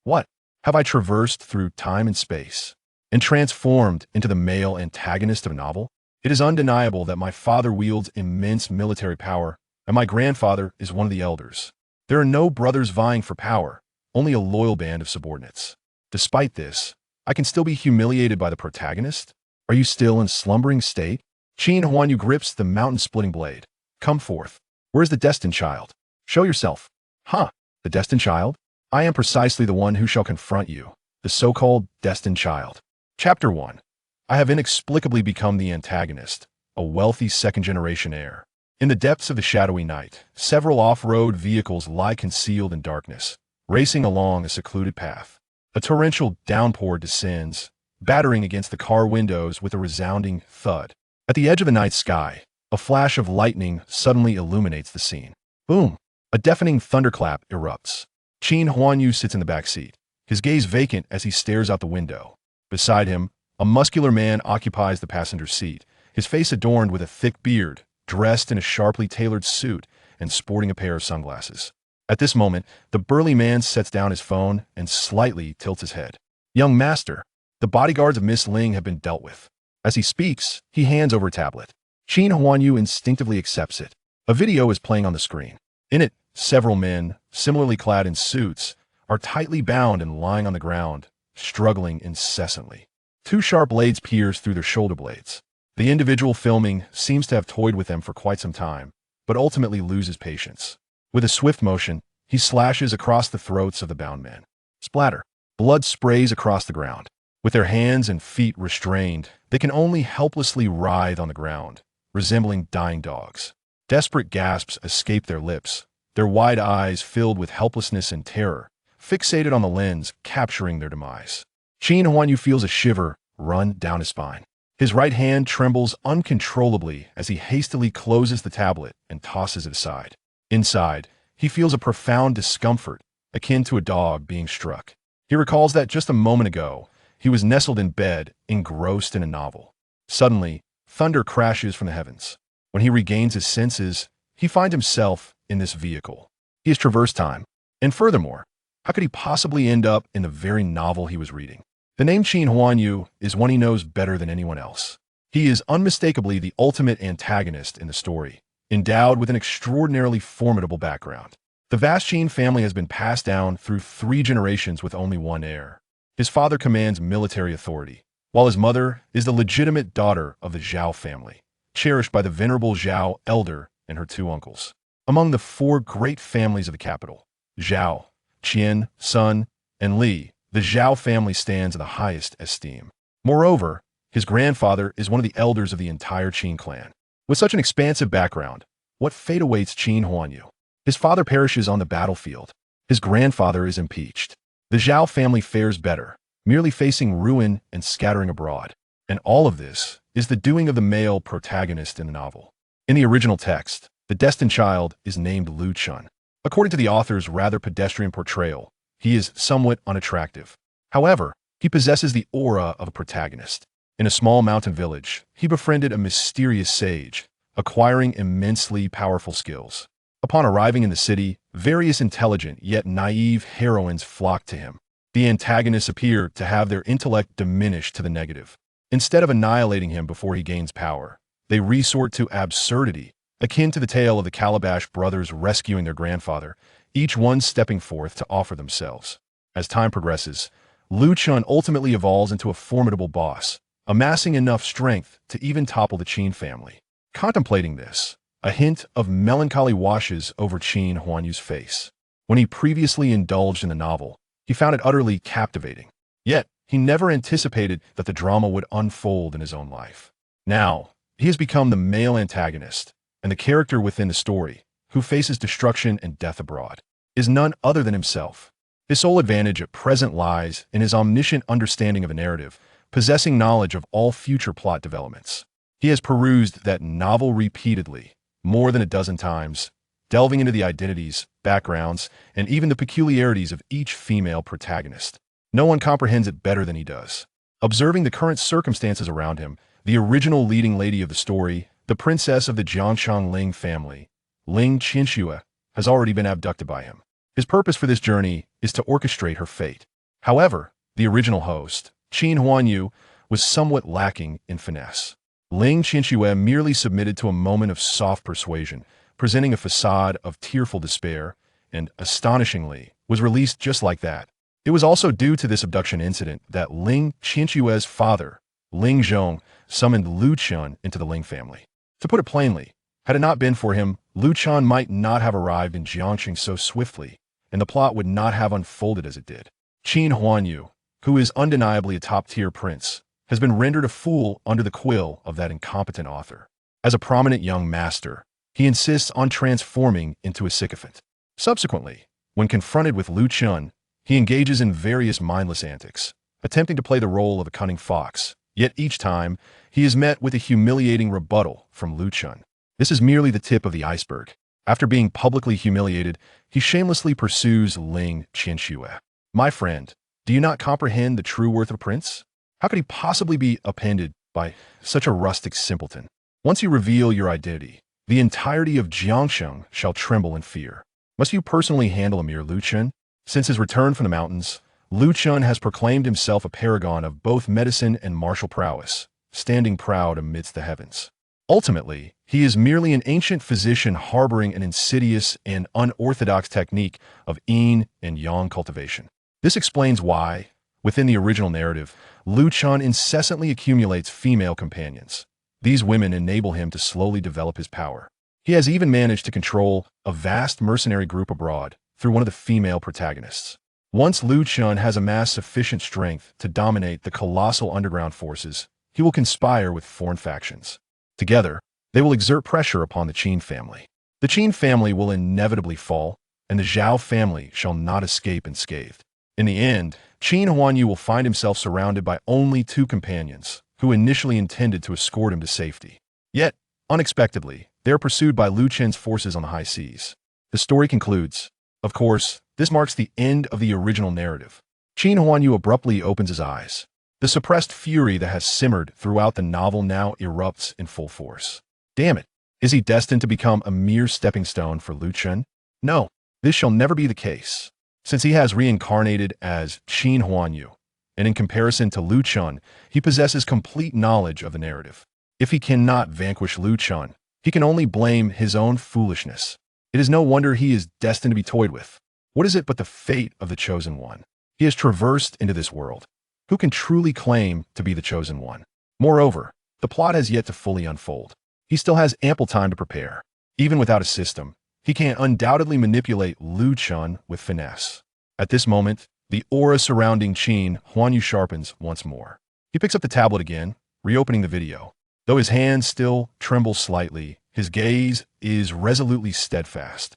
What? Have I traversed through time and space and transformed into the male antagonist of a novel? It is undeniable that my father wields immense military power, and my grandfather is one of the elders. There are no brothers vying for power, only a loyal band of subordinates. Despite this, I can still be humiliated by the protagonist. Are you still in slumbering state? Qin Huanyu grips the mountain-splitting blade. Come forth. Where's the destined child? Show yourself. Huh, the destined child? I am precisely the one who shall confront you, the so-called destined child. Chapter 1. I have inexplicably become the antagonist, a wealthy second-generation heir. In the depths of the shadowy night, several off-road vehicles lie concealed in darkness, racing along a secluded path. A torrential downpour descends, battering against the car windows with a resounding thud. At the edge of the night sky, a flash of lightning suddenly illuminates the scene. Boom! A deafening thunderclap erupts. Qin Huanyu sits in the back seat, his gaze vacant as he stares out the window. Beside him, a muscular man occupies the passenger seat, his face adorned with a thick beard, dressed in a sharply tailored suit, and sporting a pair of sunglasses. At this moment, the burly man sets down his phone and slightly tilts his head. Young master, the bodyguards of Miss Ling have been dealt with. As he speaks, he hands over a tablet. Qin Huanyu instinctively accepts it. A video is playing on the screen. In it, several men, similarly clad in suits, are tightly bound and lying on the ground, struggling incessantly. Two sharp blades pierce through their shoulder blades. The individual filming seems to have toyed with them for quite some time, but ultimately loses patience. With a swift motion, he slashes across the throats of the bound men. Splatter. Blood sprays across the ground. With their hands and feet restrained, they can only helplessly writhe on the ground, resembling dying dogs. Desperate gasps escape their lips, their wide eyes filled with helplessness and terror, fixated on the lens, capturing their demise. Qin Huanyu feels a shiver run down his spine. His right hand trembles uncontrollably as he hastily closes the tablet and tosses it aside. Inside, he feels a profound discomfort, akin to a dog being struck. He recalls that just a moment ago, he was nestled in bed, engrossed in a novel. Suddenly, thunder crashes from the heavens. When he regains his senses, he finds himself in this vehicle. He has traversed time. And furthermore, how could he possibly end up in the very novel he was reading? The name Qin Huanyu is one he knows better than anyone else. He is unmistakably the ultimate antagonist in the story, endowed with an extraordinarily formidable background. The vast Qin family has been passed down through 3 generations with only one heir. His father commands military authority, while his mother is the legitimate daughter of the Zhao family, cherished by the venerable Zhao elder and her 2 uncles. Among the 4 great families of the capital, Zhao, Qian, Sun, and Li, the Zhao family stands in the highest esteem. Moreover, his grandfather is one of the elders of the entire Qin clan. With such an expansive background, what fate awaits Qin Huanyu? His father perishes on the battlefield. His grandfather is impeached. The Zhao family fares better, merely facing ruin and scattering abroad. And all of this is the doing of the male protagonist in the novel. In the original text, the destined child is named Lu Chun. According to the author's rather pedestrian portrayal, he is somewhat unattractive. However, he possesses the aura of a protagonist. In a small mountain village, he befriended a mysterious sage, acquiring immensely powerful skills. Upon arriving in the city, various intelligent yet naive heroines flock to him. The antagonists appear to have their intellect diminished to the negative. Instead of annihilating him before he gains power, they resort to absurdity, akin to the tale of the Calabash brothers rescuing their grandfather, each one stepping forth to offer themselves. As time progresses, Lu Chun ultimately evolves into a formidable boss, amassing enough strength to even topple the Qin family. Contemplating this, a hint of melancholy washes over Qin Huanyu's face. When he previously indulged in the novel, he found it utterly captivating. Yet, he never anticipated that the drama would unfold in his own life. Now, he has become the male antagonist, and the character within the story, who faces destruction and death abroad, is none other than himself. His sole advantage at present lies in his omniscient understanding of a narrative, possessing knowledge of all future plot developments. He has perused that novel repeatedly, more than a dozen times, delving into the identities, backgrounds, and even the peculiarities of each female protagonist. No one comprehends it better than he does. Observing the current circumstances around him, the original leading lady of the story, the princess of the Jiangshang Ling family, Ling Qinxue, has already been abducted by him. His purpose for this journey is to orchestrate her fate. However, the original host, Qin Huanyu, was somewhat lacking in finesse. Ling Qianxue merely submitted to a moment of soft persuasion, presenting a facade of tearful despair, and, astonishingly, was released just like that. It was also due to this abduction incident that Ling Qianxue's father, Ling Zhong, summoned Lu Chun into the Ling family. To put it plainly, had it not been for him, Lu Chun might not have arrived in Jiangxing so swiftly, and the plot would not have unfolded as it did. Qin Huanyu, who is undeniably a top-tier prince, has been rendered a fool under the quill of that incompetent author. As a prominent young master, he insists on transforming into a sycophant. Subsequently, when confronted with Lu Chun, he engages in various mindless antics, attempting to play the role of a cunning fox. Yet each time, he is met with a humiliating rebuttal from Lu Chun. This is merely the tip of the iceberg. After being publicly humiliated, he shamelessly pursues Ling Qianxue. My friend, do you not comprehend the true worth of a prince? How could he possibly be appended by such a rustic simpleton? Once you reveal your identity, the entirety of Jiangxing shall tremble in fear. Must you personally handle a mere Lu Chun? Since his return from the mountains, Lu Chun has proclaimed himself a paragon of both medicine and martial prowess, standing proud amidst the heavens. Ultimately, he is merely an ancient physician harboring an insidious and unorthodox technique of yin and yang cultivation. This explains why, within the original narrative, Lu Chun incessantly accumulates female companions. These women enable him to slowly develop his power. He has even managed to control a vast mercenary group abroad through one of the female protagonists. Once Lu Chun has amassed sufficient strength to dominate the colossal underground forces, he will conspire with foreign factions. Together, they will exert pressure upon the Qin family. The Qin family will inevitably fall, and the Zhao family shall not escape unscathed. In the end, Qin Huanyu will find himself surrounded by only two companions, who initially intended to escort him to safety. Yet, unexpectedly, they are pursued by Lu Chen's forces on the high seas. The story concludes. Of course, this marks the end of the original narrative. Qin Huanyu abruptly opens his eyes. The suppressed fury that has simmered throughout the novel now erupts in full force. Damn it! Is he destined to become a mere stepping stone for Lu Chen? No, this shall never be the case. Since he has reincarnated as Qin Huanyu, and in comparison to Lu Chun, he possesses complete knowledge of the narrative. If he cannot vanquish Lu Chun, he can only blame his own foolishness. It is no wonder he is destined to be toyed with. What is it but the fate of the Chosen One? He has traversed into this world. Who can truly claim to be the Chosen One? Moreover, the plot has yet to fully unfold. He still has ample time to prepare. Even without a system, he can undoubtedly manipulate Lu Chun with finesse. At this moment, the aura surrounding Qin Huanyu sharpens once more. He picks up the tablet again, reopening the video. Though his hand still trembles slightly, his gaze is resolutely steadfast.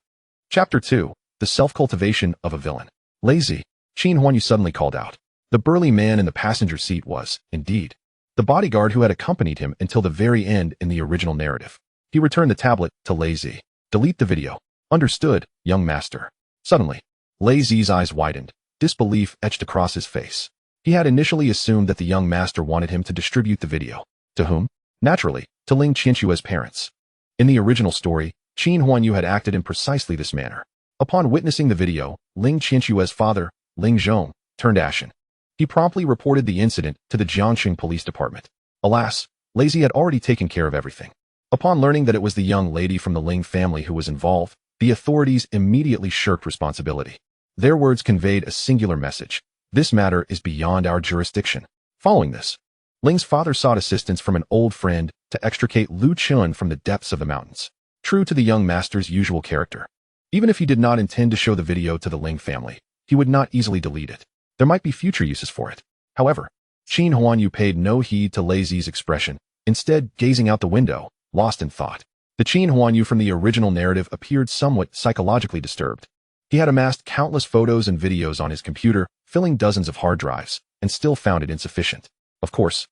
Chapter 2. The Self-Cultivation of a Villain. Lazy, Qin Huanyu suddenly called out. The burly man in the passenger seat was, indeed, the bodyguard who had accompanied him until the very end in the original narrative. He returned the tablet to Lazy. Delete the video. Understood, young master. Suddenly, Lazy's eyes widened. Disbelief etched across his face. He had initially assumed that the young master wanted him to distribute the video. To whom? Naturally, to Ling Qianxue's parents. In the original story, Qin Huanyu had acted in precisely this manner. Upon witnessing the video, Ling Qianxue's father, Ling Zhong, turned ashen. He promptly reported the incident to the Jiangxing Police Department. Alas, Lazy had already taken care of everything. Upon learning that it was the young lady from the Ling family who was involved, the authorities immediately shirked responsibility. Their words conveyed a singular message. This matter is beyond our jurisdiction. Following this, Ling's father sought assistance from an old friend to extricate Lu Chun from the depths of the mountains. True to the young master's usual character, even if he did not intend to show the video to the Ling family, he would not easily delete it. There might be future uses for it. However, Qin Huanyu paid no heed to Lazy's expression, instead gazing out the window, lost in thought. The Qin Huanyu from the original narrative appeared somewhat psychologically disturbed. He had amassed countless photos and videos on his computer, filling dozens of hard drives, and still found it insufficient. Of course,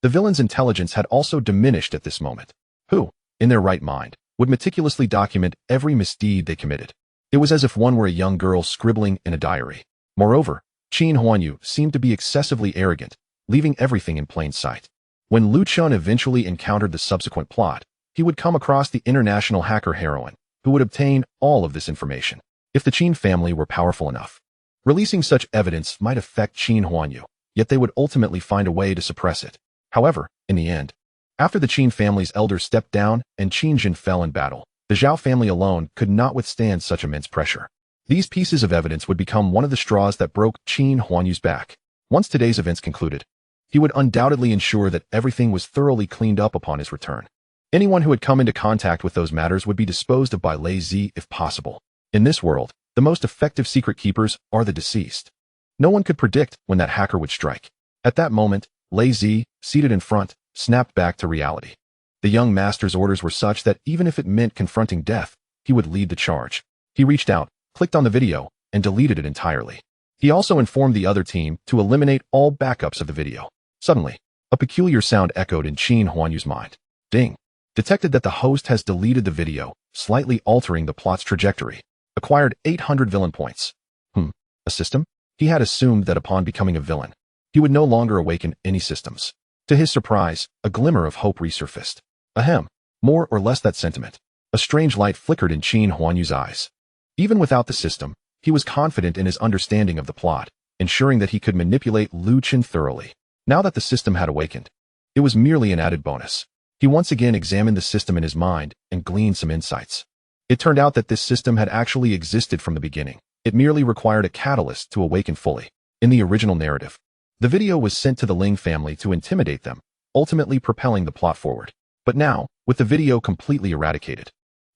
the villain's intelligence had also diminished at this moment. Who, in their right mind, would meticulously document every misdeed they committed? It was as if one were a young girl scribbling in a diary. Moreover, Qin Huanyu seemed to be excessively arrogant, leaving everything in plain sight. When Lu Chun eventually encountered the subsequent plot, he would come across the international hacker Heroine, who would obtain all of this information. If the Qin family were powerful enough, Releasing such evidence might affect Qin Huanyu, yet they would ultimately find a way to suppress it. However, in the end, after the Qin family's elders stepped down and Qin Jin fell in battle, the Zhao family alone could not withstand such immense pressure. These pieces of evidence would become one of the straws that broke Qin Huanyu's back. Once today's events concluded, he would undoubtedly ensure that everything was thoroughly cleaned up upon his return. Anyone who had come into contact with those matters would be disposed of by Lei Zi if possible. In this world, the most effective secret keepers are the deceased. No one could predict when that hacker would strike. At that moment, Lei Zi, seated in front, snapped back to reality. The young master's orders were such that even if it meant confronting death, he would lead the charge. He reached out, clicked on the video, and deleted it entirely. He also informed the other team to eliminate all backups of the video. Suddenly, a peculiar sound echoed in Qin Huanyu's mind. Ding. Detected that the host has deleted the video, slightly altering the plot's trajectory. Acquired 800 villain points. A system? He had assumed that upon becoming a villain, he would no longer awaken any systems. To his surprise, a glimmer of hope resurfaced. Ahem. More or less that sentiment. A strange light flickered in Qin Huanyu's eyes. Even without the system, he was confident in his understanding of the plot, ensuring that he could manipulate Lu Qin thoroughly. Now that the system had awakened, it was merely an added bonus. He once again examined the system in his mind and gleaned some insights. It turned out that this system had actually existed from the beginning. It merely required a catalyst to awaken fully. In the original narrative, the video was sent to the Ling family to intimidate them, ultimately propelling the plot forward. But now, with the video completely eradicated,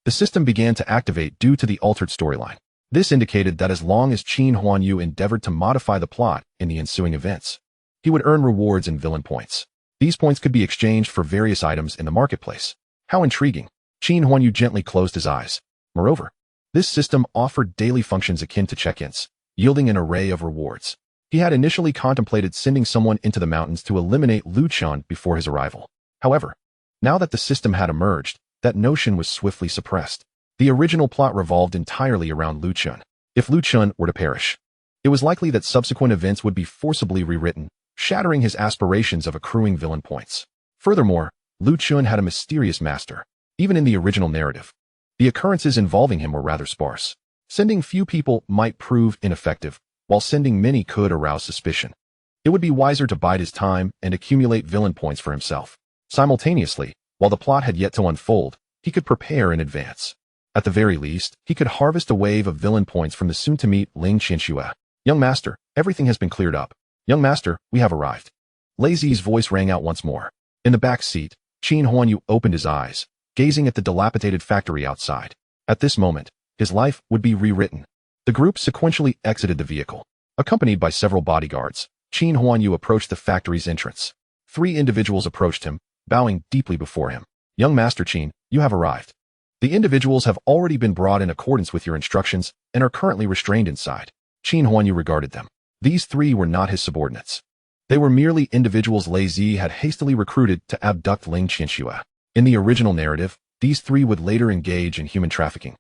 the system began to activate due to the altered storyline. This indicated that as long as Qin Huanyu endeavored to modify the plot in the ensuing events, he would earn rewards and villain points. These points could be exchanged for various items in the marketplace. How intriguing. Qin Huanyu gently closed his eyes. Moreover, this system offered daily functions akin to check-ins, yielding an array of rewards. He had initially contemplated sending someone into the mountains to eliminate Lu Qin before his arrival. However, now that the system had emerged, that notion was swiftly suppressed. The original plot revolved entirely around Lu Qin. If Lu Qin were to perish, it was likely that subsequent events would be forcibly rewritten, shattering his aspirations of accruing villain points. Furthermore, Lu Qin had a mysterious master. Even in the original narrative, the occurrences involving him were rather sparse. Sending few people might prove ineffective, while sending many could arouse suspicion. It would be wiser to bide his time and accumulate villain points for himself. Simultaneously, while the plot had yet to unfold, he could prepare in advance. At the very least, he could harvest a wave of villain points from the soon-to-meet Ling Qianxue. Young master, everything has been cleared up. Young master, we have arrived. Lei Zi's voice rang out once more. In the back seat, Qin Huanyu opened his eyes, gazing at the dilapidated factory outside. At this moment, his life would be rewritten. The group sequentially exited the vehicle. Accompanied by several bodyguards, Qin Huanyu approached the factory's entrance. 3 individuals approached him, bowing deeply before him. Young Master Qin, you have arrived. The individuals have already been brought in accordance with your instructions and are currently restrained inside. Qin Huanyu regarded them. These 3 were not his subordinates. They were merely individuals Lei Zi had hastily recruited to abduct Ling Qianxue. In the original narrative, these 3 would later engage in human trafficking,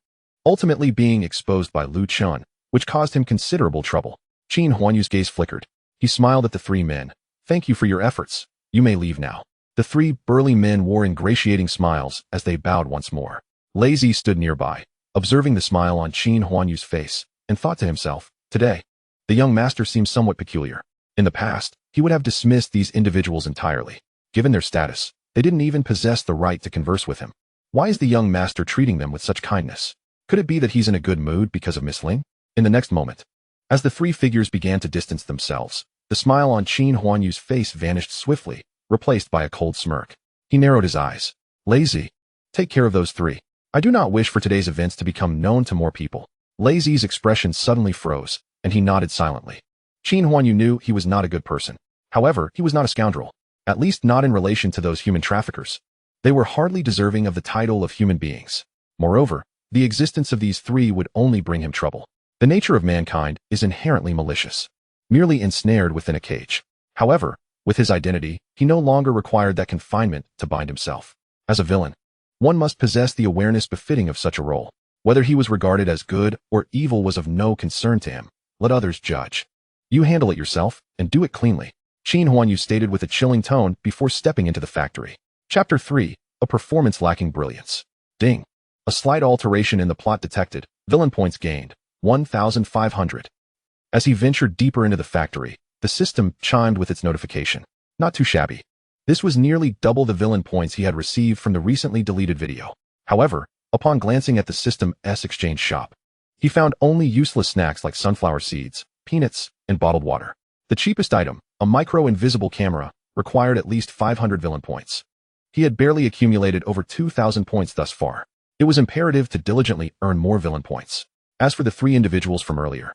ultimately being exposed by Lu Qin, which caused him considerable trouble. Qin Huanyu's gaze flickered. He smiled at the 3 men. Thank you for your efforts. You may leave now. The 3 burly men wore ingratiating smiles as they bowed once more. Lei Zi stood nearby, observing the smile on Qin Huanyu's face, and thought to himself, today, the young master seems somewhat peculiar. In the past, he would have dismissed these individuals entirely. Given their status, they didn't even possess the right to converse with him. Why is the young master treating them with such kindness? Could it be that he's in a good mood because of Miss Ling? In the next moment, as the 3 figures began to distance themselves, the smile on Qin Huanyu's face vanished swiftly, replaced by a cold smirk. He narrowed his eyes. Lei Zi, take care of those 3. I do not wish for today's events to become known to more people. Lei Zi's expression suddenly froze, and he nodded silently. Qin Huanyu knew he was not a good person. However, he was not a scoundrel, at least not in relation to those human traffickers. They were hardly deserving of the title of human beings. Moreover, the existence of these 3 would only bring him trouble. The nature of mankind is inherently malicious, merely ensnared within a cage. However, with his identity, he no longer required that confinement to bind himself. As a villain, one must possess the awareness befitting of such a role. Whether he was regarded as good or evil was of no concern to him. Let others judge. You handle it yourself, and do it cleanly, Qin Huanyu stated with a chilling tone before stepping into the factory. Chapter 3, a performance lacking brilliance. Ding. A slight alteration in the plot detected. Villain points gained. 1,500. As he ventured deeper into the factory, the system chimed with its notification. Not too shabby. This was nearly double the villain points he had received from the recently deleted video. However, upon glancing at the system's exchange shop, he found only useless snacks like sunflower seeds, peanuts, and bottled water. The cheapest item, a micro-invisible camera, required at least 500 villain points. He had barely accumulated over 2,000 points thus far. It was imperative to diligently earn more villain points. As for the three individuals from earlier,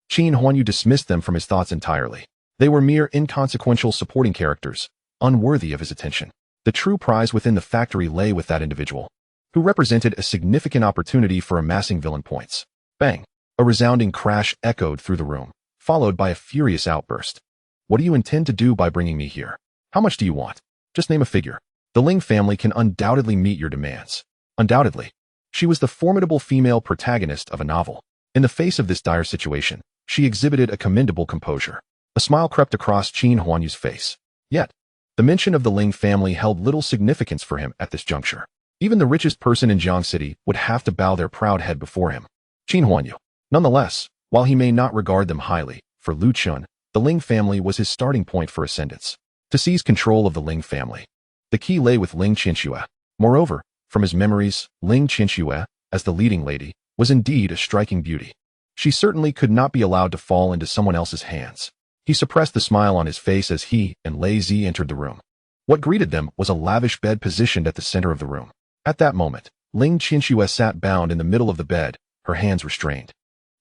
Qin Huanyu dismissed them from his thoughts entirely. They were mere inconsequential supporting characters, unworthy of his attention. The true prize within the factory lay with that individual, who represented a significant opportunity for amassing villain points. Bang! A resounding crash echoed through the room, followed by a furious outburst. What do you intend to do by bringing me here? How much do you want? Just name a figure. The Ling family can undoubtedly meet your demands. Undoubtedly. She was the formidable female protagonist of a novel. In the face of this dire situation, she exhibited a commendable composure. A smile crept across Qin Huanyu's face. Yet, the mention of the Ling family held little significance for him at this juncture. Even the richest person in Jiang City would have to bow their proud head before him. Qin Huanyu. Nonetheless, while he may not regard them highly, for Lu Chun, the Ling family was his starting point for ascendance. To seize control of the Ling family, the key lay with Ling Qinxue. Moreover, from his memories, Ling Qinxue, as the leading lady, was indeed a striking beauty. She certainly could not be allowed to fall into someone else's hands. He suppressed the smile on his face as he and Lei Zi entered the room. What greeted them was a lavish bed positioned at the center of the room. At that moment, Ling Qinxue sat bound in the middle of the bed, her hands restrained.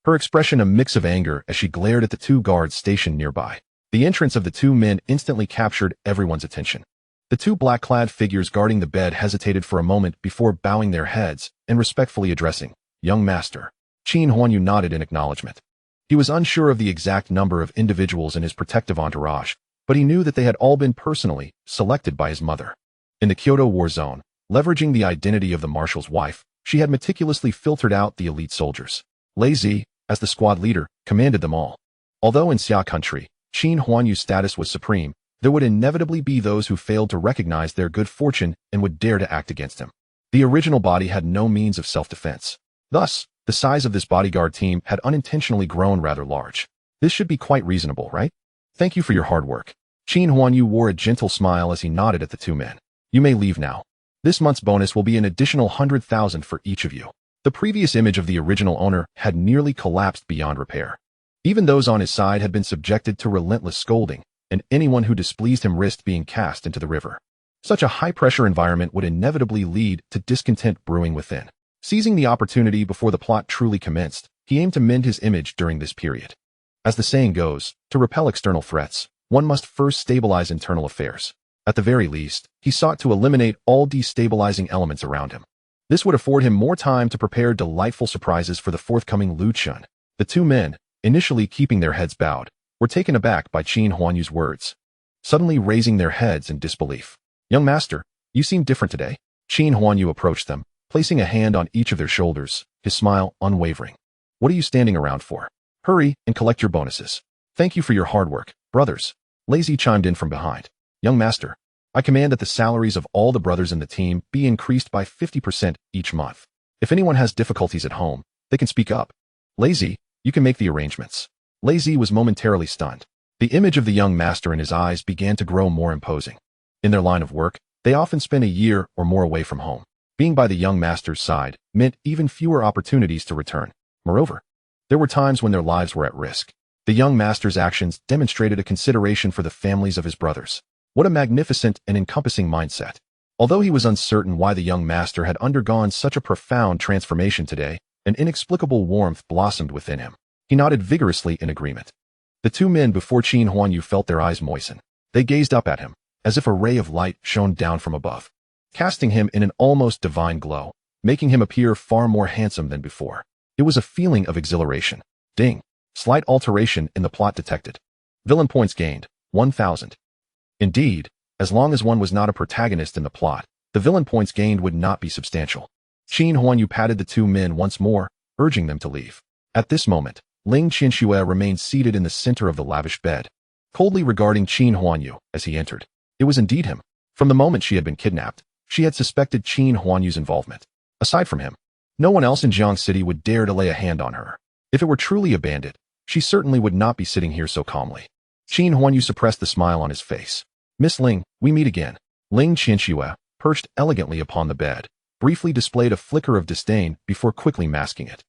Her expression a mix of anger as she glared at the two guards stationed nearby. The entrance of the two men instantly captured everyone's attention. The two black-clad figures guarding the bed hesitated for a moment before bowing their heads and respectfully addressing, "Young master." Qin Huanyu nodded in acknowledgement. He was unsure of the exact number of individuals in his protective entourage, but he knew that they had all been personally selected by his mother. In the Kyoto war zone, leveraging the identity of the marshal's wife, she had meticulously filtered out the elite soldiers. Lei Zi, as the squad leader, commanded them all. Although in Xia country, Qin Huanyu's status was supreme, there would inevitably be those who failed to recognize their good fortune and would dare to act against him. The original body had no means of self-defense. Thus, the size of this bodyguard team had unintentionally grown rather large. This should be quite reasonable, right? Thank you for your hard work. Qin Huanyu wore a gentle smile as he nodded at the two men. You may leave now. This month's bonus will be an additional 100,000 for each of you. The previous image of the original owner had nearly collapsed beyond repair. Even those on his side had been subjected to relentless scolding, and anyone who displeased him risked being cast into the river. Such a high-pressure environment would inevitably lead to discontent brewing within. Seizing the opportunity before the plot truly commenced, he aimed to mend his image during this period. As the saying goes, to repel external threats, one must first stabilize internal affairs. At the very least, he sought to eliminate all destabilizing elements around him. This would afford him more time to prepare delightful surprises for the forthcoming Lu Chun. The two men, initially keeping their heads bowed, were taken aback by Qin Huanyu's words, suddenly raising their heads in disbelief. Young master, you seem different today. Qin Huanyu approached them, placing a hand on each of their shoulders, his smile unwavering. What are you standing around for? Hurry and collect your bonuses. Thank you for your hard work, brothers. Lei Zi chimed in from behind. Young master, I command that the salaries of all the brothers in the team be increased by 50% each month. If anyone has difficulties at home, they can speak up. Lei Zi, you can make the arrangements. Lei Zi was momentarily stunned. The image of the young master in his eyes began to grow more imposing. In their line of work, they often spent a year or more away from home. Being by the young master's side meant even fewer opportunities to return. Moreover, there were times when their lives were at risk. The young master's actions demonstrated a consideration for the families of his brothers. What a magnificent and encompassing mindset. Although he was uncertain why the young master had undergone such a profound transformation today, an inexplicable warmth blossomed within him. He nodded vigorously in agreement. The two men before Qin Huanyu felt their eyes moisten. They gazed up at him, as if a ray of light shone down from above, casting him in an almost divine glow, making him appear far more handsome than before. It was a feeling of exhilaration. Ding. Slight alteration in the plot detected. Villain points gained, 1,000. Indeed, as long as one was not a protagonist in the plot, the villain points gained would not be substantial. Qin Huanyu patted the two men once more, urging them to leave. At this moment, Ling Qinxue remained seated in the center of the lavish bed, coldly regarding Qin Huanyu as he entered. It was indeed him. From the moment she had been kidnapped, she had suspected Qin Huanyu's involvement. Aside from him, no one else in Jiang City would dare to lay a hand on her. If it were truly a bandit, she certainly would not be sitting here so calmly. Qin Huanyu suppressed the smile on his face. Miss Ling, we meet again. Ling Qianxue, perched elegantly upon the bed, briefly displayed a flicker of disdain before quickly masking it.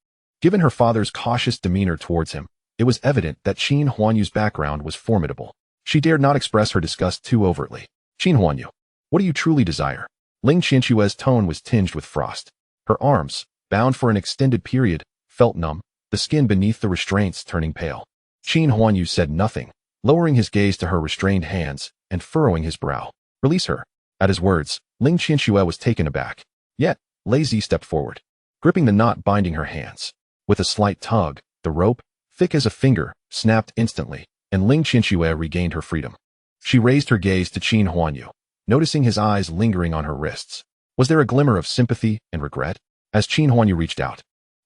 Given her father's cautious demeanor towards him, it was evident that Qin Huanyu's background was formidable. She dared not express her disgust too overtly. Qin Huanyu, what do you truly desire? Ling Qianxue's tone was tinged with frost. Her arms, bound for an extended period, felt numb, the skin beneath the restraints turning pale. Qin Huanyu said nothing, lowering his gaze to her restrained hands and furrowing his brow. Release her. At his words, Ling Qianxue was taken aback. Yet, Lei Zi stepped forward, gripping the knot binding her hands. With a slight tug, the rope, thick as a finger, snapped instantly, and Ling Qianxue regained her freedom. She raised her gaze to Qin Huanyu, noticing his eyes lingering on her wrists. Was there a glimmer of sympathy and regret? As Qin Huanyu reached out,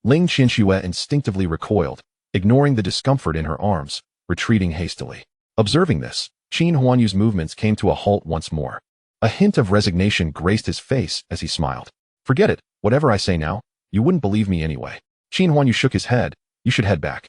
Ling Qianxue instinctively recoiled, ignoring the discomfort in her arms, retreating hastily. Observing this, Qin Huanyu's movements came to a halt once more. A hint of resignation graced his face as he smiled. Forget it, whatever I say now, you wouldn't believe me anyway. Qin Huanyu shook his head. You should head back.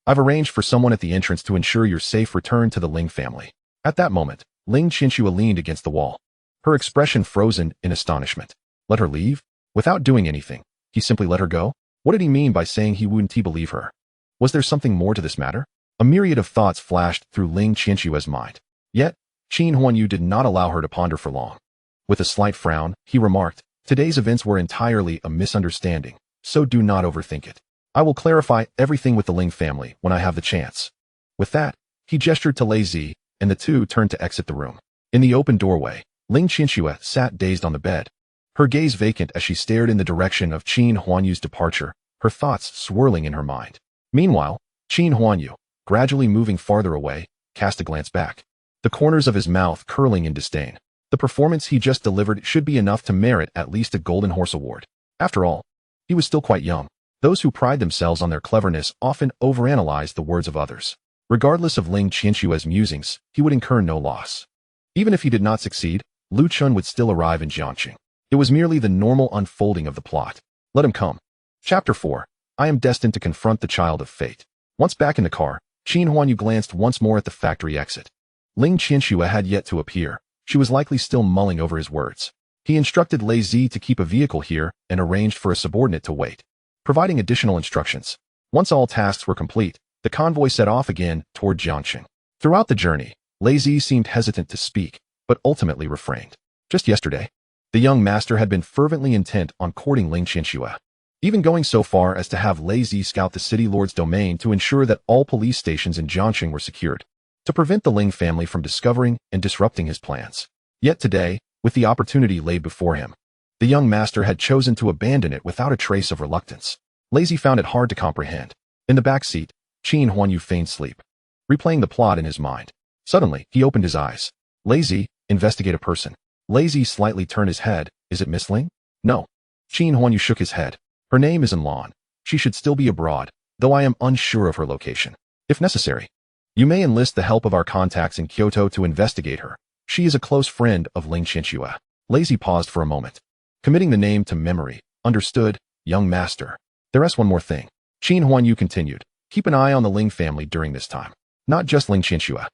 I've arranged for someone at the entrance to ensure your safe return to the Ling family. At that moment, Ling Qianxue leaned against the wall, her expression frozen in astonishment. Let her leave? Without doing anything, he simply let her go? What did he mean by saying he wouldn't believe her? Was there something more to this matter? A myriad of thoughts flashed through Ling Qianxue's mind. Yet, Qin Huanyu did not allow her to ponder for long. With a slight frown, he remarked, today's events were entirely a misunderstanding, so do not overthink it. I will clarify everything with the Ling family when I have the chance. With that, he gestured to Lei Zi, and the two turned to exit the room. In the open doorway, Ling Qianxue sat dazed on the bed, her gaze vacant as she stared in the direction of Qin Huanyu's departure, her thoughts swirling in her mind. Meanwhile, Qin Huanyu, gradually moving farther away, cast a glance back, the corners of his mouth curling in disdain. The performance he just delivered should be enough to merit at least a Golden Horse Award. After all, he was still quite young. Those who pride themselves on their cleverness often overanalyze the words of others. Regardless of Ling Qianxue's musings, he would incur no loss. Even if he did not succeed, Lu Chun would still arrive in Jiangqing. It was merely the normal unfolding of the plot. Let him come. Chapter 4. I am destined to confront the child of fate. Once back in the car, Qin Huanyu glanced once more at the factory exit. Ling Qianxue had yet to appear. She was likely still mulling over his words. He instructed Lei Zi to keep a vehicle here and arranged for a subordinate to wait, providing additional instructions. Once all tasks were complete, the convoy set off again toward Jiangqing. Throughout the journey, Lei Zi seemed hesitant to speak, but ultimately refrained. Just yesterday, the young master had been fervently intent on courting Ling Qianxue, even going so far as to have Lei Zi scout the city lord's domain to ensure that all police stations in Jiangqing were secured, to prevent the Ling family from discovering and disrupting his plans. Yet today, with the opportunity laid before him, the young master had chosen to abandon it without a trace of reluctance. Lei Zi found it hard to comprehend. In the back seat, Qin Huanyu feigned sleep, replaying the plot in his mind. Suddenly, he opened his eyes. Lei Zi, investigate a person. Lei Zi slightly turned his head. Is it Miss Ling? No. Qin Huanyu shook his head. Her name is Lan. She should still be abroad, though I am unsure of her location. If necessary, you may enlist the help of our contacts in Kyoto to investigate her. She is a close friend of Ling Qianxue. Lei Zi paused for a moment, committing the name to memory. Understood, young master. There's one more thing. Qin Huanyu continued. Keep an eye on the Ling family during this time. Not just Ling Qianxue,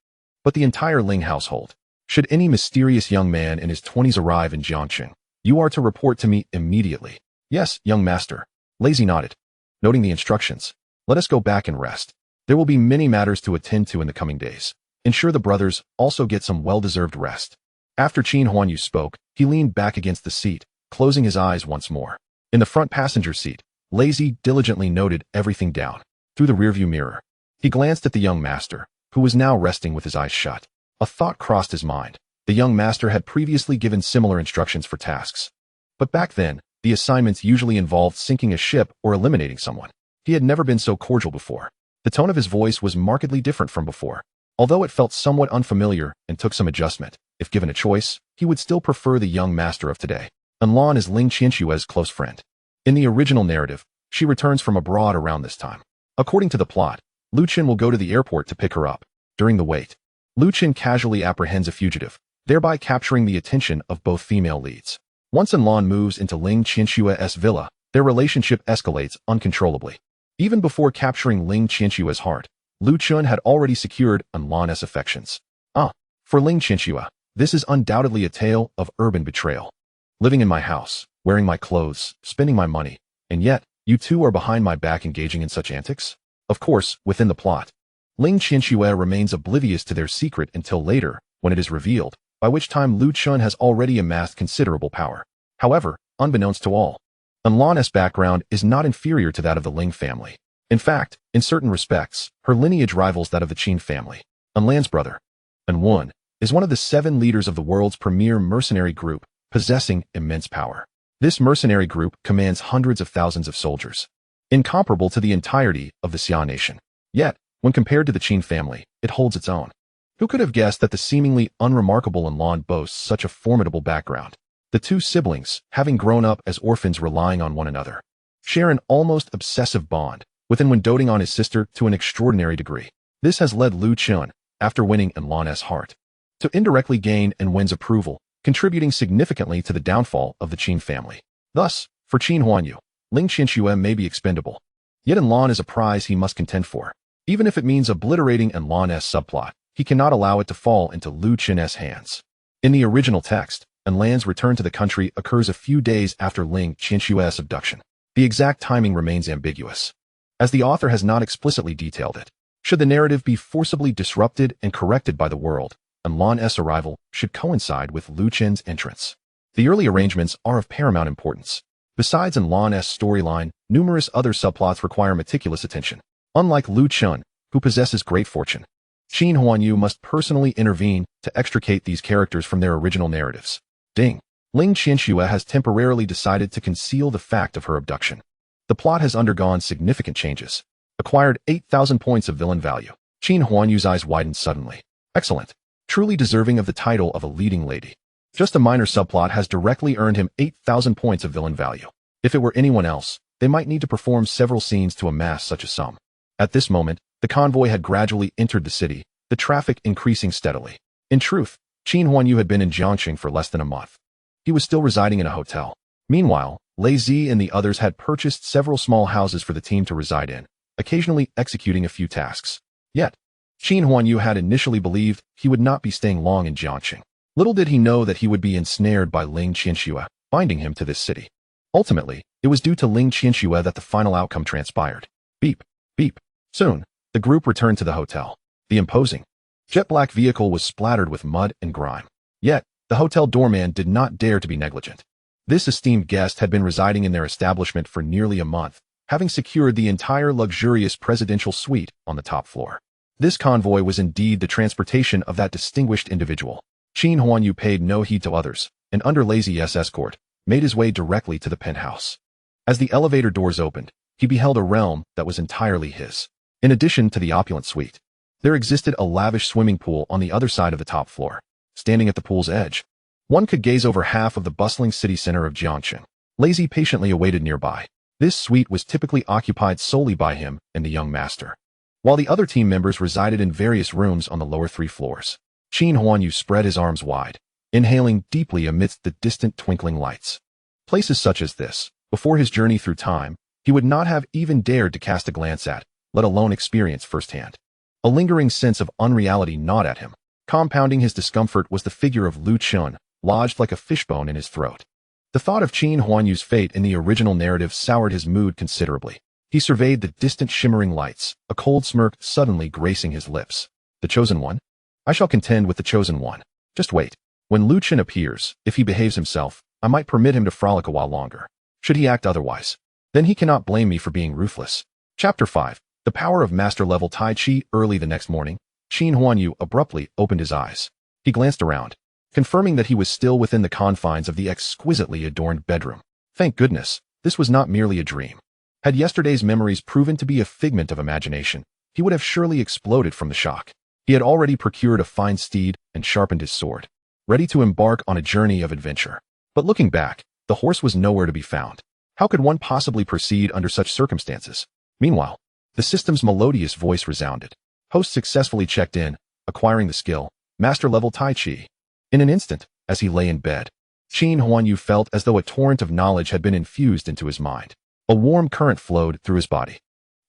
but the entire Ling household. Should any mysterious young man in his 20s arrive in Jiangqing, you are to report to me immediately. Yes, young master. Lei Zi nodded, noting the instructions. Let us go back and rest. There will be many matters to attend to in the coming days. Ensure the brothers also get some well-deserved rest. After Qin Huanyu spoke, he leaned back against the seat, closing his eyes once more. In the front passenger seat, Lei Zi diligently noted everything down. Through the rearview mirror, he glanced at the young master, who was now resting with his eyes shut. A thought crossed his mind. The young master had previously given similar instructions for tasks. But back then, the assignments usually involved sinking a ship or eliminating someone. He had never been so cordial before. The tone of his voice was markedly different from before. Although it felt somewhat unfamiliar and took some adjustment, if given a choice, he would still prefer the young master of today. Lan is Ling Qianxue's close friend. In the original narrative, she returns from abroad around this time. According to the plot, Lu Qin will go to the airport to pick her up. During the wait, Lu Qin casually apprehends a fugitive, thereby capturing the attention of both female leads. Once Lan moves into Ling Qianxue's villa, their relationship escalates uncontrollably. Even before capturing Ling Qianxue's heart, Lu Chun had already secured Anlan's affections. For Ling Qianxue, this is undoubtedly a tale of urban betrayal. Living in my house, wearing my clothes, spending my money, and yet, you two are behind my back engaging in such antics? Of course, within the plot. Ling Qianxue remains oblivious to their secret until later, when it is revealed, by which time Lu Chun has already amassed considerable power. However, unbeknownst to all, Anlan's background is not inferior to that of the Ling family. In fact, in certain respects, her lineage rivals that of the Qin family. Anlan's brother, An, is one of the 7 leaders of the world's premier mercenary group, possessing immense power. This mercenary group commands hundreds of thousands of soldiers, incomparable to the entirety of the Xia nation. Yet, when compared to the Qin family, it holds its own. Who could have guessed that the seemingly unremarkable Anlan boasts such a formidable background? The two siblings, having grown up as orphans relying on one another, share an almost obsessive bond, with An doting on his sister to an extraordinary degree. This has led Lu Chun, after winning Anlan's heart, to indirectly gain An's approval, contributing significantly to the downfall of the Qin family. Thus, for Qin Huanyu, Ling Qianxue may be expendable. Yet Anlan is a prize he must contend for. Even if it means obliterating Anlan's subplot, he cannot allow it to fall into Lu Chun's hands. In the original text, Anlan's return to the country occurs a few days after Ling Qianxue's abduction. The exact timing remains ambiguous, as the author has not explicitly detailed it. Should the narrative be forcibly disrupted and corrected by the world, Anlan's arrival should coincide with Lu Chun's entrance. The early arrangements are of paramount importance. Besides Anlan's storyline, numerous other subplots require meticulous attention. Unlike Lu Chun, who possesses great fortune, Qin Huanyu must personally intervene to extricate these characters from their original narratives. Ling Qianxue has temporarily decided to conceal the fact of her abduction. The plot has undergone significant changes. Acquired 8,000 points of villain value. Qin Huanyu's eyes widened suddenly. Excellent. Truly deserving of the title of a leading lady. Just a minor subplot has directly earned him 8,000 points of villain value. If it were anyone else, they might need to perform several scenes to amass such a sum. At this moment, the convoy had gradually entered the city, the traffic increasing steadily. In truth, Qin Huanyu had been in Jiangxing for less than a month. He was still residing in a hotel. Meanwhile, Lei Zi and the others had purchased several small houses for the team to reside in, occasionally executing a few tasks. Yet, Qin Huanyu had initially believed he would not be staying long in Jiangxing. Little did he know that he would be ensnared by Ling Qianxue, binding him to this city. Ultimately, it was due to Ling Qianxue that the final outcome transpired. Beep, beep. Soon, the group returned to the hotel. The imposing, jet-black vehicle was splattered with mud and grime. Yet, the hotel doorman did not dare to be negligent. This esteemed guest had been residing in their establishment for nearly a month, having secured the entire luxurious presidential suite on the top floor. This convoy was indeed the transportation of that distinguished individual. Qin Huanyu paid no heed to others, and under Lei Zi's escort, made his way directly to the penthouse. As the elevator doors opened, he beheld a realm that was entirely his. In addition to the opulent suite, there existed a lavish swimming pool on the other side of the top floor. Standing at the pool's edge, one could gaze over half of the bustling city center of Jiangxing. Lei Zi patiently awaited nearby. This suite was typically occupied solely by him and the young master, while the other team members resided in various rooms on the lower 3 floors. Qin Huanyu spread his arms wide, inhaling deeply amidst the distant twinkling lights. Places such as this, before his journey through time, he would not have even dared to cast a glance at, let alone experience firsthand. A lingering sense of unreality gnawed at him. Compounding his discomfort was the figure of Lu Chun, lodged like a fishbone in his throat. The thought of Qin Huanyu's fate in the original narrative soured his mood considerably. He surveyed the distant shimmering lights, a cold smirk suddenly gracing his lips. The Chosen One? I shall contend with the Chosen One. Just wait. When Lu Chun appears, if he behaves himself, I might permit him to frolic a while longer. Should he act otherwise, then he cannot blame me for being ruthless. Chapter 5. The Power of Master-Level Tai Chi. Early the next morning, Qin Huanyu abruptly opened his eyes. He glanced around, confirming that he was still within the confines of the exquisitely adorned bedroom. Thank goodness, this was not merely a dream. Had yesterday's memories proven to be a figment of imagination, he would have surely exploded from the shock. He had already procured a fine steed and sharpened his sword, ready to embark on a journey of adventure. But looking back, the horse was nowhere to be found. How could one possibly proceed under such circumstances? Meanwhile, the system's melodious voice resounded. Host successfully checked in, acquiring the skill, Master-Level Tai Chi. In an instant, as he lay in bed, Qin Huanyu felt as though a torrent of knowledge had been infused into his mind. A warm current flowed through his body.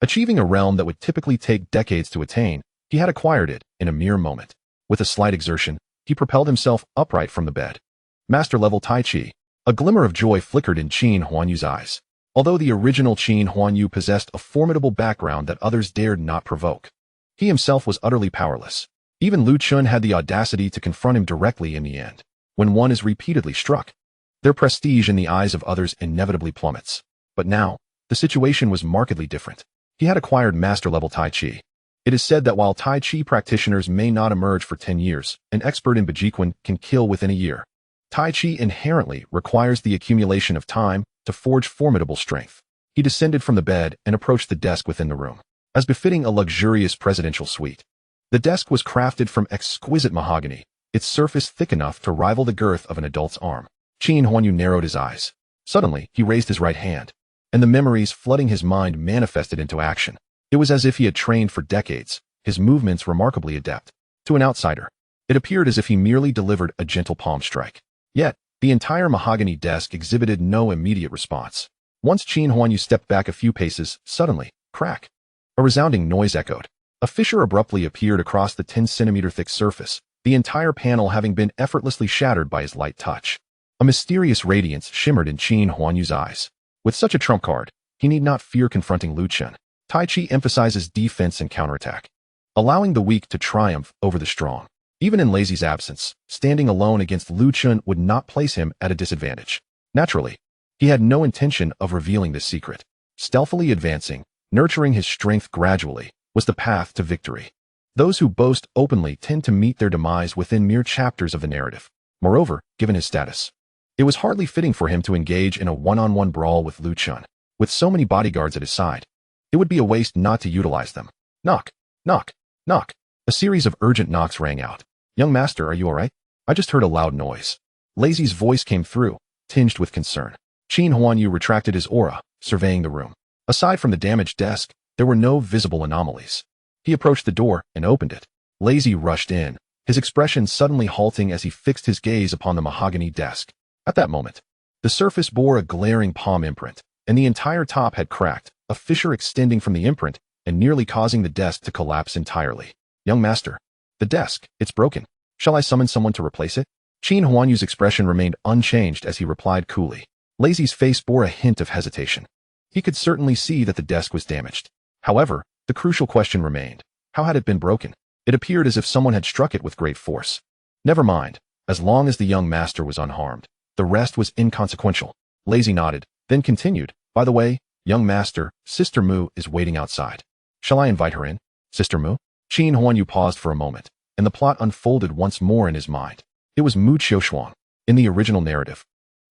Achieving a realm that would typically take decades to attain, he had acquired it in a mere moment. With a slight exertion, he propelled himself upright from the bed. Master-level Tai Chi. A glimmer of joy flickered in Qin Huanyu's eyes. Although the original Qin Huanyu possessed a formidable background that others dared not provoke, he himself was utterly powerless. Even Lu Chun had the audacity to confront him directly in the end. When one is repeatedly struck, their prestige in the eyes of others inevitably plummets. But now, the situation was markedly different. He had acquired master-level Tai Chi. It is said that while Tai Chi practitioners may not emerge for 10 years, an expert in Bajikwan can kill within a year. Tai Chi inherently requires the accumulation of time to forge formidable strength. He descended from the bed and approached the desk within the room. As befitting a luxurious presidential suite, the desk was crafted from exquisite mahogany, its surface thick enough to rival the girth of an adult's arm. Qin Huanyu narrowed his eyes. Suddenly, he raised his right hand, and the memories flooding his mind manifested into action. It was as if he had trained for decades, his movements remarkably adept. To an outsider, it appeared as if he merely delivered a gentle palm strike. Yet, the entire mahogany desk exhibited no immediate response. Once Qin Huanyu stepped back a few paces, suddenly, crack! A resounding noise echoed. A fissure abruptly appeared across the 10-centimeter thick surface, the entire panel having been effortlessly shattered by his light touch. A mysterious radiance shimmered in Qin Huanyu's eyes. With such a trump card, he need not fear confronting Lu Chun. Tai Chi emphasizes defense and counterattack, allowing the weak to triumph over the strong. Even in Lazy's absence, standing alone against Lu Chun would not place him at a disadvantage. Naturally, he had no intention of revealing this secret. Stealthily advancing, nurturing his strength gradually, was the path to victory. Those who boast openly tend to meet their demise within mere chapters of the narrative. Moreover, given his status, it was hardly fitting for him to engage in a one-on-one brawl with Lu Chun. With so many bodyguards at his side, it would be a waste not to utilize them. Knock, knock, knock. A series of urgent knocks rang out. Young master, are you all right? I just heard a loud noise. Lazy's voice came through, tinged with concern. Qin Huanyu retracted his aura, surveying the room. Aside from the damaged desk, there were no visible anomalies. He approached the door and opened it. Lazy rushed in, his expression suddenly halting as he fixed his gaze upon the mahogany desk. At that moment, the surface bore a glaring palm imprint, and the entire top had cracked, a fissure extending from the imprint and nearly causing the desk to collapse entirely. Young master, the desk, it's broken. Shall I summon someone to replace it? Qin Huanyu's expression remained unchanged as he replied coolly. Lazy's face bore a hint of hesitation. He could certainly see that the desk was damaged. However, the crucial question remained. How had it been broken? It appeared as if someone had struck it with great force. Never mind, as long as the young master was unharmed. The rest was inconsequential. Lazy nodded, then continued. By the way, young master, Sister Mu is waiting outside. Shall I invite her in? Sister Mu? Qin Huanyu paused for a moment, and the plot unfolded once more in his mind. It was Mu Qiushuang. In the original narrative,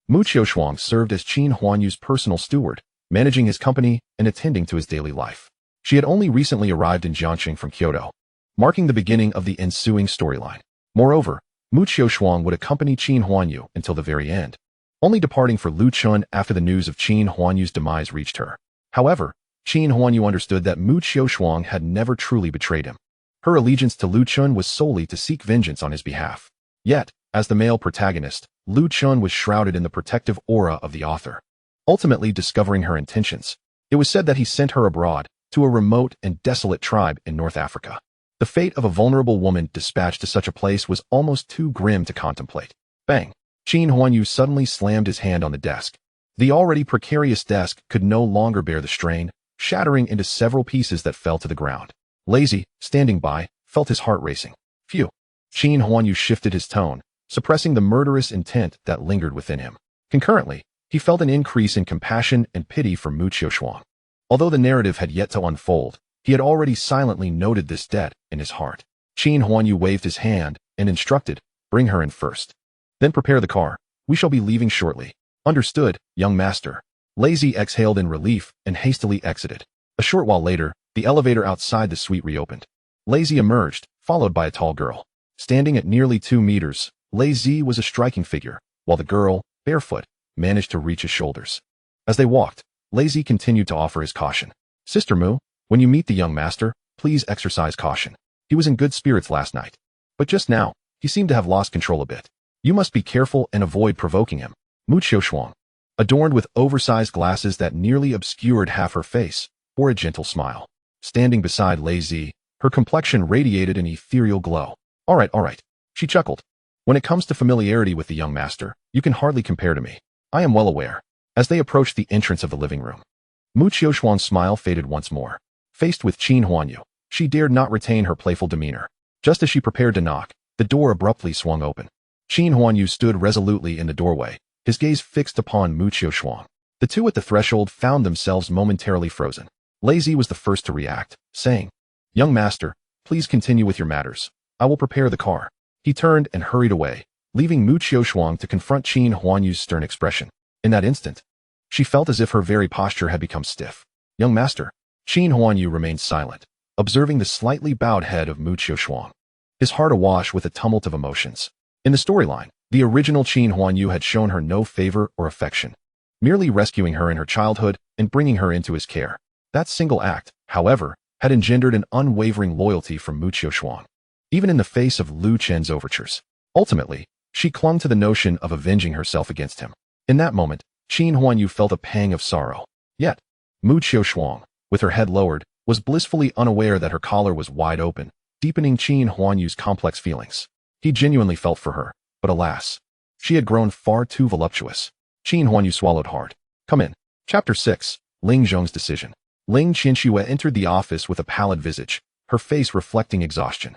Mu Qiushuang served as Qin Huanyu's personal steward, managing his company and attending to his daily life. She had only recently arrived in Jiangxing from Kyoto, marking the beginning of the ensuing storyline. Moreover, Mu Qiushuang would accompany Qin Huanyu until the very end, only departing for Lu Chun after the news of Qin Huanyu's demise reached her. However, Qin Huanyu understood that Mu Qiushuang had never truly betrayed him. Her allegiance to Lu Chun was solely to seek vengeance on his behalf. Yet, as the male protagonist, Lu Chun was shrouded in the protective aura of the author. Ultimately discovering her intentions, it was said that he sent her abroad to a remote and desolate tribe in North Africa. The fate of a vulnerable woman dispatched to such a place was almost too grim to contemplate. Bang! Qin Huanyu suddenly slammed his hand on the desk. The already precarious desk could no longer bear the strain, shattering into several pieces that fell to the ground. Lazy, standing by, felt his heart racing. Phew! Qin Huanyu shifted his tone, suppressing the murderous intent that lingered within him. Concurrently, he felt an increase in compassion and pity for Mu Qiushuang. Although the narrative had yet to unfold, he had already silently noted this debt in his heart. Qin Huanyu waved his hand and instructed, bring her in first. Then prepare the car. We shall be leaving shortly. Understood, young master. Lazy exhaled in relief and hastily exited. A short while later, the elevator outside the suite reopened. Lazy emerged, followed by a tall girl. Standing at nearly 2 meters, Lazy was a striking figure, while the girl, barefoot, managed to reach his shoulders. As they walked, Lazy continued to offer his caution. Sister Mu, when you meet the young master, please exercise caution. He was in good spirits last night, but just now, he seemed to have lost control a bit. You must be careful and avoid provoking him. Mu Qiushuang, adorned with oversized glasses that nearly obscured half her face, bore a gentle smile. Standing beside Lei Zi, her complexion radiated an ethereal glow. All right, she chuckled. When it comes to familiarity with the young master, you can hardly compare to me. I am well aware. As they approached the entrance of the living room, Mu Qiushuang's smile faded once more. Faced with Qin Huanyu, she dared not retain her playful demeanor. Just as she prepared to knock, the door abruptly swung open. Qin Huanyu stood resolutely in the doorway, his gaze fixed upon Mu Qiushuang. The two at the threshold found themselves momentarily frozen. Lei Zi was the first to react, saying, "Young master, please continue with your matters. I will prepare the car." He turned and hurried away, leaving Mu Qiushuang to confront Qin Huanyu's stern expression. In that instant, she felt as if her very posture had become stiff. "Young master." Qin Huanyu remained silent, observing the slightly bowed head of Mu Qiushuang, his heart awash with a tumult of emotions. In the storyline, the original Qin Huanyu had shown her no favor or affection, merely rescuing her in her childhood and bringing her into his care. That single act, however, had engendered an unwavering loyalty from Mu Qiushuang, even in the face of Lu Chen's overtures. Ultimately, she clung to the notion of avenging herself against him. In that moment, Qin Huanyu felt a pang of sorrow. Yet, Mu Qiushuang, with her head lowered, was blissfully unaware that her collar was wide open, deepening Qin Huanyu's complex feelings. He genuinely felt for her, but alas, she had grown far too voluptuous. Qin Huanyu swallowed hard. "Come in." Chapter 6. Ling Zhong's decision. Ling Qianxue entered the office with a pallid visage, her face reflecting exhaustion.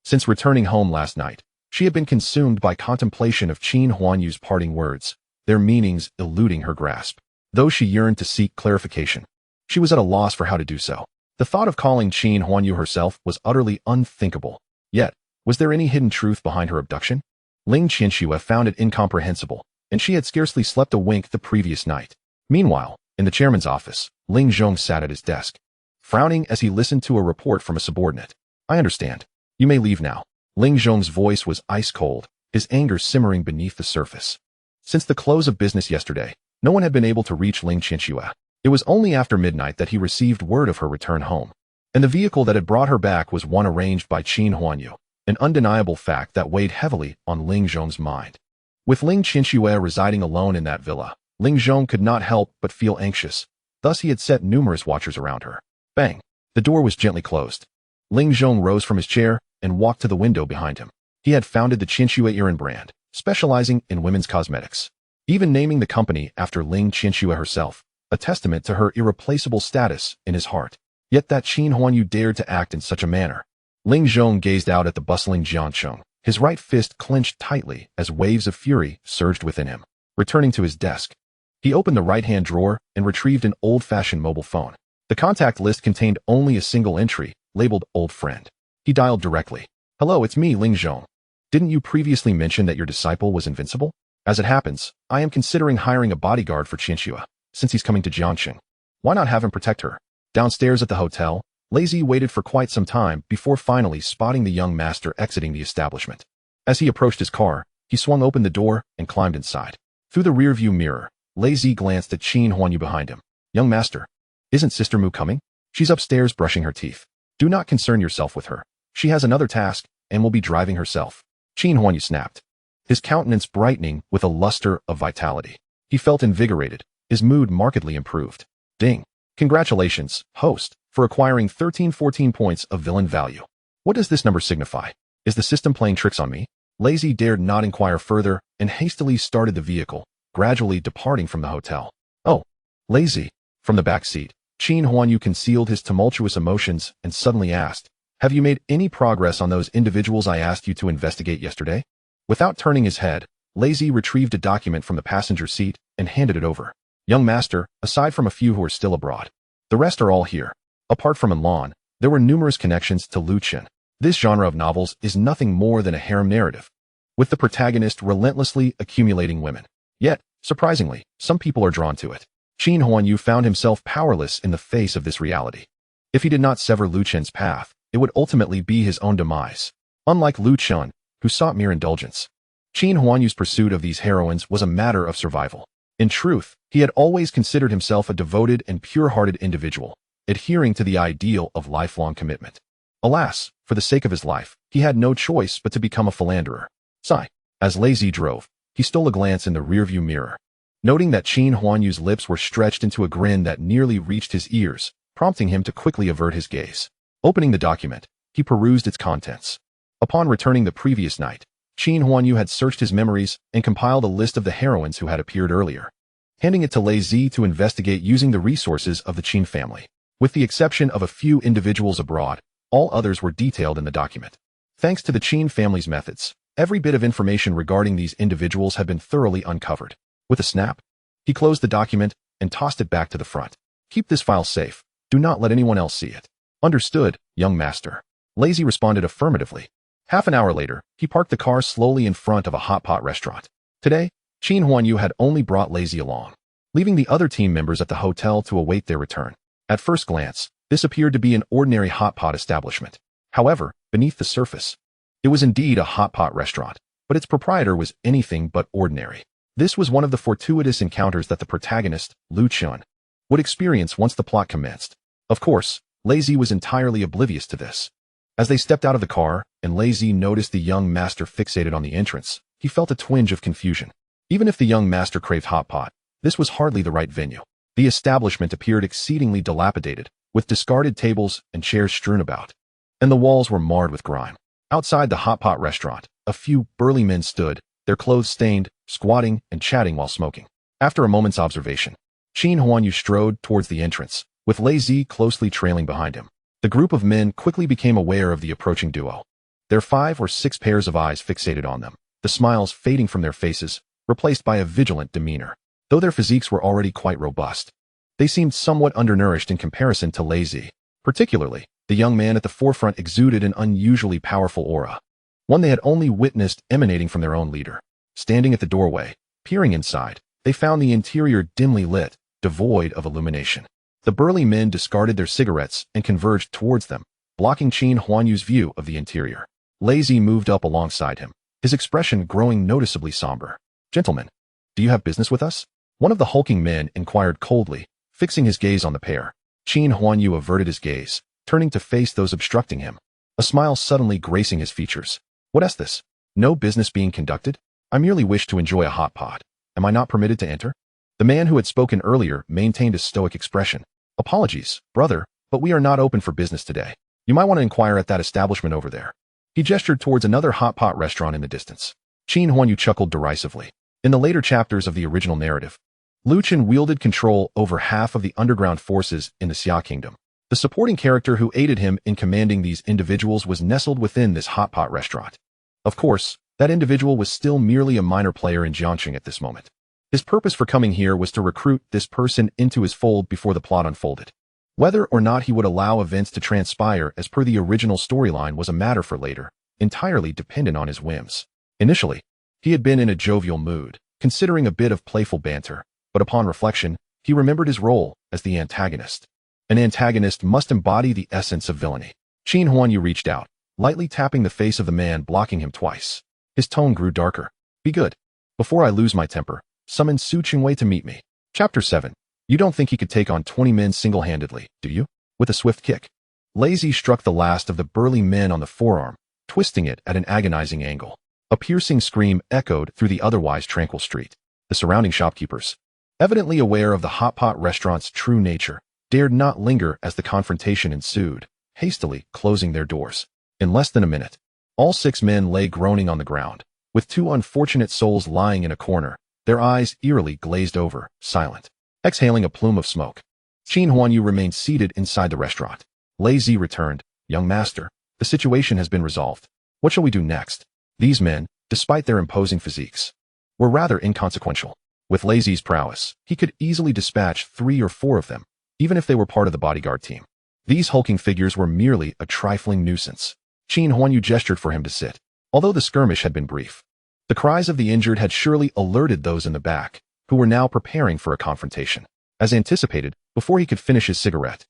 Since returning home last night, she had been consumed by contemplation of Qin Huanyu's parting words, their meanings eluding her grasp. Though she yearned to seek clarification, she was at a loss for how to do so. The thought of calling Qin Huanyu herself was utterly unthinkable. Yet, was there any hidden truth behind her abduction? Ling Qianxue found it incomprehensible, and she had scarcely slept a wink the previous night. Meanwhile, in the chairman's office, Ling Zhong sat at his desk, frowning as he listened to a report from a subordinate. "I understand. You may leave now." Ling Zhong's voice was ice cold, his anger simmering beneath the surface. Since the close of business yesterday, no one had been able to reach Ling Qianxue. It was only after midnight that he received word of her return home, and the vehicle that had brought her back was one arranged by Qin Huanyu, an undeniable fact that weighed heavily on Ling Zhong's mind. With Ling Qianxue residing alone in that villa, Ling Zhong could not help but feel anxious. Thus he had set numerous watchers around her. Bang! The door was gently closed. Ling Zhong rose from his chair and walked to the window behind him. He had founded the Qianxue Heroine brand, specializing in women's cosmetics, even naming the company after Ling Qianxue herself, a testament to her irreplaceable status in his heart. Yet that Qin Huanyu dared to act in such a manner. Ling Zhong gazed out at the bustling Jiancheng, his right fist clenched tightly as waves of fury surged within him. Returning to his desk, he opened the right-hand drawer and retrieved an old-fashioned mobile phone. The contact list contained only a single entry, labeled Old Friend. He dialed directly. "Hello, it's me, Ling Zhong. Didn't you previously mention that your disciple was invincible? As it happens, I am considering hiring a bodyguard for Qianxue, since he's coming to Jiangqing. Why not have him protect her?" Downstairs at the hotel, Lei Zi waited for quite some time before finally spotting the young master exiting the establishment. As he approached his car, he swung open the door and climbed inside. Through the rearview mirror, Lei Zi glanced at Qin Huanyu behind him. "Young master, isn't Sister Mu coming? She's upstairs brushing her teeth. Do not concern yourself with her. She has another task and will be driving herself." Qin Huanyu snapped, his countenance brightening with a luster of vitality. He felt invigorated, his mood markedly improved. "Ding. Congratulations, host, for acquiring 1314 points of villain value. What does this number signify? Is the system playing tricks on me?" Lei Zi dared not inquire further and hastily started the vehicle, gradually departing from the hotel. "Oh, Lei Zi." From the back seat, Qin Huanyu concealed his tumultuous emotions and suddenly asked, "Have you made any progress on those individuals I asked you to investigate yesterday?" Without turning his head, Lei Zi retrieved a document from the passenger seat and handed it over. "Young master, aside from a few who are still abroad, the rest are all here." Apart from Milan, there were numerous connections to Lu Chen. This genre of novels is nothing more than a harem narrative, with the protagonist relentlessly accumulating women. Yet, surprisingly, some people are drawn to it. Qin Huanyu found himself powerless in the face of this reality. If he did not sever Lu Chen's path, it would ultimately be his own demise. Unlike Lu Chen, who sought mere indulgence, Qin Huanyu's pursuit of these heroines was a matter of survival. In truth, he had always considered himself a devoted and pure-hearted individual, adhering to the ideal of lifelong commitment. Alas, for the sake of his life, he had no choice but to become a philanderer. Sigh. As Lei Zi drove, he stole a glance in the rearview mirror, noting that Qin Huanyu's lips were stretched into a grin that nearly reached his ears, prompting him to quickly avert his gaze. Opening the document, he perused its contents. Upon returning the previous night, Qin Huanyu had searched his memories and compiled a list of the heroines who had appeared earlier, handing it to Lei Zi to investigate using the resources of the Qin family. With the exception of a few individuals abroad, all others were detailed in the document. Thanks to the Qin family's methods, every bit of information regarding these individuals had been thoroughly uncovered. With a snap, he closed the document and tossed it back to the front. Keep this file safe. Do not let anyone else see it. Understood, young master. Lei Zi responded affirmatively. Half an hour later, he parked the car slowly in front of a hot pot restaurant. Today, Qin Huanyu had only brought Lei Zi along, leaving the other team members at the hotel to await their return. At first glance, this appeared to be an ordinary hot pot establishment. However, beneath the surface, it was indeed a hot pot restaurant, but its proprietor was anything but ordinary. This was one of the fortuitous encounters that the protagonist, Lu Chun, would experience once the plot commenced. Of course, Lei Zi was entirely oblivious to this. As they stepped out of the car, and Lei Zi noticed the young master fixated on the entrance, he felt a twinge of confusion. Even if the young master craved hot pot, this was hardly the right venue. The establishment appeared exceedingly dilapidated, with discarded tables and chairs strewn about, and the walls were marred with grime. Outside the hot pot restaurant, a few burly men stood, their clothes stained, squatting and chatting while smoking. After a moment's observation, Qin Huanyu strode towards the entrance, with Lei Zi closely trailing behind him. The group of men quickly became aware of the approaching duo. Their 5 or 6 pairs of eyes fixated on them, the smiles fading from their faces, replaced by a vigilant demeanor. Though their physiques were already quite robust, they seemed somewhat undernourished in comparison to Lei Zi. Particularly, the young man at the forefront exuded an unusually powerful aura, one they had only witnessed emanating from their own leader. Standing at the doorway, peering inside, they found the interior dimly lit, devoid of illumination. The burly men discarded their cigarettes and converged towards them, blocking Qin Huanyu's view of the interior. Lei Zi moved up alongside him, his expression growing noticeably somber. "Gentlemen, do you have business with us?" One of the hulking men inquired coldly, fixing his gaze on the pair. Qin Huanyu averted his gaze, turning to face those obstructing him, a smile suddenly gracing his features. "What is this? No business being conducted? I merely wish to enjoy a hot pot. Am I not permitted to enter?" The man who had spoken earlier maintained a stoic expression. "Apologies, brother, but we are not open for business today. You might want to inquire at that establishment over there." He gestured towards another hot pot restaurant in the distance. Qin Huanyu chuckled derisively. In the later chapters of the original narrative, Lu Chen wielded control over half of the underground forces in the Xia Kingdom. The supporting character who aided him in commanding these individuals was nestled within this hot pot restaurant. Of course, that individual was still merely a minor player in Jiangxing at this moment. His purpose for coming here was to recruit this person into his fold before the plot unfolded. Whether or not he would allow events to transpire as per the original storyline was a matter for later, entirely dependent on his whims. Initially, he had been in a jovial mood, considering a bit of playful banter, but upon reflection, he remembered his role as the antagonist. An antagonist must embody the essence of villainy. Qin Huanyu reached out, lightly tapping the face of the man blocking him twice. His tone grew darker. "Be good. Before I lose my temper, summon Su Qingwei to meet me." Chapter 7. You don't think he could take on 20 men single-handedly, do you? With a swift kick, Lei Zi struck the last of the burly men on the forearm, twisting it at an agonizing angle. A piercing scream echoed through the otherwise tranquil street. The surrounding shopkeepers, evidently aware of the hot pot restaurant's true nature, dared not linger as the confrontation ensued, hastily closing their doors. In less than a minute, all 6 men lay groaning on the ground, with 2 unfortunate souls lying in a corner, their eyes eerily glazed over, silent. Exhaling a plume of smoke, Qin Huanyu remained seated inside the restaurant. Lei Zi returned. "Young master, the situation has been resolved. What shall we do next?" These men, despite their imposing physiques, were rather inconsequential. With Lei Zi's prowess, he could easily dispatch 3 or 4 of them, even if they were part of the bodyguard team. These hulking figures were merely a trifling nuisance. Qin Huanyu gestured for him to sit. Although the skirmish had been brief, the cries of the injured had surely alerted those in the back, who were now preparing for a confrontation. As anticipated, before he could finish his cigarette,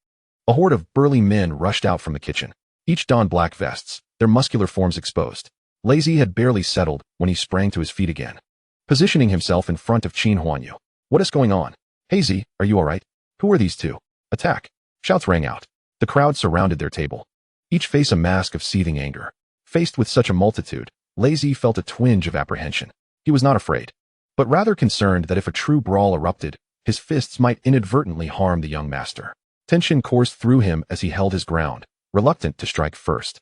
a horde of burly men rushed out from the kitchen. Each donned black vests, their muscular forms exposed. Lei Zi had barely settled when he sprang to his feet again, positioning himself in front of Qin Huanyu. "What is going on? Hey Zi, are you alright? Who are these 2? Attack!" Shouts rang out. The crowd surrounded their table, each face a mask of seething anger. Faced with such a multitude, Lei Zi felt a twinge of apprehension. He was not afraid, but rather concerned that if a true brawl erupted, his fists might inadvertently harm the young master. Tension coursed through him as he held his ground, reluctant to strike first.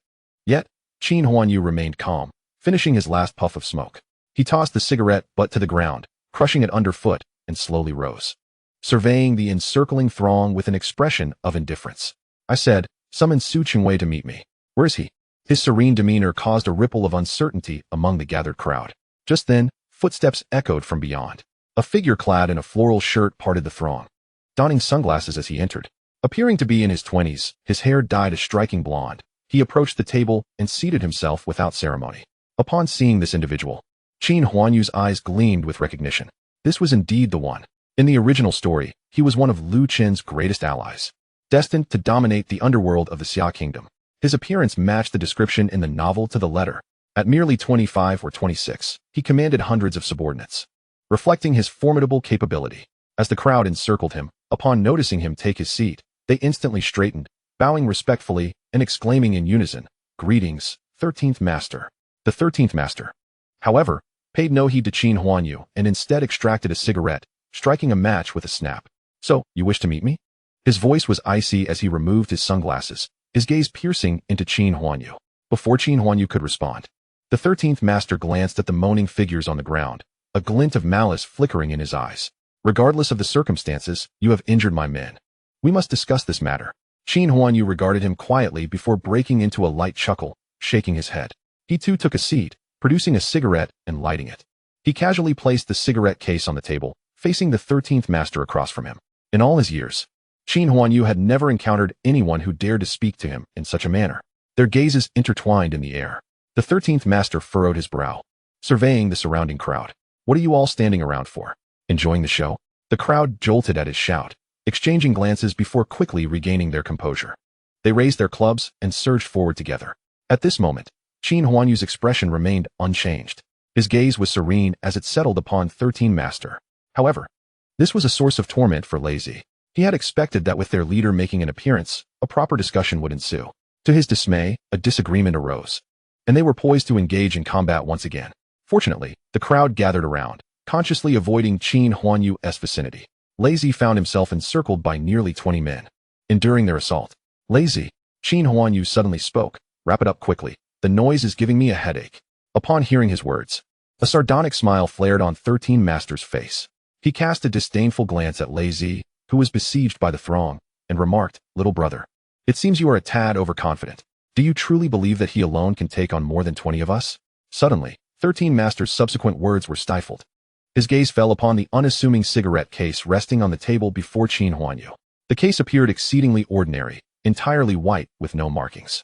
Yet, Qin Huanyu remained calm, finishing his last puff of smoke. He tossed the cigarette butt to the ground, crushing it underfoot, and slowly rose, surveying the encircling throng with an expression of indifference. I said, "Summon Su Qingwei to meet me. Where is he?" His serene demeanor caused a ripple of uncertainty among the gathered crowd. Just then, footsteps echoed from beyond. A figure clad in a floral shirt parted the throng, donning sunglasses as he entered. Appearing to be in his 20s, his hair dyed a striking blonde, he approached the table and seated himself without ceremony. Upon seeing this individual, Qin Huanyu's eyes gleamed with recognition. This was indeed the one. In the original story, he was one of Lu Qin's greatest allies, destined to dominate the underworld of the Xia kingdom. His appearance matched the description in the novel to the letter. At merely 25 or 26, he commanded hundreds of subordinates, reflecting his formidable capability. As the crowd encircled him, upon noticing him take his seat, they instantly straightened, bowing respectfully and exclaiming in unison, "Greetings, 13th Master." The 13th Master, however, paid no heed to Qin Huanyu and instead extracted a cigarette, striking a match with a snap. "So, you wish to meet me?" His voice was icy as he removed his sunglasses, his gaze piercing into Qin Huanyu. Before Qin Huanyu could respond, the 13th Master glanced at the moaning figures on the ground, a glint of malice flickering in his eyes. "Regardless of the circumstances, you have injured my men. We must discuss this matter." Qin Huanyu regarded him quietly before breaking into a light chuckle, shaking his head. He too took a seat, producing a cigarette and lighting it. He casually placed the cigarette case on the table, facing the 13th Master across from him. In all his years, Qin Huanyu had never encountered anyone who dared to speak to him in such a manner. Their gazes intertwined in the air. The 13th Master furrowed his brow, surveying the surrounding crowd. "What are you all standing around for? Enjoying the show?" The crowd jolted at his shout, exchanging glances before quickly regaining their composure. They raised their clubs and surged forward together. At this moment, Qin Huanyu's expression remained unchanged. His gaze was serene as it settled upon 13th Master. However, this was a source of torment for Lazy. He had expected that with their leader making an appearance, a proper discussion would ensue. To his dismay, a disagreement arose, and they were poised to engage in combat once again. Fortunately, the crowd gathered around, consciously avoiding Qin Huanyu's vicinity. Lazy found himself encircled by nearly 20 men. Enduring their assault, Lazy, Qin Huanyu suddenly spoke. "Wrap it up quickly. The noise is giving me a headache." Upon hearing his words, a sardonic smile flared on 13th Master's face. He cast a disdainful glance at Lazy, who was besieged by the throng, and remarked, "Little brother, it seems you are a tad overconfident. Do you truly believe that he alone can take on more than 20 of us?" Suddenly, 13th Master's subsequent words were stifled. His gaze fell upon the unassuming cigarette case resting on the table before Qin Huanyu. The case appeared exceedingly ordinary, entirely white with no markings.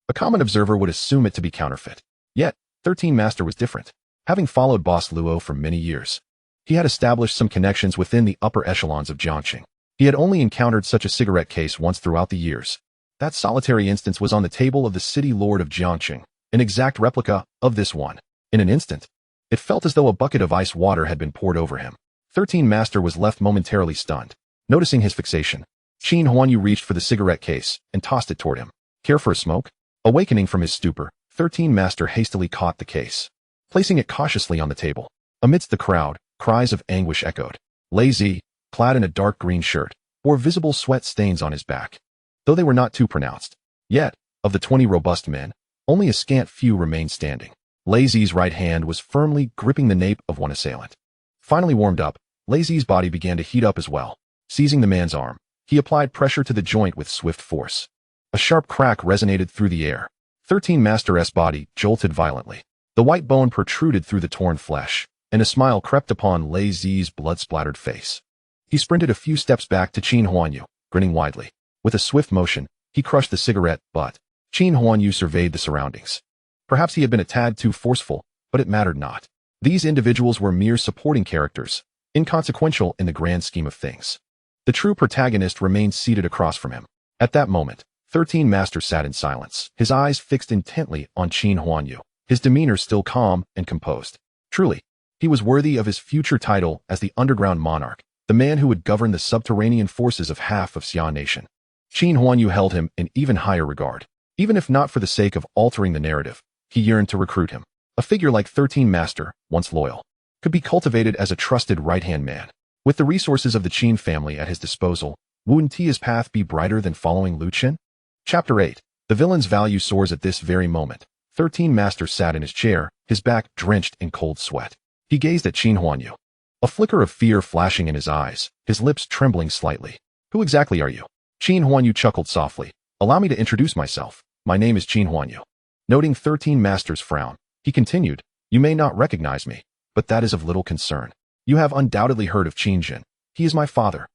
A common observer would assume it to be counterfeit. Yet, 13th Master was different. Having followed Boss Luo for many years, he had established some connections within the upper echelons of Jiangxing. He had only encountered such a cigarette case once throughout the years. That solitary instance was on the table of the city lord of Jiangxing, an exact replica of this one. In an instant, it felt as though a bucket of ice water had been poured over him. 13th Master was left momentarily stunned. Noticing his fixation, Qin Huanyu reached for the cigarette case and tossed it toward him. "Care for a smoke?" Awakening from his stupor, 13th Master hastily caught the case, placing it cautiously on the table. Amidst the crowd, cries of anguish echoed. Lazy, clad in a dark green shirt, bore visible sweat stains on his back, though they were not too pronounced. Yet, of the 20 robust men, only a scant few remained standing. Lazy's right hand was firmly gripping the nape of one assailant. Finally warmed up, Lazy's body began to heat up as well. Seizing the man's arm, he applied pressure to the joint with swift force. A sharp crack resonated through the air. 13th Master's body jolted violently. The white bone protruded through the torn flesh, and a smile crept upon Lazy's blood-splattered face. He sprinted a few steps back to Qin Huanyu, grinning widely. With a swift motion, he crushed the cigarette butt. Qin Huanyu surveyed the surroundings. Perhaps he had been a tad too forceful, but it mattered not. These individuals were mere supporting characters, inconsequential in the grand scheme of things. The true protagonist remained seated across from him. At that moment, 13th Master sat in silence, his eyes fixed intently on Qin Huanyu, his demeanor still calm and composed. Truly, he was worthy of his future title as the underground monarch, the man who would govern the subterranean forces of half of Xia Nation. Qin Huanyu held him in even higher regard. Even if not for the sake of altering the narrative, he yearned to recruit him. A figure like 13th Master, once loyal, could be cultivated as a trusted right-hand man. With the resources of the Qin family at his disposal, Wouldn't his path be brighter than following Lu Qin? Chapter 8. The villain's value soars at this very moment. 13 Master sat in his chair, his back drenched in cold sweat. He gazed at Qin Huanyu, a flicker of fear flashing in his eyes, his lips trembling slightly. Who exactly are you? Qin Huanyu chuckled softly. Allow me to introduce myself. My name is Qin Huanyu. Noting 13 Master's frown, he continued, You may not recognize me, but that is of little concern. You have undoubtedly heard of Qin Jin. He is my father.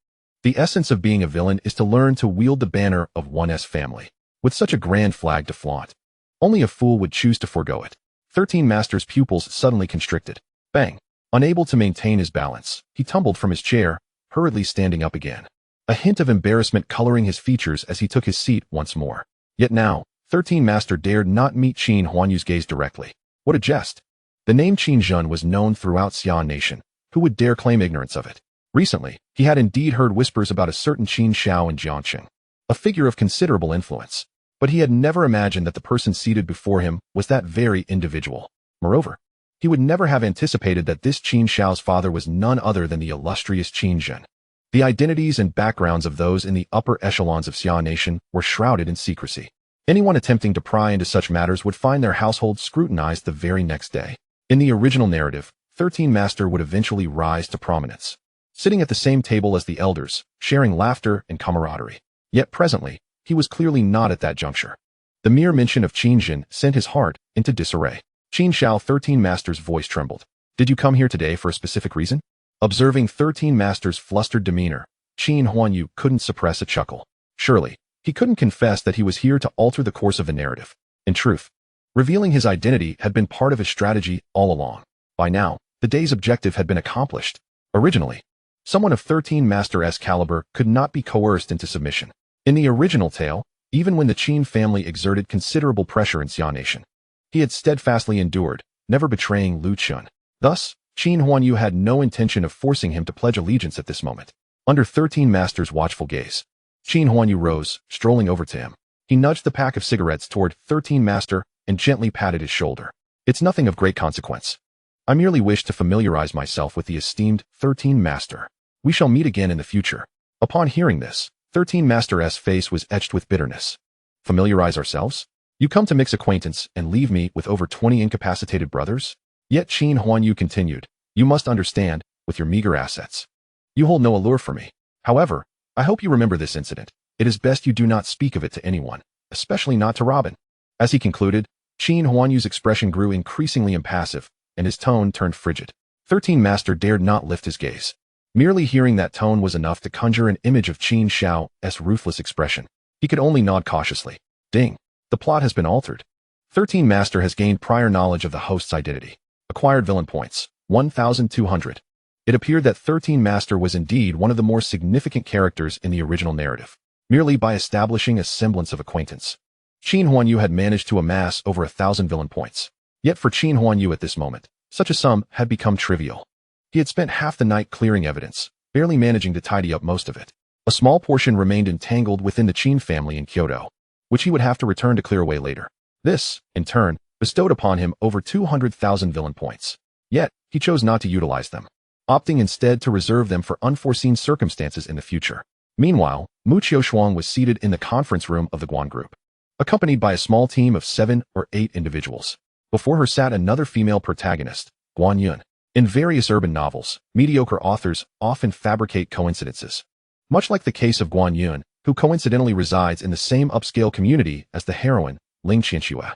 The essence of being a villain is to learn to wield the banner of one's family, with such a grand flag to flaunt. Only a fool would choose to forego it. 13 Master's pupils suddenly constricted. Bang! Unable to maintain his balance, he tumbled from his chair, hurriedly standing up again. A hint of embarrassment coloring his features as he took his seat once more. Yet now, 13 Master dared not meet Qin Huanyu's gaze directly. What a jest! The name Qin Jin was known throughout Xian Nation. Who would dare claim ignorance of it? Recently, he had indeed heard whispers about a certain Qin Shao in Jiangqing, a figure of considerable influence, but he had never imagined that the person seated before him was that very individual. Moreover, he would never have anticipated that this Qin Shao's father was none other than the illustrious Qin Jin. The identities and backgrounds of those in the upper echelons of Xian Nation were shrouded in secrecy. Anyone attempting to pry into such matters would find their household scrutinized the very next day. In the original narrative, 13 Master would eventually rise to prominence, sitting at the same table as the elders, sharing laughter and camaraderie. Yet presently, he was clearly not at that juncture. The mere mention of Qin Jin sent his heart into disarray. Qin Shao 13 Master's voice trembled. Did you come here today for a specific reason? Observing 13 Master's flustered demeanor, Qin Huanyu couldn't suppress a chuckle. Surely, he couldn't confess that he was here to alter the course of the narrative. In truth, revealing his identity had been part of his strategy all along. By now, the day's objective had been accomplished. Originally, someone of 13 Master's caliber could not be coerced into submission. In the original tale, even when the Qin family exerted considerable pressure in Xian Nation, he had steadfastly endured, never betraying Lu Qin. Thus, Qin Huanyu had no intention of forcing him to pledge allegiance at this moment. Under 13 Master's watchful gaze, Qin Huanyu rose, strolling over to him. He nudged the pack of cigarettes toward 13 Master and gently patted his shoulder. It's nothing of great consequence. I merely wish to familiarize myself with the esteemed 13 Master. We shall meet again in the future. Upon hearing this, 13 Master's face was etched with bitterness. Familiarize ourselves? You come to mix acquaintance and leave me with over 20 incapacitated brothers? Yet Qin Huanyu continued, You must understand, with your meager assets, you hold no allure for me. However, I hope you remember this incident. It is best you do not speak of it to anyone, especially not to Robin. As he concluded, Qin Huanyu's expression grew increasingly impassive, and his tone turned frigid. 13 Master dared not lift his gaze. Merely hearing that tone was enough to conjure an image of Qin Shao's ruthless expression. He could only nod cautiously. Ding. The plot has been altered. 13 Master has gained prior knowledge of the host's identity. Acquired villain points, 1,200. It appeared that 13 Master was indeed one of the more significant characters in the original narrative, merely by establishing a semblance of acquaintance. Qin Huanyu had managed to amass over 1,000 villain points. Yet for Qin Huanyu at this moment, such a sum had become trivial. He had spent half the night clearing evidence, barely managing to tidy up most of it. A small portion remained entangled within the Qin family in Kyoto, which he would have to return to clear away later. This, in turn, bestowed upon him over 200,000 villain points. Yet, he chose not to utilize them, opting instead to reserve them for unforeseen circumstances in the future. Meanwhile, Mu Qiushuang was seated in the conference room of the Guan Group, accompanied by a small team of 7 or 8 individuals. Before her sat another female protagonist, Guan Yun. In various urban novels, mediocre authors often fabricate coincidences. Much like the case of Guan Yun, who coincidentally resides in the same upscale community as the heroine, Ling Qianxue.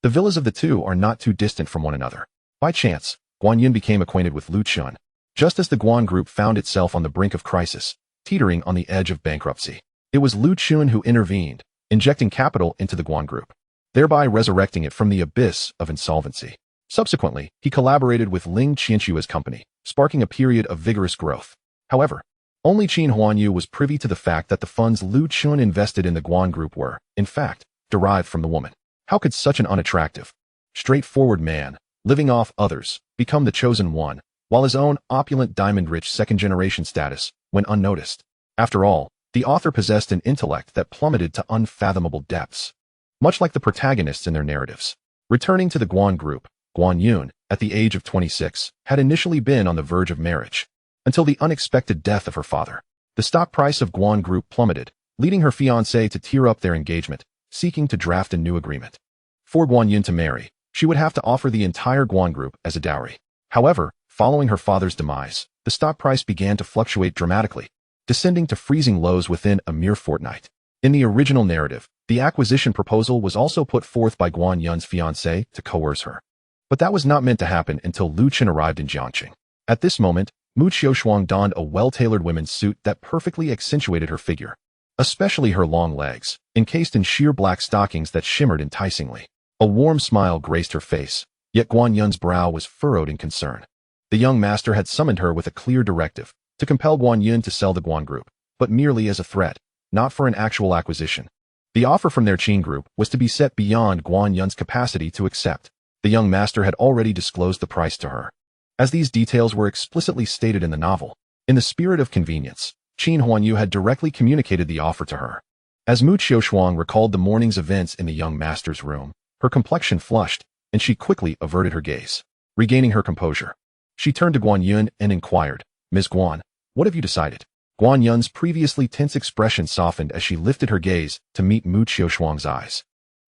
The villas of the two are not too distant from one another. By chance, Guan Yun became acquainted with Lu Qin, just as the Guan Group found itself on the brink of crisis, teetering on the edge of bankruptcy. It was Lu Qin who intervened, injecting capital into the Guan Group, thereby resurrecting it from the abyss of insolvency. Subsequently, he collaborated with Ling Qianxue's company, sparking a period of vigorous growth. However, only Qin Huanyu was privy to the fact that the funds Lu Qin invested in the Guan Group were, in fact, derived from the woman. How could such an unattractive, straightforward man, living off others, become the chosen one, while his own opulent diamond-rich second-generation status went unnoticed? After all, the author possessed an intellect that plummeted to unfathomable depths. Much like the protagonists in their narratives. Returning to the Guan Group, Guan Yun, at the age of 26, had initially been on the verge of marriage, until the unexpected death of her father. The stock price of Guan Group plummeted, leading her fiancé to tear up their engagement, seeking to draft a new agreement. For Guan Yun to marry, she would have to offer the entire Guan Group as a dowry. However, following her father's demise, the stock price began to fluctuate dramatically, descending to freezing lows within a mere fortnight. In the original narrative, the acquisition proposal was also put forth by Guan Yun's fiancé to coerce her. But that was not meant to happen until Lu Chen arrived in Jiangqing. At this moment, Mu Qiushuang donned a well-tailored women's suit that perfectly accentuated her figure, especially her long legs, encased in sheer black stockings that shimmered enticingly. A warm smile graced her face, yet Guan Yun's brow was furrowed in concern. The young master had summoned her with a clear directive to compel Guan Yun to sell the Guan Group, but merely as a threat, not for an actual acquisition. The offer from their Qin Group was to be set beyond Guan Yun's capacity to accept. The young master had already disclosed the price to her. As these details were explicitly stated in the novel, in the spirit of convenience, Qin Huanyu had directly communicated the offer to her. As Mu Qiushuang recalled the morning's events in the young master's room, her complexion flushed, and she quickly averted her gaze. Regaining her composure, she turned to Guan Yun and inquired, "Ms. Guan, what have you decided?" Guan Yun's previously tense expression softened as she lifted her gaze to meet Mu Qiushuang's eyes.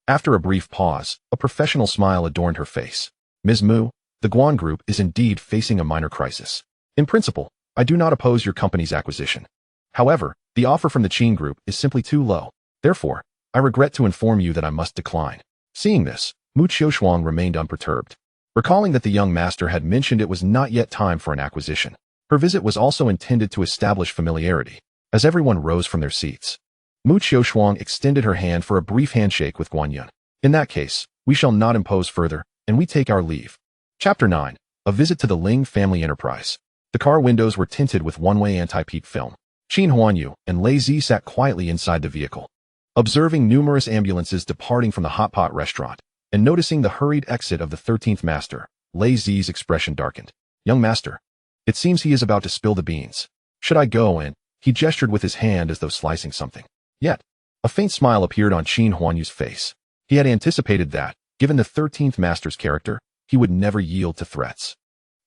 After a brief pause, a professional smile adorned her face. "Ms. Mu, the Guan Group is indeed facing a minor crisis. In principle, I do not oppose your company's acquisition. However, the offer from the Qin Group is simply too low. Therefore, I regret to inform you that I must decline." Seeing this, Mu Qiushuang remained unperturbed. Recalling that the young master had mentioned it was not yet time for an acquisition, her visit was also intended to establish familiarity. As everyone rose from their seats, Mu Qiushuang extended her hand for a brief handshake with Guan Yun. "In that case, we shall not impose further, and we take our leave." Chapter 9. A visit to the Ling family enterprise. The car windows were tinted with one-way anti-peep film. Qin Huanyu and Lei Zi sat quietly inside the vehicle, observing numerous ambulances departing from the hot pot restaurant, and noticing the hurried exit of the 13th master. Lei Zi's expression darkened. "Young master, it seems he is about to spill the beans. Should I go in?" He gestured with his hand as though slicing something. Yet, a faint smile appeared on Qin Huanyu's face. He had anticipated that, given the 13th master's character, he would never yield to threats.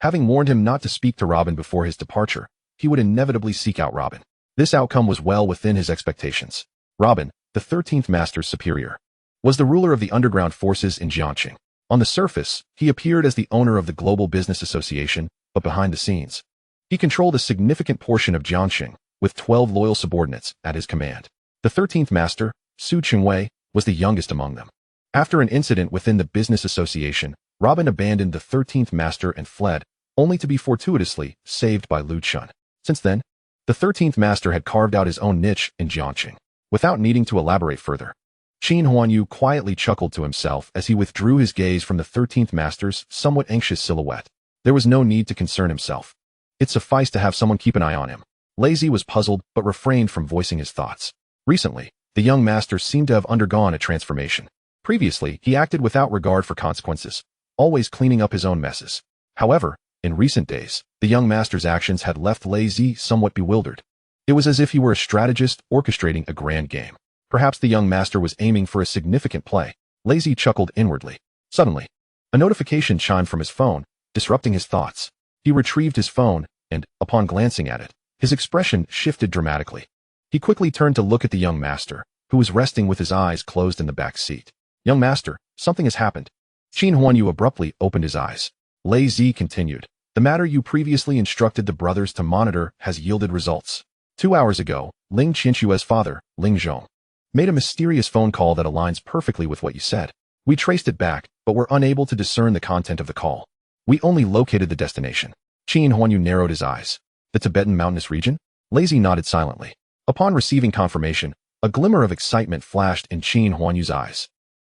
Having warned him not to speak to Robin before his departure, he would inevitably seek out Robin. This outcome was well within his expectations. Robin, the 13th master's superior, was the ruler of the underground forces in Jiangqing. On the surface, he appeared as the owner of the Global Business Association, but behind the scenes, he controlled a significant portion of Jiangqing, with 12 loyal subordinates at his command. The 13th master, Su Qingwei, was the youngest among them. After an incident within the business association, Robin abandoned the 13th master and fled, only to be fortuitously saved by Lu Chen. Since then, the 13th master had carved out his own niche in Jiangqing. Without needing to elaborate further, Qin Huanyu quietly chuckled to himself as he withdrew his gaze from the 13th master's somewhat anxious silhouette. There was no need to concern himself. It sufficed to have someone keep an eye on him. Lei Zi was puzzled but refrained from voicing his thoughts. Recently, the young master seemed to have undergone a transformation. Previously, he acted without regard for consequences, always cleaning up his own messes. However, in recent days, the young master's actions had left Lei Zi somewhat bewildered. It was as if he were a strategist orchestrating a grand game. Perhaps the young master was aiming for a significant play. Lei Zi chuckled inwardly. Suddenly, a notification chimed from his phone, disrupting his thoughts. He retrieved his phone, and, upon glancing at it, his expression shifted dramatically. He quickly turned to look at the young master, who was resting with his eyes closed in the back seat. "Young master, something has happened." Qin Huanyu abruptly opened his eyes. Lei Zi continued, "The matter you previously instructed the brothers to monitor has yielded results. 2 hours ago, Ling Qianxue's father, Ling Zhong, made a mysterious phone call that aligns perfectly with what you said. We traced it back, but were unable to discern the content of the call. We only located the destination." Qin Huanyu narrowed his eyes. "The Tibetan mountainous region?" Lei Zi nodded silently. Upon receiving confirmation, a glimmer of excitement flashed in Qin Huanyu's eyes.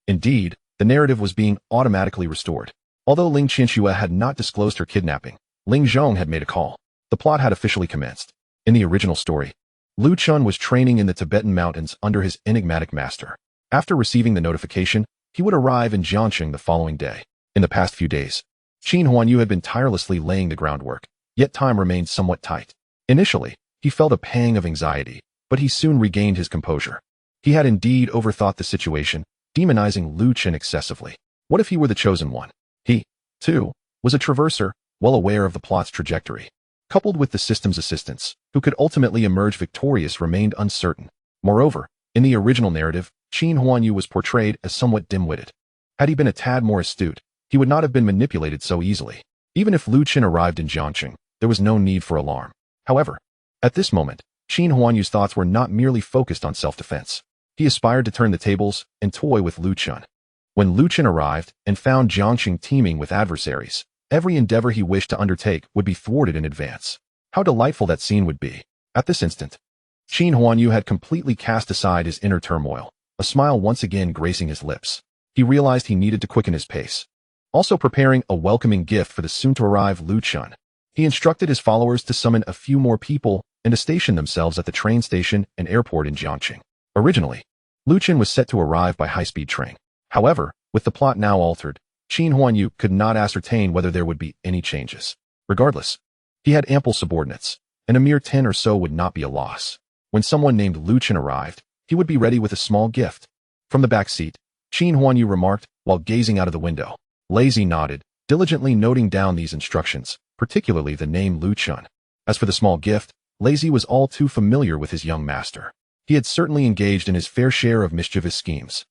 Indeed, the narrative was being automatically restored. Although Ling Qianxue had not disclosed her kidnapping, Ling Zhong had made a call. The plot had officially commenced. In the original story, Lu Chen was training in the Tibetan mountains under his enigmatic master. After receiving the notification, he would arrive in Jiangqing the following day. In the past few days, Qin Huanyu had been tirelessly laying the groundwork, yet time remained somewhat tight. Initially, he felt a pang of anxiety, but he soon regained his composure. He had indeed overthought the situation, demonizing Lu Chen excessively. What if he were the chosen one? He, too, was a traverser, well aware of the plot's trajectory. coupled with the system's assistants, who could ultimately emerge victorious, remained uncertain. Moreover, in the original narrative, Qin Huanyu was portrayed as somewhat dim-witted. Had he been a tad more astute, he would not have been manipulated so easily. Even if Lu Qin arrived in Jiangqing, there was no need for alarm. However, at this moment, Qin Huanyu's thoughts were not merely focused on self-defense. He aspired to turn the tables and toy with Lu Qin. When Lu Qin arrived and found Jiangqing teeming with adversaries, every endeavor he wished to undertake would be thwarted in advance. How delightful that scene would be. At this instant, Qin Huanyu had completely cast aside his inner turmoil, a smile once again gracing his lips. He realized he needed to quicken his pace. Also preparing a welcoming gift for the soon-to-arrive Lu Qin, he instructed his followers to summon a few more people and to station themselves at the train station and airport in Jiangqing. Originally, Lu Qin was set to arrive by high-speed train. However, with the plot now altered, Qin Huanyu could not ascertain whether there would be any changes. Regardless, he had ample subordinates, and a mere 10 or so would not be a loss. When someone named Lu Qin arrived, he would be ready with a small gift. From the back seat, Qin Huanyu remarked while gazing out of the window. Lazy nodded, diligently noting down these instructions, particularly the name Lu Qin. As for the small gift, Lazy was all too familiar with his young master. He had certainly engaged in his fair share of mischievous schemes.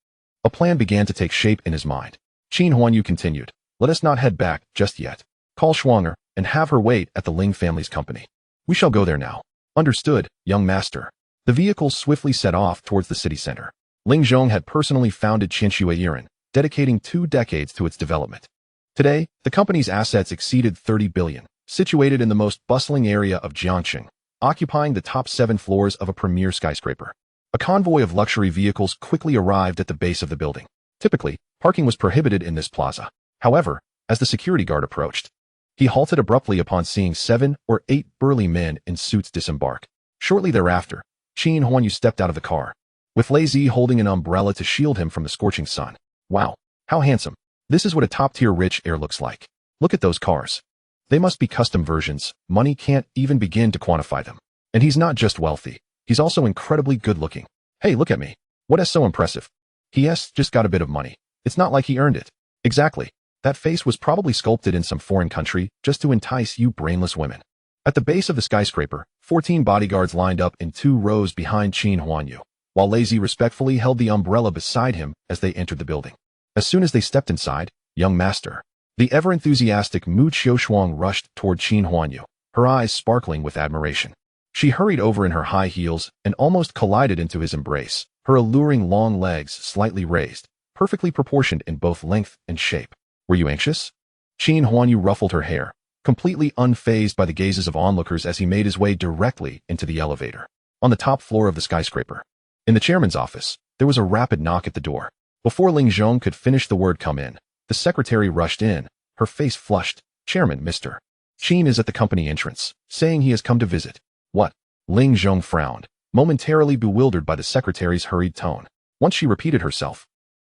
A plan began to take shape in his mind. Qin Huanyu continued, "Let us not head back just yet. Call Shuanger and have her wait at the Ling family's company. We shall go there now." "Understood, young master." The vehicle swiftly set off towards the city center. Ling Zhong had personally founded Heroine, dedicating 2 decades to its development. Today, the company's assets exceeded 30 billion, situated in the most bustling area of Jiangqing, occupying the top 7 floors of a premier skyscraper. A convoy of luxury vehicles quickly arrived at the base of the building. Typically, parking was prohibited in this plaza. However, as the security guard approached, he halted abruptly upon seeing 7 or 8 burly men in suits disembark. Shortly thereafter, Qin Huanyu stepped out of the car, with Lazy holding an umbrella to shield him from the scorching sun. Wow, how handsome. This is what a top-tier rich heir looks like. Look at those cars. They must be custom versions. Money can't even begin to quantify them. And he's not just wealthy. He's also incredibly good-looking. Hey, look at me. What is so impressive? He just got a bit of money. It's not like he earned it. Exactly. That face was probably sculpted in some foreign country just to entice you brainless women. At the base of the skyscraper, 14 bodyguards lined up in 2 rows behind Qin Huanyu, while Lazy respectfully held the umbrella beside him as they entered the building. As soon as they stepped inside, young master, the ever-enthusiastic Mu Qiushuang rushed toward Qin Huanyu, her eyes sparkling with admiration. She hurried over in her high heels and almost collided into his embrace, her alluring long legs slightly raised, perfectly proportioned in both length and shape. "Were you anxious?" Qin Huanyu ruffled her hair, completely unfazed by the gazes of onlookers as he made his way directly into the elevator. On the top floor of the skyscraper, in the chairman's office, there was a rapid knock at the door. Before Ling Zhong could finish the word "come in," the secretary rushed in, her face flushed. "Chairman, Mr. Qin is at the company entrance, saying he has come to visit." "What?" Ling Zhong frowned, momentarily bewildered by the secretary's hurried tone. Once she repeated herself,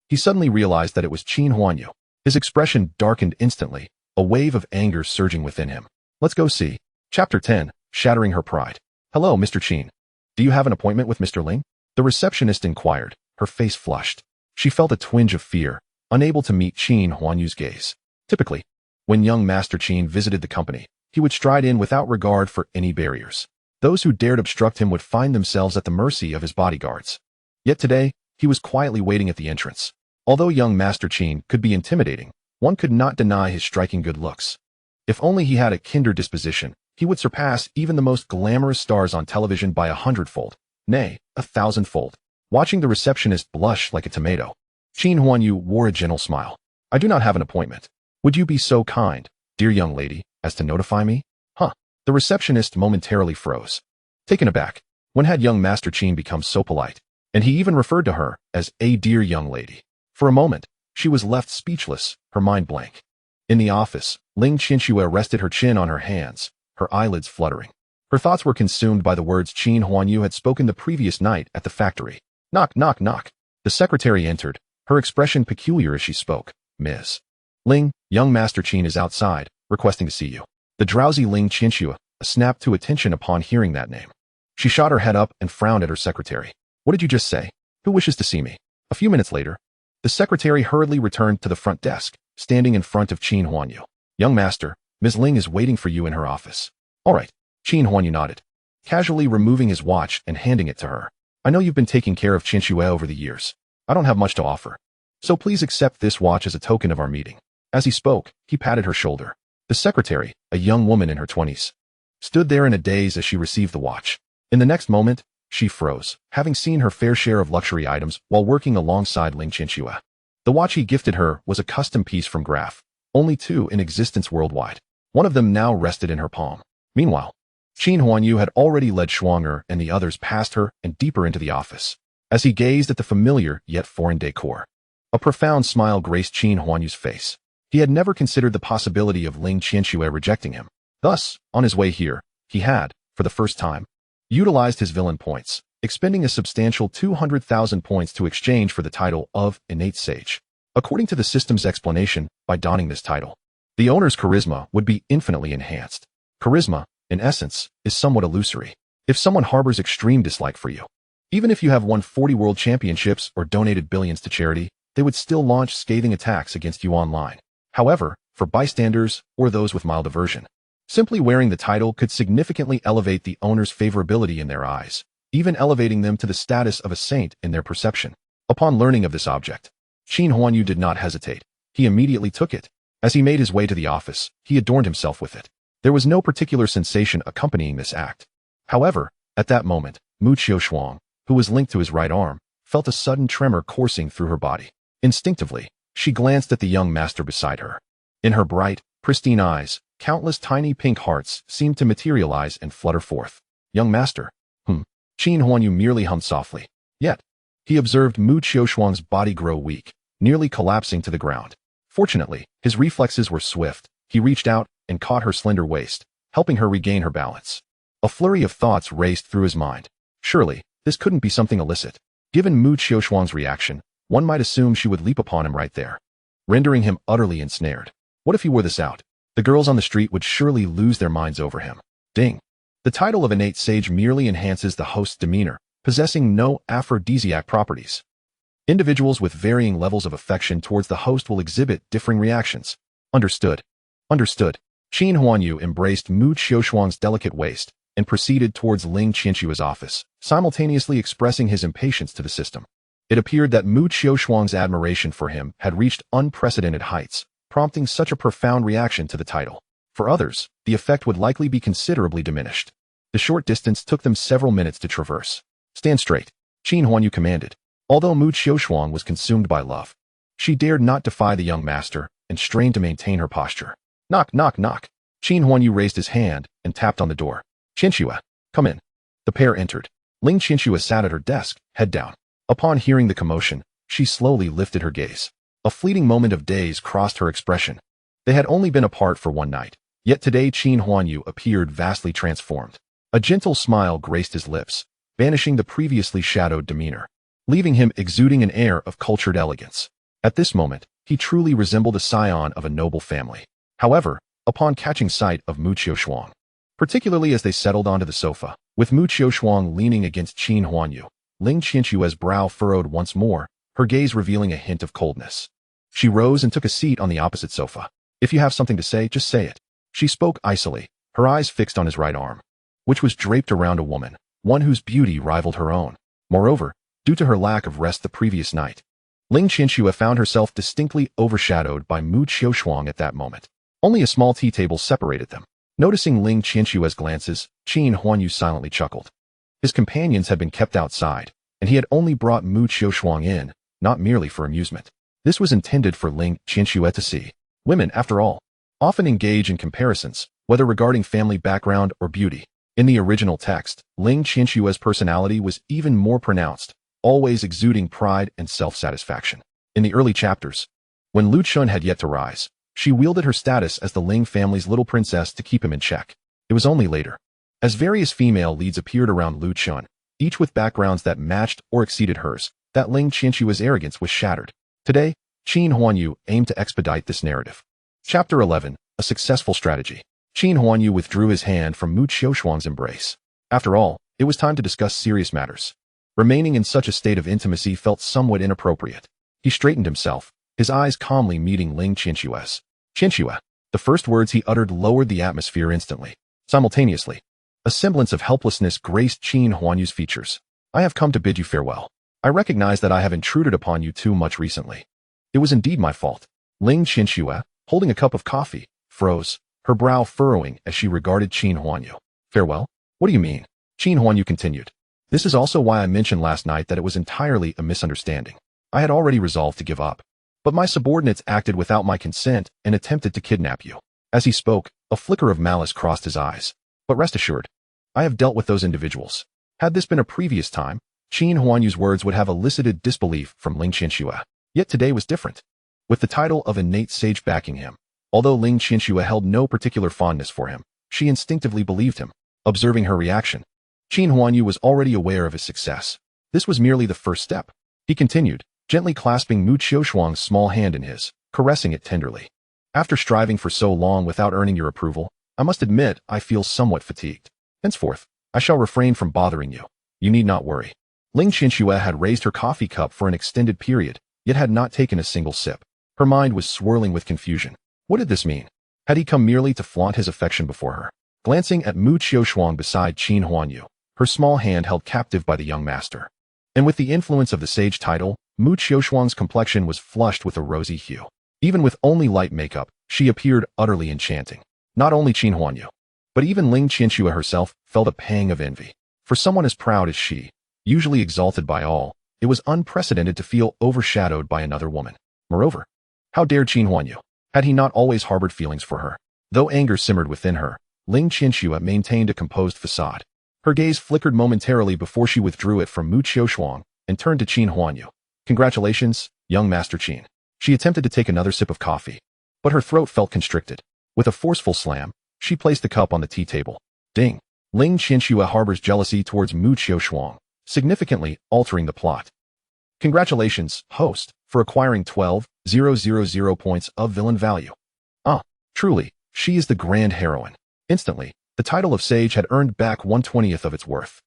he suddenly realized that it was Qin Huanyu. His expression darkened instantly, a wave of anger surging within him. "Let's go see." Chapter 10, Shattering Her Pride. "Hello, Mr. Qin. Do you have an appointment with Mr. Ling?" The receptionist inquired, her face flushed. She felt a twinge of fear, unable to meet Qin Huanyu's gaze. Typically, when young Master Qin visited the company, he would stride in without regard for any barriers. Those who dared obstruct him would find themselves at the mercy of his bodyguards. Yet today, he was quietly waiting at the entrance. Although young Master Qin could be intimidating, one could not deny his striking good looks. If only he had a kinder disposition, he would surpass even the most glamorous stars on television by 100-fold, nay, 1,000-fold. Watching the receptionist blush like a tomato, Qin Huanyu wore a gentle smile. "I do not have an appointment. Would you be so kind, dear young lady, as to notify me?" "Huh." The receptionist momentarily froze. Taken aback, when had young Master Qin become so polite? And he even referred to her as a dear young lady. For a moment, she was left speechless, her mind blank. In the office, Ling Qinshui rested her chin on her hands, her eyelids fluttering. Her thoughts were consumed by the words Qin Huanyu had spoken the previous night at the factory. Knock, knock, knock. The secretary entered, her expression peculiar as she spoke. "Ms. Ling, young Master Qin is outside, requesting to see you." The drowsy Ling Qinshui snapped to attention upon hearing that name. She shot her head up and frowned at her secretary. "What did you just say? Who wishes to see me?" A few minutes later, the secretary hurriedly returned to the front desk, standing in front of Qin Huanyu. "Young master, Ms. Ling is waiting for you in her office." All right. Qin Huanyu nodded, casually removing his watch and handing it to her. I know you've been taking care of Qin over the years. I don't have much to offer. So please accept this watch as a token of our meeting. As he spoke, he patted her shoulder. The secretary, a young woman in her 20s, stood there in a daze as she received the watch. In the next moment, she froze, having seen her fair share of luxury items while working alongside Ling Qianxue. The watch he gifted her was a custom piece from Graf, only two in existence worldwide. One of them now rested in her palm. Meanwhile, Qin Huanyu had already led Shuang'er and the others past her and deeper into the office. As he gazed at the familiar yet foreign decor, a profound smile graced Qin Huanyu's face. He had never considered the possibility of Ling Qianxue rejecting him. Thus, on his way here, he had, for the first time, utilized his villain points, expending a substantial 200,000 points to exchange for the title of Innate Sage. According to the system's explanation, by donning this title, the owner's charisma would be infinitely enhanced. Charisma, in essence, is somewhat illusory. If someone harbors extreme dislike for you, even if you have won 40 world championships or donated billions to charity, they would still launch scathing attacks against you online. However, for bystanders or those with mild aversion, simply wearing the title could significantly elevate the owner's favorability in their eyes, even elevating them to the status of a saint in their perception. Upon learning of this object, Qin Huanyu did not hesitate. He immediately took it. As he made his way to the office, he adorned himself with it. There was no particular sensation accompanying this act. However, at that moment, Mu Qiushuang, who was linked to his right arm, felt a sudden tremor coursing through her body. Instinctively, she glanced at the young master beside her. In her bright, pristine eyes, countless tiny pink hearts seemed to materialize and flutter forth. Young master. Qin Huanyu merely hummed softly. Yet, he observed Mu Qiushuang's body grow weak, nearly collapsing to the ground. Fortunately, his reflexes were swift. He reached out and caught her slender waist, helping her regain her balance. A flurry of thoughts raced through his mind. Surely, this couldn't be something illicit. Given Mu Qiushuang's reaction, one might assume she would leap upon him right there, rendering him utterly ensnared. What if he wore this out? The girls on the street would surely lose their minds over him. Ding. The title of Innate Sage merely enhances the host's demeanor, possessing no aphrodisiac properties. Individuals with varying levels of affection towards the host will exhibit differing reactions. Understood. Understood. Qin Huanyu embraced Mu Qiushuang's delicate waist and proceeded towards Ling Qianxue's office, simultaneously expressing his impatience to the system. It appeared that Mu Qiushuang's admiration for him had reached unprecedented heights, prompting such a profound reaction to the title. For others, the effect would likely be considerably diminished. The short distance took them several minutes to traverse. Stand straight, Qin Huanyu commanded. Although Mu Qiushuang was consumed by love, she dared not defy the young master and strained to maintain her posture. Knock, knock, knock. Qin Huanyu raised his hand and tapped on the door. Qianxue, come in. The pair entered. Ling Qianxue sat at her desk, head down. Upon hearing the commotion, she slowly lifted her gaze. A fleeting moment of daze crossed her expression. They had only been apart for one night, yet today Qin Huanyu appeared vastly transformed. A gentle smile graced his lips, banishing the previously shadowed demeanor, leaving him exuding an air of cultured elegance. At this moment, he truly resembled a scion of a noble family. However, upon catching sight of Mu Qiushuang, particularly as they settled onto the sofa, with Mu Qiushuang leaning against Qin Huanyu, Ling Qianxue's brow furrowed once more, her gaze revealing a hint of coldness. She rose and took a seat on the opposite sofa. If you have something to say, just say it. She spoke icily, her eyes fixed on his right arm, which was draped around a woman, one whose beauty rivaled her own. Moreover, due to her lack of rest the previous night, Ling Qianxue found herself distinctly overshadowed by Mu Qiushuang at that moment. Only a small tea table separated them. Noticing Ling Qianxue's glances, Qin Huanyu silently chuckled. His companions had been kept outside, and he had only brought Mu Qiushuang in, not merely for amusement. This was intended for Ling Qianxue to see. Women, after all, often engage in comparisons, whether regarding family background or beauty. In the original text, Ling Qianxue's personality was even more pronounced, always exuding pride and self-satisfaction. In the early chapters, when Lu Chun had yet to rise, she wielded her status as the Ling family's little princess to keep him in check. It was only later, as various female leads appeared around Lu Chun, each with backgrounds that matched or exceeded hers, that Ling Qianxue's arrogance was shattered. Today, Qin Huanyu aimed to expedite this narrative. Chapter 11, A Successful Strategy. Qin Huanyu withdrew his hand from Mu Qiushuang's embrace. After all, it was time to discuss serious matters. Remaining in such a state of intimacy felt somewhat inappropriate. He straightened himself, his eyes calmly meeting Ling Qianxue's. Qianxue. The first words he uttered lowered the atmosphere instantly. Simultaneously, a semblance of helplessness graced Qin Huanyu's features. I have come to bid you farewell. I recognize that I have intruded upon you too much recently. It was indeed my fault. Ling Qianxue, holding a cup of coffee, froze, her brow furrowing as she regarded Qin Huanyu. Farewell? What do you mean? Qin Huanyu continued. This is also why I mentioned last night that it was entirely a misunderstanding. I had already resolved to give up. But my subordinates acted without my consent and attempted to kidnap you. As he spoke, a flicker of malice crossed his eyes. But rest assured, I have dealt with those individuals. Had this been a previous time, Qin Huanyu's words would have elicited disbelief from Ling Qianxue. Yet today was different. With the title of innate sage backing him, although Ling Qianxue held no particular fondness for him, she instinctively believed him. Observing her reaction, Qin Huanyu was already aware of his success. This was merely the first step. He continued, gently clasping Mu Qiushuang's small hand in his, caressing it tenderly. After striving for so long without earning your approval, I must admit I feel somewhat fatigued. Henceforth, I shall refrain from bothering you. You need not worry. Ling Qianxue had raised her coffee cup for an extended period, yet had not taken a single sip. Her mind was swirling with confusion. What did this mean? Had he come merely to flaunt his affection before her? Glancing at Mu Qiushuang beside Qin Huanyu, her small hand held captive by the young master. And with the influence of the sage title, Mu Qiushuang's complexion was flushed with a rosy hue. Even with only light makeup, she appeared utterly enchanting. Not only Qin Huanyu, but even Ling Qianxue herself felt a pang of envy. For someone as proud as she, usually exalted by all, it was unprecedented to feel overshadowed by another woman. Moreover, how dared Qin Huanyu? Had he not always harbored feelings for her? Though anger simmered within her, Ling Qianxue maintained a composed facade. Her gaze flickered momentarily before she withdrew it from Mu Qiushuang and turned to Qin Huanyu. Congratulations, young Master Qin. She attempted to take another sip of coffee, but her throat felt constricted. With a forceful slam, she placed the cup on the tea table. Ding! Ling Qianxue harbors jealousy towards Mu Qiushuang, significantly altering the plot. Congratulations, host, for acquiring 12,000 points of villain value. Ah, truly, she is the grand heroine. Instantly, the title of sage had earned back 1/20th of its worth.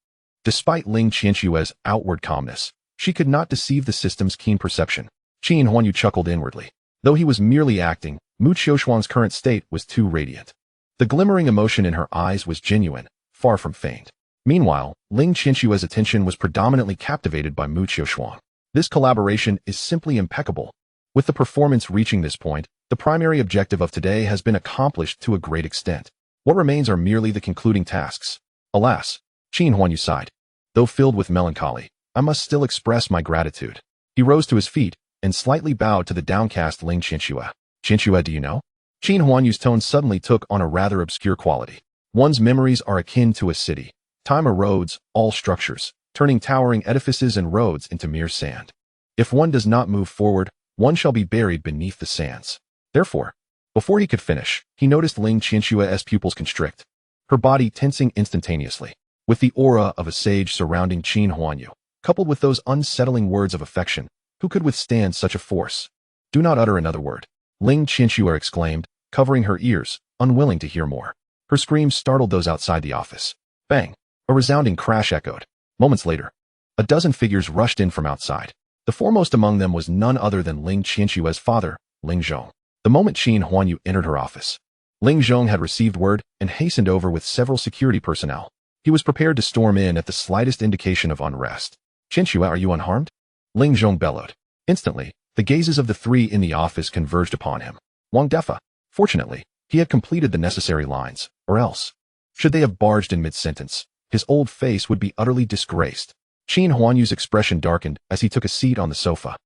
Despite Ling Qianxue's outward calmness, she could not deceive the system's keen perception. Qin Huanyu chuckled inwardly. Though he was merely acting, Mu Qiushuang's current state was too radiant. The glimmering emotion in her eyes was genuine, far from feigned. Meanwhile, Ling Qianxue's attention was predominantly captivated by Mu Qiushuang. This collaboration is simply impeccable. With the performance reaching this point, the primary objective of today has been accomplished to a great extent. What remains are merely the concluding tasks. Alas, Qin Huanyu sighed. Though filled with melancholy, I must still express my gratitude. He rose to his feet and slightly bowed to the downcast Ling Qianxue. Qianxue, do you know? Qin Huanyu's tone suddenly took on a rather obscure quality. One's memories are akin to a city. Time erodes all structures, turning towering edifices and roads into mere sand. If one does not move forward, one shall be buried beneath the sands. Therefore, before he could finish, he noticed Ling Qianxue's pupils constrict, her body tensing instantaneously. With the aura of a sage surrounding Qin Huanyu, coupled with those unsettling words of affection, who could withstand such a force? Do not utter another word, Ling Qianxue exclaimed, covering her ears, unwilling to hear more. Her screams startled those outside the office. Bang! A resounding crash echoed. Moments later, a dozen figures rushed in from outside. The foremost among them was none other than Ling Qianxue's father, Ling Zhong. The moment Qin Huanyu entered her office, Ling Zhong had received word and hastened over with several security personnel. He was prepared to storm in at the slightest indication of unrest. Qianxue, are you unharmed? Ling Zhong bellowed. Instantly, the gazes of the three in the office converged upon him. Wang Defa. Fortunately, he had completed the necessary lines, or else, should they have barged in mid-sentence, his old face would be utterly disgraced. Qin Huanyu's expression darkened as he took a seat on the sofa.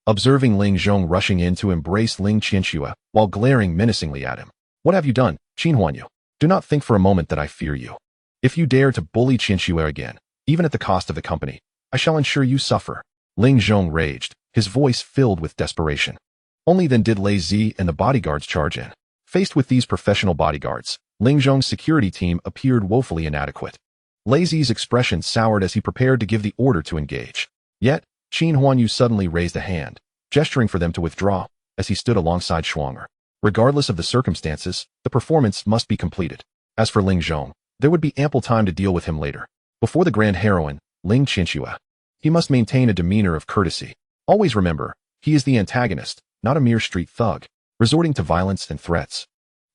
Observing Ling Zhong rushing in to embrace Ling Qianxue while glaring menacingly at him. What have you done, Qin Huanyu? Do not think for a moment that I fear you. If you dare to bully Qianxue again, even at the cost of the company, I shall ensure you suffer. Ling Zhong raged, his voice filled with desperation. Only then did Lei Zi and the bodyguards charge in. Faced with these professional bodyguards, Ling Zhong's security team appeared woefully inadequate. Lei Zi's expression soured as he prepared to give the order to engage. Yet, Qin Huanyu suddenly raised a hand, gesturing for them to withdraw, as he stood alongside Shuanger. Regardless of the circumstances, the performance must be completed. As for Ling Zhong, there would be ample time to deal with him later. Before the grand heroine, Ling Qianxue, he must maintain a demeanor of courtesy. Always remember, he is the antagonist, not a mere street thug, resorting to violence and threats.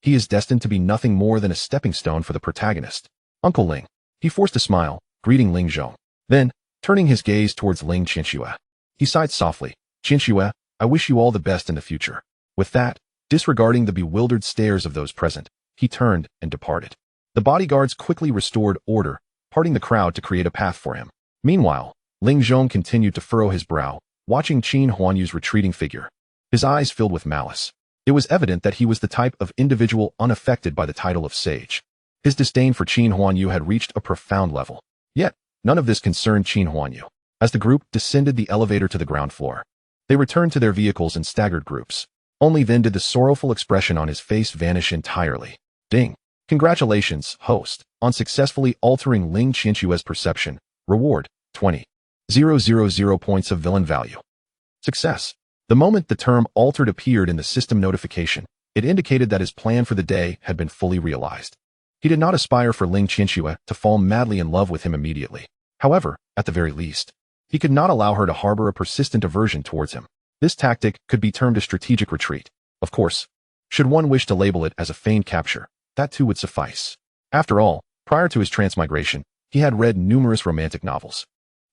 He is destined to be nothing more than a stepping stone for the protagonist. Uncle Ling. He forced a smile, greeting Ling Zhong. Then, turning his gaze towards Ling Qianxue, he sighed softly. Qianxue, I wish you all the best in the future. With that, disregarding the bewildered stares of those present, he turned and departed. The bodyguards quickly restored order, parting the crowd to create a path for him. Meanwhile, Ling Zhong continued to furrow his brow, watching Qin Huanyu's retreating figure. His eyes filled with malice. It was evident that he was the type of individual unaffected by the title of sage. His disdain for Qin Huanyu had reached a profound level. Yet, none of this concerned Qin Huanyu. As the group descended the elevator to the ground floor, they returned to their vehicles in staggered groups. Only then did the sorrowful expression on his face vanish entirely. Ding! Congratulations, host, on successfully altering Ling Qianxue's perception. Reward, 20,000 points of villain value. Success. The moment the term altered appeared in the system notification, it indicated that his plan for the day had been fully realized. He did not aspire for Ling Qianxue to fall madly in love with him immediately. However, at the very least, he could not allow her to harbor a persistent aversion towards him. This tactic could be termed a strategic retreat. Of course, should one wish to label it as a feigned capture, that too would suffice. After all, prior to his transmigration, he had read numerous romantic novels.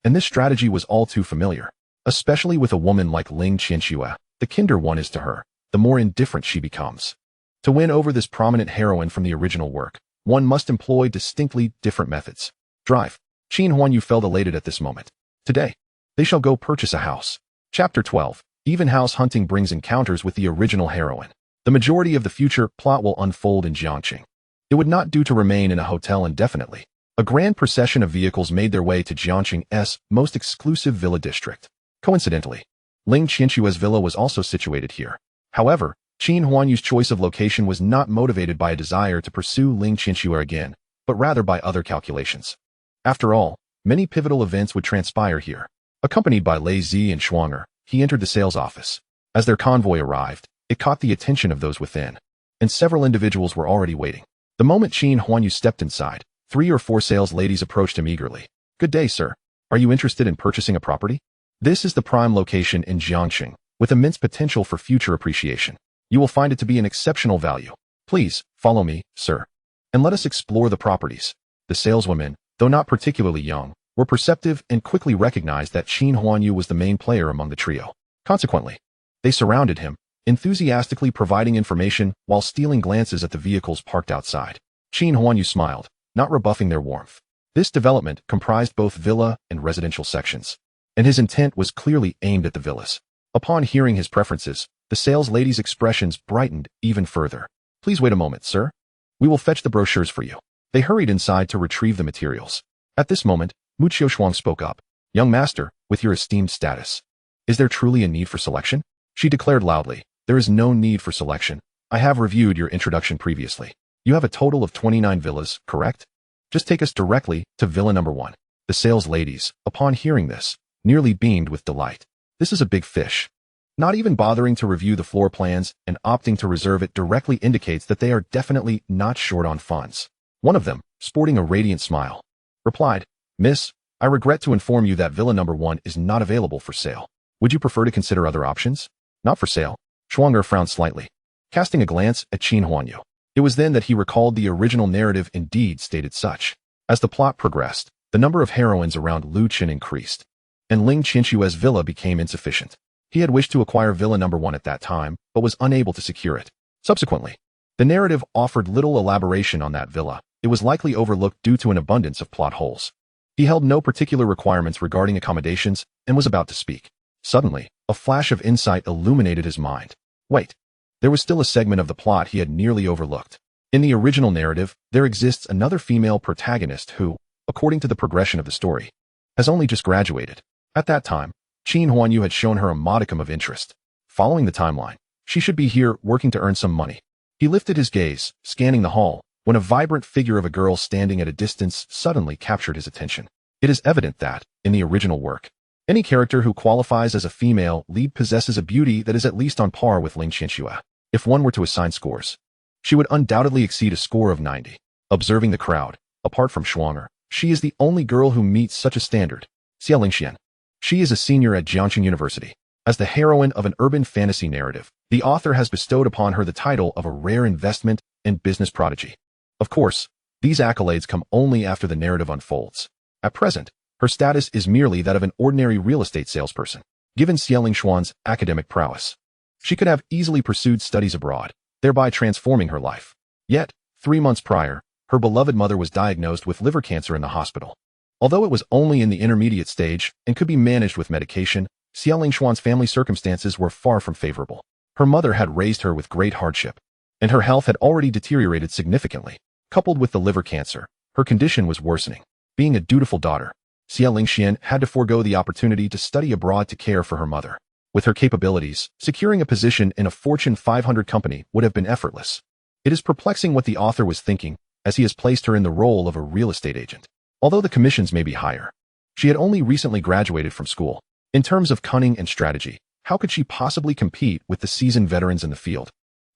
And this strategy was all too familiar. Especially with a woman like Ling Qianxue, the kinder one is to her, the more indifferent she becomes. To win over this prominent heroine from the original work, one must employ distinctly different methods. Drive. Qin Huanyu felt elated at this moment. Today, they shall go purchase a house. Chapter 12. Even house hunting brings encounters with the original heroine. The majority of the future plot will unfold in Jiangqing. It would not do to remain in a hotel indefinitely. A grand procession of vehicles made their way to Jiangqing's most exclusive villa district. Coincidentally, Ling Qianxue's villa was also situated here. However, Qin Huanyu's choice of location was not motivated by a desire to pursue Ling Qianxue again, but rather by other calculations. After all, many pivotal events would transpire here. Accompanied by Lei Zi and Shuanger, he entered the sales office. As their convoy arrived, it caught the attention of those within, and several individuals were already waiting. The moment Qin Huanyu stepped inside, 3 or 4 sales ladies approached him eagerly. Good day, sir. Are you interested in purchasing a property? This is the prime location in Jiangqing, with immense potential for future appreciation. You will find it to be an exceptional value. Please, follow me, sir, and let us explore the properties. The saleswomen, though not particularly young, were perceptive and quickly recognized that Qin Huanyu was the main player among the trio. Consequently, they surrounded him, enthusiastically providing information while stealing glances at the vehicles parked outside. Qin Huanyu smiled, not rebuffing their warmth. This development comprised both villa and residential sections, and his intent was clearly aimed at the villas. Upon hearing his preferences, the sales ladies' expressions brightened even further. Please wait a moment, sir. We will fetch the brochures for you. They hurried inside to retrieve the materials. At this moment, Mu Qiushuang spoke up. Young master, with your esteemed status, is there truly a need for selection? She declared loudly. There is no need for selection. I have reviewed your introduction previously. You have a total of 29 villas, correct? Just take us directly to villa number 1. The sales ladies, upon hearing this, nearly beamed with delight. This is a big fish. Not even bothering to review the floor plans and opting to reserve it directly indicates that they are definitely not short on funds. One of them, sporting a radiant smile, replied, Miss, I regret to inform you that villa number 1 is not available for sale. Would you prefer to consider other options? Not for sale. Shuanger frowned slightly, casting a glance at Qin Huanyu. It was then that he recalled the original narrative indeed stated such. As the plot progressed, the number of heroines around Lu Qin increased, and Ling Qianxue's villa became insufficient. He had wished to acquire villa number 1 at that time, but was unable to secure it. Subsequently, the narrative offered little elaboration on that villa. It was likely overlooked due to an abundance of plot holes. He held no particular requirements regarding accommodations and was about to speak. Suddenly, a flash of insight illuminated his mind. Wait, there was still a segment of the plot he had nearly overlooked. In the original narrative, there exists another female protagonist who, according to the progression of the story, has only just graduated. At that time, Qin Huanyu had shown her a modicum of interest. Following the timeline, she should be here working to earn some money. He lifted his gaze, scanning the hall, when a vibrant figure of a girl standing at a distance suddenly captured his attention. It is evident that, in the original work, any character who qualifies as a female lead possesses a beauty that is at least on par with Ling Qianxue. If one were to assign scores, she would undoubtedly exceed a score of 90. Observing the crowd, apart from Shuanger, she is the only girl who meets such a standard. Xia Lingxian. She is a senior at Jiangqing University. As the heroine of an urban fantasy narrative, the author has bestowed upon her the title of a rare investment and business prodigy. Of course, these accolades come only after the narrative unfolds. At present, her status is merely that of an ordinary real estate salesperson, given Xie Lingshuan's academic prowess. She could have easily pursued studies abroad, thereby transforming her life. Yet, 3 months prior, her beloved mother was diagnosed with liver cancer in the hospital. Although it was only in the intermediate stage and could be managed with medication, Xie Lingshuan's family circumstances were far from favorable. Her mother had raised her with great hardship, and her health had already deteriorated significantly. Coupled with the liver cancer, her condition was worsening. Being a dutiful daughter, Xie Lingxian had to forego the opportunity to study abroad to care for her mother. With her capabilities, securing a position in a Fortune 500 company would have been effortless. It is perplexing what the author was thinking, as he has placed her in the role of a real estate agent. Although the commissions may be higher, she had only recently graduated from school. In terms of cunning and strategy, how could she possibly compete with the seasoned veterans in the field?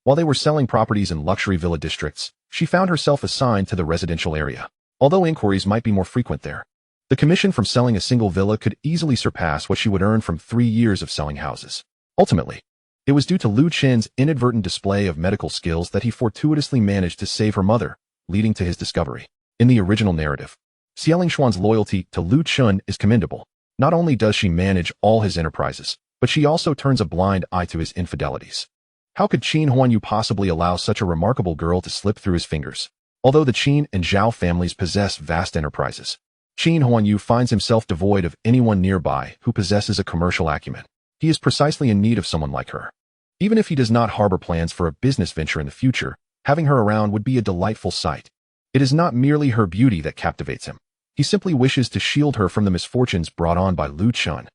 While they were selling properties in luxury villa districts, she found herself assigned to the residential area. Although inquiries might be more frequent there, the commission from selling a single villa could easily surpass what she would earn from 3 years of selling houses. Ultimately, it was due to Lu Qin's inadvertent display of medical skills that he fortuitously managed to save her mother, leading to his discovery. In the original narrative, Xie Lingshuan's loyalty to Lu Qin is commendable. Not only does she manage all his enterprises, but she also turns a blind eye to his infidelities. How could Qin Huanyu possibly allow such a remarkable girl to slip through his fingers? Although the Qin and Zhao families possess vast enterprises, Qin Huanyu finds himself devoid of anyone nearby who possesses a commercial acumen. He is precisely in need of someone like her. Even if he does not harbor plans for a business venture in the future, having her around would be a delightful sight. It is not merely her beauty that captivates him. He simply wishes to shield her from the misfortunes brought on by Lu Qin.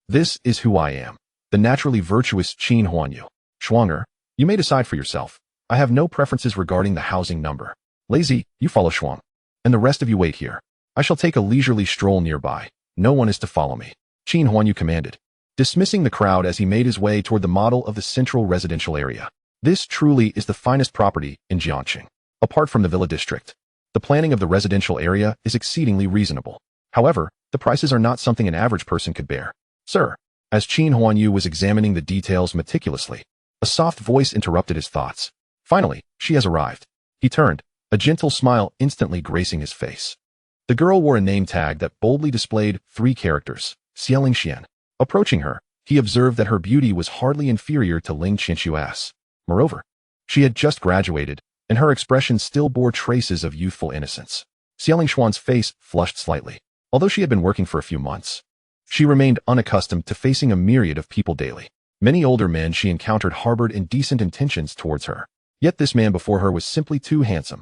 This is who I am, the naturally virtuous Qin Huanyu. Shuanger, you may decide for yourself. I have no preferences regarding the housing number. Lazy, you follow Shuang. And the rest of you wait here. I shall take a leisurely stroll nearby. No one is to follow me. Qin Huanyu commanded, dismissing the crowd as he made his way toward the model of the central residential area. This truly is the finest property in Jiangxing. Apart from the villa district, the planning of the residential area is exceedingly reasonable. However, the prices are not something an average person could bear. Sir, as Qin Huanyu was examining the details meticulously, a soft voice interrupted his thoughts. Finally, she has arrived. He turned, a gentle smile instantly gracing his face. The girl wore a name tag that boldly displayed 3 characters, Xie Lingxian. Approaching her, he observed that her beauty was hardly inferior to Ling Qinshu's. Moreover, she had just graduated, and her expression still bore traces of youthful innocence. Xie Lingshuan's face flushed slightly. Although she had been working for a few months, she remained unaccustomed to facing a myriad of people daily. Many older men she encountered harbored indecent intentions towards her. Yet this man before her was simply too handsome.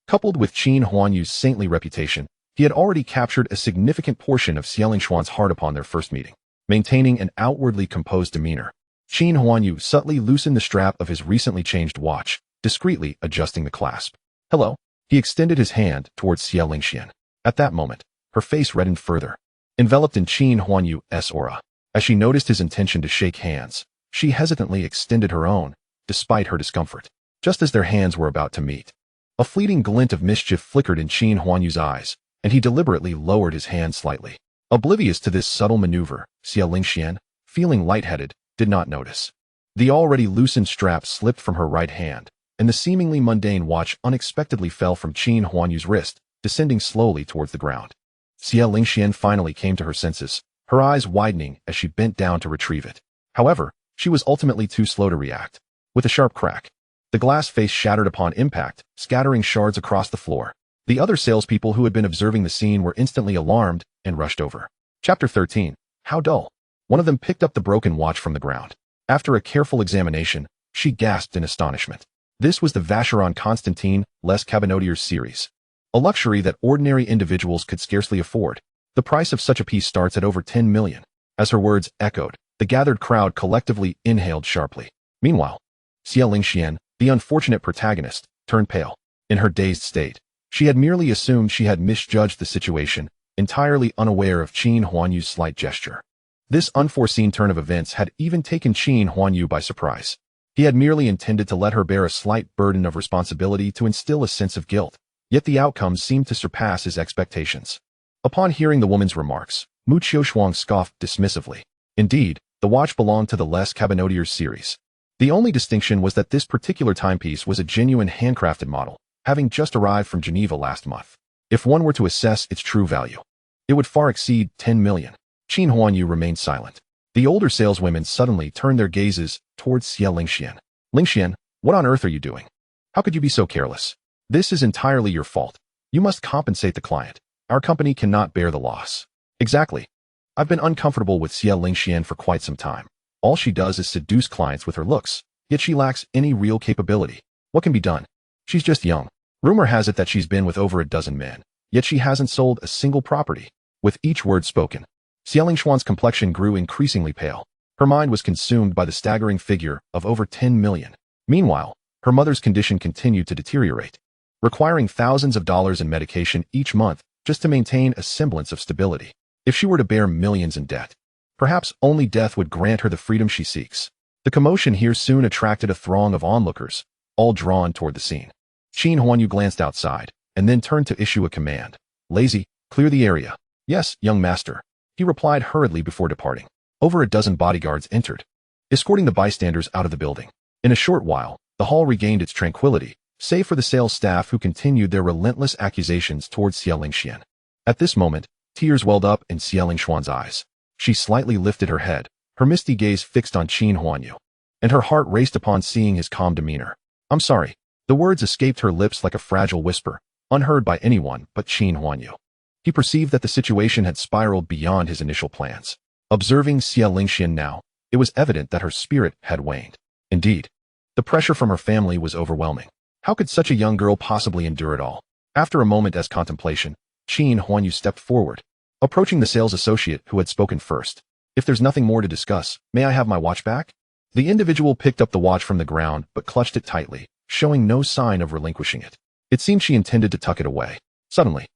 Coupled with Qin Huanyu's saintly reputation, he had already captured a significant portion of Xie Lingshuan's heart upon their first meeting. Maintaining an outwardly composed demeanor, Qin Huanyu subtly loosened the strap of his recently changed watch, discreetly adjusting the clasp. Hello. He extended his hand towards Xie Lingxian. At that moment, her face reddened further, enveloped in Qin Huanyu's aura. As she noticed his intention to shake hands, she hesitantly extended her own, despite her discomfort. Just as their hands were about to meet, a fleeting glint of mischief flickered in Qin Huanyu's eyes, and he deliberately lowered his hand slightly. Oblivious to this subtle maneuver, Xie Lingxian, feeling lightheaded, did not notice. The already loosened strap slipped from her right hand, and the seemingly mundane watch unexpectedly fell from Qin Huanyu's wrist, descending slowly towards the ground. Xie Lingxian finally came to her senses, her eyes widening as she bent down to retrieve it. However, she was ultimately too slow to react. With a sharp crack, the glass face shattered upon impact, scattering shards across the floor. The other salespeople who had been observing the scene were instantly alarmed and rushed over. Chapter 13. How dull. One of them picked up the broken watch from the ground. After a careful examination, she gasped in astonishment. This was the Vacheron Constantin Les Cabinotiers series, a luxury that ordinary individuals could scarcely afford. The price of such a piece starts at over 10 million. As her words echoed, the gathered crowd collectively inhaled sharply. Meanwhile, Xie Lingxian, the unfortunate protagonist, turned pale. In her dazed state, she had merely assumed she had misjudged the situation, entirely unaware of Qin Huanyu's slight gesture. This unforeseen turn of events had even taken Qin Huanyu by surprise. He had merely intended to let her bear a slight burden of responsibility to instill a sense of guilt, yet the outcome seemed to surpass his expectations. Upon hearing the woman's remarks, Mu Qiushuang scoffed dismissively. Indeed, The watch belonged to the Les Cabinotiers series. The only distinction was that this particular timepiece was a genuine handcrafted model, having just arrived from Geneva last month. If one were to assess its true value, it would far exceed 10 million. Qin Huanyu remained silent. The older saleswomen suddenly turned their gazes towards Xie Lingxian. Lingxian, what on earth are you doing? How could you be so careless? This is entirely your fault. You must compensate the client. Our company cannot bear the loss. Exactly. I've been uncomfortable with Xie Lingxian for quite some time. All she does is seduce clients with her looks, yet she lacks any real capability. What can be done? She's just young. Rumor has it that she's been with over a dozen men, yet she hasn't sold a single property. With each word spoken, Xie Lingxian's complexion grew increasingly pale. Her mind was consumed by the staggering figure of over 10 million. Meanwhile, her mother's condition continued to deteriorate, requiring thousands of dollars in medication each month just to maintain a semblance of stability. If she were to bear millions in debt, perhaps only death would grant her the freedom she seeks. The commotion here soon attracted a throng of onlookers, all drawn toward the scene. Qin Huanyu glanced outside, and then turned to issue a command. Lazy, clear the area. Yes, young master, he replied hurriedly before departing. Over a dozen bodyguards entered, escorting the bystanders out of the building. In a short while, the hall regained its tranquility, save for the sales staff who continued their relentless accusations towards Xie Lingxian. At this moment, tears welled up in Xie Lingxian's eyes. She slightly lifted her head, her misty gaze fixed on Qin Huanyu, and her heart raced upon seeing his calm demeanor. I'm sorry. The words escaped her lips like a fragile whisper, unheard by anyone but Qin Huanyu. He perceived that the situation had spiraled beyond his initial plans. Observing Xie Lingxian now, it was evident that her spirit had waned. Indeed, the pressure from her family was overwhelming. How could such a young girl possibly endure it all? After a moment as contemplation, Qin Huanyu stepped forward, approaching the sales associate who had spoken first. If there's nothing more to discuss, may I have my watch back? The individual picked up the watch from the ground but clutched it tightly, showing no sign of relinquishing it. It seemed she intended to tuck it away. Suddenly,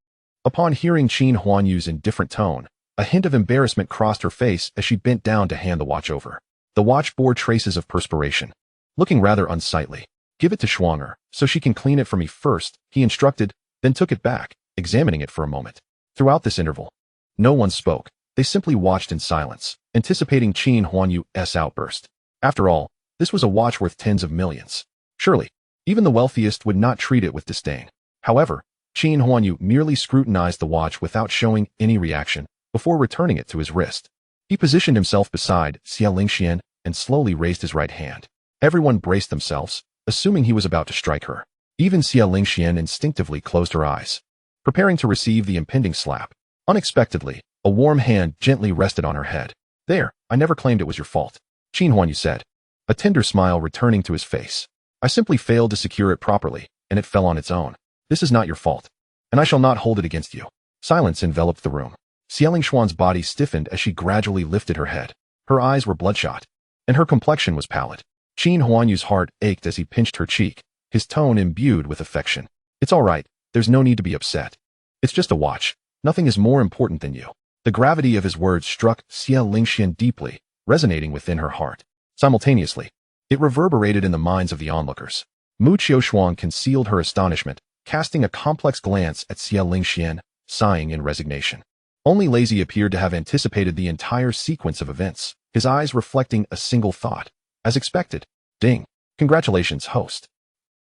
upon hearing Qin Huanyu's indifferent tone, a hint of embarrassment crossed her face as she bent down to hand the watch over. The watch bore traces of perspiration, looking rather unsightly. Give it to Schwanger, so she can clean it for me first, he instructed, then took it back, examining it for a moment. Throughout this interval, no one spoke. They simply watched in silence, anticipating Qin Huanyu's outburst. After all, this was a watch worth tens of millions. Surely, even the wealthiest would not treat it with disdain. However, Qin Huanyu merely scrutinized the watch without showing any reaction before returning it to his wrist. He positioned himself beside Xie Lingxian and slowly raised his right hand. Everyone braced themselves, assuming he was about to strike her. Even Xie Lingxian instinctively closed her eyes, preparing to receive the impending slap. Unexpectedly, a warm hand gently rested on her head. There, I never claimed it was your fault, Qin Huanyu said, a tender smile returning to his face. I simply failed to secure it properly, and it fell on its own. This is not your fault, and I shall not hold it against you. Silence enveloped the room. Xie Lingxian's body stiffened as she gradually lifted her head. Her eyes were bloodshot, and her complexion was pallid. Qin Huanyu's heart ached as he pinched her cheek, his tone imbued with affection. It's all right, there's no need to be upset. It's just a watch. Nothing is more important than you. The gravity of his words struck Xie Lingxian deeply, resonating within her heart. Simultaneously, it reverberated in the minds of the onlookers. Mu Qiushuang concealed her astonishment, casting a complex glance at Xie Lingxian, sighing in resignation. Only Lazy appeared to have anticipated the entire sequence of events, his eyes reflecting a single thought. As expected. Ding. Congratulations, host.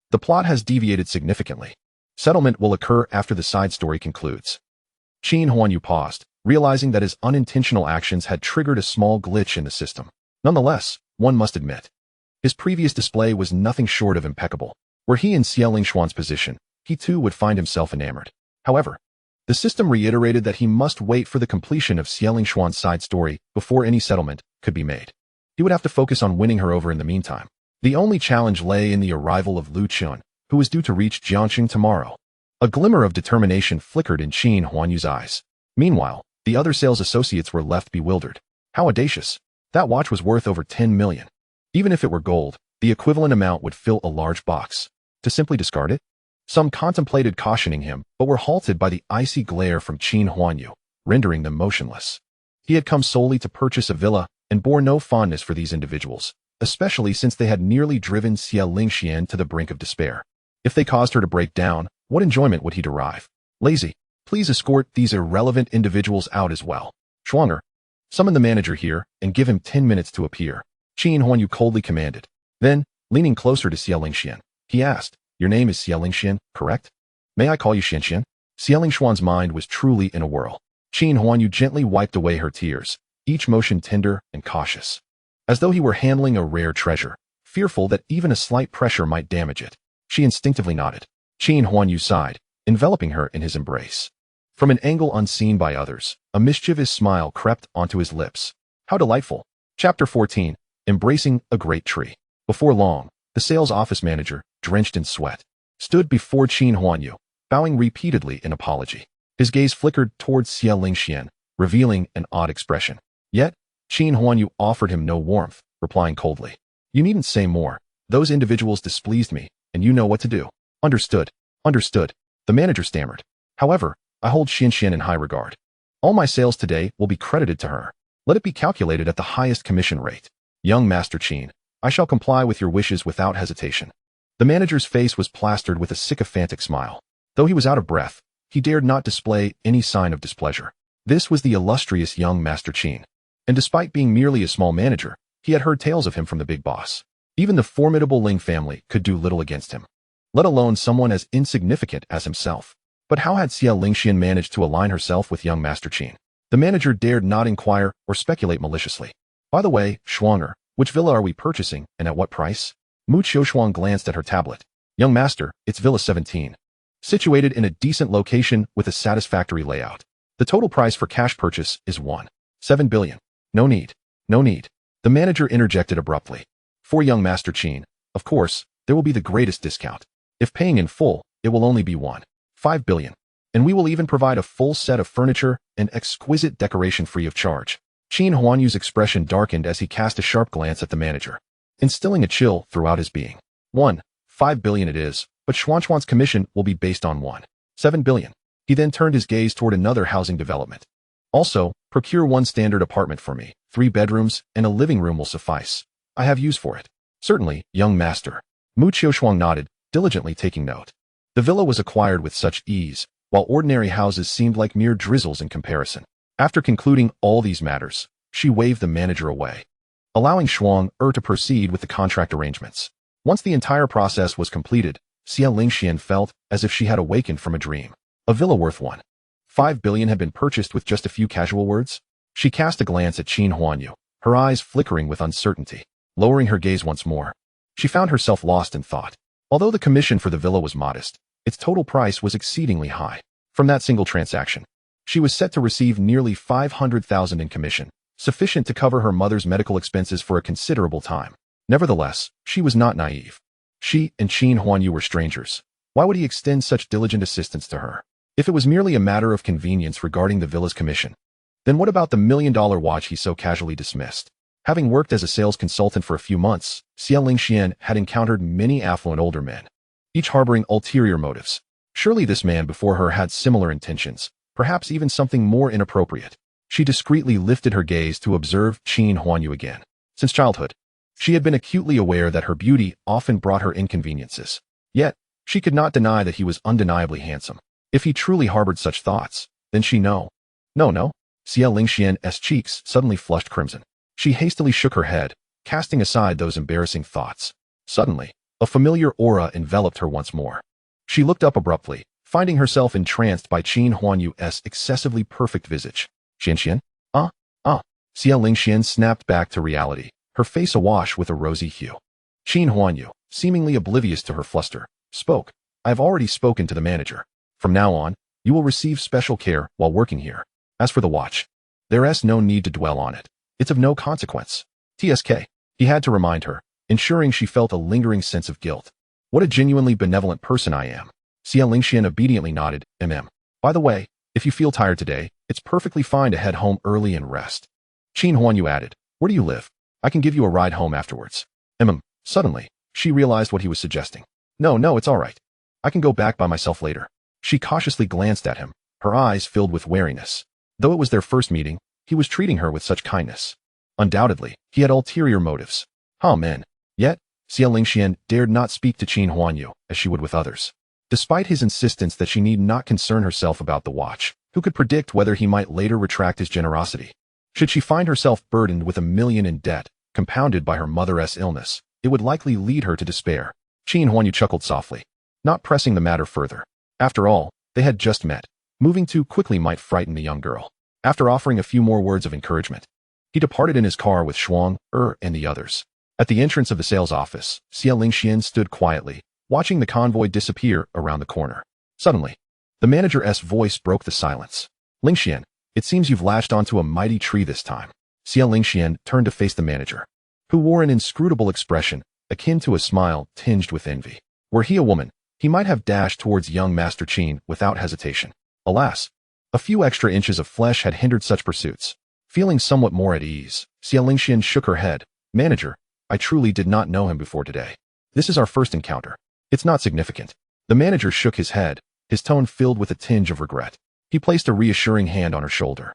The plot has deviated significantly. Settlement will occur after the side story concludes. Qin Huanyu paused, realizing that his unintentional actions had triggered a small glitch in the system. Nonetheless, one must admit, his previous display was nothing short of impeccable. Were he in Xie Lingxian's position, he too would find himself enamored. However, the system reiterated that he must wait for the completion of Xie Lingxian's side story before any settlement could be made. He would have to focus on winning her over in the meantime. The only challenge lay in the arrival of Lu Chun, who was due to reach Jiangxing tomorrow. A glimmer of determination flickered in Qin Huanyu's eyes. Meanwhile, the other sales associates were left bewildered. How audacious. That watch was worth over 10 million. Even if it were gold, the equivalent amount would fill a large box. To simply discard it? Some contemplated cautioning him, but were halted by the icy glare from Qin Huanyu, rendering them motionless. He had come solely to purchase a villa and bore no fondness for these individuals, especially since they had nearly driven Xie Lingxian to the brink of despair. If they caused her to break down, what enjoyment would he derive? Lazy, please escort these irrelevant individuals out as well. Schwanger, Summon the manager here and give him 10 minutes to appear, Qin Huanyu coldly commanded. Then, leaning closer to Xie Lingxian, he asked, Your name is Xie Lingxian, correct? May I call you Xianxian? Xie Lingshuan's mind was truly in a whirl. Qin Huanyu gently wiped away her tears, each motion tender and cautious, as though he were handling a rare treasure, fearful that even a slight pressure might damage it. She instinctively nodded. Qin Huanyu sighed, enveloping her in his embrace. From an angle unseen by others, a mischievous smile crept onto his lips. How delightful. Chapter 14. Embracing a Great Tree. Before long, the sales office manager, drenched in sweat, stood before Qin Huanyu, bowing repeatedly in apology. His gaze flickered towards Xie Lingxian, revealing an odd expression. Yet, Qin Huanyu offered him no warmth, replying coldly. You needn't say more. Those individuals displeased me, and you know what to do. Understood. Understood. The manager stammered. However, I hold Xianxian in high regard. All my sales today will be credited to her. Let it be calculated at the highest commission rate. Young Master Qin, I shall comply with your wishes without hesitation. The manager's face was plastered with a sycophantic smile. Though he was out of breath, he dared not display any sign of displeasure. This was the illustrious young Master Qin. And despite being merely a small manager, he had heard tales of him from the big boss. Even the formidable Ling family could do little against him, let alone someone as insignificant as himself. But how had Xie Lingxian managed to align herself with young Master Qin? The manager dared not inquire or speculate maliciously. By the way, Shuanger, which villa are we purchasing and at what price? Mu Qiushuang glanced at her tablet. Young Master, it's Villa 17. Situated in a decent location with a satisfactory layout. The total price for cash purchase is 1.7 billion. No need. No need. The manager interjected abruptly. For young Master Qin, of course, there will be the greatest discount. If paying in full, it will only be 1.5 billion. And we will even provide a full set of furniture and exquisite decoration free of charge. Qin Huanyu's expression darkened as he cast a sharp glance at the manager, instilling a chill throughout his being. 1.5 billion it is, but Xuanchuan's commission will be based on 1.7 billion. He then turned his gaze toward another housing development. Also, procure one standard apartment for me. 3 bedrooms and a living room will suffice. I have use for it. Certainly, young master. Mu Qiushuang nodded, diligently taking note. The villa was acquired with such ease, while ordinary houses seemed like mere drizzles in comparison. After concluding all these matters, she waved the manager away, allowing Shuang to proceed with the contract arrangements. Once the entire process was completed, Xie Lingxian felt as if she had awakened from a dream. A villa worth 1.5 billion had been purchased with just a few casual words. She cast a glance at Qin Huanyu, her eyes flickering with uncertainty. Lowering her gaze once more, she found herself lost in thought. Although the commission for the villa was modest, its total price was exceedingly high. From that single transaction, she was set to receive nearly 500,000 in commission, sufficient to cover her mother's medical expenses for a considerable time. Nevertheless, she was not naive. She and Qin Huanyu were strangers. Why would he extend such diligent assistance to her? If it was merely a matter of convenience regarding the villa's commission, then what about the $1,000,000 watch he so casually dismissed? Having worked as a sales consultant for a few months, Xie Lingxian had encountered many affluent older men, each harboring ulterior motives. Surely this man before her had similar intentions, perhaps even something more inappropriate. She discreetly lifted her gaze to observe Qin Huanyu again. Since childhood, she had been acutely aware that her beauty often brought her inconveniences. Yet, she could not deny that he was undeniably handsome. If he truly harbored such thoughts, then she No. Xie Lingxian's cheeks suddenly flushed crimson. She hastily shook her head, casting aside those embarrassing thoughts. Suddenly, a familiar aura enveloped her once more. She looked up abruptly, finding herself entranced by Qin Huanyu's excessively perfect visage. Xianxian? Xie Lingxian snapped back to reality, her face awash with a rosy hue. Qin Huanyu, seemingly oblivious to her fluster, spoke. I have already spoken to the manager. From now on, you will receive special care while working here. As for the watch, there's no need to dwell on it. It's of no consequence. TSK. He had to remind her, ensuring she felt a lingering sense of guilt. What a genuinely benevolent person I am. Xie Lingxian obediently nodded, By the way, if you feel tired today, it's perfectly fine to head home early and rest. Qin Huanyu added, Where do you live? I can give you a ride home afterwards. Suddenly, she realized what he was suggesting. No, it's all right. I can go back by myself later. She cautiously glanced at him, her eyes filled with wariness. Though it was their first meeting, he was treating her with such kindness. Undoubtedly, he had ulterior motives. Yet, Xie Lingxian dared not speak to Qin Huanyu as she would with others. Despite his insistence that she need not concern herself about the watch, who could predict whether he might later retract his generosity? Should she find herself burdened with $1 million in debt, compounded by her mother's illness, it would likely lead her to despair. Qin Huanyu chuckled softly, not pressing the matter further. After all, they had just met. Moving too quickly might frighten the young girl. After offering a few more words of encouragement, he departed in his car with Shuang, and the others. At the entrance of the sales office, Xia Lingxian stood quietly, watching the convoy disappear around the corner. Suddenly, the manager's voice broke the silence. Lingxian, it seems you've latched onto a mighty tree this time. Xia Lingxian turned to face the manager, who wore an inscrutable expression, akin to a smile tinged with envy. Were he a woman, he might have dashed towards young Master Qin without hesitation. Alas, a few extra inches of flesh had hindered such pursuits. Feeling somewhat more at ease, Xia Lingxian shook her head. Manager, I truly did not know him before today. This is our first encounter. It's not significant. The manager shook his head, his tone filled with a tinge of regret. He placed a reassuring hand on her shoulder.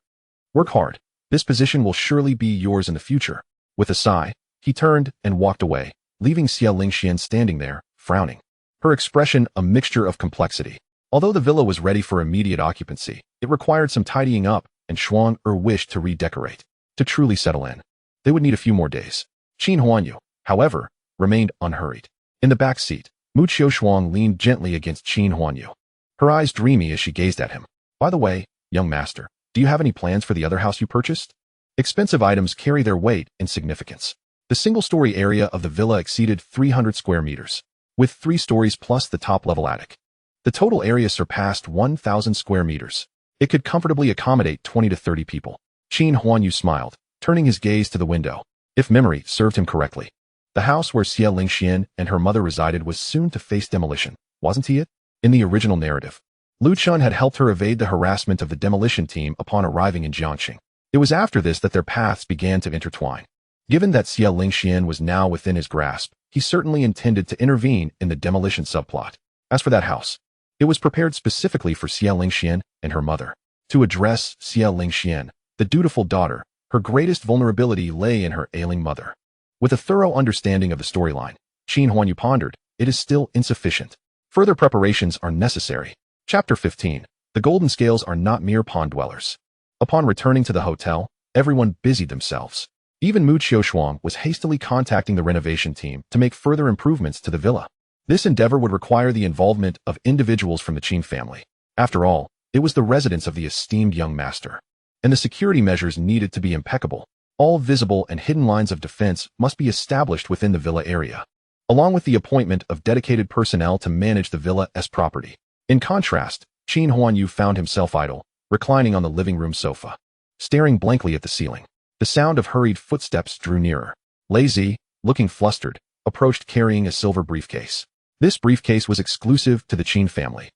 Work hard. This position will surely be yours in the future. With a sigh, he turned and walked away, leaving Xia Lingxian standing there, frowning. Her expression a mixture of complexity. Although the villa was ready for immediate occupancy, it required some tidying up, and Shuang wished to redecorate. To truly settle in, they would need a few more days. Qin Huanyu, however, remained unhurried. In the back seat, Mu Qiushuang leaned gently against Qin Huanyu, her eyes dreamy as she gazed at him. By the way, young master, do you have any plans for the other house you purchased? Expensive items carry their weight in significance. The single-story area of the villa exceeded 300 square meters, with 3 stories plus the top-level attic. The total area surpassed 1,000 square meters. It could comfortably accommodate 20 to 30 people. Qin Huanyu smiled, turning his gaze to the window. If memory served him correctly, the house where Xia Lingxian and her mother resided was soon to face demolition, wasn't he it? In the original narrative, Lu Chun had helped her evade the harassment of the demolition team upon arriving in Jiangxing. It was after this that their paths began to intertwine. Given that Xia Lingxian was now within his grasp, he certainly intended to intervene in the demolition subplot. As for that house, it was prepared specifically for Xia Lingxian and her mother. To address Xia Lingxian, the dutiful daughter, her greatest vulnerability lay in her ailing mother. With a thorough understanding of the storyline, Qin Huanyu pondered, it is still insufficient. Further preparations are necessary. Chapter 15. The Golden Scales are not mere pond dwellers. Upon returning to the hotel, everyone busied themselves. Even Mu Qiushuang was hastily contacting the renovation team to make further improvements to the villa. This endeavor would require the involvement of individuals from the Qin family. After all, it was the residence of the esteemed young master, and the security measures needed to be impeccable. All visible and hidden lines of defense must be established within the villa area, along with the appointment of dedicated personnel to manage the villa's property. In contrast, Qin Huanyu found himself idle, reclining on the living room sofa, staring blankly at the ceiling. The sound of hurried footsteps drew nearer. Lei Zi, looking flustered, approached carrying a silver briefcase. This briefcase was exclusive to the Qin family.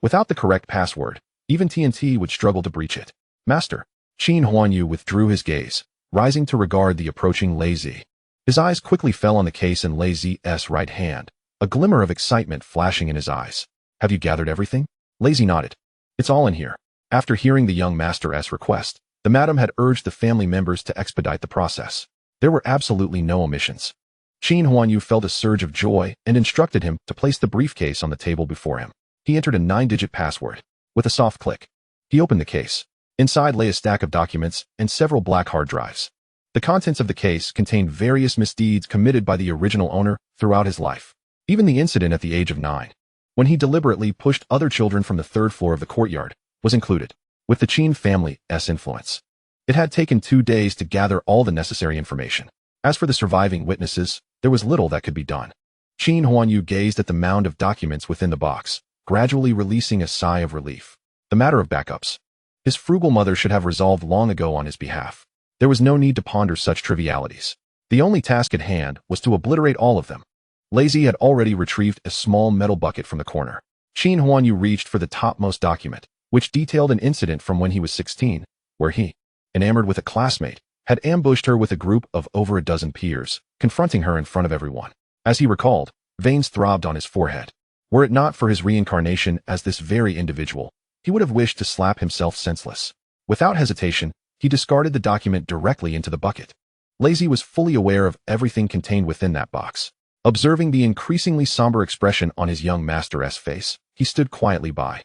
Without the correct password, even TNT would struggle to breach it. Master, Qin Huanyu withdrew his gaze, rising to regard the approaching Lei Zi. His eyes quickly fell on the case in Lei Zi's right hand, a glimmer of excitement flashing in his eyes. Have you gathered everything? Lei Zi nodded. It's all in here. After hearing the young master's request, the madam had urged the family members to expedite the process. There were absolutely no omissions. Qin Huanyu felt a surge of joy and instructed him to place the briefcase on the table before him. He entered a 9-digit password. With a soft click, he opened the case. Inside lay a stack of documents and several black hard drives. The contents of the case contained various misdeeds committed by the original owner throughout his life. Even the incident at the age of 9, when he deliberately pushed other children from the 3rd floor of the courtyard, was included. With the Qin family's influence, it had taken 2 days to gather all the necessary information. As for the surviving witnesses, there was little that could be done. Qin Huanyu gazed at the mound of documents within the box, gradually releasing a sigh of relief. The matter of backups, his frugal mother should have resolved long ago on his behalf. There was no need to ponder such trivialities. The only task at hand was to obliterate all of them. Lei Zi had already retrieved a small metal bucket from the corner. Qin Huanyu reached for the topmost document, which detailed an incident from when he was 16, where he, enamored with a classmate, had ambushed her with a group of over a dozen peers, confronting her in front of everyone. As he recalled, veins throbbed on his forehead. Were it not for his reincarnation as this very individual, he would have wished to slap himself senseless. Without hesitation, he discarded the document directly into the bucket. Lei Zi was fully aware of everything contained within that box. Observing the increasingly somber expression on his young master's face, he stood quietly by,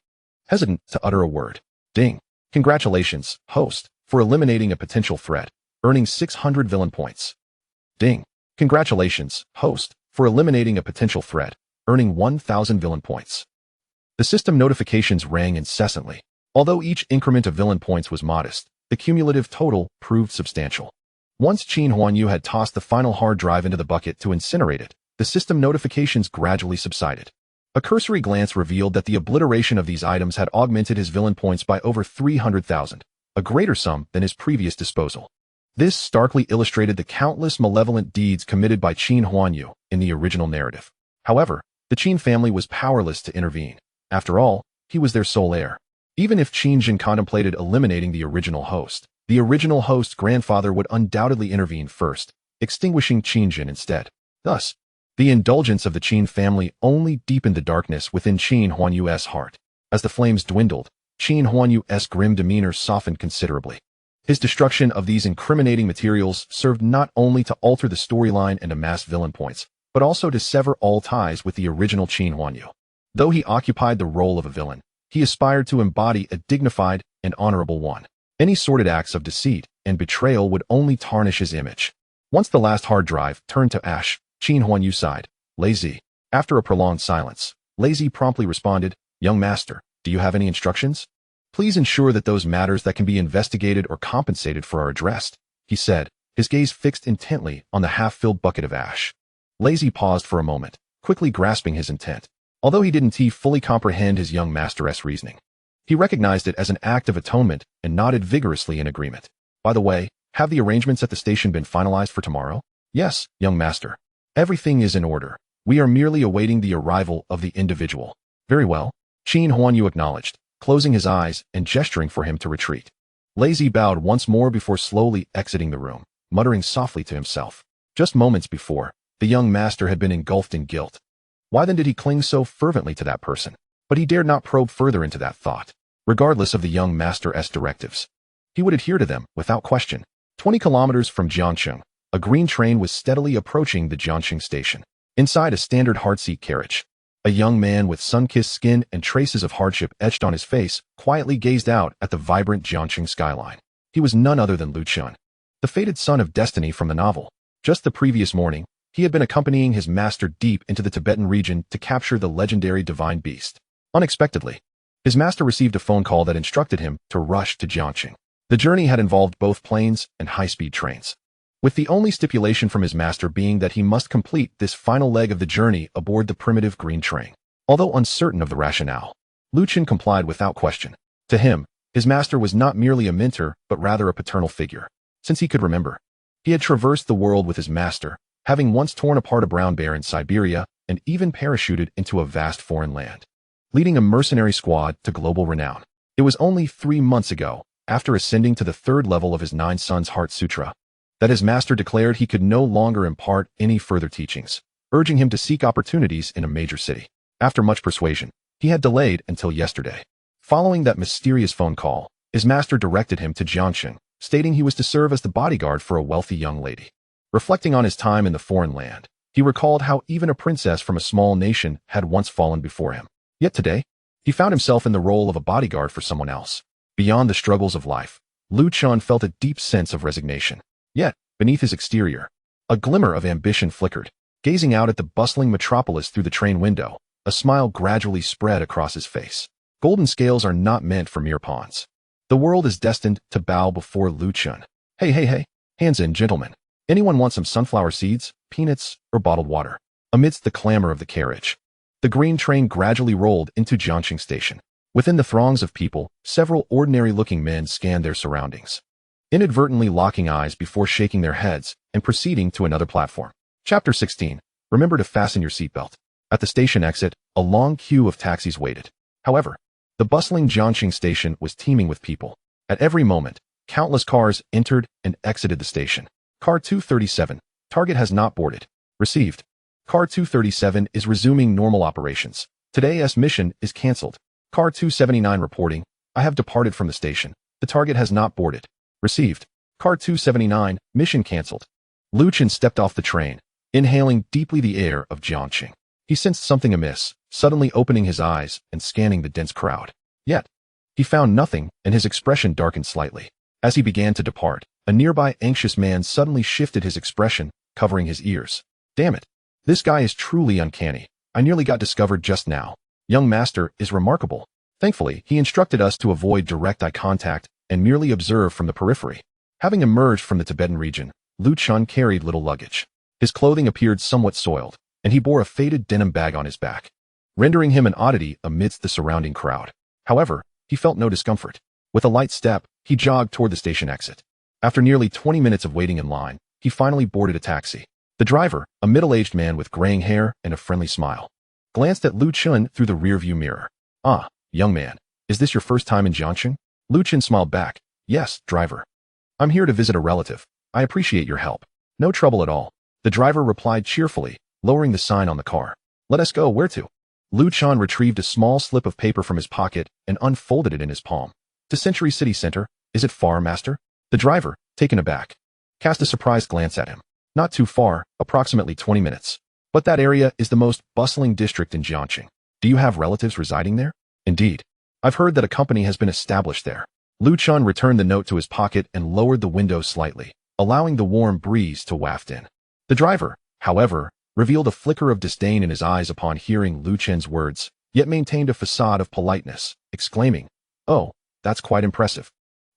hesitant to utter a word. Ding. Congratulations, host. for eliminating a potential threat, earning 600 villain points. Ding. Congratulations, host, for eliminating a potential threat, earning 1,000 villain points. The system notifications rang incessantly. Although each increment of villain points was modest, the cumulative total proved substantial. Once Qin Huanyu had tossed the final hard drive into the bucket to incinerate it, the system notifications gradually subsided. A cursory glance revealed that the obliteration of these items had augmented his villain points by over 300,000, a greater sum than his previous disposal. This starkly illustrated the countless malevolent deeds committed by Qin Huanyu in the original narrative. However, the Qin family was powerless to intervene. After all, he was their sole heir. Even if Qin Jin contemplated eliminating the original host's grandfather would undoubtedly intervene first, extinguishing Qin Jin instead. Thus, the indulgence of the Qin family only deepened the darkness within Qin Huanyu's heart. As the flames dwindled, Qin Huanyu's grim demeanor softened considerably. His destruction of these incriminating materials served not only to alter the storyline and amass villain points, but also to sever all ties with the original Qin Huanyu. Though he occupied the role of a villain, he aspired to embody a dignified and honorable one. Any sordid acts of deceit and betrayal would only tarnish his image. Once the last hard drive turned to ash, Qin Huanyu sighed. Lazy. After a prolonged silence, Lazy promptly responded, "Young master, do you have any instructions? Please ensure that those matters that can be investigated or compensated for are addressed," he said, his gaze fixed intently on the half-filled bucket of ash. Lazy paused for a moment, quickly grasping his intent. Although he didn't fully comprehend his young master's reasoning, he recognized it as an act of atonement and nodded vigorously in agreement. "By the way, have the arrangements at the station been finalized for tomorrow?" "Yes, young master. Everything is in order. We are merely awaiting the arrival of the individual." "Very well," Qin Huanyu acknowledged, closing his eyes and gesturing for him to retreat. Lazy bowed once more before slowly exiting the room, muttering softly to himself. Just moments before, the young master had been engulfed in guilt. Why then did he cling so fervently to that person? But he dared not probe further into that thought. Regardless of the young master's directives, he would adhere to them without question. 20 kilometers from Jiangcheng, a green train was steadily approaching the Jiangcheng station. Inside a standard hard-seat carriage, a young man with sun-kissed skin and traces of hardship etched on his face quietly gazed out at the vibrant Jiangcheng skyline. He was none other than Lu Chun, the fated son of destiny from the novel. Just the previous morning, he had been accompanying his master deep into the Tibetan region to capture the legendary divine beast. Unexpectedly, his master received a phone call that instructed him to rush to Jiangcheng. The journey had involved both planes and high-speed trains, with the only stipulation from his master being that he must complete this final leg of the journey aboard the primitive green train. Although uncertain of the rationale, Lu Chun complied without question. To him, his master was not merely a mentor but rather a paternal figure. Since he could remember, he had traversed the world with his master, having once torn apart a brown bear in Siberia and even parachuted into a vast foreign land, leading a mercenary squad to global renown. It was only 3 months ago, after ascending to the 3rd level of his 9 Sons Heart Sutra, that his master declared he could no longer impart any further teachings, urging him to seek opportunities in a major city. After much persuasion, he had delayed until yesterday. Following that mysterious phone call, his master directed him to Jiangcheng, stating he was to serve as the bodyguard for a wealthy young lady. Reflecting on his time in the foreign land, he recalled how even a princess from a small nation had once fallen before him. Yet today, he found himself in the role of a bodyguard for someone else. Beyond the struggles of life, Lu Chun felt a deep sense of resignation. Yet, beneath his exterior, a glimmer of ambition flickered. Gazing out at the bustling metropolis through the train window, a smile gradually spread across his face. Golden scales are not meant for mere pawns. The world is destined to bow before Lu Chun. Hey, hands in, gentlemen. Anyone want some sunflower seeds, peanuts, or bottled water? Amidst the clamor of the carriage, the green train gradually rolled into Jiangcheng Station. Within the throngs of people, several ordinary-looking men scanned their surroundings, inadvertently locking eyes before shaking their heads and proceeding to another platform. Chapter 16. Remember to fasten your seatbelt. At the station exit, a long queue of taxis waited. However, the bustling Jiangcheng station was teeming with people. At every moment, countless cars entered and exited the station. Car 237, target has not boarded. Received. Car 237 is resuming normal operations. Today's mission is cancelled. Car 279 reporting, I have departed from the station. The target has not boarded. Received. Car 279, mission cancelled. Lu Chun stepped off the train, inhaling deeply the air of Jiangcheng. He sensed something amiss, suddenly opening his eyes and scanning the dense crowd. Yet, he found nothing, and his expression darkened slightly. As he began to depart, a nearby anxious man suddenly shifted his expression, covering his ears. Damn it. This guy is truly uncanny. I nearly got discovered just now. Young master is remarkable. Thankfully, he instructed us to avoid direct eye contact and merely observe from the periphery. Having emerged from the Tibetan region, Lu Chun carried little luggage. His clothing appeared somewhat soiled, and he bore a faded denim bag on his back, rendering him an oddity amidst the surrounding crowd. However, he felt no discomfort. With a light step, he jogged toward the station exit. After nearly 20 minutes of waiting in line, he finally boarded a taxi. The driver, a middle-aged man with graying hair and a friendly smile, glanced at Lu Chun through the rearview mirror. Ah, young man, is this your first time in Jiangxing? Lu Chun smiled back. Yes, driver. I'm here to visit a relative. I appreciate your help. No trouble at all. The driver replied cheerfully, lowering the sign on the car. Let us go. Where to? Lu Chun retrieved a small slip of paper from his pocket and unfolded it in his palm. To Century City Center. Is it far, master? The driver, taken aback, cast a surprised glance at him. Not too far, approximately 20 minutes. But that area is the most bustling district in Jiangxing. Do you have relatives residing there? Indeed. I've heard that a company has been established there. Lu Chun returned the note to his pocket and lowered the window slightly, allowing the warm breeze to waft in. The driver, however, revealed a flicker of disdain in his eyes upon hearing Lu Chun's words, yet maintained a facade of politeness, exclaiming, "Oh, that's quite impressive.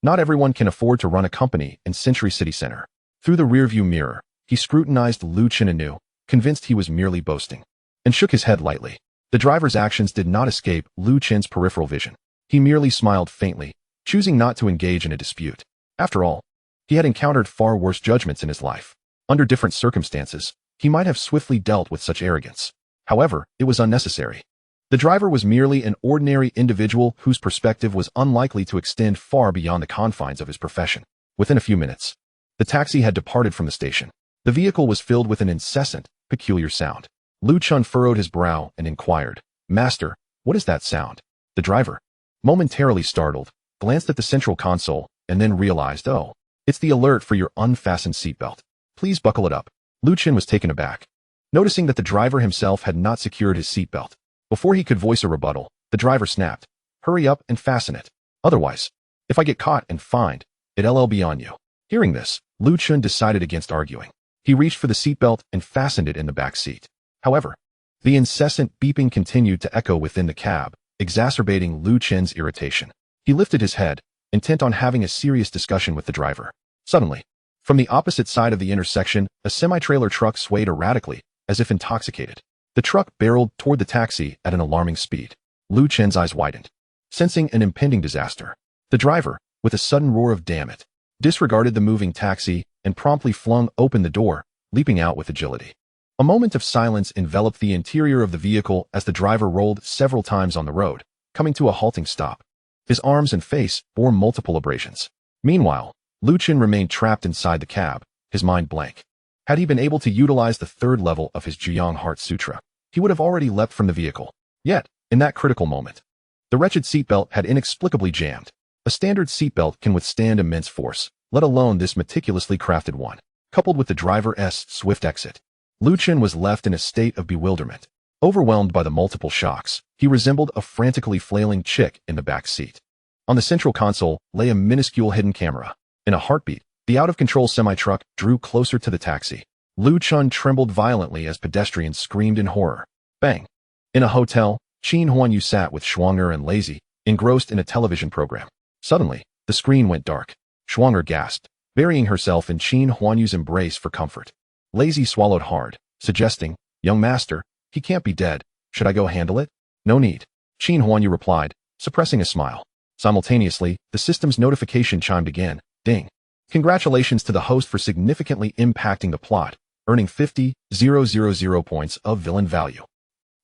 Not everyone can afford to run a company in Century City Center." Through the rearview mirror, he scrutinized Lu Chun anew, convinced he was merely boasting, and shook his head lightly. The driver's actions did not escape Lu Chun's peripheral vision. He merely smiled faintly, choosing not to engage in a dispute. After all, he had encountered far worse judgments in his life. Under different circumstances, he might have swiftly dealt with such arrogance. However, it was unnecessary. The driver was merely an ordinary individual whose perspective was unlikely to extend far beyond the confines of his profession. Within a few minutes, the taxi had departed from the station. The vehicle was filled with an incessant, peculiar sound. Lu Chun furrowed his brow and inquired, "Master, what is that sound?" The driver, momentarily startled, glanced at the central console and then realized, "Oh, it's the alert for your unfastened seatbelt. Please buckle it up." Lu Chun was taken aback, noticing that the driver himself had not secured his seatbelt. Before he could voice a rebuttal, the driver snapped, "Hurry up and fasten it. Otherwise, if I get caught and fined, it'll be on you." Hearing this, Lu Chun decided against arguing. He reached for the seatbelt and fastened it in the back seat. However, the incessant beeping continued to echo within the cab, exacerbating Lu Chun's irritation. He lifted his head, intent on having a serious discussion with the driver. Suddenly, from the opposite side of the intersection, a semi-trailer truck swayed erratically, as if intoxicated. The truck barreled toward the taxi at an alarming speed. Lu Chun's eyes widened, sensing an impending disaster. The driver, with a sudden roar of "damn it," disregarded the moving taxi and promptly flung open the door, leaping out with agility. A moment of silence enveloped the interior of the vehicle as the driver rolled several times on the road, coming to a halting stop. His arms and face bore multiple abrasions. Meanwhile, Lu Chun remained trapped inside the cab, his mind blank. Had he been able to utilize the third level of his Juyang Heart Sutra, he would have already leapt from the vehicle. Yet, in that critical moment, the wretched seatbelt had inexplicably jammed. A standard seatbelt can withstand immense force, let alone this meticulously crafted one. Coupled with the driver's swift exit, Lu Chun was left in a state of bewilderment. Overwhelmed by the multiple shocks, he resembled a frantically flailing chick in the back seat. On the central console lay a minuscule hidden camera. In a heartbeat, the out-of-control semi-truck drew closer to the taxi. Lu Chun trembled violently as pedestrians screamed in horror. Bang! In a hotel, Qin Huanyu sat with Schwanger and Lazy, engrossed in a television program. Suddenly, the screen went dark. Schwanger gasped, burying herself in Qin Huanyu's embrace for comfort. Lazy swallowed hard, suggesting, "Young master, he can't be dead. Should I go handle it?" "No need," Qin Huanyu replied, suppressing a smile. Simultaneously, the system's notification chimed again. Ding. Congratulations to the host for significantly impacting the plot, earning 50,000 points of villain value.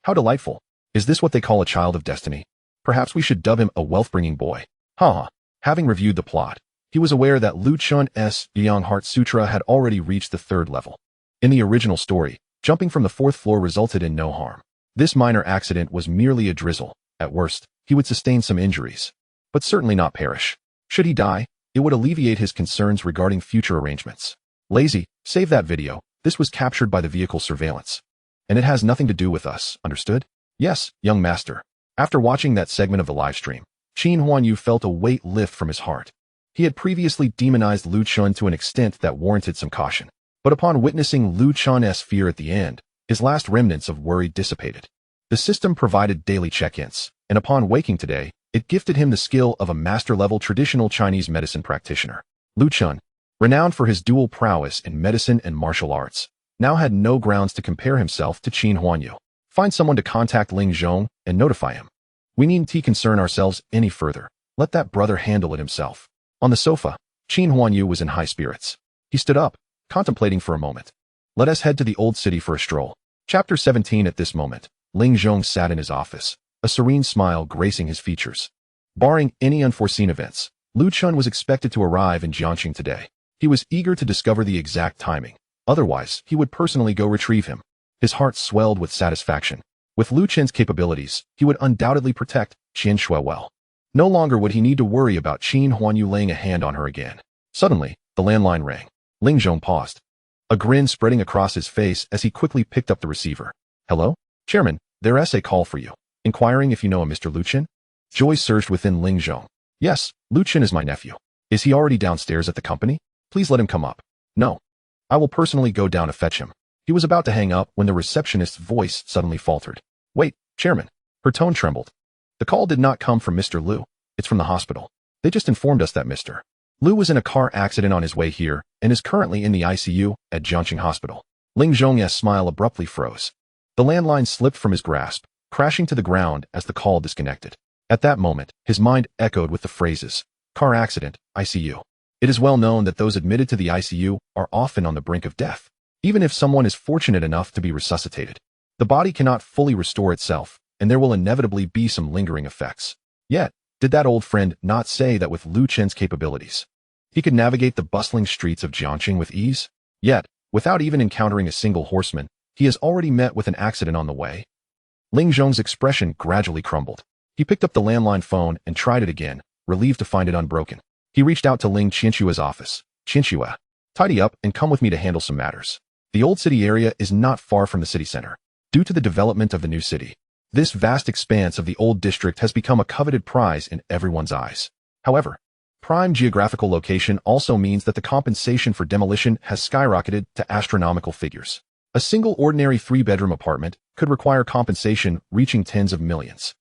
How delightful. Is this what they call a child of destiny? Perhaps we should dub him a wealth-bringing boy. Haha. Having reviewed the plot, he was aware that Lu Chun's Juyang Heart Sutra had already reached the third level. In the original story, jumping from the fourth floor resulted in no harm. This minor accident was merely a drizzle. At worst, he would sustain some injuries, but certainly not perish. Should he die, it would alleviate his concerns regarding future arrangements. Lazy, save that video. This was captured by the vehicle surveillance. And it has nothing to do with us, understood? Yes, young master. After watching that segment of the livestream, Qin Huanyu felt a weight lift from his heart. He had previously demonized Lu Chun to an extent that warranted some caution. But upon witnessing Lu Chun's fear at the end, his last remnants of worry dissipated. The system provided daily check-ins, and upon waking today, it gifted him the skill of a master-level traditional Chinese medicine practitioner. Lu Chun, renowned for his dual prowess in medicine and martial arts, now had no grounds to compare himself to Qin Huanyu. Find someone to contact Ling Zhong and notify him. We needn't concern ourselves any further. Let that brother handle it himself. On the sofa, Qin Huanyu was in high spirits. He stood up, contemplating for a moment. Let us head to the old city for a stroll. Chapter 17. At this moment, Ling Zhong sat in his office, a serene smile gracing his features. Barring any unforeseen events, Lu Chun was expected to arrive in Jiangxing today. He was eager to discover the exact timing. Otherwise, he would personally go retrieve him. His heart swelled with satisfaction. With Lu Chun's capabilities, he would undoubtedly protect Qin Shui well. No longer would he need to worry about Qin Huanyu laying a hand on her again. Suddenly, the landline rang. Ling Zhong paused, a grin spreading across his face as he quickly picked up the receiver. Hello? Chairman, there's a call for you. Inquiring if you know a Mr. Lu Chun? Joy surged within Ling Zhong. Yes, Lu Chun is my nephew. Is he already downstairs at the company? Please let him come up. No. I will personally go down to fetch him. He was about to hang up when the receptionist's voice suddenly faltered. Wait, Chairman. Her tone trembled. The call did not come from Mr. Lu. It's from the hospital. They just informed us that Mr. Lu was in a car accident on his way here and is currently in the ICU at Jiangxing Hospital. Ling Zhong's smile abruptly froze. The landline slipped from his grasp, crashing to the ground as the call disconnected. At that moment, his mind echoed with the phrases, car accident, ICU. It is well known that those admitted to the ICU are often on the brink of death. Even if someone is fortunate enough to be resuscitated, the body cannot fully restore itself, and there will inevitably be some lingering effects. Yet, did that old friend not say that with Lu Chun's capabilities, he could navigate the bustling streets of Jiangxing with ease? Yet, without even encountering a single horseman, he has already met with an accident on the way. Ling Zhong's expression gradually crumbled. He picked up the landline phone and tried it again, relieved to find it unbroken. He reached out to Ling Qinshua's office. Qinshuo, tidy up and come with me to handle some matters. The old city area is not far from the city center. Due to the development of the new city, this vast expanse of the old district has become a coveted prize in everyone's eyes. However, prime geographical location also means that the compensation for demolition has skyrocketed to astronomical figures. A single ordinary 3-bedroom apartment could require compensation reaching tens of millions.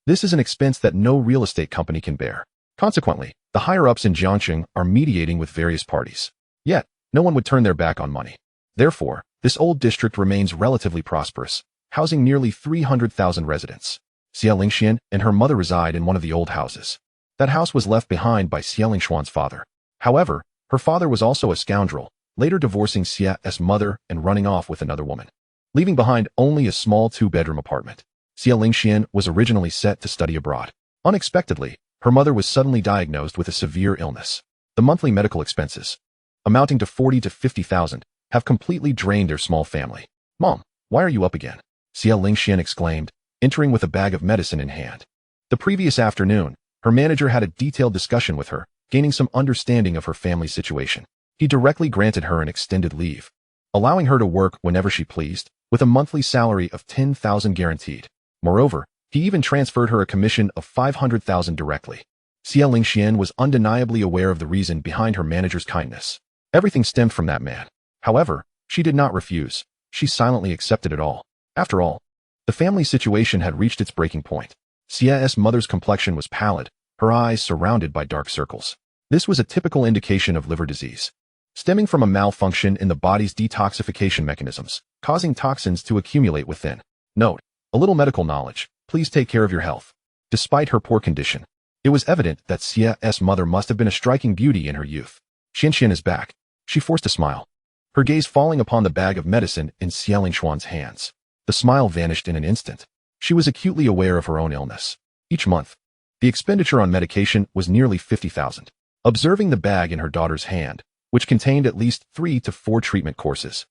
This is an expense that no real estate company can bear. Consequently, the higher-ups in Jiangxing are mediating with various parties. Yet, no one would turn their back on money. Therefore, this old district remains relatively prosperous, housing nearly 300,000 residents. Xia Lingxian and her mother reside in one of the old houses. That house was left behind by Xia Lingshuan's father. However, her father was also a scoundrel, later divorcing Xia's mother and running off with another woman, leaving behind only a small 2-bedroom apartment. Xia Lingxian was originally set to study abroad. Unexpectedly, her mother was suddenly diagnosed with a severe illness. The monthly medical expenses, amounting to 40 to 50,000, have completely drained their small family. Mom, why are you up again? Xia Lingxian exclaimed, entering with a bag of medicine in hand. The previous afternoon, her manager had a detailed discussion with her, gaining some understanding of her family's situation. He directly granted her an extended leave, allowing her to work whenever she pleased, with a monthly salary of 10,000 guaranteed. Moreover, he even transferred her a commission of 500,000 directly. Xia Lingxian was undeniably aware of the reason behind her manager's kindness. Everything stemmed from that man. However, she did not refuse. She silently accepted it all. After all, the family situation had reached its breaking point. Xia's mother's complexion was pallid, her eyes surrounded by dark circles. This was a typical indication of liver disease, stemming from a malfunction in the body's detoxification mechanisms, causing toxins to accumulate within. Note: a little medical knowledge. Please take care of your health. Despite her poor condition, it was evident that Xia's mother must have been a striking beauty in her youth. Qinshian is back. She forced a smile, her gaze falling upon the bag of medicine in Xia Lingshuan's hands. The smile vanished in an instant. She was acutely aware of her own illness. Each month, the expenditure on medication was nearly 50,000. Observing the bag in her daughter's hand, which contained at least 3 to 4 treatment courses,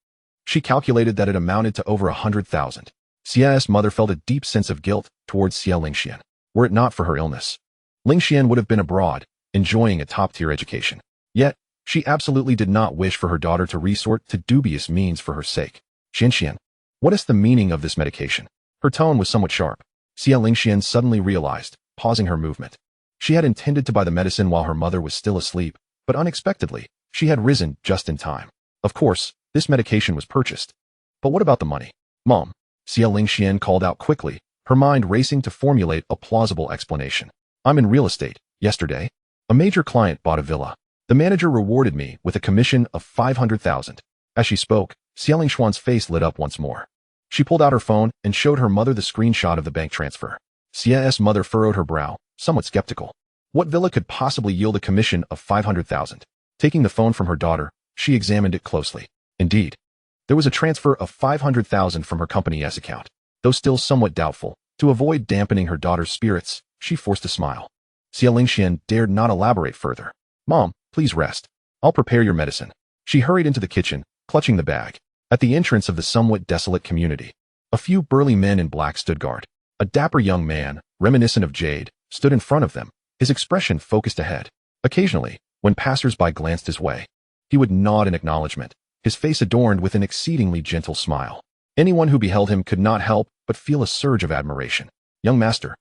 she calculated that it amounted to over 100,000. Xia's mother felt a deep sense of guilt towards Xia Lingxian. Were it not for her illness, Lingxian would have been abroad, enjoying a top-tier education. Yet, she absolutely did not wish for her daughter to resort to dubious means for her sake. Qinshian, what is the meaning of this medication? Her tone was somewhat sharp. Xia Lingxian suddenly realized, pausing her movement. She had intended to buy the medicine while her mother was still asleep, but unexpectedly, she had risen just in time. Of course, this medication was purchased. But what about the money? Mom, Xia Lingxian called out quickly, her mind racing to formulate a plausible explanation. I'm in real estate. Yesterday, a major client bought a villa. The manager rewarded me with a commission of 500,000. As she spoke, Xia Lingshuan's face lit up once more. She pulled out her phone and showed her mother the screenshot of the bank transfer. Xia's mother furrowed her brow, somewhat skeptical. What villa could possibly yield a commission of 500,000? Taking the phone from her daughter, she examined it closely. Indeed, there was a transfer of 500,000 from her company's account. Though still somewhat doubtful, to avoid dampening her daughter's spirits, she forced a smile. Xia Lingxian dared not elaborate further. Mom, please rest. I'll prepare your medicine. She hurried into the kitchen, clutching the bag. At the entrance of the somewhat desolate community, a few burly men in black stood guard. A dapper young man, reminiscent of Jade, stood in front of them, his expression focused ahead. Occasionally, when passers-by glanced his way, he would nod in acknowledgement, his face adorned with an exceedingly gentle smile. Anyone who beheld him could not help but feel a surge of admiration. Young master,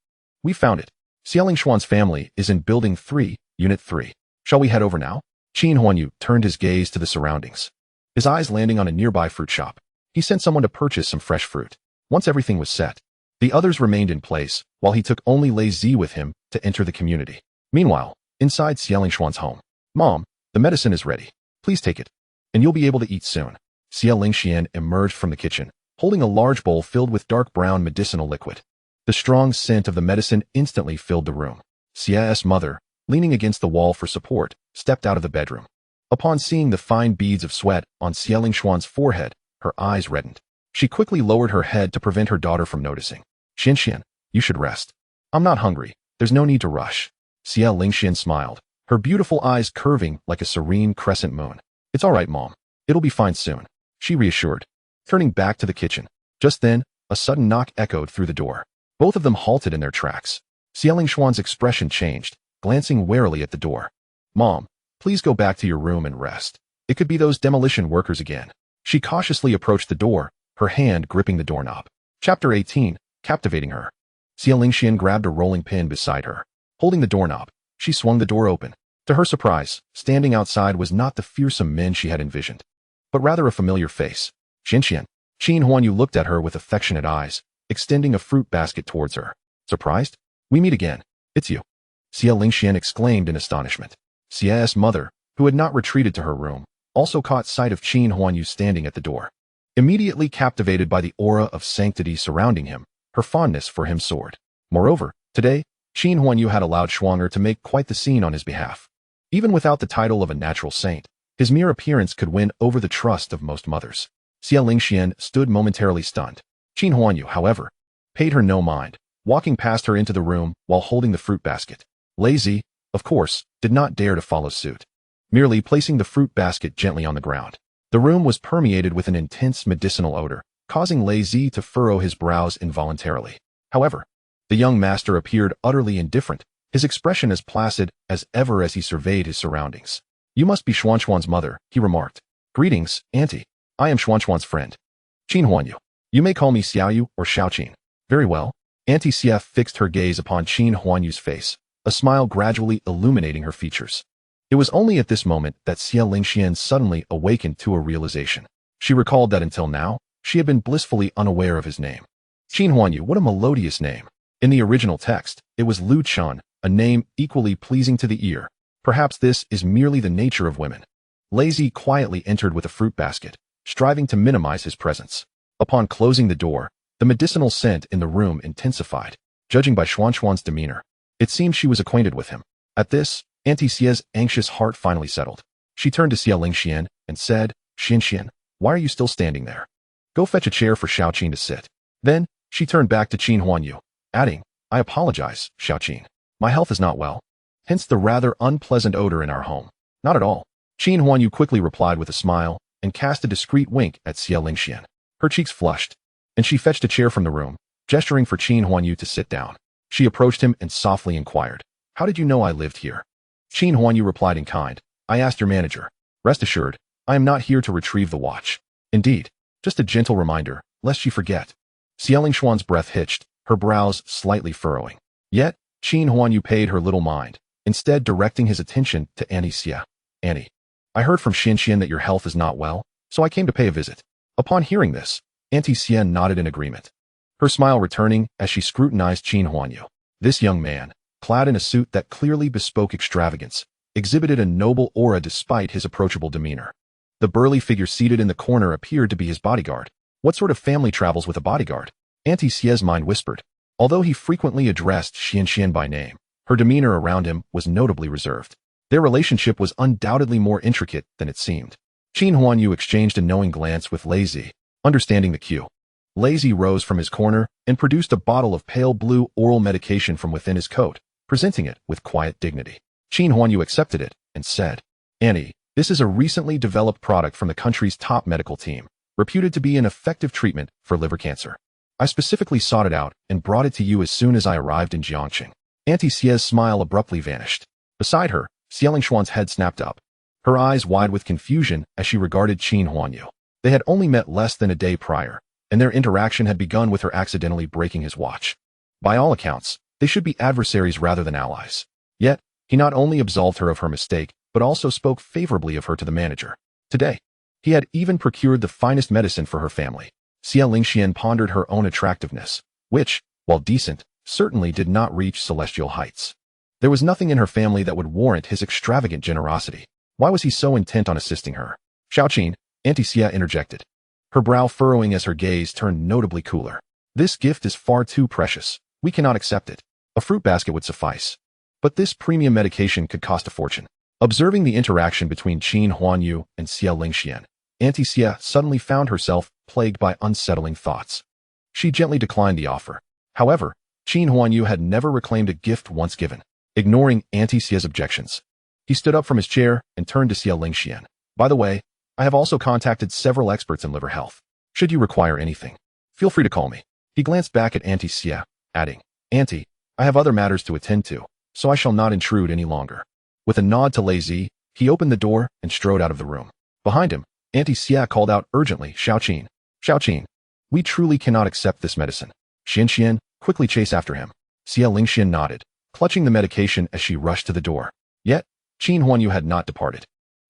we found it. Xia Lingshuan's family is in Building 3, Unit 3. Shall we head over now? Qin Huanyu turned his gaze to the surroundings, his eyes landing on a nearby fruit shop. He sent someone to purchase some fresh fruit. Once everything was set, the others remained in place, while he took only Lei Zi with him to enter the community. Meanwhile, inside Xia Lingshuan's home, Mom, the medicine is ready. Please take it, and you'll be able to eat soon. Xia Lingxian emerged from the kitchen, holding a large bowl filled with dark brown medicinal liquid. The strong scent of the medicine instantly filled the room. Xia's mother, leaning against the wall for support, stepped out of the bedroom. Upon seeing the fine beads of sweat on Xia Lingshuan's forehead, her eyes reddened. She quickly lowered her head to prevent her daughter from noticing. Xianxian, you should rest. I'm not hungry. There's no need to rush. Xia Lingxian smiled, her beautiful eyes curving like a serene crescent moon. It's all right, Mom. It'll be fine soon, she reassured, turning back to the kitchen. Just then, a sudden knock echoed through the door. Both of them halted in their tracks. Xia Lingshuan's expression changed, glancing warily at the door. Mom, please go back to your room and rest. It could be those demolition workers again. She cautiously approached the door, her hand gripping the doorknob. Chapter 18, Captivating Her. Xia Lingxian grabbed a rolling pin beside her. Holding the doorknob, she swung the door open. To her surprise, standing outside was not the fearsome men she had envisioned, but rather a familiar face. Xianxian. Qin Huanyu looked at her with affectionate eyes, extending a fruit basket towards her. Surprised? We meet again. It's you. Xia Lingxian exclaimed in astonishment. Xia's mother, who had not retreated to her room, also caught sight of Qin Huanyu standing at the door. Immediately captivated by the aura of sanctity surrounding him, her fondness for him soared. Moreover, today, Qin Huanyu had allowed Shuang'er to make quite the scene on his behalf. Even without the title of a natural saint, his mere appearance could win over the trust of most mothers. Xia Lingxian stood momentarily stunned. Qin Huanyu, however, paid her no mind, walking past her into the room while holding the fruit basket. Lei Zi, of course, did not dare to follow suit, merely placing the fruit basket gently on the ground. The room was permeated with an intense medicinal odor, causing Lei Zi to furrow his brows involuntarily. However, the young master appeared utterly indifferent, his expression as placid as ever as he surveyed his surroundings. You must be Xuanchuan's mother, he remarked. Greetings, Auntie. I am Xuanchuan's friend. Qin Huanyu. You may call me Xiaoyu or Xiaoqin. Very well. Auntie Xia fixed her gaze upon Qin Huanyu's face, a smile gradually illuminating her features. It was only at this moment that Xia Lingxian suddenly awakened to a realization. She recalled that until now, she had been blissfully unaware of his name. Qin Huanyu, what a melodious name. In the original text, it was Lu Chun, a name equally pleasing to the ear. Perhaps this is merely the nature of women. Lei Zi quietly entered with a fruit basket, striving to minimize his presence. Upon closing the door, the medicinal scent in the room intensified. Judging by Xuanchuan's demeanor, it seemed she was acquainted with him. At this, Auntie Xia's anxious heart finally settled. She turned to Xia Lingxian and said, Xianxian, why are you still standing there? Go fetch a chair for Xiaoqin to sit. Then, she turned back to Qin Huanyu, adding, I apologize, Xiaoqin. My health is not well. Hence the rather unpleasant odor in our home. Not at all. Qin Huanyu quickly replied with a smile and cast a discreet wink at Xia Lingxian. Her cheeks flushed, and she fetched a chair from the room, gesturing for Qin Huanyu to sit down. She approached him and softly inquired, How did you know I lived here? Qin Huanyu replied in kind, I asked your manager. Rest assured, I am not here to retrieve the watch. Indeed, just a gentle reminder, lest she forget. Xia Lingshuan's breath hitched, her brows slightly furrowing. Yet, Qin Huanyu paid her little mind, instead directing his attention to Auntie Xia. Annie, I heard from Xian that your health is not well, so I came to pay a visit. Upon hearing this, Auntie Xia nodded in agreement, her smile returning as she scrutinized Qin Huanyu. This young man, clad in a suit that clearly bespoke extravagance, exhibited a noble aura despite his approachable demeanor. The burly figure seated in the corner appeared to be his bodyguard. What sort of family travels with a bodyguard? Auntie Xia's mind whispered. Although he frequently addressed Xian by name, her demeanor around him was notably reserved. Their relationship was undoubtedly more intricate than it seemed. Qin Huanyu exchanged a knowing glance with Lei Zi, understanding the cue. Lei Zi rose from his corner and produced a bottle of pale blue oral medication from within his coat, presenting it with quiet dignity. Qin Huanyu accepted it and said, Annie, this is a recently developed product from the country's top medical team, reputed to be an effective treatment for liver cancer. I specifically sought it out and brought it to you as soon as I arrived in Jiangqing. Auntie Xia's smile abruptly vanished. Beside her, Xia Lingshuan's head snapped up, her eyes wide with confusion as she regarded Qin Huanyu. They had only met less than a day prior, and their interaction had begun with her accidentally breaking his watch. By all accounts, they should be adversaries rather than allies. Yet, he not only absolved her of her mistake, but also spoke favorably of her to the manager. Today, he had even procured the finest medicine for her family. Xia Lingxian pondered her own attractiveness, which, while decent, certainly did not reach celestial heights. There was nothing in her family that would warrant his extravagant generosity. Why was he so intent on assisting her? Xiaoqin, Auntie Xia interjected, her brow furrowing as her gaze turned notably cooler. This gift is far too precious. We cannot accept it. A fruit basket would suffice. But this premium medication could cost a fortune. Observing the interaction between Qin Huanyu and Xia Lingxian, Auntie Xia suddenly found herself plagued by unsettling thoughts. She gently declined the offer. However, Qin Huanyu had never reclaimed a gift once given. Ignoring Auntie Xia's objections, he stood up from his chair and turned to Xia Lingxian. By the way, I have also contacted several experts in liver health. Should you require anything, feel free to call me. He glanced back at Auntie Xia, adding, Auntie, I have other matters to attend to, so I shall not intrude any longer. With a nod to Lei Zi, he opened the door and strode out of the room. Behind him, Auntie Xia called out urgently, Xiaoqin, Xiaoqin, we truly cannot accept this medicine. Xian quickly chased after him. Xia Lingxian nodded, clutching the medication as she rushed to the door. Yet, Qin Huanyu had not departed.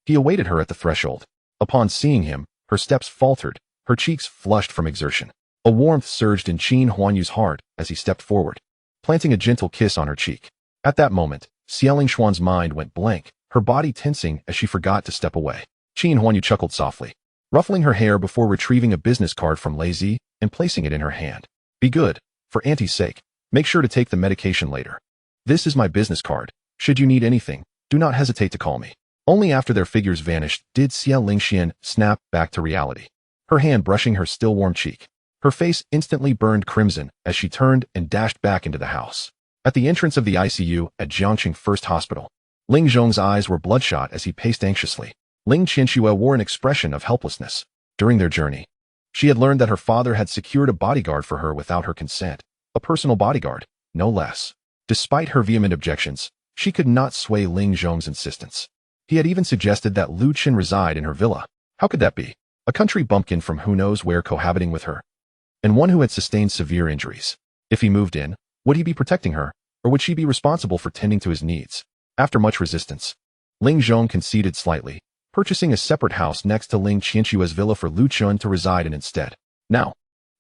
He awaited her at the threshold. Upon seeing him, her steps faltered, her cheeks flushed from exertion. A warmth surged in Qin Huanyu's heart as he stepped forward, planting a gentle kiss on her cheek. At that moment, Xia Lingshuan's mind went blank, her body tensing as she forgot to step away. Qin Huanyu chuckled softly, ruffling her hair before retrieving a business card from Lei Zi and placing it in her hand. Be good. For Auntie's sake, make sure to take the medication later. This is my business card. Should you need anything, do not hesitate to call me. Only after their figures vanished did Xia Lingxian snap back to reality, her hand brushing her still warm cheek. Her face instantly burned crimson as she turned and dashed back into the house. At the entrance of the ICU at Jiangqing First Hospital, Ling Zhong's eyes were bloodshot as he paced anxiously. Ling Qianxue wore an expression of helplessness. During their journey, she had learned that her father had secured a bodyguard for her without her consent, a personal bodyguard, no less. Despite her vehement objections, she could not sway Ling Zhong's insistence. He had even suggested that Lu Qin reside in her villa. How could that be? A country bumpkin from who knows where cohabiting with her, and one who had sustained severe injuries. If he moved in, would he be protecting her, or would she be responsible for tending to his needs? After much resistance, Ling Zhong conceded slightly, purchasing a separate house next to Ling Qianxue's villa for Lu Qin to reside in instead. Now,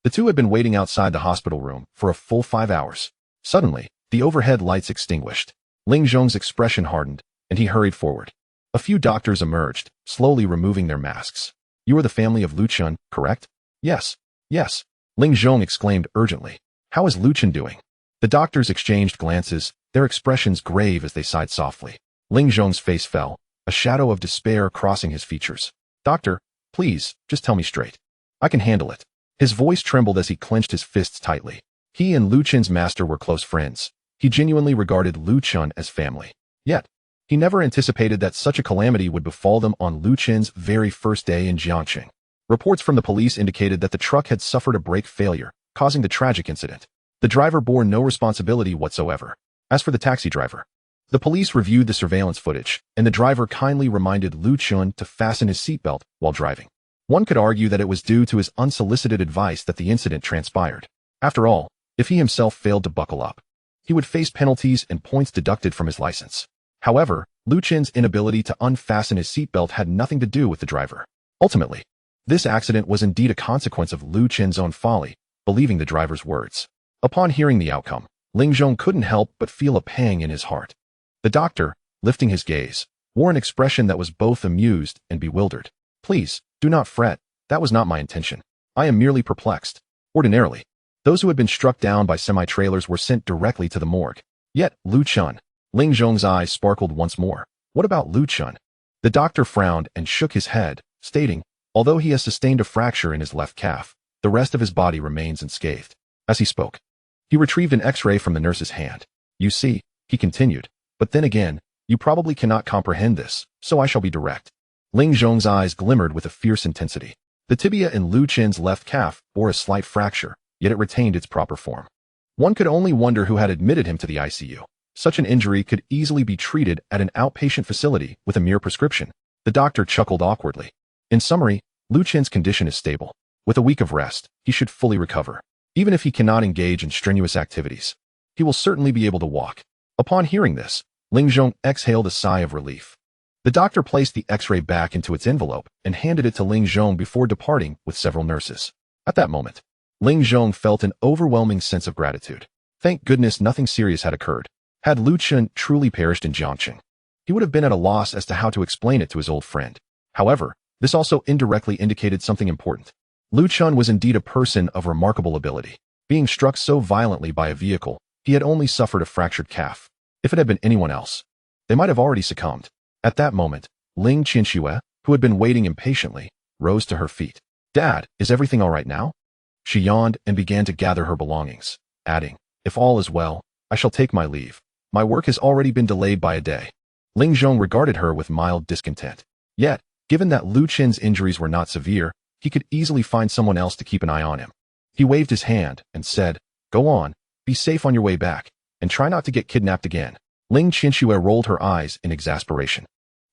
the two had been waiting outside the hospital room for a full 5 hours. Suddenly, the overhead lights extinguished. Ling Zhong's expression hardened, and he hurried forward. A few doctors emerged, slowly removing their masks. You are the family of Lu Qin, correct? Yes. Yes. Ling Zhong exclaimed urgently. How is Lu Qin doing? The doctors exchanged glances, their expressions grave as they sighed softly. Ling Zhong's face fell, a shadow of despair crossing his features. Doctor, please, just tell me straight. I can handle it. His voice trembled as he clenched his fists tightly. He and Lu Qin's master were close friends. He genuinely regarded Lu Qin as family. Yet, he never anticipated that such a calamity would befall them on Lu Qin's very first day in Jiangqing. Reports from the police indicated that the truck had suffered a brake failure, causing the tragic incident. The driver bore no responsibility whatsoever. As for the taxi driver, the police reviewed the surveillance footage, and the driver kindly reminded Lu Qin to fasten his seatbelt while driving. One could argue that it was due to his unsolicited advice that the incident transpired. After all, if he himself failed to buckle up, he would face penalties and points deducted from his license. However, Lu Qin's inability to unfasten his seatbelt had nothing to do with the driver. Ultimately, this accident was indeed a consequence of Lu Qin's own folly, believing the driver's words. Upon hearing the outcome, Ling Zhong couldn't help but feel a pang in his heart. The doctor, lifting his gaze, wore an expression that was both amused and bewildered. Please, do not fret, that was not my intention. I am merely perplexed. Ordinarily, those who had been struck down by semi-trailers were sent directly to the morgue. Yet, Lu Chun. Ling Zhong's eyes sparkled once more. What about Lu Chun? The doctor frowned and shook his head, stating, although he has sustained a fracture in his left calf, the rest of his body remains unscathed. As he spoke, he retrieved an X-ray from the nurse's hand. You see, he continued, but then again, you probably cannot comprehend this, so I shall be direct. Ling Zhong's eyes glimmered with a fierce intensity. The tibia in Lu Qin's left calf bore a slight fracture, yet it retained its proper form. One could only wonder who had admitted him to the ICU. Such an injury could easily be treated at an outpatient facility with a mere prescription. The doctor chuckled awkwardly. In summary, Lu Qin's condition is stable. With a week of rest, he should fully recover. Even if he cannot engage in strenuous activities, he will certainly be able to walk. Upon hearing this, Ling Zhong exhaled a sigh of relief. The doctor placed the X-ray back into its envelope and handed it to Ling Zhong before departing with several nurses. At that moment, Ling Zhong felt an overwhelming sense of gratitude. Thank goodness nothing serious had occurred. Had Lu Qin truly perished in Jiangqing, he would have been at a loss as to how to explain it to his old friend. However, this also indirectly indicated something important. Lu Qin was indeed a person of remarkable ability. Being struck so violently by a vehicle, he had only suffered a fractured calf. If it had been anyone else, they might have already succumbed. At that moment, Ling Qianxue, who had been waiting impatiently, rose to her feet. Dad, is everything all right now? She yawned and began to gather her belongings, adding, if all is well, I shall take my leave. My work has already been delayed by a day. Ling Zhong regarded her with mild discontent. Yet, given that Lu Qin's injuries were not severe, he could easily find someone else to keep an eye on him. He waved his hand and said, go on, be safe on your way back, and try not to get kidnapped again. Ling Qianxue rolled her eyes in exasperation.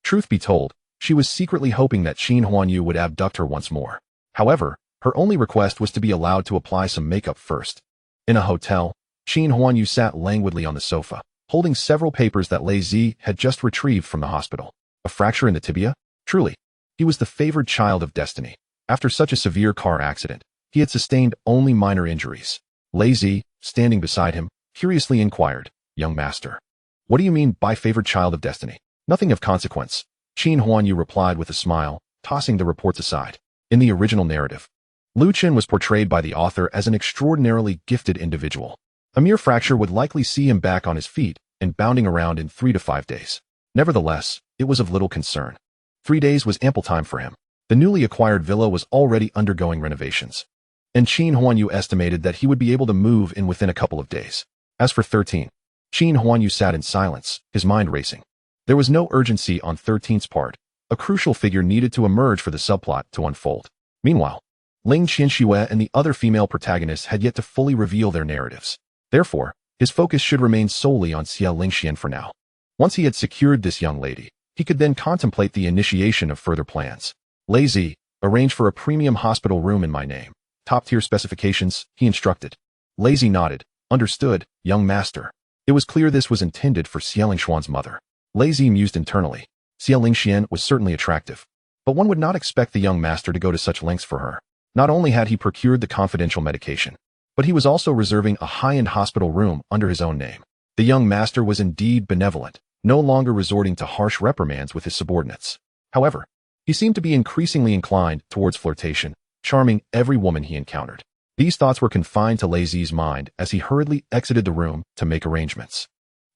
Truth be told, she was secretly hoping that Qin Huanyu would abduct her once more. However, her only request was to be allowed to apply some makeup first. In a hotel, Qin Huanyu sat languidly on the sofa, holding several papers that Lei Zi had just retrieved from the hospital. A fracture in the tibia? Truly, he was the favored child of destiny. After such a severe car accident, he had sustained only minor injuries. Lei Zi, standing beside him, curiously inquired, young master, what do you mean by favored child of destiny? Nothing of consequence, Qin Huanyu replied with a smile, tossing the reports aside. In the original narrative, Lu Qin was portrayed by the author as an extraordinarily gifted individual. A mere fracture would likely see him back on his feet and bounding around in 3 to 5 days. Nevertheless, it was of little concern. 3 days was ample time for him. The newly acquired villa was already undergoing renovations, and Qin Huanyu estimated that he would be able to move in within a couple of days. As for 13, Qin Huanyu sat in silence, his mind racing. There was no urgency on 13's part. A crucial figure needed to emerge for the subplot to unfold. Meanwhile, Ling Qianxue and the other female protagonists had yet to fully reveal their narratives. Therefore, his focus should remain solely on Xia Lingxian for now. Once he had secured this young lady, he could then contemplate the initiation of further plans. Lei Zi, arrange for a premium hospital room in my name. Top-tier specifications, he instructed. Lei Zi nodded. Understood, young master. It was clear this was intended for Xia Lingshuan's mother. Lei Zi mused internally. Xia Lingxian was certainly attractive, but one would not expect the young master to go to such lengths for her. Not only had he procured the confidential medication, but he was also reserving a high-end hospital room under his own name. The young master was indeed benevolent, no longer resorting to harsh reprimands with his subordinates. However, he seemed to be increasingly inclined towards flirtation, charming every woman he encountered. These thoughts were confined to Lei Zi's mind as he hurriedly exited the room to make arrangements.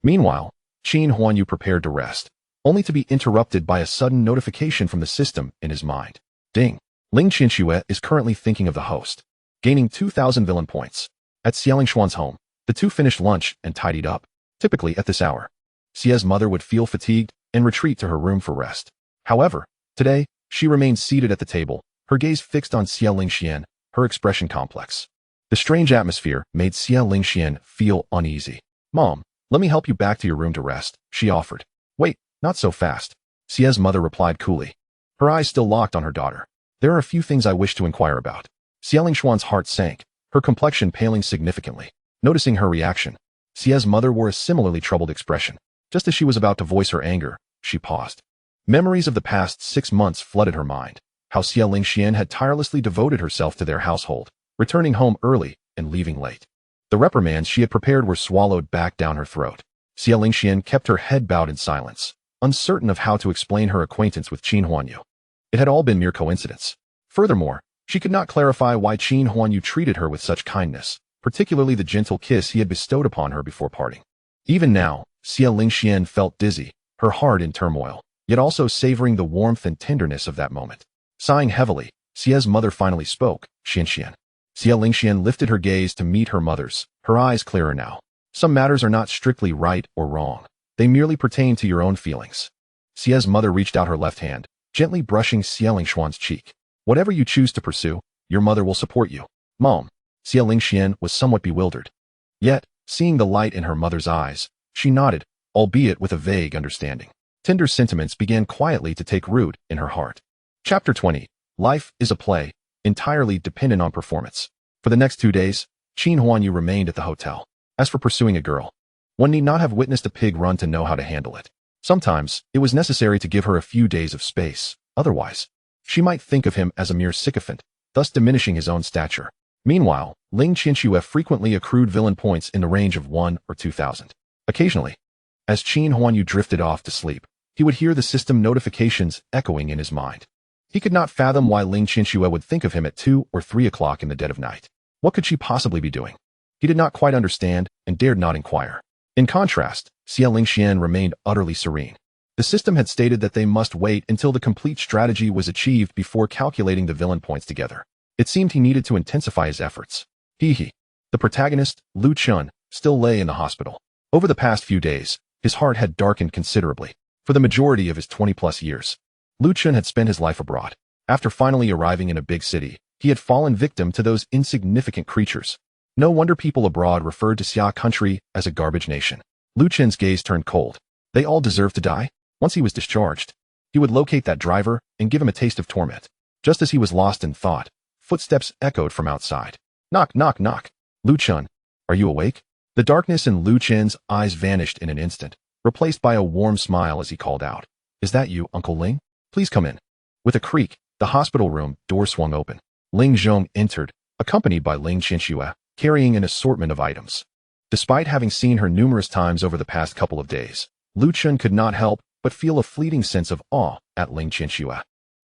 Meanwhile, Qin Huanyu prepared to rest, only to be interrupted by a sudden notification from the system in his mind. Ding! Ling Qianxue is currently thinking of the host, gaining 2,000 villain points. At Xia Lingshuan's home, the two finished lunch and tidied up. Typically at this hour, Xia's mother would feel fatigued and retreat to her room for rest. However, today, she remained seated at the table, her gaze fixed on Xia Lingxian, her expression complex. The strange atmosphere made Xia Lingxian feel uneasy. Mom, let me help you back to your room to rest, she offered. Wait, not so fast, Xia's mother replied coolly, her eyes still locked on her daughter. There are a few things I wish to inquire about. Xia Lingshuan's heart sank, her complexion paling significantly. Noticing her reaction, Xia's mother wore a similarly troubled expression. Just as she was about to voice her anger, she paused. Memories of the past 6 months flooded her mind. How Xia Lingxian had tirelessly devoted herself to their household, returning home early and leaving late. The reprimands she had prepared were swallowed back down her throat. Xia Lingxian kept her head bowed in silence, uncertain of how to explain her acquaintance with Qin Huanyu. It had all been mere coincidence. Furthermore, she could not clarify why Qin Huanyu treated her with such kindness, particularly the gentle kiss he had bestowed upon her before parting. Even now, Xia Lingxian felt dizzy, her heart in turmoil, yet also savoring the warmth and tenderness of that moment. Sighing heavily, Xia's mother finally spoke. Xianxian. Xia Lingxian lifted her gaze to meet her mother's, her eyes clearer now. Some matters are not strictly right or wrong. They merely pertain to your own feelings. Xia's mother reached out her left hand, gently brushing Xia Lingxuan's cheek. Whatever you choose to pursue, your mother will support you. Mom. Xia Lingxian was somewhat bewildered. Yet, seeing the light in her mother's eyes, she nodded, albeit with a vague understanding. Tender sentiments began quietly to take root in her heart. Chapter 20. Life is a play, entirely dependent on performance. For the next 2 days, Qin Huanyu remained at the hotel. As for pursuing a girl, one need not have witnessed a pig run to know how to handle it. Sometimes, it was necessary to give her a few days of space. Otherwise, she might think of him as a mere sycophant, thus diminishing his own stature. Meanwhile, Ling Qianxue frequently accrued villain points in the range of 1 or 2,000. Occasionally, as Qin Huanyu drifted off to sleep, he would hear the system notifications echoing in his mind. He could not fathom why Ling Qianxue would think of him at 2 or 3 o'clock in the dead of night. What could she possibly be doing? He did not quite understand and dared not inquire. In contrast, Xia Lingxian remained utterly serene. The system had stated that they must wait until the complete strategy was achieved before calculating the villain points together. It seemed he needed to intensify his efforts. The protagonist, Lu Chun, still lay in the hospital. Over the past few days, his heart had darkened considerably. For the majority of his 20-plus years, Lu Chun had spent his life abroad. After finally arriving in a big city, he had fallen victim to those insignificant creatures. No wonder people abroad referred to Xia country as a garbage nation. Lu Chun's gaze turned cold. They all deserved to die? Once he was discharged, he would locate that driver and give him a taste of torment. Just as he was lost in thought, footsteps echoed from outside. Knock, knock, knock. Lu Chun, are you awake? The darkness in Lu Chun's eyes vanished in an instant, replaced by a warm smile as he called out. Is that you, Uncle Ling? Please come in. With a creak, the hospital room door swung open. Ling Zhong entered, accompanied by Ling Qianxue, carrying an assortment of items. Despite having seen her numerous times over the past couple of days, Lu Chun could not help but feel a fleeting sense of awe at Ling Qianxue.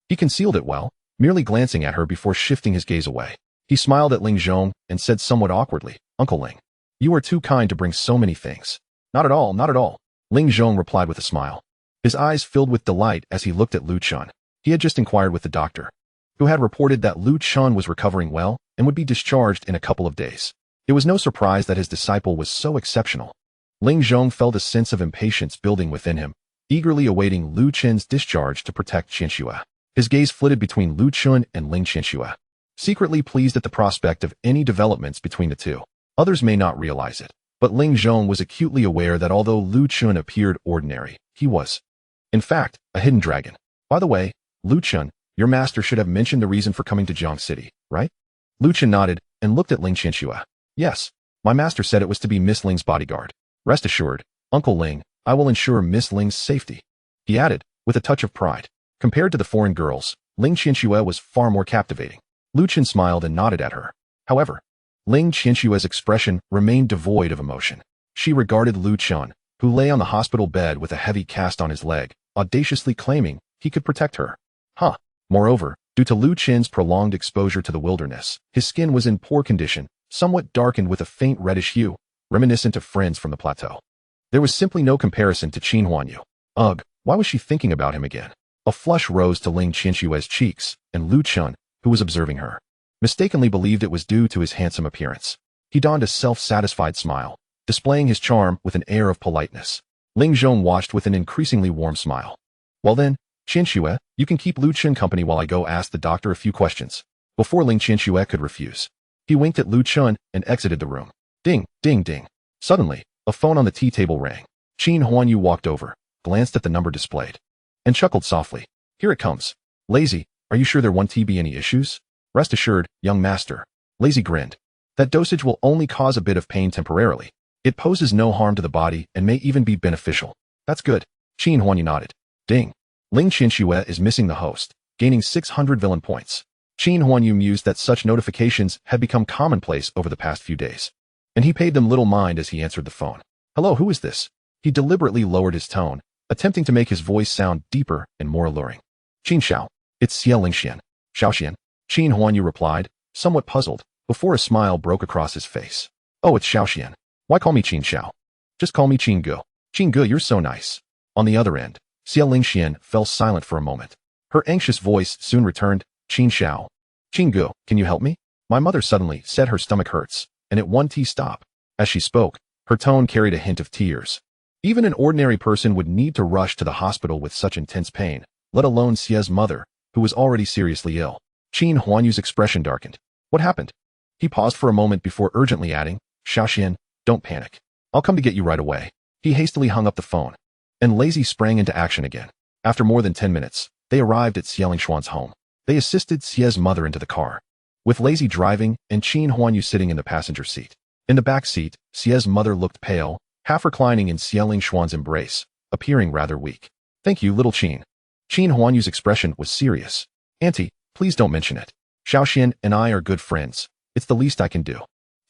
He concealed it well, merely glancing at her before shifting his gaze away. He smiled at Ling Zhong and said somewhat awkwardly, Uncle Ling, you are too kind to bring so many things. Not at all, not at all. Ling Zhong replied with a smile. His eyes filled with delight as he looked at Lu Chun. He had just inquired with the doctor, who had reported that Lu Chun was recovering well and would be discharged in a couple of days. It was no surprise that his disciple was so exceptional. Ling Zhong felt a sense of impatience building within him, eagerly awaiting Lu Chun's discharge to protect Qianxue. His gaze flitted between Lu Chun and Ling Qianxue, secretly pleased at the prospect of any developments between the two. Others may not realize it, but Ling Zhong was acutely aware that although Lu Chun appeared ordinary, he was, in fact, a hidden dragon. By the way, Lu Chun, your master should have mentioned the reason for coming to Jiang City, right? Lu Chun nodded and looked at Ling Qianxue. Yes, my master said it was to be Miss Ling's bodyguard. Rest assured, Uncle Ling, I will ensure Miss Ling's safety. He added, with a touch of pride. Compared to the foreign girls, Ling Qianxue was far more captivating. Lu Chun smiled and nodded at her. However, Ling Qianxue's expression remained devoid of emotion. She regarded Lu Chun, who lay on the hospital bed with a heavy cast on his leg, audaciously claiming he could protect her. Moreover, due to Lu Chun's prolonged exposure to the wilderness, his skin was in poor condition, somewhat darkened with a faint reddish hue, reminiscent of friends from the plateau. There was simply no comparison to Qin Huanyu. Ugh, why was she thinking about him again? A flush rose to Ling Qianxue's cheeks, and Lu Chun, who was observing her, mistakenly believed it was due to his handsome appearance. He donned a self-satisfied smile, displaying his charm with an air of politeness. Ling Zhong watched with an increasingly warm smile. Well then, Qianxue, you can keep Lu Chun company while I go ask the doctor a few questions. Before Ling Qianxue could refuse, he winked at Lu Chun and exited the room. Ding, ding, ding. Suddenly, a phone on the tea table rang. Qin Huanyu walked over, glanced at the number displayed, and chuckled softly. Here it comes. Lazy, are you sure there won't be any issues? Rest assured, young master. Lazy grinned. That dosage will only cause a bit of pain temporarily. It poses no harm to the body and may even be beneficial. That's good. Qin Huanyu nodded. Ding. Ling Qianxue is missing the host, gaining 600 villain points. Qin Huanyu mused that such notifications had become commonplace over the past few days, and he paid them little mind as he answered the phone. Hello, who is this? He deliberately lowered his tone, attempting to make his voice sound deeper and more alluring. Qin Xiao. It's Xie Lingxian. Xiaoxian. Qin Huanyu replied, somewhat puzzled, before a smile broke across his face. Oh, it's Xiaoxian. Why call me Qin Xiao? Just call me Qin Gu. Qin Gu, you're so nice. On the other end, Xie Lingxian fell silent for a moment. Her anxious voice soon returned. Qin Xiao. Qin Gu, can you help me? My mother suddenly said her stomach hurts, and it won't stop. As she spoke, her tone carried a hint of tears. Even an ordinary person would need to rush to the hospital with such intense pain, let alone Xie's mother, who was already seriously ill. Qin Huanyu's expression darkened. What happened? He paused for a moment before urgently adding, Xiaoxian, don't panic. I'll come to get you right away. He hastily hung up the phone, and Lazy sprang into action again. After more than 10 minutes, they arrived at Xie Lingshuan's home. They assisted Xie's mother into the car, with Lazy driving and Qin Huanyu sitting in the passenger seat. In the back seat, Xie's mother looked pale, half reclining in Xie Lingshuan's embrace, appearing rather weak. Thank you, little Qin. Qin Huanyu's expression was serious. Auntie, please don't mention it. Xiaoxian and I are good friends. It's the least I can do.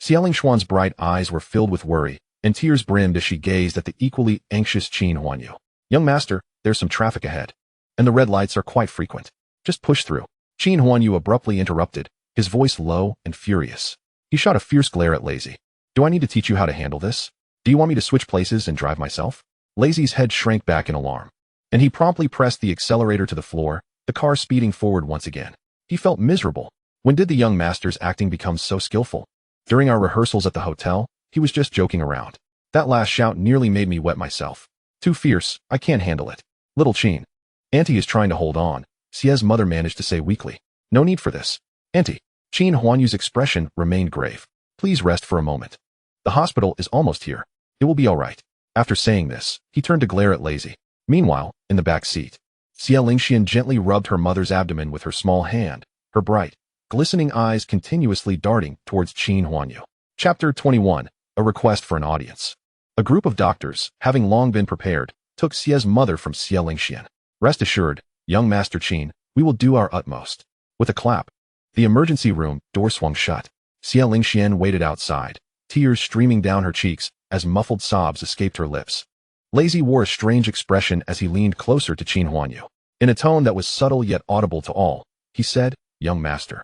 Xie Lingshuan's bright eyes were filled with worry, and tears brimmed as she gazed at the equally anxious Qin Huanyu. Young master, there's some traffic ahead, and the red lights are quite frequent. Just push through. Qin Huanyu abruptly interrupted, his voice low and furious. He shot a fierce glare at Lazy. Do I need to teach you how to handle this? Do you want me to switch places and drive myself? Lazy's head shrank back in alarm, and he promptly pressed the accelerator to the floor, the car speeding forward once again. He felt miserable. When did the young master's acting become so skillful? During our rehearsals at the hotel, he was just joking around. That last shout nearly made me wet myself. Too fierce, I can't handle it. Little Qin. Auntie is trying to hold on, Xie's mother managed to say weakly. No need for this. Auntie. Qin Huanyu's expression remained grave. Please rest for a moment. The hospital is almost here. It will be all right. After saying this, he turned to glare at Lazy. Meanwhile, in the back seat, Xie Lingxian gently rubbed her mother's abdomen with her small hand, her bright, glistening eyes continuously darting towards Qin Huanyu. Chapter 21. A request for an audience. A group of doctors, having long been prepared, took Xie's mother from Xie Lingxian. Rest assured, young Master Qin, we will do our utmost. With a clap, the emergency room door swung shut. Xie Lingxian waited outside, tears streaming down her cheeks as muffled sobs escaped her lips. Lazy wore a strange expression as he leaned closer to Qin Huanyu. In a tone that was subtle yet audible to all, he said, Young master,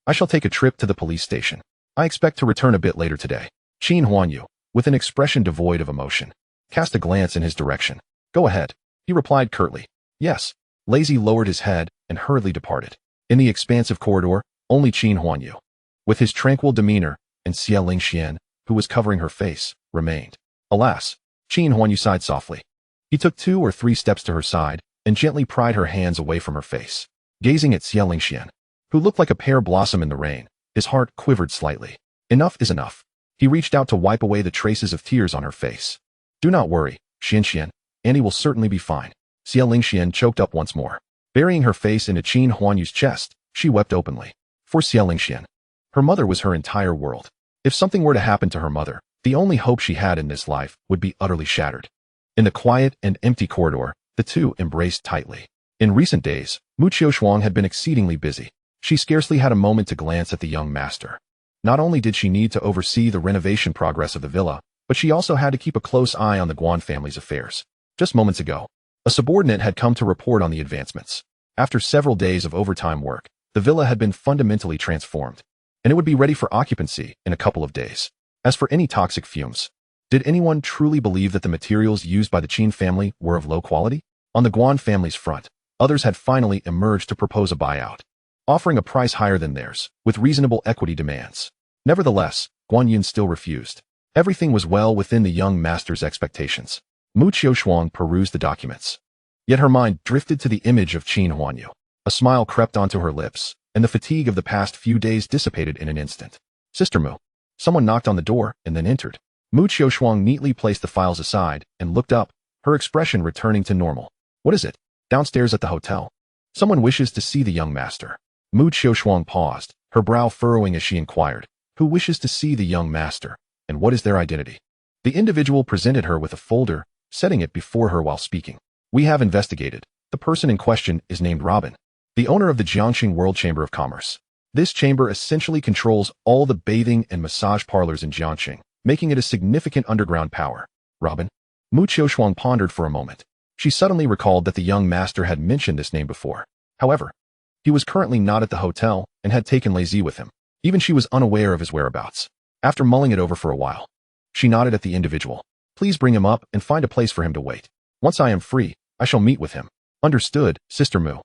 I shall take a trip to the police station. I expect to return a bit later today. Qin Huanyu, with an expression devoid of emotion, cast a glance in his direction. Go ahead, he replied curtly. Yes. Lazy lowered his head and hurriedly departed. In the expansive corridor, only Qin Huanyu, with his tranquil demeanor, and Xie Lingxian, who was covering her face, remained. Alas, Qin Huanyu sighed softly. He took 2 or 3 steps to her side and gently pried her hands away from her face. Gazing at Xie Lingxian, who looked like a pear blossom in the rain, his heart quivered slightly. Enough is enough. He reached out to wipe away the traces of tears on her face. Do not worry, Xianxian. Annie will certainly be fine. Xie Lingxian choked up once more. Burying her face into Qin Huanyu's chest, she wept openly. For Xie Lingxian, her mother was her entire world. If something were to happen to her mother, the only hope she had in this life would be utterly shattered. In the quiet and empty corridor, the two embraced tightly. In recent days, Mu Qiushuang had been exceedingly busy. She scarcely had a moment to glance at the young master. Not only did she need to oversee the renovation progress of the villa, but she also had to keep a close eye on the Guan family's affairs. Just moments ago, a subordinate had come to report on the advancements. After several days of overtime work, the villa had been fundamentally transformed, and it would be ready for occupancy in a couple of days. As for any toxic fumes, did anyone truly believe that the materials used by the Qin family were of low quality? On the Guan family's front, others had finally emerged to propose a buyout, offering a price higher than theirs, with reasonable equity demands. Nevertheless, Guan Yun still refused. Everything was well within the young master's expectations. Mu Qiushuang perused the documents. Yet her mind drifted to the image of Qin Huanyu. A smile crept onto her lips, and the fatigue of the past few days dissipated in an instant. Sister Mu. Someone knocked on the door and then entered. Mu Qiushuang neatly placed the files aside and looked up, her expression returning to normal. What is it? Downstairs at the hotel. Someone wishes to see the young master. Mu Qiushuang paused, her brow furrowing as she inquired, who wishes to see the young master, and what is their identity? The individual presented her with a folder, setting it before her while speaking. We have investigated. The person in question is named Robin, the owner of the Jiangxing World Chamber of Commerce. This chamber essentially controls all the bathing and massage parlors in Jiangxing, making it a significant underground power. Robin? Mu Qiushuang pondered for a moment. She suddenly recalled that the young master had mentioned this name before. However, he was currently not at the hotel and had taken Lazy with him. Even she was unaware of his whereabouts. After mulling it over for a while, she nodded at the individual. Please bring him up and find a place for him to wait. Once I am free, I shall meet with him. Understood, Sister Mu.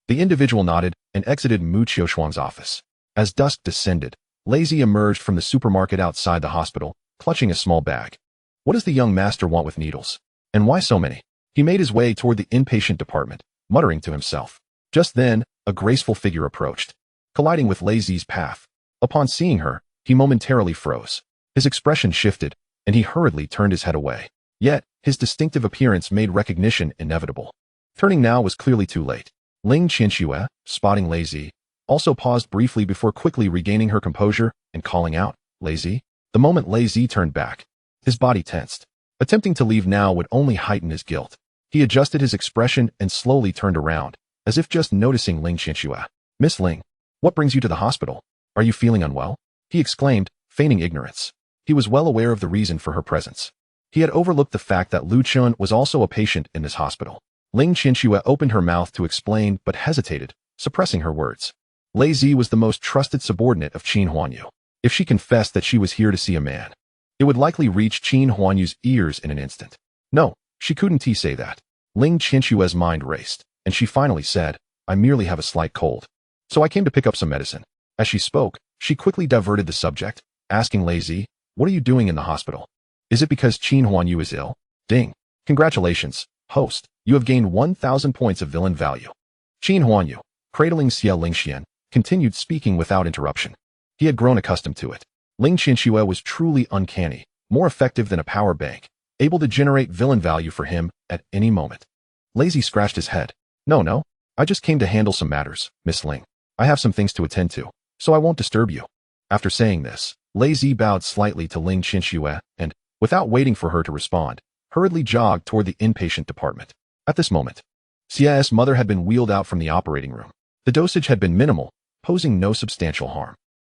The individual nodded and exited Mu Qiushuang's office. As dusk descended, Lazy emerged from the supermarket outside the hospital, clutching a small bag. What does the young master want with needles? And why so many? He made his way toward the inpatient department, muttering to himself. Just then, a graceful figure approached, colliding with Lazy's path. Upon seeing her, he momentarily froze. His expression shifted, and he hurriedly turned his head away. Yet, his distinctive appearance made recognition inevitable. Turning now was clearly too late. Ling Qianxue, spotting Lazy, also paused briefly before quickly regaining her composure and calling out, Lazy? The moment Lazy turned back, his body tensed. Attempting to leave now would only heighten his guilt. He adjusted his expression and slowly turned around, as if just noticing Ling Qianxue. Miss Ling, what brings you to the hospital? Are you feeling unwell? He exclaimed, feigning ignorance. He was well aware of the reason for her presence. He had overlooked the fact that Lu Chun was also a patient in this hospital. Ling Qianxue opened her mouth to explain but hesitated, suppressing her words. Lazy was the most trusted subordinate of Qin Huanyu. If she confessed that she was here to see a man, it would likely reach Qin Huanyu's ears in an instant. No, she couldn't say that. Ling Qianxue's mind raced, and she finally said, I merely have a slight cold. So I came to pick up some medicine. As she spoke, she quickly diverted the subject, asking Lazy, what are you doing in the hospital? Is it because Qin Huanyu is ill? Ding. Congratulations, host. You have gained 1,000 points of villain value. Qin Huanyu, cradling Xie Lingxian, continued speaking without interruption. He had grown accustomed to it. Ling Qianxue was truly uncanny, more effective than a power bank, able to generate villain value for him at any moment. Lazy scratched his head. No, I just came to handle some matters, Miss Ling. I have some things to attend to, so I won't disturb you. After saying this, Lazy bowed slightly to Ling Qianxue and, without waiting for her to respond, hurriedly jogged toward the inpatient department. At this moment, Xia's mother had been wheeled out from the operating room. The dosage had been minimal, posing no substantial harm.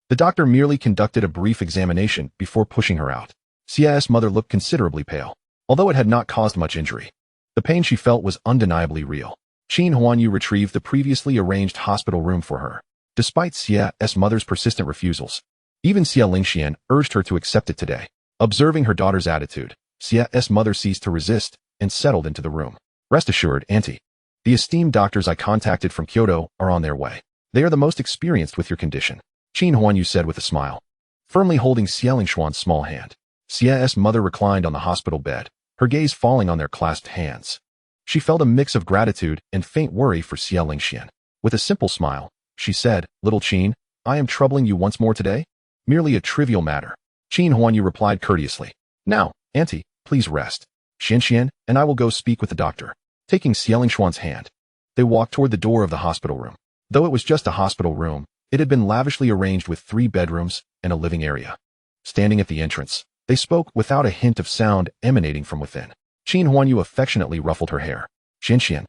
The doctor merely conducted a brief examination before pushing her out. Xia's mother looked considerably pale, although it had not caused much injury. The pain she felt was undeniably real. Qin Huanyu retrieved the previously arranged hospital room for her, despite Xia's mother's persistent refusals. Even Xie Lingxian urged her to accept it today. Observing her daughter's attitude, Xia's mother ceased to resist and settled into the room. Rest assured, Auntie. The esteemed doctors I contacted from Kyoto are on their way. They are the most experienced with your condition, Qin Huanyu said with a smile, firmly holding Xie Lingshuan's small hand. Xia's mother reclined on the hospital bed, her gaze falling on their clasped hands. She felt a mix of gratitude and faint worry for Xie Lingxian. With a simple smile, she said, Little Qin, I am troubling you once more today? Merely a trivial matter. Qin Huanyu replied courteously. Now, Auntie, please rest. Xianxian and I will go speak with the doctor. Taking Xie Lingshuan's hand, they walked toward the door of the hospital room. Though it was just a hospital room, it had been lavishly arranged with 3 bedrooms and a living area. Standing at the entrance, they spoke without a hint of sound emanating from within. Qin Huanyu affectionately ruffled her hair. Xianxian,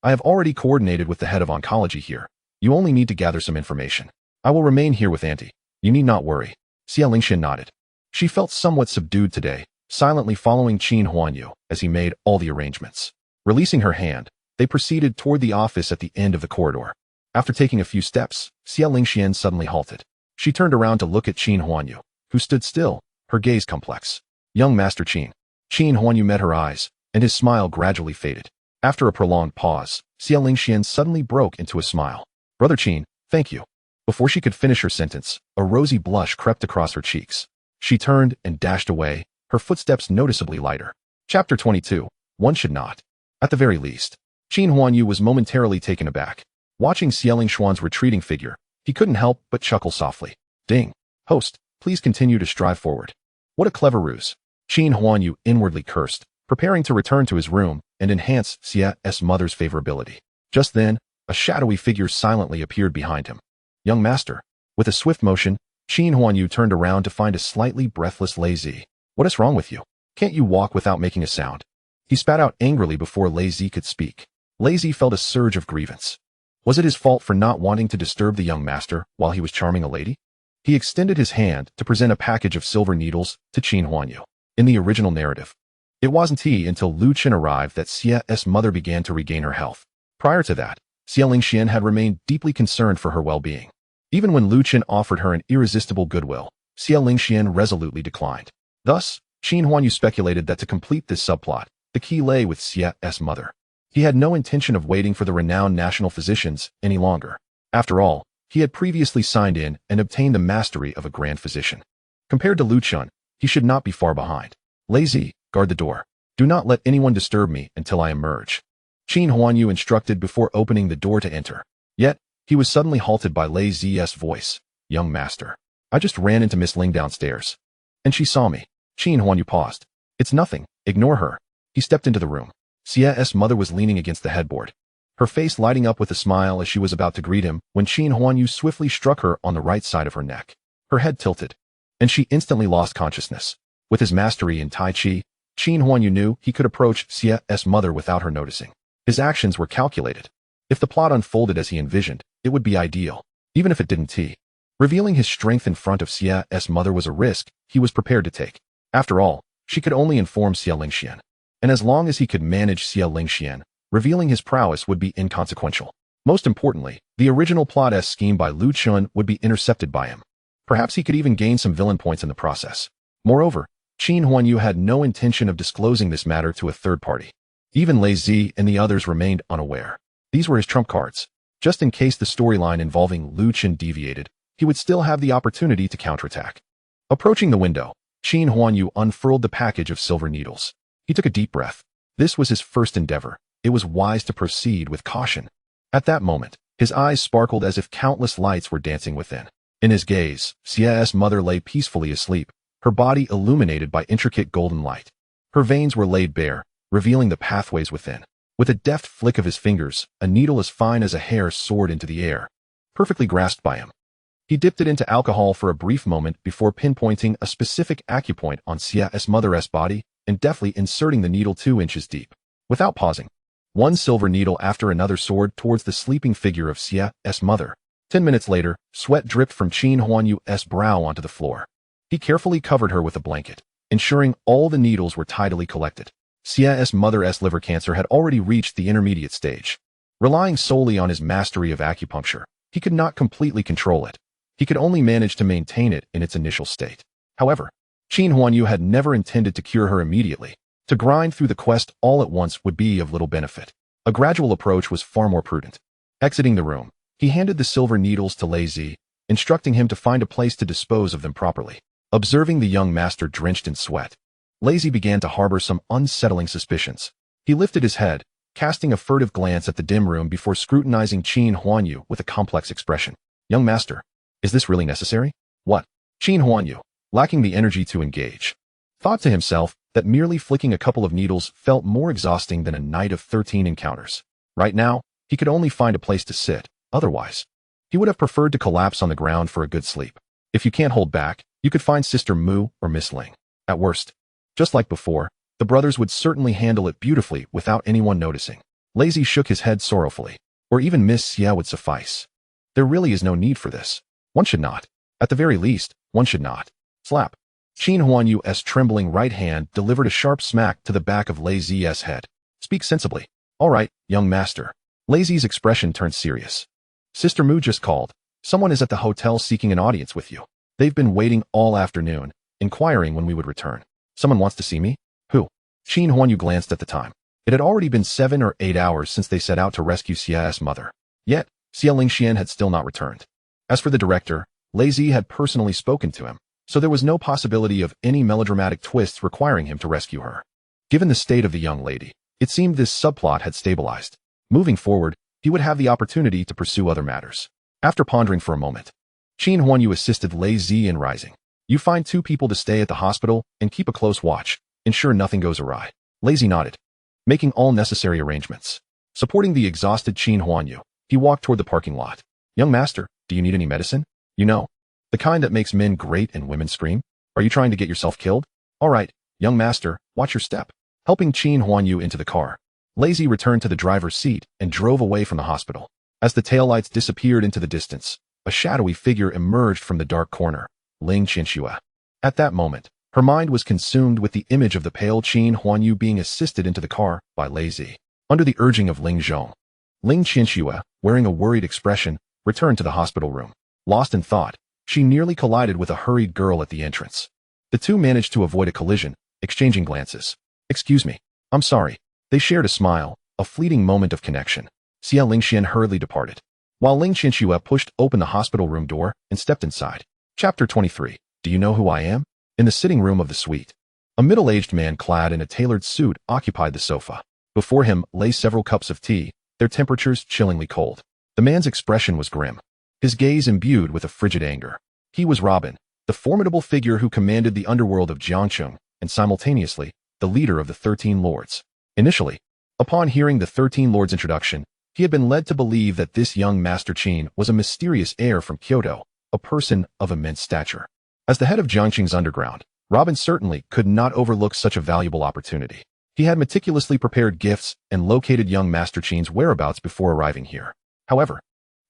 I have already coordinated with the head of oncology here. You only need to gather some information. I will remain here with Auntie. You need not worry. Xie Lingxian nodded. She felt somewhat subdued today, silently following Qin Huanyu as he made all the arrangements. Releasing her hand, they proceeded toward the office at the end of the corridor. After taking a few steps, Xie Lingxian suddenly halted. She turned around to look at Qin Huanyu, who stood still, her gaze complex. Young Master Qin. Qin Huanyu met her eyes, and his smile gradually faded. After a prolonged pause, Xie Lingxian suddenly broke into a smile. Brother Qin, thank you. Before she could finish her sentence, a rosy blush crept across her cheeks. She turned and dashed away, her footsteps noticeably lighter. Chapter 22. One should not. At the very least, Qin Huanyu was momentarily taken aback. Watching Xie Lingshuan's retreating figure, he couldn't help but chuckle softly. Ding. Host, please continue to strive forward. What a clever ruse. Qin Huanyu inwardly cursed, preparing to return to his room and enhance Xia's mother's favorability. Just then, a shadowy figure silently appeared behind him. Young master. With a swift motion, Qin Huanyu turned around to find a slightly breathless Lazy. What is wrong with you? Can't you walk without making a sound? He spat out angrily before Lazy could speak. Lazy felt a surge of grievance. Was it his fault for not wanting to disturb the young master while he was charming a lady? He extended his hand to present a package of silver needles to Qin Huanyu. In the original narrative, it wasn't until Lu Qin arrived that Xia's mother began to regain her health. Prior to that, Xia Lingxian had remained deeply concerned for her well-being. Even when Lu Qin offered her an irresistible goodwill, Xia Lingxian resolutely declined. Thus, Qin Huanyu speculated that to complete this subplot, the key lay with Xia's mother. He had no intention of waiting for the renowned national physicians any longer. After all, he had previously signed in and obtained the mastery of a grand physician. Compared to Lu Qin, he should not be far behind. Lazy, guard the door. Do not let anyone disturb me until I emerge, Qin Huanyu instructed before opening the door to enter. Yet, he was suddenly halted by Lazy's voice. Young master. I just ran into Miss Ling downstairs. And she saw me. Qin Huanyu paused. It's nothing. Ignore her. He stepped into the room. Xia's mother was leaning against the headboard, her face lighting up with a smile as she was about to greet him when Qin Huanyu swiftly struck her on the right side of her neck. Her head tilted, and she instantly lost consciousness. With his mastery in Tai Chi, Qin Huanyu knew he could approach Xia's mother without her noticing. His actions were calculated. If the plot unfolded as he envisioned, it would be ideal, even if it didn't. Revealing his strength in front of Xia's mother was a risk he was prepared to take. After all, she could only inform Xia Lingxian. And as long as he could manage Xia Lingxian, revealing his prowess would be inconsequential. Most importantly, the original plot scheme by Lu Qin would be intercepted by him. Perhaps he could even gain some villain points in the process. Moreover, Qin Huanyu had no intention of disclosing this matter to a third party. Even Lei Zi and the others remained unaware. These were his trump cards. Just in case the storyline involving Lu Qin deviated, he would still have the opportunity to counterattack. Approaching the window, Qin Huanyu unfurled the package of silver needles. He took a deep breath. This was his first endeavor. It was wise to proceed with caution. At that moment, his eyes sparkled as if countless lights were dancing within. In his gaze, Xia's mother lay peacefully asleep, her body illuminated by intricate golden light. Her veins were laid bare, revealing the pathways within. With a deft flick of his fingers, a needle as fine as a hair soared into the air, perfectly grasped by him. He dipped it into alcohol for a brief moment before pinpointing a specific acupoint on Xia's mother's body and deftly inserting the needle 2 inches deep. Without pausing, one silver needle after another soared towards the sleeping figure of Xia's mother. 10 minutes later, sweat dripped from Qin Huanyu's brow onto the floor. He carefully covered her with a blanket, ensuring all the needles were tidily collected. Xia's mother's liver cancer had already reached the intermediate stage. Relying solely on his mastery of acupuncture, he could not completely control it. He could only manage to maintain it in its initial state. However, Qin Huanyu had never intended to cure her immediately. To grind through the quest all at once would be of little benefit. A gradual approach was far more prudent. Exiting the room, he handed the silver needles to Lei Zi, instructing him to find a place to dispose of them properly. Observing the young master drenched in sweat, Lei Zi began to harbor some unsettling suspicions. He lifted his head, casting a furtive glance at the dim room before scrutinizing Qin Huanyu with a complex expression. Young master, is this really necessary? What? Qin Huanyu, lacking the energy to engage, thought to himself that merely flicking a couple of needles felt more exhausting than a night of 13 encounters. Right now, he could only find a place to sit. Otherwise, he would have preferred to collapse on the ground for a good sleep. If you can't hold back, you could find Sister Mu or Miss Ling. At worst, just like before, the brothers would certainly handle it beautifully without anyone noticing. Lei Zi shook his head sorrowfully. Or even Miss Xia would suffice. There really is no need for this. One should not. At the very least, one should not. Slap. Qin Huanyu's trembling right hand delivered a sharp smack to the back of Lei Zi's head. Speak sensibly. All right, young master. Lei Zi's expression turned serious. Sister Mu just called. Someone is at the hotel seeking an audience with you. They've been waiting all afternoon, inquiring when we would return. Someone wants to see me? Who? Qin Huanyu glanced at the time. It had already been 7 or 8 hours since they set out to rescue Xia's mother. Yet, Xia Lingxian had still not returned. As for the director, Lei Zi had personally spoken to him, so there was no possibility of any melodramatic twists requiring him to rescue her. Given the state of the young lady, it seemed this subplot had stabilized. Moving forward, he would have the opportunity to pursue other matters. After pondering for a moment, Qin Huanyu assisted Lei Zi in rising. You find 2 people to stay at the hospital and keep a close watch. Ensure nothing goes awry. Lei Zi nodded, making all necessary arrangements. Supporting the exhausted Qin Huanyu, he walked toward the parking lot. Young master, do you need any medicine? You know, the kind that makes men great and women scream? Are you trying to get yourself killed? All right, "Young master, watch your step." Helping Qin Huanyu into the car, Lazy returned to the driver's seat and drove away from the hospital. As the taillights disappeared into the distance, a shadowy figure emerged from the dark corner, Ling Qianxue. At that moment, her mind was consumed with the image of the pale Qin Huanyu being assisted into the car by Lazy. Under the urging of Ling Zhong, Ling Qianxue, wearing a worried expression, returned to the hospital room. Lost in thought, she nearly collided with a hurried girl at the entrance. The two managed to avoid a collision, exchanging glances. "Excuse me. I'm sorry." They shared a smile, a fleeting moment of connection. Xia Lingxian hurriedly departed, while Ling Qianxue pushed open the hospital room door and stepped inside. Chapter 23. Do you know who I am? In the sitting room of the suite, a middle-aged man clad in a tailored suit occupied the sofa. Before him lay several cups of tea, their temperatures chillingly cold. The man's expression was grim, his gaze imbued with a frigid anger. He was Robin, the formidable figure who commanded the underworld of Jiangcheng, and simultaneously, the leader of the 13 Lords. Initially, upon hearing the 13 Lords' introduction, he had been led to believe that this young Master Qin was a mysterious heir from Kyoto, a person of immense stature. As the head of Jiangcheng's underground, Robin certainly could not overlook such a valuable opportunity. He had meticulously prepared gifts and located young Master Qin's whereabouts before arriving here. However,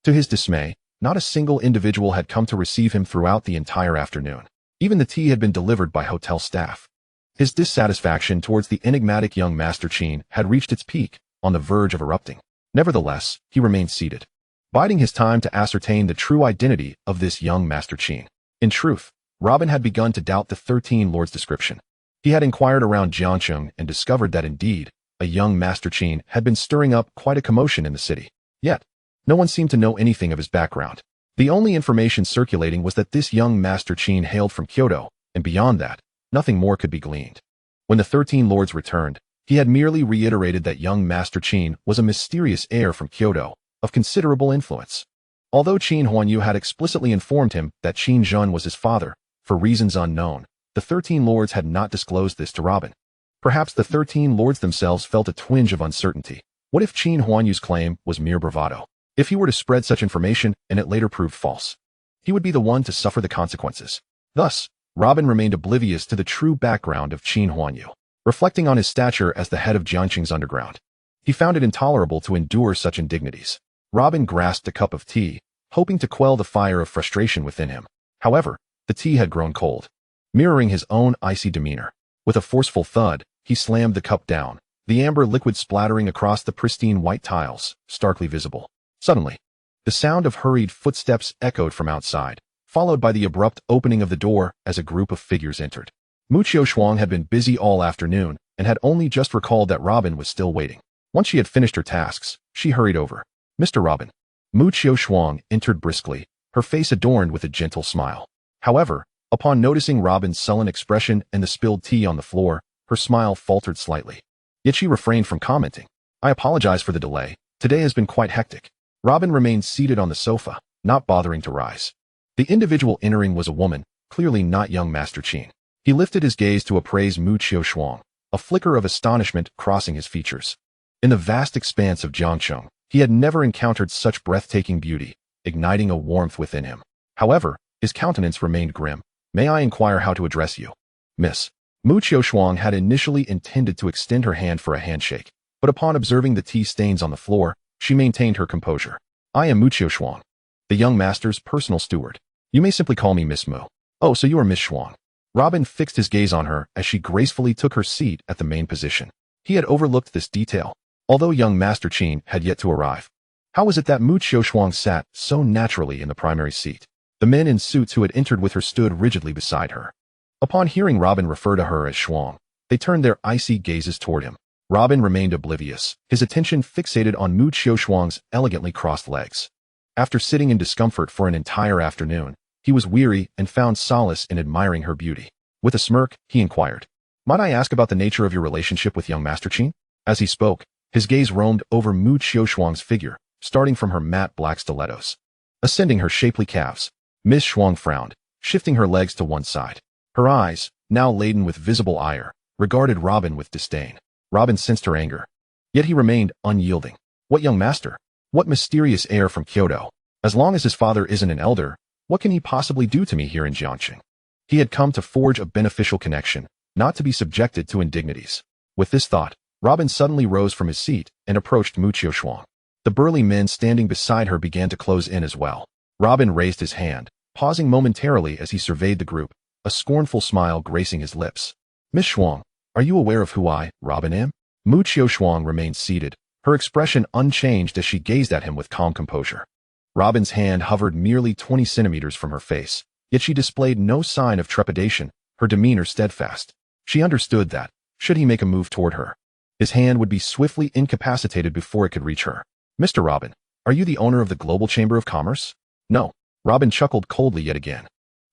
to his dismay, not a single individual had come to receive him throughout the entire afternoon. Even the tea had been delivered by hotel staff. His dissatisfaction towards the enigmatic young Master Qin had reached its peak, on the verge of erupting. Nevertheless, he remained seated, biding his time to ascertain the true identity of this young Master Qin. In truth, Robin had begun to doubt the 13 Lords' description. He had inquired around Jiangcheng and discovered that indeed, a young Master Qin had been stirring up quite a commotion in the city. Yet, no one seemed to know anything of his background. The only information circulating was that this young Master Qin hailed from Kyoto, and beyond that, nothing more could be gleaned. When the 13 Lords returned, he had merely reiterated that young Master Qin was a mysterious heir from Kyoto, of considerable influence. Although Qin Huanyu had explicitly informed him that Qin Zhen was his father, for reasons unknown, the 13 Lords had not disclosed this to Robin. Perhaps the 13 Lords themselves felt a twinge of uncertainty. What if Qin Huanyu's claim was mere bravado? If he were to spread such information and it later proved false, he would be the one to suffer the consequences. Thus, Robin remained oblivious to the true background of Qin Huanyu. Reflecting on his stature as the head of Jiangcheng's underground, he found it intolerable to endure such indignities. Robin grasped a cup of tea, hoping to quell the fire of frustration within him. However, the tea had grown cold, mirroring his own icy demeanor. With a forceful thud, he slammed the cup down, the amber liquid splattering across the pristine white tiles, starkly visible. Suddenly, the sound of hurried footsteps echoed from outside, followed by the abrupt opening of the door as a group of figures entered. Mu Qiushuang had been busy all afternoon and had only just recalled that Robin was still waiting. Once she had finished her tasks, she hurried over. "Mr. Robin." Mu Qiushuang entered briskly, her face adorned with a gentle smile. However, upon noticing Robin's sullen expression and the spilled tea on the floor, her smile faltered slightly. Yet she refrained from commenting. "I apologize for the delay. Today has been quite hectic." Robin remained seated on the sofa, not bothering to rise. The individual entering was a woman, clearly not young Master Qin. He lifted his gaze to appraise Mu Qiushuang, a flicker of astonishment crossing his features. In the vast expanse of Jiangcheng, he had never encountered such breathtaking beauty, igniting a warmth within him. However, his countenance remained grim. "May I inquire how to address you?" "Miss." Mu Qiushuang had initially intended to extend her hand for a handshake, but upon observing the tea stains on the floor, she maintained her composure. "I am Mu Qiushuang, the young master's personal steward. You may simply call me Miss Mu." "Oh, so you are Miss Shuang." Robin fixed his gaze on her as she gracefully took her seat at the main position. He had overlooked this detail, although young Master Qin had yet to arrive. How was it that Mu Qiushuang sat so naturally in the primary seat? The men in suits who had entered with her stood rigidly beside her. Upon hearing Robin refer to her as Shuang, they turned their icy gazes toward him. Robin remained oblivious, his attention fixated on Mu Qiushuang's elegantly crossed legs. After sitting in discomfort for an entire afternoon, he was weary and found solace in admiring her beauty. With a smirk, he inquired, "Might I ask about the nature of your relationship with young Master Qin?" As he spoke, his gaze roamed over Mu Qiushuang's figure, starting from her matte black stilettos, ascending her shapely calves. Miss Shuang frowned, shifting her legs to one side. Her eyes, now laden with visible ire, regarded Robin with disdain. Robin sensed her anger, yet he remained unyielding. What young master? What mysterious heir from Kyoto? As long as his father isn't an elder, what can he possibly do to me here in Jiangcheng? He had come to forge a beneficial connection, not to be subjected to indignities. With this thought, Robin suddenly rose from his seat and approached Mu Qiushuang. The burly men standing beside her began to close in as well. Robin raised his hand, pausing momentarily as he surveyed the group, a scornful smile gracing his lips. Miss Shuang, are you aware of who I, Robin, am? Mu Qiushuang remained seated, her expression unchanged as she gazed at him with calm composure. Robin's hand hovered merely 20 centimeters from her face, yet she displayed no sign of trepidation, her demeanor steadfast. She understood that, should he make a move toward her, his hand would be swiftly incapacitated before it could reach her. Mr. Robin, are you the owner of the Global Chamber of Commerce? No. Robin chuckled coldly yet again.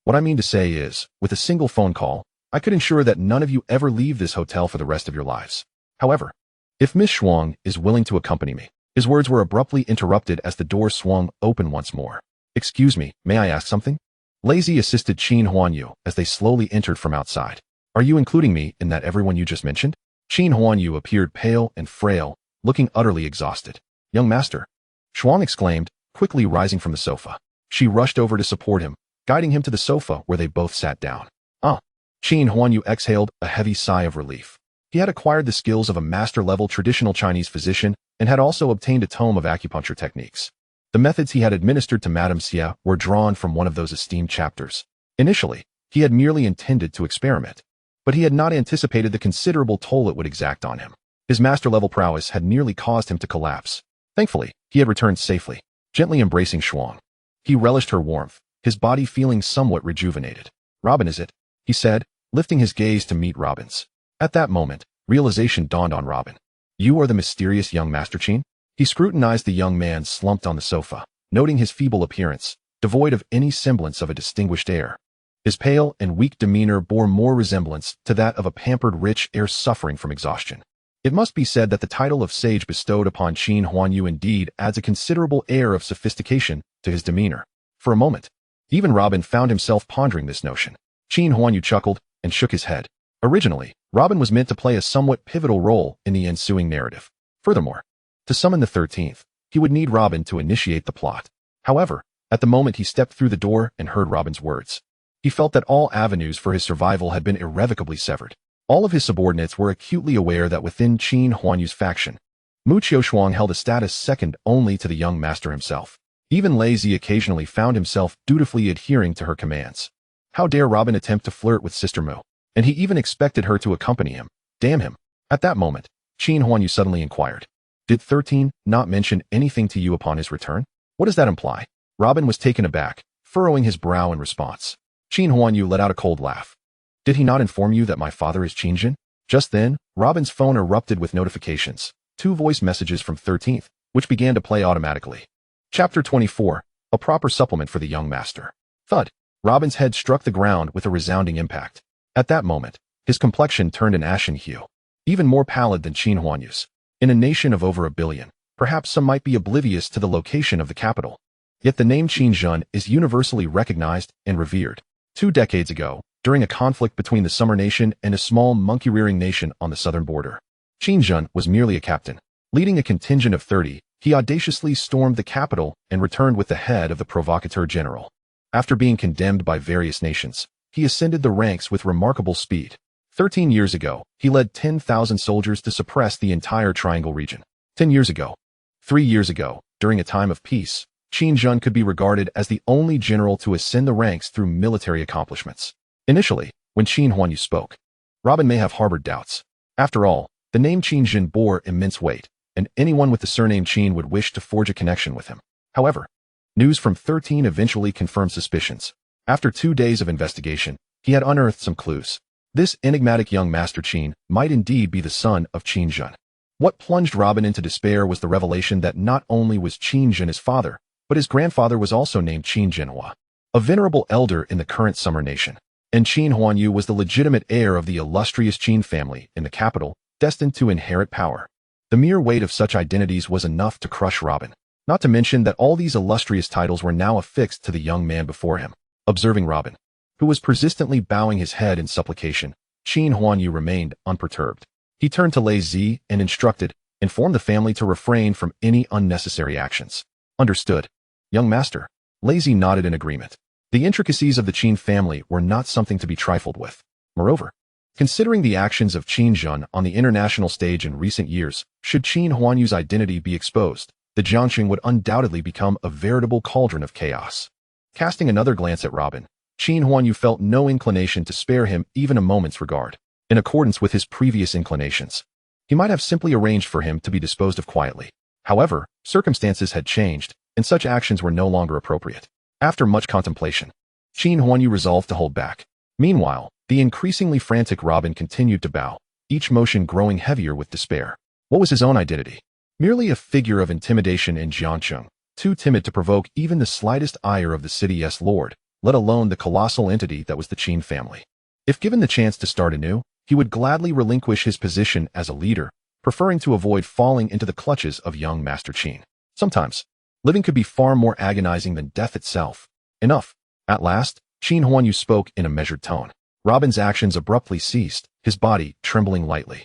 What I mean to say is, with a single phone call, I could ensure that none of you ever leave this hotel for the rest of your lives. However, if Miss Shuang is willing to accompany me. His words were abruptly interrupted as the door swung open once more. Excuse me, may I ask something? Lazy assisted Qin Huanyu as they slowly entered from outside. Are you including me in that everyone you just mentioned? Qin Huanyu appeared pale and frail, looking utterly exhausted. Young master, Shuang exclaimed, quickly rising from the sofa. She rushed over to support him, guiding him to the sofa where they both sat down. Qin Huanyu exhaled a heavy sigh of relief. He had acquired the skills of a master-level traditional Chinese physician and had also obtained a tome of acupuncture techniques. The methods he had administered to Madame Xia were drawn from one of those esteemed chapters. Initially, he had merely intended to experiment, but he had not anticipated the considerable toll it would exact on him. His master-level prowess had nearly caused him to collapse. Thankfully, he had returned safely, gently embracing Shuang. He relished her warmth, his body feeling somewhat rejuvenated. Robin, is it? He said, lifting his gaze to meet Robin's. At that moment, realization dawned on Robin. You are the mysterious young Master Qin? He scrutinized the young man slumped on the sofa, noting his feeble appearance, devoid of any semblance of a distinguished air. His pale and weak demeanor bore more resemblance to that of a pampered rich heir suffering from exhaustion. It must be said that the title of sage bestowed upon Qin Huanyu indeed adds a considerable air of sophistication to his demeanor. For a moment, even Robin found himself pondering this notion. Qin Huanyu chuckled and shook his head. Originally, Robin was meant to play a somewhat pivotal role in the ensuing narrative. Furthermore, to summon the 13th, he would need Robin to initiate the plot. However, at the moment he stepped through the door and heard Robin's words, he felt that all avenues for his survival had been irrevocably severed. All of his subordinates were acutely aware that within Qin Huanyu's faction, Mu Qiushuang held a status second only to the young master himself. Even Lazy occasionally found himself dutifully adhering to her commands. How dare Robin attempt to flirt with Sister Mu? And he even expected her to accompany him. Damn him. At that moment, Qin Huanyu suddenly inquired, Did 13 not mention anything to you upon his return? What does that imply? Robin was taken aback, furrowing his brow in response. Qin Huanyu let out a cold laugh. Did he not inform you that my father is Qin Jin? Just then, Robin's phone erupted with notifications, 2 voice messages from 13th, which began to play automatically. Chapter 24, a proper supplement for the young master. Thud. Robin's head struck the ground with a resounding impact. At that moment, his complexion turned an ashen hue, even more pallid than Qin Huanyu's. In a nation of over 1 billion, perhaps some might be oblivious to the location of the capital. Yet the name Qin Jun is universally recognized and revered. 2 decades ago, during a conflict between the Summer Nation and a small monkey-rearing nation on the southern border, Qin Jun was merely a captain. Leading a contingent of 30, he audaciously stormed the capital and returned with the head of the provocateur general. After being condemned by various nations, he ascended the ranks with remarkable speed. 13 years ago, he led 10,000 soldiers to suppress the entire Triangle region. 10 years ago, 3 years ago, during a time of peace, Qin Jun could be regarded as the only general to ascend the ranks through military accomplishments. Initially, when Qin Huanyu spoke, Robin may have harbored doubts. After all, the name Qin Jin bore immense weight, and anyone with the surname Qin would wish to forge a connection with him. However, news from 13 eventually confirmed suspicions. After 2 days of investigation, he had unearthed some clues. This enigmatic young Master Qin might indeed be the son of Qin Jun. What plunged Robin into despair was the revelation that not only was Qin Jun his father, but his grandfather was also named Qin Jinhua, a venerable elder in the current Summer Nation. And Qin Huanyu was the legitimate heir of the illustrious Qin family in the capital, destined to inherit power. The mere weight of such identities was enough to crush Robin. Not to mention that all these illustrious titles were now affixed to the young man before him. Observing Robin, who was persistently bowing his head in supplication, Qin Huanyu remained unperturbed. He turned to Lei Zi and informed the family to refrain from any unnecessary actions. Understood. Young master. Lei Zi nodded in agreement. The intricacies of the Qin family were not something to be trifled with. Moreover, Considering the actions of Qin Zhen on the international stage in recent years, should Qin Huanyu's identity be exposed, the Jiangxing would undoubtedly become a veritable cauldron of chaos. Casting another glance at Robin, Qin Huanyu felt no inclination to spare him even a moment's regard. In accordance with his previous inclinations, he might have simply arranged for him to be disposed of quietly. However, circumstances had changed, and such actions were no longer appropriate. After much contemplation, Qin Huanyu resolved to hold back. Meanwhile, the increasingly frantic Robin continued to bow, each motion growing heavier with despair. What was his own identity? Merely a figure of intimidation in Jiangcheng, too timid to provoke even the slightest ire of the city's lord, let alone the colossal entity that was the Qin family. If given the chance to start anew, he would gladly relinquish his position as a leader, preferring to avoid falling into the clutches of young Master Qin. Sometimes, living could be far more agonizing than death itself. Enough. At last, Qin Huanyu spoke in a measured tone. Robin's actions abruptly ceased, his body trembling lightly.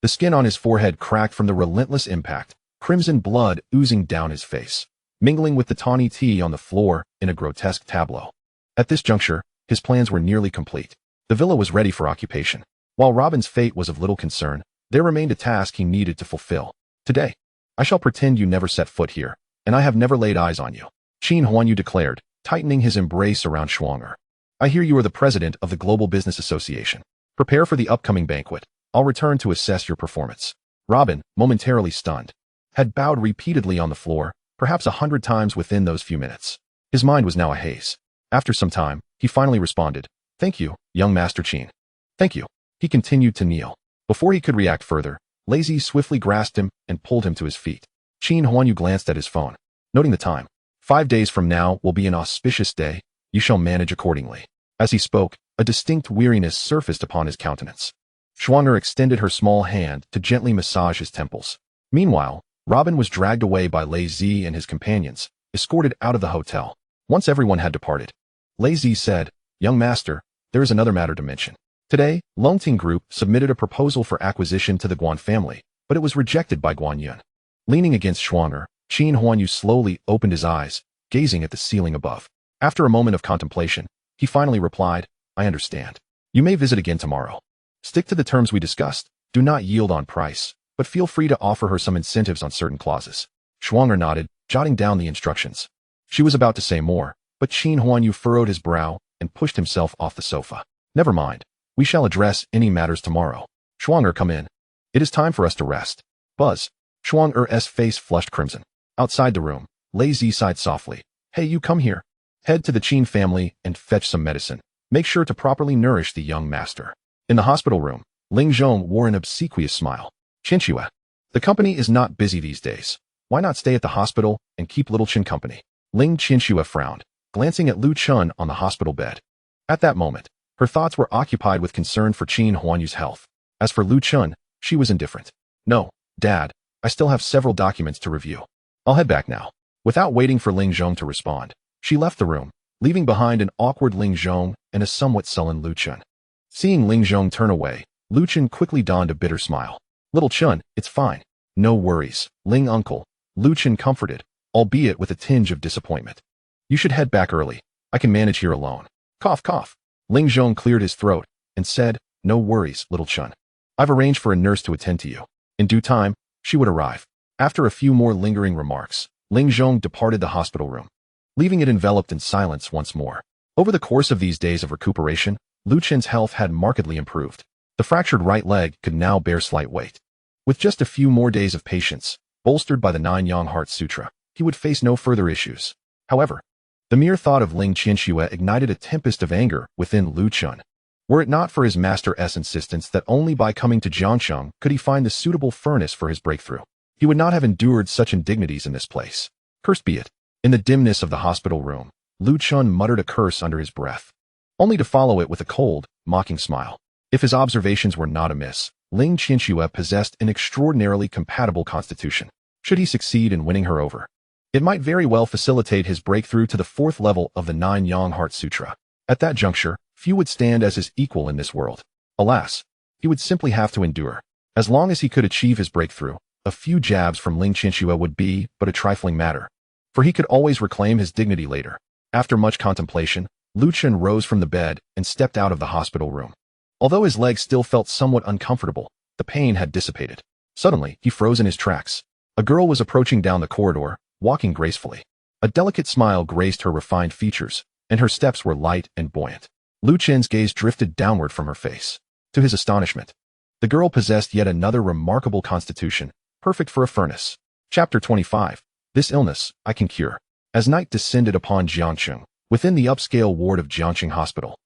The skin on his forehead cracked from the relentless impact, crimson blood oozing down his face, mingling with the tawny tea on the floor in a grotesque tableau. At this juncture, his plans were nearly complete. The villa was ready for occupation. While Robin's fate was of little concern, there remained a task he needed to fulfill. Today, I shall pretend you never set foot here, and I have never laid eyes on you, Qin Huanyu declared, tightening his embrace around Shuang'er. I hear you are the president of the Global Business Association. Prepare for the upcoming banquet. I'll return to assess your performance. Robin, momentarily stunned, had bowed repeatedly on the floor, perhaps 100 times within those few minutes. His mind was now a haze. After some time, he finally responded, "Thank you, young Master Qin. Thank you." He continued to kneel. Before he could react further, Lazy swiftly grasped him and pulled him to his feet. Qin Huanyu glanced at his phone, noting the time. 5 days from now will be an auspicious day. You shall manage accordingly. As he spoke, a distinct weariness surfaced upon his countenance. Shuang'er extended her small hand to gently massage his temples. Meanwhile, Robin was dragged away by Lei Zi and his companions, escorted out of the hotel. Once everyone had departed, Lei Zi said, "Young master, there is another matter to mention. Today, Longting Group submitted a proposal for acquisition to the Guan family, but it was rejected by Guan Yun." Leaning against Shuang'er, Qin Huanyu slowly opened his eyes, gazing at the ceiling above. After a moment of contemplation, he finally replied, "I understand. You may visit again tomorrow. Stick to the terms we discussed. Do not yield on price, but feel free to offer her some incentives on certain clauses." Shuang'er nodded, jotting down the instructions. She was about to say more, but Qin Huanyu furrowed his brow and pushed himself off the sofa. "Never mind. We shall address any matters tomorrow. Shuang'er, come in. It is time for us to rest." Buzz. Shuang'er's face flushed crimson. Outside the room, Lei Zi sighed softly. "Hey, you come here. Head to the Qin family and fetch some medicine. Make sure to properly nourish the young master." In the hospital room, Ling Zhong wore an obsequious smile. "Qinxue, the company is not busy these days. Why not stay at the hospital and keep little Qin company?" Ling Qinxue frowned, glancing at Lu Chun on the hospital bed. At that moment, her thoughts were occupied with concern for Qin Huanyu's health. As for Lu Chun, she was indifferent. "No, Dad, I still have several documents to review. I'll head back now." Without waiting for Ling Zhong to respond, she left the room, leaving behind an awkward Ling Zhong and a somewhat sullen Lu Chun. Seeing Ling Zhong turn away, Lu Chun quickly donned a bitter smile. "Little Chun, it's fine. No worries, Ling uncle," Lu Chun comforted, albeit with a tinge of disappointment. "You should head back early. I can manage here alone." Cough, cough. Ling Zhong cleared his throat and said, "No worries, little Chun. I've arranged for a nurse to attend to you. In due time, she would arrive." After a few more lingering remarks, Ling Zhong departed the hospital room, leaving it enveloped in silence once more. Over the course of these days of recuperation, Lu Chen's health had markedly improved. The fractured right leg could now bear slight weight. With just a few more days of patience, bolstered by the 9-Yang Heart Sutra, he would face no further issues. However, the mere thought of Ling Qinxue ignited a tempest of anger within Lu Chun. Were it not for his master's insistence that only by coming to Jiangcheng could he find the suitable furnace for his breakthrough, he would not have endured such indignities in this place. Cursed be it. In the dimness of the hospital room, Lu Chun muttered a curse under his breath, only to follow it with a cold, mocking smile. If his observations were not amiss, Ling Qinxue possessed an extraordinarily compatible constitution. Should he succeed in winning her over, it might very well facilitate his breakthrough to the 4th level of the 9-Yang Heart Sutra. At that juncture, few would stand as his equal in this world. Alas, he would simply have to endure. As long as he could achieve his breakthrough, a few jabs from Ling Qinxue would be but a trifling matter, for he could always reclaim his dignity later. After much contemplation, Lu Chun rose from the bed and stepped out of the hospital room. Although his legs still felt somewhat uncomfortable, the pain had dissipated. Suddenly, he froze in his tracks. A girl was approaching down the corridor, walking gracefully. A delicate smile graced her refined features, and her steps were light and buoyant. Lu Qin's gaze drifted downward from her face. To his astonishment, the girl possessed yet another remarkable constitution, perfect for a furnace. Chapter 25. This illness, I can cure. As night descended upon Jiangcheng, within the upscale ward of Jiangcheng Hospital,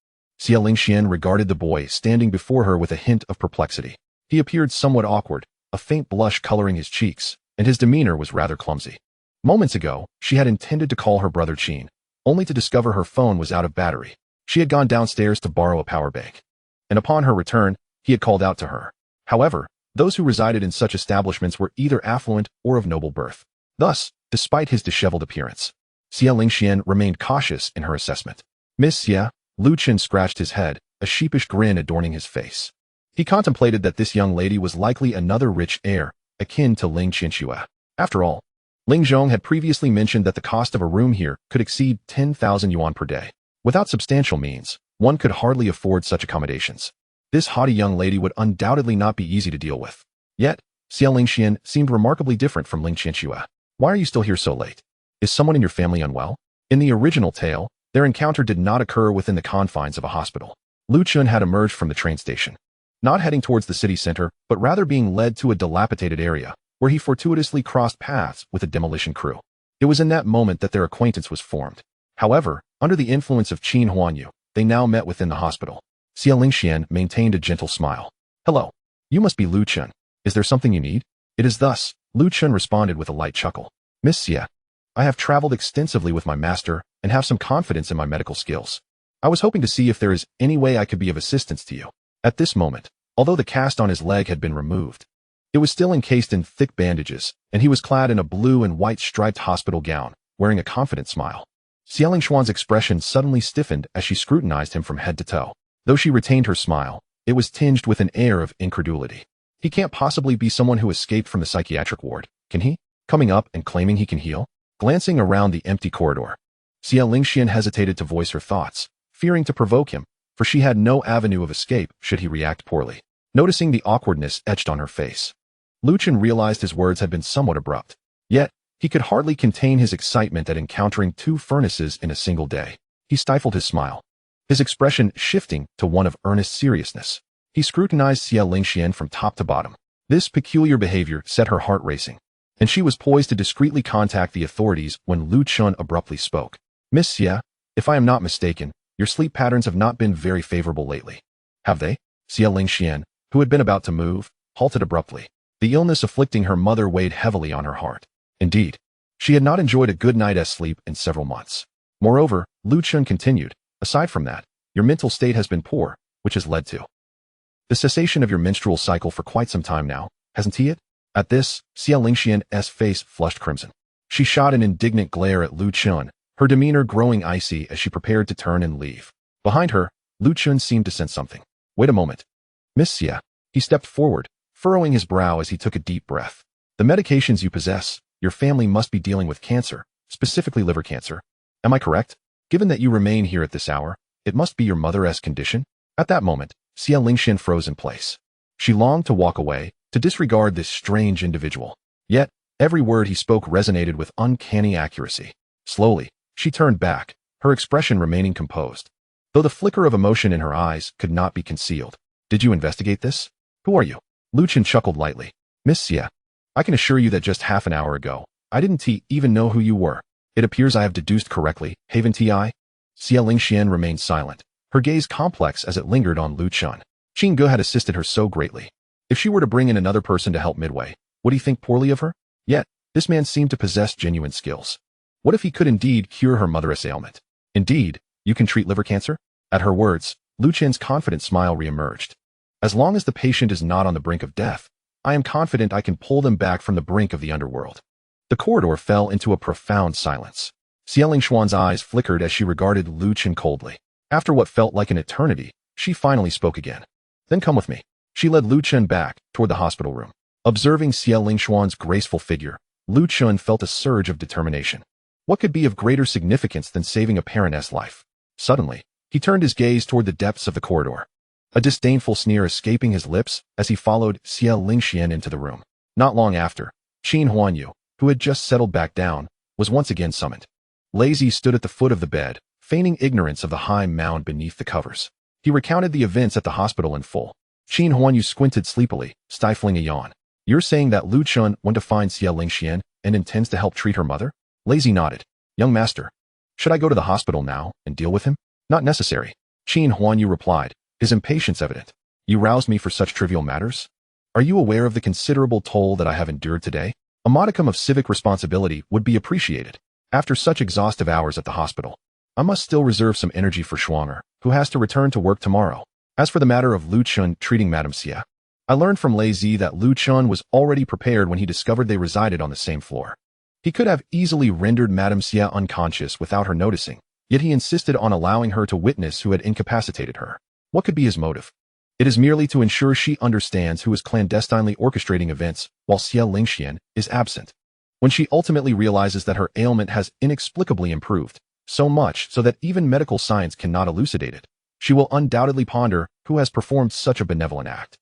Xia Lingxian regarded the boy standing before her with a hint of perplexity. He appeared somewhat awkward, a faint blush coloring his cheeks, and his demeanor was rather clumsy. Moments ago, she had intended to call her brother Qin, only to discover her phone was out of battery. She had gone downstairs to borrow a power bank, and upon her return, he had called out to her. However, those who resided in such establishments were either affluent or of noble birth. Thus, despite his disheveled appearance, Xia Lingxian remained cautious in her assessment. Miss Xia, Lu Qin scratched his head, a sheepish grin adorning his face. He contemplated that this young lady was likely another rich heir, akin to Ling Qianxue. After all, Ling Zhong had previously mentioned that the cost of a room here could exceed 10,000 yuan per day. Without substantial means, one could hardly afford such accommodations. This haughty young lady would undoubtedly not be easy to deal with. Yet, Xia Lingxian seemed remarkably different from Ling Qianxue. Why are you still here so late? Is someone in your family unwell? In the original tale, their encounter did not occur within the confines of a hospital. Lu Chun had emerged from the train station, not heading towards the city center, but rather being led to a dilapidated area, where he fortuitously crossed paths with a demolition crew. It was in that moment that their acquaintance was formed. However, under the influence of Qin Huanyu, they now met within the hospital. Xia Lingxian maintained a gentle smile. Hello. You must be Lu Chun. Is there something you need? It is thus, Lu Chun responded with a light chuckle. Miss Xia, I have traveled extensively with my master and have some confidence in my medical skills. I was hoping to see if there is any way I could be of assistance to you. At this moment, although the cast on his leg had been removed, it was still encased in thick bandages, and he was clad in a blue and white striped hospital gown, wearing a confident smile. Xia Lingxuan's expression suddenly stiffened as she scrutinized him from head to toe. Though she retained her smile, it was tinged with an air of incredulity. He can't possibly be someone who escaped from the psychiatric ward, can he? Coming up and claiming he can heal? Glancing around the empty corridor, Xia Lingxian hesitated to voice her thoughts, fearing to provoke him, for she had no avenue of escape should he react poorly. Noticing the awkwardness etched on her face, Lu Chun realized his words had been somewhat abrupt. Yet, he could hardly contain his excitement at encountering two furnaces in a single day. He stifled his smile, his expression shifting to one of earnest seriousness. He scrutinized Xia Lingxian from top to bottom. This peculiar behavior set her heart racing, and she was poised to discreetly contact the authorities when Lu Chun abruptly spoke. Miss Xia, if I am not mistaken, your sleep patterns have not been very favorable lately. Have they? Xia Lingxian, who had been about to move, halted abruptly. The illness afflicting her mother weighed heavily on her heart. Indeed, she had not enjoyed a good night's sleep in several months. Moreover, Lu Chun continued, aside from that, your mental state has been poor, which has led to the cessation of your menstrual cycle for quite some time now, hasn't he it? At this, Xia Lingxian's face flushed crimson. She shot an indignant glare at Lu Chun, her demeanor growing icy as she prepared to turn and leave. Behind her, Lu Chun seemed to sense something. Wait a moment. Miss Xia. He stepped forward, furrowing his brow as he took a deep breath. The medications you possess, your family must be dealing with cancer, specifically liver cancer. Am I correct? Given that you remain here at this hour, it must be your mother's condition? At that moment, Xia Lingxian froze in place. She longed to walk away, to disregard this strange individual. Yet, every word he spoke resonated with uncanny accuracy. Slowly, she turned back, her expression remaining composed, though the flicker of emotion in her eyes could not be concealed. Did you investigate this? Who are you? Lu Chun chuckled lightly. Miss Xia, I can assure you that just half an hour ago, I didn't even know who you were. It appears I have deduced correctly, haven't I? Xia Lingxian remained silent, her gaze complex as it lingered on Lu Chun. Qin Ge had assisted her so greatly. If she were to bring in another person to help midway, would he think poorly of her? Yet, this man seemed to possess genuine skills. What if he could indeed cure her mother's ailment? Indeed, you can treat liver cancer? At her words, Lu Chin's confident smile reemerged. As long as the patient is not on the brink of death, I am confident I can pull them back from the brink of the underworld. The corridor fell into a profound silence. Xia Lingxuan's eyes flickered as she regarded Lu Chin coldly. After what felt like an eternity, she finally spoke again. Then come with me. She led Lu Chun back toward the hospital room. Observing Xia Lingxuan's graceful figure, Lu Chun felt a surge of determination. What could be of greater significance than saving a parent's life? Suddenly, he turned his gaze toward the depths of the corridor. a disdainful sneer escaping his lips as he followed Xie Lingxian into the room. Not long after, Qin Huanyu, who had just settled back down, was once again summoned. Lazy stood at the foot of the bed, feigning ignorance of the high mound beneath the covers. He recounted the events at the hospital in full. Qin Huanyu squinted sleepily, stifling a yawn. You're saying that Lu Chun went to find Xie Lingxian and intends to help treat her mother? Lazy nodded. Young master, should I go to the hospital now and deal with him? Not necessary. Qin Huanyu replied, his impatience evident. You roused me for such trivial matters? Are you aware of the considerable toll that I have endured today? A modicum of civic responsibility would be appreciated. After such exhaustive hours at the hospital, I must still reserve some energy for Schwanger, who has to return to work tomorrow. As for the matter of Lu Chun treating Madame Xie, I learned from Lei Zi that Lu Chun was already prepared when he discovered they resided on the same floor. He could have easily rendered Madame Xie unconscious without her noticing, yet he insisted on allowing her to witness who had incapacitated her. What could be his motive? It is merely to ensure she understands who is clandestinely orchestrating events while Xie Lingxian is absent. When she ultimately realizes that her ailment has inexplicably improved, so much so that even medical science cannot elucidate it, she will undoubtedly ponder who has performed such a benevolent act.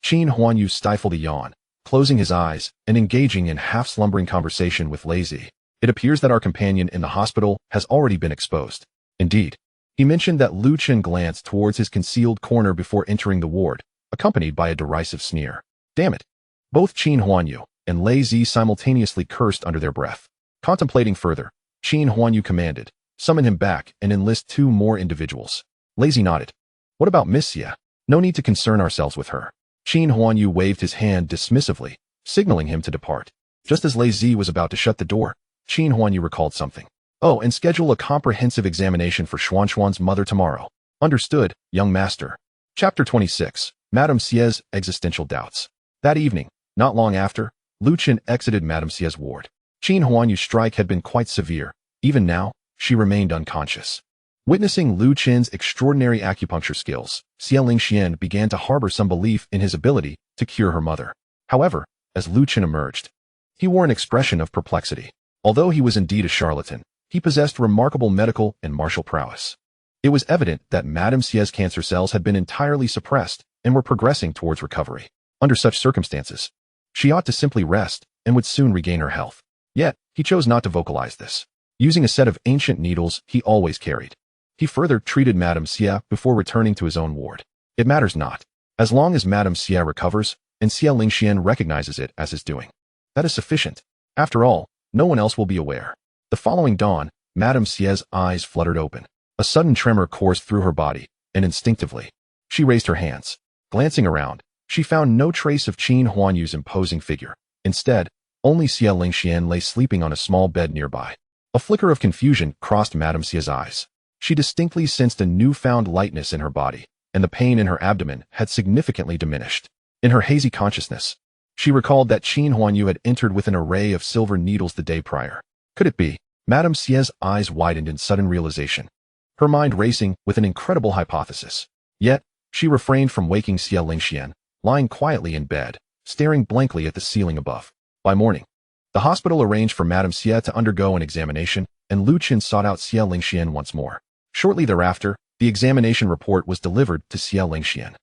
Qin Huanyu stifled a yawn, closing his eyes and engaging in half-slumbering conversation with Lazy. It appears that our companion in the hospital has already been exposed. Indeed, he mentioned that Lu Chen glanced towards his concealed corner before entering the ward, accompanied by a derisive sneer. Damn it! Both Qin Huanyu and Lei Zi simultaneously cursed under their breath. Contemplating further, Qin Huanyu commanded, summon him back and enlist 2 more individuals. Lei Zi nodded. What about Miss Xie? No need to concern ourselves with her. Qin Huanyu waved his hand dismissively, signaling him to depart. Just as Lei Zi was about to shut the door, Qin Huanyu recalled something. Oh, and schedule a comprehensive examination for Xuan's mother tomorrow. Understood, young master. Chapter 26, Madame Xie's Existential Doubts. That evening, not long after, Lu Chen exited Madame Xie's ward. Qin Huanyu's strike had been quite severe. Even now, she remained unconscious. Witnessing Lu Chen's extraordinary acupuncture skills, Xie Lingxian began to harbor some belief in his ability to cure her mother. However, as Lu Chen emerged, he wore an expression of perplexity. Although he was indeed a charlatan, he possessed remarkable medical and martial prowess. It was evident that Madame Xie's cancer cells had been entirely suppressed and were progressing towards recovery. Under such circumstances, she ought to simply rest and would soon regain her health. Yet, he chose not to vocalize this. Using a set of ancient needles he always carried, he further treated Madame Xie before returning to his own ward. It matters not. As long as Madame Xie recovers and Xie Lingxian recognizes it as his doing, that is sufficient. After all, no one else will be aware. The following dawn, Madame Xie's eyes fluttered open. A sudden tremor coursed through her body, and instinctively, she raised her hands. Glancing around, she found no trace of Qin Huanyu's imposing figure. Instead, only Xie Lingxian lay sleeping on a small bed nearby. A flicker of confusion crossed Madame Xie's eyes. She distinctly sensed a newfound lightness in her body, and the pain in her abdomen had significantly diminished. In her hazy consciousness, she recalled that Qin Huanyu had entered with an array of silver needles the day prior. Could it be? Madame Xie's eyes widened in sudden realization, her mind racing with an incredible hypothesis. Yet, she refrained from waking Xie Lingxian, lying quietly in bed, staring blankly at the ceiling above. By morning, the hospital arranged for Madame Xie to undergo an examination, and Lu Chen sought out Xie Lingxian once more. Shortly thereafter, the examination report was delivered to Xie Lingxian.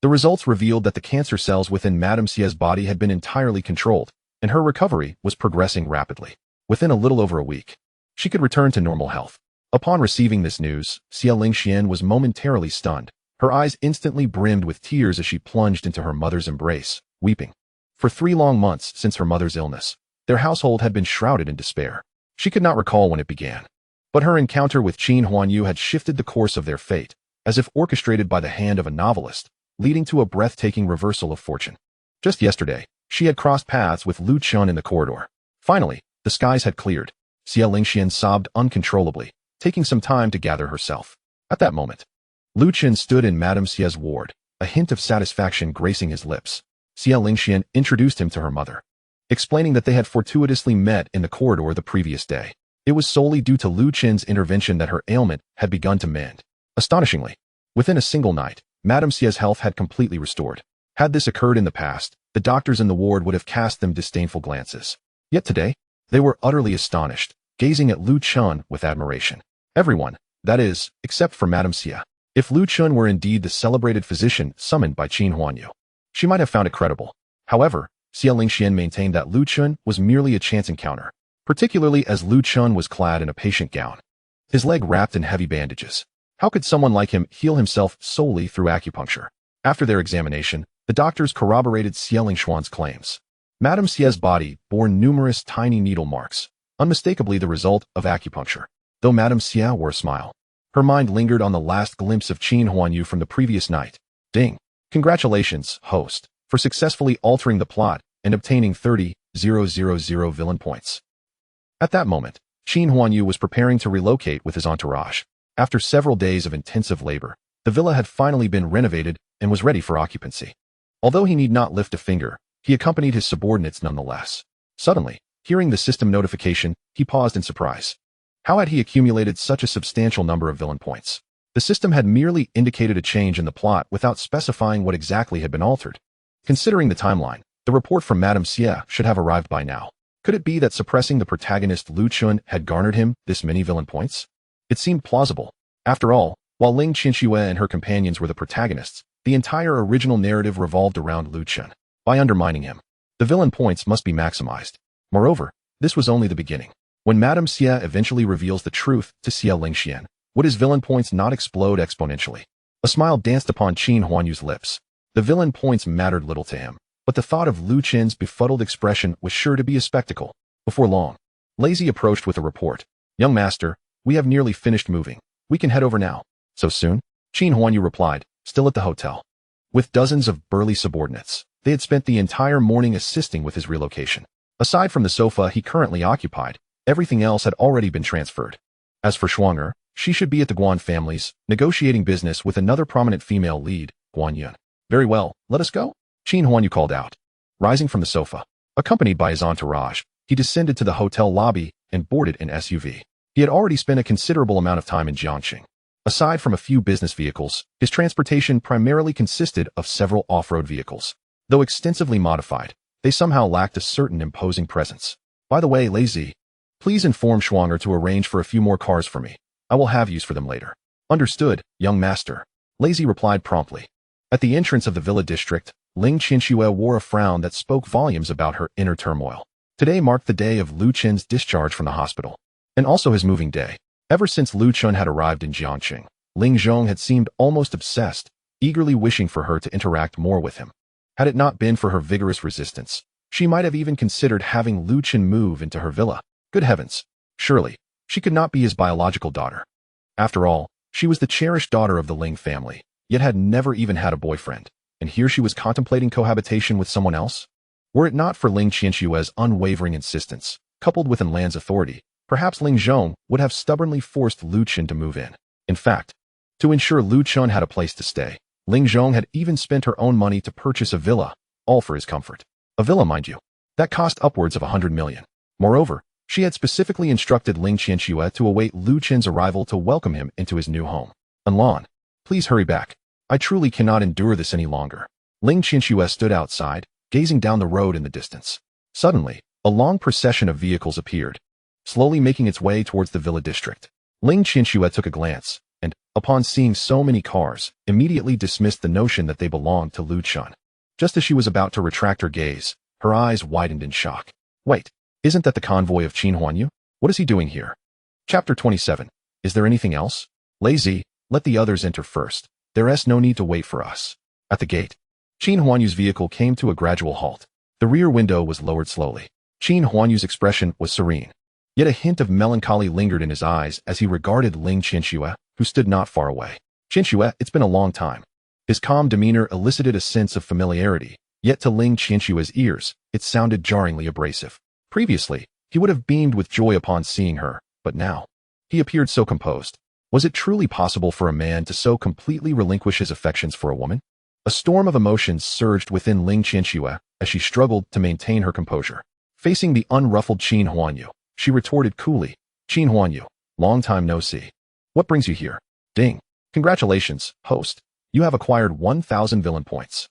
The results revealed that the cancer cells within Madame Xie's body had been entirely controlled, and her recovery was progressing rapidly. Within a little over a week, she could return to normal health. Upon receiving this news, Xie Lingxian was momentarily stunned. Her eyes instantly brimmed with tears as she plunged into her mother's embrace, weeping. For 3 long months since her mother's illness, their household had been shrouded in despair. She could not recall when it began, but her encounter with Qin Huanyu had shifted the course of their fate, as if orchestrated by the hand of a novelist, leading to a breathtaking reversal of fortune. Just yesterday, she had crossed paths with Lu Chun in the corridor. Finally, the skies had cleared. Xie Lingxian sobbed uncontrollably, taking some time to gather herself. At that moment, Lu Chen stood in Madame Xie's ward, a hint of satisfaction gracing his lips. Xie Lingxian introduced him to her mother, explaining that they had fortuitously met in the corridor the previous day. It was solely due to Lu Chen's intervention that her ailment had begun to mend. Astonishingly, within a single night, Madame Xie's health had completely restored. Had this occurred in the past, the doctors in the ward would have cast them disdainful glances. Yet today, they were utterly astonished, gazing at Lu Chen with admiration. Everyone, that is, except for Madame Xie, If Lu Chun were indeed the celebrated physician summoned by Qin Huanyu, she might have found it credible. However, Xie Lingxian maintained that Lu Chun was merely a chance encounter, particularly as Lu Chun was clad in a patient gown, his leg wrapped in heavy bandages. How could someone like him heal himself solely through acupuncture? After their examination, the doctors corroborated Xie Lingxian's claims. Madame Xie's body bore numerous tiny needle marks, unmistakably the result of acupuncture. Though Madame Xie wore a smile, her mind lingered on the last glimpse of Qin Huanyu from the previous night. Ding! Congratulations, host, for successfully altering the plot and obtaining 30,000 villain points. At that moment, Qin Huanyu was preparing to relocate with his entourage. After several days of intensive labor, the villa had finally been renovated and was ready for occupancy. Although he need not lift a finger, he accompanied his subordinates nonetheless. Suddenly, hearing the system notification, he paused in surprise. How had he accumulated such a substantial number of villain points? The system had merely indicated a change in the plot without specifying what exactly had been altered. Considering the timeline, the report from Madame Xie should have arrived by now. Could it be that suppressing the protagonist Lu Chun had garnered him this many villain points? It seemed plausible. After all, while Ling Qianxue and her companions were the protagonists, the entire original narrative revolved around Lu Chun. By undermining him, the villain points must be maximized. Moreover, this was only the beginning. When Madame Xie eventually reveals the truth to Xie Lingxian, would his villain points not explode exponentially? A smile danced upon Qin Huanyu's lips. The villain points mattered little to him, but the thought of Lu Chen's befuddled expression was sure to be a spectacle. Before long, Lazy approached with a report. Young master, we have nearly finished moving. We can head over now. So soon? Qin Huanyu replied, still at the hotel. With dozens of burly subordinates, they had spent the entire morning assisting with his relocation. Aside from the sofa he currently occupied, everything else had already been transferred. As for Shuanger, she should be at the Guan family's, negotiating business with another prominent female lead, Guan Yun. Very well, let us go? Qin Huanyu called out. Rising from the sofa, accompanied by his entourage, he descended to the hotel lobby and boarded an SUV. He had already spent a considerable amount of time in Jiangxing. Aside from a few business vehicles, his transportation primarily consisted of several off-road vehicles. Though extensively modified, they somehow lacked a certain imposing presence. By the way, Lazy, please inform Shuanger to arrange for a few more cars for me. I will have use for them later. Understood, young master. Lazy replied promptly. At the entrance of the villa district, Ling Qianxue wore a frown that spoke volumes about her inner turmoil. Today marked the day of Lu Chen's discharge from the hospital, and also his moving day. Ever since Lu Chun had arrived in Jiangxing, Ling Zhong had seemed almost obsessed, eagerly wishing for her to interact more with him. Had it not been for her vigorous resistance, she might have even considered having Lu Chun move into her villa. Good heavens! Surely, she could not be his biological daughter. After all, she was the cherished daughter of the Ling family, yet had never even had a boyfriend, and here she was contemplating cohabitation with someone else? Were it not for Ling Qianxue's unwavering insistence, coupled with Lan's authority, perhaps Ling Zhong would have stubbornly forced Lu Chun to move in. In fact, to ensure Lu Chun had a place to stay, Ling Zhong had even spent her own money to purchase a villa, all for his comfort. A villa, mind you, that cost upwards of 100 million. Moreover, she had specifically instructed Ling Qianxue to await Lu Chen's arrival to welcome him into his new home. Lan, please hurry back. I truly cannot endure this any longer. Ling Qianxue stood outside, gazing down the road in the distance. Suddenly, a long procession of vehicles appeared, slowly making its way towards the villa district. Ling Qianxue took a glance, and, upon seeing so many cars, immediately dismissed the notion that they belonged to Lu Chun. Just as she was about to retract her gaze, her eyes widened in shock. Wait, isn't that the convoy of Qin Huanyu? What is he doing here? Chapter 27. Is there anything else? Lazy, let the others enter first. There's no need to wait for us. At the gate, Qin Huanyu's vehicle came to a gradual halt. The rear window was lowered slowly. Qin Huanyu's expression was serene, yet a hint of melancholy lingered in his eyes as he regarded Ling Qianxue, who stood not far away. Qianxue, it's been a long time. His calm demeanor elicited a sense of familiarity, yet to Ling Qianxue's ears, it sounded jarringly abrasive. Previously, he would have beamed with joy upon seeing her, but now, he appeared so composed. Was it truly possible for a man to so completely relinquish his affections for a woman? A storm of emotions surged within Ling Qianxue as she struggled to maintain her composure. Facing the unruffled Qin Huanyu, she retorted coolly, Qin Huanyu, long time no see. What brings you here? Ding. Congratulations, host. You have acquired 1,000 villain points.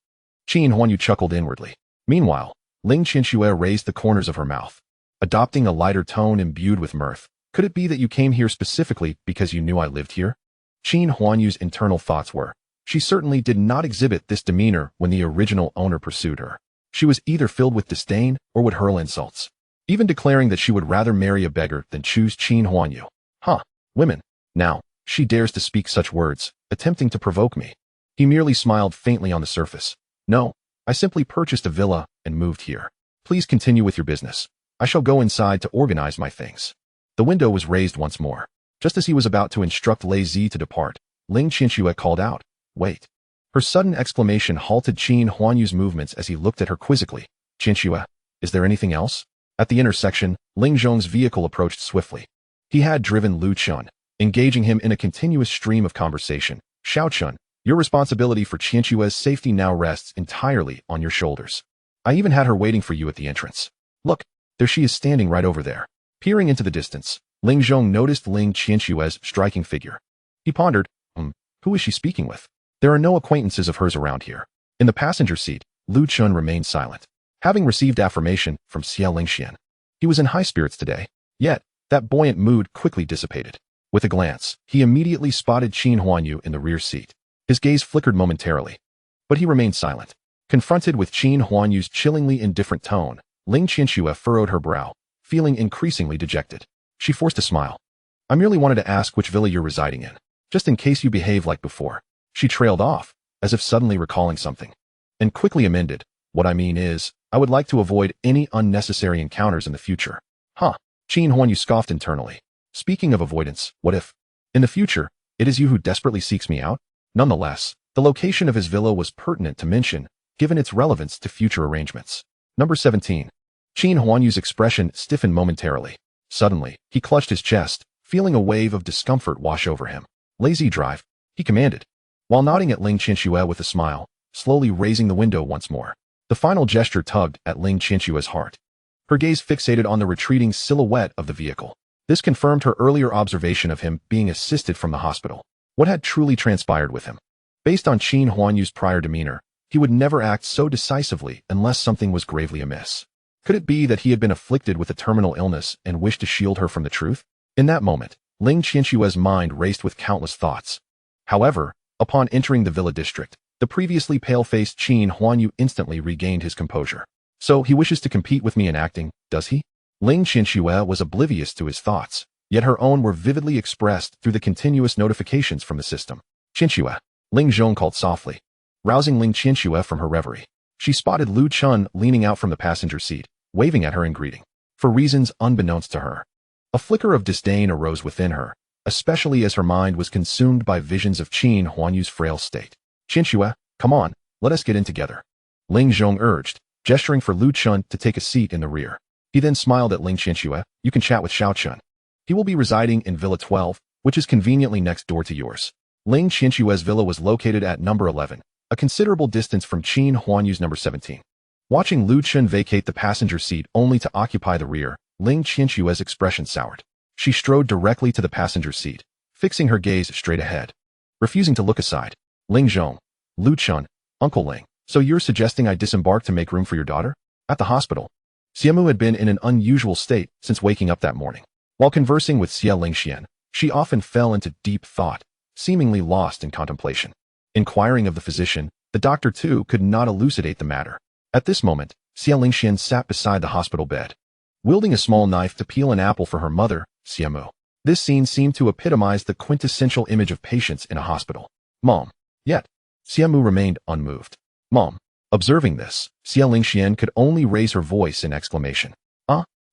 Qin Huanyu chuckled inwardly. Meanwhile, Ling Qianxue raised the corners of her mouth, adopting a lighter tone imbued with mirth. Could it be that you came here specifically because you knew I lived here? Qin Huanyu's internal thoughts were, she certainly did not exhibit this demeanor when the original owner pursued her. She was either filled with disdain or would hurl insults, even declaring that she would rather marry a beggar than choose Qin Huanyu. Women. Now, she dares to speak such words, attempting to provoke me. He merely smiled faintly on the surface. No, I simply purchased a villa and moved here. Please continue with your business. I shall go inside to organize my things. The window was raised once more. Just as he was about to instruct Lei Zi to depart, Ling Qianxue called out, "Wait." Her sudden exclamation halted Qin Huanyu's movements as he looked at her quizzically. "Qianxue, is there anything else?" At the intersection, Ling Zhong's vehicle approached swiftly. He had driven Lu Chun, engaging him in a continuous stream of conversation. "Xiao Chun, your responsibility for Qianxue's safety now rests entirely on your shoulders. I even had her waiting for you at the entrance. Look, there she is standing right over there." Peering into the distance, Ling Zhong noticed Ling Qianxue's striking figure. He pondered, who is she speaking with? There are no acquaintances of hers around here. In the passenger seat, Lu Chun remained silent, having received affirmation from Xia Lingxian. He was in high spirits today, yet that buoyant mood quickly dissipated. With a glance, he immediately spotted Qin Huanyu in the rear seat. His gaze flickered momentarily, but he remained silent. Confronted with Qin Huanyu's chillingly indifferent tone, Ling Qianxue furrowed her brow, feeling increasingly dejected. She forced a smile. "I merely wanted to ask which villa you're residing in, just in case you behave like before." She trailed off, as if suddenly recalling something, and quickly amended, "What I mean is, I would like to avoid any unnecessary encounters in the future." Qin Huanyu scoffed internally. Speaking of avoidance, what if, in the future, it is you who desperately seeks me out? Nonetheless, the location of his villa was pertinent to mention, given its relevance to future arrangements. Number 17. Qin Huanyu's expression stiffened momentarily. Suddenly, he clutched his chest, feeling a wave of discomfort wash over him. "Lazy drive," he commanded, while nodding at Ling Qianxue with a smile, slowly raising the window once more. The final gesture tugged at Ling Qianxue's heart. Her gaze fixated on the retreating silhouette of the vehicle. This confirmed her earlier observation of him being assisted from the hospital. What had truly transpired with him? Based on Qin Huanyu's prior demeanor, he would never act so decisively unless something was gravely amiss. Could it be that he had been afflicted with a terminal illness and wished to shield her from the truth? In that moment, Ling Qianxue's mind raced with countless thoughts. However, upon entering the villa district, the previously pale-faced Qin Huanyu instantly regained his composure. "So he wishes to compete with me in acting, does he?" Ling Qianxue was oblivious to his thoughts, yet her own were vividly expressed through the continuous notifications from the system. "Qianxue," Ling Zhong called softly, rousing Ling Qianxue from her reverie. She spotted Lu Chun leaning out from the passenger seat, waving at her in greeting. For reasons unbeknownst to her, a flicker of disdain arose within her, especially as her mind was consumed by visions of Qin Huanyu's frail state. "Qianxue, come on, let us get in together," Ling Zhong urged, gesturing for Lu Chun to take a seat in the rear. He then smiled at Ling Qianxue. "You can chat with Xiao Chun. He will be residing in Villa 12, which is conveniently next door to yours." Ling Qianxue's villa was located at number 11, a considerable distance from Qin Huanyu's number 17. Watching Lu Chun vacate the passenger seat only to occupy the rear, Ling Qianxue's expression soured. She strode directly to the passenger seat, fixing her gaze straight ahead, refusing to look aside. "Ling Zhong, Lu Chun, Uncle Ling, so you're suggesting I disembark to make room for your daughter?" At the hospital, Xiamu had been in an unusual state since waking up that morning. While conversing with Xia Lingxian, she often fell into deep thought, seemingly lost in contemplation. Inquiring of the physician, the doctor too could not elucidate the matter. At this moment, Xia Lingxian sat beside the hospital bed, wielding a small knife to peel an apple for her mother, Xiamu. This scene seemed to epitomize the quintessential image of patience in a hospital. "Mom." Yet, Xiamu remained unmoved. "Mom." Observing this, Xia Lingxian could only raise her voice in exclamation.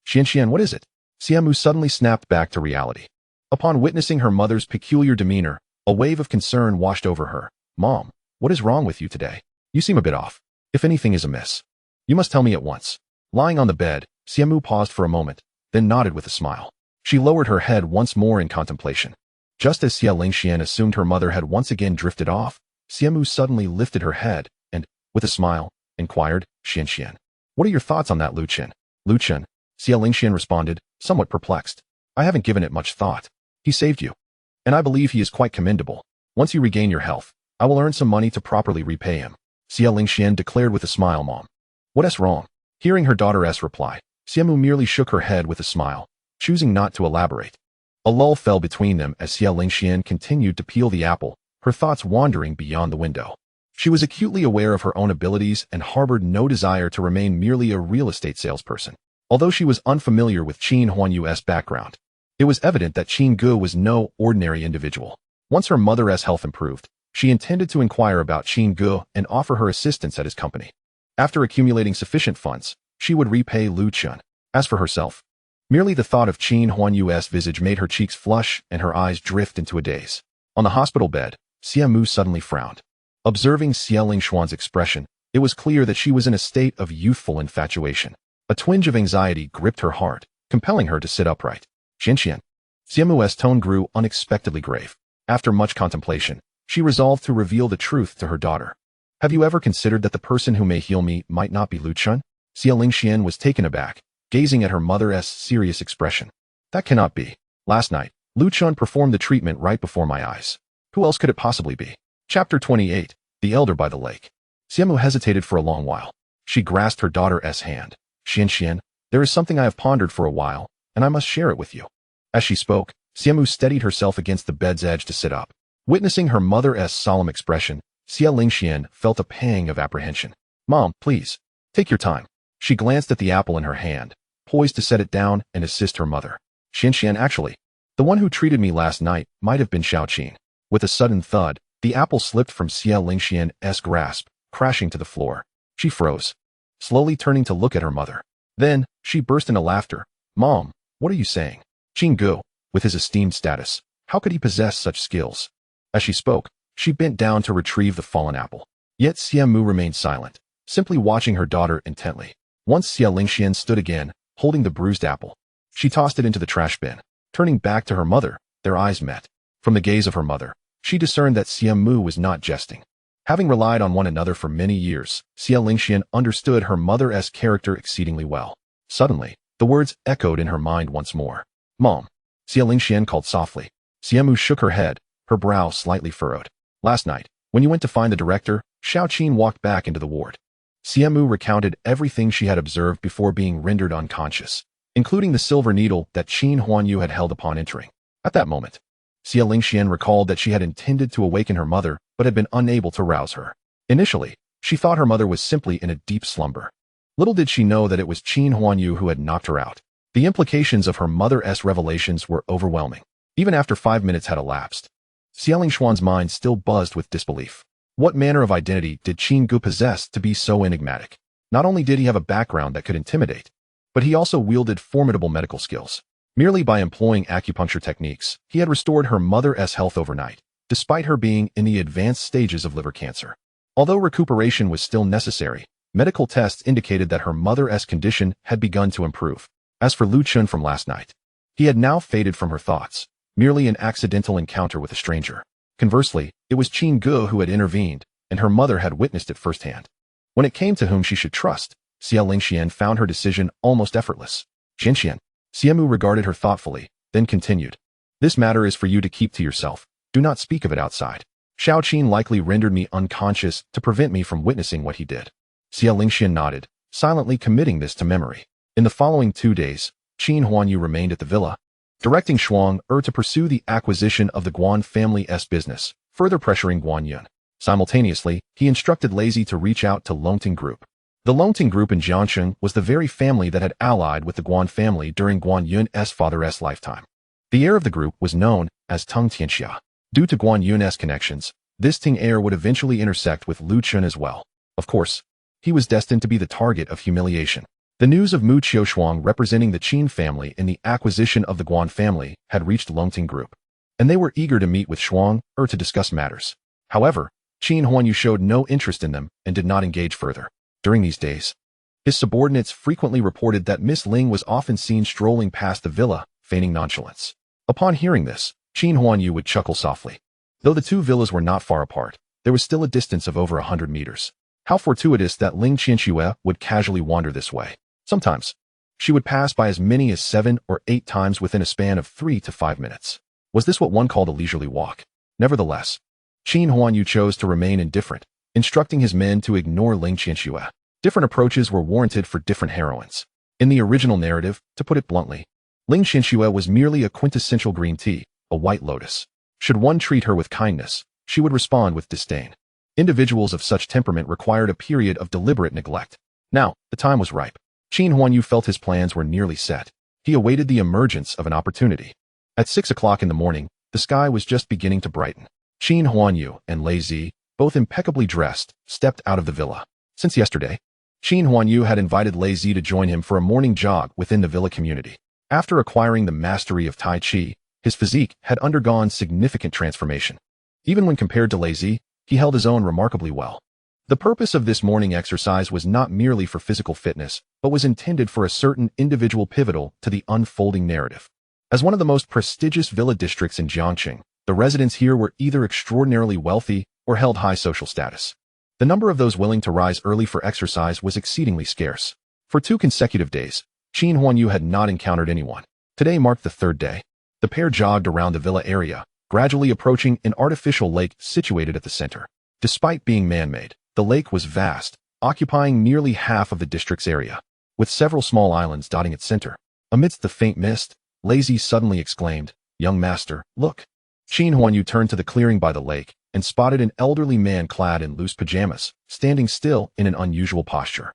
Xianxian, what is it?" Xiamu suddenly snapped back to reality. Upon witnessing her mother's peculiar demeanor, a wave of concern washed over her. "Mom, what is wrong with you today? You seem a bit off. If anything is amiss, you must tell me at once." Lying on the bed, Xiamu paused for a moment, then nodded with a smile. She lowered her head once more in contemplation. Just as Xia Lingxian assumed her mother had once again drifted off, Xiamu suddenly lifted her head and, with a smile, inquired, "Xianxian, what are your thoughts on that Lu Chun?" "Lu Chun," Xia Lingxian responded, somewhat perplexed. "I haven't given it much thought. He saved you, and I believe he is quite commendable. Once you regain your health, I will earn some money to properly repay him." Xia Lingxian declared with a smile. "Mom, what is wrong?" Hearing her daughter's reply, Xiamu merely shook her head with a smile, choosing not to elaborate. A lull fell between them as Xia Lingxian continued to peel the apple, her thoughts wandering beyond the window. She was acutely aware of her own abilities and harbored no desire to remain merely a real estate salesperson. Although she was unfamiliar with Qin Huanyu's background, it was evident that Qin Gu was no ordinary individual. Once her mother's health improved, she intended to inquire about Qin Gu and offer her assistance at his company. After accumulating sufficient funds, she would repay Lu Chun. As for herself, merely the thought of Qin Huanyu's visage made her cheeks flush and her eyes drift into a daze. On the hospital bed, Xia Mu suddenly frowned. Observing Xia Lingshuan's expression, it was clear that she was in a state of youthful infatuation. A twinge of anxiety gripped her heart, compelling her to sit upright. Qianqian. Xia Mu's tone grew unexpectedly grave. After much contemplation, she resolved to reveal the truth to her daughter. Have you ever considered that the person who may heal me might not be Lu Chun? Xia Lingxian was taken aback, gazing at her mother's serious expression. That cannot be. Last night, Lu Chun performed the treatment right before my eyes. Who else could it possibly be? Chapter 28, The Elder by the Lake. Xia Mu hesitated for a long while. She grasped her daughter's hand. Qianqian, there is something I have pondered for a while, and I must share it with you. As she spoke, Xia Mu steadied herself against the bed's edge to sit up. Witnessing her mother's solemn expression, Xia Lingxian felt a pang of apprehension. Mom, please, take your time. She glanced at the apple in her hand, poised to set it down and assist her mother. Qianqian, actually, the one who treated me last night might have been Xiaoqin. With a sudden thud, the apple slipped from Xia Lingxian's grasp, crashing to the floor. She froze, slowly turning to look at her mother. Then, she burst into laughter. Mom, what are you saying? Qin Gu, with his esteemed status, how could he possess such skills? As she spoke, she bent down to retrieve the fallen apple. Yet Xia Mu remained silent, simply watching her daughter intently. Once Xia Lingxian stood again, holding the bruised apple. She tossed it into the trash bin. Turning back to her mother, their eyes met. From the gaze of her mother, she discerned that Xia Mu was not jesting. Having relied on one another for many years, Xia Lingxian understood her mother's character exceedingly well. Suddenly, the words echoed in her mind once more. Mom. Xia Lingxian called softly. Xia Mu shook her head, her brow slightly furrowed. Last night, when you went to find the director, Xiaoqin walked back into the ward. Xia Mu recounted everything she had observed before being rendered unconscious, including the silver needle that Qin Huanyu had held upon entering. At that moment, Xia Lingxian recalled that she had intended to awaken her mother but had been unable to rouse her. Initially, she thought her mother was simply in a deep slumber. Little did she know that it was Qin Huanyu who had knocked her out. The implications of her mother's revelations were overwhelming. Even after 5 minutes had elapsed, Xia Lingshuan's mind still buzzed with disbelief. What manner of identity did Qin Gu possess to be so enigmatic? Not only did he have a background that could intimidate, but he also wielded formidable medical skills. Merely by employing acupuncture techniques, he had restored her mother's health overnight, despite her being in the advanced stages of liver cancer. Although recuperation was still necessary, medical tests indicated that her mother's condition had begun to improve. As for Lu Chun from last night, he had now faded from her thoughts, merely an accidental encounter with a stranger. Conversely, it was Qin Gu who had intervened, and her mother had witnessed it firsthand. When it came to whom she should trust, Xia Lingxian found her decision almost effortless. Qianqian. Xia Mu regarded her thoughtfully, then continued. This matter is for you to keep to yourself. Do not speak of it outside. Xiaoqin likely rendered me unconscious to prevent me from witnessing what he did. Xia Lingxian nodded, silently committing this to memory. In the following 2 days, Qin Huanyu remained at the villa, directing Shuang to pursue the acquisition of the Guan family's business, further pressuring Guan Yun. Simultaneously, he instructed Lazy to reach out to Longting Group. The Longting Group in Jiangsheng was the very family that had allied with the Guan family during Guan Yun's father's lifetime. The heir of the group was known as Teng Tianxia. Due to Guan Yun's connections, this Teng heir would eventually intersect with Lu Chun as well. Of course, he was destined to be the target of humiliation. The news of Mu Qiushuang representing the Qin family in the acquisition of the Guan family had reached Longting Group, and they were eager to meet with Shuang to discuss matters. However, Qin Huanyu showed no interest in them and did not engage further. During these days, his subordinates frequently reported that Miss Ling was often seen strolling past the villa, feigning nonchalance. Upon hearing this, Qin Huanyu would chuckle softly. Though the two villas were not far apart, there was still a distance of over 100 meters. How fortuitous that Ling Qianxue would casually wander this way. Sometimes, she would pass by as many as 7 or 8 times within a span of 3 to 5 minutes. Was this what one called a leisurely walk? Nevertheless, Qin Huanyu chose to remain indifferent, instructing his men to ignore Ling Qianxue. Different approaches were warranted for different heroines. In the original narrative, to put it bluntly, Ling Xinxue was merely a quintessential green tea, a white lotus. Should one treat her with kindness, she would respond with disdain. Individuals of such temperament required a period of deliberate neglect. Now, the time was ripe. Qin Huanyu felt his plans were nearly set. He awaited the emergence of an opportunity. At 6 o'clock in the morning, the sky was just beginning to brighten. Qin Huanyu and Lei Zi, both impeccably dressed, stepped out of the villa. Since yesterday, Qin Huanyu had invited Lei Zi to join him for a morning jog within the villa community. After acquiring the mastery of Tai Chi, his physique had undergone significant transformation. Even when compared to Lei Zi, he held his own remarkably well. The purpose of this morning exercise was not merely for physical fitness, but was intended for a certain individual pivotal to the unfolding narrative. As one of the most prestigious villa districts in Jiangqing, the residents here were either extraordinarily wealthy or held high social status. The number of those willing to rise early for exercise was exceedingly scarce. For 2 consecutive days, Qin Huanyu had not encountered anyone. Today marked the 3rd day. The pair jogged around the villa area, gradually approaching an artificial lake situated at the center. Despite being man-made, the lake was vast, occupying nearly half of the district's area, with several small islands dotting its center. Amidst the faint mist, Lei Zi suddenly exclaimed, "Young master, look." Qin Huanyu turned to the clearing by the lake and spotted an elderly man clad in loose pajamas, standing still in an unusual posture.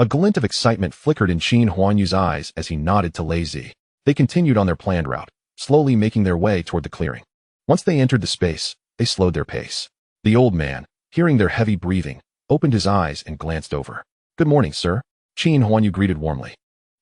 A glint of excitement flickered in Qin Huanyu's eyes as he nodded to Lei Zi. They continued on their planned route, slowly making their way toward the clearing. Once they entered the space, they slowed their pace. The old man, hearing their heavy breathing, opened his eyes and glanced over. "Good morning, sir," Qin Huanyu greeted warmly,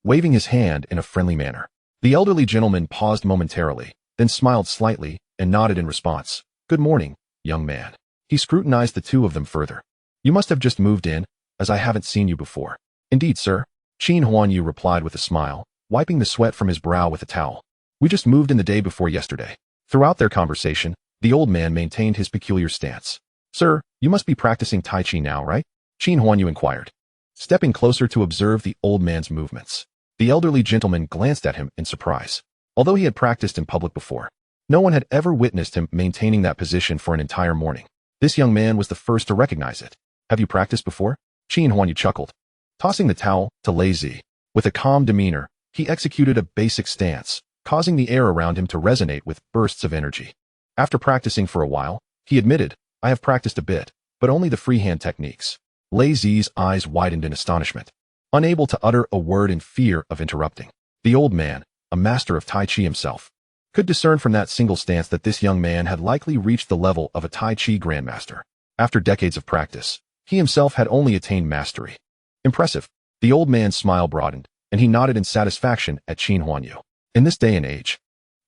waving his hand in a friendly manner. The elderly gentleman paused momentarily, then smiled slightly and nodded in response. "Good morning, young man." He scrutinized the two of them further. "You must have just moved in, as I haven't seen you before." "Indeed, sir," Qin Huanyu replied with a smile, wiping the sweat from his brow with a towel. "We just moved in the day before yesterday." Throughout their conversation, the old man maintained his peculiar stance. "Sir, you must be practicing Tai Chi now, right?" Qin Huanyu inquired, stepping closer to observe the old man's movements. The elderly gentleman glanced at him in surprise. Although he had practiced in public before, no one had ever witnessed him maintaining that position for an entire morning. This young man was the first to recognize it. "Have you practiced before?" Qin Huanyu chuckled. Tossing the towel to Lei Zi, with a calm demeanor, he executed a basic stance, causing the air around him to resonate with bursts of energy. After practicing for a while, he admitted, "I have practiced a bit, but only the freehand techniques." Lei Zi's eyes widened in astonishment, unable to utter a word in fear of interrupting. The old man, a master of Tai Chi himself, could discern from that single stance that this young man had likely reached the level of a Tai Chi grandmaster. After decades of practice, he himself had only attained mastery. Impressive. The old man's smile broadened, and he nodded in satisfaction at Qin Huanyu. In this day and age,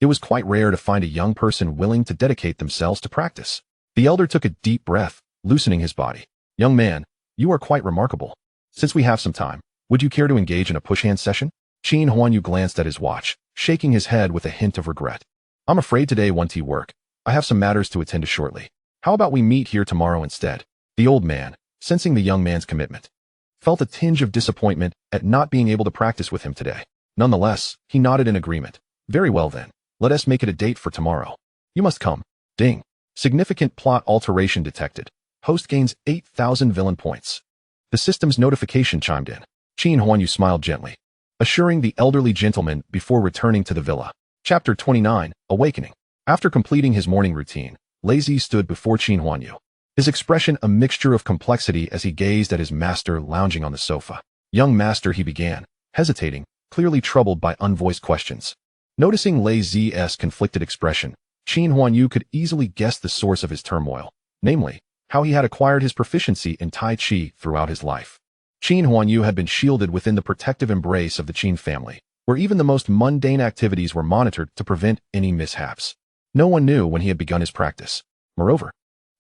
it was quite rare to find a young person willing to dedicate themselves to practice. The elder took a deep breath, loosening his body. "Young man, you are quite remarkable. Since we have some time, would you care to engage in a push-hand session?" Qin Huanyu glanced at his watch, shaking his head with a hint of regret. "I'm afraid today won't work. I have some matters to attend to shortly. How about we meet here tomorrow instead?" The old man, sensing the young man's commitment, felt a tinge of disappointment at not being able to practice with him today. Nonetheless, he nodded in agreement. "Very well then, let us make it a date for tomorrow. You must come." Ding. Significant plot alteration detected. Host gains 8,000 villain points. The system's notification chimed in. Qin Huanyu smiled gently, assuring the elderly gentleman before returning to the villa. Chapter 29, Awakening. After completing his morning routine, Lei Zi stood before Qin Huanyu, his expression a mixture of complexity as he gazed at his master lounging on the sofa. "Young master," he began, hesitating, clearly troubled by unvoiced questions. Noticing Lei Zi's conflicted expression, Qin Huanyu could easily guess the source of his turmoil, namely, how he had acquired his proficiency in Tai Chi throughout his life. Qin Huanyu had been shielded within the protective embrace of the Qin family, where even the most mundane activities were monitored to prevent any mishaps. No one knew when he had begun his practice. Moreover,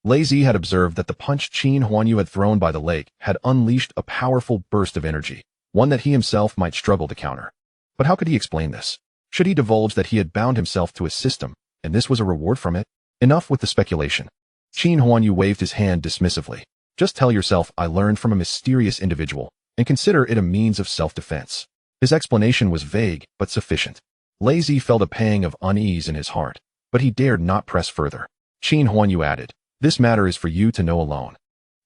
Lei Zi had observed that the punch Qin Huanyu had thrown by the lake had unleashed a powerful burst of energy, one that he himself might struggle to counter. But how could he explain this? Should he divulge that he had bound himself to a system, and this was a reward from it? Enough with the speculation. Qin Huanyu waved his hand dismissively. "Just tell yourself I learned from a mysterious individual, and consider it a means of self-defense." His explanation was vague, but sufficient. Lei Zi felt a pang of unease in his heart, but he dared not press further. Qin Huanyu added, "This matter is for you to know alone.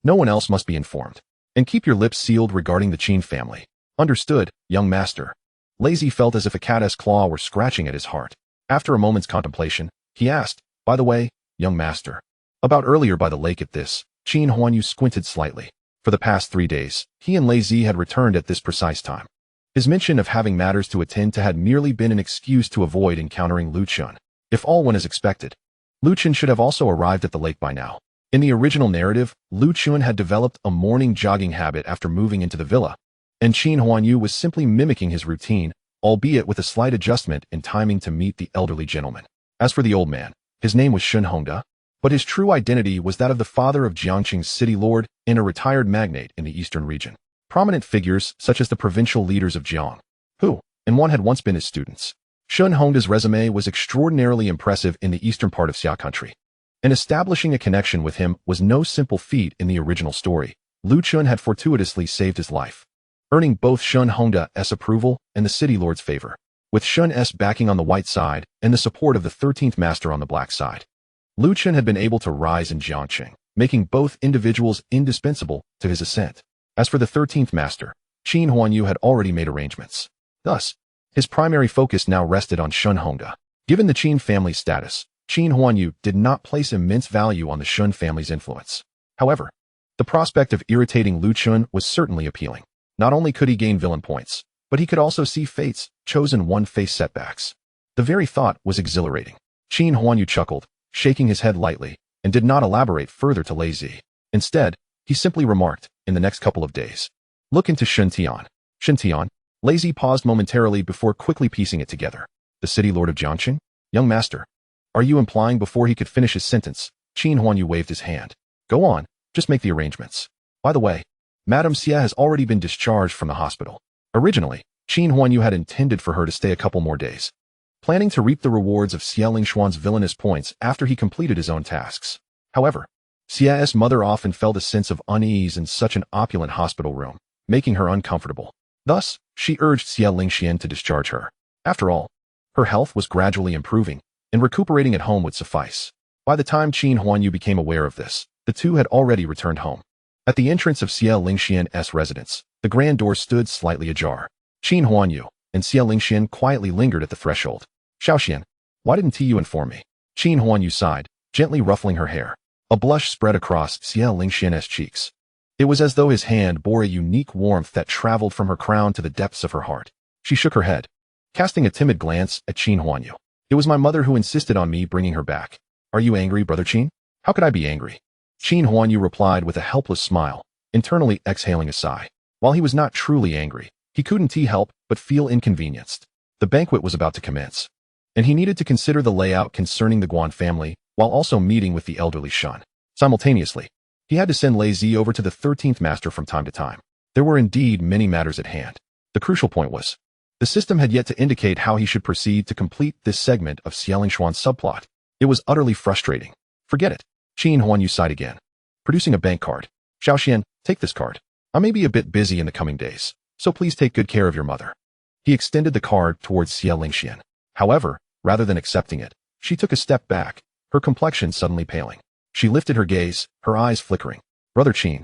No one else must be informed. And keep your lips sealed regarding the Qin family." "Understood, young master." Lazy felt as if a cat's claw were scratching at his heart. After a moment's contemplation, he asked, "By the way, young master, about earlier by the lake at this." Qin Huanyu squinted slightly. For the past 3 days, he and Lazy had returned at this precise time. His mention of having matters to attend to had merely been an excuse to avoid encountering Lu Chun. If all went as expected, Lu Chun should have also arrived at the lake by now. In the original narrative, Lu Chun had developed a morning jogging habit after moving into the villa, and Qin Huanyu was simply mimicking his routine, albeit with a slight adjustment in timing to meet the elderly gentleman. As for the old man, his name was Shun Hongda, but his true identity was that of the father of Jiangqing's city lord and a retired magnate in the eastern region. Prominent figures, such as the provincial leaders of Jiang, who, and one had once been his students. Shun Hongda's resume was extraordinarily impressive in the eastern part of Xia country, and establishing a connection with him was no simple feat in the original story. Lu Chun had fortuitously saved his life, earning both Shun Hongda's approval and the city lord's favor, with Shun's backing on the white side and the support of the 13th master on the black side. Lu Chun had been able to rise in Jiangqing, making both individuals indispensable to his ascent. As for the 13th master, Qin Huanyu had already made arrangements. Thus, his primary focus now rested on Shun Hongda. Given the Qin family's status, Qin Huanyu did not place immense value on the Shun family's influence. However, the prospect of irritating Lu Chun was certainly appealing. Not only could he gain villain points, but he could also see fate's chosen one face setbacks. The very thought was exhilarating. Qin Huanyu chuckled, shaking his head lightly, and did not elaborate further to Lazy. Instead, he simply remarked, "In the next couple of days, look into Shun Tian." Shun Tian? Lazy paused momentarily before quickly piecing it together. The city lord of Jiangqing? Young master, are you implying? Before he could finish his sentence, Qin Huanyu waved his hand. "Go on, just make the arrangements. By the way, Madame Xia has already been discharged from the hospital." Originally, Qin Huanyu had intended for her to stay a couple more days, planning to reap the rewards of Xia Lingshuan's villainous points after he completed his own tasks. However, Xia's mother often felt a sense of unease in such an opulent hospital room, making her uncomfortable. Thus, she urged Xia Lingxian to discharge her. After all, her health was gradually improving, and recuperating at home would suffice. By the time Qin Huanyu became aware of this, the two had already returned home. At the entrance of Xia Lingxian's residence, the grand door stood slightly ajar. Qin Huanyu and Xia Lingxian quietly lingered at the threshold. "Xiaoxian, why didn't you inform me?" Qin Huanyu sighed, gently ruffling her hair. A blush spread across Xia Lingxian's cheeks. It was as though his hand bore a unique warmth that traveled from her crown to the depths of her heart. She shook her head, casting a timid glance at Qin Huanyu. "It was my mother who insisted on me bringing her back." "Are you angry, brother Qin?" "How could I be angry?" Qin Huanyu replied with a helpless smile, internally exhaling a sigh. While he was not truly angry, he couldn't help but feel inconvenienced. The banquet was about to commence, and he needed to consider the layout concerning the Guan family while also meeting with the elderly Shun. Simultaneously, he had to send Lazy over to the 13th master from time to time. There were indeed many matters at hand. The crucial point was, the system had yet to indicate how he should proceed to complete this segment of Xia Lingshuan's subplot. It was utterly frustrating. "Forget it." Qin Huanyu sighed again, producing a bank card. "Xiaoxian, take this card. I may be a bit busy in the coming days, so please take good care of your mother." He extended the card towards Xia Lingxian. However, rather than accepting it, she took a step back, her complexion suddenly paling. She lifted her gaze, her eyes flickering. "Brother Qin,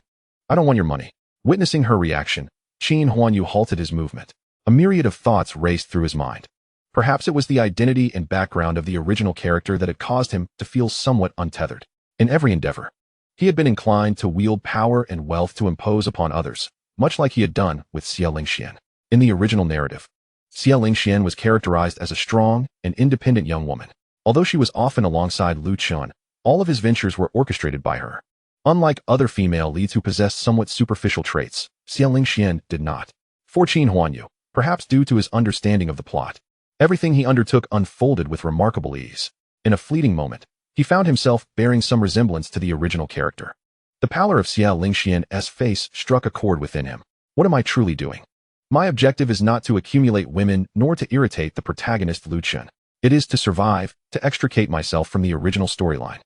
I don't want your money." Witnessing her reaction, Qin Huanyu halted his movement. A myriad of thoughts raced through his mind. Perhaps it was the identity and background of the original character that had caused him to feel somewhat untethered. In every endeavor, he had been inclined to wield power and wealth to impose upon others, much like he had done with Xia Lingxian. In the original narrative, Xia Lingxian was characterized as a strong and independent young woman. Although she was often alongside Lu Chun, all of his ventures were orchestrated by her. Unlike other female leads who possessed somewhat superficial traits, Xia Lingxian did not. For Qin Huanyu, perhaps due to his understanding of the plot, everything he undertook unfolded with remarkable ease. In a fleeting moment, he found himself bearing some resemblance to the original character. The pallor of Xia Lingxian's face struck a chord within him. What am I truly doing? My objective is not to accumulate women nor to irritate the protagonist Lu Chun. It is to survive, to extricate myself from the original storyline.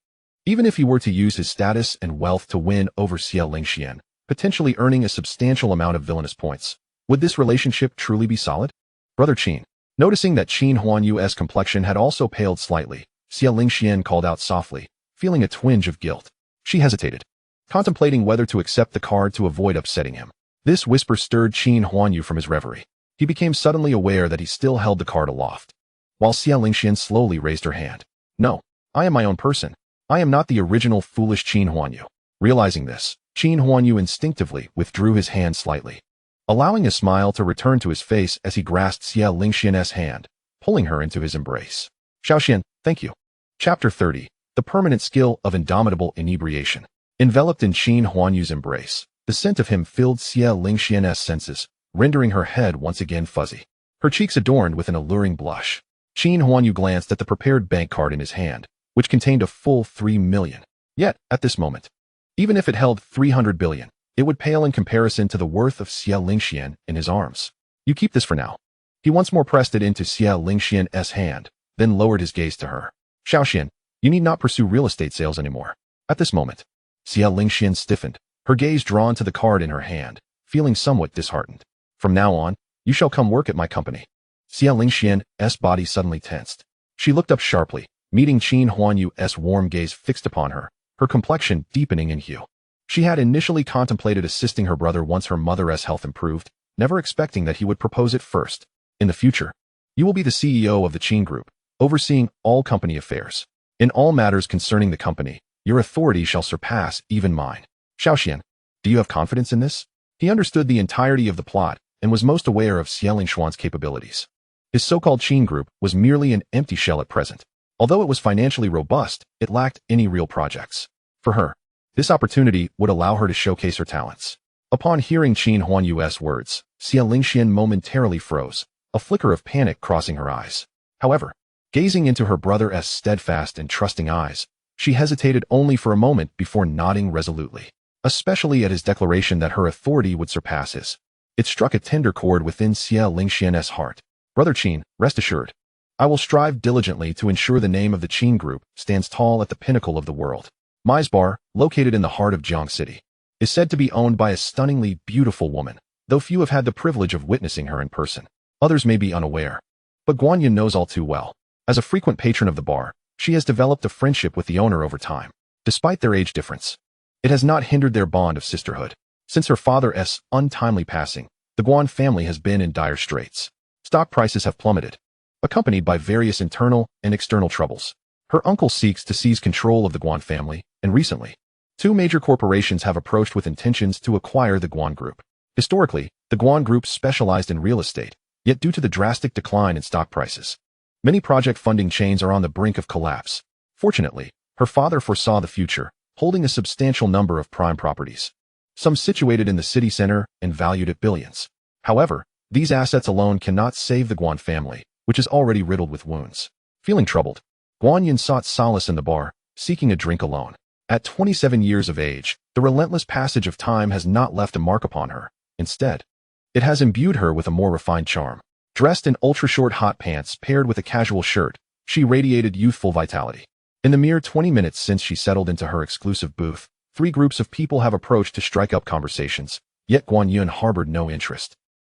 Even if he were to use his status and wealth to win over Xia Lingxian, potentially earning a substantial amount of villainous points, would this relationship truly be solid? Brother Qin. Noticing that Qin Huanyu's complexion had also paled slightly, Xia Lingxian called out softly, feeling a twinge of guilt. She hesitated, contemplating whether to accept the card to avoid upsetting him. This whisper stirred Qin Huanyu from his reverie. He became suddenly aware that he still held the card aloft, while Xia Lingxian slowly raised her hand. No, I am my own person. I am not the original foolish Qin Huanyu. Realizing this, Qin Huanyu instinctively withdrew his hand slightly, allowing a smile to return to his face as he grasped Xia Lingxian's hand, pulling her into his embrace. Xiaoxian, thank you. Chapter 30. The permanent skill of indomitable inebriation. Enveloped in Qin Huanyu's embrace, the scent of him filled Xia Lingxian's senses, rendering her head once again fuzzy, her cheeks adorned with an alluring blush. Qin Huanyu glanced at the prepared bank card in his hand, which contained a full 3 million. Yet, at this moment, even if it held 300 billion, it would pale in comparison to the worth of Xia Lingxian in his arms. You keep this for now. He once more pressed it into Xia Lingxian's hand, then lowered his gaze to her. Xiaoxian, you need not pursue real estate sales anymore. At this moment, Xia Lingxian stiffened, her gaze drawn to the card in her hand, feeling somewhat disheartened. From now on, you shall come work at my company. Xia Lingxian's body suddenly tensed. She looked up sharply, meeting Qin Huanyu's warm gaze fixed upon her, her complexion deepening in hue. She had initially contemplated assisting her brother once her mother's health improved, never expecting that he would propose it first. In the future, you will be the CEO of the Qin Group, overseeing all company affairs. In all matters concerning the company, your authority shall surpass even mine. Xiaoxian, do you have confidence in this? He understood the entirety of the plot and was most aware of Xia Lingshuan's capabilities. His so-called Qin Group was merely an empty shell at present. Although it was financially robust, it lacked any real projects. For her, this opportunity would allow her to showcase her talents. Upon hearing Qin Huanyu's words, Xia Lingxian momentarily froze, a flicker of panic crossing her eyes. However, gazing into her brother's steadfast and trusting eyes, she hesitated only for a moment before nodding resolutely, especially at his declaration that her authority would surpass his. It struck a tender chord within Xia Lingxian's heart. Brother Qin, rest assured, I will strive diligently to ensure the name of the Qin Group stands tall at the pinnacle of the world. Bar, located in the heart of Jiang City, is said to be owned by a stunningly beautiful woman, though few have had the privilege of witnessing her in person. Others may be unaware, but Guanyin knows all too well. As a frequent patron of the bar, she has developed a friendship with the owner over time. Despite their age difference, it has not hindered their bond of sisterhood. Since her father's untimely passing, the Guan family has been in dire straits. Stock prices have plummeted, accompanied by various internal and external troubles. Her uncle seeks to seize control of the Guan family, and recently, two major corporations have approached with intentions to acquire the Guan Group. Historically, the Guan Group specialized in real estate, yet due to the drastic decline in stock prices, many project funding chains are on the brink of collapse. Fortunately, her father foresaw the future, holding a substantial number of prime properties, some situated in the city center and valued at billions. However, these assets alone cannot save the Guan family, which is already riddled with wounds. Feeling troubled, Guanyin sought solace in the bar, seeking a drink alone. At 27 years of age, the relentless passage of time has not left a mark upon her. Instead, it has imbued her with a more refined charm. Dressed in ultra-short hot pants paired with a casual shirt, she radiated youthful vitality. In the mere 20 minutes since she settled into her exclusive booth, 3 groups of people have approached to strike up conversations, yet Guanyin harbored no interest,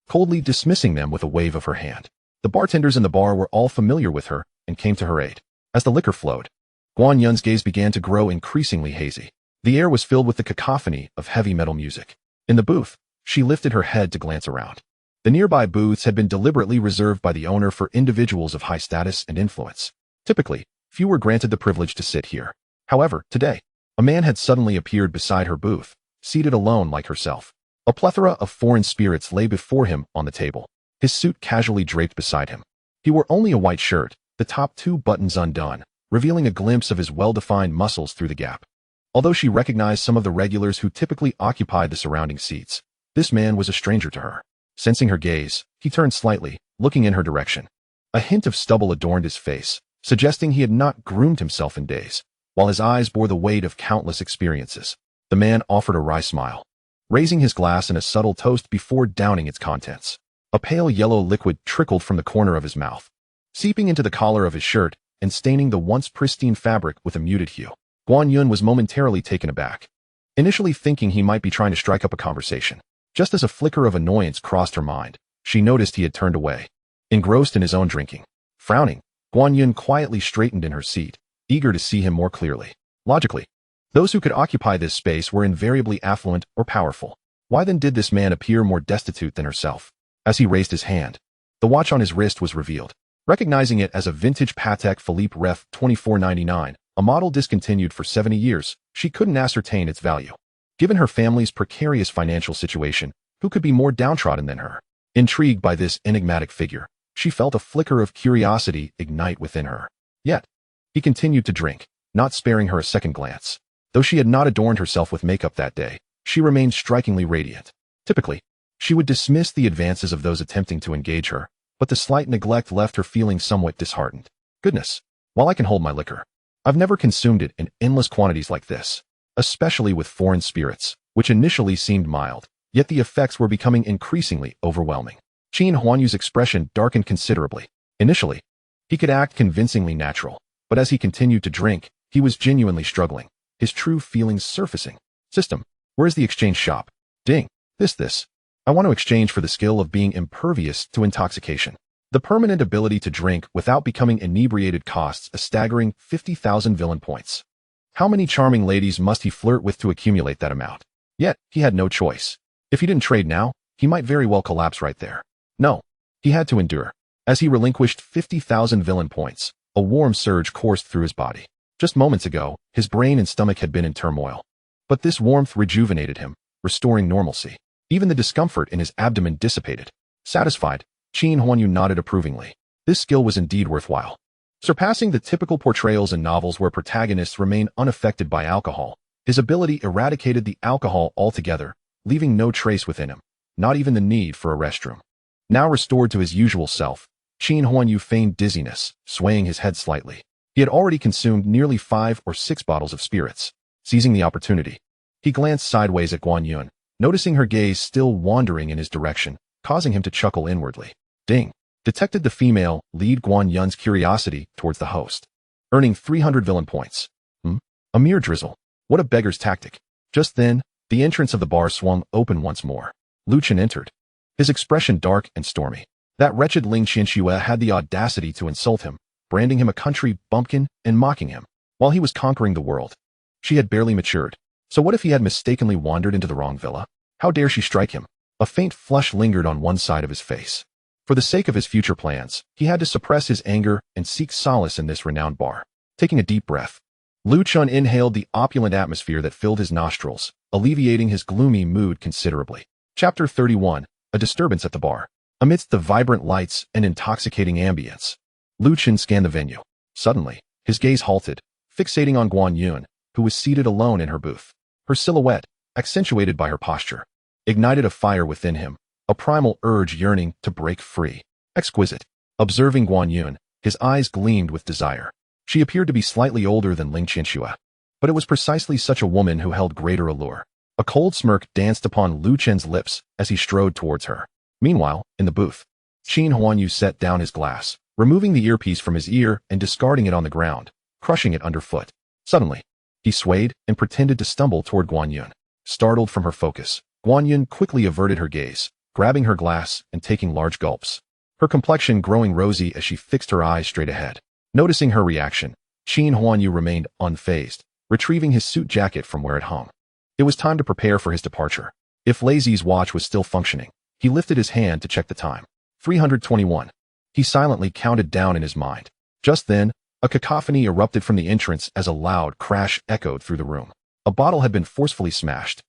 coldly dismissing them with a wave of her hand. The bartenders in the bar were all familiar with her and came to her aid. As the liquor flowed, Guanyun's gaze began to grow increasingly hazy. The air was filled with the cacophony of heavy metal music. In the booth, she lifted her head to glance around. The nearby booths had been deliberately reserved by the owner for individuals of high status and influence. Typically, few were granted the privilege to sit here. However, today, a man had suddenly appeared beside her booth, seated alone like herself. A plethora of foreign spirits lay before him on the table, his suit casually draped beside him. He wore only a white shirt, the top 2 buttons undone, revealing a glimpse of his well-defined muscles through the gap. Although she recognized some of the regulars who typically occupied the surrounding seats, this man was a stranger to her. Sensing her gaze, he turned slightly, looking in her direction. A hint of stubble adorned his face, suggesting he had not groomed himself in days, while his eyes bore the weight of countless experiences. The man offered a wry smile, raising his glass in a subtle toast before downing its contents. A pale yellow liquid trickled from the corner of his mouth, seeping into the collar of his shirt and staining the once pristine fabric with a muted hue. Guanyun was momentarily taken aback, initially thinking he might be trying to strike up a conversation. Just as a flicker of annoyance crossed her mind, she noticed he had turned away, engrossed in his own drinking. Frowning, Guanyun quietly straightened in her seat, eager to see him more clearly. Logically, those who could occupy this space were invariably affluent or powerful. Why then did this man appear more destitute than herself? As he raised his hand, the watch on his wrist was revealed. Recognizing it as a vintage Patek Philippe Ref 2499, a model discontinued for 70 years, she couldn't ascertain its value. Given her family's precarious financial situation, who could be more downtrodden than her? Intrigued by this enigmatic figure, she felt a flicker of curiosity ignite within her. Yet, he continued to drink, not sparing her a second glance. Though she had not adorned herself with makeup that day, she remained strikingly radiant. Typically, she would dismiss the advances of those attempting to engage her, but the slight neglect left her feeling somewhat disheartened. Goodness, while I can hold my liquor, I've never consumed it in endless quantities like this, especially with foreign spirits, which initially seemed mild, yet the effects were becoming increasingly overwhelming. Qin Huanyu's expression darkened considerably. Initially, he could act convincingly natural, but as he continued to drink, he was genuinely struggling, his true feelings surfacing. System, where's the exchange shop? Ding. This. I want to exchange for the skill of being impervious to intoxication. The permanent ability to drink without becoming inebriated costs a staggering 50,000 villain points. How many charming ladies must he flirt with to accumulate that amount? Yet, he had no choice. If he didn't trade now, he might very well collapse right there. No, he had to endure. As he relinquished 50,000 villain points, a warm surge coursed through his body. Just moments ago, his brain and stomach had been in turmoil. But this warmth rejuvenated him, restoring normalcy. Even the discomfort in his abdomen dissipated. Satisfied, Qin Huanyu nodded approvingly. This skill was indeed worthwhile. Surpassing the typical portrayals in novels where protagonists remain unaffected by alcohol, his ability eradicated the alcohol altogether, leaving no trace within him, not even the need for a restroom. Now restored to his usual self, Qin Huanyu feigned dizziness, swaying his head slightly. He had already consumed nearly 5 or 6 bottles of spirits. Seizing the opportunity, he glanced sideways at Guan Yun, noticing her gaze still wandering in his direction, causing him to chuckle inwardly. Ding. Detected the female lead Guan Yun's curiosity towards the host, earning 300 villain points. A mere drizzle. What a beggar's tactic. Just then, the entrance of the bar swung open once more. Lu Chen entered, his expression dark and stormy. That wretched Ling Qianxue had the audacity to insult him, branding him a country bumpkin and mocking him, while he was conquering the world. She had barely matured. So what if he had mistakenly wandered into the wrong villa? How dare she strike him? A faint flush lingered on one side of his face. For the sake of his future plans, he had to suppress his anger and seek solace in this renowned bar. Taking a deep breath, Lu Chun inhaled the opulent atmosphere that filled his nostrils, alleviating his gloomy mood considerably. Chapter 31, A Disturbance at the Bar. Amidst the vibrant lights and intoxicating ambience, Lu Chen scanned the venue. Suddenly, his gaze halted, fixating on Guan Yun, who was seated alone in her booth. Her silhouette, accentuated by her posture, ignited a fire within him, a primal urge yearning to break free. Exquisite. Observing Guan Yun, his eyes gleamed with desire. She appeared to be slightly older than Ling Qianxue, but it was precisely such a woman who held greater allure. A cold smirk danced upon Lu Chen's lips as he strode towards her. Meanwhile, in the booth, Qin Huanyu set down his glass, removing the earpiece from his ear and discarding it on the ground, crushing it underfoot. Suddenly, he swayed and pretended to stumble toward Guan Yun. Startled from her focus, Guan Yun quickly averted her gaze, grabbing her glass and taking large gulps. Her complexion growing rosy as she fixed her eyes straight ahead. Noticing her reaction, Qin Huanyu remained unfazed, retrieving his suit jacket from where it hung. It was time to prepare for his departure. If Lazy's watch was still functioning, he lifted his hand to check the time. 321. He silently counted down in his mind. Just then, a cacophony erupted from the entrance as a loud crash echoed through the room. A bottle had been forcefully smashed.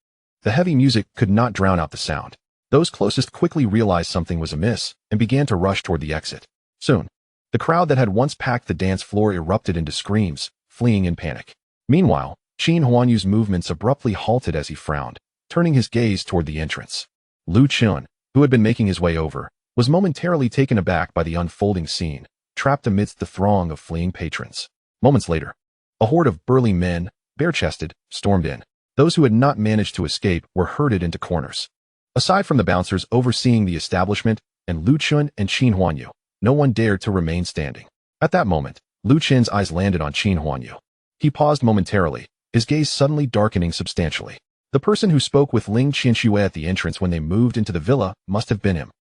The heavy music could not drown out the sound. Those closest quickly realized something was amiss and began to rush toward the exit. Soon, the crowd that had once packed the dance floor erupted into screams, fleeing in panic. Meanwhile, Qin Huanyu's movements abruptly halted as he frowned, turning his gaze toward the entrance. Lu Chun, who had been making his way over, was momentarily taken aback by the unfolding scene, trapped amidst the throng of fleeing patrons. Moments later, a horde of burly men, bare-chested, stormed in. Those who had not managed to escape were herded into corners. Aside from the bouncers overseeing the establishment and Lu Chun and Qin Huanyu, no one dared to remain standing. At that moment, Lu Chen's eyes landed on Qin Huanyu. He paused momentarily, his gaze suddenly darkening substantially. The person who spoke with Ling Qianxue at the entrance when they moved into the villa must have been him.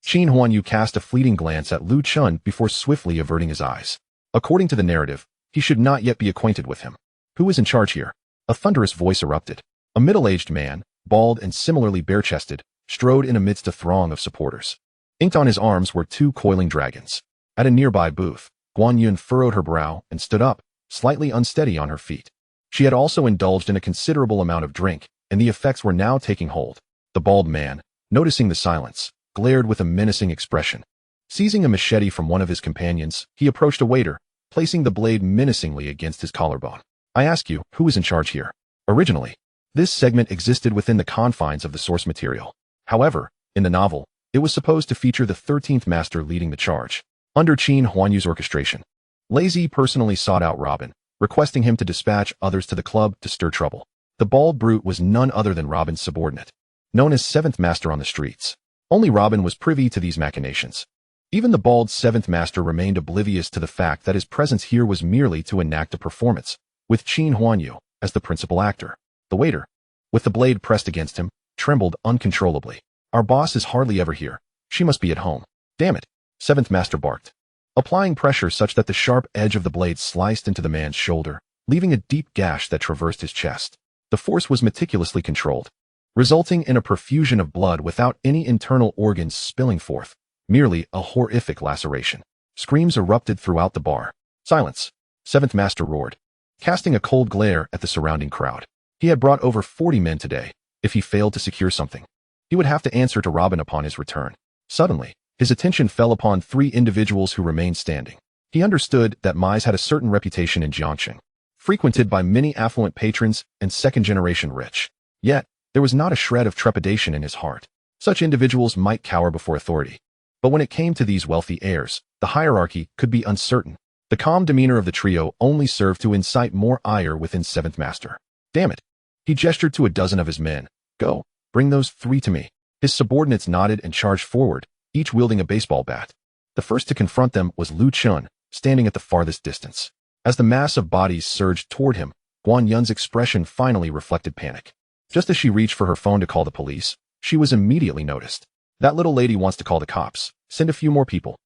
Qin Huanyu cast a fleeting glance at Lu Chun before swiftly averting his eyes. According to the narrative, he should not yet be acquainted with him. Who is in charge here? A thunderous voice erupted. A middle-aged man, bald and similarly bare-chested, strode in amidst a throng of supporters. Inked on his arms were 2 coiling dragons. At a nearby booth, Guan Yun furrowed her brow and stood up, slightly unsteady on her feet. She had also indulged in a considerable amount of drink, and the effects were now taking hold. The bald man, noticing the silence, glared with a menacing expression. Seizing a machete from one of his companions, he approached a waiter, placing the blade menacingly against his collarbone. I ask you, who is in charge here? Originally, this segment existed within the confines of the source material. However, in the novel, it was supposed to feature the 13th Master leading the charge. Under Qin Huanyu's orchestration, Lazy personally sought out Robin, requesting him to dispatch others to the club to stir trouble. The bald brute was none other than Robin's subordinate, known as 7th Master on the streets. Only Robin was privy to these machinations. Even the bald 7th Master remained oblivious to the fact that his presence here was merely to enact a performance, with Qin Huanyu as the principal actor. The waiter, with the blade pressed against him, trembled uncontrollably. Our boss is hardly ever here. She must be at home. Damn it, 7th Master barked, applying pressure such that the sharp edge of the blade sliced into the man's shoulder, leaving a deep gash that traversed his chest. The force was meticulously controlled, resulting in a profusion of blood without any internal organs spilling forth, merely a horrific laceration. Screams erupted throughout the bar. Silence, 7th Master roared, casting a cold glare at the surrounding crowd. He had brought over 40 men today. If he failed to secure something, he would have to answer to Robin upon his return. Suddenly, his attention fell upon 3 individuals who remained standing. He understood that Mize had a certain reputation in Jiangxing, frequented by many affluent patrons and second-generation rich. Yet, there was not a shred of trepidation in his heart. Such individuals might cower before authority. But when it came to these wealthy heirs, the hierarchy could be uncertain. The calm demeanor of the trio only served to incite more ire within 7th Master. Damn it. He gestured to a dozen of his men. Go, bring those 3 to me. His subordinates nodded and charged forward, each wielding a baseball bat. The first to confront them was Lu Chun, standing at the farthest distance. As the mass of bodies surged toward him, Guan Yun's expression finally reflected panic. Just as she reached for her phone to call the police, she was immediately noticed. That little lady wants to call the cops. Send a few more people.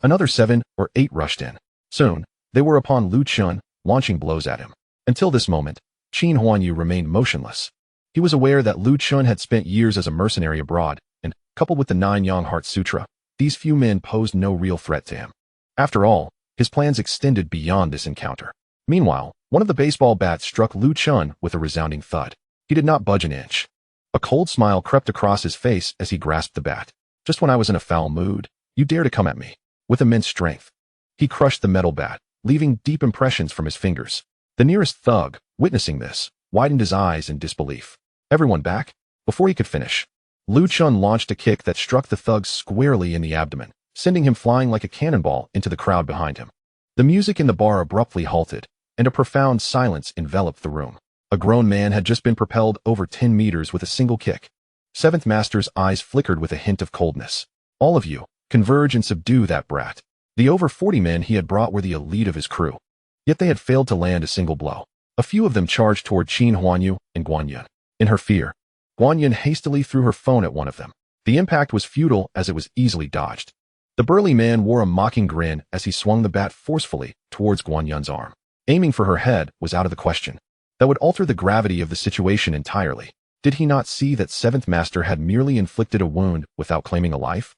Another 7 or 8 rushed in. Soon, they were upon Lu Chun, launching blows at him. Until this moment, Qin Huanyu remained motionless. He was aware that Lu Chun had spent years as a mercenary abroad, and, coupled with the 9-Yang Heart Sutra, these few men posed no real threat to him. After all, his plans extended beyond this encounter. Meanwhile, one of the baseball bats struck Lu Chun with a resounding thud. He did not budge an inch. A cold smile crept across his face as he grasped the bat. Just when I was in a foul mood, you dare to come at me. With immense strength, he crushed the metal bat, leaving deep impressions from his fingers. The nearest thug, witnessing this, widened his eyes in disbelief. Everyone back? Before he could finish, Lu Chun launched a kick that struck the thug squarely in the abdomen, sending him flying like a cannonball into the crowd behind him. The music in the bar abruptly halted, and a profound silence enveloped the room. A grown man had just been propelled over 10 meters with a single kick. 7th Master's eyes flickered with a hint of coldness. All of you, converge and subdue that brat. The over 40 men he had brought were the elite of his crew. Yet they had failed to land a single blow. A few of them charged toward Qin Huanyu and Guan Yun. In her fear, Guan Yun hastily threw her phone at one of them. The impact was futile as it was easily dodged. The burly man wore a mocking grin as he swung the bat forcefully towards Guan Yun's arm. Aiming for her head was out of the question. That would alter the gravity of the situation entirely. Did he not see that 7th Master had merely inflicted a wound without claiming a life?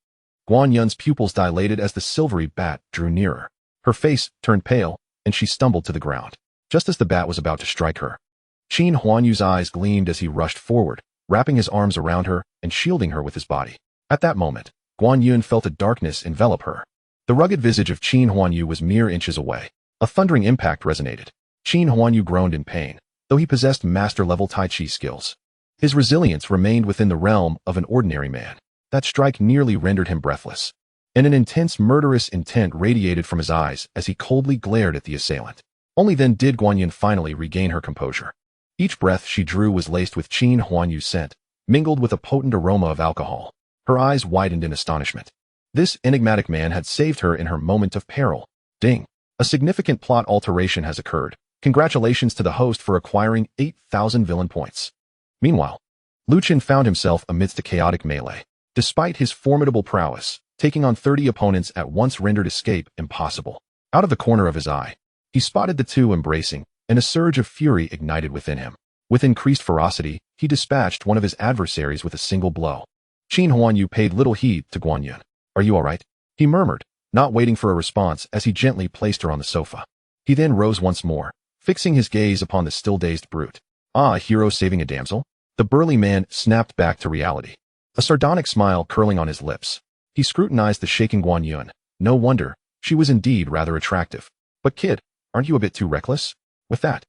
Guan Yun's pupils dilated as the silvery bat drew nearer. Her face turned pale, and she stumbled to the ground. Just as the bat was about to strike her, Qin Huanyu's eyes gleamed as he rushed forward, wrapping his arms around her and shielding her with his body. At that moment, Guan Yun felt a darkness envelop her. The rugged visage of Qin Huanyu was mere inches away. A thundering impact resonated. Qin Huanyu groaned in pain, though he possessed master-level Tai Chi skills. His resilience remained within the realm of an ordinary man. That strike nearly rendered him breathless, and an intense murderous intent radiated from his eyes as he coldly glared at the assailant. Only then did Guan Yun finally regain her composure. Each breath she drew was laced with Qin Huanyu's scent, mingled with a potent aroma of alcohol. Her eyes widened in astonishment. This enigmatic man had saved her in her moment of peril. Ding! A significant plot alteration has occurred. Congratulations to the host for acquiring 8,000 villain points. Meanwhile, Lu Chun found himself amidst a chaotic melee. Despite his formidable prowess, taking on 30 opponents at once rendered escape impossible. Out of the corner of his eye, he spotted the two embracing, and a surge of fury ignited within him. With increased ferocity, he dispatched one of his adversaries with a single blow. Qin Huanyu paid little heed to Guan Yun. Are you all right? He murmured, not waiting for a response as he gently placed her on the sofa. He then rose once more, fixing his gaze upon the still-dazed brute. Ah, a hero saving a damsel? The burly man snapped back to reality, a sardonic smile curling on his lips. He scrutinized the shaking Huanyu. No wonder, she was indeed rather attractive. But kid, aren't you a bit too reckless? With that,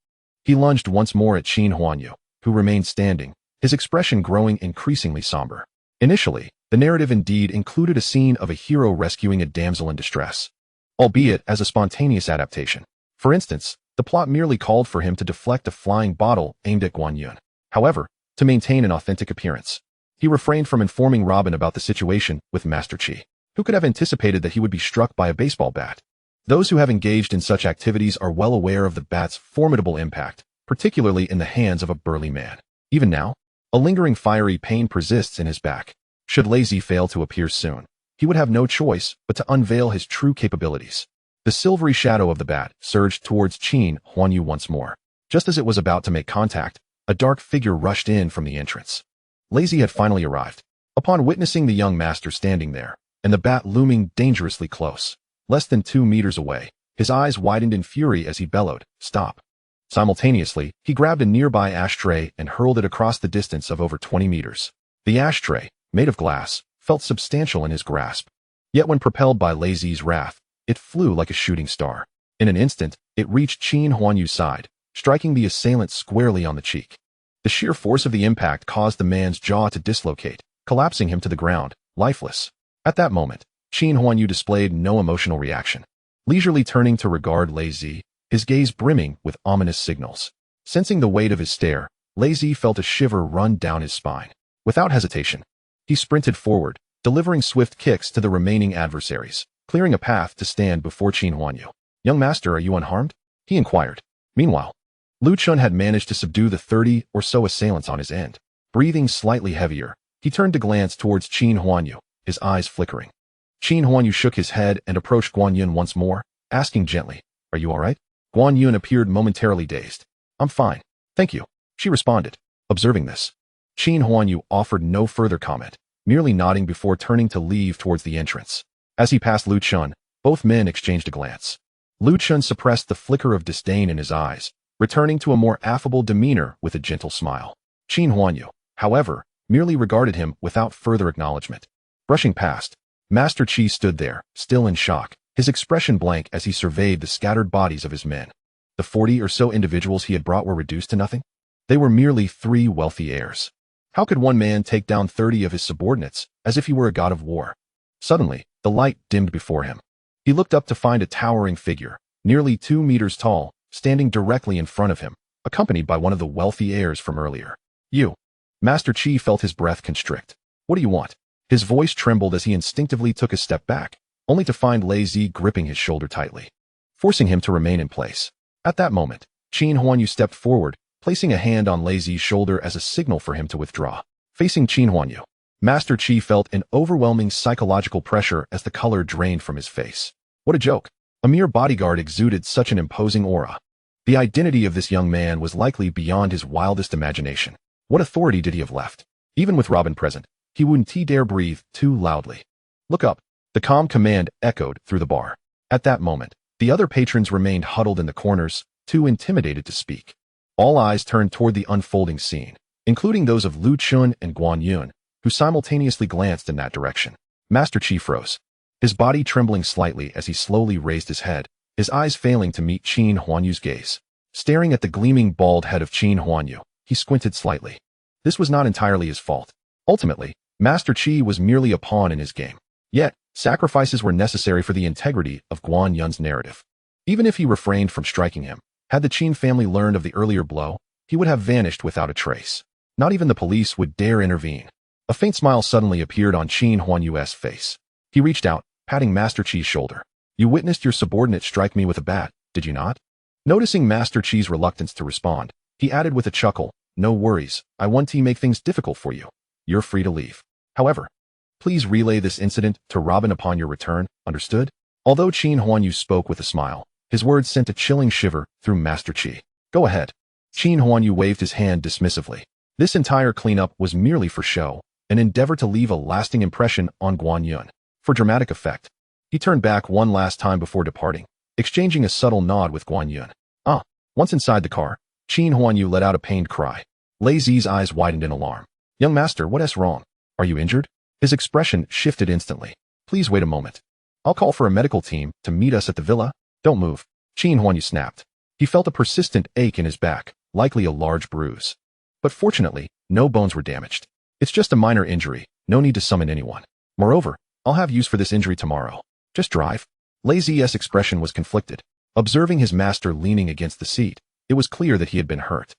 he lunged once more at Qin Huanyu, who remained standing, his expression growing increasingly somber. Initially, the narrative indeed included a scene of a hero rescuing a damsel in distress, albeit as a spontaneous adaptation. For instance, the plot merely called for him to deflect a flying bottle aimed at Huanyu. However, to maintain an authentic appearance, he refrained from informing Robin about the situation with Master Qi, who could have anticipated that he would be struck by a baseball bat. Those who have engaged in such activities are well aware of the bat's formidable impact, particularly in the hands of a burly man. Even now, a lingering fiery pain persists in his back. Should Lazy fail to appear soon, he would have no choice but to unveil his true capabilities. The silvery shadow of the bat surged towards Qin Huanyu once more. Just as it was about to make contact, a dark figure rushed in from the entrance. Lazy had finally arrived. Upon witnessing the young master standing there, and the bat looming dangerously close, less than 2 meters away, his eyes widened in fury as he bellowed, "Stop." Simultaneously, he grabbed a nearby ashtray and hurled it across the distance of over 20 meters. The ashtray, made of glass, felt substantial in his grasp. Yet when propelled by Lazy's wrath, it flew like a shooting star. In an instant, it reached Qin Huanyu's side, striking the assailant squarely on the cheek. The sheer force of the impact caused the man's jaw to dislocate, collapsing him to the ground, lifeless. At that moment, Qin Huanyu displayed no emotional reaction. Leisurely turning to regard Lazy, his gaze brimming with ominous signals. Sensing the weight of his stare, Lazy felt a shiver run down his spine. Without hesitation, he sprinted forward, delivering swift kicks to the remaining adversaries, clearing a path to stand before Qin Huanyu. "Young master, are you unharmed?" he inquired. Meanwhile, Lu Chun had managed to subdue the 30 or so assailants on his end. Breathing slightly heavier, he turned to glance towards Qin Huanyu, his eyes flickering. Qin Huanyu shook his head and approached Guanyun once more, asking gently, "Are you all right?" Guanyun appeared momentarily dazed. "I'm fine, thank you," she responded. Observing this, Qin Huanyu offered no further comment, merely nodding before turning to leave towards the entrance. As he passed Lu Chun, both men exchanged a glance. Lu Chun suppressed the flicker of disdain in his eyes, returning to a more affable demeanor with a gentle smile. Qin Huanyu, however, merely regarded him without further acknowledgement. Brushing past, Master Qi stood there, still in shock, his expression blank as he surveyed the scattered bodies of his men. The 40 or so individuals he had brought were reduced to nothing? They were merely 3 wealthy heirs. How could one man take down 30 of his subordinates, as if he were a god of war? Suddenly, the light dimmed before him. He looked up to find a towering figure, nearly 2 meters tall, standing directly in front of him, accompanied by one of the wealthy heirs from earlier. "You." Master Qi felt his breath constrict. "What do you want?" His voice trembled as he instinctively took a step back, only to find Lazy gripping his shoulder tightly, forcing him to remain in place. At that moment, Qin Huanyu stepped forward, placing a hand on Lazy's shoulder as a signal for him to withdraw. Facing Qin Huanyu, Master Qi felt an overwhelming psychological pressure as the color drained from his face. What a joke. A mere bodyguard exuded such an imposing aura. The identity of this young man was likely beyond his wildest imagination. What authority did he have left? Even with Robin present, he wouldn't dare breathe too loudly. "Look up." The calm command echoed through the bar. At that moment, the other patrons remained huddled in the corners, too intimidated to speak. All eyes turned toward the unfolding scene, including those of Lu Chun and Guanyun, who simultaneously glanced in that direction. Master Qi froze, his body trembling slightly as he slowly raised his head, his eyes failing to meet Qin Huanyu's gaze. Staring at the gleaming bald head of Qin Huanyu, he squinted slightly. This was not entirely his fault. Ultimately, Master Qi was merely a pawn in his game. Yet, sacrifices were necessary for the integrity of Guanyun's narrative. Even if he refrained from striking him, had the Qin family learned of the earlier blow, he would have vanished without a trace. Not even the police would dare intervene. A faint smile suddenly appeared on Qin Huanyu's face. He reached out, patting Master Qi's shoulder. "You witnessed your subordinate strike me with a bat, did you not?" Noticing Master Qi's reluctance to respond, he added with a chuckle, "No worries, I won't make things difficult for you. You're free to leave. However, please relay this incident to Robin upon your return, understood?" Although Qin Huanyu spoke with a smile, his words sent a chilling shiver through Master Qi. "Go ahead." Qin Huanyu waved his hand dismissively. This entire cleanup was merely for show, an endeavor to leave a lasting impression on Guanyun. For dramatic effect, he turned back one last time before departing, exchanging a subtle nod with Guan Yun. Once inside the car, Qin Huanyu let out a pained cry. Lei Zi's eyes widened in alarm. Young master, what's wrong? Are you injured? His expression shifted instantly. Please wait a moment. I'll call for a medical team to meet us at the villa. Don't move. Qin Huanyu snapped. He felt a persistent ache in his back, likely a large bruise. But fortunately, no bones were damaged. It's just a minor injury, no need to summon anyone. Moreover, I'll have use for this injury tomorrow. Just drive. Lei Zi's expression was conflicted. Observing his master leaning against the seat, it was clear that he had been hurt.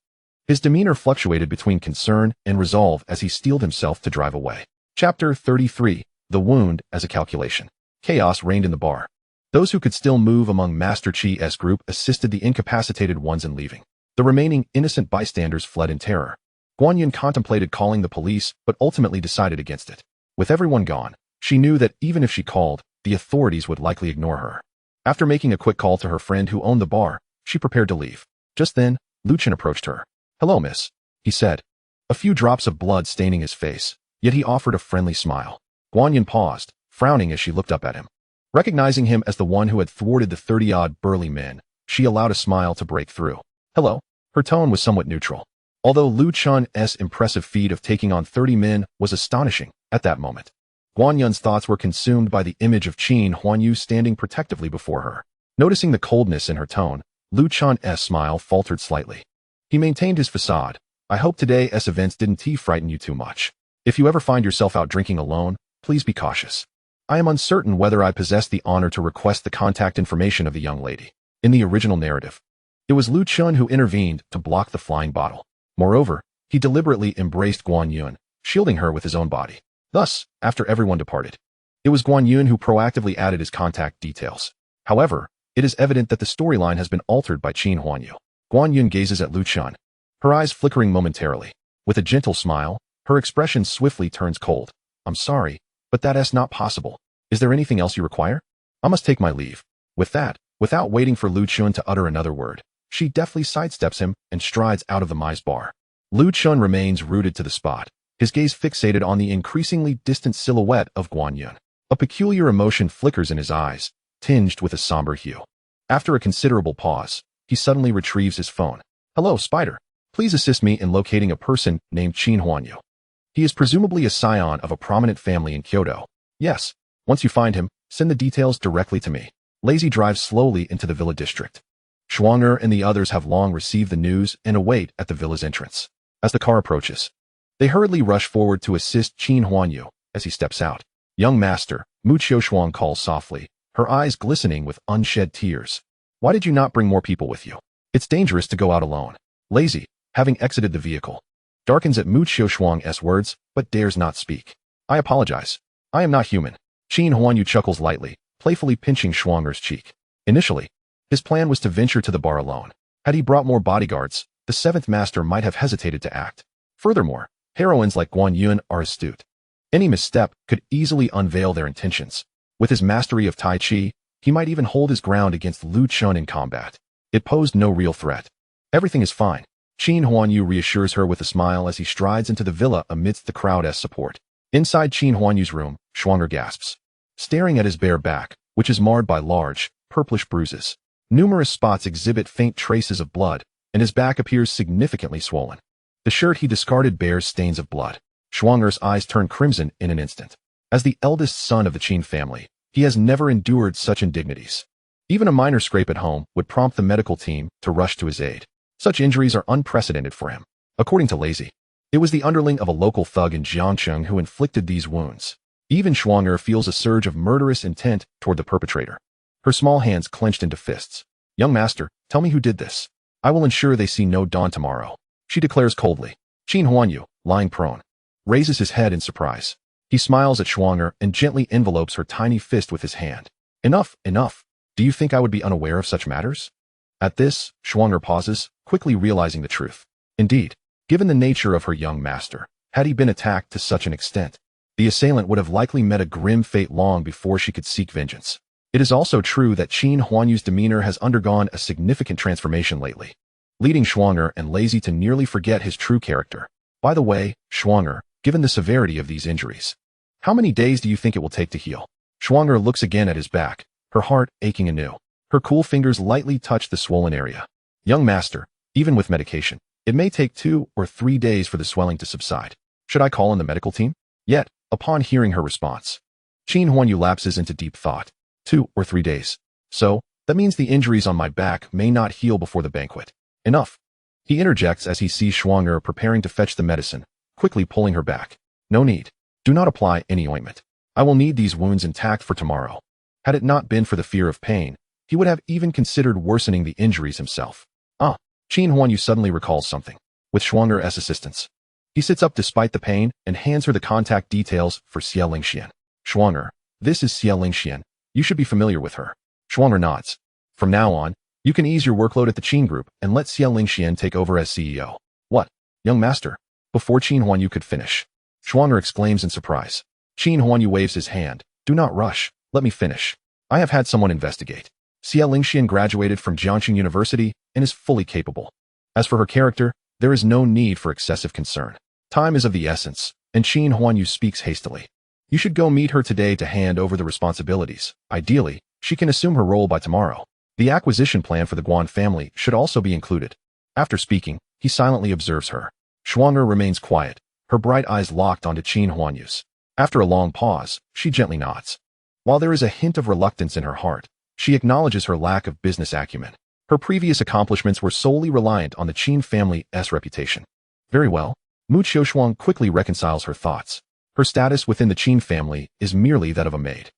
His demeanor fluctuated between concern and resolve as he steeled himself to drive away. Chapter 33. The Wound as a Calculation. Chaos reigned in the bar. Those who could still move among Master Chi's group assisted the incapacitated ones in leaving. The remaining innocent bystanders fled in terror. Guan Yun contemplated calling the police, but ultimately decided against it. With everyone gone, she knew that even if she called, the authorities would likely ignore her. After making a quick call to her friend who owned the bar, she prepared to leave. Just then, Lu Chen approached her. Hello, miss, he said. A few drops of blood staining his face, yet he offered a friendly smile. Guan Yun paused, frowning as she looked up at him. Recognizing him as the one who had thwarted the 30-odd burly men, she allowed a smile to break through. Hello. Her tone was somewhat neutral. Although Lu Chen's impressive feat of taking on 30 men was astonishing at that moment, Guan Yun's thoughts were consumed by the image of Qin Huanyu standing protectively before her. Noticing the coldness in her tone, Lu Chen's smile faltered slightly. He maintained his facade. I hope today's events didn't frighten you too much. If you ever find yourself out drinking alone, please be cautious. I am uncertain whether I possess the honor to request the contact information of the young lady. In the original narrative, it was Lu Chen who intervened to block the flying bottle. Moreover, he deliberately embraced Guan Yun, shielding her with his own body. Thus, after everyone departed, it was Guan Yun who proactively added his contact details. However, it is evident that the storyline has been altered by Qin Huanyu. Guan Yun gazes at Lu Chen, her eyes flickering momentarily. With a gentle smile, her expression swiftly turns cold. I'm sorry, but that's not possible. Is there anything else you require? I must take my leave. With that, without waiting for Lu Chen to utter another word, she deftly sidesteps him and strides out of the mice bar. Lu Chen remains rooted to the spot, his gaze fixated on the increasingly distant silhouette of Guan Yun. A peculiar emotion flickers in his eyes, tinged with a somber hue. After a considerable pause, he suddenly retrieves his phone. Hello, Spider. Please assist me in locating a person named Qin Huanyu. He is presumably a scion of a prominent family in Kyoto. Yes, once you find him, send the details directly to me. Lazy drives slowly into the villa district. Schwanger and the others have long received the news and await at the villa's entrance. As the car approaches, they hurriedly rush forward to assist Qin Huanyu as he steps out. Young master, Mu Qiushuang calls softly, her eyes glistening with unshed tears. Why did you not bring more people with you? It's dangerous to go out alone. Lazy, having exited the vehicle, darkens at Mu Qiushuang's words, but dares not speak. I apologize. I am not human. Qin Huanyu chuckles lightly, playfully pinching Schwanger's cheek. Initially, his plan was to venture to the bar alone. Had he brought more bodyguards, the seventh master might have hesitated to act. Furthermore, heroines like Guan Yun are astute. Any misstep could easily unveil their intentions. With his mastery of Tai Chi, he might even hold his ground against Lu Chen in combat. It posed no real threat. Everything is fine. Qin Huanyu reassures her with a smile as he strides into the villa amidst the crowd's support. Inside Qin Huanyu's room, Schwanger gasps, staring at his bare back, which is marred by large, purplish bruises. Numerous spots exhibit faint traces of blood, and his back appears significantly swollen. The shirt he discarded bears stains of blood. Schwanger's eyes turn crimson in an instant. As the eldest son of the Qin family, he has never endured such indignities. Even a minor scrape at home would prompt the medical team to rush to his aid. Such injuries are unprecedented for him. According to Lazy, it was the underling of a local thug in Jiangcheng who inflicted these wounds. Even Schwanger feels a surge of murderous intent toward the perpetrator. Her small hands clenched into fists. Young master, tell me who did this. I will ensure they see no dawn tomorrow. She declares coldly. Qin Huanyu, lying prone, raises his head in surprise. He smiles at Schwanger and gently envelopes her tiny fist with his hand. Enough, enough. Do you think I would be unaware of such matters? At this, Schwanger pauses, quickly realizing the truth. Indeed, given the nature of her young master, had he been attacked to such an extent, the assailant would have likely met a grim fate long before she could seek vengeance. It is also true that Qin Huanyu's demeanor has undergone a significant transformation lately, leading Schwanger and Lazy to nearly forget his true character. By the way, Schwanger, given the severity of these injuries, how many days do you think it will take to heal? Shuang'er looks again at his back, her heart aching anew. Her cool fingers lightly touch the swollen area. Young master, even with medication, it may take 2 or 3 days for the swelling to subside. Should I call in the medical team? Yet, upon hearing her response, Qin Huanyu lapses into deep thought. 2 or 3 days. So, that means the injuries on my back may not heal before the banquet. Enough. He interjects as he sees Shuang'er preparing to fetch the medicine, quickly pulling her back. No need. Do not apply any ointment. I will need these wounds intact for tomorrow. Had it not been for the fear of pain, he would have even considered worsening the injuries himself. Qin Huanyu suddenly recalls something. With Shuang'er's assistance, he sits up despite the pain and hands her the contact details for Xia Lingxian. Shuang'er, this is Xia Lingxian. You should be familiar with her. Shuang'er nods. From now on, you can ease your workload at the Qin Group and let Xia Lingxian take over as CEO. What? Young master? Before Qin Huanyu could finish, Shuang'er exclaims in surprise. Qin Huanyu waves his hand. Do not rush. Let me finish. I have had someone investigate. Xia Lingxian graduated from Jiangxing University and is fully capable. As for her character, there is no need for excessive concern. Time is of the essence, and Qin Huanyu speaks hastily. You should go meet her today to hand over the responsibilities. Ideally, she can assume her role by tomorrow. The acquisition plan for the Guan family should also be included. After speaking, he silently observes her. Shuang'er remains quiet, her bright eyes locked onto Qin Huanyu's. After a long pause, she gently nods. While there is a hint of reluctance in her heart, she acknowledges her lack of business acumen. Her previous accomplishments were solely reliant on the Qin family's reputation. Very well. Mu Qiushuang quickly reconciles her thoughts. Her status within the Qin family is merely that of a maid.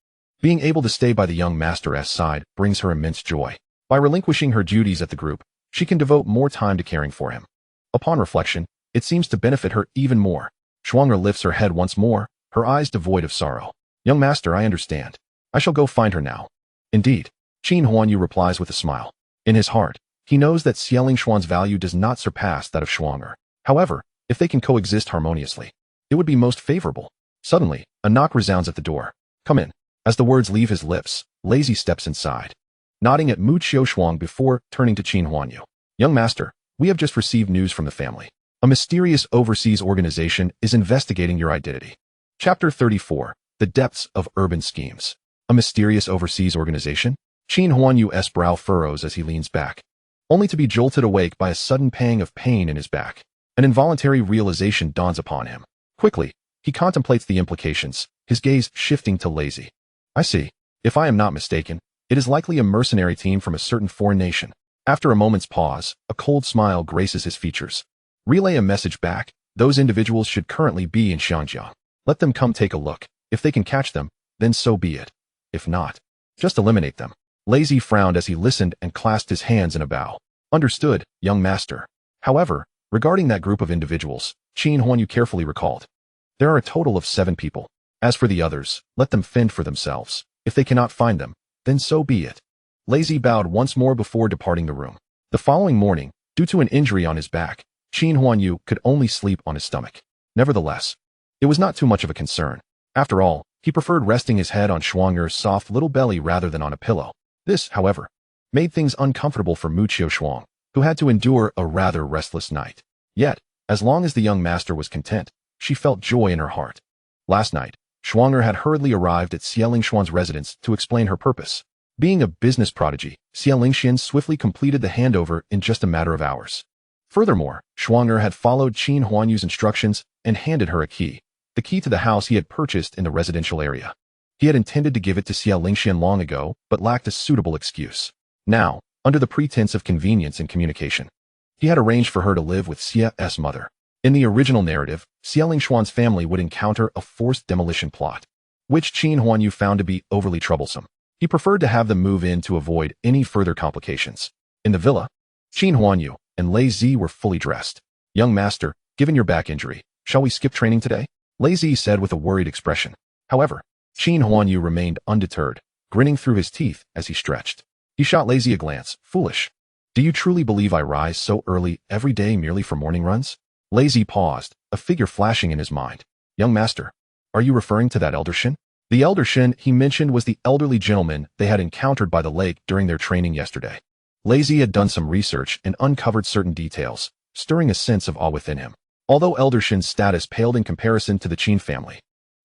Being able to stay by the young master's side brings her immense joy. By relinquishing her duties at the group, she can devote more time to caring for him. Upon reflection, it seems to benefit her even more. Shuang'er lifts her head once more, her eyes devoid of sorrow. Young master, I understand. I shall go find her now. Indeed, Qin Huanyu replies with a smile. In his heart, he knows that Xia Lingxian's value does not surpass that of Shuang'er. However, if they can coexist harmoniously, it would be most favorable. Suddenly, a knock resounds at the door. Come in. As the words leave his lips, Lazy steps inside, nodding at Mu Qiushuang before turning to Qin Huanyu. Young master, we have just received news from the family. A mysterious overseas organization is investigating your identity. Chapter 34. The Depths of Urban Schemes. A mysterious overseas organization? Qin Huanyu's brow furrows as he leans back, only to be jolted awake by a sudden pang of pain in his back. An involuntary realization dawns upon him. Quickly, he contemplates the implications, his gaze shifting to Lazy. I see. If I am not mistaken, it is likely a mercenary team from a certain foreign nation. After a moment's pause, a cold smile graces his features. Relay a message back. Those individuals should currently be in Xianjiang. Let them come take a look. If they can catch them, then so be it. If not, just eliminate them. Lazy frowned as he listened and clasped his hands in a bow. Understood, young master. However, regarding that group of individuals, Qin Huanyu carefully recalled. There are a total of 7 people. As for the others, let them fend for themselves. If they cannot find them, then so be it. Lazy bowed once more before departing the room. The following morning, due to an injury on his back, Qin Huanyu could only sleep on his stomach. Nevertheless, it was not too much of a concern. After all, he preferred resting his head on Shuang'er's soft little belly rather than on a pillow. This, however, made things uncomfortable for Mu Qiushuang, who had to endure a rather restless night. Yet, as long as the young master was content, she felt joy in her heart. Last night, Shuang'er had hurriedly arrived at Xia Lingxian's residence to explain her purpose. Being a business prodigy, Xia Lingxian swiftly completed the handover in just a matter of hours. Furthermore, Shuang'er had followed Qin Huanyu's instructions and handed her a key, the key to the house he had purchased in the residential area. He had intended to give it to Xia Lingxian long ago, but lacked a suitable excuse. Now, under the pretense of convenience and communication, he had arranged for her to live with Xia's mother. In the original narrative, Xia Lingxian's family would encounter a forced demolition plot, which Qin Huanyu found to be overly troublesome. He preferred to have them move in to avoid any further complications. In the villa, Qin Huanyu and Lei Zi were fully dressed. Young master, given your back injury, shall we skip training today? Lei Zi said with a worried expression. However, Qin Huanyu remained undeterred, grinning through his teeth as he stretched. He shot Lei Zi a glance. Foolish. Do you truly believe I rise so early every day merely for morning runs? Lei Zi paused, a figure flashing in his mind. Young master, are you referring to that elder Shin? The elder Shin he mentioned was the elderly gentleman they had encountered by the lake during their training yesterday. Lei Zi had done some research and uncovered certain details, stirring a sense of awe within him. Although elder Shin's status paled in comparison to the Qin family,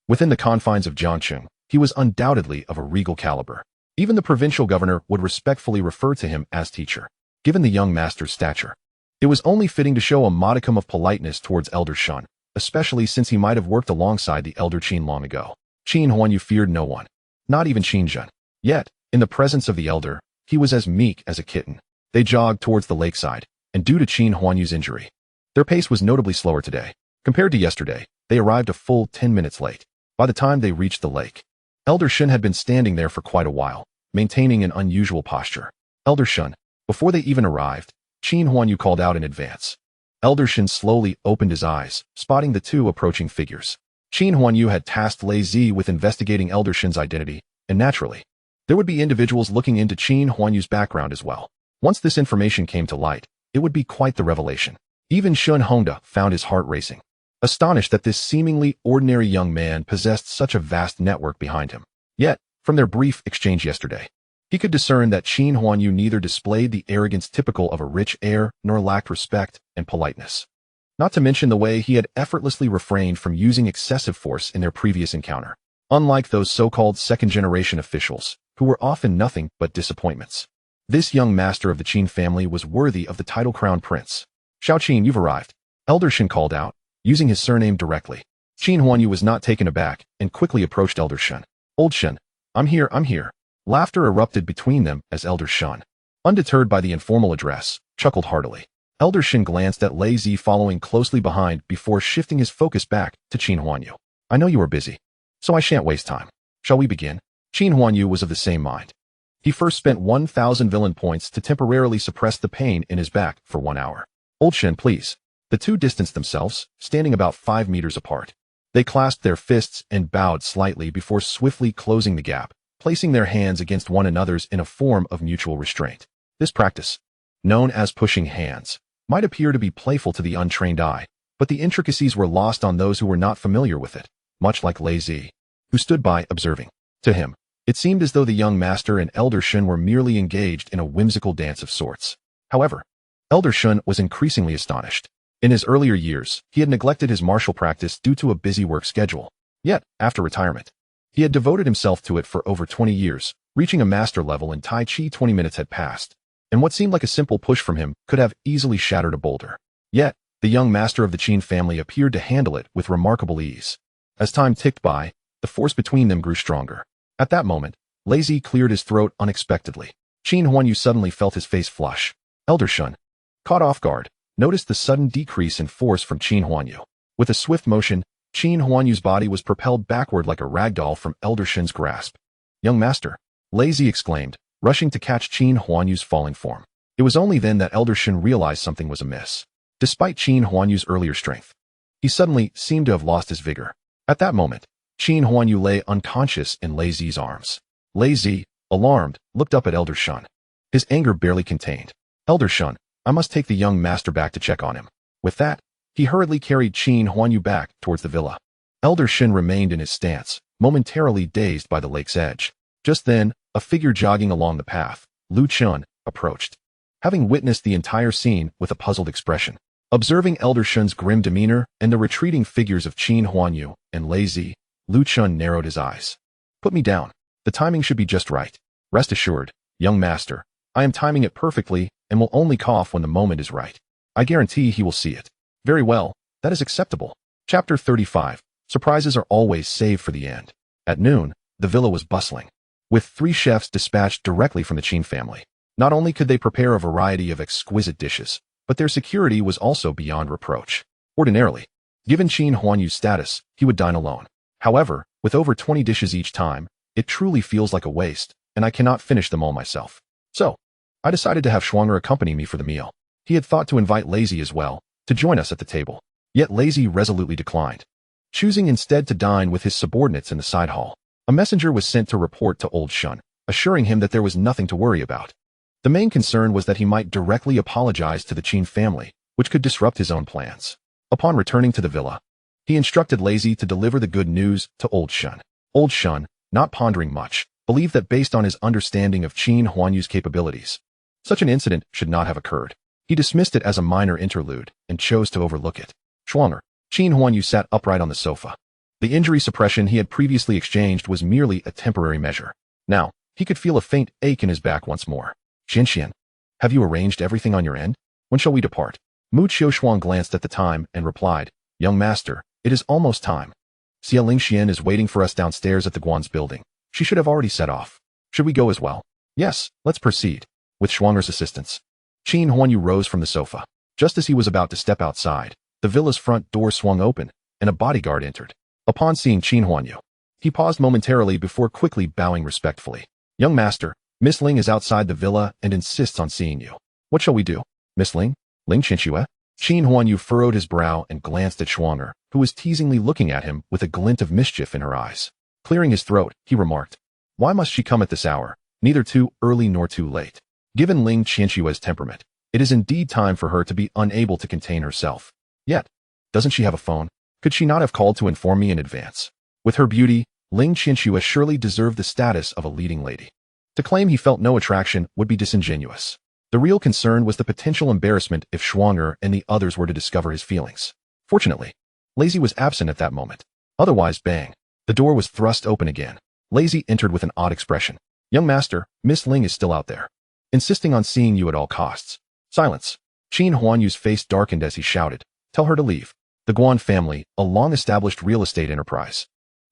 within the confines of Jiangxing, He was undoubtedly of a regal caliber. Even the provincial governor would respectfully refer to him as teacher. Given the young master's stature, it was only fitting to show a modicum of politeness towards elder Shun, especially since he might have worked alongside the elder Qin long ago. Qin Huanyu feared no one, not even Qin Zhen. Yet, in the presence of the elder, he was as meek as a kitten. They jogged towards the lakeside, and due to Qin Huanyu's injury, their pace was notably slower today. Compared to yesterday, they arrived a full 10 minutes late. By the time they reached the lake, Elder Shun had been standing there for quite a while, maintaining an unusual posture. Elder Shun, before they even arrived, Qin Huanyu called out in advance. Elder Shun slowly opened his eyes, spotting the two approaching figures. Qin Huanyu had tasked Lei Zi with investigating Elder Shun's identity, and naturally, there would be individuals looking into Qin Huanyu's background as well. Once this information came to light, it would be quite the revelation. Even Shun Hongda found his heart racing, astonished that this seemingly ordinary young man possessed such a vast network behind him. Yet, from their brief exchange yesterday, he could discern that Qin Huanyu neither displayed the arrogance typical of a rich heir nor lacked respect and politeness. Not to mention the way he had effortlessly refrained from using excessive force in their previous encounter, unlike those so-called second-generation officials, who were often nothing but disappointments. This young master of the Qin family was worthy of the title crown prince. "Xiao Qin, you've arrived," Elder Shun called out, using his surname directly. Qin Huanyu was not taken aback and quickly approached Elder Shun. "Old Shun, I'm here. Laughter erupted between them as Elder Shun, undeterred by the informal address, chuckled heartily. Elder Shun glanced at Lei Zi following closely behind before shifting his focus back to Qin Huanyu. "I know you are busy, so I shan't waste time. Shall we begin?" Qin Huanyu was of the same mind. He first spent 1,000 villain points to temporarily suppress the pain in his back for 1 hour. "Old Shun, please." The two distanced themselves, standing about 5 meters apart. They clasped their fists and bowed slightly before swiftly closing the gap, placing their hands against one another's in a form of mutual restraint. This practice, known as pushing hands, might appear to be playful to the untrained eye, but the intricacies were lost on those who were not familiar with it, much like Lei Zi, who stood by observing. To him, it seemed as though the young master and Elder Shun were merely engaged in a whimsical dance of sorts. However, Elder Shun was increasingly astonished. In his earlier years, he had neglected his martial practice due to a busy work schedule. Yet, after retirement, he had devoted himself to it for over 20 years, reaching a master level in Tai Chi. 20 minutes had passed, and what seemed like a simple push from him could have easily shattered a boulder. Yet, the young master of the Qin family appeared to handle it with remarkable ease. As time ticked by, the force between them grew stronger. At that moment, Lei Zi cleared his throat unexpectedly. Qin Huanyu suddenly felt his face flush. Elder Shun, caught off guard, noticed the sudden decrease in force from Qin Huanyu. With a swift motion, Qin Huanyu's body was propelled backward like a ragdoll from Elder Shun's grasp. "Young master," Lei Zi exclaimed, rushing to catch Qin Huanyu's falling form. It was only then that Elder Shun realized something was amiss. Despite Qin Huanyu's earlier strength, he suddenly seemed to have lost his vigor. At that moment, Qin Huanyu lay unconscious in Lei Zi's arms. Lei Zi, alarmed, looked up at Elder Shun. His anger barely contained. "Elder Shun, I must take the young master back to check on him." With that, he hurriedly carried Qin Huanyu back towards the villa. Elder Shun remained in his stance, momentarily dazed by the lake's edge. Just then, a figure jogging along the path, Lu Chun, approached. Having witnessed the entire scene with a puzzled expression, observing Elder Shun's grim demeanor and the retreating figures of Qin Huanyu and Lei Zi, Lu Chun narrowed his eyes. "Put me down. The timing should be just right. Rest assured, young master, I am timing it perfectly and will only cough when the moment is right. I guarantee he will see it." "Very well, that is acceptable." Chapter 35. Surprises are always saved for the end. At noon, the villa was bustling, with 3 chefs dispatched directly from the Qin family. Not only could they prepare a variety of exquisite dishes, but their security was also beyond reproach. Ordinarily, given Qin Huanyu's status, he would dine alone. However, with over 20 dishes each time, it truly feels like a waste, and I cannot finish them all myself. So, I decided to have Schwanger accompany me for the meal. He had thought to invite Lei Zi as well, to join us at the table. Yet Lei Zi resolutely declined, choosing instead to dine with his subordinates in the side hall. A messenger was sent to report to Old Shun, assuring him that there was nothing to worry about. The main concern was that he might directly apologize to the Qin family, which could disrupt his own plans. Upon returning to the villa, he instructed Lei Zi to deliver the good news to Old Shun. Old Shun, not pondering much, believed that based on his understanding of Qin Huanyu's capabilities, such an incident should not have occurred. He dismissed it as a minor interlude and chose to overlook it. "Schwanger." Qin Huanyu sat upright on the sofa, The injury suppression he had previously exchanged was merely a temporary measure. Now, he could feel a faint ache in his back once more. Xian, have you arranged everything on your end? When shall we depart? Mu Qiushuang glanced at the time and replied, Young master, it is almost time. Xia Lingxian is waiting for us downstairs at the Guan's building. She should have already set off. Should we go as well? Yes, let's proceed. With Shuanger's assistance. Qin Huanyu rose from the sofa. Just as he was about to step outside, the villa's front door swung open, and a bodyguard entered. Upon seeing Qin Huanyu, he paused momentarily before quickly bowing respectfully. Young master, Miss Ling is outside the villa and insists on seeing you. What shall we do? Miss Ling? Ling Qinxue? Qin Huanyu furrowed his brow and glanced at Shuanger, who was teasingly looking at him with a glint of mischief in her eyes. Clearing his throat, he remarked, Why must she come at this hour, neither too early nor too late? Given Ling Qinshue's temperament, it is indeed time for her to be unable to contain herself. Yet, doesn't she have a phone? Could she not have called to inform me in advance? With her beauty, Ling Qinshu surely deserved the status of a leading lady. To claim he felt no attraction would be disingenuous. The real concern was the potential embarrassment if Shuanger and the others were to discover his feelings. Fortunately, Lazy was absent at that moment. Otherwise, bang. The door was thrust open again. Lazy entered with an odd expression. Young master, Miss Ling is still out there, insisting on seeing you at all costs. Silence. Qin Huanyu's face darkened as he shouted, Tell her to leave. The Guan family, a long-established real estate enterprise,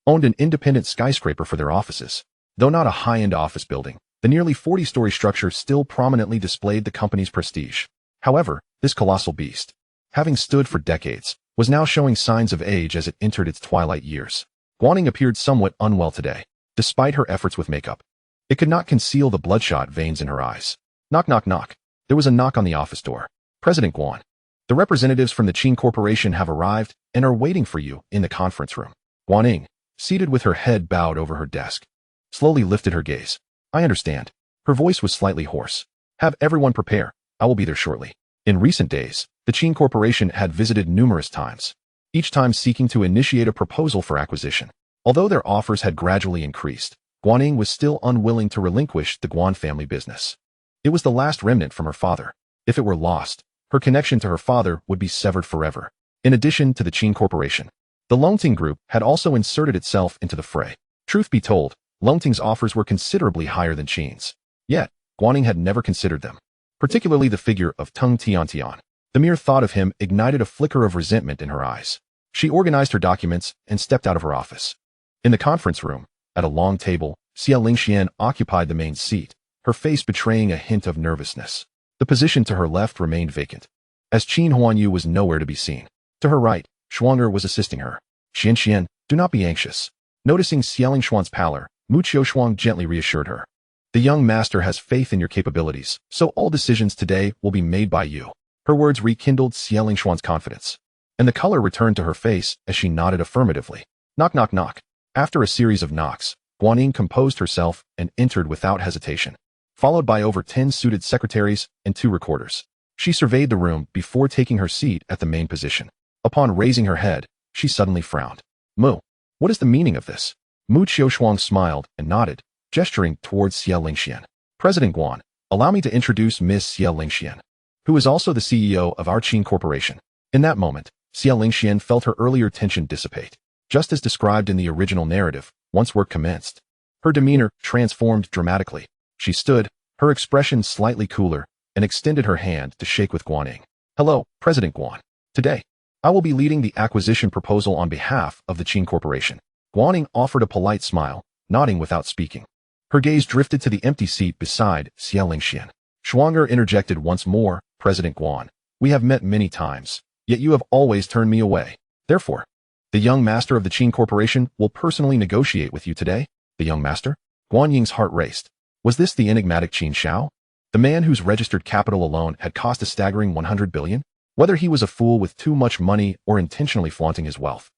owned an independent skyscraper for their offices. Though not a high-end office building, the nearly 40-story structure still prominently displayed the company's prestige. However, this colossal beast, having stood for decades, was now showing signs of age as it entered its twilight years. Guaning appeared somewhat unwell today, despite her efforts with makeup. It could not conceal the bloodshot veins in her eyes. Knock, knock, knock. There was a knock on the office door. President Guan. The representatives from the Qin Corporation have arrived and are waiting for you in the conference room. Guaning, seated with her head bowed over her desk, slowly lifted her gaze. I understand. Her voice was slightly hoarse. Have everyone prepare. I will be there shortly. In recent days, the Qin Corporation had visited numerous times, each time seeking to initiate a proposal for acquisition. Although their offers had gradually increased, Guaning was still unwilling to relinquish the Guan family business. It was the last remnant from her father. If it were lost, her connection to her father would be severed forever. In addition to the Qin Corporation, the Longting Group had also inserted itself into the fray. Truth be told, Longting's offers were considerably higher than Qin's. Yet, Guaning had never considered them, particularly the figure of Tung Tiantian. The mere thought of him ignited a flicker of resentment in her eyes. She organized her documents and stepped out of her office. In the conference room, at a long table, Xia Lingxian occupied the main seat, her face betraying a hint of nervousness. The position to her left remained vacant, as Qin Huanyu was nowhere to be seen. To her right, Shuanger was assisting her. Xian, do not be anxious. Noticing Xia Lingxian's pallor, Mu Qiushuang gently reassured her. The young master has faith in your capabilities, so all decisions today will be made by you. Her words rekindled Xia Lingxian's confidence, and the color returned to her face as she nodded affirmatively. Knock, knock, knock. After a series of knocks, Guaning composed herself and entered without hesitation, followed by over 10 suited secretaries and 2 recorders. She surveyed the room before taking her seat at the main position. Upon raising her head, she suddenly frowned. Mu, what is the meaning of this? Mu Qiushuang smiled and nodded, gesturing towards Xia Lingxian. President Guan, allow me to introduce Miss Xia Lingxian, who is also the CEO of our Qin Corporation. In that moment, Xia Lingxian felt her earlier tension dissipate. Just as described in the original narrative, once work commenced, her demeanor transformed dramatically. She stood, her expression slightly cooler, and extended her hand to shake with Guaning. Hello, President Guan. Today, I will be leading the acquisition proposal on behalf of the Qin Corporation. Guaning offered a polite smile, nodding without speaking. Her gaze drifted to the empty seat beside Xia Lingxian. Shuanger interjected once more, President Guan, we have met many times, yet you have always turned me away. Therefore, the young master of the Qin Corporation will personally negotiate with you today. The young master? Guan Ying's heart raced. Was this the enigmatic Qin Shao? The man whose registered capital alone had cost a staggering 100 billion? Whether he was a fool with too much money or intentionally flaunting his wealth,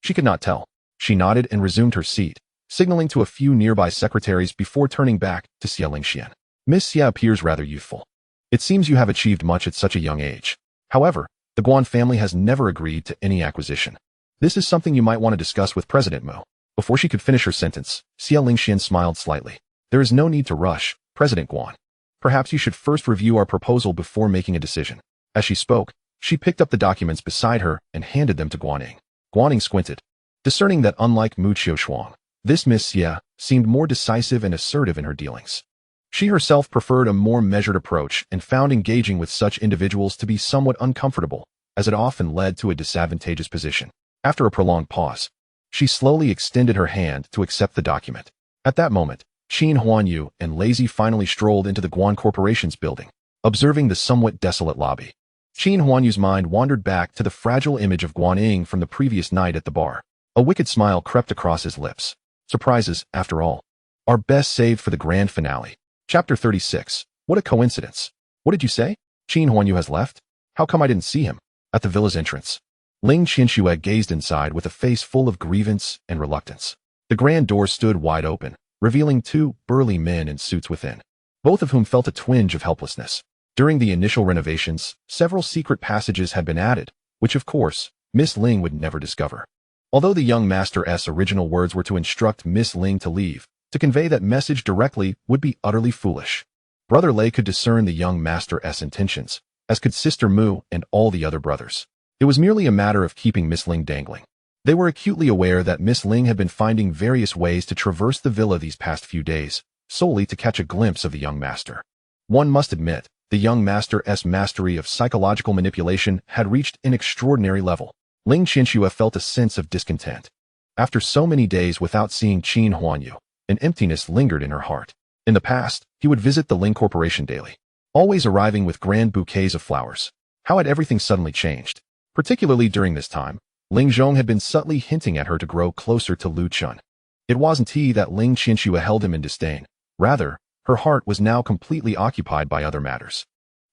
she could not tell. She nodded and resumed her seat, signaling to a few nearby secretaries before turning back to Xia Lingxian. Miss Xia appears rather youthful. It seems you have achieved much at such a young age. However, the Guan family has never agreed to any acquisition. This is something you might want to discuss with President Mu. Before she could finish her sentence, Xia Lingxian smiled slightly. There is no need to rush, President Guan. Perhaps you should first review our proposal before making a decision. As she spoke, she picked up the documents beside her and handed them to Guaning. Guaning squinted. discerning that unlike Mu Qiushuang, this Miss Xie seemed more decisive and assertive in her dealings. She herself preferred a more measured approach and found engaging with such individuals to be somewhat uncomfortable, as it often led to a disadvantageous position. After a prolonged pause, she slowly extended her hand to accept the document. At that moment, Qin Huanyu and Lazy finally strolled into the Guan Corporation's building, observing the somewhat desolate lobby. Qin Huanyu's mind wandered back to the fragile image of Guan Ying from the previous night at the bar. A wicked smile crept across his lips. Surprises, after all, are best saved for the grand finale. Chapter 36. What a coincidence. What did you say? Qin Huanyu has left? How come I didn't see him? At the villa's entrance, Ling Qianxue gazed inside with a face full of grievance and reluctance. The grand door stood wide open, revealing two burly men in suits within, both of whom felt a twinge of helplessness. During the initial renovations, several secret passages had been added, which of course, Miss Ling would never discover. Although the young master's original words were to instruct Miss Ling to leave, to convey that message directly would be utterly foolish. Brother Lei could discern the young master's intentions, as could Sister Mu and all the other brothers. It was merely a matter of keeping Miss Ling dangling. They were acutely aware that Miss Ling had been finding various ways to traverse the villa these past few days, solely to catch a glimpse of the young master. One must admit, the young master's mastery of psychological manipulation had reached an extraordinary level. Ling Qianxue felt a sense of discontent. After so many days without seeing Qin Huanyu, an emptiness lingered in her heart. In the past, he would visit the Ling Corporation daily, always arriving with grand bouquets of flowers. How had everything suddenly changed? Particularly during this time, Ling Zhong had been subtly hinting at her to grow closer to Lu Chun. It wasn't he that Ling Qianxue held him in disdain. Rather, her heart was now completely occupied by other matters.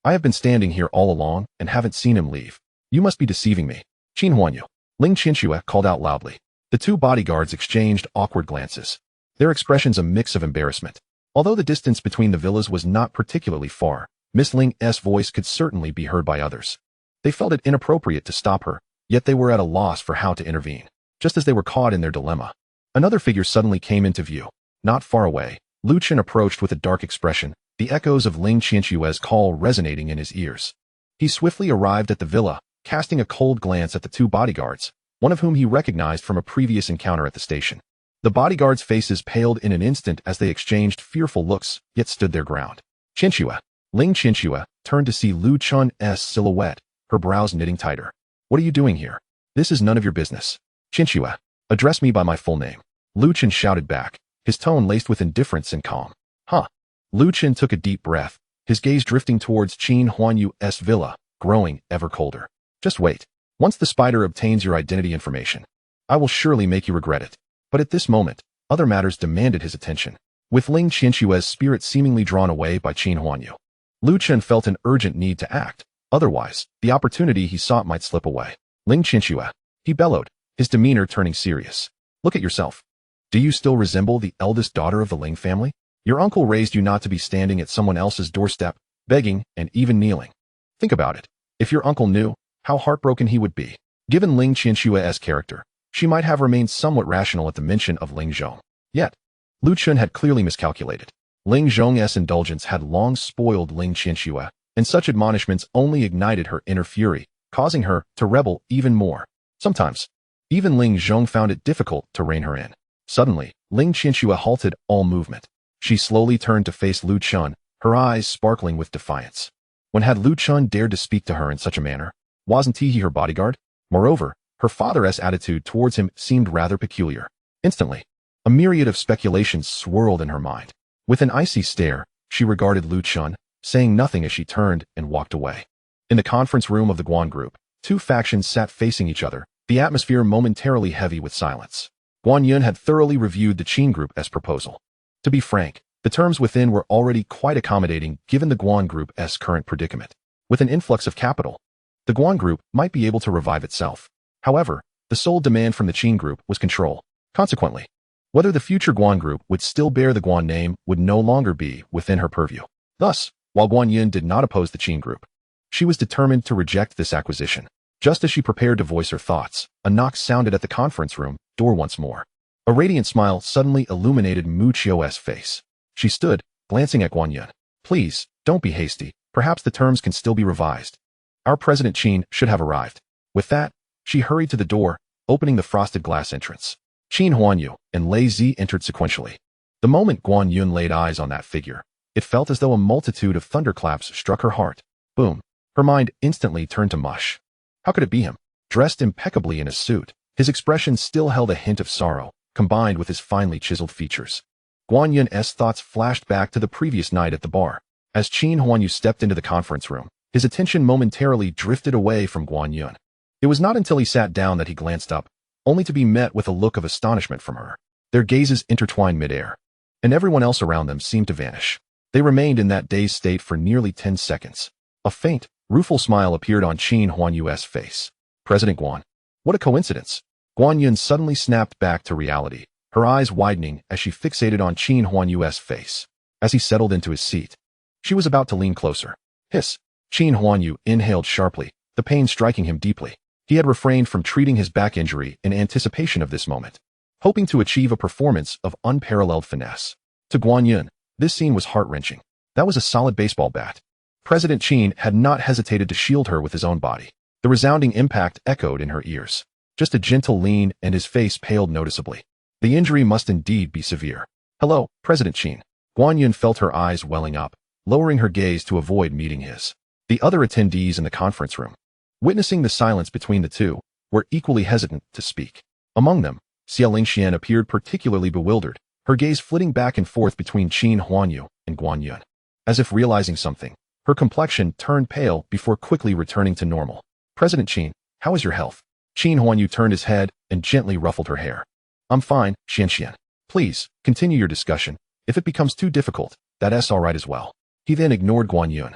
I have been standing here all along and haven't seen him leave. You must be deceiving me. Qin Huanyu, Ling Qianxue called out loudly. The two bodyguards exchanged awkward glances, their expressions a mix of embarrassment. Although the distance between the villas was not particularly far, Miss Ling's voice could certainly be heard by others. They felt it inappropriate to stop her, yet they were at a loss for how to intervene. Just as they were caught in their dilemma, another figure suddenly came into view. Not far away, Lu Chen approached with a dark expression, the echoes of Ling Qianxue's call resonating in his ears. He swiftly arrived at the villa, casting a cold glance at the two bodyguards, one of whom he recognized from a previous encounter at the station. The bodyguards' faces paled in an instant as they exchanged fearful looks, yet stood their ground. Qianxue. Ling Qianxue turned to see Lu Chun's silhouette, her brows knitting tighter. What are you doing here? This is none of your business. Qianxue, address me by my full name. Lu Chen shouted back, his tone laced with indifference and calm. Huh. Lu Chen took a deep breath, his gaze drifting towards Qin Huanyu's villa, growing ever colder. Just wait. Once the spider obtains your identity information, I will surely make you regret it. But at this moment, other matters demanded his attention. With Ling Qianxue's spirit seemingly drawn away by Qin Huanyu, Lu Chen felt an urgent need to act. Otherwise, the opportunity he sought might slip away. Ling Qianxue, he bellowed, his demeanor turning serious. Look at yourself. Do you still resemble the eldest daughter of the Ling family? Your uncle raised you not to be standing at someone else's doorstep, begging, and even kneeling. Think about it. If your uncle knew, how heartbroken he would be. Given Ling Qianxue's character, she might have remained somewhat rational at the mention of Ling Zhong. Yet, Lu Chen had clearly miscalculated. Ling Zhong's indulgence had long spoiled Ling Qianxue, and such admonishments only ignited her inner fury, causing her to rebel even more. Sometimes, even Ling Zhong found it difficult to rein her in. Suddenly, Ling Qianxue halted all movement. She slowly turned to face Lu Chen, her eyes sparkling with defiance. When had Lu Chen dared to speak to her in such a manner? Wasn't he her bodyguard? Moreover, her father's attitude towards him seemed rather peculiar. Instantly, a myriad of speculations swirled in her mind. With an icy stare, she regarded Lu Chen, saying nothing as she turned and walked away. In the conference room of the Guan group, two factions sat facing each other, the atmosphere momentarily heavy with silence. Guan Yun had thoroughly reviewed the Qin group's proposal. To be frank, the terms within were already quite accommodating given the Guan group's current predicament. With an influx of capital, the Guan group might be able to revive itself. However, the sole demand from the Qin group was control. Consequently, whether the future Guan group would still bear the Guan name would no longer be within her purview. Thus, while Guan Yun did not oppose the Qin group, she was determined to reject this acquisition. Just as she prepared to voice her thoughts, a knock sounded at the conference room door once more. A radiant smile suddenly illuminated Mu Qiu's face. She stood, glancing at Guan Yun. Please, don't be hasty. Perhaps the terms can still be revised. Our President Qin should have arrived. With that, she hurried to the door, opening the frosted glass entrance. Qin Huanyu and Lei Zi entered sequentially. The moment Guan Yun laid eyes on that figure, it felt as though a multitude of thunderclaps struck her heart. Boom. Her mind instantly turned to mush. How could it be him? Dressed impeccably in his suit, his expression still held a hint of sorrow, combined with his finely chiseled features. Guan Yun's thoughts flashed back to the previous night at the bar. As Qin Huanyu stepped into the conference room, his attention momentarily drifted away from Guan Yun. It was not until he sat down that he glanced up, only to be met with a look of astonishment from her. Their gazes intertwined midair, and everyone else around them seemed to vanish. They remained in that dazed state for nearly 10 seconds. A faint, rueful smile appeared on Qin Huanyu's face. President Guan. What a coincidence. Guan Yun suddenly snapped back to reality, her eyes widening as she fixated on Qin Huanyu's face. As he settled into his seat, she was about to lean closer. Hiss. Qin Huanyu inhaled sharply, the pain striking him deeply. He had refrained from treating his back injury in anticipation of this moment, hoping to achieve a performance of unparalleled finesse. To Guan Yun, this scene was heart-wrenching. That was a solid baseball bat. President Qin had not hesitated to shield her with his own body. The resounding impact echoed in her ears. Just a gentle lean and his face paled noticeably. The injury must indeed be severe. Hello, President Qin. Guan Yun felt her eyes welling up, lowering her gaze to avoid meeting his. The other attendees in the conference room, witnessing the silence between the two, were equally hesitant to speak. Among them, Xia Lingxian appeared particularly bewildered, her gaze flitting back and forth between Qin Huanyu and Guan Yun. As if realizing something, her complexion turned pale before quickly returning to normal. President Qin, how is your health? Qin Huanyu turned his head and gently ruffled her hair. I'm fine, Xian. Please, continue your discussion. If it becomes too difficult, that's all right as well. He then ignored Guan Yun.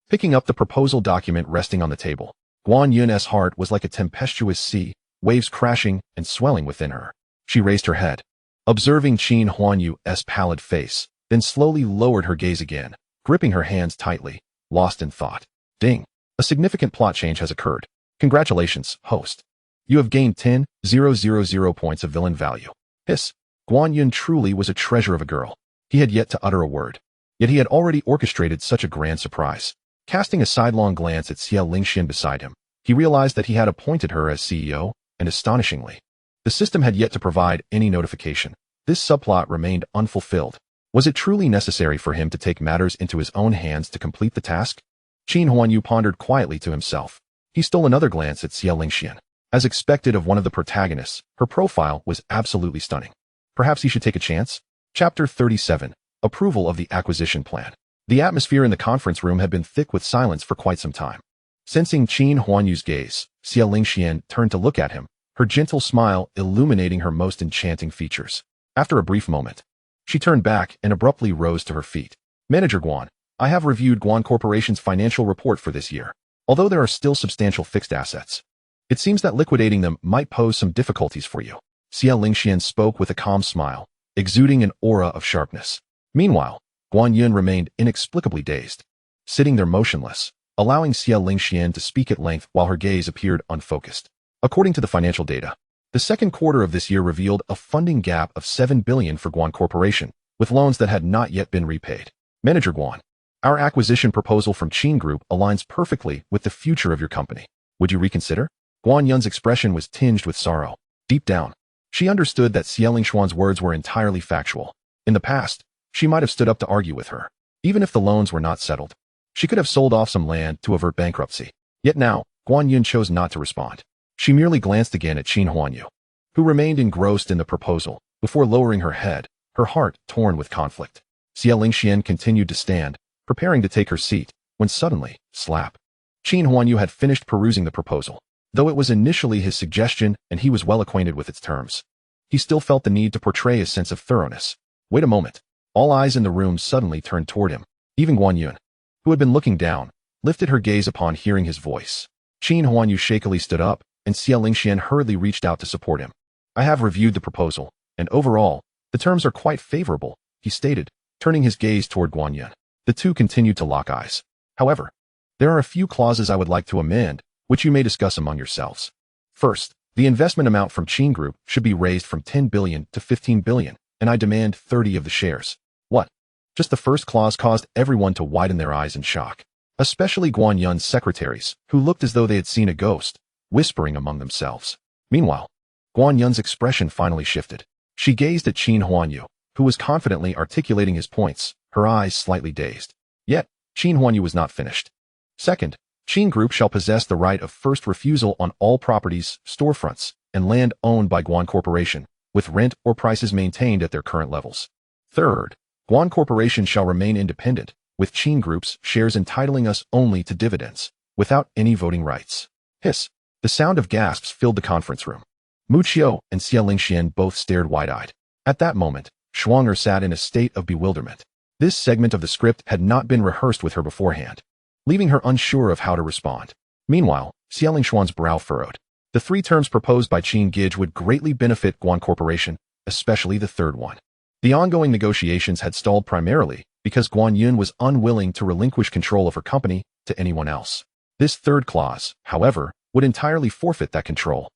Picking up the proposal document resting on the table, Guan Yun's heart was like a tempestuous sea, waves crashing and swelling within her. She raised her head, observing Qin Huanyu's pallid face, then slowly lowered her gaze again, gripping her hands tightly, lost in thought. Ding! A significant plot change has occurred. Congratulations, host. You have gained 10,000 points of villain value. Hiss. Guan Yun truly was a treasure of a girl. He had yet to utter a word. Yet he had already orchestrated such a grand surprise. Casting a sidelong glance at Xia Lingxian beside him, he realized that he had appointed her as CEO, and astonishingly, the system had yet to provide any notification. This subplot remained unfulfilled. Was it truly necessary for him to take matters into his own hands to complete the task? Qin Huanyu pondered quietly to himself. He stole another glance at Xia Lingxian. As expected of one of the protagonists, her profile was absolutely stunning. Perhaps he should take a chance? Chapter 37. Approval of the acquisition plan. The atmosphere in the conference room had been thick with silence for quite some time. Sensing Qin Huanyu's gaze, Xia Lingxian turned to look at him, her gentle smile illuminating her most enchanting features. After a brief moment, she turned back and abruptly rose to her feet. Manager Guan, I have reviewed Guan Corporation's financial report for this year. Although there are still substantial fixed assets, it seems that liquidating them might pose some difficulties for you. Xia Lingxian spoke with a calm smile, exuding an aura of sharpness. Meanwhile, Guan Yun remained inexplicably dazed, sitting there motionless, allowing Xia Lingxian to speak at length while her gaze appeared unfocused. According to the financial data, the second quarter of this year revealed a funding gap of 7 billion for Guan Corporation, with loans that had not yet been repaid. Manager Guan, our acquisition proposal from Qin Group aligns perfectly with the future of your company. Would you reconsider? Guan Yun's expression was tinged with sorrow. Deep down, she understood that Xia Lingxian's words were entirely factual. In the past, she might have stood up to argue with her. Even if the loans were not settled, she could have sold off some land to avert bankruptcy. Yet now, Guan Yun chose not to respond. She merely glanced again at Qin Huanyu, who remained engrossed in the proposal, before lowering her head, her heart torn with conflict. Xia Lingxian continued to stand, preparing to take her seat, when suddenly, slap. Qin Huanyu had finished perusing the proposal. Though it was initially his suggestion and he was well acquainted with its terms, he still felt the need to portray a sense of thoroughness. Wait a moment. All eyes in the room suddenly turned toward him. Even Guan Yun, who had been looking down, lifted her gaze upon hearing his voice. Qin Huanyu shakily stood up, and Xia Lingxian hurriedly reached out to support him. I have reviewed the proposal, and overall, the terms are quite favorable, he stated, turning his gaze toward Guan Yun. The two continued to lock eyes. However, there are a few clauses I would like to amend, which you may discuss among yourselves. First, the investment amount from Qin Group should be raised from 10 billion to 15 billion, and I demand 30 of the shares. What? Just the first clause caused everyone to widen their eyes in shock, especially Guan Yun's secretaries, who looked as though they had seen a ghost, whispering among themselves. Meanwhile, Guan Yun's expression finally shifted. She gazed at Qin Huanyu, who was confidently articulating his points, her eyes slightly dazed. Yet, Qin Huanyu was not finished. Second, Qin Group shall possess the right of first refusal on all properties, storefronts, and land owned by Guan Corporation, with rent or prices maintained at their current levels. Third, Guan Corporation shall remain independent, with Qin Group's shares entitling us only to dividends, without any voting rights. Hiss. The sound of gasps filled the conference room. Mu Qiu and Xia Lingxian both stared wide-eyed. At that moment, Shuang'er sat in a state of bewilderment. This segment of the script had not been rehearsed with her beforehand, leaving her unsure of how to respond. Meanwhile, Xia Lingxuan's brow furrowed. The three terms proposed by Qin Gij would greatly benefit Guan Corporation, especially the third one. The ongoing negotiations had stalled primarily because Guan Yun was unwilling to relinquish control of her company to anyone else. This third clause, however, would entirely forfeit that control.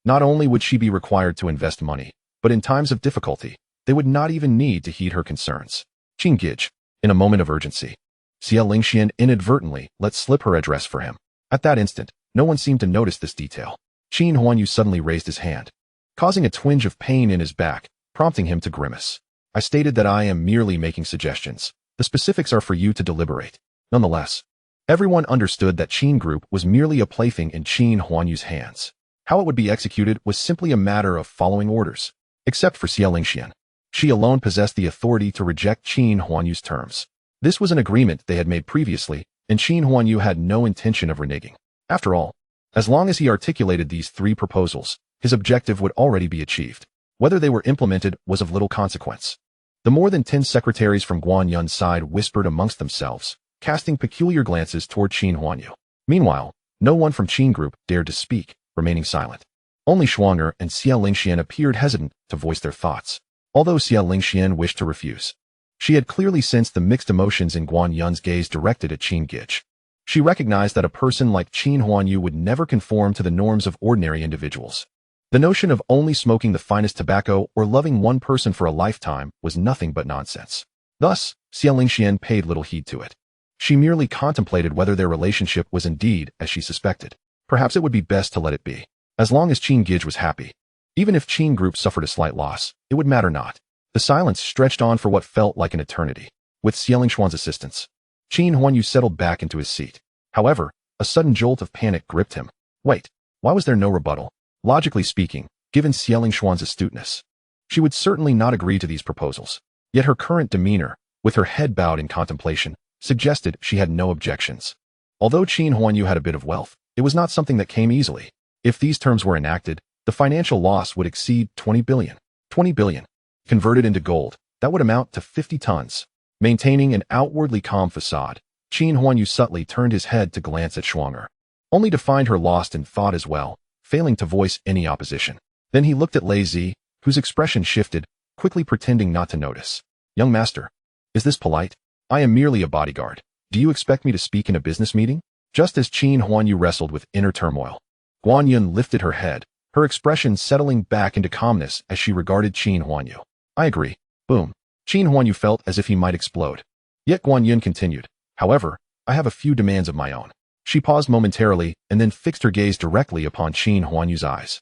Not only would she be required to invest money, but in times of difficulty, they would not even need to heed her concerns. Qin Gij, in a moment of urgency. Xia Lingxian inadvertently let slip her address for him. At that instant, no one seemed to notice this detail. Qin Huanyu suddenly raised his hand, causing a twinge of pain in his back, prompting him to grimace. I stated that I am merely making suggestions. The specifics are for you to deliberate. Nonetheless, everyone understood that Qin Group was merely a plaything in Qin Huanyu's hands. How it would be executed was simply a matter of following orders. Except for Xia Lingxian. She alone possessed the authority to reject Qin Huanyu's terms. This was an agreement they had made previously, and Qin Huanyu had no intention of reneging. After all, as long as he articulated these three proposals, his objective would already be achieved. Whether they were implemented was of little consequence. The more than 10 secretaries from Guan Yun's side whispered amongst themselves, casting peculiar glances toward Qin Huanyu. Meanwhile, no one from Qin Group dared to speak, remaining silent. Only Shuang'er and Xia Lingxian appeared hesitant to voice their thoughts, although Xia Lingxian wished to refuse. She had clearly sensed the mixed emotions in Guan Yun's gaze directed at Qin Gij. She recognized that a person like Qin Huanyu would never conform to the norms of ordinary individuals. The notion of only smoking the finest tobacco or loving one person for a lifetime was nothing but nonsense. Thus, Xia Lingxian paid little heed to it. She merely contemplated whether their relationship was indeed as she suspected. Perhaps it would be best to let it be. As long as Qin Gij was happy. Even if Qin Group suffered a slight loss, it would matter not. The silence stretched on for what felt like an eternity. With Xia Lingxuan's assistance, Qin Huanyu settled back into his seat. However, a sudden jolt of panic gripped him. Wait, why was there no rebuttal? Logically speaking, given Xia Lingxuan's astuteness, she would certainly not agree to these proposals. Yet her current demeanor, with her head bowed in contemplation, suggested she had no objections. Although Qin Huanyu had a bit of wealth, it was not something that came easily. If these terms were enacted, the financial loss would exceed 20 billion. 20 billion. Converted into gold, that would amount to 50 tons. Maintaining an outwardly calm facade, Qin Huanyu subtly turned his head to glance at Shuang'er, only to find her lost in thought as well, failing to voice any opposition. Then he looked at Lei Zi, whose expression shifted, quickly pretending not to notice. Young master, is this polite? I am merely a bodyguard. Do you expect me to speak in a business meeting? Just as Qin Huanyu wrestled with inner turmoil, Guan Yun lifted her head, her expression settling back into calmness as she regarded Qin Huanyu. I agree. Boom. Qin Huanyu felt as if he might explode. Yet Guan Yun continued. However, I have a few demands of my own. She paused momentarily and then fixed her gaze directly upon Qin Huanyu's eyes.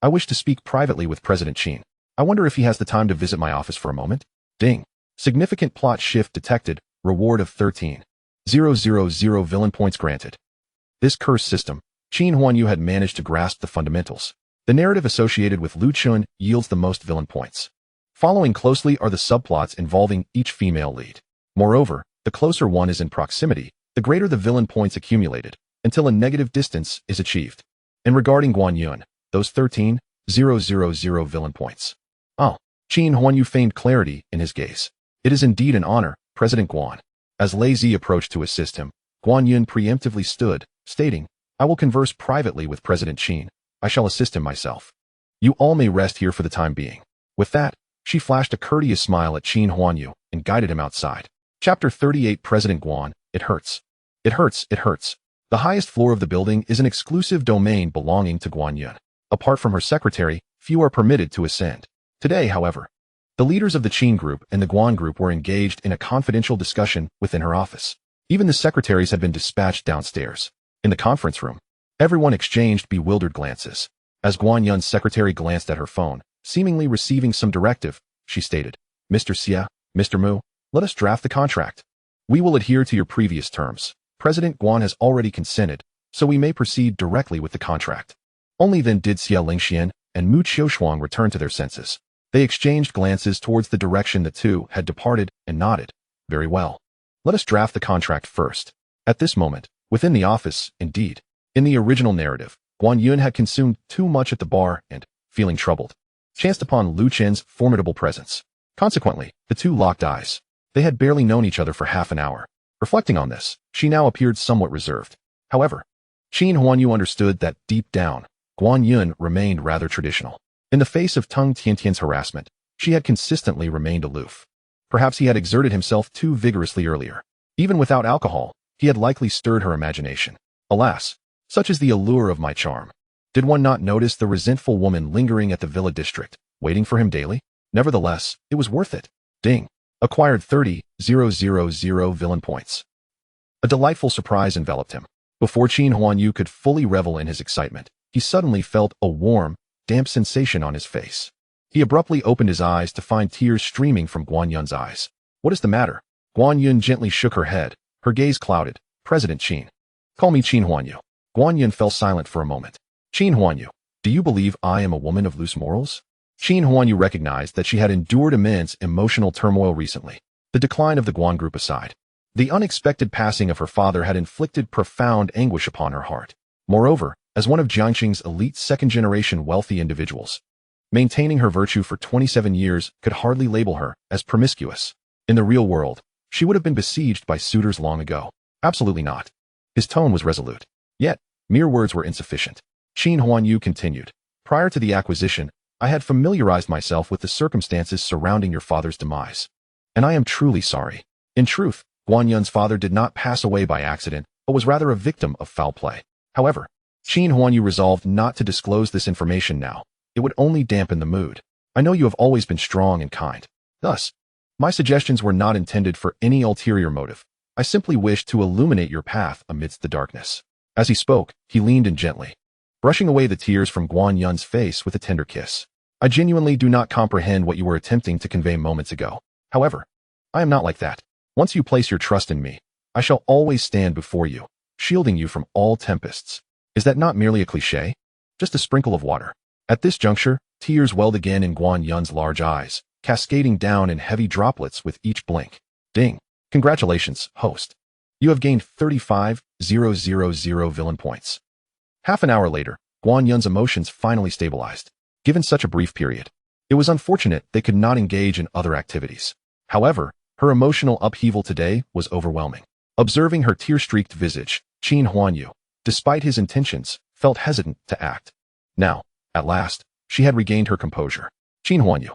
I wish to speak privately with President Qin. I wonder if he has the time to visit my office for a moment? Ding. Significant plot shift detected. Reward of 13,000 villain points granted. This cursed system, Qin Huanyu had managed to grasp the fundamentals. The narrative associated with Lu Chun yields the most villain points. Following closely are the subplots involving each female lead. Moreover, the closer one is in proximity, the greater the villain points accumulated, until a negative distance is achieved. And regarding Guan Yun, those 13,000 villain points. Oh, Qin Huanyu feigned clarity in his gaze. It is indeed an honor, President Guan. As Lei Zi approached to assist him, Guan Yun preemptively stood, stating, I will converse privately with President Qin. I shall assist him myself. You all may rest here for the time being. With that, she flashed a courteous smile at Qin Huanyu and guided him outside. Chapter 38 President Guan, it hurts. It hurts, it hurts. The highest floor of the building is an exclusive domain belonging to Guan Yun. Apart from her secretary, few are permitted to ascend. Today, however, the leaders of the Qin Group and the Guan Group were engaged in a confidential discussion within her office. Even the secretaries had been dispatched downstairs. In the conference room, everyone exchanged bewildered glances. As Guan Yun's secretary glanced at her phone, seemingly receiving some directive, she stated, Mr. Xia, Mr. Mu, let us draft the contract. We will adhere to your previous terms. President Guan has already consented, so we may proceed directly with the contract. Only then did Xia Lingxian and Mu Qiushuang return to their senses. They exchanged glances towards the direction the two had departed and nodded. Very well. Let us draft the contract first. At this moment, within the office, indeed, in the original narrative, Guan Yun had consumed too much at the bar and, feeling troubled, chanced upon Lu Chen's formidable presence. Consequently, the two locked eyes. They had barely known each other for half an hour. Reflecting on this, she now appeared somewhat reserved. However, Qin Huanyu understood that deep down, Guan Yun remained rather traditional. In the face of Tung Tiantian's harassment, she had consistently remained aloof. Perhaps he had exerted himself too vigorously earlier. Even without alcohol, he had likely stirred her imagination. Alas, such is the allure of my charm. Did one not notice the resentful woman lingering at the villa district, waiting for him daily? Nevertheless, it was worth it. Ding. Acquired 30,000 villain points. A delightful surprise enveloped him. Before Qin Huanyu could fully revel in his excitement, he suddenly felt a warm, damp sensation on his face. He abruptly opened his eyes to find tears streaming from Guan Yun's eyes. What is the matter? Guan Yun gently shook her head, her gaze clouded. President Qin. Call me Qin Huanyu. Guan Yun fell silent for a moment. Qin Huanyu, do you believe I am a woman of loose morals? Qin Huanyu recognized that she had endured immense emotional turmoil recently. The decline of the Guan group aside, the unexpected passing of her father had inflicted profound anguish upon her heart. Moreover, as one of Jiangxing's elite second-generation wealthy individuals, maintaining her virtue for 27 years could hardly label her as promiscuous. In the real world, she would have been besieged by suitors long ago. Absolutely not. His tone was resolute. Yet, mere words were insufficient. Qin Huanyu continued. Prior to the acquisition, I had familiarized myself with the circumstances surrounding your father's demise. And I am truly sorry. In truth, Guan Yun's father did not pass away by accident, but was rather a victim of foul play. However, Qin Huanyu resolved not to disclose this information now. It would only dampen the mood. I know you have always been strong and kind. Thus, my suggestions were not intended for any ulterior motive. I simply wished to illuminate your path amidst the darkness. As he spoke, he leaned in gently, brushing away the tears from Guan Yun's face with a tender kiss. I genuinely do not comprehend what you were attempting to convey moments ago. However, I am not like that. Once you place your trust in me, I shall always stand before you, shielding you from all tempests. Is that not merely a cliché? Just a sprinkle of water. At this juncture, tears welled again in Guan Yun's large eyes, cascading down in heavy droplets with each blink. Ding. Congratulations, host. You have gained 35,000 villain points. Half an hour later, Guan Yun's emotions finally stabilized. Given such a brief period, it was unfortunate they could not engage in other activities. However, her emotional upheaval today was overwhelming. Observing her tear-streaked visage, Qin Huanyu, despite his intentions, felt hesitant to act. Now, at last, she had regained her composure. Qin Huanyu.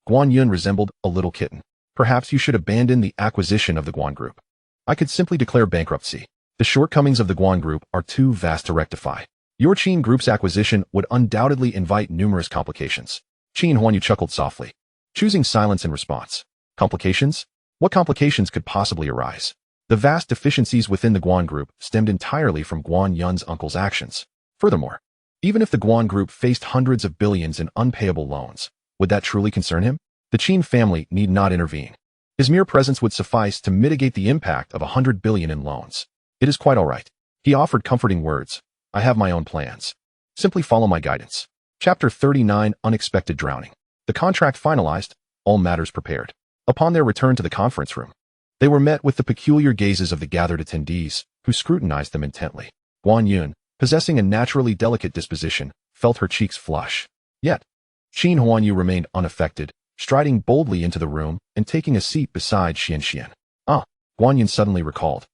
Guan Yun resembled a little kitten. Perhaps you should abandon the acquisition of the Guan group. I could simply declare bankruptcy. The shortcomings of the Guan group are too vast to rectify. Your Qin group's acquisition would undoubtedly invite numerous complications. Qin Huanyu chuckled softly, choosing silence in response. Complications? What complications could possibly arise? The vast deficiencies within the Guan group stemmed entirely from Guan Yun's uncle's actions. Furthermore, even if the Guan group faced hundreds of billions in unpayable loans, would that truly concern him? The Qin family need not intervene. His mere presence would suffice to mitigate the impact of 100 billion in loans. It is quite all right. He offered comforting words. I have my own plans. Simply follow my guidance. Chapter 39, Unexpected Drowning. The contract finalized, all matters prepared. Upon their return to the conference room, they were met with the peculiar gazes of the gathered attendees, who scrutinized them intently. Guan Yun, possessing a naturally delicate disposition, felt her cheeks flush. Yet, Qin Huanyu remained unaffected, striding boldly into the room and taking a seat beside Xian. Guan Yun suddenly recalled,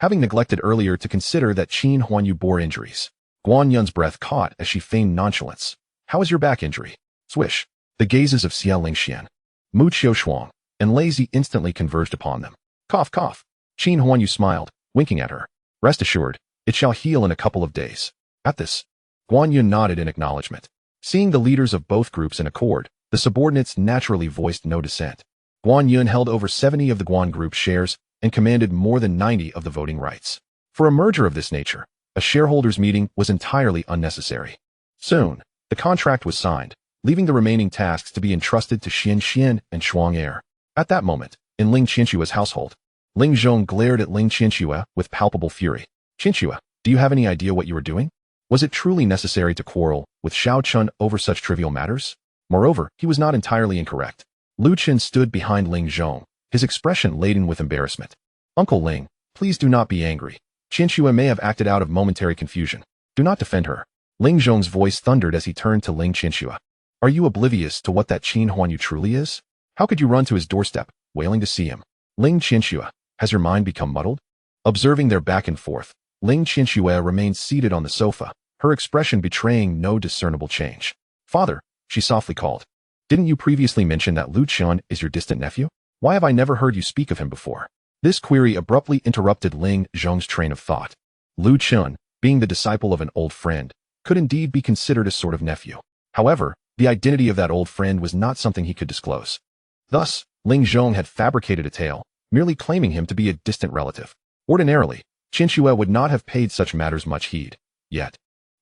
having neglected earlier to consider that Qin Huanyu bore injuries. Guan Yun's breath caught as she feigned nonchalance. How is your back injury? Swish. The gazes of Xia Lingxian, Mu Qiushuang, and Lazy instantly converged upon them. Cough, cough. Qin Huanyu smiled, winking at her. Rest assured, it shall heal in a couple of days. At this, Guan Yun nodded in acknowledgement. Seeing the leaders of both groups in accord, the subordinates naturally voiced no dissent. Guan Yun held over 70 of the Guan group's shares and commanded more than 90 of the voting rights. For a merger of this nature, a shareholders' meeting was entirely unnecessary. Soon, the contract was signed, leaving the remaining tasks to be entrusted to Xian and Shuang Er. At that moment, in Ling Qianxue's household, Ling Zhong glared at Ling Qianxue with palpable fury. Qianxue, do you have any idea what you were doing? Was it truly necessary to quarrel with Xiao Chun over such trivial matters? Moreover, he was not entirely incorrect. Lu Qin stood behind Ling Zhong, his expression laden with embarrassment. Uncle Ling, please do not be angry. Qianxue may have acted out of momentary confusion. Do not defend her. Ling Zhong's voice thundered as he turned to Ling Qianxue. Are you oblivious to what that Qin Huanyu truly is? How could you run to his doorstep, wailing to see him? Ling Qianxue, has your mind become muddled? Observing their back and forth, Ling Qianxue remained seated on the sofa, her expression betraying no discernible change. Father, she softly called. Didn't you previously mention that Lu Chun is your distant nephew? Why have I never heard you speak of him before? This query abruptly interrupted Ling Zhong's train of thought. Lu Chun, being the disciple of an old friend, could indeed be considered a sort of nephew. However, the identity of that old friend was not something he could disclose. Thus, Ling Zhong had fabricated a tale, merely claiming him to be a distant relative. Ordinarily, Qianxue would not have paid such matters much heed. Yet,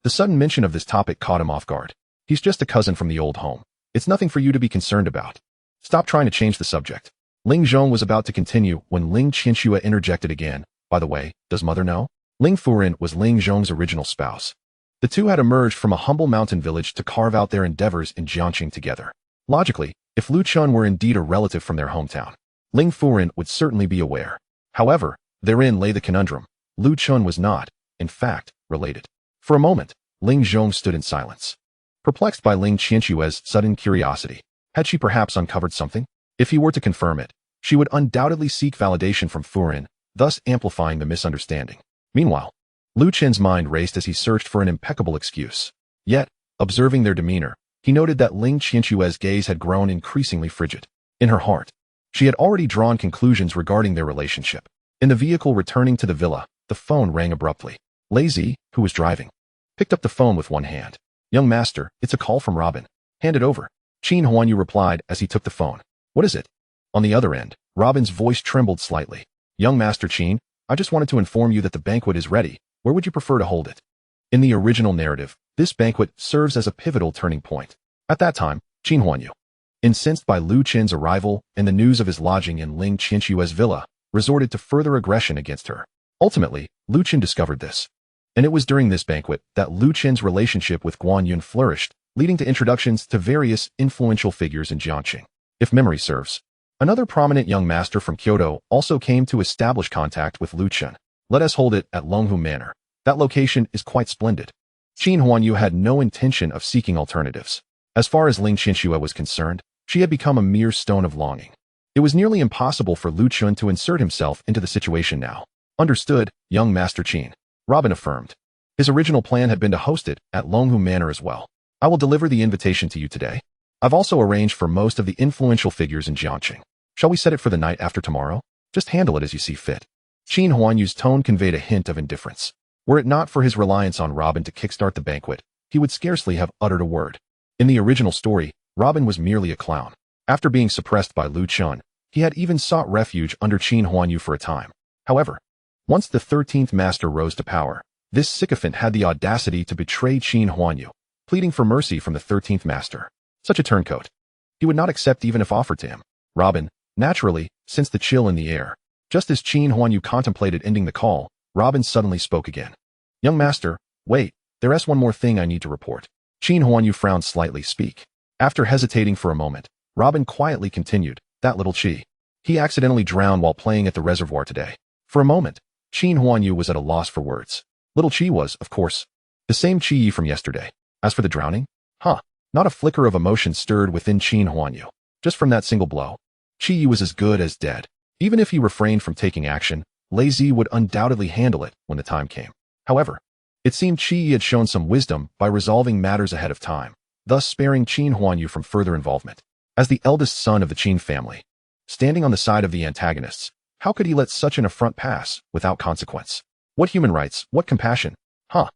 the sudden mention of this topic caught him off guard. He's just a cousin from the old home. It's nothing for you to be concerned about. Stop trying to change the subject. Ling Zhong was about to continue when Ling Qianxue interjected again. By the way, does mother know? Ling Furin was Ling Zhong's original spouse. The two had emerged from a humble mountain village to carve out their endeavors in Jiangqing together. Logically, if Lu Chun were indeed a relative from their hometown, Ling Furin would certainly be aware. However, therein lay the conundrum. Lu Chun was not, in fact, related. For a moment, Ling Zhong stood in silence, perplexed by Ling Qianxue's sudden curiosity. Had she perhaps uncovered something? If he were to confirm it, she would undoubtedly seek validation from Furin, thus amplifying the misunderstanding. Meanwhile, Lu Chen's mind raced as he searched for an impeccable excuse. Yet, observing their demeanor, he noted that Ling Qianxue's gaze had grown increasingly frigid. In her heart, she had already drawn conclusions regarding their relationship. In the vehicle returning to the villa, the phone rang abruptly. Lei Zi, who was driving, picked up the phone with one hand. Young master, it's a call from Robin. Hand it over. Qin Huanyu replied as he took the phone. What is it? On the other end, Robin's voice trembled slightly. Young master Qin, I just wanted to inform you that the banquet is ready. Where would you prefer to hold it? In the original narrative, this banquet serves as a pivotal turning point. At that time, Qin Huanyu, incensed by Lu Chen's arrival and the news of his lodging in Ling Qianxue's villa, resorted to further aggression against her. Ultimately, Lu Chen discovered this. And it was during this banquet that Lu Chen's relationship with Guan Yun flourished, leading to introductions to various influential figures in Jiangqing. If memory serves, another prominent young master from Kyoto also came to establish contact with Lu Chen. Let us hold it at Longhu Manor. That location is quite splendid. Qin Huanyu had no intention of seeking alternatives. As far as Ling Qianxue was concerned, she had become a mere stone of longing. It was nearly impossible for Lu Chen to insert himself into the situation now. Understood, young Master Qin, Robin affirmed. His original plan had been to host it at Longhu Manor as well. I will deliver the invitation to you today. I've also arranged for most of the influential figures in Jiangqing. Shall we set it for the night after tomorrow? Just handle it as you see fit. Qin Huanyu's tone conveyed a hint of indifference. Were it not for his reliance on Robin to kickstart the banquet, he would scarcely have uttered a word. In the original story, Robin was merely a clown. After being suppressed by Lu Chun, he had even sought refuge under Qin Huanyu for a time. However, once the 13th master rose to power, this sycophant had the audacity to betray Qin Huanyu, pleading for mercy from the 13th master. Such a turncoat he would not accept even if offered to him. Robin, naturally, sensed the chill in the air. Just as Qin Huanyu contemplated ending the call, Robin suddenly spoke again. Young master, wait, there's one more thing I need to report. Qin Huanyu frowned slightly. Speak. After hesitating for a moment, Robin quietly continued, that little Qi. He accidentally drowned while playing at the reservoir today. For a moment, Qin Huanyu was at a loss for words. Little Qi was, of course, the same Qi from yesterday. As for the drowning? Not a flicker of emotion stirred within Qin Huanyu. Just from that single blow, Qi was as good as dead. Even if he refrained from taking action, Lei Zi would undoubtedly handle it when the time came. However, it seemed Qi had shown some wisdom by resolving matters ahead of time, thus sparing Qin Huanyu from further involvement. As the eldest son of the Qin family, standing on the side of the antagonists, how could he let such an affront pass without consequence? What human rights, what compassion? Qin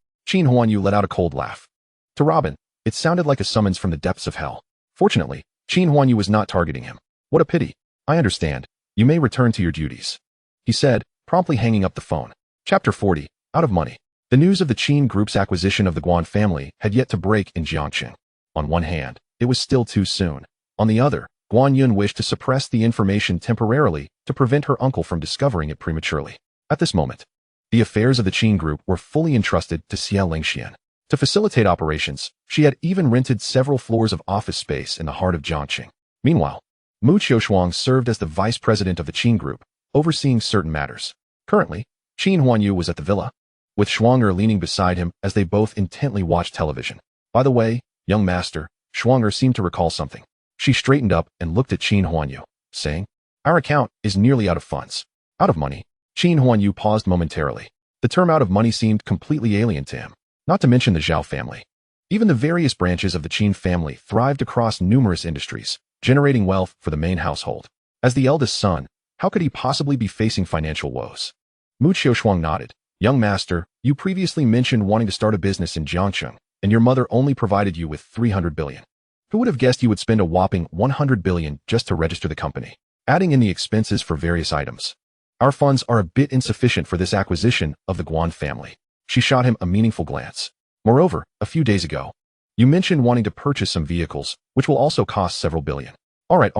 Huanyu let out a cold laugh. To Robin, it sounded like a summons from the depths of hell. Fortunately, Qin Huanyu was not targeting him. What a pity. I understand. You may return to your duties, he said, promptly hanging up the phone. Chapter 40, Out of Money. The news of the Qin Group's acquisition of the Guan family had yet to break in Jiangqing. On one hand, it was still too soon. On the other, Guan Yun wished to suppress the information temporarily to prevent her uncle from discovering it prematurely. At this moment, the affairs of the Qin Group were fully entrusted to Xia Lingxian. To facilitate operations, she had even rented several floors of office space in the heart of Jiangqing. Meanwhile, Mu Qiushuang served as the vice president of the Qin Group, overseeing certain matters. Currently, Qin Huanyu was at the villa, with Shuanger leaning beside him as they both intently watched television. By the way, young master, Shuanger seemed to recall something. She straightened up and looked at Qin Huanyu, saying, "Our account is nearly out of funds." Out of money? Qin Huanyu paused momentarily. The term out of money seemed completely alien to him, not to mention the Zhao family. Even the various branches of the Qin family thrived across numerous industries, generating wealth for the main household. As the eldest son, how could he possibly be facing financial woes? Mu Qiushuang nodded. "Young master, you previously mentioned wanting to start a business in Jiangqing, and your mother only provided you with 300 billion. Who would have guessed you would spend a whopping 100 billion just to register the company, adding in the expenses for various items? Our funds are a bit insufficient for this acquisition of the Guan family." She shot him a meaningful glance. "Moreover, a few days ago, you mentioned wanting to purchase some vehicles, which will also cost several billion." All right.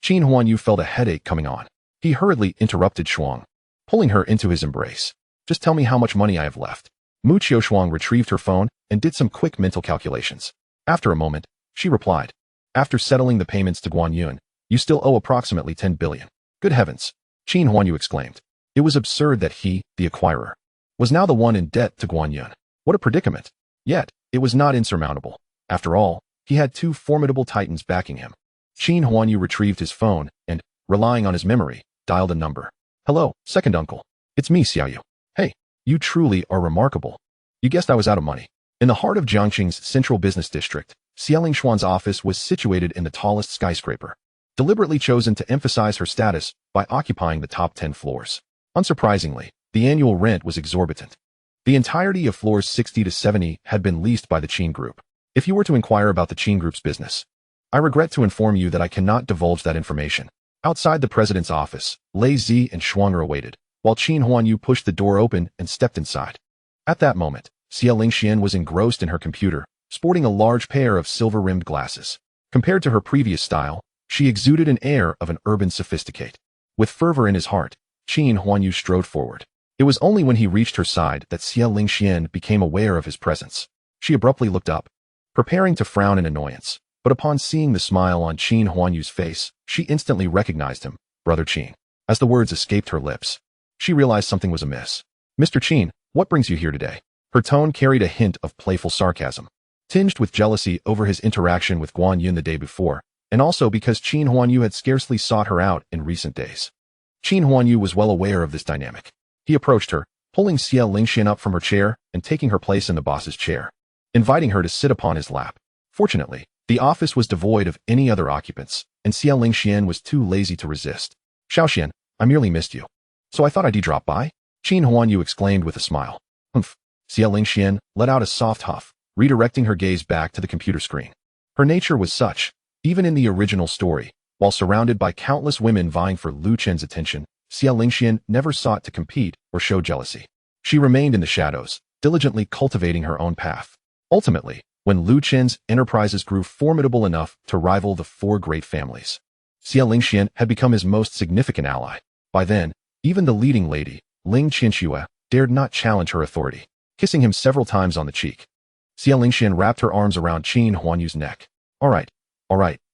Qin Huanyu felt a headache coming on. He hurriedly interrupted Shuang, pulling her into his embrace. "Just tell me how much money I have left." Mu Qiushuang retrieved her phone and did some quick mental calculations. After a moment, she replied, "After settling the payments to Guan Yun, you still owe approximately 10 billion. Good heavens!" Qin Huanyu exclaimed. It was absurd that he, the acquirer, was now the one in debt to Guan Yun. What a predicament! Yet, it was not insurmountable. After all, he had two formidable titans backing him. Qin Huanyu retrieved his phone and, relying on his memory, dialed a number. "Hello, second uncle. It's me, Xiaoyu. Hey, you truly are remarkable. You guessed I was out of money." In the heart of Jiangqing's central business district, Xia Lingshuan's office was situated in the tallest skyscraper, deliberately chosen to emphasize her status by occupying the top 10 floors. Unsurprisingly, the annual rent was exorbitant. The entirety of floors 60 to 70 had been leased by the Qin Group. If you were to inquire about the Qin Group's business, I regret to inform you that I cannot divulge that information. Outside the president's office, Lei Zi and Shuanger awaited, while Qin Huanyu pushed the door open and stepped inside. At that moment, Xia Lingxian was engrossed in her computer, sporting a large pair of silver-rimmed glasses. Compared to her previous style, she exuded an air of an urban sophisticate. With fervor in his heart, Qin Huanyu strode forward. It was only when he reached her side that Xia Lingxian became aware of his presence. She abruptly looked up, preparing to frown in annoyance, but upon seeing the smile on Qin Huanyu's face, she instantly recognized him, "Brother Qin." As the words escaped her lips, she realized something was amiss. "Mr. Qin, what brings you here today?" Her tone carried a hint of playful sarcasm, tinged with jealousy over his interaction with Guan Yun the day before, and also because Qin Huanyu had scarcely sought her out in recent days. Qin Huanyu was well aware of this dynamic. He approached her, pulling Xia Lingxian up from her chair and taking her place in the boss's chair, inviting her to sit upon his lap. Fortunately, the office was devoid of any other occupants, and Xia Lingxian was too lazy to resist. "Xiaoxian, I merely missed you, so I thought I'd drop by," Qin Huanyu exclaimed with a smile. "Humph." Xia Lingxian let out a soft huff, redirecting her gaze back to the computer screen. Her nature was such, even in the original story, while surrounded by countless women vying for Lu Chen's attention, Xia Lingxian never sought to compete or show jealousy. She remained in the shadows, diligently cultivating her own path. Ultimately, when Lu Chen's enterprises grew formidable enough to rival the four great families, Xia Lingxian had become his most significant ally. By then, even the leading lady, Ling Qianxue, dared not challenge her authority, kissing him several times on the cheek. Xia Lingxian wrapped her arms around Qin Huanyu's neck. All right,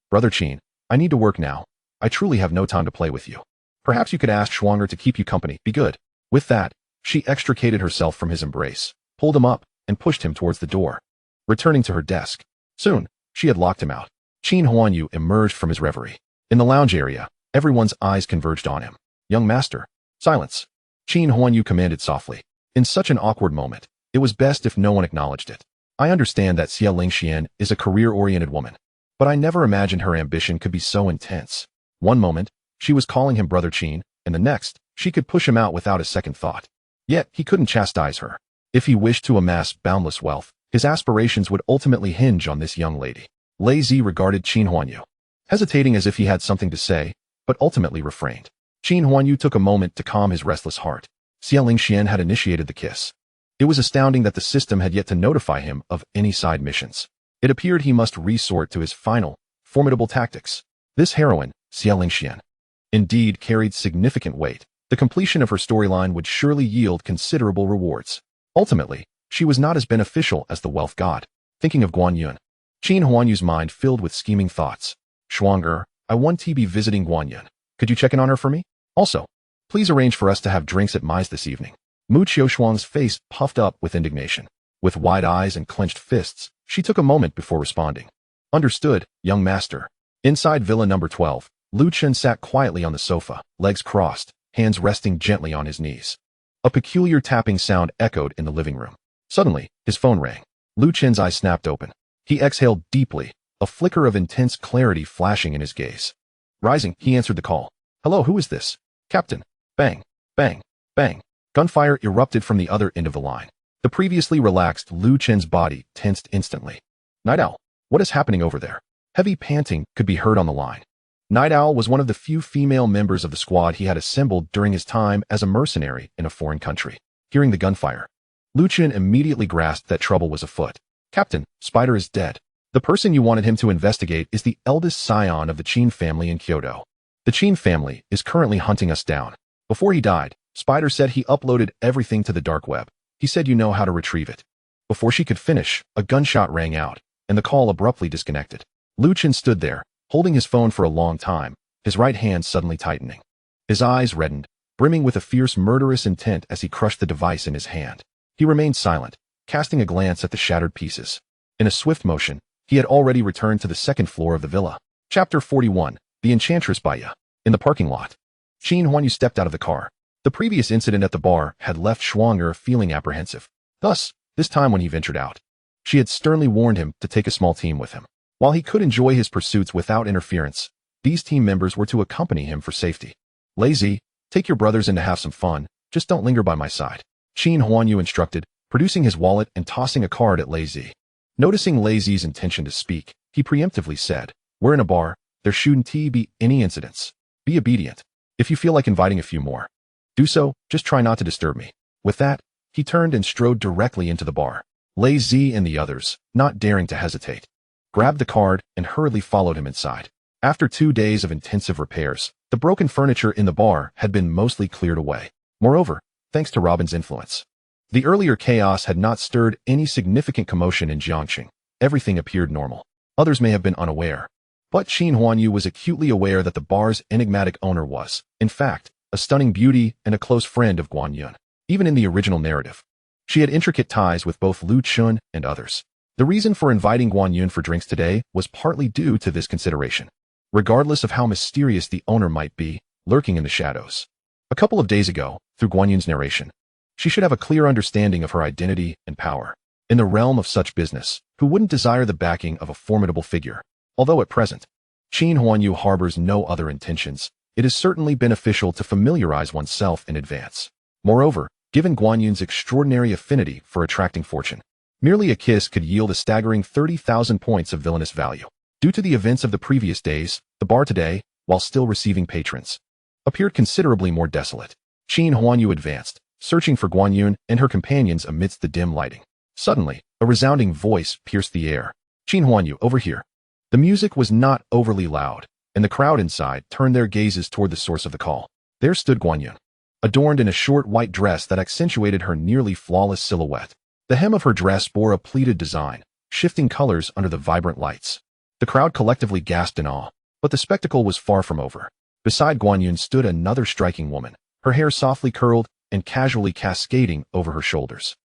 Brother Qin, I need to work now. I truly have no time to play with you. Perhaps you could ask Shuanger to keep you company. Be good." With that, she extricated herself from his embrace, pulled him up, and pushed him towards the door, returning to her desk. Soon, she had locked him out. Qin Huanyu emerged from his reverie. In the lounge area, everyone's eyes converged on him. "Young master, silence," Qin Huanyu commanded softly. In such an awkward moment, it was best if no one acknowledged it. "I understand that Xia Lingxian is a career-oriented woman, but I never imagined her ambition could be so intense. One moment, she was calling him Brother Qin, and the next, she could push him out without a second thought. Yet, he couldn't chastise her. If he wished to amass boundless wealth, his aspirations would ultimately hinge on this young lady. Lei Zi regarded Qin Huanyu, hesitating as if he had something to say, but ultimately refrained. Qin Huanyu took a moment to calm his restless heart. Xia Lingxian had initiated the kiss. It was astounding that the system had yet to notify him of any side missions. It appeared he must resort to his final, formidable tactics. This heroine, Xie Lingxian, indeed carried significant weight. The completion of her storyline would surely yield considerable rewards. Ultimately, she was not as beneficial as the wealth god. Thinking of Guanyun, Qin Huanyu's mind filled with scheming thoughts. Shuang'er, I want to be visiting Guanyun. Could you check in on her for me? Also, please arrange for us to have drinks at Mai's this evening. Mu Qiushuang's face puffed up with indignation. With wide eyes and clenched fists, she took a moment before responding. Understood, young master. Inside Villa number 12, Lu Chen sat quietly on the sofa, legs crossed, hands resting gently on his knees. A peculiar tapping sound echoed in the living room. Suddenly, his phone rang. Lu Chen's eyes snapped open. He exhaled deeply, a flicker of intense clarity flashing in his gaze. Rising, he answered the call. Hello, who is this? Captain. Bang, bang, bang. Gunfire erupted from the other end of the line. The previously relaxed Lu Chen's body tensed instantly. Night Owl, what is happening over there? Heavy panting could be heard on the line. Night Owl was one of the few female members of the squad he had assembled during his time as a mercenary in a foreign country. Hearing the gunfire, Lu Chen immediately grasped that trouble was afoot. Captain, Spider is dead. The person you wanted him to investigate is the eldest scion of the Qin family in Kyoto. The Qin family is currently hunting us down. Before he died, Spider said he uploaded everything to the dark web. He said you know how to retrieve it. Before she could finish, a gunshot rang out, and the call abruptly disconnected. Lu Chen stood there, holding his phone for a long time, his right hand suddenly tightening. His eyes reddened, brimming with a fierce murderous intent as he crushed the device in his hand. He remained silent, casting a glance at the shattered pieces. In a swift motion, he had already returned to the second floor of the villa. Chapter 41, The Enchantress Baya. In the parking lot, Qin Huanyu stepped out of the car. The previous incident at the bar had left Shuang'er feeling apprehensive. Thus, this time when he ventured out, she had sternly warned him to take a small team with him. While he could enjoy his pursuits without interference, these team members were to accompany him for safety. Lazy, take your brothers in to have some fun, just don't linger by my side, Qin Huanyu instructed, producing his wallet and tossing a card at Lazy. Noticing Lazy's intention to speak, he preemptively said, we're in a bar, there shouldn't be any incidents. Be obedient. If you feel like inviting a few more, do so, just try not to disturb me. With that, he turned and strode directly into the bar. Lazy and the others, not daring to hesitate, grabbed the card and hurriedly followed him inside. After 2 days of intensive repairs, the broken furniture in the bar had been mostly cleared away. Moreover, thanks to Robin's influence, the earlier chaos had not stirred any significant commotion in Jiangxing. Everything appeared normal. Others may have been unaware, but Qin Huanyu was acutely aware that the bar's enigmatic owner was, in fact, a stunning beauty and a close friend of Guanyun. Even in the original narrative, she had intricate ties with both Lu Chun and others. The reason for inviting Guanyun for drinks today was partly due to this consideration, regardless of how mysterious the owner might be, lurking in the shadows. A couple of days ago, through Guanyun's narration, she should have a clear understanding of her identity and power. In the realm of such business, who wouldn't desire the backing of a formidable figure? Although at present, Qin Huanyu harbors no other intentions, it is certainly beneficial to familiarize oneself in advance. Moreover, given Guanyun's extraordinary affinity for attracting fortune, merely a kiss could yield a staggering 30,000 points of villainous value. Due to the events of the previous days, the bar today, while still receiving patrons, appeared considerably more desolate. Qin Huanyu advanced, searching for Guanyun and her companions amidst the dim lighting. Suddenly, a resounding voice pierced the air. Qin Huanyu, over here. The music was not overly loud, and the crowd inside turned their gazes toward the source of the call. There stood Guanyun, adorned in a short white dress that accentuated her nearly flawless silhouette. The hem of her dress bore a pleated design, shifting colors under the vibrant lights. The crowd collectively gasped in awe, but the spectacle was far from over. Beside Guanyun stood another striking woman, her hair softly curled and casually cascading over her shoulders.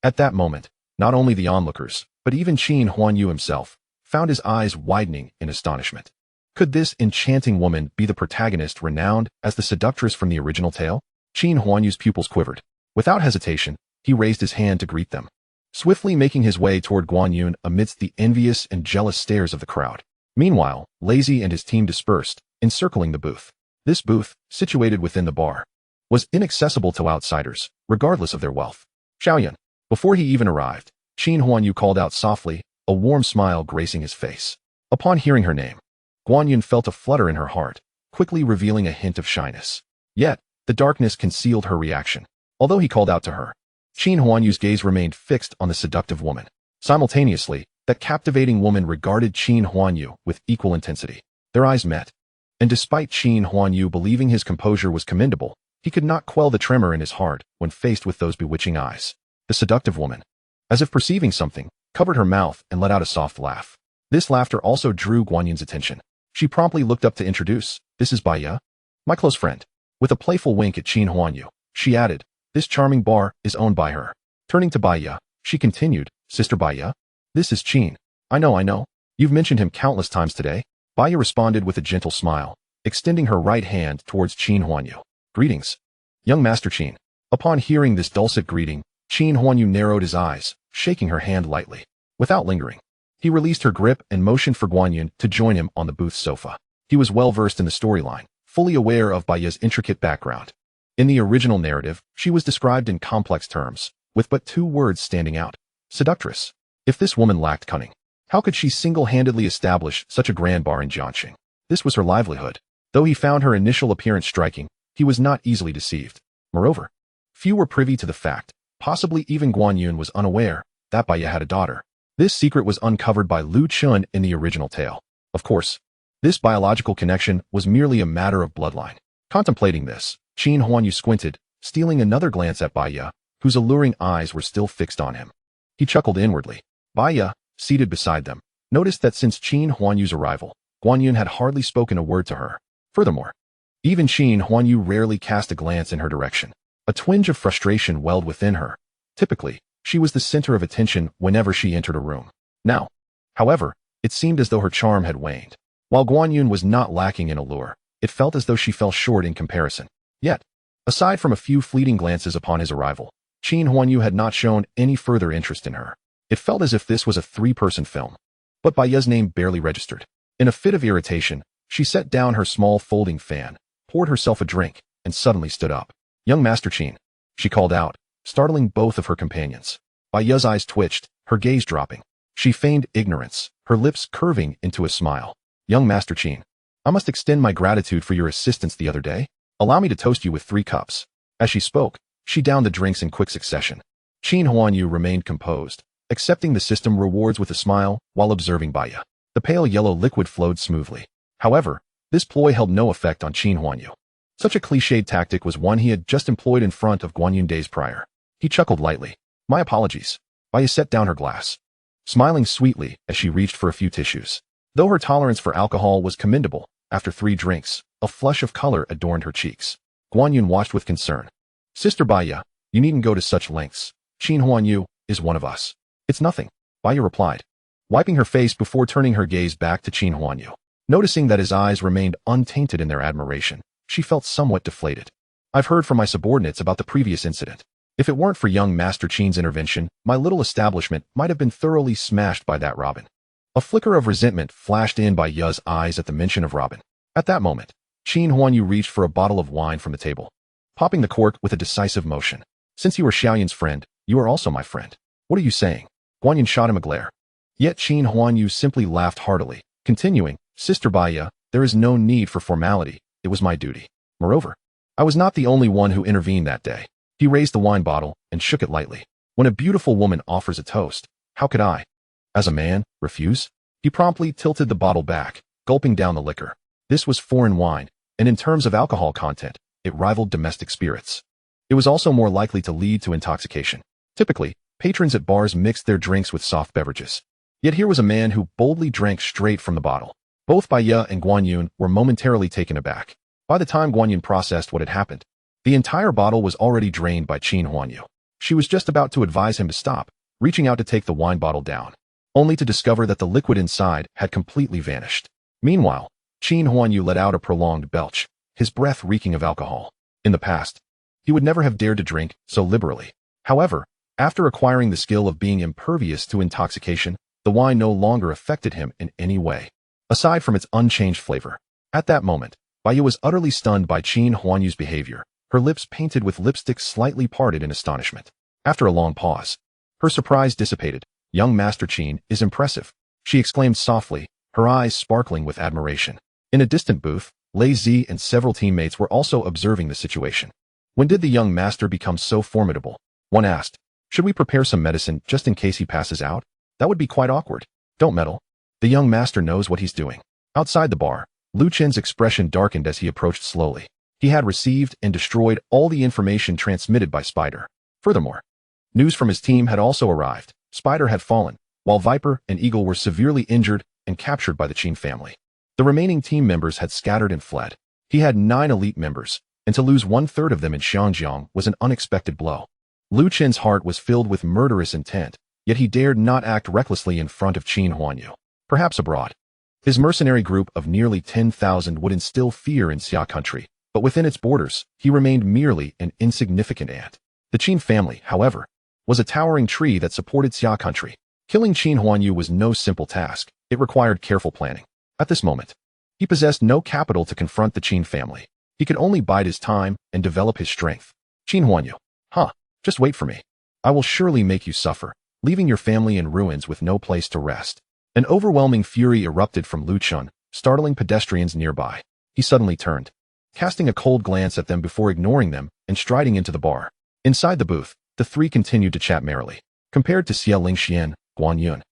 At that moment, not only the onlookers, but even Qin Huanyu himself, found his eyes widening in astonishment. Could this enchanting woman be the protagonist renowned as the seductress from the original tale? Qin Huanyu's pupils quivered. Without hesitation, he raised his hand to greet them, swiftly making his way toward Guanyun amidst the envious and jealous stares of the crowd. Meanwhile, Lazy and his team dispersed, encircling the booth. This booth, situated within the bar, was inaccessible to outsiders, regardless of their wealth. Xiaoyan. Before he even arrived, Qin Huanyu called out softly, a warm smile gracing his face. Upon hearing her name, Guanyun felt a flutter in her heart, quickly revealing a hint of shyness. Yet, the darkness concealed her reaction. Although he called out to her, Qin Huanyu's gaze remained fixed on the seductive woman. Simultaneously, that captivating woman regarded Qin Huanyu with equal intensity. Their eyes met. And despite Qin Huanyu believing his composure was commendable, he could not quell the tremor in his heart when faced with those bewitching eyes. The seductive woman, as if perceiving something, covered her mouth and let out a soft laugh. This laughter also drew Guanyun's attention. She promptly looked up to introduce, "This is Baiya, my close friend." With a playful wink at Qin Huanyu, she added, "This charming bar is owned by her." Turning to Baiya, she continued, "Sister Baiya, this is Qin. I know. You've mentioned him countless times today." Baiya responded with a gentle smile, extending her right hand towards Qin Huanyu. "Greetings, young Master Qin." Upon hearing this dulcet greeting, Qin Huanyu narrowed his eyes, shaking her hand lightly. Without lingering, he released her grip and motioned for Guanyun to join him on the booth sofa. He was well versed in the storyline, fully aware of Baiya's intricate background. In the original narrative, she was described in complex terms, with but 2 words standing out: seductress. If this woman lacked cunning, how could she single-handedly establish such a grand bar in Jiangxing? This was her livelihood. Though he found her initial appearance striking, he was not easily deceived. Moreover, few were privy to the fact, possibly even Guanyun was unaware, that Baiya had a daughter. This secret was uncovered by Lu Chun in the original tale. Of course, this biological connection was merely a matter of bloodline. Contemplating this, Qin Huanyu squinted, stealing another glance at Baiya, whose alluring eyes were still fixed on him. He chuckled inwardly. Baiya, seated beside them, noticed that since Qin Huanyu's arrival, Guanyun had hardly spoken a word to her. Furthermore, even Qin Huanyu rarely cast a glance in her direction. A twinge of frustration welled within her. Typically, she was the center of attention whenever she entered a room. Now, however, it seemed as though her charm had waned. While Guanyun was not lacking in allure, it felt as though she fell short in comparison. Yet, aside from a few fleeting glances upon his arrival, Qin Huanyu had not shown any further interest in her. It felt as if this was a 3-person film. But Baiya's name barely registered. In a fit of irritation, she set down her small folding fan, poured herself a drink, and suddenly stood up. "Young Master Qin," she called out, startling both of her companions. Baiya's eyes twitched, her gaze dropping. She feigned ignorance, her lips curving into a smile. "Young Master Qin, I must extend my gratitude for your assistance the other day. Allow me to toast you with 3 cups. As she spoke, she downed the drinks in quick succession. Qin Huanyu remained composed, accepting the system rewards with a smile while observing Baiya. The pale yellow liquid flowed smoothly. However, this ploy held no effect on Qin Huanyu. Such a cliched tactic was one he had just employed in front of Guanyun days prior. He chuckled lightly. "My apologies." Baiya set down her glass, smiling sweetly as she reached for a few tissues. Though her tolerance for alcohol was commendable, after 3 drinks, a flush of color adorned her cheeks. Guanyun watched with concern. "Sister Baiya, you needn't go to such lengths. Qin Huanyu is one of us." "It's nothing," Baiya replied, wiping her face before turning her gaze back to Qin Huanyu. Noticing that his eyes remained untainted in their admiration, she felt somewhat deflated. "I've heard from my subordinates about the previous incident. If it weren't for young Master Qin's intervention, my little establishment might have been thoroughly smashed by that Robin." A flicker of resentment flashed in Baiya's eyes at the mention of Robin. At that moment, Qin Huanyu reached for a bottle of wine from the table, popping the cork with a decisive motion. "Since you are Xiaoyan's friend, you are also my friend. What are you saying?" Guanyun shot him a glare. Yet Qin Huanyu simply laughed heartily, continuing, "Sister Baiya, there is no need for formality. It was my duty. Moreover, I was not the only one who intervened that day." He raised the wine bottle and shook it lightly. "When a beautiful woman offers a toast, how could I, as a man, refuse?" He promptly tilted the bottle back, gulping down the liquor. This was foreign wine, and in terms of alcohol content, it rivaled domestic spirits. It was also more likely to lead to intoxication. Typically, patrons at bars mixed their drinks with soft beverages. Yet here was a man who boldly drank straight from the bottle. Both Baiya and Guanyun were momentarily taken aback. By the time Guanyun processed what had happened, the entire bottle was already drained by Qin Huanyu. She was just about to advise him to stop, reaching out to take the wine bottle down, only to discover that the liquid inside had completely vanished. Meanwhile, Qin Huanyu let out a prolonged belch, his breath reeking of alcohol. In the past, he would never have dared to drink so liberally. However, after acquiring the skill of being impervious to intoxication, the wine no longer affected him in any way, aside from its unchanged flavor. At that moment, Baiya was utterly stunned by Qin Huanyu's behavior, her lips painted with lipstick slightly parted in astonishment. After a long pause, her surprise dissipated. "Young Master Qin is impressive," she exclaimed softly, her eyes sparkling with admiration. In a distant booth, Lei Zi and several teammates were also observing the situation. "When did the young master become so formidable?" one asked, Should we prepare some medicine just in case he passes out? That would be quite awkward. Don't meddle. The young master knows what he's doing. Outside the bar, Lu Chen's expression darkened as he approached slowly. He had received and destroyed all the information transmitted by Spider. Furthermore, news from his team had also arrived. Spider had fallen, while Viper and Eagle were severely injured and captured by the Qin family. The remaining team members had scattered and fled. He had 9 elite members, and to lose 1/3 of them in Xiangjiang was an unexpected blow. Lu Chen's heart was filled with murderous intent, yet he dared not act recklessly in front of Qin Huanyu. Perhaps abroad, his mercenary group of nearly 10,000 would instill fear in Xia country, but within its borders, he remained merely an insignificant ant. The Qin family, however, was a towering tree that supported Xia country. Killing Qin Huanyu was no simple task. It required careful planning. At this moment, he possessed no capital to confront the Qin family. He could only bide his time and develop his strength. Qin Huanyu, just wait for me. I will surely make you suffer, leaving your family in ruins with no place to rest. An overwhelming fury erupted from Lu Chen, startling pedestrians nearby. He suddenly turned, casting a cold glance at them before ignoring them and striding into the bar. Inside the booth, the three continued to chat merrily. Compared to Xia Lingxian, Guan Yun,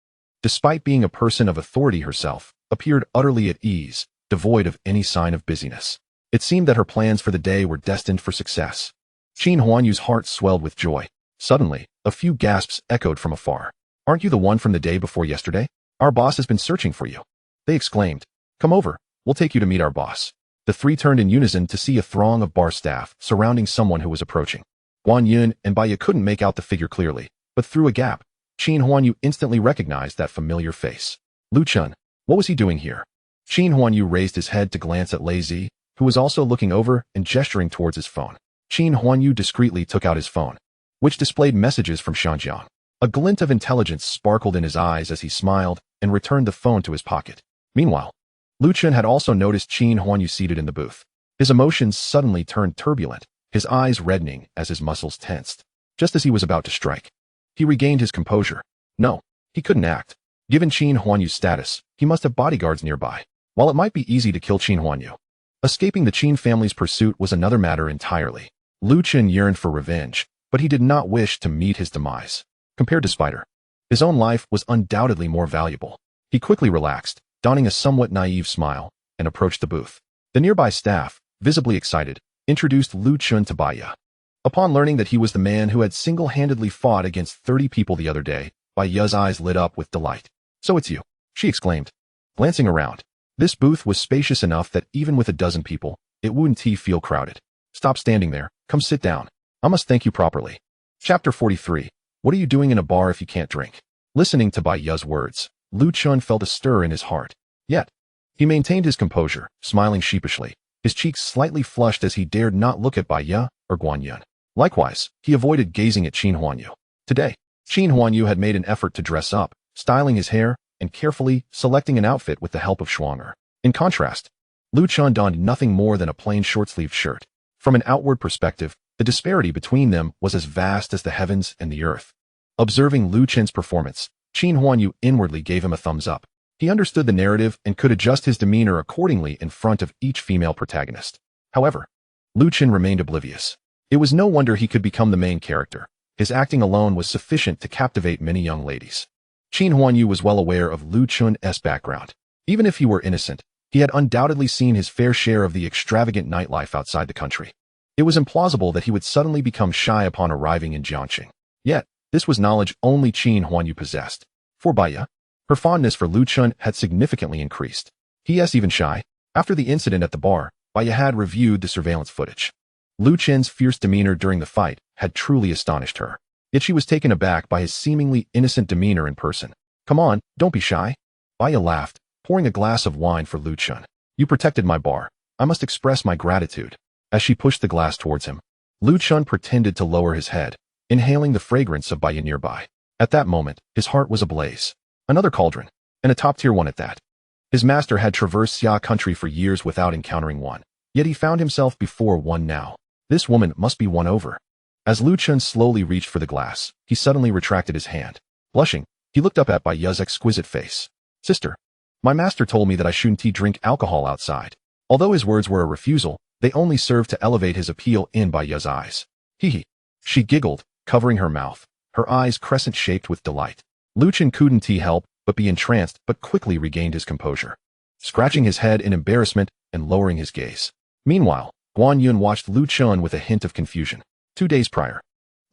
despite being a person of authority herself, appeared utterly at ease, devoid of any sign of busyness. It seemed that her plans for the day were destined for success. Qin Huanyu's heart swelled with joy. Suddenly, a few gasps echoed from afar. Aren't you the one from the day before yesterday? Our boss has been searching for you. They exclaimed. Come over, we'll take you to meet our boss. The three turned in unison to see a throng of bar staff surrounding someone who was approaching. Guan Yun and Baiya couldn't make out the figure clearly, but through a gap, Qin Huanyu instantly recognized that familiar face. Lu Chen, what was he doing here? Qin Huanyu raised his head to glance at Lei Zi, who was also looking over and gesturing towards his phone. Qin Huanyu discreetly took out his phone, which displayed messages from Xiangjiang. A glint of intelligence sparkled in his eyes as he smiled and returned the phone to his pocket. Meanwhile, Lu Chen had also noticed Qin Huanyu seated in the booth. His emotions suddenly turned turbulent, his eyes reddening as his muscles tensed. Just as he was about to strike, he regained his composure. No, he couldn't act. Given Qin Huanyu's status, he must have bodyguards nearby. While it might be easy to kill Qin Huanyu, escaping the Qin family's pursuit was another matter entirely. Lu Chen yearned for revenge, but he did not wish to meet his demise. Compared to Spider, his own life was undoubtedly more valuable. He quickly relaxed, donning a somewhat naive smile, and approached the booth. The nearby staff, visibly excited, introduced Lu Chen to Baiya. Upon learning that he was the man who had single-handedly fought against 30 people the other day, Baiya's eyes lit up with delight. So it's you, she exclaimed, glancing around. This booth was spacious enough that even with a dozen people, it wouldn't feel crowded. Stop standing there, come sit down. I must thank you properly. Chapter 43. What are you doing in a bar if you can't drink? Listening to Baiya's words, Lu Chen felt a stir in his heart. Yet, he maintained his composure, smiling sheepishly, his cheeks slightly flushed as he dared not look at Baiya or Guan Yun. Likewise, he avoided gazing at Qin Huanyu. Today, Qin Huanyu had made an effort to dress up, styling his hair and carefully selecting an outfit with the help of Shuanger. In contrast, Lu Chen donned nothing more than a plain short-sleeved shirt. From an outward perspective, the disparity between them was as vast as the heavens and the earth. Observing Lu Chen's performance, Qin Huanyu inwardly gave him a thumbs up. He understood the narrative and could adjust his demeanor accordingly in front of each female protagonist. However, Lu Chen remained oblivious. It was no wonder he could become the main character. His acting alone was sufficient to captivate many young ladies. Qin Huanyu was well aware of Lu Chen's background. Even if he were innocent, he had undoubtedly seen his fair share of the extravagant nightlife outside the country. It was implausible that he would suddenly become shy upon arriving in Jiangxing. Yet, this was knowledge only Qin Huanyu possessed. For Baiya, her fondness for Lu Chen had significantly increased. P.S. Even shy, after the incident at the bar, Baiya had reviewed the surveillance footage. Lu Chen's fierce demeanor during the fight had truly astonished her. Yet she was taken aback by his seemingly innocent demeanor in person. Come on, don't be shy. Baiya laughed, pouring a glass of wine for Lu Chen. You protected my bar. I must express my gratitude. As she pushed the glass towards him, Lu Chen pretended to lower his head, inhaling the fragrance of Baiya nearby. At that moment, his heart was ablaze. Another cauldron, and a top-tier one at that. His master had traversed Xia country for years without encountering one, yet he found himself before one now. This woman must be won over. As Lu Chen slowly reached for the glass, he suddenly retracted his hand. Blushing, he looked up at Baiya's exquisite face. Sister, my master told me that I shouldn't drink alcohol outside. Although his words were a refusal, they only served to elevate his appeal in Baiya's eyes. Hee hee. She giggled, covering her mouth. her eyes crescent-shaped with delight. Lu Chen couldn't help but be entranced, but quickly regained his composure, scratching his head in embarrassment and lowering his gaze. Meanwhile, Guan Yun watched Lu Chen with a hint of confusion. 2 days prior,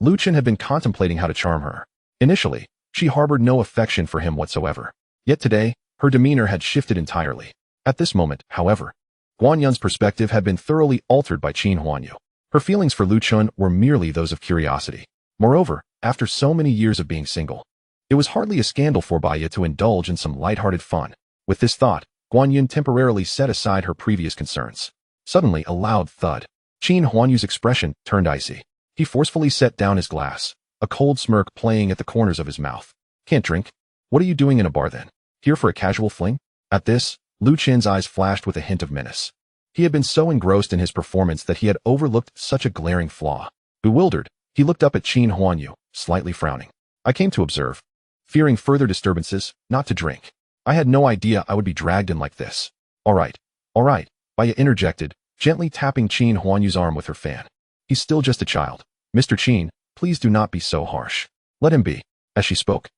Lu Chen had been contemplating how to charm her. Initially, she harbored no affection for him whatsoever. Yet today, her demeanor had shifted entirely. At this moment, however, Guan Yun's perspective had been thoroughly altered by Qin Huanyu. Her feelings for Lu Chen were merely those of curiosity. Moreover, after so many years of being single, it was hardly a scandal for Baiya to indulge in some light-hearted fun. With this thought, Guan Yun temporarily set aside her previous concerns. Suddenly, a loud thud. Qin Huanyu's expression turned icy. He forcefully set down his glass, a cold smirk playing at the corners of his mouth. Can't drink? What are you doing in a bar then? Here for a casual fling? At this, Lu Chen's eyes flashed with a hint of menace. He had been so engrossed in his performance that he had overlooked such a glaring flaw. Bewildered, he looked up at Qin Huanyu, slightly frowning. I came to observe. Fearing further disturbances, not to drink. I had no idea I would be dragged in like this. All right, Baiya interjected, gently tapping Qin Huanyu's arm with her fan. He's still just a child. Mr. Qin, please do not be so harsh. Let him be. As she spoke,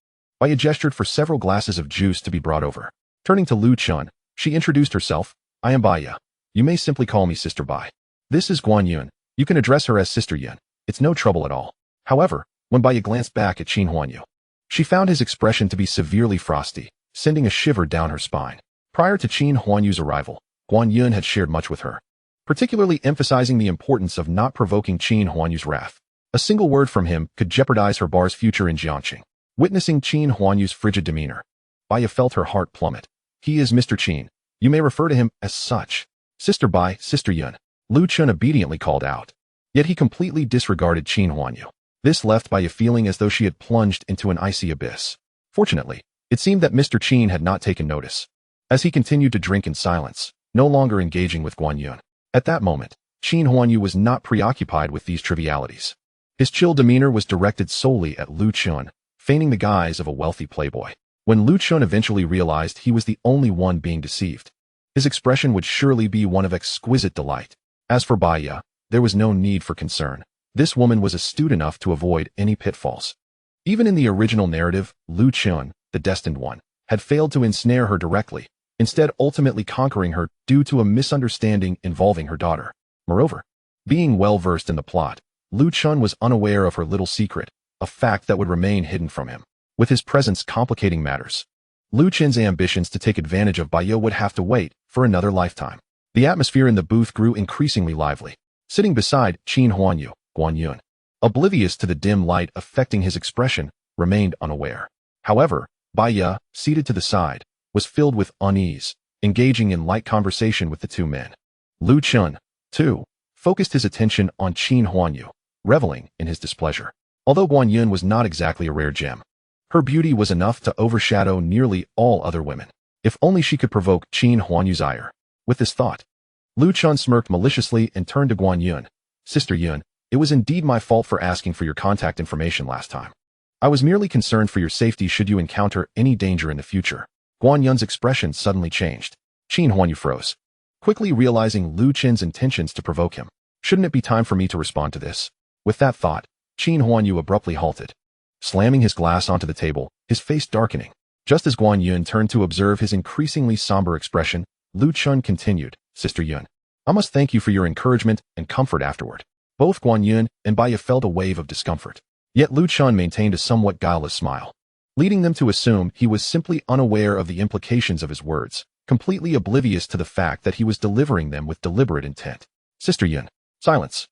Baiya gestured for several glasses of juice to be brought over. Turning to Lu Chen, she introduced herself. I am Baiya. You may simply call me Sister Bai. This is Guan Yun. You can address her as Sister Yun. It's no trouble at all. However, when Baiya glanced back at Qin Huanyu, she found his expression to be severely frosty, sending a shiver down her spine. Prior to Qin Huanyu's arrival, Guan Yun had shared much with her, particularly emphasizing the importance of not provoking Qin Huanyu's wrath. A single word from him could jeopardize her bar's future in Jiangqing. Witnessing Qin Huanyu's frigid demeanor, Baiya felt her heart plummet. He is Mr. Qin. You may refer to him as such. Sister Bai, Sister Yun, Lu Chen obediently called out. Yet he completely disregarded Qin Huanyu. This left Baiya feeling as though she had plunged into an icy abyss. Fortunately, it seemed that Mr. Qin had not taken notice, as he continued to drink in silence, no longer engaging with Guan Yun. At that moment, Qin Huanyu was not preoccupied with these trivialities. His chill demeanor was directed solely at Lu Chen, feigning the guise of a wealthy playboy. When Lu Chen eventually realized he was the only one being deceived, his expression would surely be one of exquisite delight. As for Baiya, there was no need for concern. This woman was astute enough to avoid any pitfalls. Even in the original narrative, Lu Chen, the destined one, had failed to ensnare her directly, instead ultimately conquering her due to a misunderstanding involving her daughter. Moreover, being well-versed in the plot, Lu Chen was unaware of her little secret, a fact that would remain hidden from him. With his presence complicating matters, Lu Chen's ambitions to take advantage of Baiya would have to wait for another lifetime. The atmosphere in the booth grew increasingly lively. Sitting beside Qin Huanyu, Guan Yun, oblivious to the dim light affecting his expression, remained unaware. However, Baiya, seated to the side, was filled with unease, engaging in light conversation with the two men. Lu Chen, too, focused his attention on Qin Huanyu, reveling in his displeasure. Although Guan Yun was not exactly a rare gem, her beauty was enough to overshadow nearly all other women. If only she could provoke Qin Huanyu's ire. With this thought, Lu Chen smirked maliciously and turned to Guan Yun. Sister Yun, it was indeed my fault for asking for your contact information last time. I was merely concerned for your safety should you encounter any danger in the future. Guan Yun's expression suddenly changed. Qin Huanyu froze, quickly realizing Lu Chen's intentions to provoke him. Shouldn't it be time for me to respond to this? With that thought, Qin Huanyu abruptly halted, slamming his glass onto the table, his face darkening. Just as Guan Yun turned to observe his increasingly somber expression, Lu Chen continued, Sister Yun, I must thank you for your encouragement and comfort afterward. Both Guan Yun and Baiya felt a wave of discomfort. Yet Lu Chen maintained a somewhat guileless smile, leading them to assume he was simply unaware of the implications of his words, completely oblivious to the fact that he was delivering them with deliberate intent. Sister Yun, silence.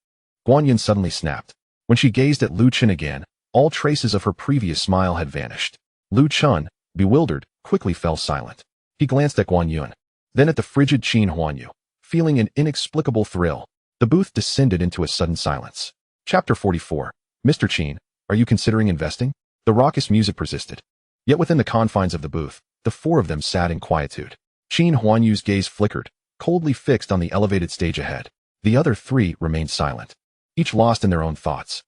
Guan Yun suddenly snapped. When she gazed at Lu Chen again, all traces of her previous smile had vanished. Lu Chen, bewildered, quickly fell silent. He glanced at Guan Yun, then at the frigid Qin Huanyu. Feeling an inexplicable thrill, the booth descended into a sudden silence. Chapter 44. Mr. Qin, are you considering investing? The raucous music persisted. Yet within the confines of the booth, the four of them sat in quietude. Qin Huanyu's gaze flickered, coldly fixed on the elevated stage ahead. The other three remained silent, each lost in their own thoughts.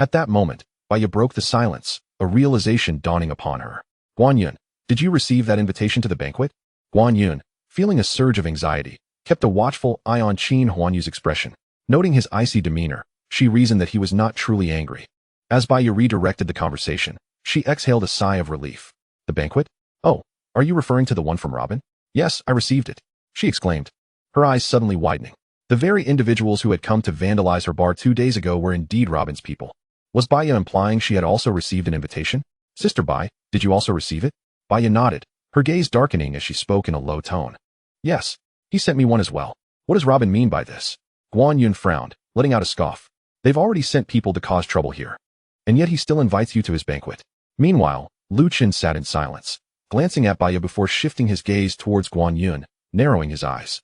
At that moment, Baiya broke the silence, a realization dawning upon her. Guan Yun, did you receive that invitation to the banquet? Guan Yun, feeling a surge of anxiety, kept a watchful eye on Qin Huanyu's expression. Noting his icy demeanor, she reasoned that he was not truly angry. As Baya redirected the conversation, she exhaled a sigh of relief. The banquet? Oh, are you referring to the one from Robin? Yes, I received it, she exclaimed, her eyes suddenly widening. The very individuals who had come to vandalize her bar 2 days ago were indeed Robin's people. Was Baya implying she had also received an invitation? Sister Bai, did you also receive it? Baya nodded, her gaze darkening as she spoke in a low tone. Yes, he sent me one as well. What does Robin mean by this? Huanyu frowned, letting out a scoff. They've already sent people to cause trouble here. And yet he still invites you to his banquet. Meanwhile, Lu Qin sat in silence, glancing at Baya before shifting his gaze towards Huanyu, narrowing his eyes.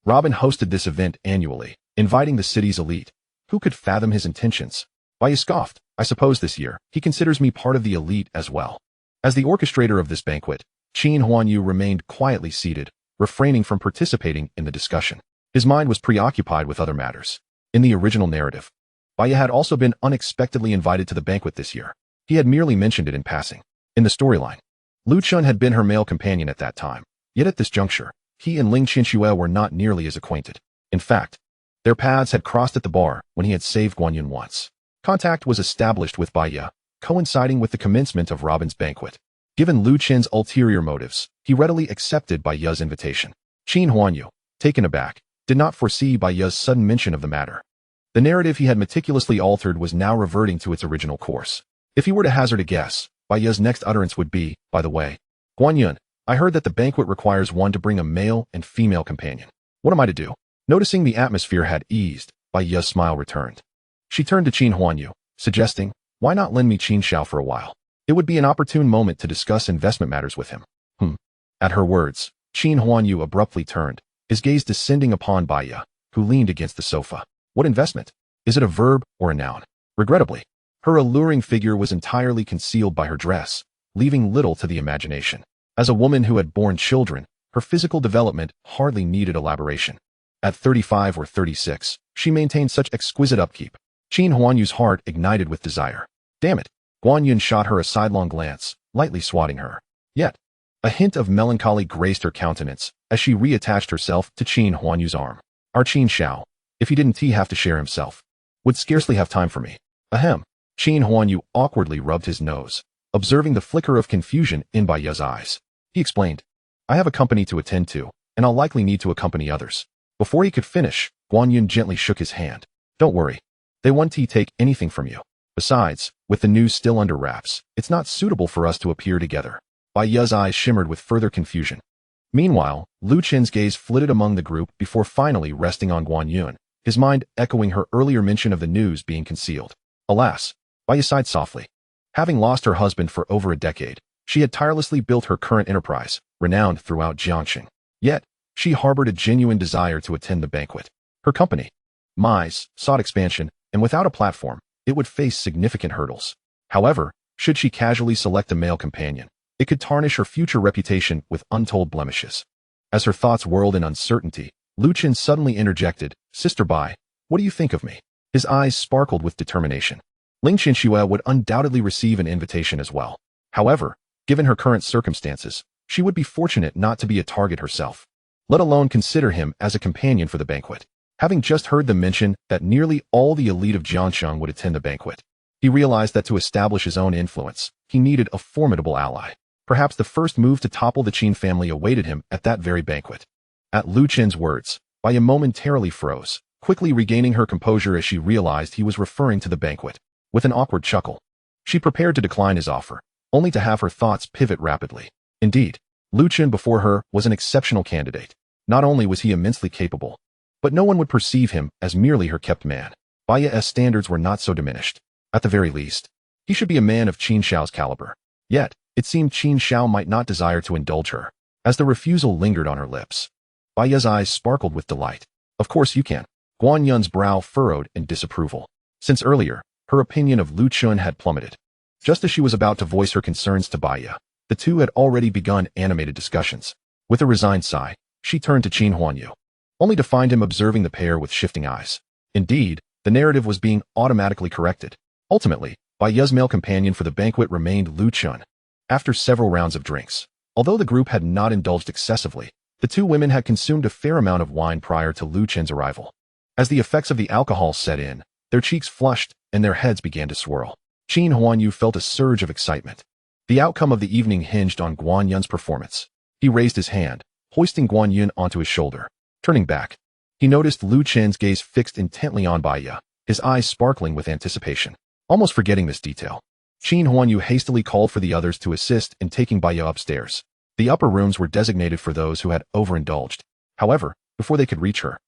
Robin hosted this event annually, inviting the city's elite. Who could fathom his intentions? Baya scoffed. I suppose this year, he considers me part of the elite as well. As the orchestrator of this banquet, Qin Huanyu remained quietly seated, refraining from participating in the discussion. His mind was preoccupied with other matters. In the original narrative, Baya had also been unexpectedly invited to the banquet this year. He had merely mentioned it in passing. In the storyline, Lu Chun had been her male companion at that time, yet at this juncture, he and Ling Qinxue were not nearly as acquainted. In fact, their paths had crossed at the bar when he had saved Guanyin once. Contact was established with Baya, coinciding with the commencement of Robin's banquet. Given Lu Qin's ulterior motives, he readily accepted Baya's invitation. Qin Huanyu, taken aback, did not foresee Baya's sudden mention of the matter. The narrative he had meticulously altered was now reverting to its original course. If he were to hazard a guess, Baya's next utterance would be, by the way, Guanyin, I heard that the banquet requires one to bring a male and female companion. What am I to do? Noticing the atmosphere had eased, Baya's smile returned. She turned to Qin Huanyu, suggesting, why not lend me Qin Xiao for a while? It would be an opportune moment to discuss investment matters with him. At her words, Qin Huanyu abruptly turned, his gaze descending upon Baya, who leaned against the sofa. What investment? Is it a verb or a noun? Regrettably, her alluring figure was entirely concealed by her dress, leaving little to the imagination. As a woman who had borne children, her physical development hardly needed elaboration. At 35 or 36, she maintained such exquisite upkeep. Qin Huanyu's heart ignited with desire. Damn it! Guanyin shot her a sidelong glance, lightly swatting her. Yet, a hint of melancholy graced her countenance as she reattached herself to Qin Huanyu's arm. Our Qin Xiao, if he didn't have to share himself, would scarcely have time for me. Ahem. Qin Huanyu awkwardly rubbed his nose, observing the flicker of confusion in Baya's eyes. He explained, I have a company to attend to, and I'll likely need to accompany others. Before he could finish, Guanyin gently shook his hand. Don't worry. They won't take anything from you. Besides, with the news still under wraps, it's not suitable for us to appear together. Baya's eyes shimmered with further confusion. Meanwhile, Lu Qin's gaze flitted among the group before finally resting on Guanyin, his mind echoing her earlier mention of the news being concealed. Alas, Baya sighed softly. Having lost her husband for over a decade, she had tirelessly built her current enterprise, renowned throughout Jiangxing. Yet, she harbored a genuine desire to attend the banquet. Her company, Mize, sought expansion, and without a platform, it would face significant hurdles. However, should she casually select a male companion, it could tarnish her future reputation with untold blemishes. As her thoughts whirled in uncertainty, Lu Qin suddenly interjected, Sister Bai, what do you think of me? His eyes sparkled with determination. Ling Qinxue would undoubtedly receive an invitation as well. However, given her current circumstances, she would be fortunate not to be a target herself, let alone consider him as a companion for the banquet. Having just heard them mention that nearly all the elite of Jiangxing would attend the banquet, he realized that to establish his own influence, he needed a formidable ally. Perhaps the first move to topple the Qin family awaited him at that very banquet. At Lu Qin's words, Baya momentarily froze, quickly regaining her composure as she realized he was referring to the banquet. With an awkward chuckle, she prepared to decline his offer, only to have her thoughts pivot rapidly. Indeed, Lu Qin before her was an exceptional candidate. Not only was he immensely capable, but no one would perceive him as merely her kept man. Baya's standards were not so diminished. At the very least, he should be a man of Qin Xiao's caliber. Yet, it seemed Qin Xiao might not desire to indulge her. As the refusal lingered on her lips, Baya's eyes sparkled with delight. Of course you can. Guanyun's brow furrowed in disapproval. Since earlier, her opinion of Lu Qin had plummeted. Just as she was about to voice her concerns to Baya, the two had already begun animated discussions. With a resigned sigh, she turned to Qin Huanyu, only to find him observing the pair with shifting eyes. Indeed, the narrative was being automatically corrected. Ultimately, Baya's male companion for the banquet remained Lu Qin. After several rounds of drinks, although the group had not indulged excessively, the two women had consumed a fair amount of wine prior to Lu Qin's arrival. As the effects of the alcohol set in, their cheeks flushed and their heads began to swirl. Qin Huanyu felt a surge of excitement. The outcome of the evening hinged on Guan Yun's performance. He raised his hand, hoisting Guan Yun onto his shoulder. Turning back, he noticed Lu Chen's gaze fixed intently on Bai Ye, his eyes sparkling with anticipation. Almost forgetting this detail, Qin Huanyu hastily called for the others to assist in taking Bai Ye upstairs. The upper rooms were designated for those who had overindulged. However, before they could reach her,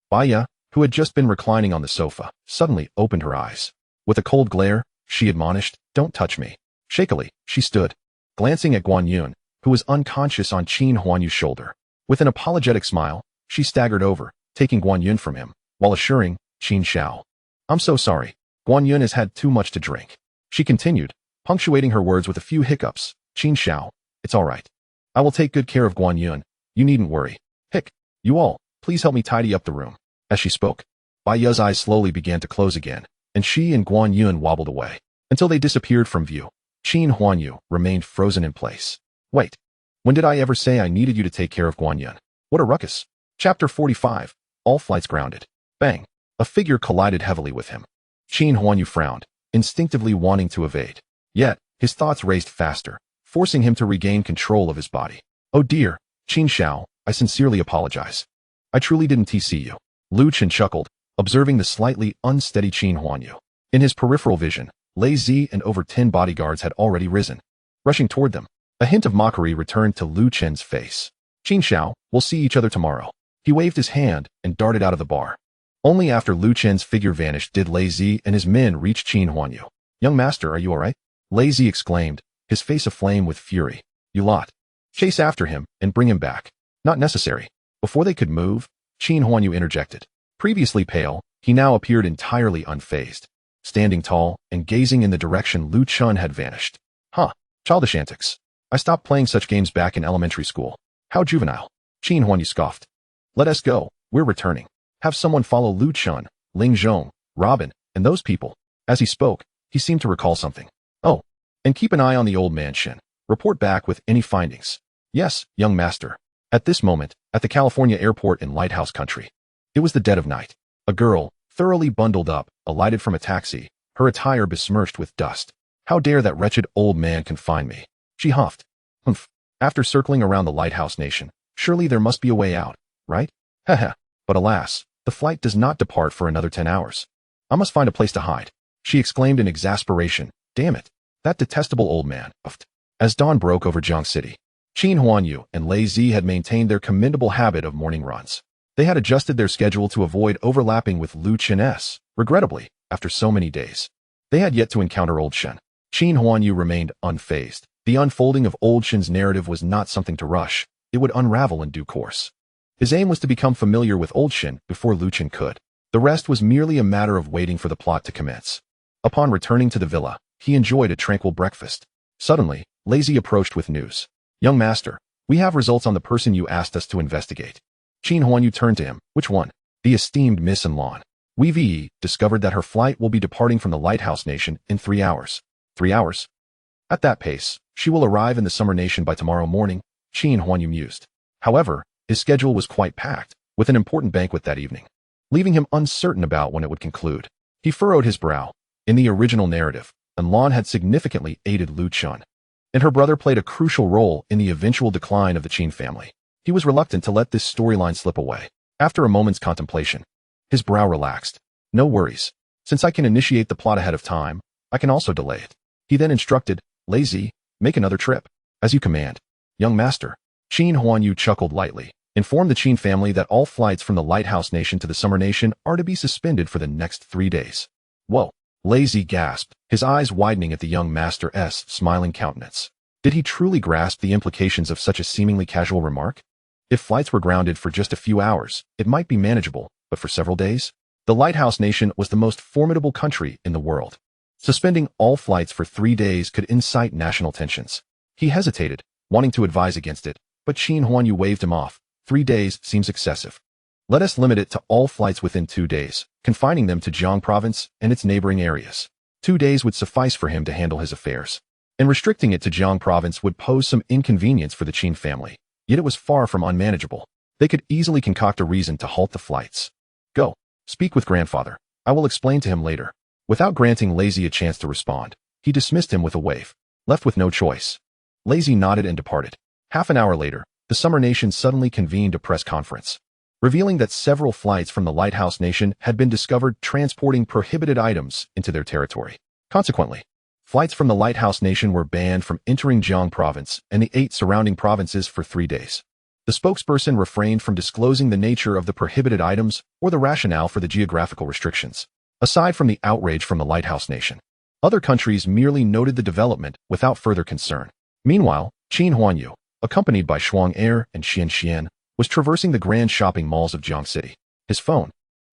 Bai Ye, who had just been reclining on the sofa, suddenly opened her eyes. With a cold glare, she admonished, "Don't touch me." Shakily, she stood, glancing at Guan Yun, who was unconscious on Qin Huanyu's shoulder. With an apologetic smile, she staggered over, taking Guan Yun from him, while assuring Qin Xiao, "I'm so sorry. Guan Yun has had too much to drink." She continued, punctuating her words with a few hiccups. "Qin Xiao, it's all right. I will take good care of Guan Yun. You needn't worry. Hic, you all, please help me tidy up the room." As she spoke, Bai Ye's eyes slowly began to close again, and she and Guan Yun wobbled away, until they disappeared from view. Qin Huanyu remained frozen in place. "Wait, when did I ever say I needed you to take care of Guan Yun? What a ruckus." Chapter 45, All Flights Grounded. Bang! A figure collided heavily with him. Qin Huanyu frowned, instinctively wanting to evade. Yet, his thoughts raced faster, forcing him to regain control of his body. "Oh dear, Qin Xiao, I sincerely apologize. I truly didn't TC you." Lu Chen chuckled, observing the slightly unsteady Qin Huanyu. In his peripheral vision, Lei Zi and over 10 bodyguards had already risen, rushing toward them. A hint of mockery returned to Lu Chen's face. "Qin Xiao, we'll see each other tomorrow." He waved his hand and darted out of the bar. Only after Lu Chen's figure vanished did Lei Zi and his men reach Qin Huanyu. "Young master, are you all right?" Lei Zi exclaimed, his face aflame with fury. "You lot. Chase after him and bring him back." "Not necessary." Before they could move, Qin Huanyu interjected. Previously pale, he now appeared entirely unfazed, standing tall and gazing in the direction Lu Chun had vanished. "Huh, childish antics. I stopped playing such games back in elementary school. How juvenile." Qin Huanyu scoffed. "Let us go, we're returning. Have someone follow Lu Chun, Ling Zhong, Robin, and those people." As he spoke, he seemed to recall something. "Oh, and keep an eye on the old man Shen. Report back with any findings." "Yes, young master." At this moment, at the California airport in Lighthouse Country, it was the dead of night. A girl, thoroughly bundled up, alighted from a taxi, her attire besmirched with dust. "How dare that wretched old man confine me?" she huffed. "Humph. After circling around the Lighthouse Nation, surely there must be a way out, right? Haha. But alas, the flight does not depart for another 10 hours. I must find a place to hide," she exclaimed in exasperation. "Damn it, that detestable old man." Huffed. As dawn broke over Jiang City, Qin Huanyu and Lei Zi had maintained their commendable habit of morning runs. They had adjusted their schedule to avoid overlapping with Lu Chen's. Regrettably, after so many days, they had yet to encounter Old Shen. Qin Huanyu remained unfazed. The unfolding of Old Shen's narrative was not something to rush. It would unravel in due course. His aim was to become familiar with Old Shen before Lu Chen could. The rest was merely a matter of waiting for the plot to commence. Upon returning to the villa, he enjoyed a tranquil breakfast. Suddenly, Lei Zi approached with news. "Young master, we have results on the person you asked us to investigate." Qin Huanyu turned to him. "Which one?" "The esteemed Miss Enlon. We've discovered that her flight will be departing from the Lighthouse Nation in 3 hours. 3 hours? At that pace, she will arrive in the Summer Nation by tomorrow morning," Qin Huanyu mused. However, his schedule was quite packed, with an important banquet that evening, leaving him uncertain about when it would conclude. He furrowed his brow. In the original narrative, Enlon had significantly aided Lu Chun, and her brother played a crucial role in the eventual decline of the Qin family. He was reluctant to let this storyline slip away. After a moment's contemplation, his brow relaxed. "No worries. Since I can initiate the plot ahead of time, I can also delay it." He then instructed, "Lei Zi, make another trip." "As you command, young master." Qin Huanyu chuckled lightly. "Inform the Qin family that all flights from the Lighthouse Nation to the Summer Nation are to be suspended for the next 3 days. "Whoa." Lei Zi gasped, his eyes widening at the young master's smiling countenance. Did he truly grasp the implications of such a seemingly casual remark? If flights were grounded for just a few hours, it might be manageable, but for several days? The Lighthouse Nation was the most formidable country in the world. Suspending all flights for 3 days could incite national tensions. He hesitated, wanting to advise against it, but Qin Huanyu waved him off. 3 days seems excessive. Let us limit it to all flights within 2 days, confining them to Jiang Province and its neighboring areas. 2 days would suffice for him to handle his affairs, and restricting it to Jiang Province would pose some inconvenience for the Qin family, yet it was far from unmanageable. They could easily concoct a reason to halt the flights. "Go, speak with grandfather. I will explain to him later." Without granting Lei Zi a chance to respond, He dismissed him with a wave, left with no choice. Lazy nodded and departed. Half an hour later, the Summer Nation suddenly convened a press conference, revealing that several flights from the Lighthouse Nation had been discovered transporting prohibited items into their territory. Consequently, flights from the Lighthouse Nation were banned from entering Jiang Province and the 8 surrounding provinces for 3 days. The spokesperson refrained from disclosing the nature of the prohibited items or the rationale for the geographical restrictions. Aside from the outrage from the Lighthouse Nation, other countries merely noted the development without further concern. Meanwhile, Qin Huanyu, accompanied by Shuang Er and Xian Xian, was traversing the grand shopping malls of Jiang City. His phone,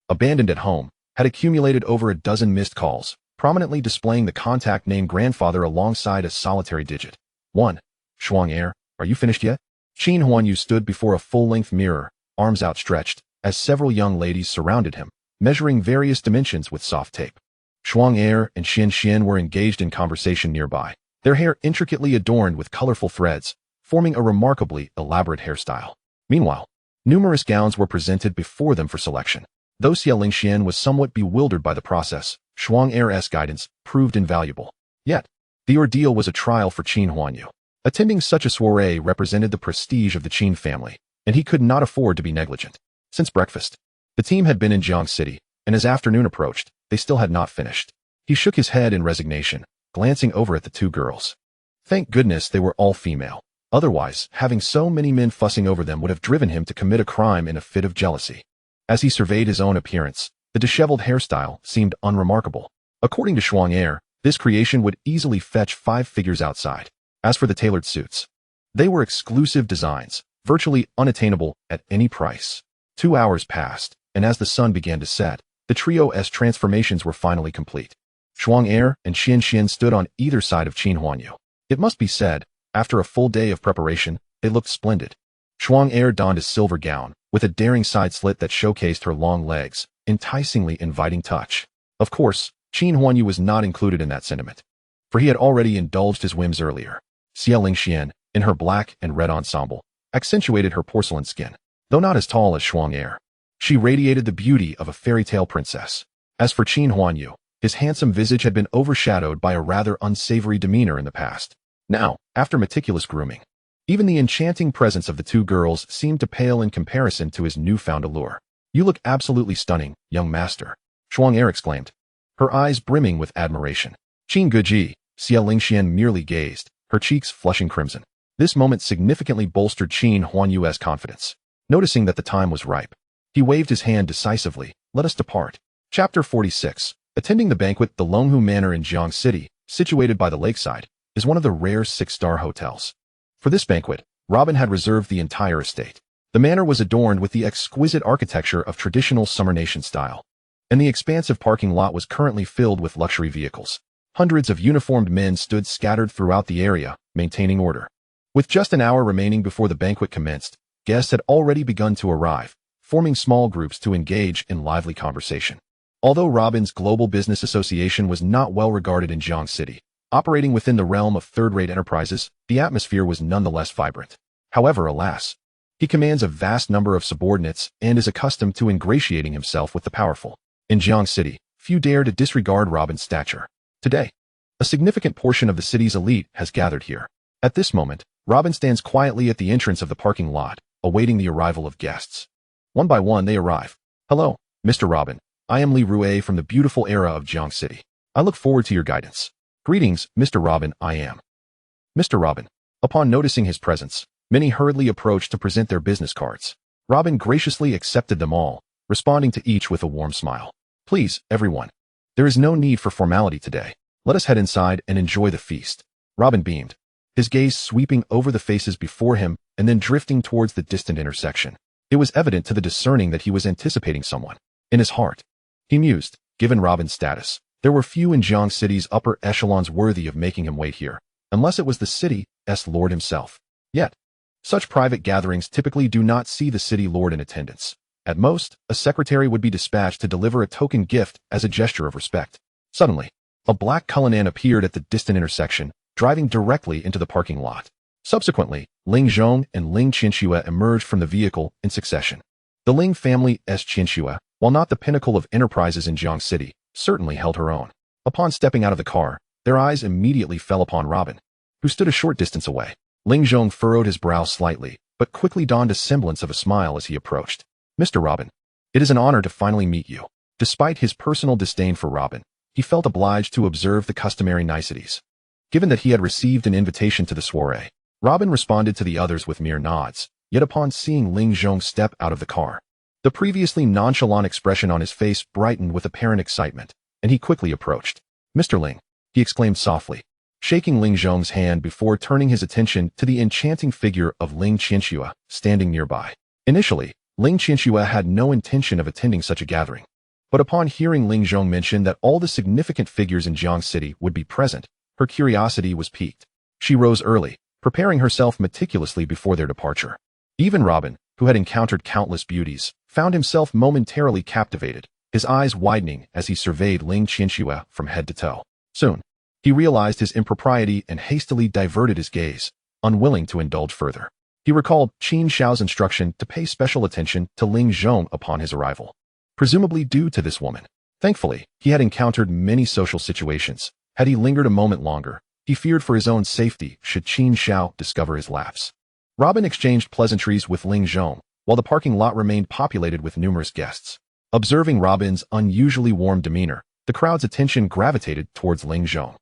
abandoned at home, had accumulated over a dozen missed calls, prominently displaying the contact name grandfather alongside a solitary digit. 1. Shuang Er, are you finished yet? Qin Huanyu stood before a full-length mirror, arms outstretched, as several young ladies surrounded him, measuring various dimensions with soft tape. Shuang Er and Xian Xian were engaged in conversation nearby, their hair intricately adorned with colorful threads, forming a remarkably elaborate hairstyle. Meanwhile, numerous gowns were presented before them for selection. Though Xia Lingxian was somewhat bewildered by the process, Shuang Er's guidance proved invaluable. Yet, the ordeal was a trial for Qin Huanyu. Attending such a soiree represented the prestige of the Qin family, and he could not afford to be negligent. Since breakfast, the team had been in Jiang City, and as afternoon approached, they still had not finished. He shook his head in resignation, glancing over at the 2 girls. Thank goodness they were all female. Otherwise, having so many men fussing over them would have driven him to commit a crime in a fit of jealousy. As he surveyed his own appearance, the disheveled hairstyle seemed unremarkable. According to Shuang Er, this creation would easily fetch 5 figures outside. As for the tailored suits, they were exclusive designs, virtually unattainable at any price. 2 hours passed, and as the sun began to set, the trio's transformations were finally complete. Shuang Er and Xian Xian stood on either side of Qin Huanyu. It must be said, after a full day of preparation, they looked splendid. Shuang Er donned a silver gown, with a daring side slit that showcased her long legs, enticingly inviting touch. Of course, Qin Huanyu was not included in that sentiment, for he had already indulged his whims earlier. Xia Lingxian, in her black and red ensemble, accentuated her porcelain skin. Though not as tall as Shuang Er, she radiated the beauty of a fairy tale princess. As for Qin Huanyu, his handsome visage had been overshadowed by a rather unsavory demeanor in the past. Now, after meticulous grooming, even the enchanting presence of the 2 girls seemed to pale in comparison to his newfound allure. You look absolutely stunning, young master, Shuang Er exclaimed, her eyes brimming with admiration. Qin Guji, Xia Lingxian merely gazed, her cheeks flushing crimson. This moment significantly bolstered Qin Huanyu's confidence. Noticing that the time was ripe, he waved his hand decisively. Let us depart. Chapter 46. Attending the banquet. The Longhu Manor in Jiang City, situated by the lakeside, is one of the rare 6-star hotels. For this banquet, Robin had reserved the entire estate. The manor was adorned with the exquisite architecture of traditional Summer Nation style, and the expansive parking lot was currently filled with luxury vehicles. Hundreds of uniformed men stood scattered throughout the area, maintaining order. With just an hour remaining before the banquet commenced, guests had already begun to arrive, forming small groups to engage in lively conversation. Although Robin's Global Business Association was not well regarded in Jiang City, operating within the realm of third-rate enterprises, the atmosphere was nonetheless vibrant. However, alas, he commands a vast number of subordinates and is accustomed to ingratiating himself with the powerful. In Jiang City, few dare to disregard Robin's stature. Today, a significant portion of the city's elite has gathered here. At this moment, Robin stands quietly at the entrance of the parking lot, awaiting the arrival of guests. One by one they arrive. Hello, Mr. Robin. I am Li Rue from the beautiful era of Jiang City. I look forward to your guidance. Greetings, Mr. Robin. I am Mr. Robin. Upon noticing his presence, many hurriedly approached to present their business cards. Robin graciously accepted them all, responding to each with a warm smile. Please, everyone. There is no need for formality today. Let us head inside and enjoy the feast. Robin beamed, his gaze sweeping over the faces before him and then drifting towards the distant intersection. It was evident to the discerning that he was anticipating someone. In his heart, he mused, given Robin's status, there were few in Jiang City's upper echelons worthy of making him wait here, unless it was the city's lord himself. Yet, such private gatherings typically do not see the city lord in attendance. At most, a secretary would be dispatched to deliver a token gift as a gesture of respect. Suddenly, a black Cullinan appeared at the distant intersection, driving directly into the parking lot. Subsequently, Ling Zhong and Ling Qianxue emerged from the vehicle in succession. The Ling family's Qianxue, while not the pinnacle of enterprises in Jiang City, certainly held her own. Upon stepping out of the car, Their eyes immediately fell upon Robin, who stood a short distance away. Ling Zhong furrowed his brow slightly, but quickly donned a semblance of a smile as he approached. Mr. Robin, it is an honor to finally meet you. Despite his personal disdain for Robin, he felt obliged to observe the customary niceties. Given that he had received an invitation to the soiree, Robin responded to the others with mere nods, yet upon seeing Ling Zhong step out of the car, the previously nonchalant expression on his face brightened with apparent excitement, and he quickly approached. Mr. Ling, he exclaimed softly, shaking Ling Zhong's hand before turning his attention to the enchanting figure of Ling Qianxue standing nearby. Initially, Ling Qianxue had no intention of attending such a gathering, but upon hearing Ling Zhong mention that all the significant figures in Jiang City would be present, her curiosity was piqued. She rose early, preparing herself meticulously before their departure. Even Robin, who had encountered countless beauties, found himself momentarily captivated, his eyes widening as he surveyed Ling Qianxue from head to toe. Soon, he realized his impropriety and hastily diverted his gaze, unwilling to indulge further. He recalled Qin Xiao's instruction to pay special attention to Ling Zhong upon his arrival, presumably due to this woman. Thankfully, he had encountered many social situations. Had he lingered a moment longer, he feared for his own safety should Qin Xiao discover his lapse. Robin exchanged pleasantries with Ling Zhong, while the parking lot remained populated with numerous guests. Observing Robin's unusually warm demeanor, the crowd's attention gravitated towards Ling Zhong.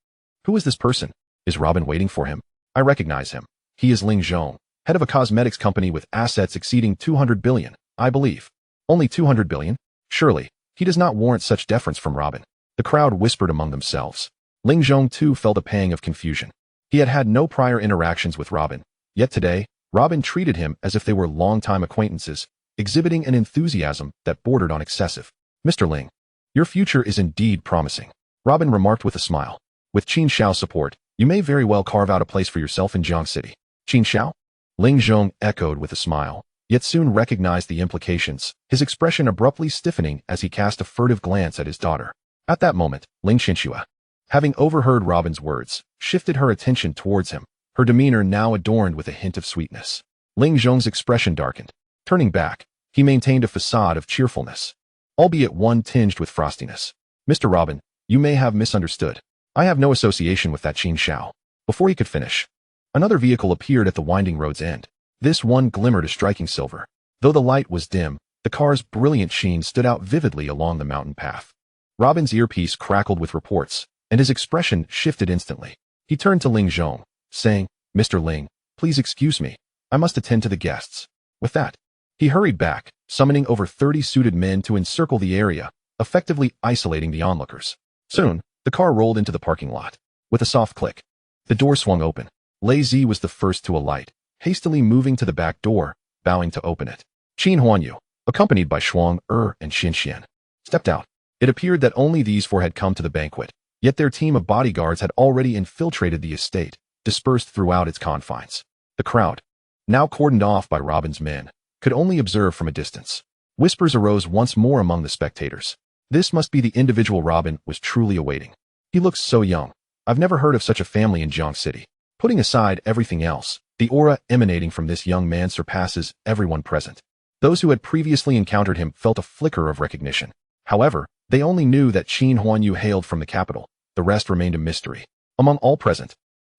Who is this person? Is Robin waiting for him? I recognize him. He is Ling Zhong, head of a cosmetics company with assets exceeding 200 billion, I believe. Only 200 billion? Surely, he does not warrant such deference from Robin. The crowd whispered among themselves. Ling Zhong too felt a pang of confusion. He had had no prior interactions with Robin, yet today, Robin treated him as if they were longtime acquaintances, exhibiting an enthusiasm that bordered on excessive. Mr. Ling, your future is indeed promising, Robin remarked with a smile. With Qin Xiao's support, you may very well carve out a place for yourself in Jiang City. Qin Xiao? Ling Zhong echoed with a smile, yet soon recognized the implications, his expression abruptly stiffening as he cast a furtive glance at his daughter. At that moment, Ling Qianxue, having overheard Robin's words, shifted her attention towards him, her demeanor now adorned with a hint of sweetness. Ling Zhong's expression darkened. Turning back, he maintained a facade of cheerfulness, albeit one tinged with frostiness. Mr. Robin, you may have misunderstood. I have no association with that Qin Xiao. Before he could finish, another vehicle appeared at the winding road's end. This one glimmered a striking silver. Though the light was dim, the car's brilliant sheen stood out vividly along the mountain path. Robin's earpiece crackled with reports, and his expression shifted instantly. He turned to Ling Zhong, saying, Mr. Ling, please excuse me. I must attend to the guests. With that, he hurried back, summoning over 30 suited men to encircle the area, effectively isolating the onlookers. Soon, the car rolled into the parking lot. With a soft click, the door swung open. Lei Zi was the first to alight, hastily moving to the back door, bowing to open it. Qin Huanyu, accompanied by Shuang and Xin Xian, stepped out. It appeared that only these four had come to the banquet, yet their team of bodyguards had already infiltrated the estate, dispersed throughout its confines. The crowd, now cordoned off by Robin's men, could only observe from a distance. Whispers arose once more among the spectators. This must be the individual Robin was truly awaiting. He looks so young. I've never heard of such a family in Jiang City. Putting aside everything else, the aura emanating from this young man surpasses everyone present. Those who had previously encountered him felt a flicker of recognition. However, they only knew that Qin Huanyu hailed from the capital. The rest remained a mystery. Among all present,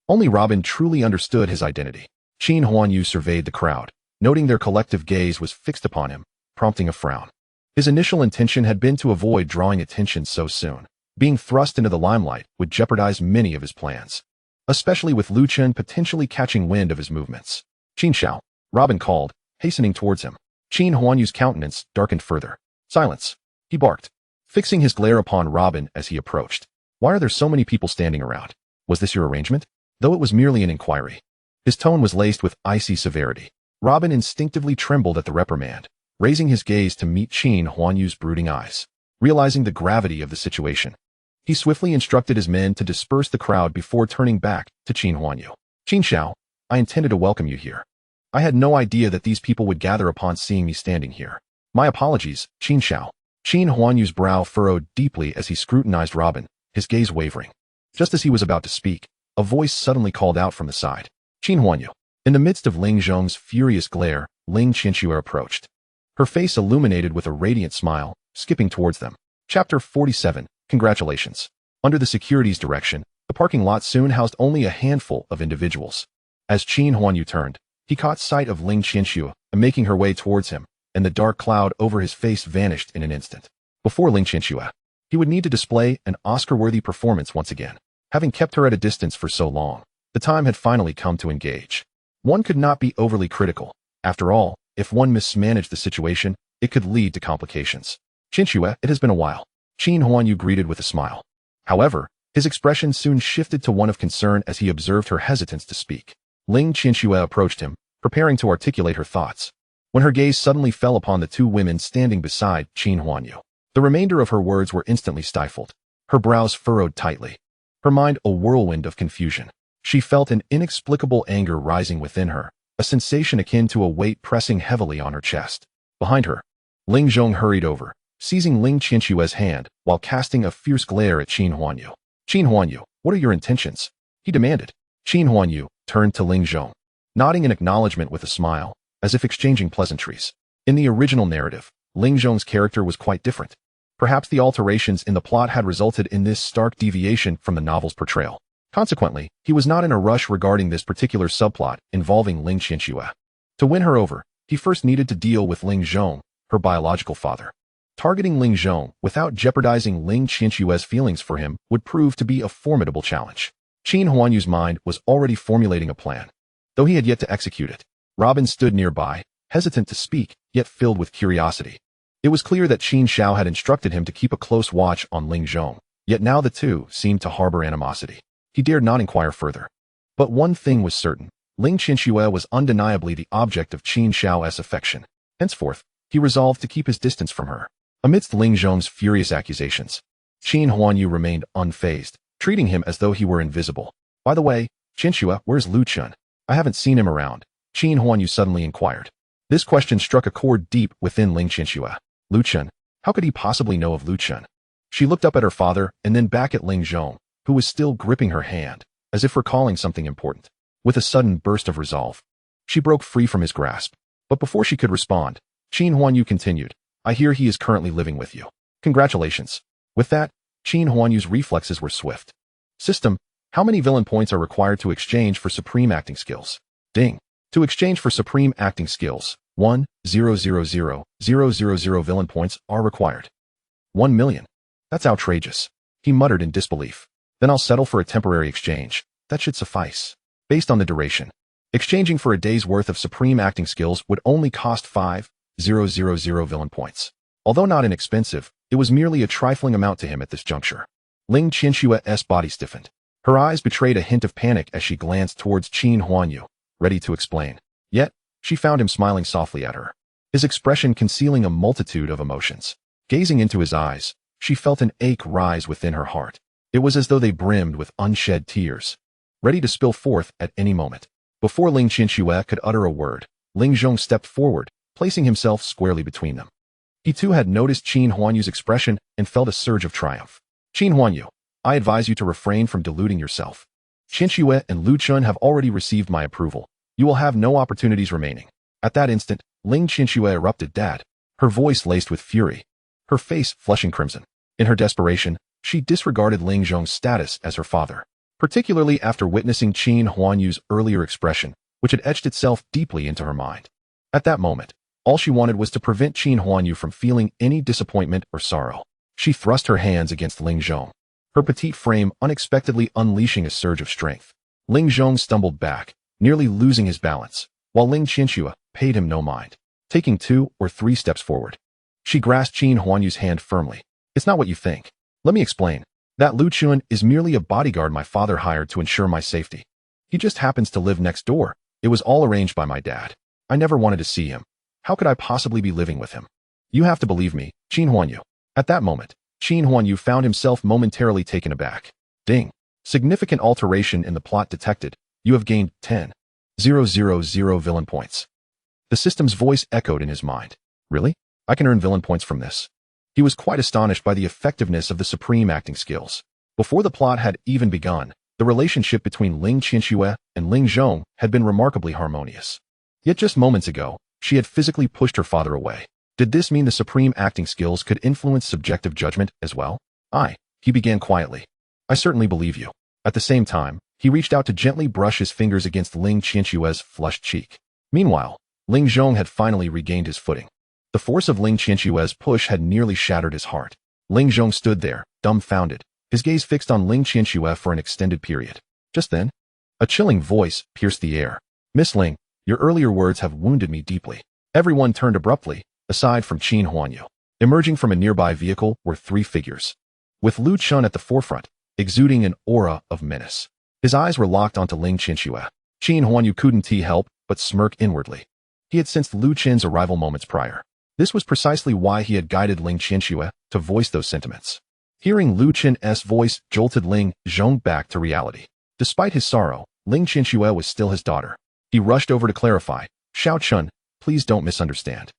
only Robin truly understood his identity. Qin Huanyu surveyed the crowd, noting their collective gaze was fixed upon him, prompting a frown. His initial intention had been to avoid drawing attention so soon. Being thrust into the limelight would jeopardize many of his plans, especially with Lu Chen potentially catching wind of his movements. Qin Xiao, Robin called, hastening towards him. Qin Huanyu's countenance darkened further. Silence, he barked, fixing his glare upon Robin as he approached. Why are there so many people standing around? Was this your arrangement? Though it was merely an inquiry, his tone was laced with icy severity. Robin instinctively trembled at the reprimand, raising his gaze to meet Qin Huanyu's brooding eyes. Realizing the gravity of the situation, he swiftly instructed his men to disperse the crowd before turning back to Qin Huanyu. Qin Xiao, I intended to welcome you here. I had no idea that these people would gather upon seeing me standing here. My apologies, Qin Xiao. Qin Huanyu's brow furrowed deeply as he scrutinized Robin, his gaze wavering. Just as he was about to speak, a voice suddenly called out from the side. Qin Huanyu. In the midst of Ling Zhong's furious glare, Ling Qianxue approached, her face illuminated with a radiant smile, skipping towards them. Chapter 47. Congratulations. Under the security's direction, The parking lot soon housed only a handful of individuals. As Qin Huanyu turned, he caught sight of Ling Qianxue making her way towards him, and the dark cloud over his face vanished in an instant. Before Ling Qianxue, he would need to display an Oscar-worthy performance once again. Having kept her at a distance for so long, the time had finally come to engage. One could not be overly critical. After all, if one mismanaged the situation, it could lead to complications. Qianxue, it has been a while. Qin Huanyu greeted with a smile. However, his expression soon shifted to one of concern as he observed her hesitance to speak. Ling Qianxue approached him, preparing to articulate her thoughts, when her gaze suddenly fell upon the two women standing beside Qin Huanyu. The remainder of her words were instantly stifled. Her brows furrowed tightly, her mind a whirlwind of confusion. She felt an inexplicable anger rising within her, a sensation akin to a weight pressing heavily on her chest. Behind her, Ling Zhong hurried over, seizing Ling Qianxue's hand while casting a fierce glare at Qin Huanyu. Qin Huanyu, what are your intentions? He demanded. Qin Huanyu turned to Ling Zhong, nodding in acknowledgement with a smile, as if exchanging pleasantries. In the original narrative, Ling Zhong's character was quite different. Perhaps the alterations in the plot had resulted in this stark deviation from the novel's portrayal. Consequently, he was not in a rush regarding this particular subplot involving Ling Qianxue. To win her over, he first needed to deal with Ling Zhong, her biological father. Targeting Ling Zhong without jeopardizing Ling Qianxue's feelings for him would prove to be a formidable challenge. Qin Huanyu's mind was already formulating a plan, though he had yet to execute it. Robin stood nearby, hesitant to speak, yet filled with curiosity. It was clear that Qin Xiao had instructed him to keep a close watch on Ling Zhong, yet now the two seemed to harbor animosity. He dared not inquire further. But one thing was certain. Ling Qianxue was undeniably the object of Qin Xiao's affection. Henceforth, he resolved to keep his distance from her. Amidst Ling Zhong's furious accusations, Qin Huanyu remained unfazed, treating him as though he were invisible. By the way, Qianxue, where's Lu Chun? I haven't seen him around, Qin Huanyu suddenly inquired. This question struck a chord deep within Ling Qianxue. Lu Chun? How could he possibly know of Lu Chun? She looked up at her father and then back at Ling Zhong, who was still gripping her hand, as if recalling something important. With a sudden burst of resolve, she broke free from his grasp. But before she could respond, Qin Huanyu continued, I hear he is currently living with you. Congratulations. With that, Qin Huanyu's reflexes were swift. System, how many villain points are required to exchange for supreme acting skills? Ding. To exchange for supreme acting skills, 1,000,000 villain points are required. 1,000,000. That's outrageous. He muttered in disbelief. Then I'll settle for a temporary exchange. That should suffice. Based on the duration, exchanging for a day's worth of supreme acting skills would only cost 5,000 villain points. Although not inexpensive, it was merely a trifling amount to him at this juncture. Ling Qianxue's body stiffened. Her eyes betrayed a hint of panic as she glanced towards Qin Huanyu, ready to explain. Yet, she found him smiling softly at her, his expression concealing a multitude of emotions. Gazing into his eyes, she felt an ache rise within her heart. It was as though they brimmed with unshed tears, ready to spill forth at any moment. Before Ling Qianxue could utter a word, Ling Zhong stepped forward, placing himself squarely between them. He too had noticed Qin Huanyu's expression and felt a surge of triumph. Qin Huanyu, I advise you to refrain from deluding yourself. Qianxue and Lu Chun have already received my approval. You will have no opportunities remaining. At that instant, Ling Qianxue erupted, Dad, her voice laced with fury, her face flushing crimson. In her desperation, she disregarded Ling Zhong's status as her father, particularly after witnessing Qin Huanyu's earlier expression, which had etched itself deeply into her mind. At that moment, all she wanted was to prevent Qin Huanyu from feeling any disappointment or sorrow. She thrust her hands against Ling Zhong, her petite frame unexpectedly unleashing a surge of strength. Ling Zhong stumbled back, nearly losing his balance, while Ling Qianxue paid him no mind, taking 2 or 3 steps forward. She grasped Qin Huanyu's hand firmly. It's not what you think. Let me explain. That Lu Chun is merely a bodyguard my father hired to ensure my safety. He just happens to live next door. It was all arranged by my dad. I never wanted to see him. How could I possibly be living with him? You have to believe me, Qin Huanyu. At that moment, Qin Huanyu found himself momentarily taken aback. Ding. Significant alteration in the plot detected. You have gained 10,000 villain points. The system's voice echoed in his mind. Really? I can earn villain points from this. He was quite astonished by the effectiveness of the supreme acting skills. Before the plot had even begun, the relationship between Ling Qianxue and Ling Zhong had been remarkably harmonious. Yet just moments ago, she had physically pushed her father away. Did this mean the supreme acting skills could influence subjective judgment as well? He began quietly. I certainly believe you. At the same time, he reached out to gently brush his fingers against Ling Qianxue's flushed cheek. Meanwhile, Ling Zhong had finally regained his footing. The force of Ling Qianxue's push had nearly shattered his heart. Ling Zhong stood there, dumbfounded, his gaze fixed on Ling Qianxue for an extended period. Just then, a chilling voice pierced the air. "Miss Ling, your earlier words have wounded me deeply." Everyone turned abruptly, aside from Qin Huanyu. Emerging from a nearby vehicle were three figures, with Lu Chun at the forefront, exuding an aura of menace. His eyes were locked onto Ling Qianxue. Qin Huanyu couldn't help but smirk inwardly. He had sensed Lu Chen's arrival moments prior. This was precisely why he had guided Ling Qianxue to voice those sentiments. Hearing Lu Chen's voice jolted Ling Zhong back to reality. Despite his sorrow, Ling Qianxue was still his daughter. He rushed over to clarify, "Xiao Chun, please don't misunderstand."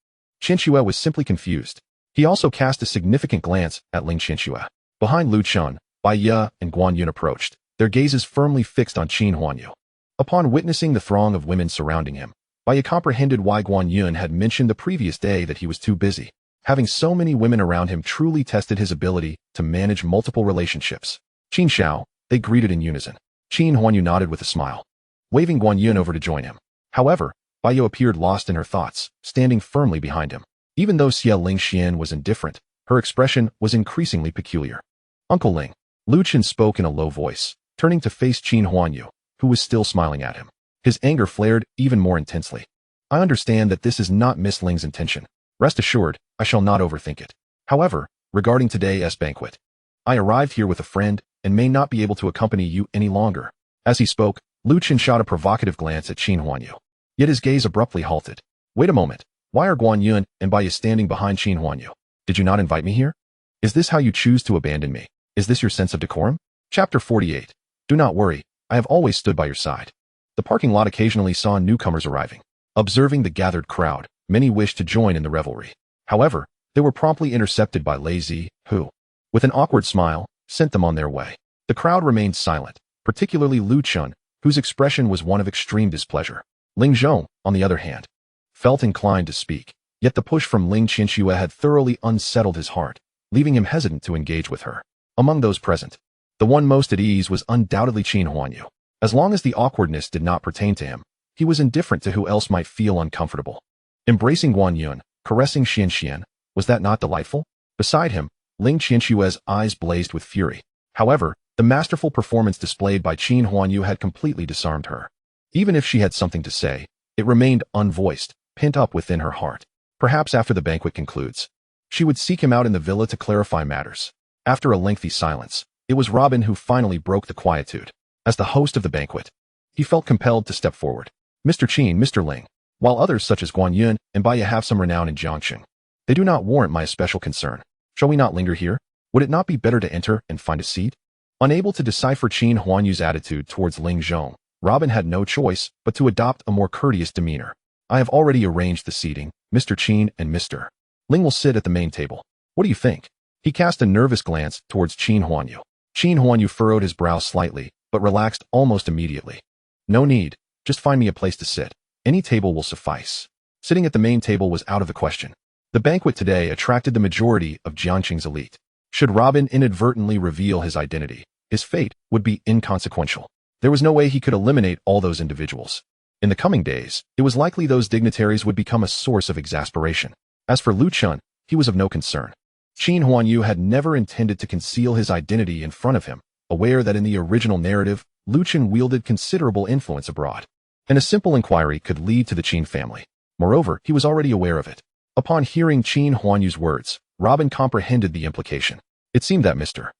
Qianxue was simply confused. He also cast a significant glance at Ling Qianxue. Behind Lu Chun, Bai Ye and Guan Yun approached, their gazes firmly fixed on Qin Huanyu. Upon witnessing the throng of women surrounding him, Bai Ye comprehended why Guan Yun had mentioned the previous day that he was too busy. Having so many women around him truly tested his ability to manage multiple relationships. "Qin Xiao," they greeted in unison. Qin Huanyu nodded with a smile, waving Guan Yun over to join him. However, Bai Ye appeared lost in her thoughts, standing firmly behind him. Even though Xie Ling Xian was indifferent, her expression was increasingly peculiar. "Uncle Ling," Lu Chen spoke in a low voice, turning to face Qin Huanyu, who was still smiling at him. His anger flared even more intensely. "I understand that this is not Miss Ling's intention. Rest assured, I shall not overthink it. However, regarding today's banquet, I arrived here with a friend and may not be able to accompany you any longer." As he spoke, Lu Chen shot a provocative glance at Qin Huanyu. Yet his gaze abruptly halted. "Wait a moment. Why are Guan Yun and Bai Ye standing behind Qin Huanyu? Did you not invite me here? Is this how you choose to abandon me? Is this your sense of decorum?" Chapter 48. Do not worry, I have always stood by your side. The parking lot occasionally saw newcomers arriving. Observing the gathered crowd, many wished to join in the revelry. However, they were promptly intercepted by Lei Zi, who, with an awkward smile, sent them on their way. The crowd remained silent, particularly Lu Chun, whose expression was one of extreme displeasure. Ling Zhong, on the other hand, felt inclined to speak, yet the push from Ling Qianxue had thoroughly unsettled his heart, leaving him hesitant to engage with her. Among those present, the one most at ease was undoubtedly Qin Huanyu. As long as the awkwardness did not pertain to him, he was indifferent to who else might feel uncomfortable. Embracing Guan Yun, caressing Xian Xian, was that not delightful? Beside him, Ling Qianxue's eyes blazed with fury. However, the masterful performance displayed by Qin Huanyu had completely disarmed her. Even if she had something to say, it remained unvoiced, pent up within her heart. Perhaps after the banquet concludes, she would seek him out in the villa to clarify matters. After a lengthy silence, it was Robin who finally broke the quietude. As the host of the banquet, he felt compelled to step forward. "Mr. Qin, Mr. Ling, while others such as Guan Yun and Bai Ye have some renown in Jiangxing, they do not warrant my especial concern. Shall we not linger here? Would it not be better to enter and find a seat?" Unable to decipher Qin Huanyu's attitude towards Ling Zhong, Robin had no choice but to adopt a more courteous demeanor. "I have already arranged the seating. Mr. Qin and Mr. Ling will sit at the main table. What do you think?" He cast a nervous glance towards Qin Huanyu. Qin Huanyu furrowed his brow slightly, but relaxed almost immediately. "No need, just find me a place to sit. Any table will suffice." Sitting at the main table was out of the question. The banquet today attracted the majority of Jiangxing's elite. Should Robin inadvertently reveal his identity, his fate would be inconsequential. There was no way he could eliminate all those individuals. In the coming days, it was likely those dignitaries would become a source of exasperation. As for Lu Chun, he was of no concern. Qin Huanyu had never intended to conceal his identity in front of him, aware that in the original narrative, Lu Chun wielded considerable influence abroad, and a simple inquiry could lead to the Qin family. Moreover, he was already aware of it. Upon hearing Qin Huanyu's words, Robin comprehended the implication. It seemed that Mr.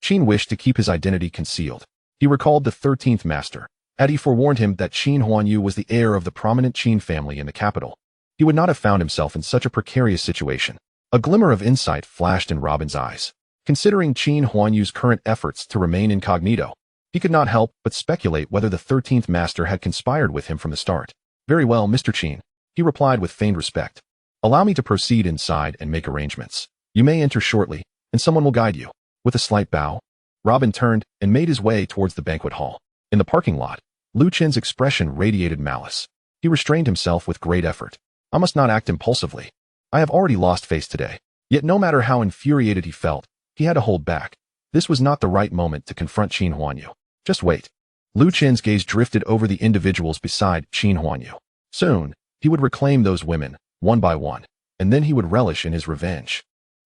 Qin wished to keep his identity concealed. He recalled the 13th master. Had he forewarned him that Qin Huanyu was the heir of the prominent Qin family in the capital, he would not have found himself in such a precarious situation. A glimmer of insight flashed in Robin's eyes. Considering Qin Huanyu's current efforts to remain incognito, he could not help but speculate whether the 13th master had conspired with him from the start. "Very well, Mr. Qin," he replied with feigned respect. "Allow me to proceed inside and make arrangements. You may enter shortly, and someone will guide you." With a slight bow, Robin turned and made his way towards the banquet hall. In the parking lot, Lu Chen's expression radiated malice. He restrained himself with great effort. "I must not act impulsively. I have already lost face today." Yet no matter how infuriated he felt, he had to hold back. This was not the right moment to confront Qin Huanyu. Just wait. Lu Qin's gaze drifted over the individuals beside Qin Huanyu. Soon, he would reclaim those women, one by one, and then he would relish in his revenge.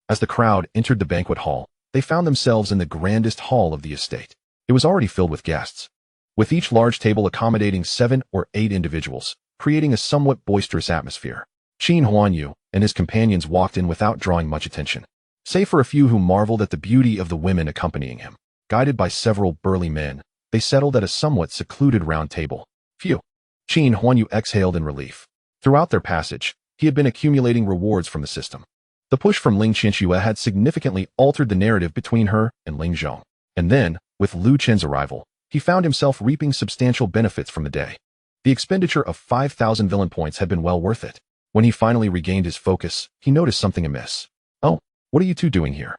As the crowd entered the banquet hall, they found themselves in the grandest hall of the estate. It was already filled with guests, with each large table accommodating 7 or 8 individuals, creating a somewhat boisterous atmosphere. Qin Huanyu and his companions walked in without drawing much attention, save for a few who marveled at the beauty of the women accompanying him. Guided by several burly men, they settled at a somewhat secluded round table. Phew! Qin Huanyu exhaled in relief. Throughout their passage, he had been accumulating rewards from the system. The push from Ling Qianxue had significantly altered the narrative between her and Ling Zhong. And then, with Lu Qin's arrival, he found himself reaping substantial benefits from the day. The expenditure of 5,000 villain points had been well worth it. When he finally regained his focus, he noticed something amiss. "Oh, what are you two doing here?"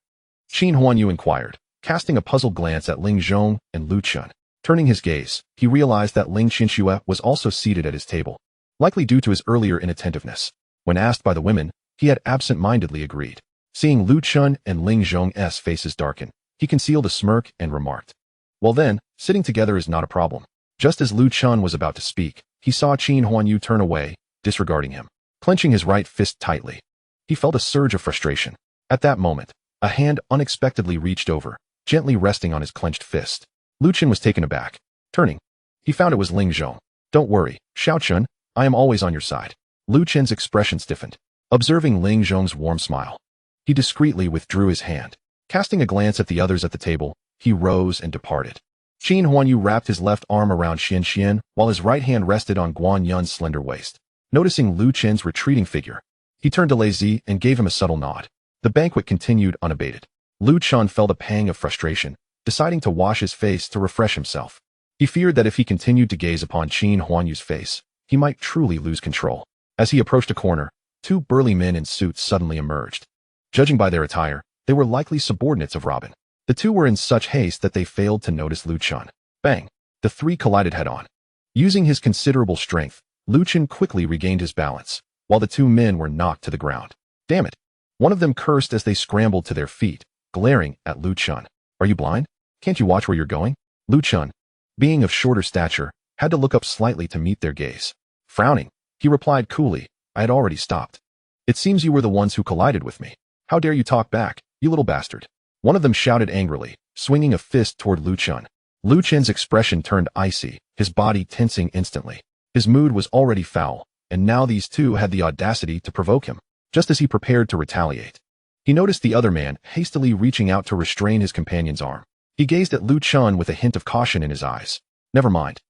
Qin Huanyu inquired, casting a puzzled glance at Ling Zhong and Lu Chun. Turning his gaze, he realized that Ling Qianxue was also seated at his table, likely due to his earlier inattentiveness. When asked by the women, he had absent-mindedly agreed. Seeing Lu Chun and Ling Zhong's faces darken, he concealed a smirk and remarked, "Well then, sitting together is not a problem." Just as Lu Chun was about to speak, he saw Qin Huanyu turn away, disregarding him. Clenching his right fist tightly, he felt a surge of frustration. At that moment, a hand unexpectedly reached over, gently resting on his clenched fist. Lu Chun was taken aback. Turning, he found it was Ling Zhong. "Don't worry, Xiao Chun, I am always on your side." Lu Chun's expression stiffened. Observing Ling Zhong's warm smile, he discreetly withdrew his hand. Casting a glance at the others at the table, he rose and departed. Qin Huanyu wrapped his left arm around Xian while his right hand rested on Guan Yun's slender waist. Noticing Lu Qin's retreating figure, he turned to Lei Zi and gave him a subtle nod. The banquet continued unabated. Lu Chun felt a pang of frustration, deciding to wash his face to refresh himself. He feared that if he continued to gaze upon Qin Huanyu's face, he might truly lose control. As he approached a corner, 2 burly men in suits suddenly emerged. Judging by their attire, they were likely subordinates of Robin. The two were in such haste that they failed to notice Lu Chun. Bang! The 3 collided head-on. Using his considerable strength, Lu Chun quickly regained his balance, while the 2 men were knocked to the ground. "Damn it!" One of them cursed as they scrambled to their feet, glaring at Lu Chun. "Are you blind? Can't you watch where you're going?" Lu Chun, being of shorter stature, had to look up slightly to meet their gaze. Frowning, he replied coolly, "I had already stopped. It seems you were the ones who collided with me. How dare you talk back, you little bastard." One of them shouted angrily, swinging a fist toward Lu Chun. Lu Chun's expression turned icy, his body tensing instantly. His mood was already foul, and now these 2 had the audacity to provoke him. Just as he prepared to retaliate, he noticed the other man hastily reaching out to restrain his companion's arm. He gazed at Lu Chun with a hint of caution in his eyes. "Never mind.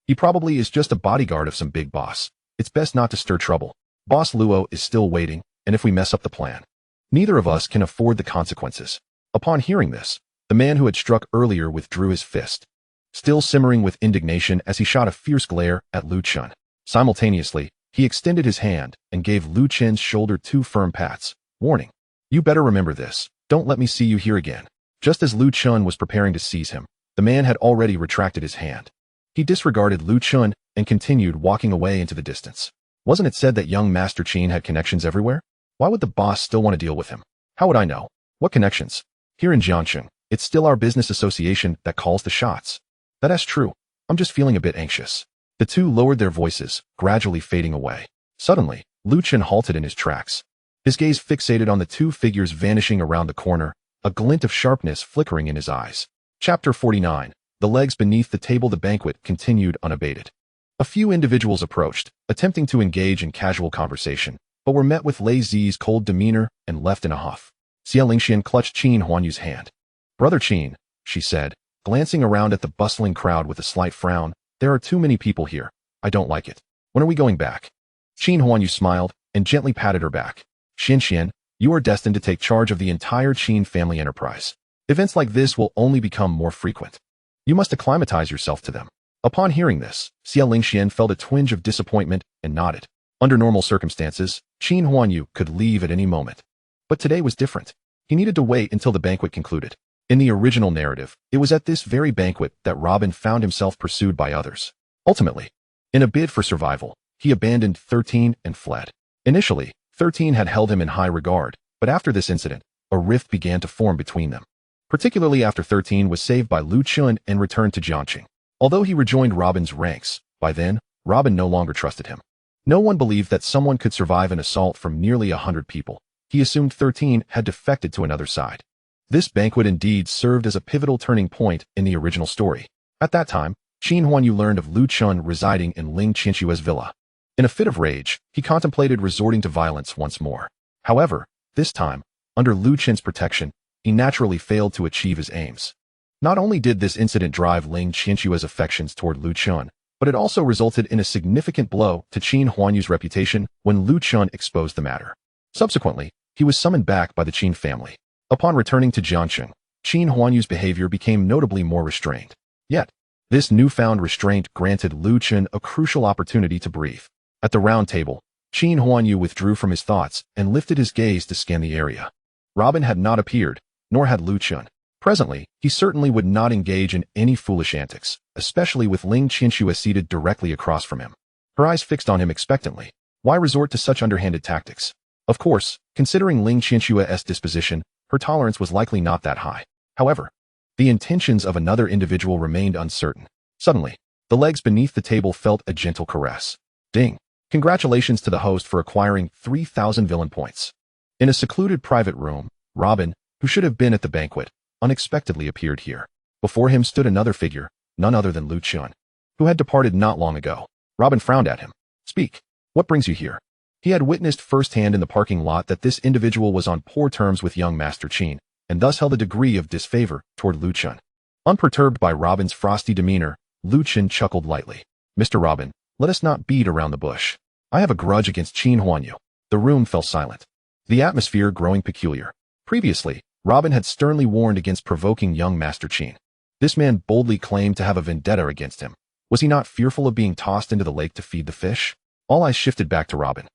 He probably is just a bodyguard of some big boss. It's best not to stir trouble. Boss Luo is still waiting, and if we mess up the plan, neither of us can afford the consequences." Upon hearing this, the man who had struck earlier withdrew his fist, still simmering with indignation as he shot a fierce glare at Lu Chun. Simultaneously, he extended his hand and gave Lu Chun's shoulder 2 firm pats, warning, "You better remember this. Don't let me see you here again." Just as Lu Chun was preparing to seize him, the man had already retracted his hand. He disregarded Lu Chun and continued walking away into the distance. Wasn't it said that young Master Qin had connections everywhere? Why would the boss still want to deal with him? How would I know? What connections? Here in Jiangcheng, it's still our business association that calls the shots. That's true. I'm just feeling a bit anxious. The 2 lowered their voices, gradually fading away. Suddenly, Lu Chun halted in his tracks. His gaze fixated on the 2 figures vanishing around the corner, a glint of sharpness flickering in his eyes. Chapter 49. The legs beneath the table. The banquet continued unabated. A few individuals approached, attempting to engage in casual conversation, but were met with Lei Zi's cold demeanor and left in a huff. Xia Lingxian clutched Qin Huanyu's hand. "Brother Qin," she said, glancing around at the bustling crowd with a slight frown, "there are too many people here. I don't like it. When are we going back?" Qin Huanyu smiled and gently patted her back. "Xian, you are destined to take charge of the entire Qin family enterprise. Events like this will only become more frequent. You must acclimatize yourself to them." Upon hearing this, Xia Lingxian felt a twinge of disappointment and nodded. Under normal circumstances, Qin Huanyu could leave at any moment. But today was different. He needed to wait until the banquet concluded. In the original narrative, it was at this very banquet that Robin found himself pursued by others. Ultimately, in a bid for survival, he abandoned 13 and fled. Initially, 13 had held him in high regard, but after this incident, a rift began to form between them. particularly after 13 was saved by Lu Chun and returned to Jiangqing. Although he rejoined Robin's ranks, by then, Robin no longer trusted him. No one believed that someone could survive an assault from nearly 100 people. He assumed 13 had defected to another side. This banquet indeed served as a pivotal turning point in the original story. At that time, Qin Huanyu learned of Lu Chun residing in Ling Qinshua's villa. In a fit of rage, he contemplated resorting to violence once more. However, this time, under Lu Chun's protection, he naturally failed to achieve his aims. Not only did this incident drive Ling Qinshua's affections toward Lu Chun, but it also resulted in a significant blow to Qin Huanyu's reputation when Lu Chun exposed the matter. Subsequently, he was summoned back by the Qin family. Upon returning to Jiangqing, Qin Huanyu's behavior became notably more restrained. Yet, this newfound restraint granted Lu Chun a crucial opportunity to breathe. At the round table, Qin Huanyu withdrew from his thoughts and lifted his gaze to scan the area. Robin had not appeared, nor had Lu Chun. Presently, he certainly would not engage in any foolish antics, especially with Ling Qinshu seated directly across from him. Her eyes fixed on him expectantly. Why resort to such underhanded tactics? Of course, considering Ling Qinshua's disposition, her tolerance was likely not that high. However, the intentions of another individual remained uncertain. Suddenly, the legs beneath the table felt a gentle caress. Ding! Congratulations to the host for acquiring 3,000 villain points. In a secluded private room, Robin, who should have been at the banquet, unexpectedly appeared here. Before him stood another figure, none other than Lu Chun, who had departed not long ago. Robin frowned at him. Speak. What brings you here? He had witnessed firsthand in the parking lot that this individual was on poor terms with young Master Qin, and thus held a degree of disfavor toward Lu Chun. Unperturbed by Robin's frosty demeanor, Lu Chun chuckled lightly. Mr. Robin, let us not beat around the bush. I have a grudge against Qin Huanyu. The room fell silent, the atmosphere growing peculiar. Previously, Robin had sternly warned against provoking young Master Qin. This man boldly claimed to have a vendetta against him. Was he not fearful of being tossed into the lake to feed the fish? All eyes shifted back to Robin,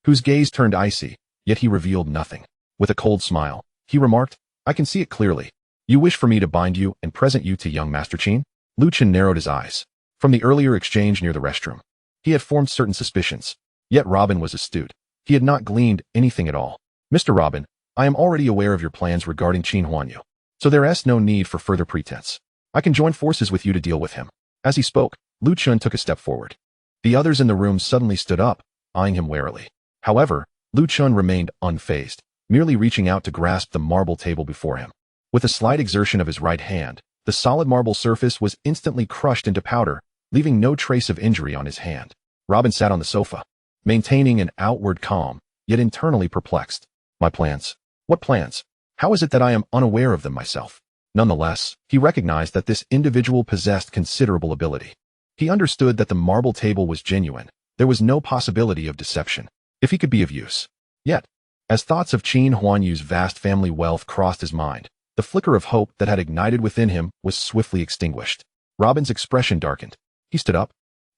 whose gaze turned icy, yet he revealed nothing. With a cold smile, he remarked, I can see it clearly. You wish for me to bind you and present you to young Master Qin? Lu Chun narrowed his eyes. From the earlier exchange near the restroom, he had formed certain suspicions. Yet Robin was astute. He had not gleaned anything at all. Mr. Robin, I am already aware of your plans regarding Qin Huanyu, so there is no need for further pretense. I can join forces with you to deal with him. As he spoke, Lu Chun took a step forward. The others in the room suddenly stood up, eyeing him warily. However, Lu Chun remained unfazed, merely reaching out to grasp the marble table before him. With a slight exertion of his right hand, the solid marble surface was instantly crushed into powder, leaving no trace of injury on his hand. Robin sat on the sofa, maintaining an outward calm, yet internally perplexed. My plans. What plans? How is it that I am unaware of them myself? Nonetheless, he recognized that this individual possessed considerable ability. He understood that the marble table was genuine. There was no possibility of deception, if he could be of use. Yet, as thoughts of Qin Huanyu's vast family wealth crossed his mind, the flicker of hope that had ignited within him was swiftly extinguished. Robin's expression darkened. He stood up,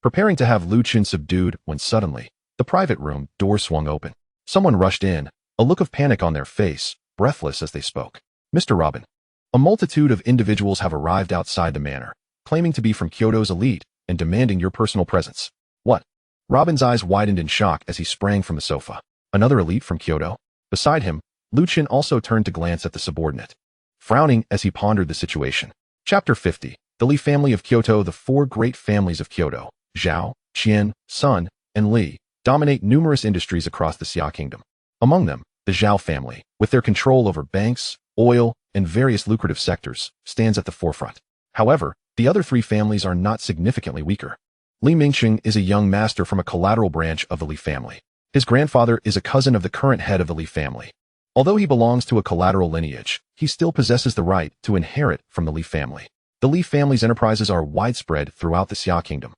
preparing to have Lu Chun subdued, when suddenly, the private room door swung open. Someone rushed in, a look of panic on their face, breathless as they spoke. Mr. Robin, a multitude of individuals have arrived outside the manor, claiming to be from Kyoto's elite and demanding your personal presence. What? Robin's eyes widened in shock as he sprang from the sofa. Another elite from Kyoto? Beside him, Lu Chun also turned to glance at the subordinate, frowning as he pondered the situation. Chapter 50. The Li family of Kyoto. The four great families of Kyoto, Zhao, Qian, Sun, and Li, dominate numerous industries across the Xia kingdom. Among them, the Zhao family, with their control over banks, oil, and various lucrative sectors, stands at the forefront. However, the other three families are not significantly weaker. Li Mingxing is a young master from a collateral branch of the Li family. His grandfather is a cousin of the current head of the Li family. Although he belongs to a collateral lineage, he still possesses the right to inherit from the Li family. The Li family's enterprises are widespread throughout the Xia kingdom,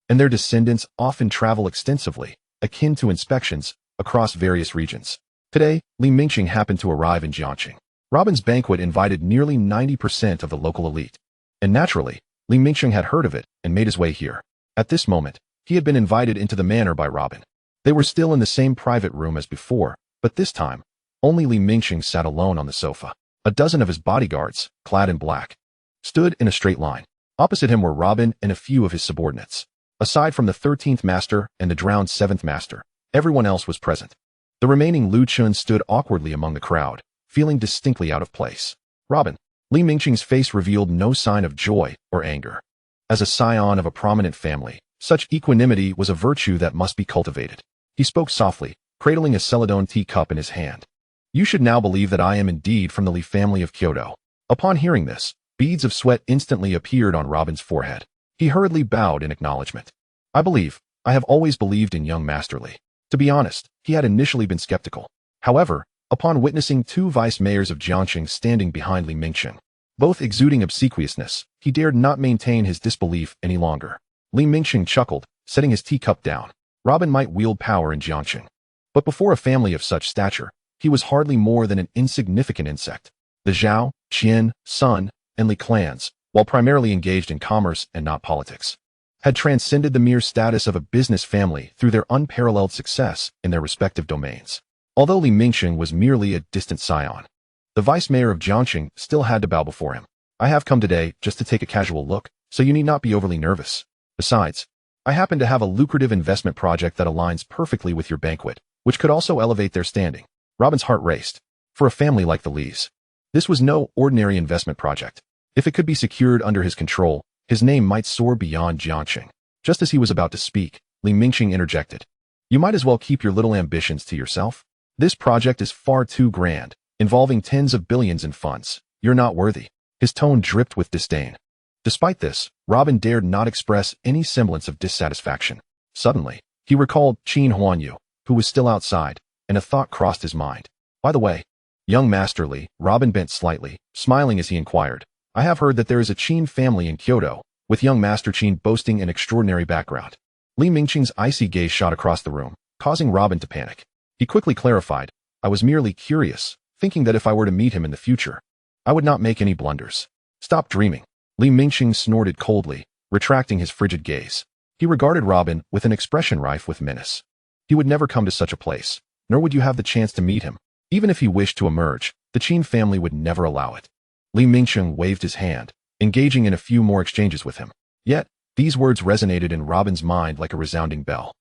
and their descendants often travel extensively, akin to inspections, across various regions. Today, Li Mingxing happened to arrive in Jiangqing. Robin's banquet invited nearly 90% of the local elite, and naturally, Li Mingxing had heard of it and made his way here. At this moment, he had been invited into the manor by Robin. They were still in the same private room as before, but this time, only Li Mingxing sat alone on the sofa. A dozen of his bodyguards, clad in black, stood in a straight line. Opposite him were Robin and a few of his subordinates. Aside from the 13th master and the drowned 7th master, everyone else was present. The remaining Lu Chun stood awkwardly among the crowd, feeling distinctly out of place. Robin, Li Mingqing's face revealed no sign of joy or anger. As a scion of a prominent family, such equanimity was a virtue that must be cultivated. He spoke softly, cradling a celadon teacup in his hand. You should now believe that I am indeed from the Li family of Kyoto. Upon hearing this, beads of sweat instantly appeared on Robin's forehead. He hurriedly bowed in acknowledgement. I have always believed in young Master Li. To be honest, he had initially been skeptical. However, upon witnessing two vice-mayors of Jiangxing standing behind Li Mingqing, both exuding obsequiousness, he dared not maintain his disbelief any longer. Li Mingqing chuckled, setting his teacup down. Robin might wield power in Jiangxing, but before a family of such stature, he was hardly more than an insignificant insect. The Zhao, Qin, Sun, and Li clans, while primarily engaged in commerce and not politics, had transcended the mere status of a business family through their unparalleled success in their respective domains. Although Li Mingqing was merely a distant scion, the vice-mayor of Jiangxing still had to bow before him. I have come today just to take a casual look, so you need not be overly nervous. Besides, I happen to have a lucrative investment project that aligns perfectly with your banquet, which could also elevate their standing. Robin's heart raced. For a family like the Lees, this was no ordinary investment project. If it could be secured under his control, his name might soar beyond Jiangxing. Just as he was about to speak, Li Mingqing interjected. You might as well keep your little ambitions to yourself. This project is far too grand, involving tens of billions in funds. You're not worthy. His tone dripped with disdain. Despite this, Robin dared not express any semblance of dissatisfaction. Suddenly, he recalled Qin Huanyu, who was still outside, and a thought crossed his mind. By the way, young Master Li, Robin bent slightly, smiling as he inquired. I have heard that there is a Qin family in Kyoto, with young Master Qin boasting an extraordinary background. Li Mingqing's icy gaze shot across the room, causing Robin to panic. He quickly clarified, I was merely curious, thinking that if I were to meet him in the future, I would not make any blunders. Stop dreaming. Li Mingqing snorted coldly, retracting his frigid gaze. He regarded Robin with an expression rife with menace. He would never come to such a place, nor would you have the chance to meet him. Even if he wished to emerge, the Qin family would never allow it. Li Mingqing waved his hand, engaging in a few more exchanges with him. Yet, these words resonated in Robin's mind like a resounding bell.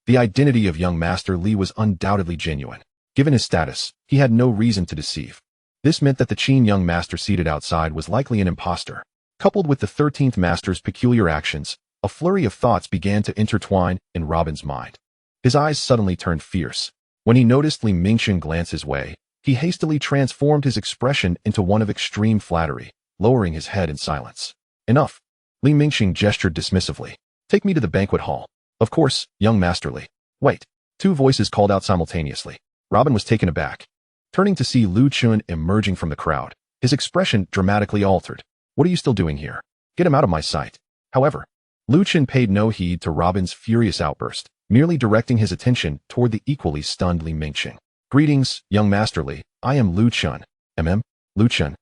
The identity of young Master Li was undoubtedly genuine. Given his status, he had no reason to deceive. This meant that the Qin young master seated outside was likely an impostor. Coupled with the 13th master's peculiar actions, a flurry of thoughts began to intertwine in Robin's mind. His eyes suddenly turned fierce. When he noticed Li Mingqing glance his way, he hastily transformed his expression into one of extreme flattery, lowering his head in silence. Enough. Li Mingqing gestured dismissively. Take me to the banquet hall. Of course, young Master Li. Wait. Two voices called out simultaneously. Robin was taken aback. Turning to see Lu Chun emerging from the crowd, his expression dramatically altered. What are you still doing here? Get him out of my sight. However, Lu Chun paid no heed to Robin's furious outburst, merely directing his attention toward the equally stunned Li Mingqing. Greetings, young Master Li. I am Lu Chun. Lu Chun.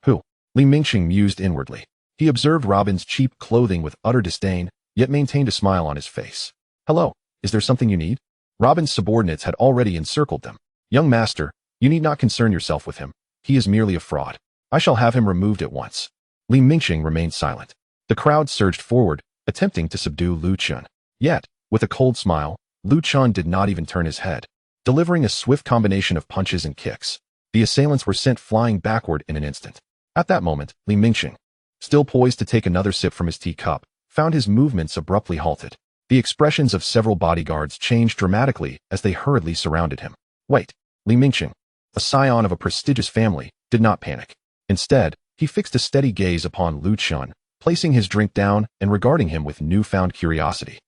Who? Li Mingqing mused inwardly. He observed Robin's cheap clothing with utter disdain, yet maintained a smile on his face. Hello, is there something you need? Robin's subordinates had already encircled them. Young master, you need not concern yourself with him. He is merely a fraud. I shall have him removed at once. Li Mingqing remained silent. The crowd surged forward, attempting to subdue Lu Chun. Yet, with a cold smile, Lu Chun did not even turn his head. Delivering a swift combination of punches and kicks, the assailants were sent flying backward in an instant. At that moment, Li Mingqing, still poised to take another sip from his teacup, found his movements abruptly halted. The expressions of several bodyguards changed dramatically as they hurriedly surrounded him. Wait, Li Mingqing, a scion of a prestigious family, did not panic. Instead, he fixed a steady gaze upon Lu Chun, placing his drink down and regarding him with newfound curiosity.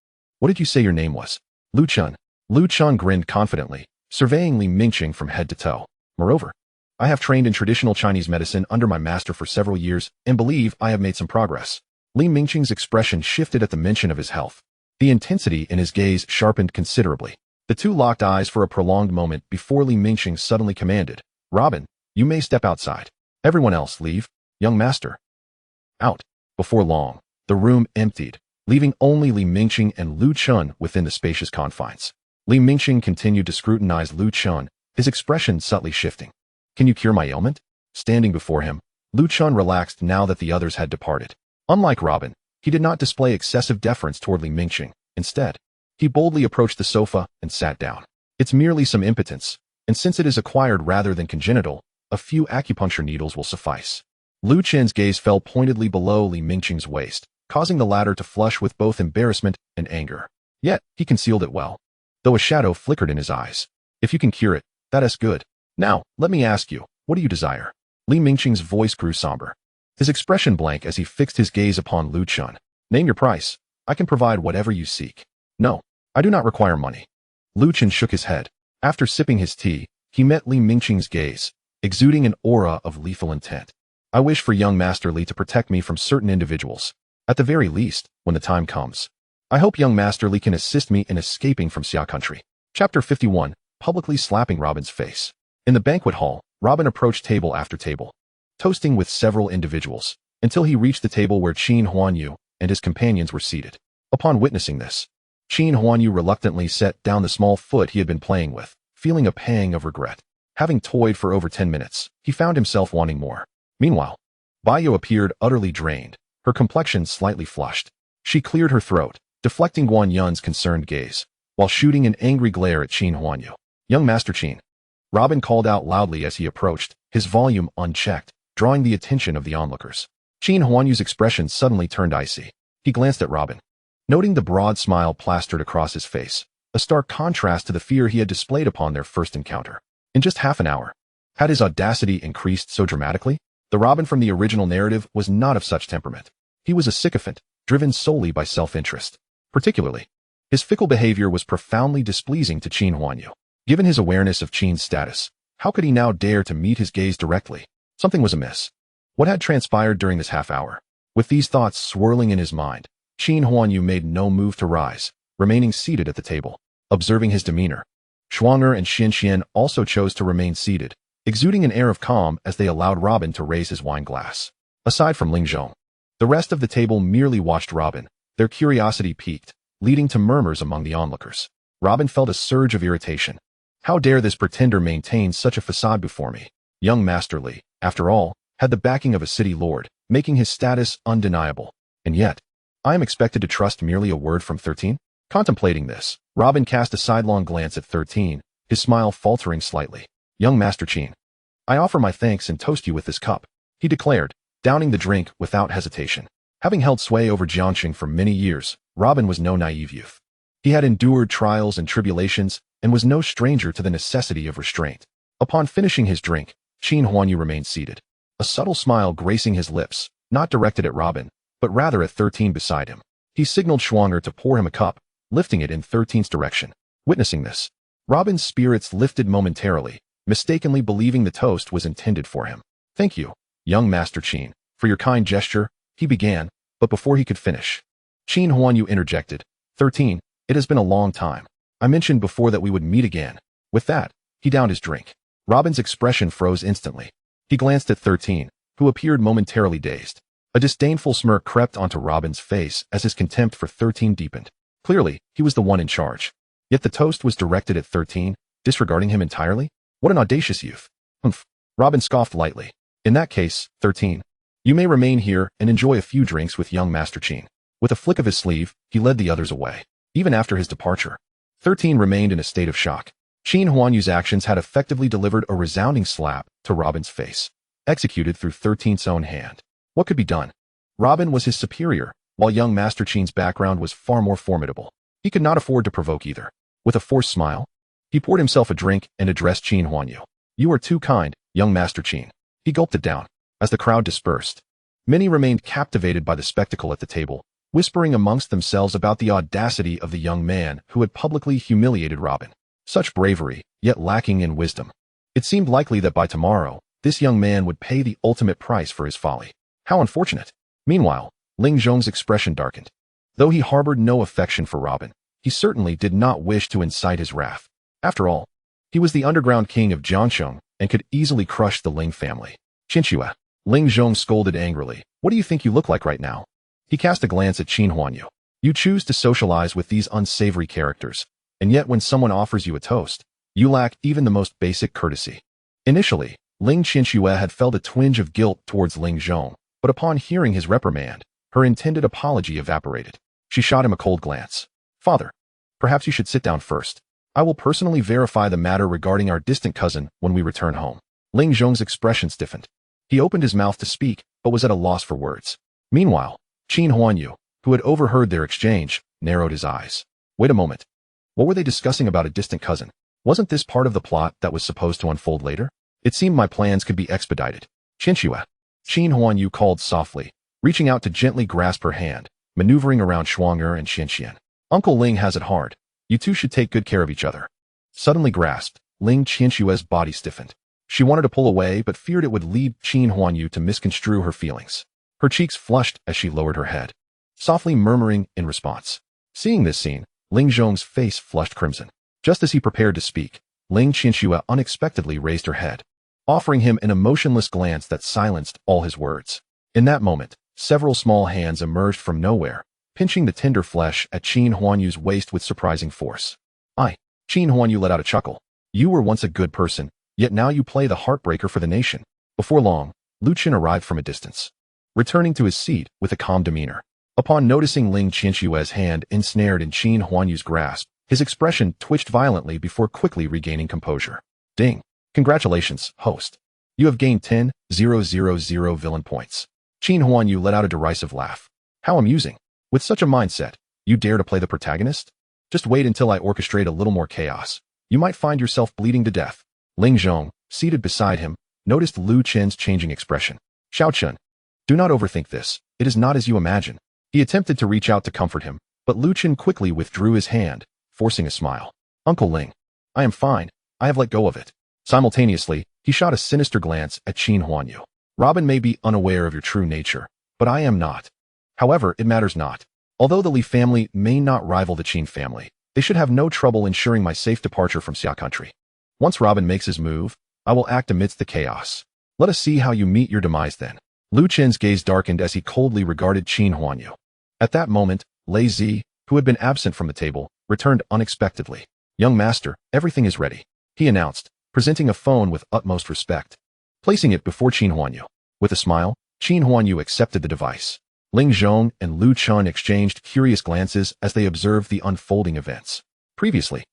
What did you say your name was? Lu Chun. Lu Chun grinned confidently, surveying Li Mingqing from head to toe. Moreover, I have trained in traditional Chinese medicine under my master for several years and believe I have made some progress. Li Mingqing's expression shifted at the mention of his health. The intensity in his gaze sharpened considerably. The two locked eyes for a prolonged moment before Li Mingqing suddenly commanded, Robin, you may step outside. Everyone else leave. Young master. Out. Before long, the room emptied, leaving only Li Mingqing and Lu Chun within the spacious confines. Li Mingqing continued to scrutinize Lu Chun, his expression subtly shifting. Can you cure my ailment? Standing before him, Lu Chun relaxed now that the others had departed. Unlike Robin, he did not display excessive deference toward Li Mingqing. Instead, he boldly approached the sofa and sat down. It's merely some impotence, and since it is acquired rather than congenital, a few acupuncture needles will suffice. Lu Chen's gaze fell pointedly below Li Mingqing's waist, causing the latter to flush with both embarrassment and anger. Yet, he concealed it well, though a shadow flickered in his eyes. If you can cure it, that is good. Now, let me ask you, what do you desire? Li Mingqing's voice grew somber, his expression blank as he fixed his gaze upon Lu Chen. Name your price. I can provide whatever you seek. No, I do not require money. Lu Chen shook his head. After sipping his tea, he met Li Mingqing's gaze, exuding an aura of lethal intent. I wish for young Master Li to protect me from certain individuals. At the very least, when the time comes. I hope young Master Li can assist me in escaping from Xia country. Chapter 51, publicly slapping Robin's face. In the banquet hall, Robin approached table after table, toasting with several individuals, until he reached the table where Qin Huanyu and his companions were seated. Upon witnessing this, Qin Huanyu reluctantly set down the small foot he had been playing with, feeling a pang of regret. Having toyed for over 10 minutes, he found himself wanting more. Meanwhile, Baiyu appeared utterly drained, her complexion slightly flushed. She cleared her throat, deflecting Guan Yun's concerned gaze, while shooting an angry glare at Qin Huanyu. Young Master Qin, Robin called out loudly as he approached, his volume unchecked, drawing the attention of the onlookers. Qin Huanyu's expression suddenly turned icy. He glanced at Robin, noting the broad smile plastered across his face, a stark contrast to the fear he had displayed upon their first encounter. In just half an hour, had his audacity increased so dramatically? The Robin from the original narrative was not of such temperament. He was a sycophant, driven solely by self-interest. Particularly, his fickle behavior was profoundly displeasing to Qin Huanyu. Given his awareness of Qin's status, how could he now dare to meet his gaze directly? Something was amiss. What had transpired during this half hour? With these thoughts swirling in his mind, Qin Huanyu made no move to rise, remaining seated at the table. Observing his demeanor, Shuang'er and Xin Xian also chose to remain seated, exuding an air of calm as they allowed Robin to raise his wine glass. Aside from Ling Zhong, the rest of the table merely watched Robin, their curiosity piqued, leading to murmurs among the onlookers. Robin felt a surge of irritation. How dare this pretender maintain such a facade before me? Young Master Li, after all, had the backing of a city lord, making his status undeniable. And yet, I am expected to trust merely a word from 13? Contemplating this, Robin cast a sidelong glance at 13, his smile faltering slightly. Young Master Qin, I offer my thanks and toast you with this cup, he declared, downing the drink without hesitation. Having held sway over Jiangxing for many years, Robin was no naive youth. He had endured trials and tribulations and was no stranger to the necessity of restraint. Upon finishing his drink, Qin Huanyu remained seated, a subtle smile gracing his lips, not directed at Robin, but rather at 13 beside him. He signaled Shuang'er to pour him a cup, lifting it in 13's direction. Witnessing this, Robin's spirits lifted momentarily, mistakenly believing the toast was intended for him. Thank you, young Master Qin, for your kind gesture, he began, but before he could finish, Qin Huanyu interjected. 13, it has been a long time. I mentioned before that we would meet again. With that, he downed his drink. Robin's expression froze instantly. He glanced at 13, who appeared momentarily dazed. A disdainful smirk crept onto Robin's face as his contempt for 13 deepened. Clearly, he was the one in charge. Yet the toast was directed at 13, disregarding him entirely? What an audacious youth. Humph. Robin scoffed lightly. In that case, 13, you may remain here and enjoy a few drinks with young Master Qin. With a flick of his sleeve, he led the others away. Even after his departure, 13 remained in a state of shock. Qin Huanyu's actions had effectively delivered a resounding slap to Robin's face, executed through 13's own hand. What could be done? Robin was his superior, while young Master Qin's background was far more formidable. He could not afford to provoke either. With a forced smile, he poured himself a drink and addressed Qin Huanyu. You are too kind, young Master Qin. He gulped it down. As the crowd dispersed, many remained captivated by the spectacle at the table, whispering amongst themselves about the audacity of the young man who had publicly humiliated Robin. Such bravery, yet lacking in wisdom. It seemed likely that by tomorrow, this young man would pay the ultimate price for his folly. How unfortunate. Meanwhile, Ling Zhong's expression darkened. Though he harbored no affection for Robin, he certainly did not wish to incite his wrath. After all, he was the underground king of Jiangxing and could easily crush the Ling family. Qinxue, Ling Zhong scolded angrily. What do you think you look like right now? He cast a glance at Qin Huanyu. You choose to socialize with these unsavory characters, and yet when someone offers you a toast, you lack even the most basic courtesy. Initially, Ling Qinxue had felt a twinge of guilt towards Ling Zhong, but upon hearing his reprimand, her intended apology evaporated. She shot him a cold glance. Father, perhaps you should sit down first. I will personally verify the matter regarding our distant cousin when we return home. Ling Zhong's expression stiffened. He opened his mouth to speak, but was at a loss for words. Meanwhile, Qin Huanyu, who had overheard their exchange, narrowed his eyes. Wait a moment. What were they discussing about a distant cousin? Wasn't this part of the plot that was supposed to unfold later? It seemed my plans could be expedited. Qin Huanyu called softly, reaching out to gently grasp her hand, maneuvering around Shuang'er and Xian. Uncle Ling has it hard. You two should take good care of each other. Suddenly grasped, Ling Qinshue's body stiffened. She wanted to pull away but feared it would lead Qin Huanyu to misconstrue her feelings. Her cheeks flushed as she lowered her head, softly murmuring in response. Seeing this scene, Ling Zhong's face flushed crimson. Just as he prepared to speak, Ling Qinshu unexpectedly raised her head, offering him an emotionless glance that silenced all his words. In that moment, several small hands emerged from nowhere, pinching the tender flesh at Qin Huanyu's waist with surprising force. Qin Huanyu let out a chuckle. You were once a good person, yet now you play the heartbreaker for the nation. Before long, Lu Qin arrived from a distance, returning to his seat with a calm demeanor. Upon noticing Ling Qinshue's hand ensnared in Qin Huanyu's grasp, his expression twitched violently before quickly regaining composure. Ding! Congratulations, host. You have gained 10,000 villain points. Qin Huanyu let out a derisive laugh. How amusing. With such a mindset, you dare to play the protagonist? Just wait until I orchestrate a little more chaos. You might find yourself bleeding to death. Ling Zhong, seated beside him, noticed Lu Qin's changing expression. Xiaochun, do not overthink this. It is not as you imagine. He attempted to reach out to comfort him, but Lu Qin quickly withdrew his hand, forcing a smile. Uncle Ling, I am fine. I have let go of it. Simultaneously, he shot a sinister glance at Qin Huanyu. Robin may be unaware of your true nature, but I am not. However, it matters not. Although the Li family may not rival the Qin family, they should have no trouble ensuring my safe departure from Xia country. Once Robin makes his move, I will act amidst the chaos. Let us see how you meet your demise then. Lu Qin's gaze darkened as he coldly regarded Qin Huanyu. At that moment, Lei Zi, who had been absent from the table, returned unexpectedly. Young master, everything is ready, he announced, presenting a phone with utmost respect. Placing it before Qin Huanyu. With a smile, Qin Huanyu accepted the device. Ling Zhong and Lu Chun exchanged curious glances as they observed the unfolding events. Previously,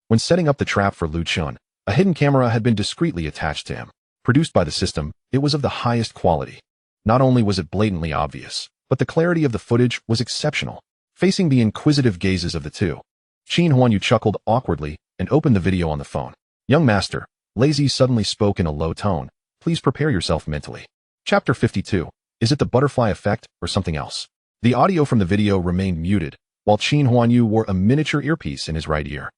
when setting up the trap for Lu Chun, a hidden camera had been discreetly attached to him. Produced by the system, it was of the highest quality. Not only was it blatantly obvious, but the clarity of the footage was exceptional. Facing the inquisitive gazes of the two, Qin Huanyu chuckled awkwardly and opened the video on the phone. Young master, Lazy suddenly spoke in a low tone. Please prepare yourself mentally. Chapter 52. Is it the butterfly effect or something else? The audio from the video remained muted, while Qin Huanyu wore a miniature earpiece in his right ear.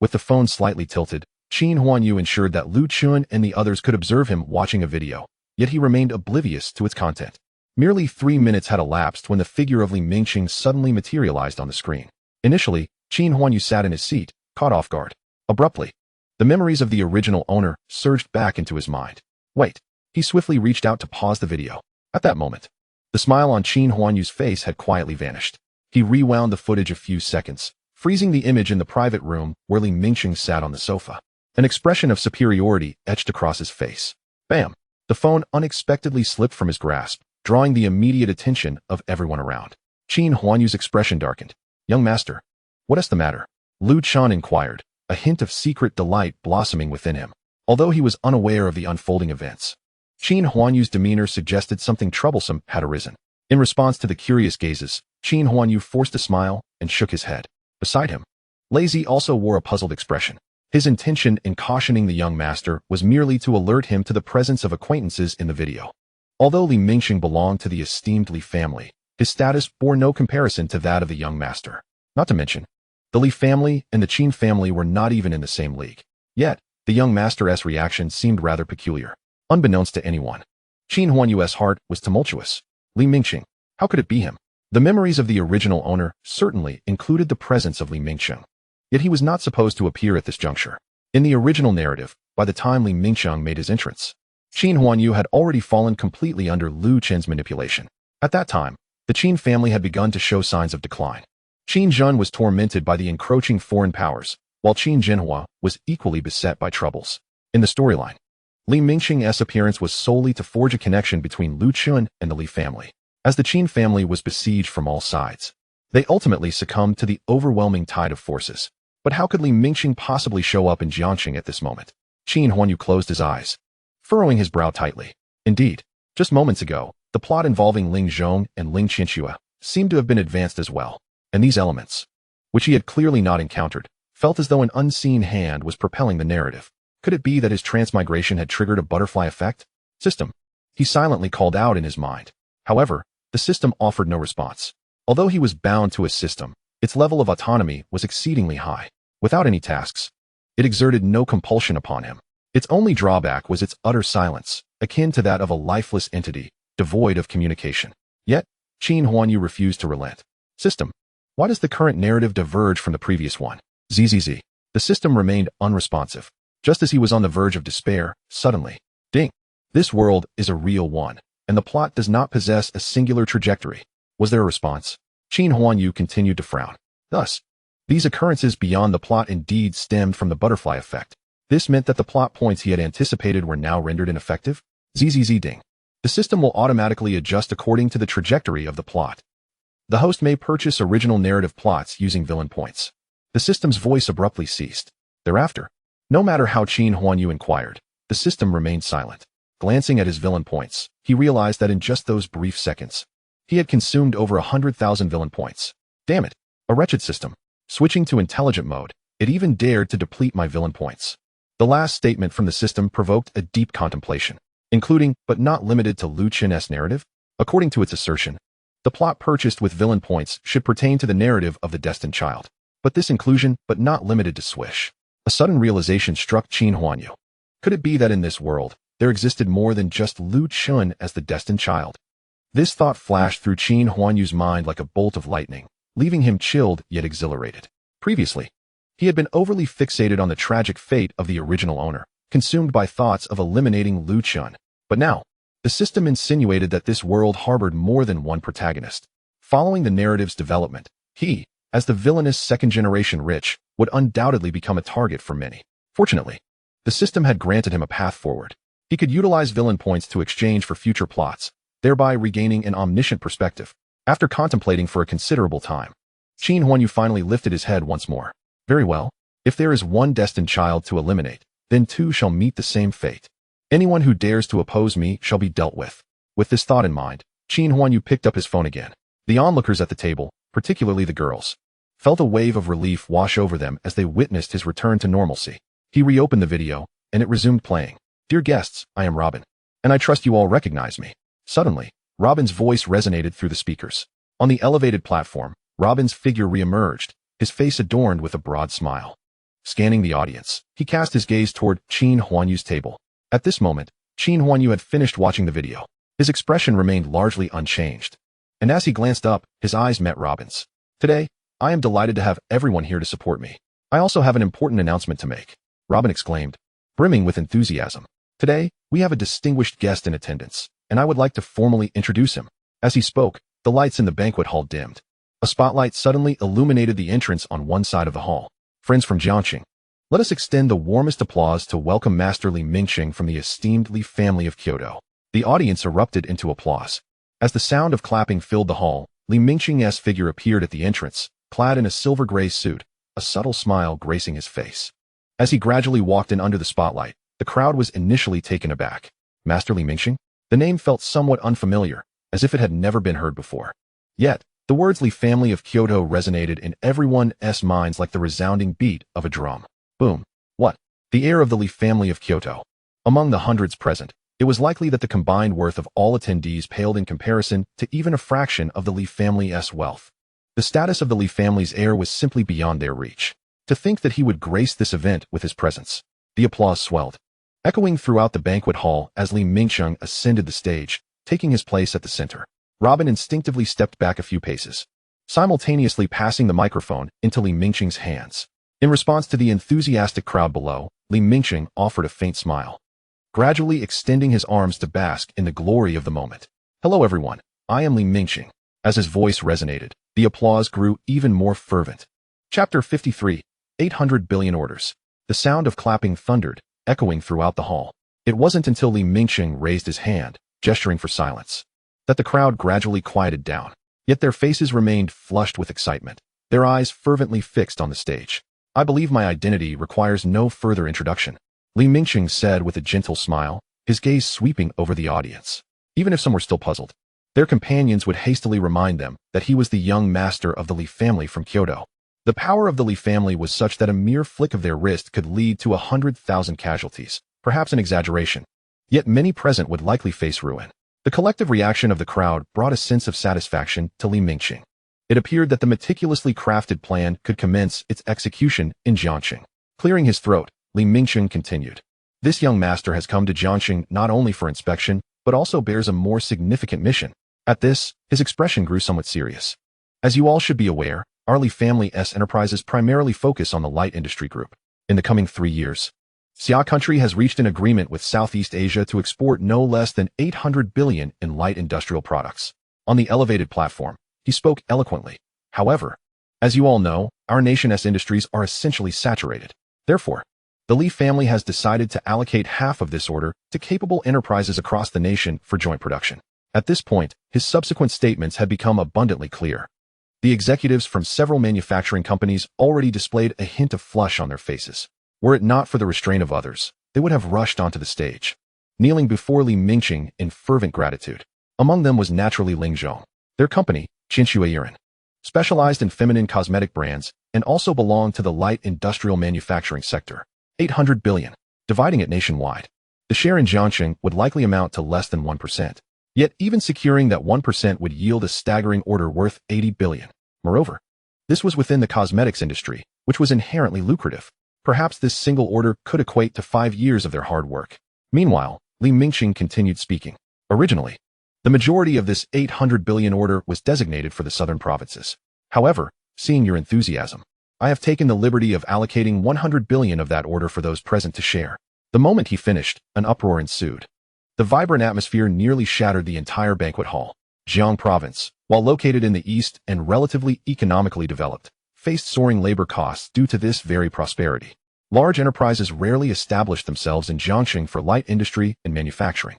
With the phone slightly tilted, Qin Huanyu ensured that Lu Chun and the others could observe him watching a video, yet he remained oblivious to its content. Merely 3 minutes had elapsed when the figure of Li Mingqing suddenly materialized on the screen. Initially, Qin Huanyu sat in his seat, caught off guard. Abruptly, the memories of the original owner surged back into his mind. Wait. He swiftly reached out to pause the video. At that moment, the smile on Qin Huanyu's face had quietly vanished. He rewound the footage a few seconds, freezing the image in the private room where Li Mingqing sat on the sofa. An expression of superiority etched across his face. Bam! The phone unexpectedly slipped from his grasp, drawing the immediate attention of everyone around. Qin Huanyu's expression darkened. Young master, what is the matter? Lu Chun inquired, a hint of secret delight blossoming within him, although he was unaware of the unfolding events. Qin Huanyu's demeanor suggested something troublesome had arisen. In response to the curious gazes, Qin Huanyu forced a smile and shook his head. Beside him, Lazy also wore a puzzled expression. His intention in cautioning the young master was merely to alert him to the presence of acquaintances in the video. Although Li Mingqing belonged to the esteemed Li family, his status bore no comparison to that of the young master. Not to mention, the Li family and the Qin family were not even in the same league. Yet, the young master's reaction seemed rather peculiar. Unbeknownst to anyone, Qin Huanyu's heart was tumultuous. Li Mingqing, how could it be him? The memories of the original owner certainly included the presence of Li Mingqing. Yet he was not supposed to appear at this juncture. In the original narrative, by the time Li Mingqing made his entrance, Qin Huanyu had already fallen completely under Lu Qin's manipulation. At that time, the Qin family had begun to show signs of decline. Qin Zhen was tormented by the encroaching foreign powers, while Qin Jinhua was equally beset by troubles. In the storyline, Li Mingqing's appearance was solely to forge a connection between Lu Chun and the Li family. As the Qin family was besieged from all sides, they ultimately succumbed to the overwhelming tide of forces. But how could Li Mingqing possibly show up in Jiangxing at this moment? Qin Huanyu closed his eyes, furrowing his brow tightly. Indeed, Just moments ago, the plot involving Ling Zhong and Ling Qianxue seemed to have been advanced as well, and these elements, which he had clearly not encountered, felt as though an unseen hand was propelling the narrative. Could it be that his transmigration had triggered a butterfly effect? System. He silently called out in his mind. However, the system offered no response. Although he was bound to a system, its level of autonomy was exceedingly high. Without any tasks, it exerted no compulsion upon him. Its only drawback was its utter silence, akin to that of a lifeless entity, devoid of communication. Yet, Qin Huanyu refused to relent. System. Why does the current narrative diverge from the previous one? ZZZ. The system remained unresponsive. Just as he was on the verge of despair, suddenly, ding! This world is a real one, and the plot does not possess a singular trajectory. Was there a response? Qin Huanyu continued to frown. Thus, these occurrences beyond the plot indeed stemmed from the butterfly effect. This meant that the plot points he had anticipated were now rendered ineffective? ZZZ ding. The system will automatically adjust according to the trajectory of the plot. The host may purchase original narrative plots using villain points. The system's voice abruptly ceased. Thereafter, no matter how Qin Huanyu inquired, the system remained silent. Glancing at his villain points, he realized that in just those brief seconds, he had consumed over 100,000 villain points. Damn it, a wretched system. Switching to intelligent mode, it even dared to deplete my villain points. The last statement from the system provoked a deep contemplation, including, but not limited to Lu Qin's narrative. According to its assertion, the plot purchased with villain points should pertain to the narrative of the destined child. But this inclusion, but not limited to Swish. A sudden realization struck Qin Huanyu. Could it be that in this world, there existed more than just Lu Qin as the destined child? This thought flashed through Qin Huanyu's mind like a bolt of lightning, leaving him chilled yet exhilarated. Previously, he had been overly fixated on the tragic fate of the original owner, consumed by thoughts of eliminating Lu Qin. But now, the system insinuated that this world harbored more than one protagonist. Following the narrative's development, he, as the villainous second-generation rich, would undoubtedly become a target for many. Fortunately, the system had granted him a path forward. He could utilize villain points to exchange for future plots, thereby regaining an omniscient perspective. After contemplating for a considerable time, Qin Huanyu finally lifted his head once more. Very well. If there is one destined child to eliminate, then two shall meet the same fate. Anyone who dares to oppose me shall be dealt with. With this thought in mind, Qin Huanyu picked up his phone again. The onlookers at the table, particularly the girls, felt a wave of relief wash over them as they witnessed his return to normalcy. He reopened the video, and it resumed playing. Dear guests, I am Robin, and I trust you all recognize me. Suddenly, Robin's voice resonated through the speakers. On the elevated platform, Robin's figure reemerged, his face adorned with a broad smile. Scanning the audience, he cast his gaze toward Qin Huanyu's table. At this moment, Qin Huanyu had finished watching the video. His expression remained largely unchanged. And as he glanced up, his eyes met Robin's. Today, I am delighted to have everyone here to support me. I also have an important announcement to make, Robin exclaimed, brimming with enthusiasm. Today, we have a distinguished guest in attendance, and I would like to formally introduce him. As he spoke, the lights in the banquet hall dimmed. A spotlight suddenly illuminated the entrance on one side of the hall. Friends from Jiangxing, let us extend the warmest applause to welcome Master Li Mingxing from the esteemed Li family of Kyoto. The audience erupted into applause. As the sound of clapping filled the hall, Li Mingxing's figure appeared at the entrance, clad in a silver-gray suit, a subtle smile gracing his face. As he gradually walked in under the spotlight, the crowd was initially taken aback. Master Li Mingxing? The name felt somewhat unfamiliar, as if it had never been heard before. Yet, the words Li family of Kyoto resonated in everyone's minds like the resounding beat of a drum. Boom. What? The heir of the Li family of Kyoto. Among the hundreds present, it was likely that the combined worth of all attendees paled in comparison to even a fraction of the Li family's wealth. The status of the Li family's heir was simply beyond their reach. To think that he would grace this event with his presence. The applause swelled, echoing throughout the banquet hall as Li Mingxing ascended the stage, taking his place at the center. Robin instinctively stepped back a few paces, simultaneously passing the microphone into Li Mingxing's hands. In response to the enthusiastic crowd below, Li Mingxing offered a faint smile, gradually extending his arms to bask in the glory of the moment. Hello everyone, I am Li Mingxing. As his voice resonated, the applause grew even more fervent. Chapter 53, 800 billion orders. The sound of clapping thundered, echoing throughout the hall. It wasn't until Li Mingxing raised his hand, gesturing for silence, that the crowd gradually quieted down. Yet their faces remained flushed with excitement, their eyes fervently fixed on the stage. I believe my identity requires no further introduction, Li Mingxing said with a gentle smile, his gaze sweeping over the audience. Even if some were still puzzled, their companions would hastily remind them that he was the young master of the Li family from Kyoto. The power of the Li family was such that a mere flick of their wrist could lead to 100,000 casualties, perhaps an exaggeration. Yet many present would likely face ruin. The collective reaction of the crowd brought a sense of satisfaction to Li Mingqing. It appeared that the meticulously crafted plan could commence its execution in Jiangxing. Clearing his throat, Li Mingqing continued. This young master has come to Jiangxing not only for inspection, but also bears a more significant mission. At this, his expression grew somewhat serious. As you all should be aware, our Li family's enterprises primarily focus on the light industry group. In the coming 3 years, Xia country has reached an agreement with Southeast Asia to export no less than 800 billion in light industrial products. On the elevated platform, he spoke eloquently. However, as you all know, our nation's industries are essentially saturated. Therefore, the Li family has decided to allocate half of this order to capable enterprises across the nation for joint production. At this point, his subsequent statements had become abundantly clear. The executives from several manufacturing companies already displayed a hint of flush on their faces. Were it not for the restraint of others, they would have rushed onto the stage, kneeling before Li Mingqing in fervent gratitude. Among them was naturally Ling Zhong. Their company, Qin Huanyu, specialized in feminine cosmetic brands and also belonged to the light industrial manufacturing sector. 800 billion, dividing it nationwide. The share in Jiangxing would likely amount to less than 1%. Yet even securing that 1% would yield a staggering order worth 80 billion. Moreover, this was within the cosmetics industry, which was inherently lucrative. Perhaps this single order could equate to 5 years of their hard work. Meanwhile, Li Mingqing continued speaking. Originally, the majority of this 800 billion order was designated for the southern provinces. However, seeing your enthusiasm, I have taken the liberty of allocating 100 billion of that order for those present to share. The moment he finished, an uproar ensued. The vibrant atmosphere nearly shattered the entire banquet hall. Jiang province, while located in the east and relatively economically developed, faced soaring labor costs due to this very prosperity. Large enterprises rarely established themselves in Jiangxing for light industry and manufacturing.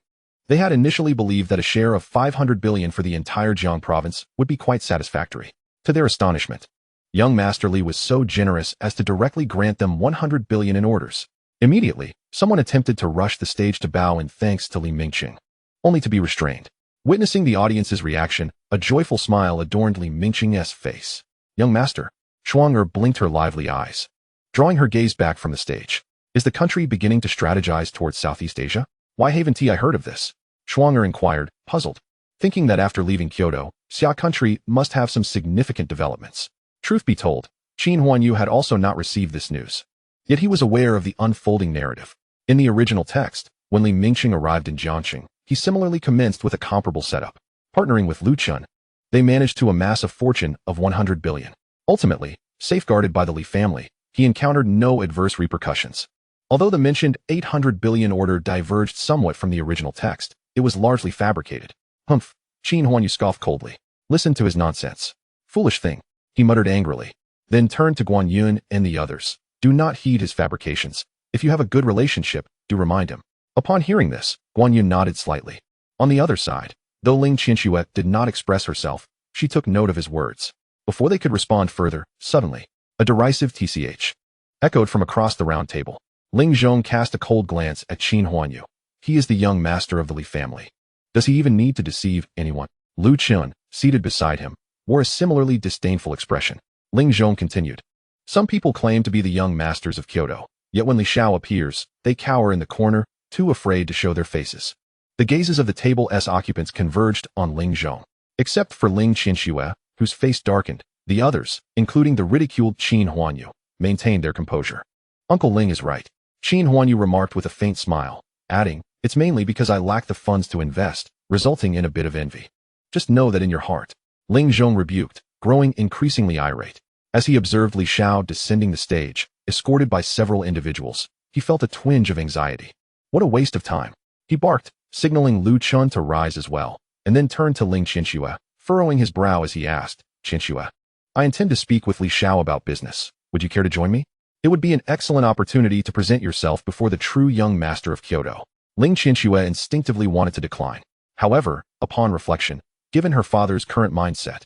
They had initially believed that a share of 500 billion for the entire Jiang province would be quite satisfactory. To their astonishment, young Master Li was so generous as to directly grant them 100 billion in orders. Immediately, someone attempted to rush the stage to bow in thanks to Li Mingqing, only to be restrained. Witnessing the audience's reaction, a joyful smile adorned Li Mingqing's face. Young master, Shuang'er blinked her lively eyes, drawing her gaze back from the stage. Is the country beginning to strategize towards Southeast Asia? Why haven't I heard of this? Shuang'er inquired, puzzled, thinking that after leaving Kyoto, Xia country must have some significant developments. Truth be told, Qin Huanyu had also not received this news. Yet he was aware of the unfolding narrative. In the original text, when Li Mingqing arrived in Jiangxing, he similarly commenced with a comparable setup. Partnering with Lu Chun, they managed to amass a fortune of 100 billion. Ultimately, safeguarded by the Li family, he encountered no adverse repercussions. Although the mentioned 800 billion order diverged somewhat from the original text, it was largely fabricated. Humph, Qin Huanyu scoffed coldly. Listen to his nonsense. Foolish thing, he muttered angrily, then turned to Guan Yun and the others. Do not heed his fabrications. If you have a good relationship, do remind him. Upon hearing this, Guan Yun nodded slightly. On the other side, though Ling Qianxue did not express herself, she took note of his words. Before they could respond further, suddenly, a derisive TCH echoed from across the round table. Ling Zhong cast a cold glance at Qin Huanyu. He is the young master of the Li family. Does he even need to deceive anyone? Lu Chun, seated beside him, wore a similarly disdainful expression. Ling Zhong continued. Some people claim to be the young masters of Kyoto, yet when Li Xiao appears, they cower in the corner, too afraid to show their faces. The gazes of the table's occupants converged on Ling Zhong. Except for Ling Qianxue, whose face darkened, the others, including the ridiculed Qin Huanyu, maintained their composure. Uncle Ling is right, Qin Huanyu remarked with a faint smile, adding, it's mainly because I lack the funds to invest, resulting in a bit of envy. Just know that in your heart. Ling Zhong rebuked, growing increasingly irate. As he observed Li Xiao descending the stage, escorted by several individuals, he felt a twinge of anxiety. What a waste of time. He barked, signaling Lu Chun to rise as well, and then turned to Ling Qianxue, furrowing his brow as he asked, Qianxue, I intend to speak with Li Xiao about business. Would you care to join me? It would be an excellent opportunity to present yourself before the true young master of Kyoto. Ling Qianxue instinctively wanted to decline. However, upon reflection, given her father's current mindset,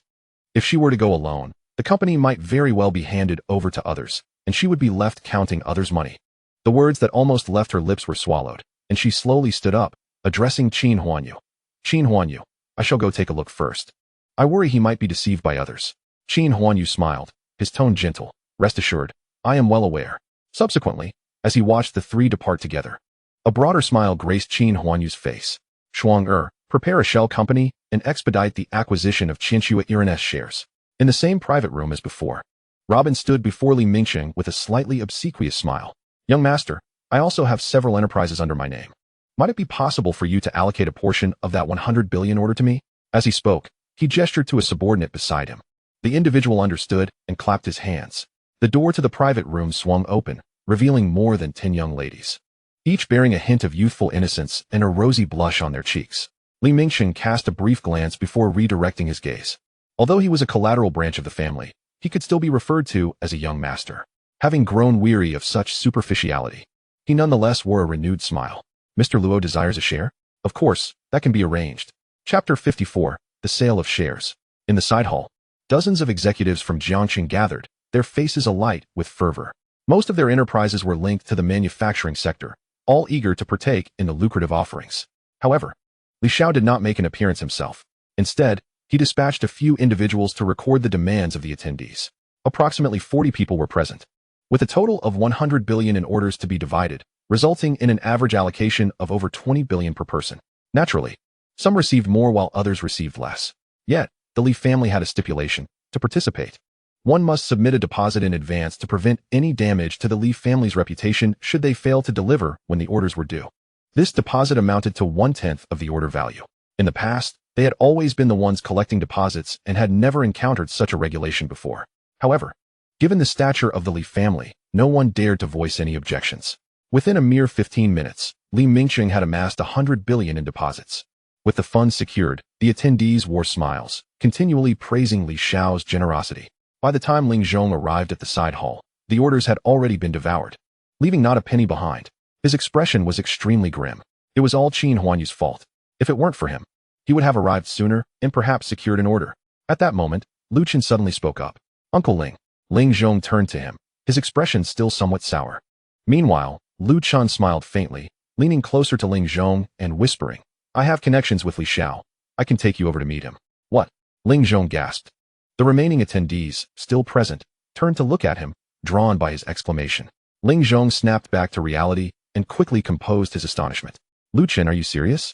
if she were to go alone, the company might very well be handed over to others, and she would be left counting others' money. The words that almost left her lips were swallowed, and she slowly stood up, addressing Qin Huanyu. Qin Huanyu, I shall go take a look first. I worry he might be deceived by others. Qin Huanyu smiled, his tone gentle. Rest assured, I am well aware. Subsequently, as he watched the three depart together, a broader smile graced Qin Huanyu's face. Shuang prepare a shell company and expedite the acquisition of Heroine's shares. In the same private room as before, Robin stood before Li Mingqing with a slightly obsequious smile. Young master, I also have several enterprises under my name. Might it be possible for you to allocate a portion of that 100 billion order to me? As he spoke, he gestured to a subordinate beside him. The individual understood and clapped his hands. The door to the private room swung open, revealing more than 10 young ladies, each bearing a hint of youthful innocence and a rosy blush on their cheeks. Li Mingqing cast a brief glance before redirecting his gaze. Although he was a collateral branch of the family, he could still be referred to as a young master. Having grown weary of such superficiality, he nonetheless wore a renewed smile. Mr. Luo desires a share? Of course, that can be arranged. Chapter 54, The Sale of Shares. In the side hall, dozens of executives from Jiangxing gathered, their faces alight with fervor. Most of their enterprises were linked to the manufacturing sector, all eager to partake in the lucrative offerings. However, Li Xiao did not make an appearance himself. Instead, he dispatched a few individuals to record the demands of the attendees. Approximately 40 people were present, with a total of 100 billion in orders to be divided, resulting in an average allocation of over 20 billion per person. Naturally, some received more while others received less. Yet, the Li family had a stipulation: to participate, one must submit a deposit in advance to prevent any damage to the Li family's reputation should they fail to deliver when the orders were due. This deposit amounted to 1/10 of the order value. In the past, they had always been the ones collecting deposits and had never encountered such a regulation before. However, given the stature of the Li family, no one dared to voice any objections. Within a mere 15 minutes, Li Mingqing had amassed 100 billion in deposits. With the funds secured, the attendees wore smiles, continually praising Li Xiao's generosity. By the time Ling Zhong arrived at the side hall, the orders had already been devoured, leaving not a penny behind. His expression was extremely grim. It was all Qin Huanyu's fault. If it weren't for him, he would have arrived sooner and perhaps secured an order. At that moment, Lu Chen suddenly spoke up. Uncle Ling. Ling Zhong turned to him, his expression still somewhat sour. Meanwhile, Lu Chen smiled faintly, leaning closer to Ling Zhong and whispering, I have connections with Li Xiao. I can take you over to meet him. What? Ling Zhong gasped. The remaining attendees, still present, turned to look at him, drawn by his exclamation. Ling Zhong snapped back to reality and quickly composed his astonishment. Lu Chen, are you serious?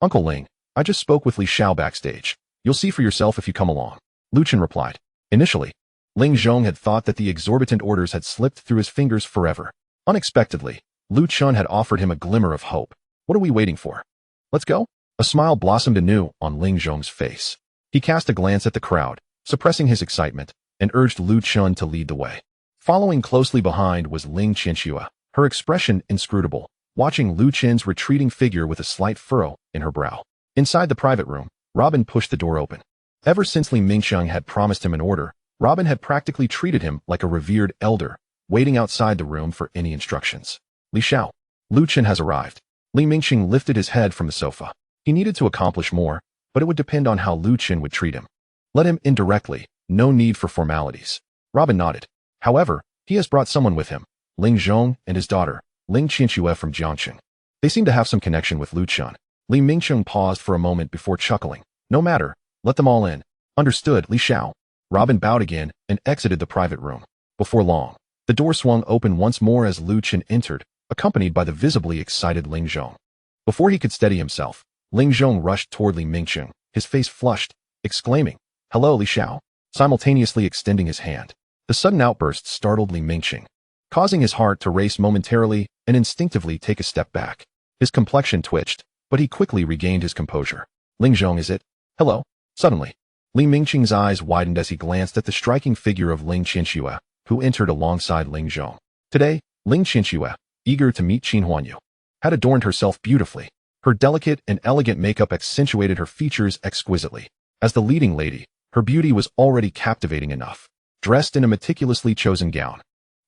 Uncle Ling, I just spoke with Li Xiao backstage. You'll see for yourself if you come along. Lu Chen replied. Initially, Ling Zhong had thought that the exorbitant orders had slipped through his fingers forever. Unexpectedly, Lu Chen had offered him a glimmer of hope. What are we waiting for? Let's go? A smile blossomed anew on Ling Zhong's face. He cast a glance at the crowd, suppressing his excitement, and urged Lu Chen to lead the way. Following closely behind was Ling Qianxue, her expression inscrutable, watching Lu Chen's retreating figure with a slight furrow in her brow. Inside the private room, Robin pushed the door open. Ever since Li Mingqing had promised him an order, Robin had practically treated him like a revered elder, waiting outside the room for any instructions. Li Xiao. Lu Chen has arrived. Li Mingqing lifted his head from the sofa. He needed to accomplish more, but it would depend on how Lu Chen would treat him. Let him in directly, no need for formalities. Robin nodded. However, he has brought someone with him, Ling Zhong and his daughter, Ling Qianxue from Jiangxing. They seem to have some connection with Lu Chen. Li Mingqing paused for a moment before chuckling. No matter, let them all in. Understood, Li Xiao. Robin bowed again and exited the private room. Before long, the door swung open once more as Lu Chen entered, accompanied by the visibly excited Ling Zhong. Before he could steady himself, Ling Zhong rushed toward Li Mingqing, his face flushed, exclaiming, Hello, Li Xiao, simultaneously extending his hand. The sudden outburst startled Li Mingqing, causing his heart to race momentarily and instinctively take a step back. His complexion twitched, but he quickly regained his composure. Ling Zhong, is it? Hello? Suddenly, Li Mingqing's eyes widened as he glanced at the striking figure of Ling Qianxue, who entered alongside Ling Zhong. Today, Ling Qianxue, eager to meet Qin Huanyu, had adorned herself beautifully. Her delicate and elegant makeup accentuated her features exquisitely. As the leading lady, her beauty was already captivating enough. Dressed in a meticulously chosen gown,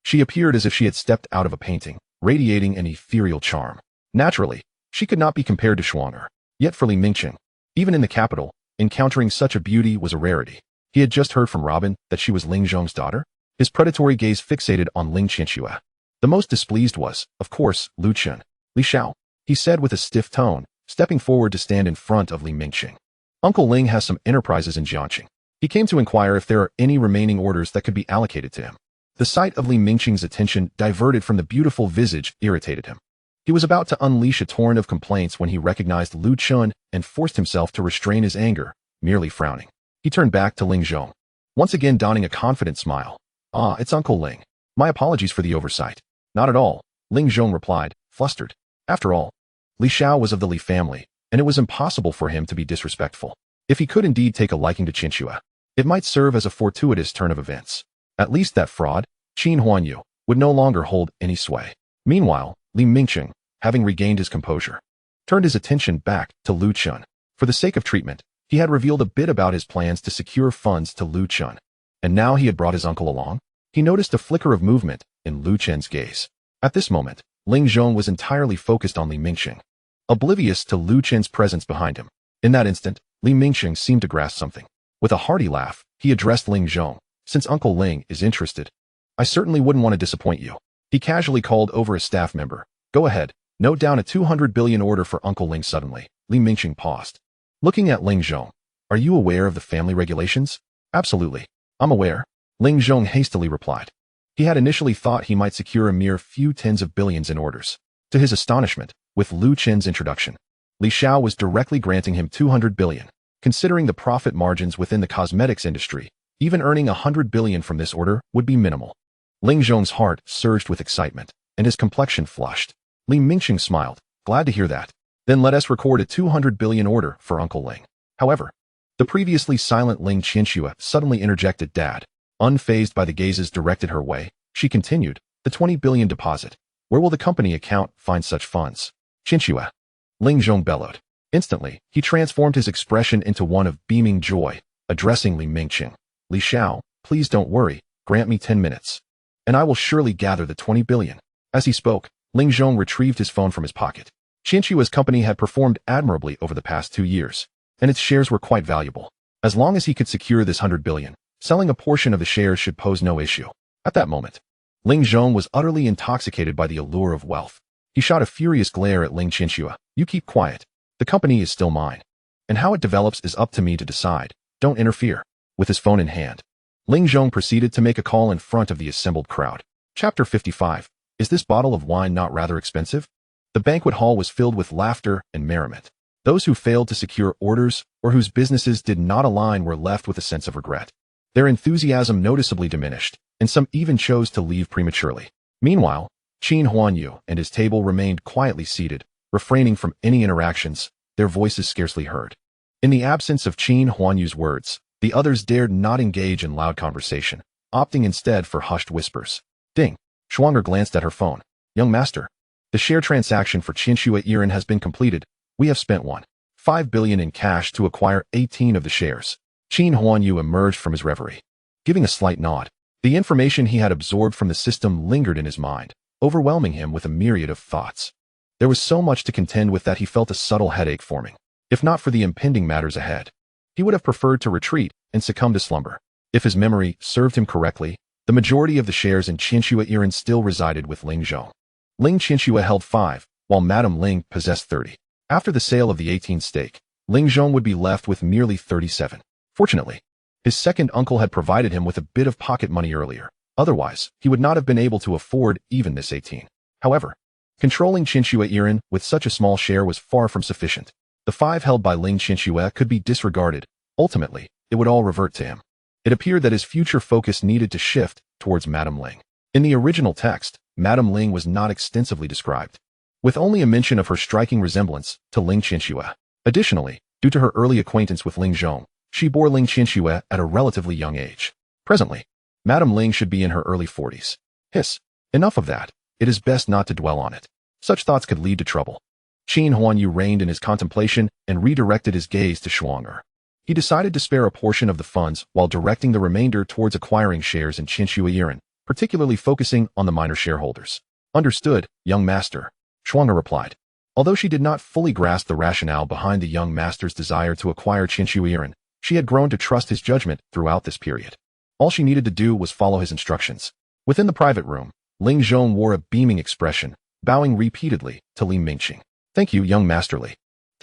she appeared as if she had stepped out of a painting, radiating an ethereal charm. Naturally, she could not be compared to Shuang. Yet for Li Mingqing, even in the capital, encountering such a beauty was a rarity. He had just heard from Robin that she was Ling Zhong's daughter. His predatory gaze fixated on Ling Qianxue. The most displeased was, of course, Lu Chen. Li Xiao, he said with a stiff tone, stepping forward to stand in front of Li Mingqing. Uncle Ling has some enterprises in Jiangqing. He came to inquire if there are any remaining orders that could be allocated to him. The sight of Li Mingqing's attention diverted from the beautiful visage irritated him. He was about to unleash a torrent of complaints when he recognized Lu Chun and forced himself to restrain his anger, merely frowning. He turned back to Ling Zhong, once again donning a confident smile. "Ah, it's Uncle Ling. My apologies for the oversight." "Not at all," Ling Zhong replied, flustered. After all, Li Xiao was of the Li family, and it was impossible for him to be disrespectful. If he could indeed take a liking to Qin Huanyu, it might serve as a fortuitous turn of events. At least that fraud, Qin Huanyu, would no longer hold any sway. Meanwhile, Li Mingqing, having regained his composure, turned his attention back to Lu Chun. For the sake of treatment, he had revealed a bit about his plans to secure funds to Lu Chun. And now he had brought his uncle along? He noticed a flicker of movement in Lu Chun's gaze. At this moment, Ling Zhong was entirely focused on Li Mingqing, oblivious to Lu Chun's presence behind him. In that instant, Li Mingqing seemed to grasp something. With a hearty laugh, he addressed Ling Zhong. "Since Uncle Ling is interested, I certainly wouldn't want to disappoint you." He casually called over a staff member. "Go ahead, note down a 200 billion order for Uncle Ling." Suddenly, Li Mingqing paused, looking at Ling Zhong. "Are you aware of the family regulations?" "Absolutely. I'm aware," Ling Zhong hastily replied. He had initially thought he might secure a mere few tens of billions in orders. To his astonishment, with Lu Chen's introduction, Li Xiao was directly granting him 200 billion. Considering the profit margins within the cosmetics industry, even earning 100 billion from this order would be minimal. Ling Zhong's heart surged with excitement, and his complexion flushed. Li Mingqing smiled. "Glad to hear that. Then let us record a 200 billion order for Uncle Ling." However, the previously silent Ling Qianxue suddenly interjected. "Dad." Unfazed by the gazes directed her way, she continued, "The 20 billion deposit. Where will the company account find such funds?" "Qianxue," Ling Zhong bellowed. Instantly, he transformed his expression into one of beaming joy, addressing Li Mingqing. "Li Xiao, please don't worry, grant me 10 minutes, and I will surely gather the 20 billion. As he spoke, Ling Zhong retrieved his phone from his pocket. Qianxue's company had performed admirably over the past 2 years, and its shares were quite valuable. As long as he could secure this 100 billion, selling a portion of the shares should pose no issue. At that moment, Ling Zhong was utterly intoxicated by the allure of wealth. He shot a furious glare at Ling Qianxue. "You keep quiet. The company is still mine, and how it develops is up to me to decide. Don't interfere." With his phone in hand, Ling Zhong proceeded to make a call in front of the assembled crowd. Chapter 55. Is this bottle of wine not rather expensive? The banquet hall was filled with laughter and merriment. Those who failed to secure orders or whose businesses did not align were left with a sense of regret. Their enthusiasm noticeably diminished, and some even chose to leave prematurely. Meanwhile, Qin Huanyu and his table remained quietly seated, refraining from any interactions, their voices scarcely heard. In the absence of Qin Huanyu's words, the others dared not engage in loud conversation, opting instead for hushed whispers. Ding! Shuanger glanced at her phone. "Young master, the share transaction for Qianxue Yiren has been completed. We have spent 1.5 billion in cash to acquire 18 of the shares." Qin Huanyu emerged from his reverie, giving a slight nod. The information he had absorbed from the system lingered in his mind, overwhelming him with a myriad of thoughts. There was so much to contend with that he felt a subtle headache forming. If not for the impending matters ahead, he would have preferred to retreat and succumb to slumber. If his memory served him correctly, the majority of the shares in Qianxue Yiren still resided with Ling Zhong. Ling Qianxue held 5, while Madame Ling possessed 30. After the sale of the 18 stake, Ling Zhong would be left with merely 37. Fortunately, his second uncle had provided him with a bit of pocket money earlier. Otherwise, he would not have been able to afford even this 18. However, controlling Qianxue Yiren with such a small share was far from sufficient. The 5 held by Ling Qianxue could be disregarded. Ultimately, it would all revert to him. It appeared that his future focus needed to shift towards Madame Ling. In the original text, Madame Ling was not extensively described, with only a mention of her striking resemblance to Ling Qianxue. Additionally, due to her early acquaintance with Ling Zhong, she bore Ling Qianxue at a relatively young age. Presently, Madame Ling should be in her early 40s. Hiss. Enough of that. It is best not to dwell on it. Such thoughts could lead to trouble. Qin Huanyu reined in his contemplation and redirected his gaze to Shuanger. He decided to spare a portion of the funds while directing the remainder towards acquiring shares in Qianxue Yiren, particularly focusing on the minor shareholders. "Understood, young master," Shuanger replied. Although she did not fully grasp the rationale behind the young master's desire to acquire Qianxue Yiren, she had grown to trust his judgment throughout this period. All she needed to do was follow his instructions. Within the private room, Ling Zhong wore a beaming expression, bowing repeatedly to Li Mingqing. "Thank you, young master Li.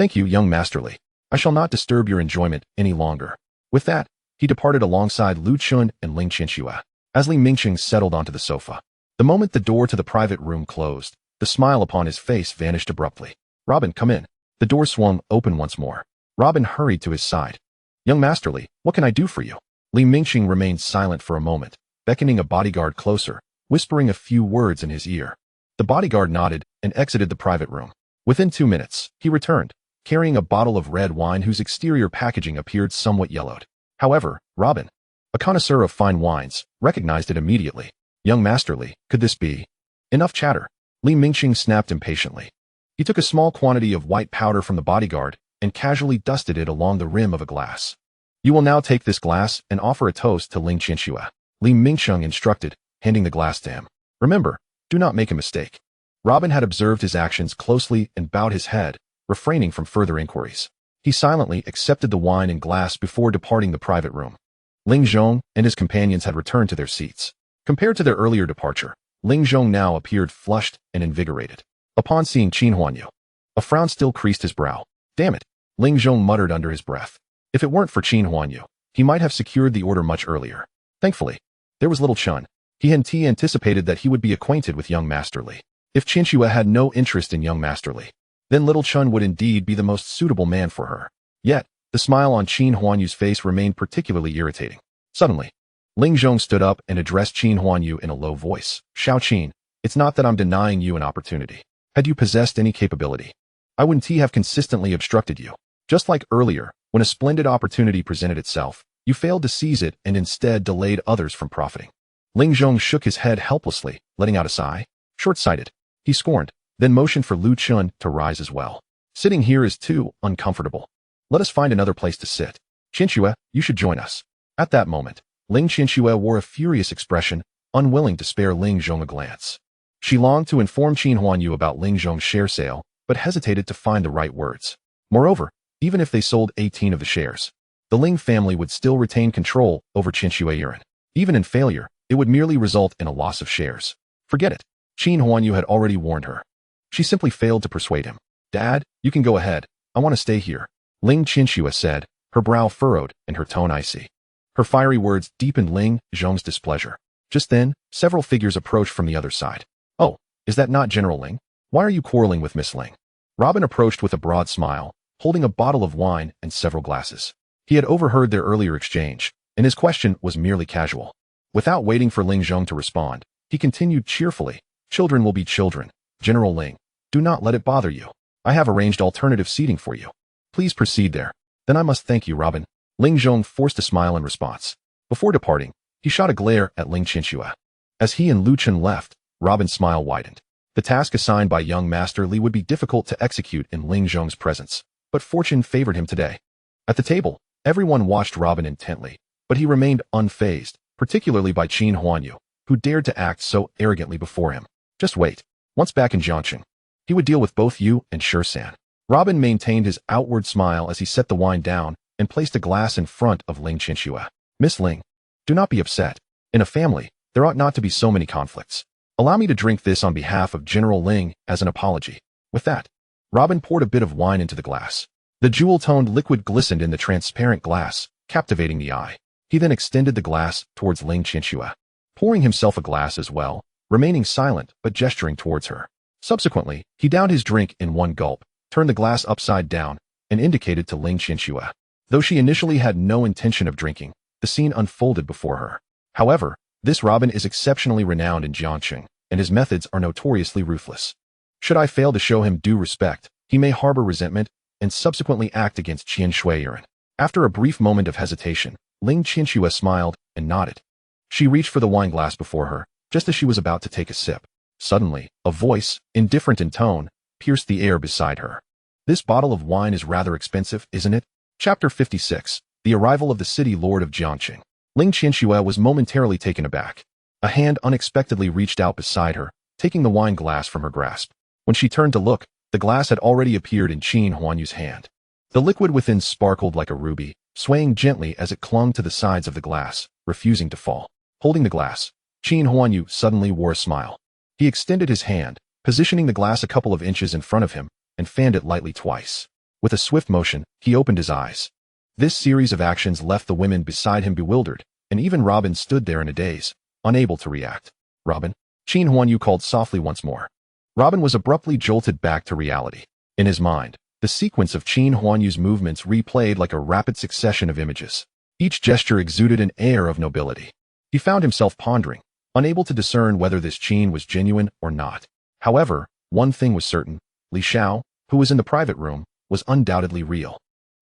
Thank you, young masterly. I shall not disturb your enjoyment any longer. With that, he departed alongside Lu Chun and Ling Qianxue. As Li Mingqing settled onto the sofa, the moment the door to the private room closed, the smile upon his face vanished abruptly. Robin, come in. The door swung open once more. Robin hurried to his side. Young masterly, what can I do for you? Li Mingqing remained silent for a moment, beckoning a bodyguard closer, whispering a few words in his ear. The bodyguard nodded and exited the private room. Within 2 minutes, he returned, carrying a bottle of red wine whose exterior packaging appeared somewhat yellowed. However, Robin, a connoisseur of fine wines, recognized it immediately. Young masterly, could this be? Enough chatter. Li Mingqing snapped impatiently. He took a small quantity of white powder from the bodyguard and casually dusted it along the rim of a glass. You will now take this glass and offer a toast to Ling Qianxue. Li Mingqing instructed, handing the glass to him. Remember, do not make a mistake. Robin had observed his actions closely and bowed his head, refraining from further inquiries. He silently accepted the wine and glass before departing the private room. Ling Zhong and his companions had returned to their seats. Compared to their earlier departure, Ling Zhong now appeared flushed and invigorated. Upon seeing Qin Huanyu, a frown still creased his brow. Damn it, Ling Zhong muttered under his breath. If it weren't for Qin Huanyu, he might have secured the order much earlier. Thankfully, there was little Chun. He had anticipated that he would be acquainted with young Masterly. If Qianxue had no interest in young Masterly, then little Chun would indeed be the most suitable man for her. Yet, the smile on Qin Huanyu's face remained particularly irritating. Suddenly, Ling Zhong stood up and addressed Qin Huanyu in a low voice. Xiao Qin, it's not that I'm denying you an opportunity. Had you possessed any capability, I wouldn't have consistently obstructed you. Just like earlier, when a splendid opportunity presented itself, you failed to seize it and instead delayed others from profiting. Ling Zhong shook his head helplessly, letting out a sigh. Short-sighted, he scorned, then motioned for Lu Chun to rise as well. Sitting here is too uncomfortable. Let us find another place to sit. Qianxue, you should join us. At that moment, Ling Qianxue wore a furious expression, unwilling to spare Ling Zhong a glance. She longed to inform Qin Huanyu about Ling Zhong's share sale, but hesitated to find the right words. Moreover, even if they sold 18 of the shares, the Ling family would still retain control over Qin. Even in failure, it would merely result in a loss of shares. Forget it. Qin Huanyu had already warned her. She simply failed to persuade him. Dad, you can go ahead. I want to stay here. Ling Qianxue said, her brow furrowed and her tone icy. Her fiery words deepened Ling Zhong's displeasure. Just then, several figures approached from the other side. Oh, is that not General Ling? Why are you quarreling with Miss Ling? Robin approached with a broad smile, holding a bottle of wine and several glasses. He had overheard their earlier exchange, and his question was merely casual. Without waiting for Ling Zhong to respond, he continued cheerfully. Children will be children. General Ling, do not let it bother you. I have arranged alternative seating for you. Please proceed there. Then I must thank you, Robin. Ling Zhong forced a smile in response. Before departing, he shot a glare at Ling Qianxue. As he and Lu Chun left, Robin's smile widened. The task assigned by young Master Li would be difficult to execute in Ling Zhong's presence, but fortune favored him today. At the table, everyone watched Robin intently, but he remained unfazed, particularly by Qin Huanyu, who dared to act so arrogantly before him. Just wait. Once back in Jiangqing, he would deal with both you and Shan. Robin maintained his outward smile as he set the wine down and placed a glass in front of Ling Qianxue. Miss Ling, do not be upset. In a family, there ought not to be so many conflicts. Allow me to drink this on behalf of General Ling as an apology. With that, Robin poured a bit of wine into the glass. The jewel-toned liquid glistened in the transparent glass, captivating the eye. He then extended the glass towards Ling Qianxue, pouring himself a glass as well, remaining silent but gesturing towards her. Subsequently, he downed his drink in one gulp, turned the glass upside down, and indicated to Ling Qianxue. Though she initially had no intention of drinking, the scene unfolded before her. However, this Robin is exceptionally renowned in Jiangqing, and his methods are notoriously ruthless. Should I fail to show him due respect, he may harbor resentment and subsequently act against Qin. After a brief moment of hesitation, Ling Qianxue smiled and nodded. She reached for the wine glass before her, just as she was about to take a sip. Suddenly, a voice, indifferent in tone, pierced the air beside her. This bottle of wine is rather expensive, isn't it? Chapter 56, The Arrival of the City Lord of Jiangqing. Ling Qianxue was momentarily taken aback. A hand unexpectedly reached out beside her, taking the wine glass from her grasp. When she turned to look, the glass had already appeared in Qin Huanyu's hand. The liquid within sparkled like a ruby, swaying gently as it clung to the sides of the glass, refusing to fall. Holding the glass, Qin Huanyu suddenly wore a smile. He extended his hand, positioning the glass a couple of inches in front of him, and fanned it lightly twice. With a swift motion, he opened his eyes. This series of actions left the women beside him bewildered, and even Robin stood there in a daze, unable to react. Robin? Qin Huanyu called softly once more. Robin was abruptly jolted back to reality. In his mind, the sequence of Qin Huanyu's movements replayed like a rapid succession of images. Each gesture exuded an air of nobility. He found himself pondering, unable to discern whether this Qin was genuine or not. However, one thing was certain: Li Xiao, who was in the private room, was undoubtedly real.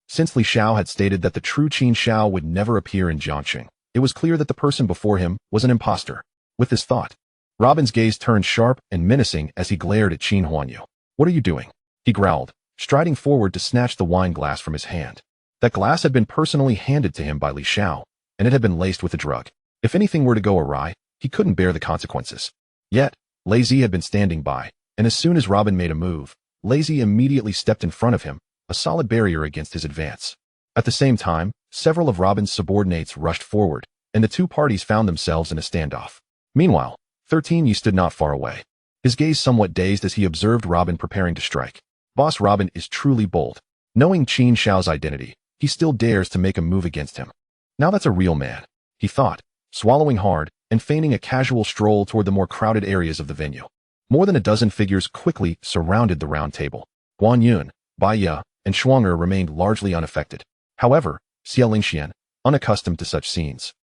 Since Li Xiao had stated that the true Qin Xiao would never appear in Jiangxing, it was clear that the person before him was an imposter. With this thought, Robin's gaze turned sharp and menacing as he glared at Qin Huanyu. "What are you doing?" he growled, striding forward to snatch the wine glass from his hand. That glass had been personally handed to him by Li Xiao, and it had been laced with a drug. If anything were to go awry, he couldn't bear the consequences. Yet, Lazy had been standing by, and as soon as Robin made a move, Lazy immediately stepped in front of him, a solid barrier against his advance. At the same time, several of Robin's subordinates rushed forward, and the two parties found themselves in a standoff. Meanwhile, 13 stood not far away, his gaze somewhat dazed as he observed Robin preparing to strike. Boss Robin is truly bold. Knowing Qin Xiao's identity, he still dares to make a move against him. Now that's a real man, he thought, swallowing hard and feigning a casual stroll toward the more crowded areas of the venue. More than a dozen figures quickly surrounded the round table. Guan Yun, Bai Ye, and Shuang'er remained largely unaffected. However, Xie Lingxian, unaccustomed to such scenes,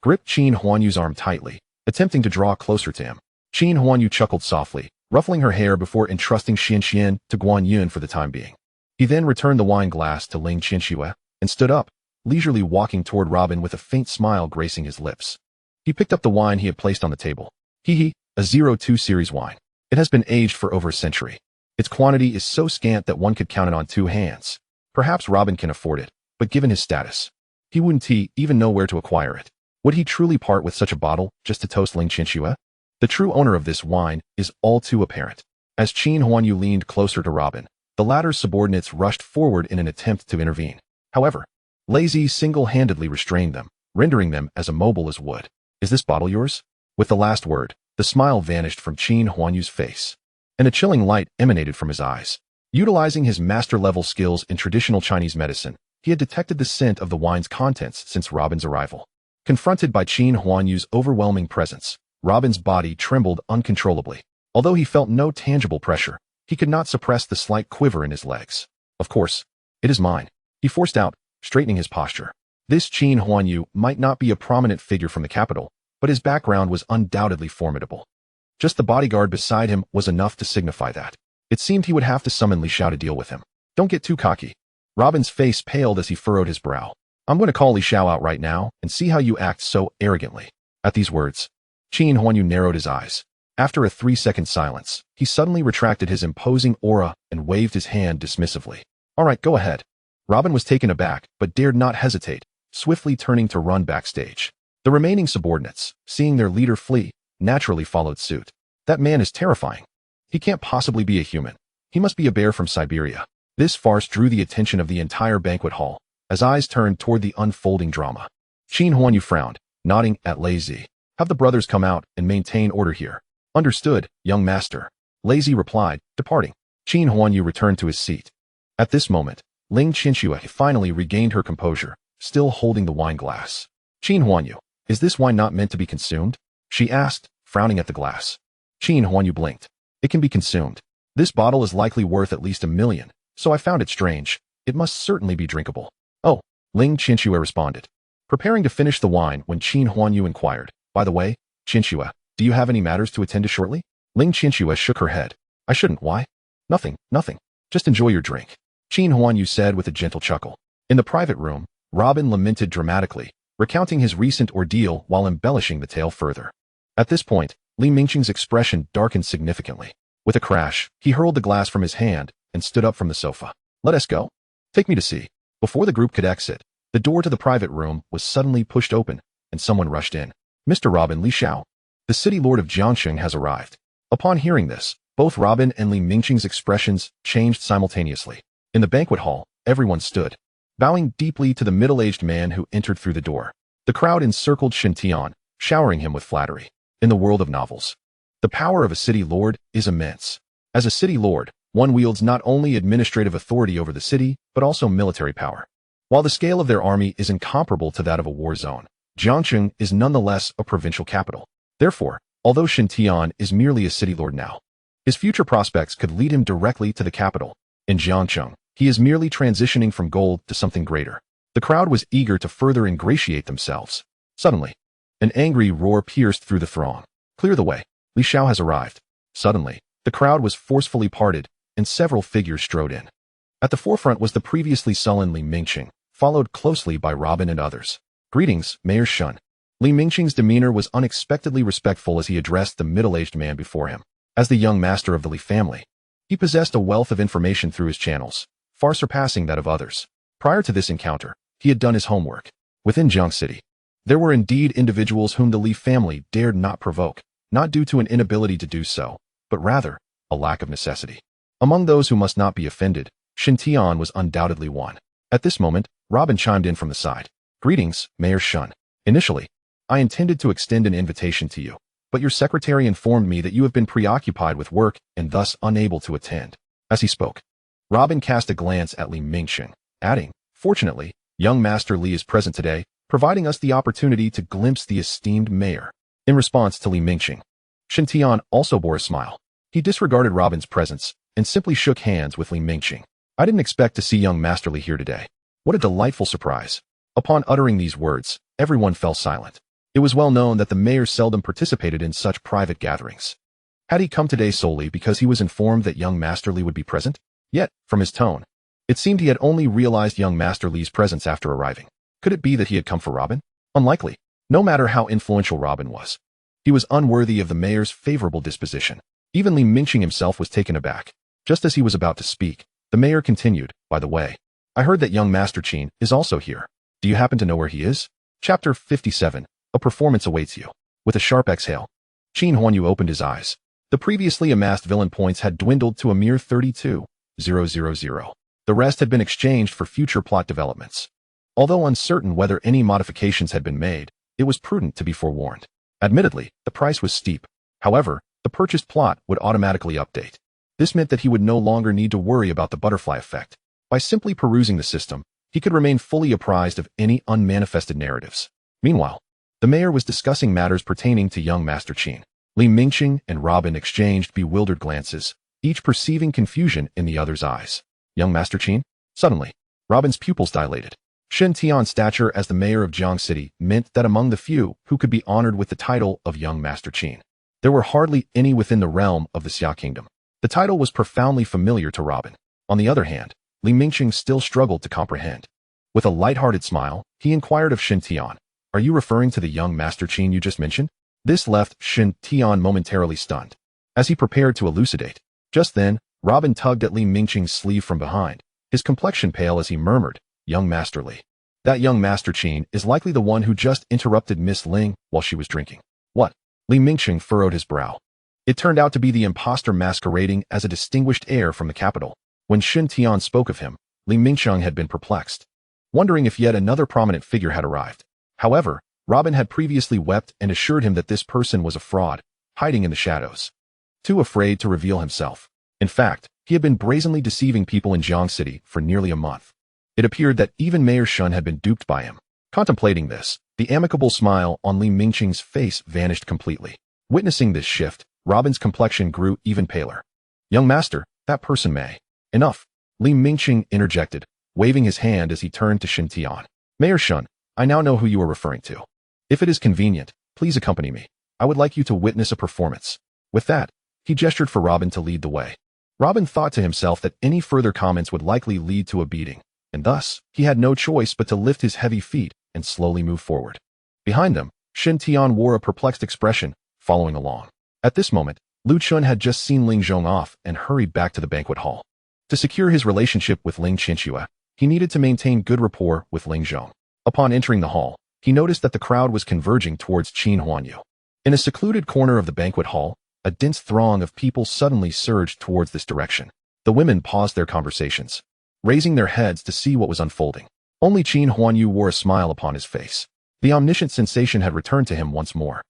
gripped Qin Huanyu's arm tightly, attempting to draw closer to him. Qin Huanyu chuckled softly, ruffling her hair before entrusting Xian to Guan Yun for the time being. He then returned the wine glass to Ling Qianxue and stood up, leisurely walking toward Robin with a faint smile gracing his lips. He picked up the wine he had placed on the table. A 02 series wine. It has been aged for over a century. Its quantity is so scant that one could count it on two hands. Perhaps Robin can afford it, but given his status, he wouldn't even know where to acquire it. Would he truly part with such a bottle just to toast Ling Qianxue? The true owner of this wine is all too apparent. As Qin Huanyu leaned closer to Robin, the latter's subordinates rushed forward in an attempt to intervene. However, Lazy single-handedly restrained them, rendering them as immobile as wood. "Is this bottle yours?" With the last word, the smile vanished from Qin Huanyu's face, and a chilling light emanated from his eyes. Utilizing his master-level skills in traditional Chinese medicine, he had detected the scent of the wine's contents since Robin's arrival. Confronted by Qin Huanyu's overwhelming presence, Robin's body trembled uncontrollably. Although he felt no tangible pressure, he could not suppress the slight quiver in his legs. "Of course, it is mine," he forced out, straightening his posture. This Qin Huanyu might not be a prominent figure from the capital, but his background was undoubtedly formidable. Just the bodyguard beside him was enough to signify that. It seemed he would have to summon Li Xiao to deal with him. "Don't get too cocky." Robin's face paled as he furrowed his brow. "I'm going to call Li Xiao out right now and see how you act so arrogantly." At these words, Qin Huanyu narrowed his eyes. After a 3-second silence, he suddenly retracted his imposing aura and waved his hand dismissively. "All right, go ahead." Robin was taken aback, but dared not hesitate, swiftly turning to run backstage. The remaining subordinates, seeing their leader flee, naturally followed suit. "That man is terrifying. He can't possibly be a human. He must be a bear from Siberia." This farce drew the attention of the entire banquet hall, as eyes turned toward the unfolding drama. Qin Huanyu frowned, nodding at Lazy. "Have the brothers come out and maintain order here." "Understood, young master," Lazy replied, departing. Qin Huanyu returned to his seat. At this moment, Ling Qianxue finally regained her composure, still holding the wine glass. "Qin Huanyu, is this wine not meant to be consumed?" she asked, frowning at the glass. Qin Huanyu blinked. "It can be consumed. This bottle is likely worth at least 1 million, so I found it strange. It must certainly be drinkable." "Oh," Ling Qianxue responded, preparing to finish the wine when Qin Huanyu inquired, "By the way, Qianxue, do you have any matters to attend to shortly?" Ling Qianxue shook her head. "I shouldn't. Why?" Nothing. Just enjoy your drink," Qin Huanyu said with a gentle chuckle. In the private room, Robin lamented dramatically, recounting his recent ordeal while embellishing the tale further. At this point, Li Mingqing's expression darkened significantly. With a crash, he hurled the glass from his hand and stood up from the sofa. "Let us go. Take me to see." Before the group could exit, the door to the private room was suddenly pushed open, and someone rushed in. "Mr. Robin Li Xiao, the city lord of Jiangxing has arrived." Upon hearing this, both Robin and Li Mingqing's expressions changed simultaneously. In the banquet hall, everyone stood, bowing deeply to the middle-aged man who entered through the door. The crowd encircled Shen Tian, showering him with flattery. In the world of novels, the power of a city lord is immense. As a city lord, One wields not only administrative authority over the city, but also military power. While the scale of their army is incomparable to that of a war zone, Jiangcheng is nonetheless a provincial capital. Therefore, although Xintian is merely a city lord now, his future prospects could lead him directly to the capital. In Jiangcheng, he is merely transitioning from gold to something greater. The crowd was eager to further ingratiate themselves. Suddenly, an angry roar pierced through the throng. Clear the way. Li Xiao has arrived. Suddenly, the crowd was forcefully parted, and several figures strode in. At the forefront was the previously sullen Li Mingqing, followed closely by Robin and others. Greetings, Mayor Shun. Li Mingqing's demeanor was unexpectedly respectful as he addressed the middle-aged man before him. As the young master of the Li family, he possessed a wealth of information through his channels, far surpassing that of others. Prior to this encounter, he had done his homework. Within Jiang City, there were indeed individuals whom the Li family dared not provoke, not due to an inability to do so, but rather, a lack of necessity. Among those who must not be offended, Xintian was undoubtedly one. At this moment, Robin chimed in from the side. Greetings, Mayor Shun. Initially, I intended to extend an invitation to you, but your secretary informed me that you have been preoccupied with work and thus unable to attend. As he spoke, Robin cast a glance at Li Mingqing, adding, Fortunately, young Master Li is present today, providing us the opportunity to glimpse the esteemed mayor. In response to Li Mingqing, Xintian also bore a smile. He disregarded Robin's presence and simply shook hands with Li Mingqing. I didn't expect to see young Master Li here today. What a delightful surprise. Upon uttering these words, everyone fell silent. It was well known that the mayor seldom participated in such private gatherings. Had he come today solely because he was informed that young Master Li would be present? Yet, from his tone, it seemed he had only realized young Master Li's presence after arriving. Could it be that he had come for Robin? Unlikely. No matter how influential Robin was, he was unworthy of the mayor's favorable disposition. Even Li Mingqing himself was taken aback. Just as he was about to speak, the mayor continued, By the way, I heard that young Master Qin is also here. Do you happen to know where he is? Chapter 57. A performance awaits you. With a sharp exhale, Qin Huanyu opened his eyes. The previously amassed villain points had dwindled to a mere 32,000. The rest had been exchanged for future plot developments. Although uncertain whether any modifications had been made, it was prudent to be forewarned. Admittedly, the price was steep. However, the purchased plot would automatically update. This meant that he would no longer need to worry about the butterfly effect. By simply perusing the system, he could remain fully apprised of any unmanifested narratives. Meanwhile, the mayor was discussing matters pertaining to young Master Qin. Li Mingqing and Robin exchanged bewildered glances, each perceiving confusion in the other's eyes. Young Master Qin? Suddenly, Robin's pupils dilated. Xintian's stature as the mayor of Jiang City meant that among the few who could be honored with the title of young Master Qin, there were hardly any within the realm of the Xia Kingdom. The title was profoundly familiar to Robin. On the other hand, Li Mingqing still struggled to comprehend. With a light-hearted smile, he inquired of Xintian, Are you referring to the young Master Qin you just mentioned? This left Xintian momentarily stunned. As he prepared to elucidate, just then, Robin tugged at Li Mingqing's sleeve from behind, his complexion pale as he murmured, Young Master Li. That young Master Qin is likely the one who just interrupted Miss Ling while she was drinking. What? Li Mingqing furrowed his brow. It turned out to be the impostor masquerading as a distinguished heir from the capital. When Xintian spoke of him, Li Mingqing had been perplexed, wondering if yet another prominent figure had arrived. However, Robin had previously wept and assured him that this person was a fraud, hiding in the shadows, too afraid to reveal himself. In fact, he had been brazenly deceiving people in Jiang City for nearly a month. It appeared that even Mayor Shun had been duped by him. Contemplating this, the amicable smile on Li Mingqing's face vanished completely. Witnessing this shift, Robin's complexion grew even paler. Young master, that person may. Enough. Li Mingqing interjected, waving his hand as he turned to Xintian. Mayor Shun, I now know who you are referring to. If it is convenient, please accompany me. I would like you to witness a performance. With that, he gestured for Robin to lead the way. Robin thought to himself that any further comments would likely lead to a beating, and thus, he had no choice but to lift his heavy feet and slowly move forward. Behind them, Xintian wore a perplexed expression, following along. At this moment, Lu Chun had just seen Ling Zhong off and hurried back to the banquet hall. To secure his relationship with Ling Qinxue, he needed to maintain good rapport with Ling Zhong. Upon entering the hall, he noticed that the crowd was converging towards Qin Huanyu. In a secluded corner of the banquet hall, a dense throng of people suddenly surged towards this direction. The women paused their conversations, raising their heads to see what was unfolding. Only Qin Huanyu wore a smile upon his face. The omniscient sensation had returned to him once more.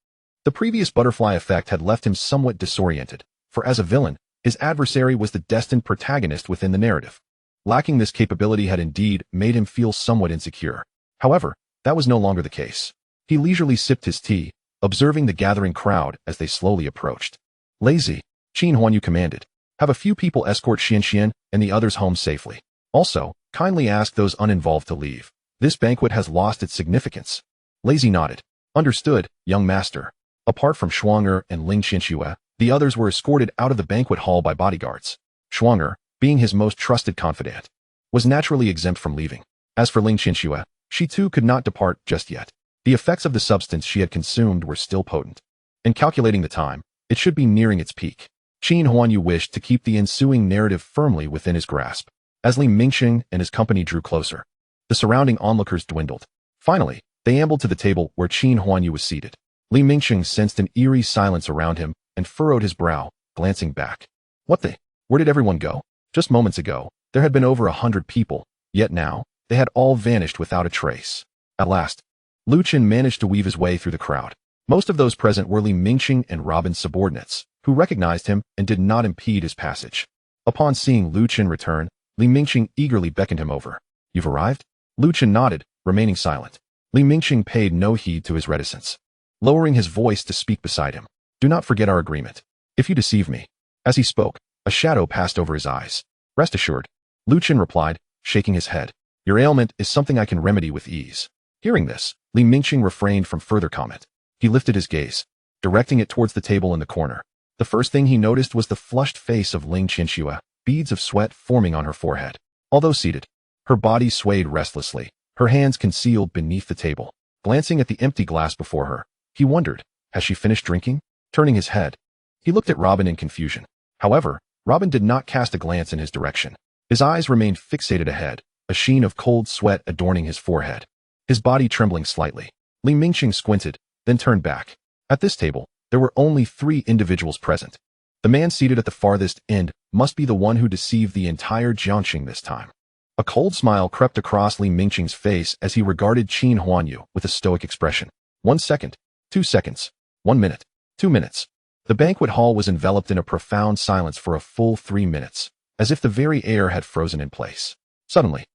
The previous butterfly effect had left him somewhat disoriented, for as a villain, His adversary was the destined protagonist within the narrative. Lacking this capability had indeed made him feel somewhat insecure. However, that was no longer the case. He leisurely sipped his tea, observing the gathering crowd as they slowly approached. Lazy, Qin Huanyu commanded. Have a few people escort Xian and the others home safely. Also, kindly ask those uninvolved to leave. This banquet has lost its significance. Lazy nodded. Understood, young master. Apart from Shuang'er and Ling Qianxue, the others were escorted out of the banquet hall by bodyguards. Shuang'er, being his most trusted confidant, was naturally exempt from leaving. As for Ling Qianxue, she too could not depart just yet. The effects of the substance she had consumed were still potent. In calculating the time, it should be nearing its peak. Qin Huanyu wished to keep the ensuing narrative firmly within his grasp. As Li Mingxing and his company drew closer, the surrounding onlookers dwindled. Finally, they ambled to the table where Qin Huanyu was seated. Li Mingxing sensed an eerie silence around him and furrowed his brow, glancing back. Where did everyone go? Just moments ago, there had been over 100 people, yet now, they had all vanished without a trace. At last, Lu Qin managed to weave his way through the crowd. Most of those present were Li Mingxing and Robin's subordinates, who recognized him and did not impede his passage. Upon seeing Lu Qin return, Li Mingxing eagerly beckoned him over. You've arrived? Lu Qin nodded, remaining silent. Li Mingxing paid no heed to his reticence, lowering his voice to speak beside him. Do not forget our agreement. If you deceive me. As he spoke, a shadow passed over his eyes. Rest assured, Lu Qin replied, shaking his head. Your ailment is something I can remedy with ease. Hearing this, Li Mingxing refrained from further comment. He lifted his gaze, directing it towards the table in the corner. The first thing he noticed was the flushed face of Ling Qianxue, beads of sweat forming on her forehead. Although seated, her body swayed restlessly, her hands concealed beneath the table. Glancing at the empty glass before her, he wondered, has she finished drinking? Turning his head, he looked at Robin in confusion. However, Robin did not cast a glance in his direction. His eyes remained fixated ahead, a sheen of cold sweat adorning his forehead, his body trembling slightly. Li Mingxing squinted, then turned back. At this table, there were only 3 individuals present. The man seated at the farthest end must be the one who deceived the entire Jiangxing this time. A cold smile crept across Li Mingxing's face as he regarded Qin Huanyu with a stoic expression. 1 second, 2 seconds, 1 minute, 2 minutes. The banquet hall was enveloped in a profound silence for a full 3 minutes, as if the very air had frozen in place. Suddenly,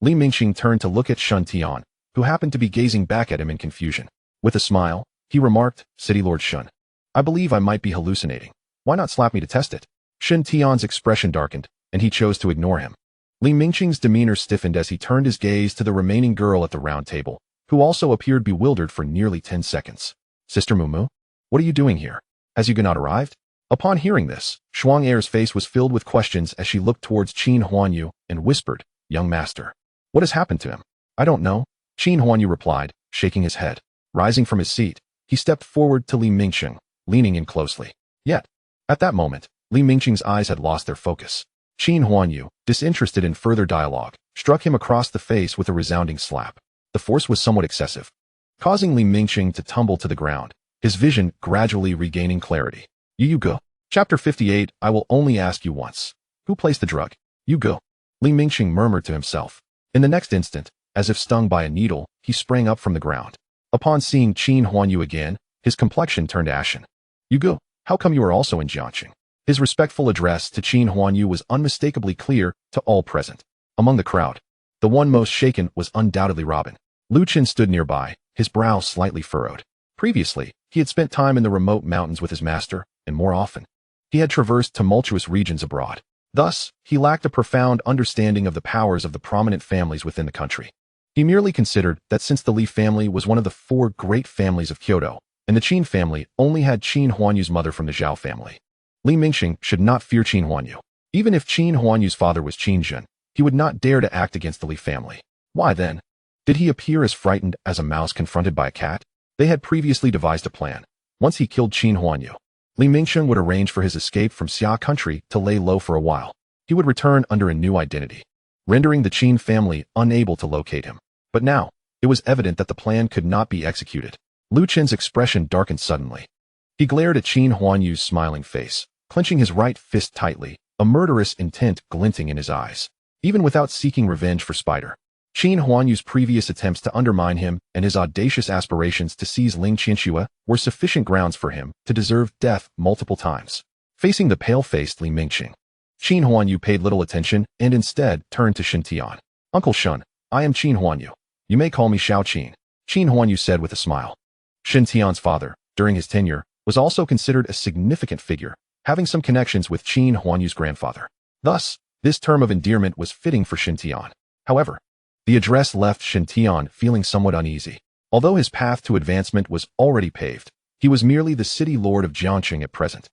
Li Mingxing turned to look at Shun Tian, who happened to be gazing back at him in confusion. With a smile, he remarked, City Lord Shun, I believe I might be hallucinating. Why not slap me to test it? Shun Tian's expression darkened, and he chose to ignore him. Li Mingxing's demeanor stiffened as he turned his gaze to the remaining girl at the round table, who also appeared bewildered for nearly 10 seconds. Sister Mumu? What are you doing here? Has Yuga not arrived? Upon hearing this, Shuang'er's face was filled with questions as she looked towards Qin Huanyu and whispered, Young master. What has happened to him? I don't know, Qin Huanyu replied, shaking his head. Rising from his seat, he stepped forward to Li Mingxing, leaning in closely. Yet, at that moment, Li Mingxing's eyes had lost their focus. Qin Huanyu, disinterested in further dialogue, struck him across the face with a resounding slap. The force was somewhat excessive, causing Li Mingxing to tumble to the ground, his vision gradually regaining clarity. You go. Chapter 58. I will only ask you once. Who placed the drug? You go. Li Mingxing murmured to himself. In the next instant, as if stung by a needle, he sprang up from the ground. Upon seeing Qin Huanyu again, his complexion turned ashen. You go. How come you are also in Jiangxing? His respectful address to Qin Huanyu was unmistakably clear to all present. Among the crowd, the one most shaken was undoubtedly Robin. Lu Qin stood nearby, his brow slightly furrowed. Previously, he had spent time in the remote mountains with his master, and more often, he had traversed tumultuous regions abroad. Thus, he lacked a profound understanding of the powers of the prominent families within the country. He merely considered that since the Li family was one of the 4 great families of Kyoto, and the Qin family only had Qin Huanyu's mother from the Zhao family, Li Mingxing should not fear Qin Huanyu. Even if Qin Huanyu's father was Qin Zhen, he would not dare to act against the Li family. Why then? Did he appear as frightened as a mouse confronted by a cat? They had previously devised a plan. Once he killed Qin Huanyu, Li Mingxing would arrange for his escape from Xia country to lay low for a while. He would return under a new identity, rendering the Qin family unable to locate him. But now, it was evident that the plan could not be executed. Lu Qin's expression darkened suddenly. He glared at Qin Huanyu's smiling face, clenching his right fist tightly, a murderous intent glinting in his eyes. Even without seeking revenge for Spider, Qin Huanyu's previous attempts to undermine him and his audacious aspirations to seize Ling Qianxue were sufficient grounds for him to deserve death multiple times. Facing the pale-faced Li Mingqing, Qin Huanyu paid little attention and instead turned to Shen Tian. "Uncle Shen, I am Qin Huanyu. You may call me Xiao Qin," Qin Huanyu said with a smile. Shen Tian's father, during his tenure, was also considered a significant figure, having some connections with Qin Huanyu's grandfather. Thus, this term of endearment was fitting for Shen Tian. However, the address left Shen Tian feeling somewhat uneasy. Although his path to advancement was already paved, he was merely the city lord of Jiangqing at present.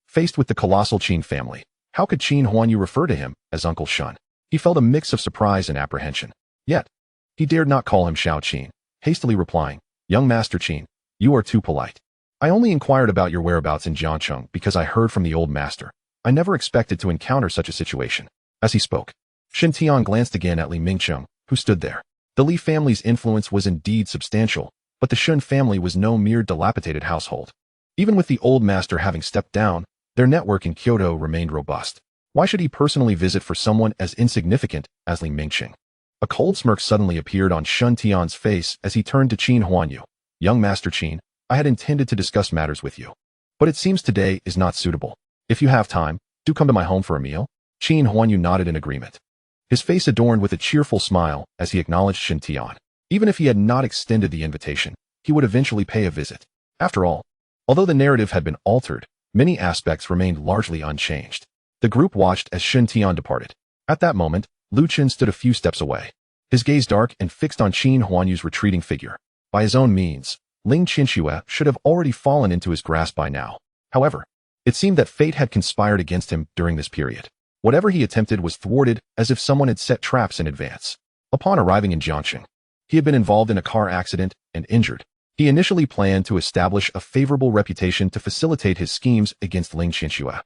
Faced with the colossal Qin family, how could Qin Huanyu refer to him as Uncle Shen? He felt a mix of surprise and apprehension. Yet, he dared not call him Xiao Qin, hastily replying, "Young Master Qin, you are too polite. I only inquired about your whereabouts in Jiangqing because I heard from the old master. I never expected to encounter such a situation." As he spoke, Shen Tian glanced again at Li Mingqing, who stood there. The Li family's influence was indeed substantial, but the Shen family was no mere dilapidated household. Even with the old master having stepped down, their network in Kyoto remained robust. Why should he personally visit for someone as insignificant as Li Mingqing? A cold smirk suddenly appeared on Shen Tian's face as he turned to Qin Huanyu. "Young Master Qin, I had intended to discuss matters with you, but it seems today is not suitable. If you have time, do come to my home for a meal." Qin Huanyu nodded in agreement, his face adorned with a cheerful smile as he acknowledged Shen Tian. Even if he had not extended the invitation, he would eventually pay a visit. After all, although the narrative had been altered, many aspects remained largely unchanged. The group watched as Shen Tian departed. At that moment, Lu Qin stood a few steps away, his gaze dark and fixed on Qin Huanyu's retreating figure. By his own means, Ling Qinxue should have already fallen into his grasp by now. However, it seemed that fate had conspired against him during this period. Whatever he attempted was thwarted as if someone had set traps in advance. Upon arriving in Jiangqing, he had been involved in a car accident and injured. He initially planned to establish a favorable reputation to facilitate his schemes against Ling Qinxue,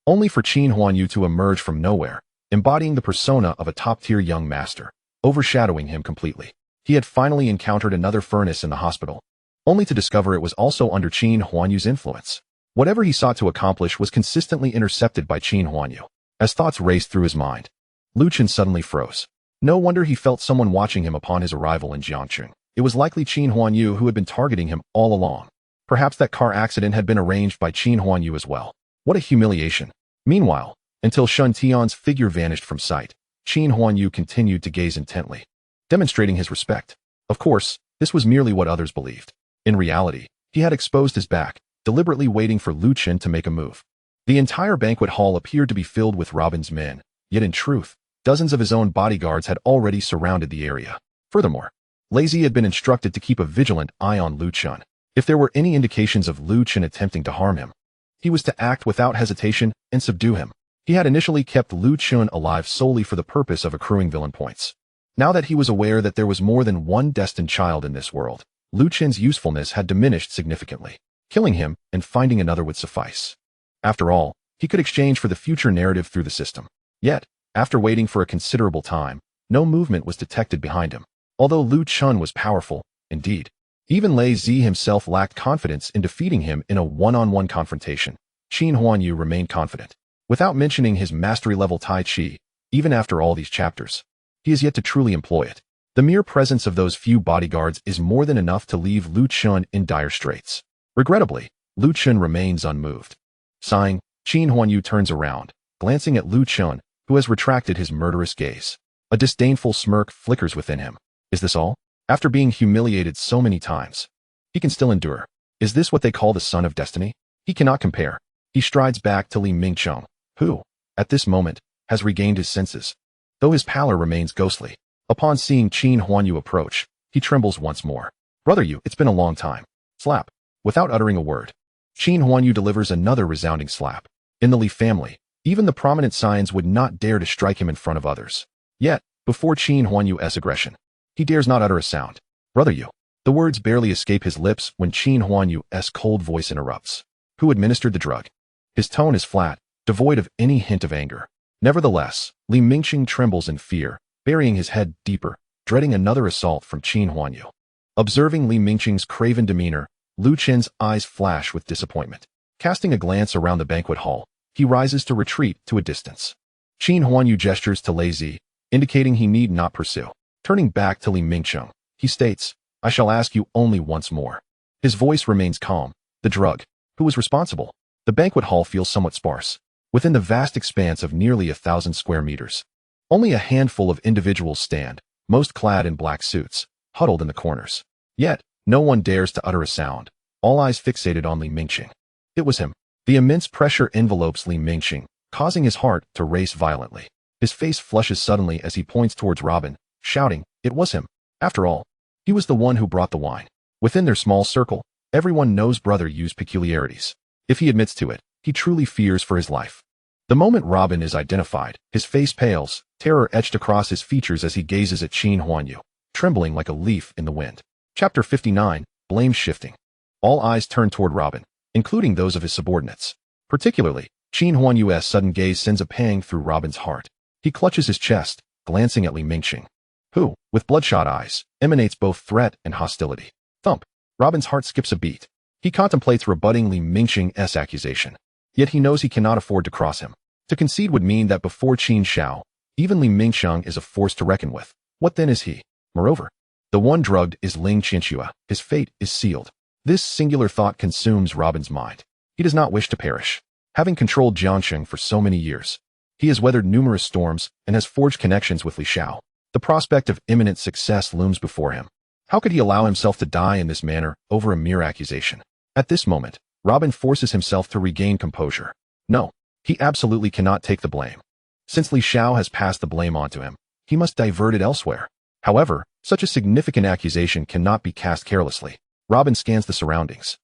only for Qin Huanyu to emerge from nowhere, embodying the persona of a top-tier young master, overshadowing him completely. He had finally encountered another furnace in the hospital, only to discover it was also under Qin Huanyu's influence. Whatever he sought to accomplish was consistently intercepted by Qin Huanyu. As thoughts raced through his mind, Lu Qin suddenly froze. No wonder he felt someone watching him upon his arrival in Jiangqing. It was likely Qin Huanyu who had been targeting him all along. Perhaps that car accident had been arranged by Qin Huanyu as well. What a humiliation. Meanwhile, until Shen Tian's figure vanished from sight, Qin Huanyu continued to gaze intently, demonstrating his respect. Of course, this was merely what others believed. In reality, he had exposed his back, deliberately waiting for Lu Qin to make a move. The entire banquet hall appeared to be filled with Robin's men, yet in truth, dozens of his own bodyguards had already surrounded the area. Furthermore, Lazy had been instructed to keep a vigilant eye on Lu Qin. If there were any indications of Lu Qin attempting to harm him, he was to act without hesitation and subdue him. He had initially kept Lu Qin alive solely for the purpose of accruing villain points. Now that he was aware that there was more than one destined child in this world, Lu Qin's usefulness had diminished significantly. Killing him and finding another would suffice. After all, he could exchange for the future narrative through the system. Yet, after waiting for a considerable time, no movement was detected behind him. Although Lu Qin was powerful, indeed, even Lei Zi himself lacked confidence in defeating him in a one-on-one confrontation. Qin Huanyu remained confident. Without mentioning his mastery-level Tai Chi, even after all these chapters, he is yet to truly employ it. The mere presence of those few bodyguards is more than enough to leave Lu Qin in dire straits. Regrettably, Lu Qin remains unmoved. Sighing, Qin Huanyu turns around, glancing at Lu Qin, who has retracted his murderous gaze. A disdainful smirk flickers within him. Is this all? After being humiliated so many times, he can still endure. Is this what they call the son of destiny? He cannot compare. He strides back to Li Mingqing, who, at this moment, has regained his senses, though his pallor remains ghostly. Upon seeing Qin Huanyu approach, he trembles once more. "Brother Yu, it's been a long time." Slap. Without uttering a word, Qin Huanyu delivers another resounding slap. In the Li family, even the prominent scions would not dare to strike him in front of others. Yet, before Qin Huanyu's aggression, he dares not utter a sound. "Brother Yu." The words barely escape his lips when Qin Huanyu's cold voice interrupts. "Who administered the drug?" His tone is flat, devoid of any hint of anger. Nevertheless, Li Mingqing trembles in fear, burying his head deeper, dreading another assault from Qin Huanyu. Observing Li Mingqing's craven demeanor, Lu Qin's eyes flash with disappointment. Casting a glance around the banquet hall, he rises to retreat to a distance. Qin Huanyu gestures to Lei Zi, indicating he need not pursue. Turning back to Li Mingqing, he states, "I shall ask you only once more." His voice remains calm. "The drug. Who was responsible?" The banquet hall feels somewhat sparse, within the vast expanse of nearly 1,000 square meters. Only a handful of individuals stand, most clad in black suits, huddled in the corners. Yet, no one dares to utter a sound, all eyes fixated on Li Mingqing. It was him. The immense pressure envelopes Li Mingqing, causing his heart to race violently. His face flushes suddenly as he points towards Robin, shouting, "It was him. After all, he was the one who brought the wine." Within their small circle, everyone knows Brother Yu's peculiarities. If he admits to it, he truly fears for his life. The moment Robin is identified, his face pales, terror etched across his features as he gazes at Qin Huanyu, trembling like a leaf in the wind. Chapter 59, Blame Shifting. All eyes turn toward Robin, including those of his subordinates. Particularly, Qin Huanyu's sudden gaze sends a pang through Robin's heart. He clutches his chest, glancing at Li Mingqing, who, with bloodshot eyes, emanates both threat and hostility. Thump. Robin's heart skips a beat. He contemplates rebutting Li Mingqing's accusation. Yet he knows he cannot afford to cross him. To concede would mean that before Qin Xiao, even Li Mingqing is a force to reckon with. What then is he? Moreover, the one drugged is Ling Qianxue. His fate is sealed. This singular thought consumes Robin's mind. He does not wish to perish. Having controlled Jiangsheng for so many years, he has weathered numerous storms and has forged connections with Li Xiao. The prospect of imminent success looms before him. How could he allow himself to die in this manner over a mere accusation? At this moment, Robin forces himself to regain composure. No, he absolutely cannot take the blame. Since Li Xiao has passed the blame onto him, he must divert it elsewhere. However, such a significant accusation cannot be cast carelessly. Robin scans the surroundings.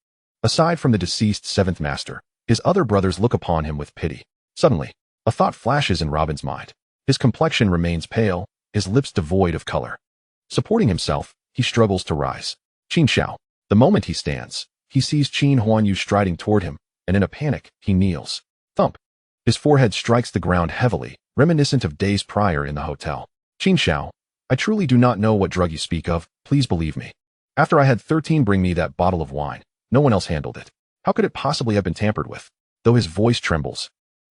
Aside from the deceased seventh master, his other brothers look upon him with pity. Suddenly, a thought flashes in Robin's mind. His complexion remains pale, his lips devoid of color. Supporting himself, he struggles to rise. Qin Xiao. The moment he stands, he sees Qin Huanyu striding toward him, and in a panic, he kneels. Thump. His forehead strikes the ground heavily, reminiscent of days prior in the hotel. Qin Xiao, I truly do not know what drug you speak of, please believe me. After I had 13 bring me that bottle of wine, no one else handled it. How could it possibly have been tampered with? Though his voice trembles,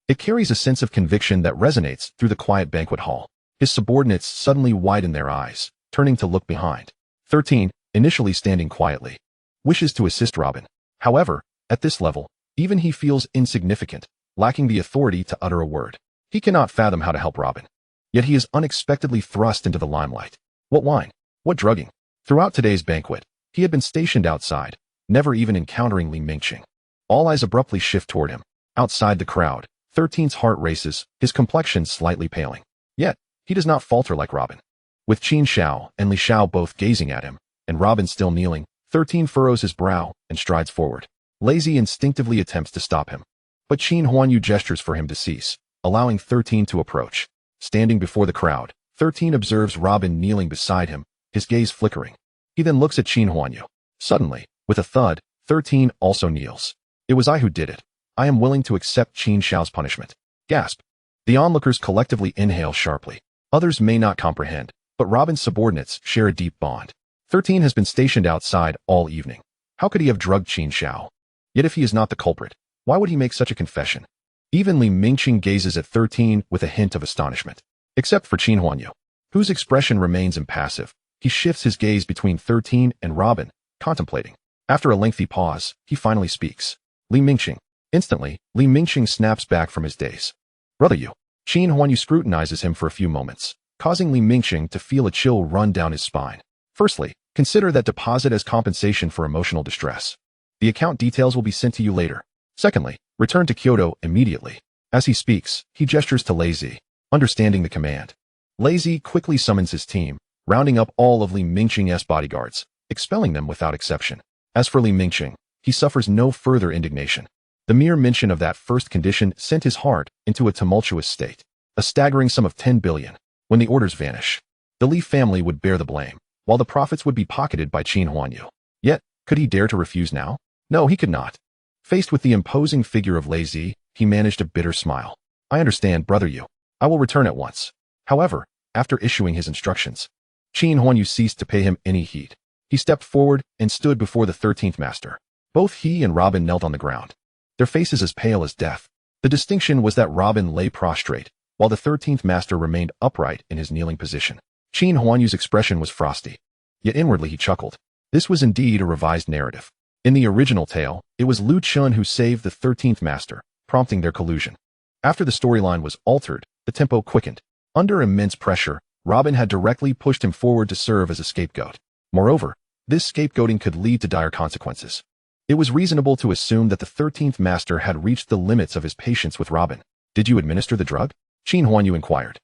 it carries a sense of conviction that resonates through the quiet banquet hall. His subordinates suddenly widen their eyes, turning to look behind. 13, initially standing quietly, wishes to assist Robin. However, at this level, even he feels insignificant, lacking the authority to utter a word. He cannot fathom how to help Robin. Yet he is unexpectedly thrust into the limelight. What wine? What drugging? Throughout today's banquet, he had been stationed outside, never even encountering Li Mingqing. All eyes abruptly shift toward him. Outside the crowd, 13's heart races, his complexion slightly paling. Yet, he does not falter like Robin. With Qin Xiao and Li Xiao both gazing at him, and Robin still kneeling, 13 furrows his brow and strides forward. Lazy instinctively attempts to stop him. But Qin Huanyu gestures for him to cease, allowing 13 to approach. Standing before the crowd, 13 observes Robin kneeling beside him, his gaze flickering. He then looks at Qin Huanyu. Suddenly, with a thud, 13 also kneels. It was I who did it. I am willing to accept Qin Xiao's punishment. Gasp. The onlookers collectively inhale sharply. Others may not comprehend, but Robin's subordinates share a deep bond. 13 has been stationed outside all evening. How could he have drugged Qin Xiao? Yet if he is not the culprit, why would he make such a confession? Even Li Mingqing gazes at 13 with a hint of astonishment. Except for Qin Huanyu, whose expression remains impassive. He shifts his gaze between 13 and Robin, contemplating. After a lengthy pause, he finally speaks. Li Mingqing. Instantly, Li Mingqing snaps back from his daze. Brother Yu. Qin Huanyu scrutinizes him for a few moments, causing Li Mingqing to feel a chill run down his spine. Firstly, consider that deposit as compensation for emotional distress. The account details will be sent to you later. Secondly, return to Kyoto immediately. As he speaks, he gestures to Lazy, understanding the command. Lazy quickly summons his team, rounding up all of Li Mingqing's bodyguards, expelling them without exception. As for Li Mingqing, he suffers no further indignation. The mere mention of that first condition sent his heart into a tumultuous state. A staggering sum of 10 billion. When the orders vanish, the Li family would bear the blame, while the profits would be pocketed by Qin Huanyu. Yet, could he dare to refuse now? No, he could not. Faced with the imposing figure of Lazy, he managed a bitter smile. I understand, Brother Yu. I will return at once. However, after issuing his instructions, Qin Huanyu ceased to pay him any heed. He stepped forward and stood before the 13th master. Both he and Robin knelt on the ground, their faces as pale as death. The distinction was that Robin lay prostrate, while the 13th master remained upright in his kneeling position. Qin Huanyu's expression was frosty, yet inwardly he chuckled. This was indeed a revised narrative. In the original tale, it was Lu Chun who saved the 13th Master, prompting their collusion. After the storyline was altered, the tempo quickened. Under immense pressure, Robin had directly pushed him forward to serve as a scapegoat. Moreover, this scapegoating could lead to dire consequences. It was reasonable to assume that the 13th Master had reached the limits of his patience with Robin. Did you administer the drug? Qin Huanyu inquired.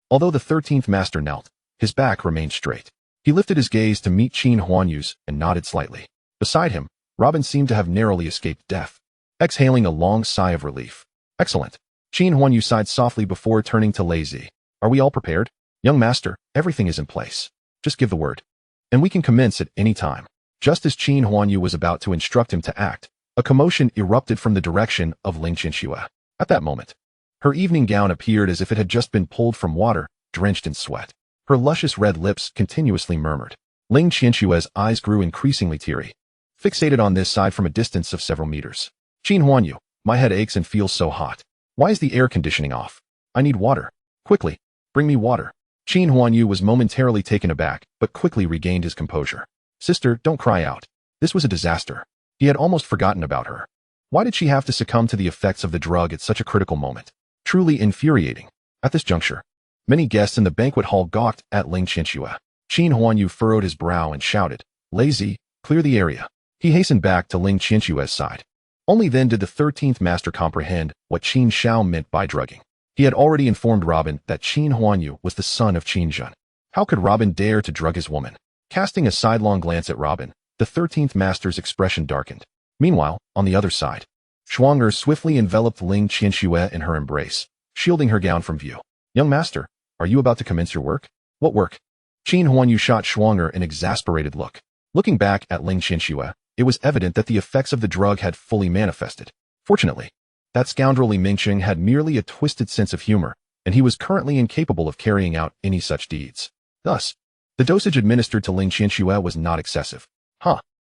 Although the 13th Master knelt, his back remained straight. He lifted his gaze to meet Qin Huanyu's and nodded slightly. Beside him, Robin seemed to have narrowly escaped death. Exhaling a long sigh of relief. Excellent. Qin Huanyu sighed softly before turning to Lei Zi. Are we all prepared? Young master, everything is in place. Just give the word. And we can commence at any time. Just as Qin Huanyu was about to instruct him to act, a commotion erupted from the direction of Ling Qianxue. At that moment, her evening gown appeared as if it had just been pulled from water, drenched in sweat. Her luscious red lips continuously murmured. Ling Qianxue's eyes grew increasingly teary, fixated on this side from a distance of several meters. Qin Huanyu, my head aches and feels so hot. Why is the air conditioning off? I need water. Quickly, bring me water. Qin Huanyu was momentarily taken aback, but quickly regained his composure. Sister, don't cry out. This was a disaster. He had almost forgotten about her. Why did she have to succumb to the effects of the drug at such a critical moment? Truly infuriating. At this juncture, many guests in the banquet hall gawked at Ling Qianxue. Qin Huanyu furrowed his brow and shouted, Lei Zi, clear the area. He hastened back to Ling Qianxue's side. Only then did the 13th Master comprehend what Qin Shao meant by drugging. He had already informed Robin that Qin Huanyu was the son of Qin Zhen. How could Robin dare to drug his woman? Casting a sidelong glance at Robin, the 13th Master's expression darkened. Meanwhile, on the other side, Shuang'er swiftly enveloped Ling Qianxue in her embrace, shielding her gown from view. Young master, are you about to commence your work? What work? Qin Huanyu shot Shuang'er an exasperated look. Looking back at Ling Qianxue, it was evident that the effects of the drug had fully manifested. Fortunately, that scoundrel Li Mingqing had merely a twisted sense of humor, and he was currently incapable of carrying out any such deeds. Thus, the dosage administered to Ling Qianxue was not excessive.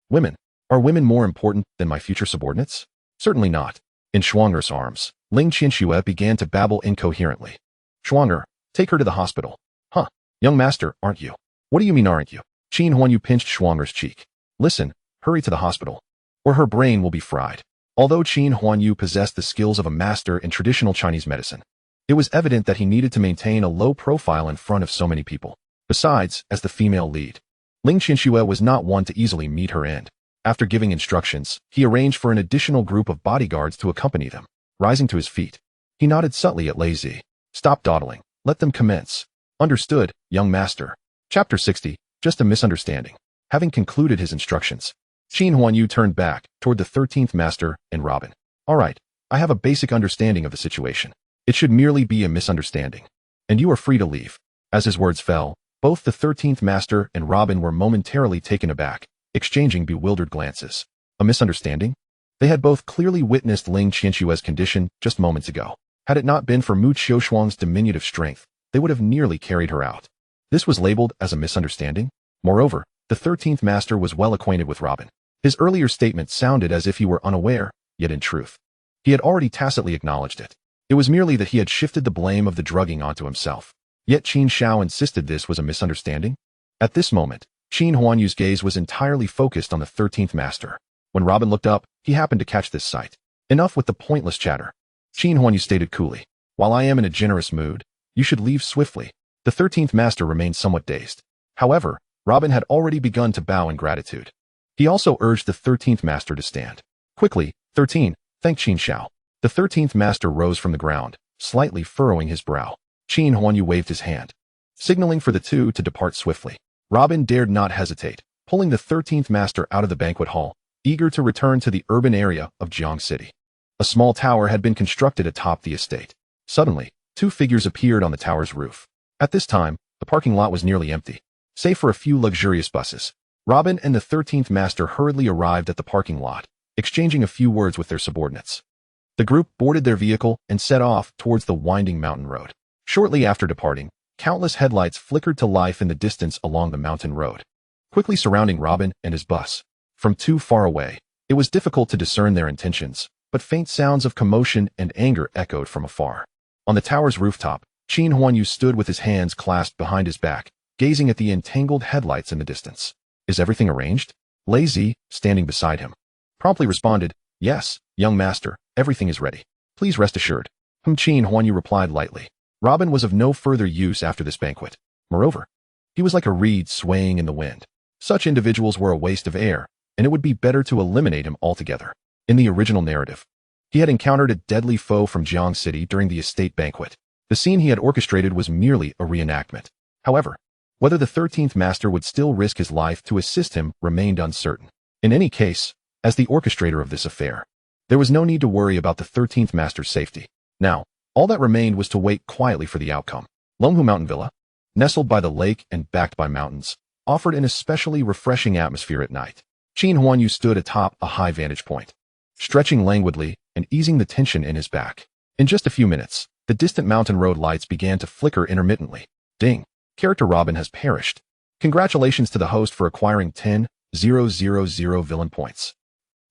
Women. Are women more important than my future subordinates? Certainly not. In Shuang'er's arms, Ling Qianxue began to babble incoherently. Shuang'er, take her to the hospital. Young master, aren't you? What do you mean aren't you? Qin Huanyu pinched Shuang'er's cheek. Listen, hurry to the hospital, or her brain will be fried. Although Qin Huanyu possessed the skills of a master in traditional Chinese medicine, it was evident that he needed to maintain a low profile in front of so many people. Besides, as the female lead, Ling Qianxue was not one to easily meet her end. After giving instructions, he arranged for an additional group of bodyguards to accompany them. Rising to his feet, he nodded subtly at Lei Zi. Stop dawdling. Let them commence. Understood, young master. Chapter 60, just a misunderstanding. Having concluded his instructions, Qin Huanyu turned back toward the 13th Master and Robin. All right, I have a basic understanding of the situation. It should merely be a misunderstanding, and you are free to leave. As his words fell, both the 13th Master and Robin were momentarily taken aback, exchanging bewildered glances. A misunderstanding? They had both clearly witnessed Ling Qianxue's condition just moments ago. Had it not been for Mu Qiushuang's diminutive strength, they would have nearly carried her out. This was labeled as a misunderstanding? Moreover, the 13th Master was well acquainted with Robin. His earlier statement sounded as if he were unaware, yet in truth, he had already tacitly acknowledged it. It was merely that he had shifted the blame of the drugging onto himself. Yet Qin Shao insisted this was a misunderstanding? At this moment, Qin Huanyu's gaze was entirely focused on the 13th Master. When Robin looked up, he happened to catch this sight. Enough with the pointless chatter. Qin Huanyu stated coolly. While I am in a generous mood, you should leave swiftly. The 13th Master remained somewhat dazed. However, Robin had already begun to bow in gratitude. He also urged the 13th Master to stand. Quickly, 13, thank Qin Shao. The 13th Master rose from the ground, slightly furrowing his brow. Qin Huanyu waved his hand, signaling for the two to depart swiftly. Robin dared not hesitate, pulling the 13th Master out of the banquet hall, eager to return to the urban area of Jiang City. A small tower had been constructed atop the estate. Suddenly, two figures appeared on the tower's roof. At this time, the parking lot was nearly empty, save for a few luxurious buses. Robin and the 13th Master hurriedly arrived at the parking lot, exchanging a few words with their subordinates. The group boarded their vehicle and set off towards the winding mountain road. Shortly after departing, countless headlights flickered to life in the distance along the mountain road, quickly surrounding Robin and his bus. From too far away, it was difficult to discern their intentions, but faint sounds of commotion and anger echoed from afar. On the tower's rooftop, Qin Huanyu stood with his hands clasped behind his back, gazing at the entangled headlights in the distance. Is everything arranged? Lei Zi, standing beside him, promptly responded, "Yes, young master, everything is ready. Please rest assured." Qin Huanyu replied lightly. Robin was of no further use after this banquet. Moreover, he was like a reed swaying in the wind. Such individuals were a waste of air, and it would be better to eliminate him altogether. In the original narrative, he had encountered a deadly foe from Jiang City during the estate banquet. The scene he had orchestrated was merely a reenactment. However, whether the 13th Master would still risk his life to assist him remained uncertain. In any case, as the orchestrator of this affair, there was no need to worry about the 13th Master's safety. Now, all that remained was to wait quietly for the outcome. Longhu Mountain Villa, nestled by the lake and backed by mountains, offered an especially refreshing atmosphere at night. Qin Huanyu stood atop a high vantage point, stretching languidly and easing the tension in his back. In just a few minutes, the distant mountain road lights began to flicker intermittently. Ding! Character Robin has perished. Congratulations to the host for acquiring 10,000 villain points.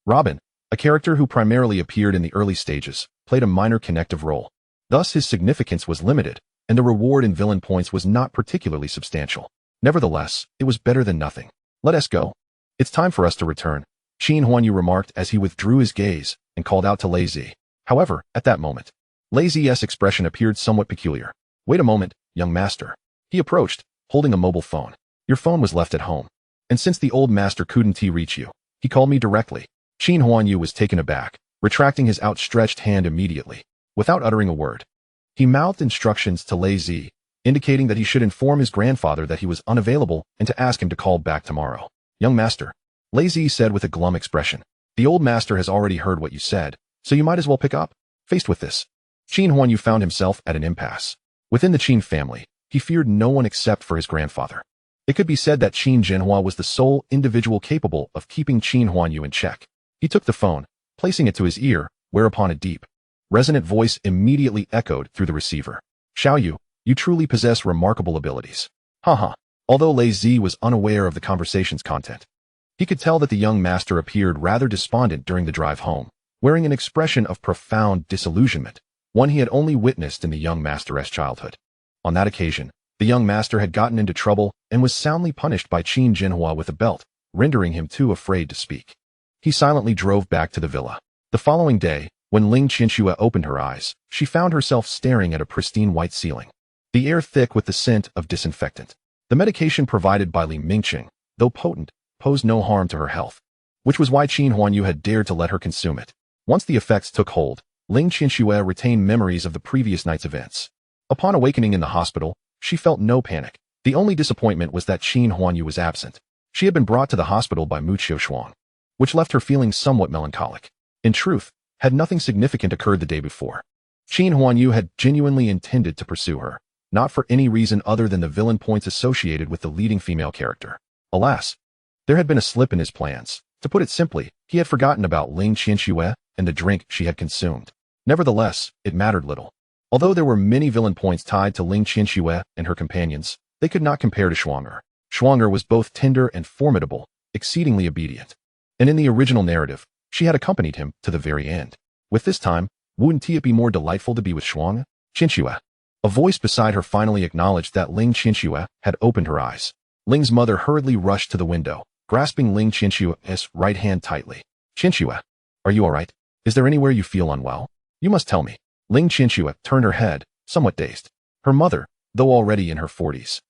Robin, a character who primarily appeared in the early stages, played a minor connective role. Thus his significance was limited, and the reward in villain points was not particularly substantial. Nevertheless, it was better than nothing. Let us go. It's time for us to return, Qin Huanyu remarked as he withdrew his gaze and called out to Lei Zi. However, at that moment, Lei Zi's expression appeared somewhat peculiar. Wait a moment, young master. He approached, holding a mobile phone. Your phone was left at home. And since the old master couldn't reach you, he called me directly. Qin Huanyu was taken aback, retracting his outstretched hand immediately. Without uttering a word, he mouthed instructions to Lei Zi, indicating that he should inform his grandfather that he was unavailable and to ask him to call back tomorrow. Young master, Lei Zi said with a glum expression. The old master has already heard what you said, so you might as well pick up. Faced with this, Qin Huanyu found himself at an impasse. Within the Qin family, he feared no one except for his grandfather. It could be said that Qin Jinhua was the sole individual capable of keeping Qin Huanyu in check. He took the phone, placing it to his ear, whereupon a deep, resonant voice immediately echoed through the receiver. Xiaoyu, you truly possess remarkable abilities. Haha. Although Lei Zi was unaware of the conversation's content, he could tell that the young master appeared rather despondent during the drive home, wearing an expression of profound disillusionment, one he had only witnessed in the young master's childhood. On that occasion, the young master had gotten into trouble and was soundly punished by Qin Jinhua with a belt, rendering him too afraid to speak. He silently drove back to the villa. The following day, when Ling Qianxue opened her eyes, she found herself staring at a pristine white ceiling, the air thick with the scent of disinfectant. The medication provided by Li Mingqing, though potent, posed no harm to her health, which was why Qin Huanyu had dared to let her consume it. Once the effects took hold, Ling Qianxue retained memories of the previous night's events. Upon awakening in the hospital, she felt no panic. The only disappointment was that Qin Huanyu was absent. She had been brought to the hospital by Mu Qiushuang, which left her feeling somewhat melancholic. In truth, had nothing significant occurred the day before, Qin Huanyu had genuinely intended to pursue her, not for any reason other than the villain points associated with the leading female character. Alas, there had been a slip in his plans. To put it simply, he had forgotten about Ling Qianxue and the drink she had consumed. Nevertheless, it mattered little. Although there were many villain points tied to Ling Qianxue and her companions, they could not compare to Shuang'er. Shuang'er was both tender and formidable, exceedingly obedient. And in the original narrative, she had accompanied him to the very end. With this time, wouldn't it be more delightful to be with Shuang? Qianxue. A voice beside her finally acknowledged that Ling Qianxue had opened her eyes. Ling's mother hurriedly rushed to the window, grasping Ling Qianxue's right hand tightly. Qianxue, are you all right? Is there anywhere you feel unwell? You must tell me. Ling Qianxue turned her head, somewhat dazed. Her mother, though already in her 40s,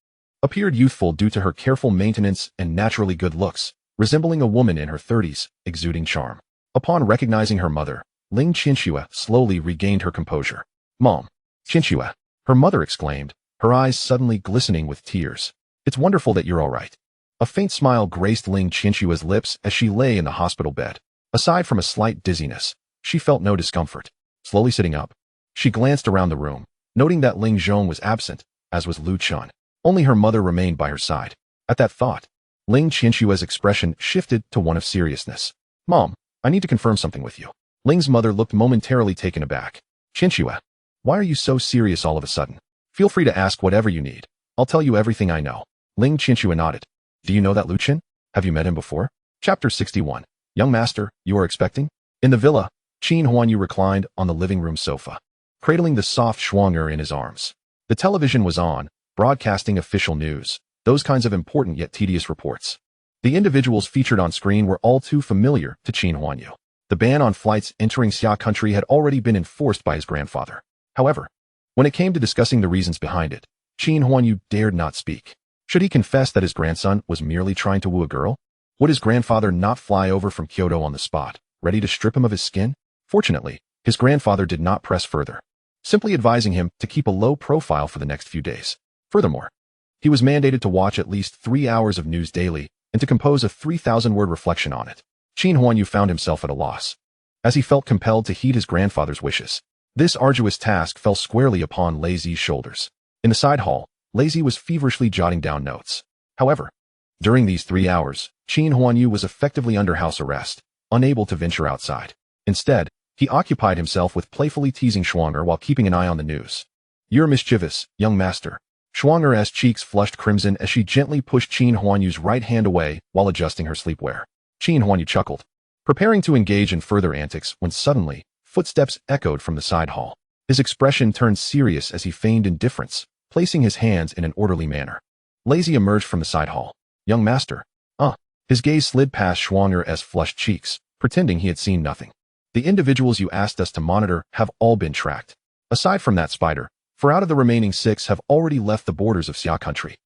appeared youthful due to her careful maintenance and naturally good looks, resembling a woman in her 30s, exuding charm. Upon recognizing her mother, Ling Qianxue slowly regained her composure. Mom. Qianxue, her mother exclaimed, her eyes suddenly glistening with tears. It's wonderful that you're all right. A faint smile graced Ling Qianxue's lips as she lay in the hospital bed. Aside from a slight dizziness, she felt no discomfort. Slowly sitting up, she glanced around the room, noting that Ling Zhong was absent, as was Lu Chun. Only her mother remained by her side. At that thought, Ling Qianxue's expression shifted to one of seriousness. Mom, I need to confirm something with you. Ling's mother looked momentarily taken aback. Qianxue, why are you so serious all of a sudden? Feel free to ask whatever you need. I'll tell you everything I know. Ling Qianxue nodded. Do you know that Lu Qin? Have you met him before? Chapter 61. Young master, you are expecting? In the villa, Qin Huanyu reclined on the living room sofa, cradling the soft Shuang'er in his arms. The television was on, broadcasting official news, those kinds of important yet tedious reports. The individuals featured on screen were all too familiar to Qin Huanyu. The ban on flights entering Xia country had already been enforced by his grandfather. However, when it came to discussing the reasons behind it, Qin Huanyu dared not speak. Should he confess that his grandson was merely trying to woo a girl? Would his grandfather not fly over from Kyoto on the spot, ready to strip him of his skin? Fortunately, his grandfather did not press further, simply advising him to keep a low profile for the next few days. Furthermore, he was mandated to watch at least 3 hours of news daily and to compose a 3,000-word reflection on it. Qin Huanyu found himself at a loss, as he felt compelled to heed his grandfather's wishes. This arduous task fell squarely upon Lei Zi's shoulders. In the side hall, Lei Zi was feverishly jotting down notes. However, during these 3 hours, Qin Huanyu was effectively under house arrest, unable to venture outside. Instead, he occupied himself with playfully teasing Schwanger while keeping an eye on the news. "You're mischievous, young master." Schwanger's cheeks flushed crimson as she gently pushed Qin Huanyu's right hand away while adjusting her sleepwear. Qin Huanyu chuckled, preparing to engage in further antics when suddenly, footsteps echoed from the side hall. His expression turned serious as he feigned indifference, placing his hands in an orderly manner. Lei Zi emerged from the side hall. "Young master." His gaze slid past Schwanger's flushed cheeks, pretending he had seen nothing. "The individuals you asked us to monitor have all been tracked. Aside from that spider, 4 out of the remaining 6 have already left the borders of Xia country,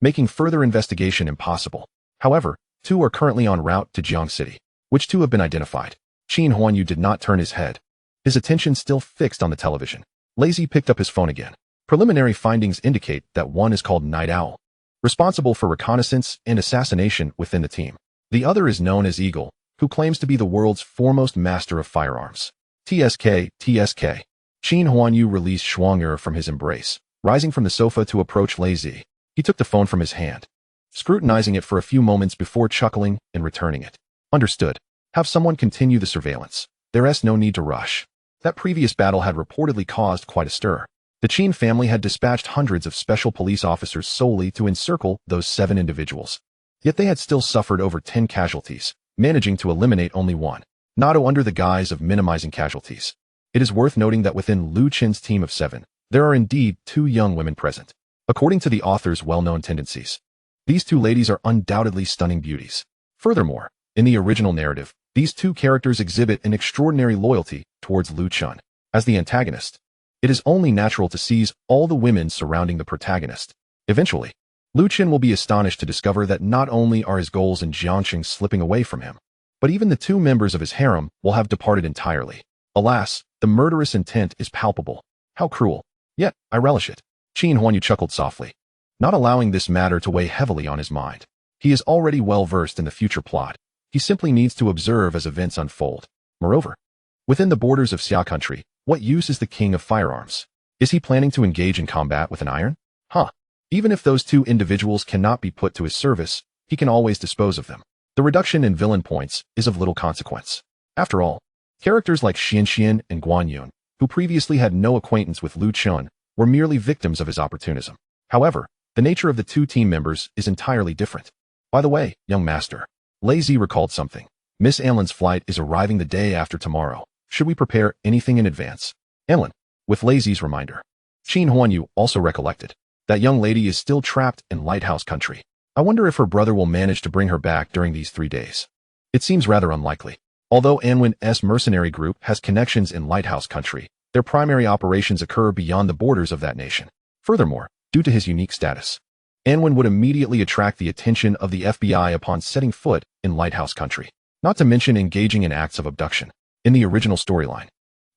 making further investigation impossible. However, 2 are currently en route to Jiang City. Which 2 have been identified?" Qin Huanyu did not turn his head, his attention still fixed on the television. Lei Zi picked up his phone again. "Preliminary findings indicate that one is called Night Owl, responsible for reconnaissance and assassination within the team. The other is known as Eagle, who claims to be the world's foremost master of firearms. TSK. Qin Huanyu released Schwanger from his embrace, rising from the sofa to approach Lei Zi. He took the phone from his hand, scrutinizing it for a few moments before chuckling and returning it. "Understood. Have someone continue the surveillance. There's no need to rush." That previous battle had reportedly caused quite a stir. The Qin family had dispatched hundreds of special police officers solely to encircle those 7 individuals. Yet they had still suffered over 10 casualties, managing to eliminate only 1, not under the guise of minimizing casualties. It is worth noting that within Lu Qin's team of 7, there are indeed 2 young women present. According to the author's well-known tendencies, these 2 ladies are undoubtedly stunning beauties. Furthermore, in the original narrative, these 2 characters exhibit an extraordinary loyalty towards Lu Qin. As the antagonist, it is only natural to seize all the women surrounding the protagonist. Eventually, Lu Qin will be astonished to discover that not only are his goals in Jiangxing slipping away from him, but even the 2 members of his harem will have departed entirely. Alas, the murderous intent is palpable. How cruel. Yet, I relish it. Qin Huanyu chuckled softly, not allowing this matter to weigh heavily on his mind. He is already well versed in the future plot. He simply needs to observe as events unfold. Moreover, within the borders of Xia country, what use is the king of firearms? Is he planning to engage in combat with an iron? Even if those 2 individuals cannot be put to his service, he can always dispose of them. The reduction in villain points is of little consequence. After all, characters like Xian and Guanyun, who previously had no acquaintance with Lu Qin, were merely victims of his opportunism. However, the nature of the 2 team members is entirely different. "By the way, young master," Lei Zi recalled something. "Miss Anlin's flight is arriving the day after tomorrow. Should we prepare anything in advance?" Anlin, with Lei Zi's reminder. Qin Huanyu also recollected. That young lady is still trapped in Lighthouse country. I wonder if her brother will manage to bring her back during these 3 days. It seems rather unlikely. Although Anwin's mercenary group has connections in Lighthouse country, their primary operations occur beyond the borders of that nation. Furthermore, due to his unique status, Anwin would immediately attract the attention of the FBI upon setting foot in Lighthouse country, not to mention engaging in acts of abduction. In the original storyline,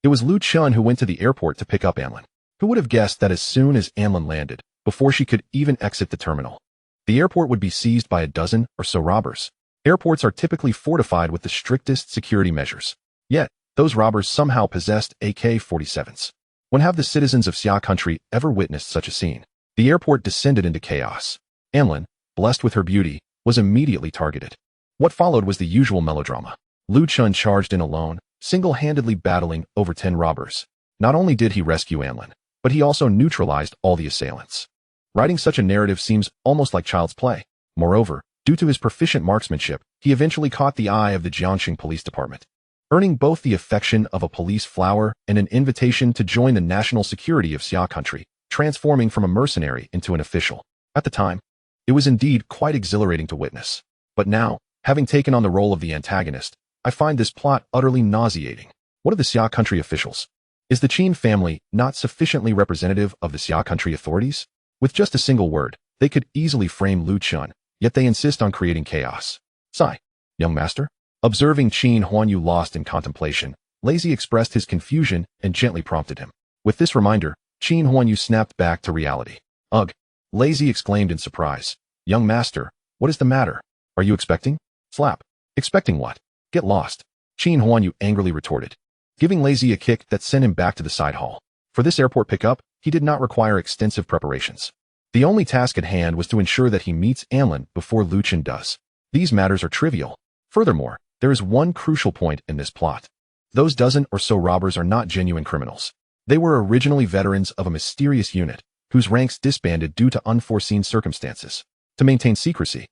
it was Lu Qin who went to the airport to pick up Anlin. Who would have guessed that as soon as Anlin landed, before she could even exit the terminal, the airport would be seized by a dozen or so robbers? Airports are typically fortified with the strictest security measures. Yet, those robbers somehow possessed AK-47s. When have the citizens of Xia country ever witnessed such a scene? The airport descended into chaos. Anlin, blessed with her beauty, was immediately targeted. What followed was the usual melodrama. Lu Qin charged in alone, single-handedly battling over 10 robbers. Not only did he rescue Anlin, but he also neutralized all the assailants. Writing such a narrative seems almost like child's play. Moreover, due to his proficient marksmanship, he eventually caught the eye of the Jiangxing Police Department, earning both the affection of a police flower and an invitation to join the national security of Xia country, transforming from a mercenary into an official. At the time, it was indeed quite exhilarating to witness. But now, having taken on the role of the antagonist, I find this plot utterly nauseating. What of the Xia country officials? Is the Qin family not sufficiently representative of the Xia country authorities? With just a single word, they could easily frame Lu Chun, yet they insist on creating chaos. Sigh, young master? Observing Qin Huanyu lost in contemplation, Lazy expressed his confusion and gently prompted him. With this reminder, Qin Huanyu snapped back to reality. Ugh! Lazy exclaimed in surprise. Young master, what is the matter? Are you expecting? Slap. Expecting what? Get lost. Qin Huanyu angrily retorted, giving Lazy a kick that sent him back to the side hall. For this airport pickup, he did not require extensive preparations. The only task at hand was to ensure that he meets Anlin before Lu Chun does. These matters are trivial. Furthermore, there is one crucial point in this plot. Those dozen or so robbers are not genuine criminals. They were originally veterans of a mysterious unit, whose ranks disbanded due to unforeseen circumstances. To maintain secrecy,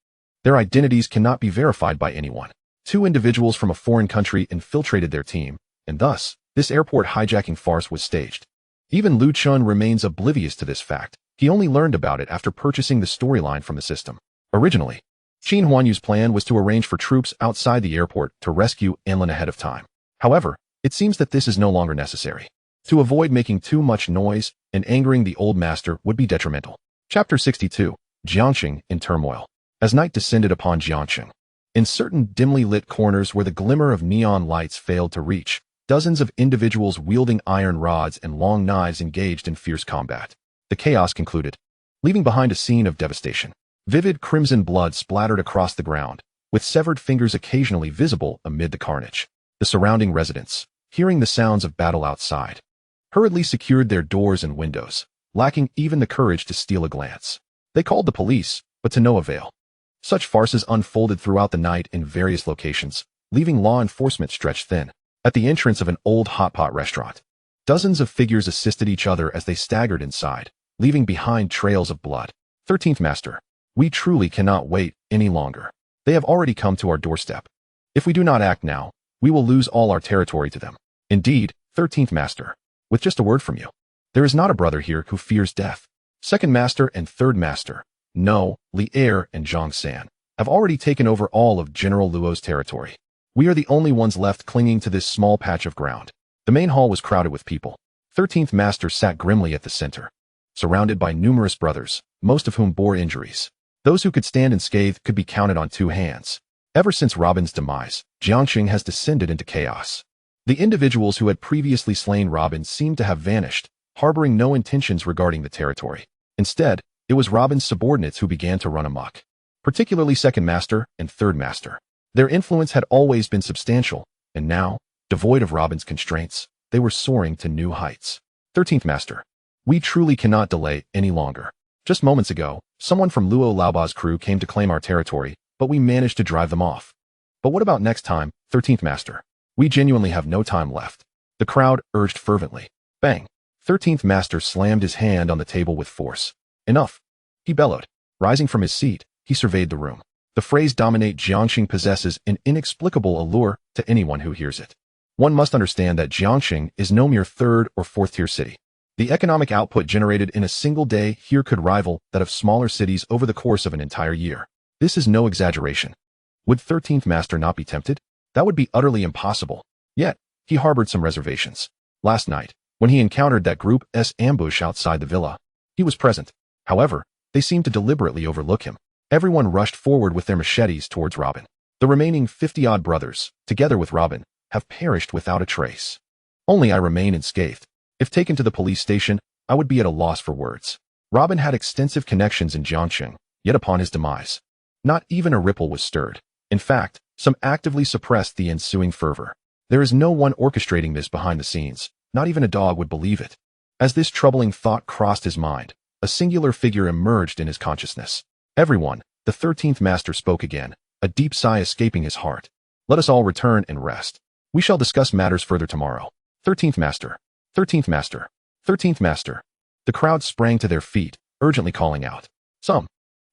their identities cannot be verified by anyone. Two individuals from a foreign country infiltrated their team, and thus, this airport hijacking farce was staged. Even Lu Chun remains oblivious to this fact. He only learned about it after purchasing the storyline from the system. Originally, Qin Huanyu's plan was to arrange for troops outside the airport to rescue Anlin ahead of time. However, it seems that this is no longer necessary. To avoid making too much noise and angering the old master would be detrimental. Chapter 62, Jiangxing in turmoil. As night descended upon Jiangxing, in certain dimly lit corners where the glimmer of neon lights failed to reach, dozens of individuals wielding iron rods and long knives engaged in fierce combat. The chaos concluded, leaving behind a scene of devastation. Vivid crimson blood splattered across the ground, with severed fingers occasionally visible amid the carnage. The surrounding residents, hearing the sounds of battle outside, hurriedly secured their doors and windows, lacking even the courage to steal a glance. They called the police, but to no avail. Such farces unfolded throughout the night in various locations, leaving law enforcement stretched thin. At the entrance of an old hot-pot restaurant, dozens of figures assisted each other as they staggered inside, leaving behind trails of blood. 13th Master, we truly cannot wait any longer. They have already come to our doorstep. If we do not act now, we will lose all our territory to them. Indeed, 13th Master, with just a word from you, there is not a brother here who fears death. 2nd Master and 3rd Master, No, Li Er and Zhang San, have already taken over all of General Luo's territory. We are the only ones left clinging to this small patch of ground. The main hall was crowded with people. 13th Master sat grimly at the center, surrounded by numerous brothers, most of whom bore injuries. Those who could stand unscathed could be counted on 2 hands. Ever since Robin's demise, Jiangxing has descended into chaos. The individuals who had previously slain Robin seemed to have vanished, harboring no intentions regarding the territory. Instead, it was Robin's subordinates who began to run amok, particularly 2nd Master and 3rd Master. Their influence had always been substantial, and now, devoid of Robin's constraints, they were soaring to new heights. 13th Master, we truly cannot delay any longer. Just moments ago, someone from Luo Laoba's crew came to claim our territory, but we managed to drive them off. But what about next time, 13th Master? We genuinely have no time left. The crowd urged fervently. Bang! 13th Master slammed his hand on the table with force. Enough! He bellowed. Rising from his seat, he surveyed the room. The phrase dominate Jiangxing possesses an inexplicable allure to anyone who hears it. One must understand that Jiangxing is no mere 3rd or 4th tier city. The economic output generated in a single day here could rival that of smaller cities over the course of an entire year. This is no exaggeration. Would 13th Master not be tempted? That would be utterly impossible. Yet, he harbored some reservations. Last night, when he encountered that Group S ambush outside the villa, he was present. However, they seemed to deliberately overlook him. Everyone rushed forward with their machetes towards Robin. The remaining 50-odd brothers, together with Robin, have perished without a trace. Only I remain unscathed. If taken to the police station, I would be at a loss for words. Robin had extensive connections in Jiangxing, yet upon his demise, not even a ripple was stirred. In fact, some actively suppressed the ensuing fervor. There is no one orchestrating this behind the scenes. Not even a dog would believe it. As this troubling thought crossed his mind, a singular figure emerged in his consciousness. Everyone, the 13th Master spoke again, a deep sigh escaping his heart. Let us all return and rest. We shall discuss matters further tomorrow. 13th Master, 13th Master, 13th Master. The crowd sprang to their feet, urgently calling out. Some,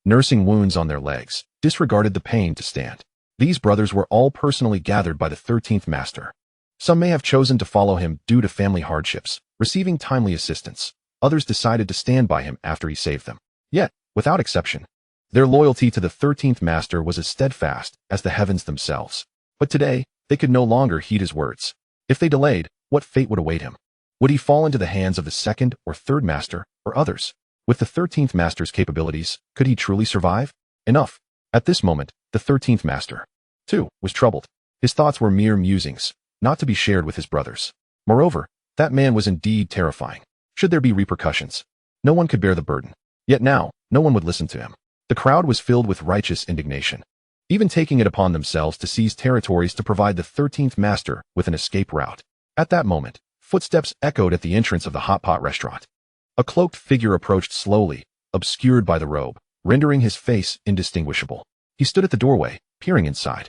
nursing wounds on their legs, disregarded the pain to stand. These brothers were all personally gathered by the 13th Master. Some may have chosen to follow him due to family hardships, receiving timely assistance. Others decided to stand by him after he saved them. Yet, without exception, Their loyalty to the 13th Master was as steadfast as the heavens themselves. But today, they could no longer heed his words. If they delayed, what fate would await him? Would he fall into the hands of the 2nd or 3rd Master, or others? With the 13th Master's capabilities, could he truly survive? Enough. At this moment, the 13th Master, too, was troubled. His thoughts were mere musings, not to be shared with his brothers. Moreover, that man was indeed terrifying. Should there be repercussions? No one could bear the burden. Yet now, no one would listen to him. The crowd was filled with righteous indignation, even taking it upon themselves to seize territories to provide the 13th Master with an escape route. At that moment, footsteps echoed at the entrance of the hot pot restaurant. A cloaked figure approached slowly, obscured by the robe, rendering his face indistinguishable. He stood at the doorway, peering inside.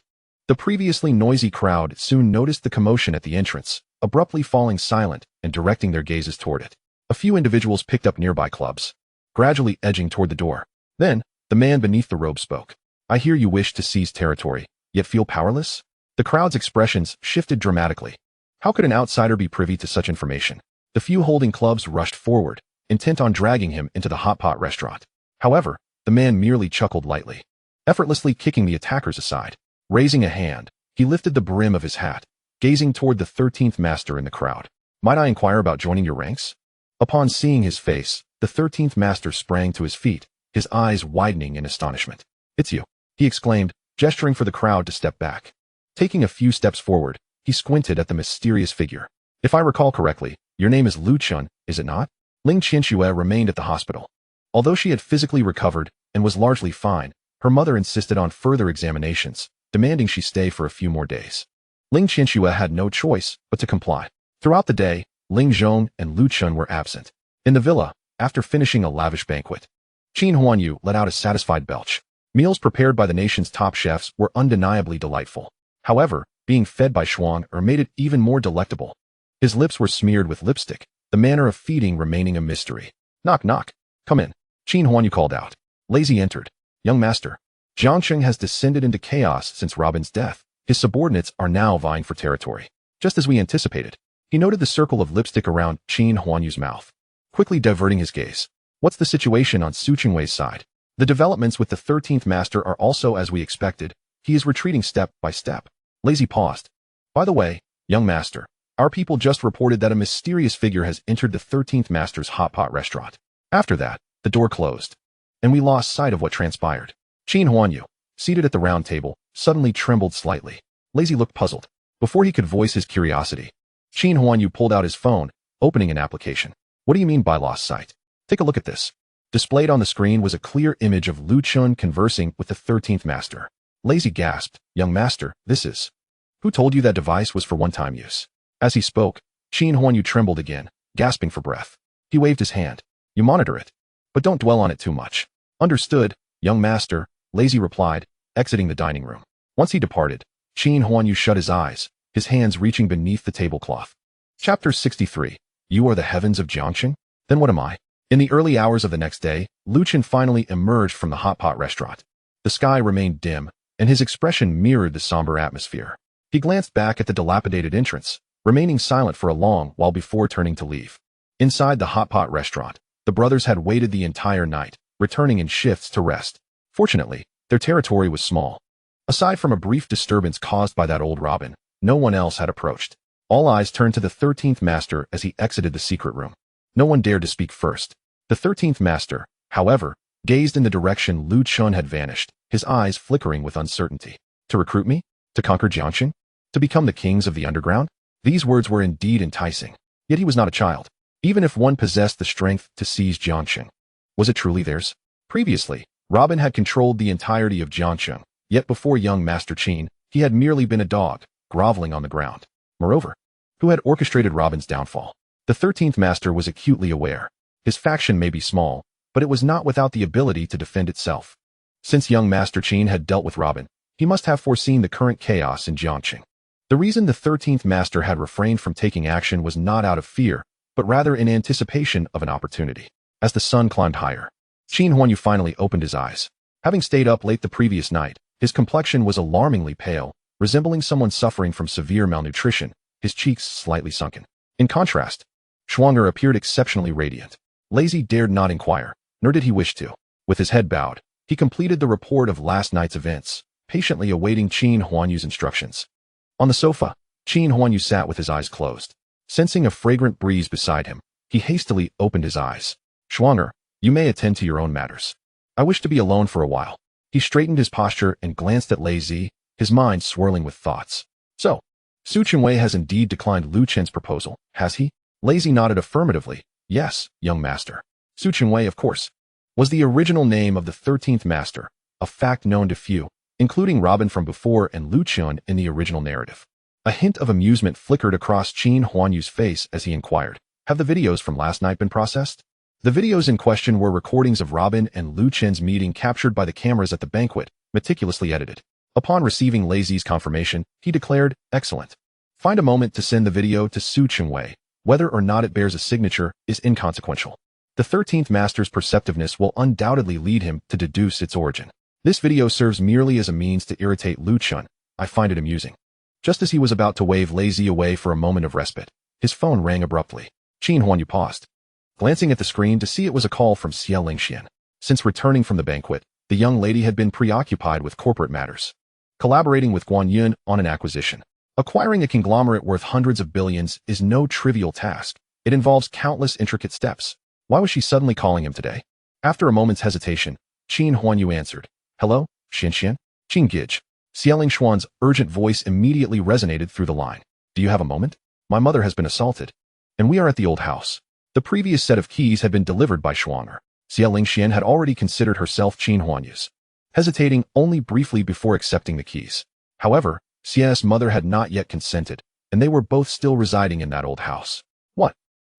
The previously noisy crowd soon noticed the commotion at the entrance, abruptly falling silent and directing their gazes toward it. A few individuals picked up nearby clubs, gradually edging toward the door. Then, the man beneath the robe spoke. "I hear you wish to seize territory, yet feel powerless?" The crowd's expressions shifted dramatically. How could an outsider be privy to such information? The few holding clubs rushed forward, intent on dragging him into the hot pot restaurant. However, the man merely chuckled lightly, effortlessly kicking the attackers aside. Raising a hand, he lifted the brim of his hat, gazing toward the 13th Master in the crowd. "Might I inquire about joining your ranks?" Upon seeing his face, the 13th Master sprang to his feet, his eyes widening in astonishment. "It's you," he exclaimed, gesturing for the crowd to step back. Taking a few steps forward, he squinted at the mysterious figure. "If I recall correctly, your name is Lu Chun, is it not?" Ling Qianxue remained at the hospital. Although she had physically recovered and was largely fine, her mother insisted on further examinations, demanding she stay for a few more days. Ling Qianxue had no choice but to comply. Throughout the day, Ling Zhong and Lu Chun were absent. In the villa, after finishing a lavish banquet, Qin Huanyu let out a satisfied belch. Meals prepared by the nation's top chefs were undeniably delightful. However, being fed by Shuang made it even more delectable. His lips were smeared with lipstick, the manner of feeding remaining a mystery. "Knock, knock. Come in," Qin Huanyu called out. Lazy entered. "Young master, Jiangsheng has descended into chaos since Robin's death. His subordinates are now vying for territory. Just as we anticipated." He noted the circle of lipstick around Qin Huanyu's mouth, quickly diverting his gaze. "What's the situation on Su Qingwei's side?" "The developments with the 13th Master are also as we expected. He is retreating step by step." Lazy paused. "By the way, young master, our people just reported that a mysterious figure has entered the 13th Master's hot pot restaurant." After that, the door closed, and we lost sight of what transpired. Qin Huanyu, seated at the round table, suddenly trembled slightly. Lazy looked puzzled. Before he could voice his curiosity, Qin Huanyu pulled out his phone, opening an application. "What do you mean by lost sight? Take a look at this." Displayed on the screen was a clear image of Lu Chun conversing with the 13th Master. Lazy gasped. "Young master, this is... Who told you that device was for one-time use?" As he spoke, Qin Huanyu trembled again, gasping for breath. He waved his hand. "You monitor it, but don't dwell on it too much." "Understood, young master," Lazy replied, exiting the dining room. Once he departed, Qin Huanyu shut his eyes, his hands reaching beneath the tablecloth. Chapter 63. You are the heavens of Jiangsheng? Then what am I? In the early hours of the next day, Lu Chun finally emerged from the hot pot restaurant. The sky remained dim, and his expression mirrored the somber atmosphere. He glanced back at the dilapidated entrance, remaining silent for a long while before turning to leave. Inside the hot pot restaurant, the brothers had waited the entire night, returning in shifts to rest. Fortunately, their territory was small. Aside from a brief disturbance caused by that old Robin, no one else had approached. All eyes turned to the 13th Master as he exited the secret room. No one dared to speak first. The 13th Master, however, gazed in the direction Lu Chun had vanished, his eyes flickering with uncertainty. To recruit me? To conquer Jiangsheng? To become the kings of the underground? These words were indeed enticing. Yet he was not a child. Even if one possessed the strength to seize Jiangsheng, was it truly theirs? Previously, Robin had controlled the entirety of Jiangsheng, yet before young Master Qin, he had merely been a dog, groveling on the ground. Moreover, who had orchestrated Robin's downfall? The 13th Master was acutely aware. His faction may be small, but it was not without the ability to defend itself. Since young Master Qin had dealt with Robin, he must have foreseen the current chaos in Jiangsheng. The reason the 13th Master had refrained from taking action was not out of fear, but rather in anticipation of an opportunity. As the sun climbed higher, Qin Huanyu finally opened his eyes. Having stayed up late the previous night, his complexion was alarmingly pale, resembling someone suffering from severe malnutrition, his cheeks slightly sunken. In contrast, Shuang appeared exceptionally radiant. Lazy dared not inquire, nor did he wish to. With his head bowed, He completed the report of last night's events, patiently awaiting Qin Huanyu's instructions. On the sofa, Qin Huanyu sat with his eyes closed. Sensing a fragrant breeze beside him, he hastily opened his eyes. Schwanger, you may attend to your own matters. I wish to be alone for a while. He straightened his posture and glanced at Lei Zi, his mind swirling with thoughts. So, Su Qinwei has indeed declined Lu Chen's proposal, has he? Lei Zi nodded affirmatively. Yes, young master. Su Qinwei, of course, was the original name of the 13th master, a fact known to few, including Robin from before and Lu Chen in the original narrative. A hint of amusement flickered across Qin Huanyu's face as he inquired, have the videos from last night been processed? The videos in question were recordings of Robin and Lu Chen's meeting captured by the cameras at the banquet, meticulously edited. Upon receiving Lei Zi's confirmation, he declared, excellent. Find a moment to send the video to Su Qinwei. Whether or not it bears a signature is inconsequential. The 13th master's perceptiveness will undoubtedly lead him to deduce its origin. This video serves merely as a means to irritate Lu Chen. I find it amusing. Just as he was about to wave Lei Zi away for a moment of respite, his phone rang abruptly. Qin Huanyu paused, glancing at the screen to see it was a call from Xie Lingxian. Since returning from the banquet, the young lady had been preoccupied with corporate matters, collaborating with Guan Yun on an acquisition. Acquiring a conglomerate worth hundreds of billions is no trivial task. It involves countless intricate steps. Why was she suddenly calling him today? After a moment's hesitation, Qin Huanyu answered, hello, Xianxian? Qin Gij. Xie Lingshuan's urgent voice immediately resonated through the line. Do you have a moment? My mother has been assaulted, and we are at the old house. The previous set of keys had been delivered by Schwanger. Xie Lingxian had already considered herself Qin Huanyu's, hesitating only briefly before accepting the keys. However, Xie's mother had not yet consented, and they were both still residing in that old house. What?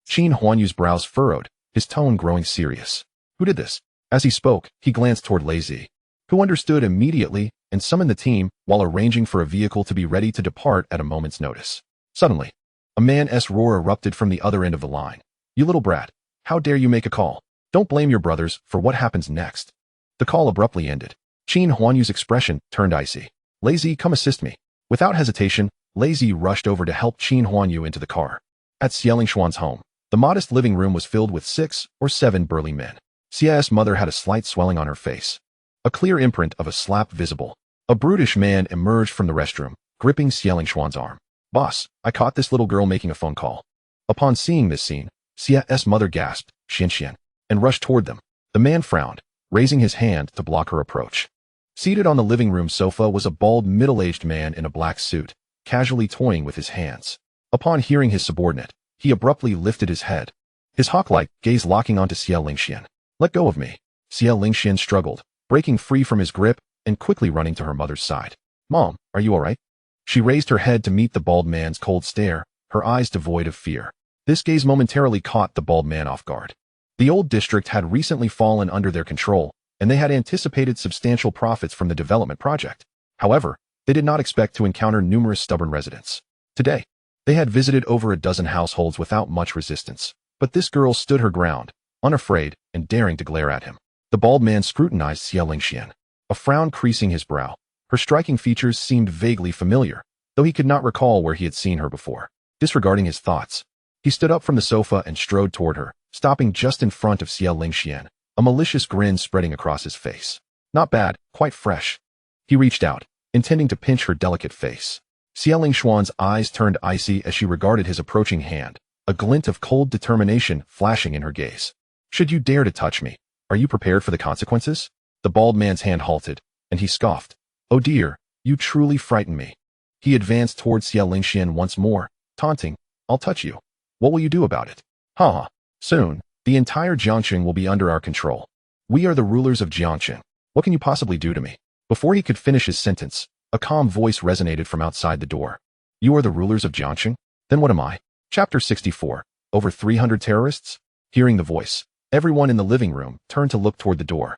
Qin Huanyu's brows furrowed, his tone growing serious. Who did this? As he spoke, he glanced toward Lei Zi, who understood immediately and summoned the team while arranging for a vehicle to be ready to depart at a moment's notice. Suddenly, a man's roar erupted from the other end of the line. You little brat, how dare you make a call? Don't blame your brothers for what happens next. The call abruptly ended. Qin Huanyu's expression turned icy. Lei Zi, come assist me. Without hesitation, Lei Zi rushed over to help Qin Huanyu into the car. At Xie Lingshuan's home, the modest living room was filled with 6 or 7 burly men. Xie's mother had a slight swelling on her face, a clear imprint of a slap visible. A brutish man emerged from the restroom, gripping Xie Lingshuan's arm. Boss, I caught this little girl making a phone call. Upon seeing this scene, Xie's mother gasped, Xianxian, and rushed toward them. The man frowned, raising his hand to block her approach. Seated on the living room sofa was a bald, middle-aged man in a black suit, casually toying with his hands. Upon hearing his subordinate, he abruptly lifted his head, his hawk-like gaze locking onto Xie Lingxian. Let go of me. Xie Lingxian struggled, breaking free from his grip and quickly running to her mother's side. Mom, are you all right? She raised her head to meet the bald man's cold stare, her eyes devoid of fear. This gaze momentarily caught the bald man off guard. The old district had recently fallen under their control, and they had anticipated substantial profits from the development project. However, they did not expect to encounter numerous stubborn residents. Today, they had visited over a dozen households without much resistance, but this girl stood her ground, unafraid and daring to glare at him. The bald man scrutinized Xie Lingxian, a frown creasing his brow. Her striking features seemed vaguely familiar, though he could not recall where he had seen her before. Disregarding his thoughts, he stood up from the sofa and strode toward her, stopping just in front of Xie Lingxian, a malicious grin spreading across his face. Not bad, quite fresh. He reached out, intending to pinch her delicate face. Xie Lingshuan's eyes turned icy as she regarded his approaching hand, a glint of cold determination flashing in her gaze. Should you dare to touch me, are you prepared for the consequences? The bald man's hand halted, and he scoffed. Oh dear, you truly frighten me. He advanced towards Xie Lingxian once more, taunting, I'll touch you. What will you do about it? Ha! Soon, the entire Jiangxing will be under our control. We are the rulers of Jiangxing. What can you possibly do to me? Before he could finish his sentence, a calm voice resonated from outside the door. You are the rulers of Jiangxing? Then what am I? Chapter 64. Over 300 terrorists? Hearing the voice, everyone in the living room turned to look toward the door.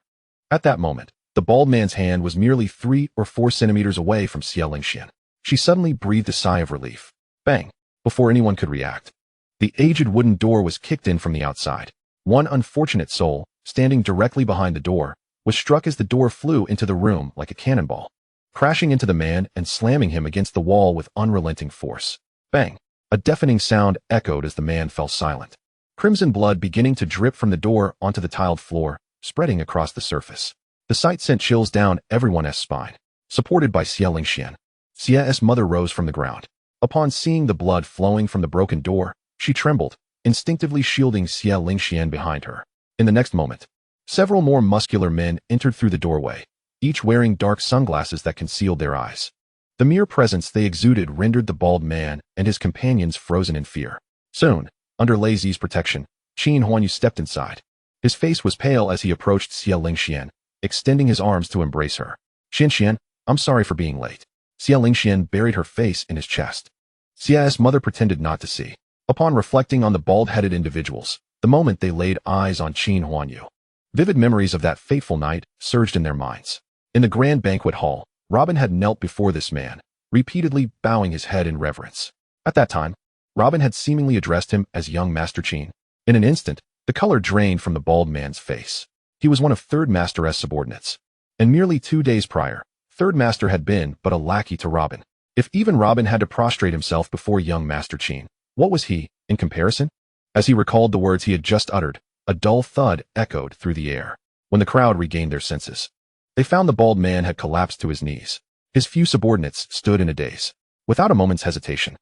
At that moment, the bald man's hand was merely 3 or 4 centimeters away from Xie Lingxian. She suddenly breathed a sigh of relief. Bang! Before anyone could react, the aged wooden door was kicked in from the outside. One unfortunate soul, standing directly behind the door, was struck as the door flew into the room like a cannonball, crashing into the man and slamming him against the wall with unrelenting force. Bang! A deafening sound echoed as the man fell silent. Crimson blood beginning to drip from the door onto the tiled floor, spreading across the surface. The sight sent chills down everyone's spine. Supported by Xie Lingxian, Xie's mother rose from the ground. Upon seeing the blood flowing from the broken door, she trembled, instinctively shielding Xie Lingxian behind her. In the next moment, several more muscular men entered through the doorway, each wearing dark sunglasses that concealed their eyes. The mere presence they exuded rendered the bald man and his companions frozen in fear. Soon, under Lazy's protection, Qin Huanyu stepped inside. His face was pale as he approached Xie Lingxian, extending his arms to embrace her. Xian, I'm sorry for being late. Xie Lingxian buried her face in his chest. Xie's mother pretended not to see. Upon reflecting on the bald-headed individuals, the moment they laid eyes on Qin Huanyu, vivid memories of that fateful night surged in their minds. In the grand banquet hall, Robin had knelt before this man, repeatedly bowing his head in reverence. At that time, Robin had seemingly addressed him as young Master Qin. In an instant, the color drained from the bald man's face. He was one of Third Master's subordinates. And merely 2 days prior, Third Master had been but a lackey to Robin. If even Robin had to prostrate himself before young Master Qin, what was he, in comparison? As he recalled the words he had just uttered, a dull thud echoed through the air. When the crowd regained their senses, they found the bald man had collapsed to his knees. His few subordinates stood in a daze. Without a moment's hesitation,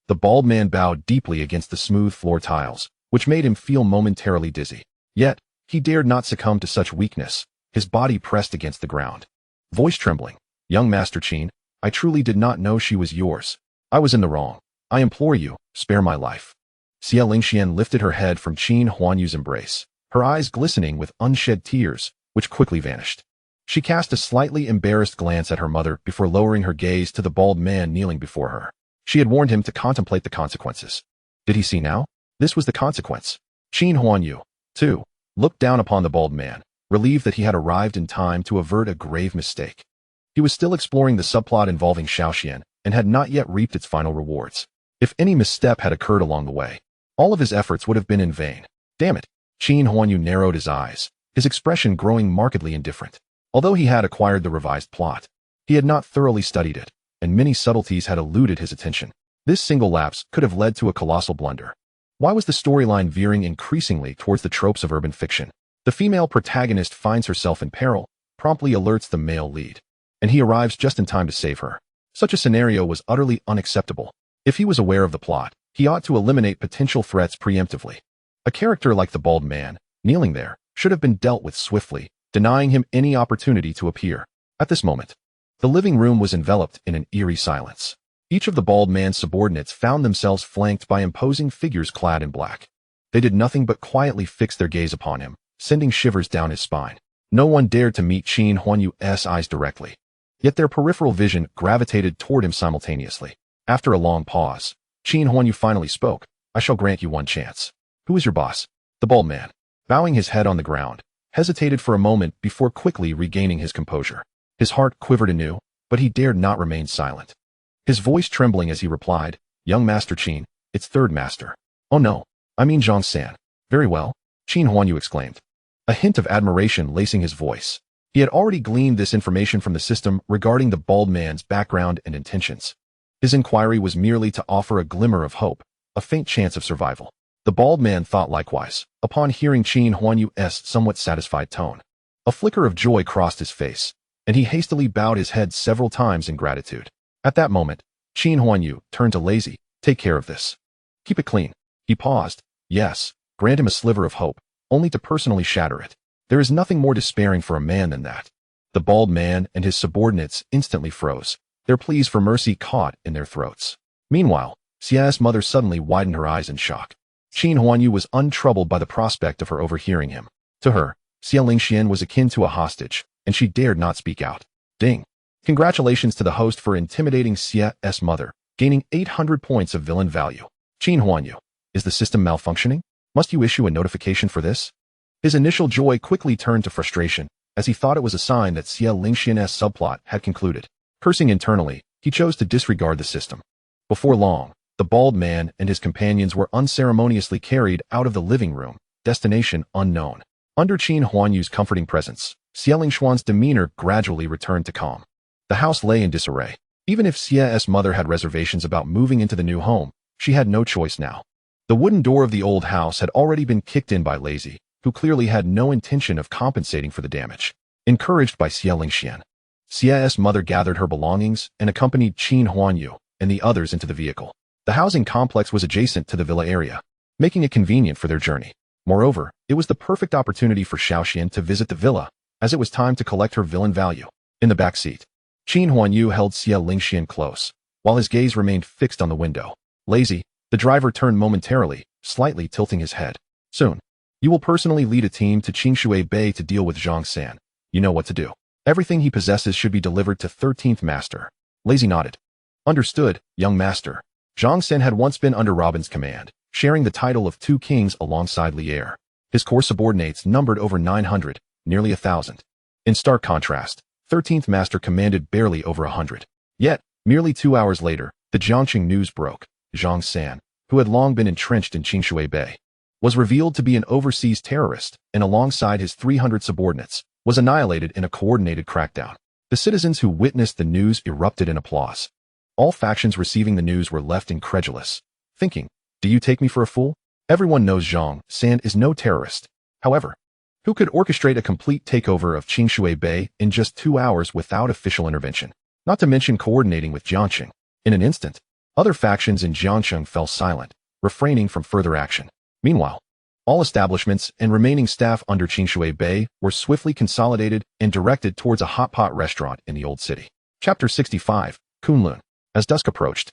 the bald man bowed deeply against the smooth floor tiles, which made him feel momentarily dizzy. Yet, he dared not succumb to such weakness. His body pressed against the ground. Voice trembling, young Master Qin, I truly did not know she was yours. I was in the wrong. I implore you, spare my life. Xie Lingxian lifted her head from Qin Huanyu's embrace, her eyes glistening with unshed tears, which quickly vanished. She cast a slightly embarrassed glance at her mother before lowering her gaze to the bald man kneeling before her. She had warned him to contemplate the consequences. Did he see now? This was the consequence. Qin Huanyu, too, looked down upon the bald man, relieved that he had arrived in time to avert a grave mistake. He was still exploring the subplot involving Xiaoxian and had not yet reaped its final rewards. If any misstep had occurred along the way, all of his efforts would have been in vain. Damn it! Qin Huanyu narrowed his eyes, his expression growing markedly indifferent. Although he had acquired the revised plot, he had not thoroughly studied it, and many subtleties had eluded his attention. This single lapse could have led to a colossal blunder. Why was the storyline veering increasingly towards the tropes of urban fiction? The female protagonist finds herself in peril, promptly alerts the male lead, and he arrives just in time to save her. Such a scenario was utterly unacceptable. If he was aware of the plot, he ought to eliminate potential threats preemptively. A character like the bald man, kneeling there, should have been dealt with swiftly, denying him any opportunity to appear. At this moment, the living room was enveloped in an eerie silence. Each of the bald man's subordinates found themselves flanked by imposing figures clad in black. They did nothing but quietly fix their gaze upon him, sending shivers down his spine. No one dared to meet Qin Huanyu's eyes directly, yet their peripheral vision gravitated toward him simultaneously. After a long pause, Qin Huanyu finally spoke. I shall grant you one chance. Who is your boss? The bald man, bowing his head on the ground, hesitated for a moment before quickly regaining his composure. His heart quivered anew, but he dared not remain silent. His voice trembling as he replied, Young Master Qin, it's Third Master. Oh no, I mean Zhang San. Very well, Qin Huanyu exclaimed, a hint of admiration lacing his voice. He had already gleaned this information from the system regarding the bald man's background and intentions. His inquiry was merely to offer a glimmer of hope, a faint chance of survival. The bald man thought likewise, upon hearing Qin Huanyu's somewhat satisfied tone. A flicker of joy crossed his face, and he hastily bowed his head several times in gratitude. At that moment, Qin Huanyu turned to Lazy. Take care of this. Keep it clean. He paused. Yes, grant him a sliver of hope, only to personally shatter it. There is nothing more despairing for a man than that. The bald man and his subordinates instantly froze, their pleas for mercy caught in their throats. Meanwhile, Xia's mother suddenly widened her eyes in shock. Qin Huanyu was untroubled by the prospect of her overhearing him. To her, Xie Lingxian was akin to a hostage, and she dared not speak out. Ding! Congratulations to the host for intimidating Xia's mother, gaining 800 points of villain value. Qin Huanyu, is the system malfunctioning? Must you issue a notification for this? His initial joy quickly turned to frustration, as he thought it was a sign that Xie Lingxian's subplot had concluded. Cursing internally, he chose to disregard the system. Before long, the bald man and his companions were unceremoniously carried out of the living room, destination unknown. Under Qin Huanyu's comforting presence, Xie Lingxian's demeanor gradually returned to calm. The house lay in disarray. Even if Xia's mother had reservations about moving into the new home, she had no choice now. The wooden door of the old house had already been kicked in by Lazy, who clearly had no intention of compensating for the damage. Encouraged by Xie Lingxian, Xie's mother gathered her belongings and accompanied Qin Huanyu and the others into the vehicle. The housing complex was adjacent to the villa area, making it convenient for their journey. Moreover, it was the perfect opportunity for Xiaoxian to visit the villa, as it was time to collect her villain value. In the back seat, Qin Huanyu held Xie Lingxian close, while his gaze remained fixed on the window. Lazy, the driver turned momentarily, slightly tilting his head. Soon, you will personally lead a team to Qingshui Bay to deal with Zhang San. You know what to do. Everything he possesses should be delivered to 13th Master. Lazy nodded. Understood, young master. Zhang San had once been under Robin's command, sharing the title of two kings alongside Lier. His core subordinates numbered over 900, nearly 1,000. In stark contrast, 13th Master commanded barely over 100. Yet, merely 2 hours later, the Jiangqing news broke. Zhang San, who had long been entrenched in Qingshui Bay, was revealed to be an overseas terrorist and alongside his 300 subordinates, was annihilated in a coordinated crackdown. The citizens who witnessed the news erupted in applause. All factions receiving the news were left incredulous, thinking, do you take me for a fool? Everyone knows Zhang San is no terrorist. However, who could orchestrate a complete takeover of Qingshui Bay in just 2 hours without official intervention? Not to mention coordinating with Jiangqing. In an instant, other factions in Jiangqing fell silent, refraining from further action. Meanwhile, all establishments and remaining staff under Qingshui Bay were swiftly consolidated and directed towards a hot pot restaurant in the old city. Chapter 65, Kunlun. As dusk approached,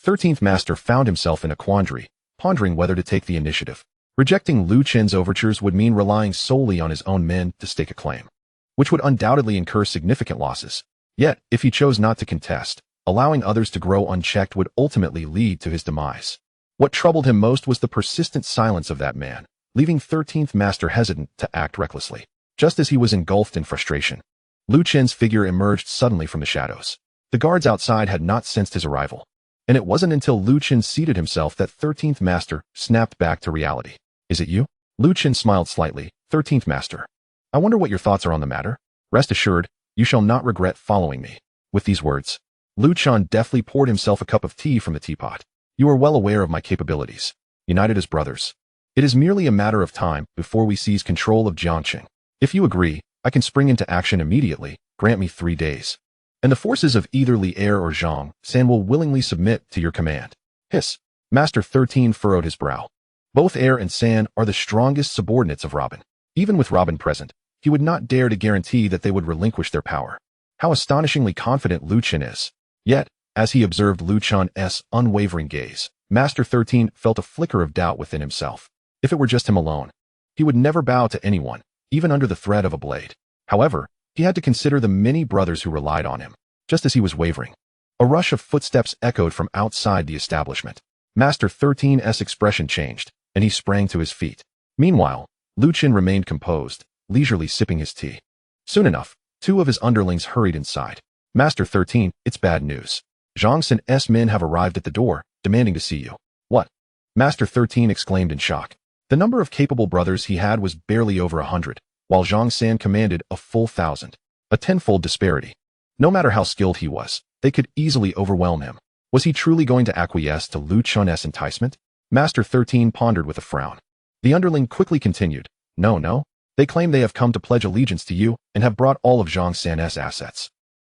13th Master found himself in a quandary, pondering whether to take the initiative. Rejecting Lu Qin's overtures would mean relying solely on his own men to stake a claim, which would undoubtedly incur significant losses. Yet, if he chose not to contest, allowing others to grow unchecked would ultimately lead to his demise. What troubled him most was the persistent silence of that man, leaving 13th Master hesitant to act recklessly. Just as he was engulfed in frustration, Lu Qin's figure emerged suddenly from the shadows. The guards outside had not sensed his arrival, and it wasn't until Lu Qin seated himself that 13th Master snapped back to reality. Is it you? Lu Qin smiled slightly. 13th Master. I wonder what your thoughts are on the matter. Rest assured, you shall not regret following me. With these words, Lu Qin deftly poured himself a cup of tea from the teapot. You are well aware of my capabilities. United as brothers, it is merely a matter of time before we seize control of Jiangqing. If you agree, I can spring into action immediately. Grant me 3 days, and the forces of either Lier or Zhang San will willingly submit to your command. Hiss. Master 13 furrowed his brow. Both Air and San are the strongest subordinates of Robin. Even with Robin present, he would not dare to guarantee that they would relinquish their power. How astonishingly confident Lu Qin is. Yet, as he observed Lu Qin's unwavering gaze, Master 13 felt a flicker of doubt within himself. If it were just him alone, he would never bow to anyone, even under the threat of a blade. However, he had to consider the many brothers who relied on him. Just as he was wavering, a rush of footsteps echoed from outside the establishment. Master 13's expression changed, and he sprang to his feet. Meanwhile, Lu Qin remained composed, leisurely sipping his tea. Soon enough, 2 of his underlings hurried inside. Master 13, it's bad news. Zhang San's men have arrived at the door, demanding to see you. What? Master 13 exclaimed in shock. The number of capable brothers he had was barely over 100, while Zhang San commanded a full 1,000. A tenfold disparity. No matter how skilled he was, they could easily overwhelm him. Was he truly going to acquiesce to Lu Qin's enticement? Master 13 pondered with a frown. The underling quickly continued. No. They claim they have come to pledge allegiance to you and have brought all of Zhang San's assets.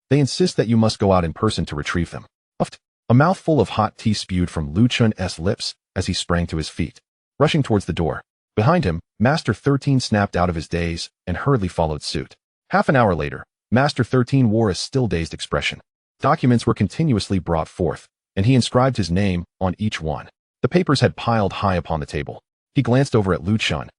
They insist that you must go out in person to retrieve them. Uffed. A mouthful of hot tea spewed from Lu Qin's lips as he sprang to his feet, rushing towards the door. Behind him, Master 13 snapped out of his daze and hurriedly followed suit. Half an hour later, Master 13 wore a still dazed expression. Documents were continuously brought forth, and he inscribed his name on each one. The papers had piled high upon the table. He glanced over at Lu Qin,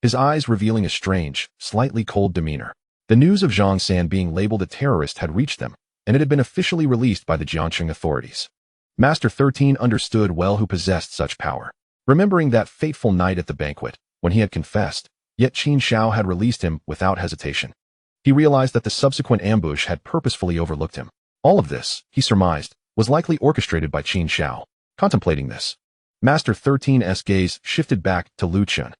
his eyes revealing a strange, slightly cold demeanor. The news of Zhang San being labeled a terrorist had reached them, and it had been officially released by the Jiangqing authorities. Master 13 understood well who possessed such power. Remembering that fateful night at the banquet, when he had confessed, yet Qin Shao had released him without hesitation. He realized that the subsequent ambush had purposefully overlooked him. All of this, he surmised, was likely orchestrated by Qin Shao. Contemplating this, Master 13's gaze shifted back to Lu Qin.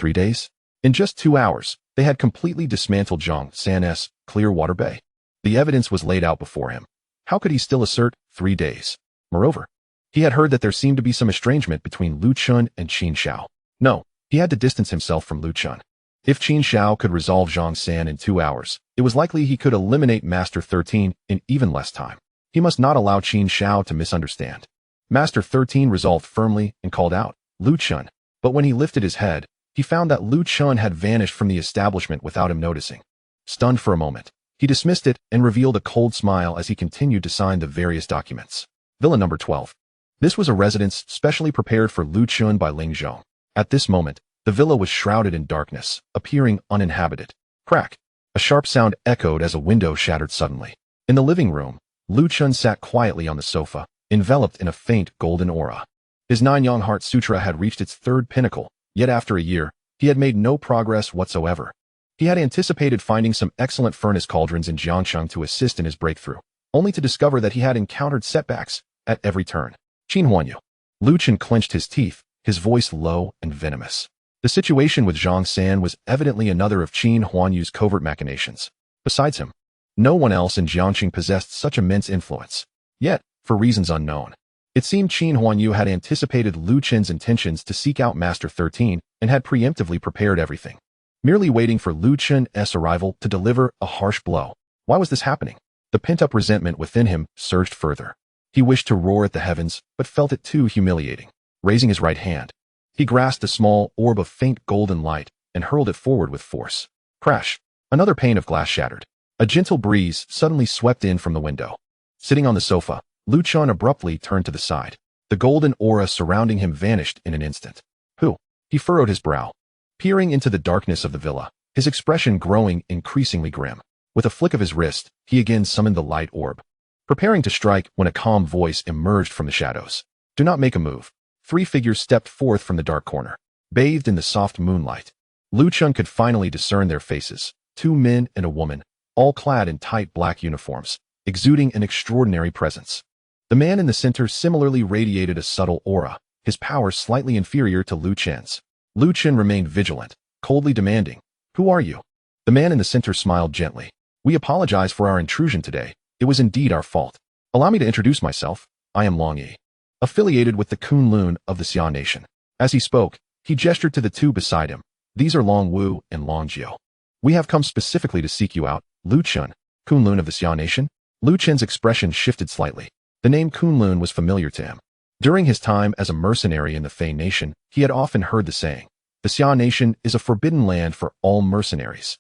3 days? In just 2 hours, they had completely dismantled Zhang San's Clearwater Bay. The evidence was laid out before him. How could he still assert 3 days? Moreover, he had heard that there seemed to be some estrangement between Lu Qin and Qin Shao. No, he had to distance himself from Lu Qin. If Qin Shao could resolve Zhang San in 2 hours, it was likely he could eliminate Master 13 in even less time. He must not allow Qin Shao to misunderstand. Master 13 resolved firmly and called out, "Lu Chun." But when he lifted his head, he found that Lu Chun had vanished from the establishment without him noticing. Stunned for a moment, he dismissed it and revealed a cold smile as he continued to sign the various documents. Villa number 12. This was a residence specially prepared for Lu Chun by Ling Zhong. At this moment, the villa was shrouded in darkness, appearing uninhabited. Crack! A sharp sound echoed as a window shattered suddenly. In the living room, Lu Chun sat quietly on the sofa, enveloped in a faint golden aura. His Nine-Yang Heart Sutra had reached its third pinnacle, yet after a year, he had made no progress whatsoever. He had anticipated finding some excellent furnace cauldrons in Jiangcheng to assist in his breakthrough, only to discover that he had encountered setbacks at every turn. Qin Huanyu. Lu Chun clenched his teeth, his voice low and venomous. The situation with Zhang San was evidently another of Qin Huanyu's covert machinations. Besides him, no one else in Jiangxing possessed such immense influence. Yet, for reasons unknown, it seemed Qin Huanyu had anticipated Lu Chun's intentions to seek out Master 13 and had preemptively prepared everything, merely waiting for Lu Chun's arrival to deliver a harsh blow. Why was this happening? The pent-up resentment within him surged further. He wished to roar at the heavens, but felt it too humiliating. Raising his right hand, he grasped a small orb of faint golden light and hurled it forward with force. Crash! Another pane of glass shattered. A gentle breeze suddenly swept in from the window. Sitting on the sofa, Lu Chun abruptly turned to the side. The golden aura surrounding him vanished in an instant. Who? He furrowed his brow, peering into the darkness of the villa, his expression growing increasingly grim. With a flick of his wrist, he again summoned the light orb, preparing to strike when a calm voice emerged from the shadows. Do not make a move. 3 figures stepped forth from the dark corner, bathed in the soft moonlight. Lu Chun could finally discern their faces, 2 men and a woman, all clad in tight black uniforms, exuding an extraordinary presence. The man in the center similarly radiated a subtle aura, his power slightly inferior to Lu Chun's. Lu Chun remained vigilant, coldly demanding, "Who are you?" The man in the center smiled gently. "We apologize for our intrusion today. It was indeed our fault. Allow me to introduce myself. I am Long Yi, affiliated with the Kunlun of the Xia Nation." As he spoke, he gestured to the 2 beside him. "These are Long Wu and Long Jiu. We have come specifically to seek you out, Lu Chun, Kunlun of the Xia Nation." Lu Chun's expression shifted slightly. The name Kunlun was familiar to him. During his time as a mercenary in the Fei Nation, he had often heard the saying, "The Xia Nation is a forbidden land for all mercenaries."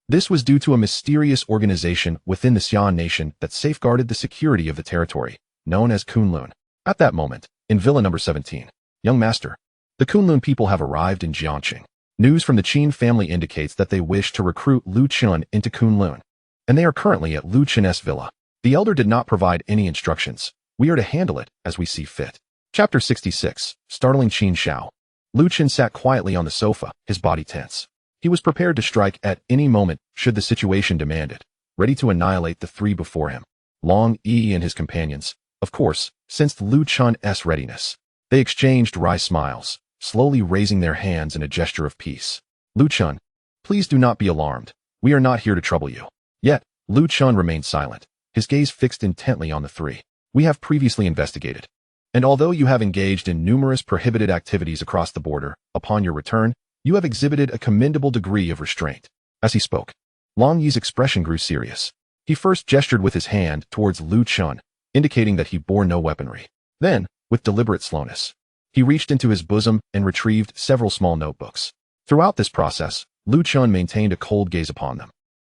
This was due to a mysterious organization within the Xia Nation that safeguarded the security of the territory, known as Kunlun. At that moment, in Villa number 17, "Young Master, the Kunlun people have arrived in Jiangxing. News from the Qin family indicates that they wish to recruit Lu Chun into Kunlun, and they are currently at Lu Chun's villa. The elder did not provide any instructions. We are to handle it as we see fit." Chapter 66. Startling Qin Shao. Lu Chun sat quietly on the sofa, his body tense. He was prepared to strike at any moment should the situation demand it, ready to annihilate the 3 before him. Long Yi and his companions, of course, sensed Lu Chun's readiness. They exchanged wry smiles, slowly raising their hands in a gesture of peace. "Lu Chun, please do not be alarmed. We are not here to trouble you." Yet, Lu Chun remained silent, his gaze fixed intently on the 3. "We have previously investigated, and although you have engaged in numerous prohibited activities across the border, upon your return, you have exhibited a commendable degree of restraint." As he spoke, Long Yi's expression grew serious. He first gestured with his hand towards Lu Chun, indicating that he bore no weaponry. Then, with deliberate slowness, he reached into his bosom and retrieved several small notebooks. Throughout this process, Lu Chun maintained a cold gaze upon them.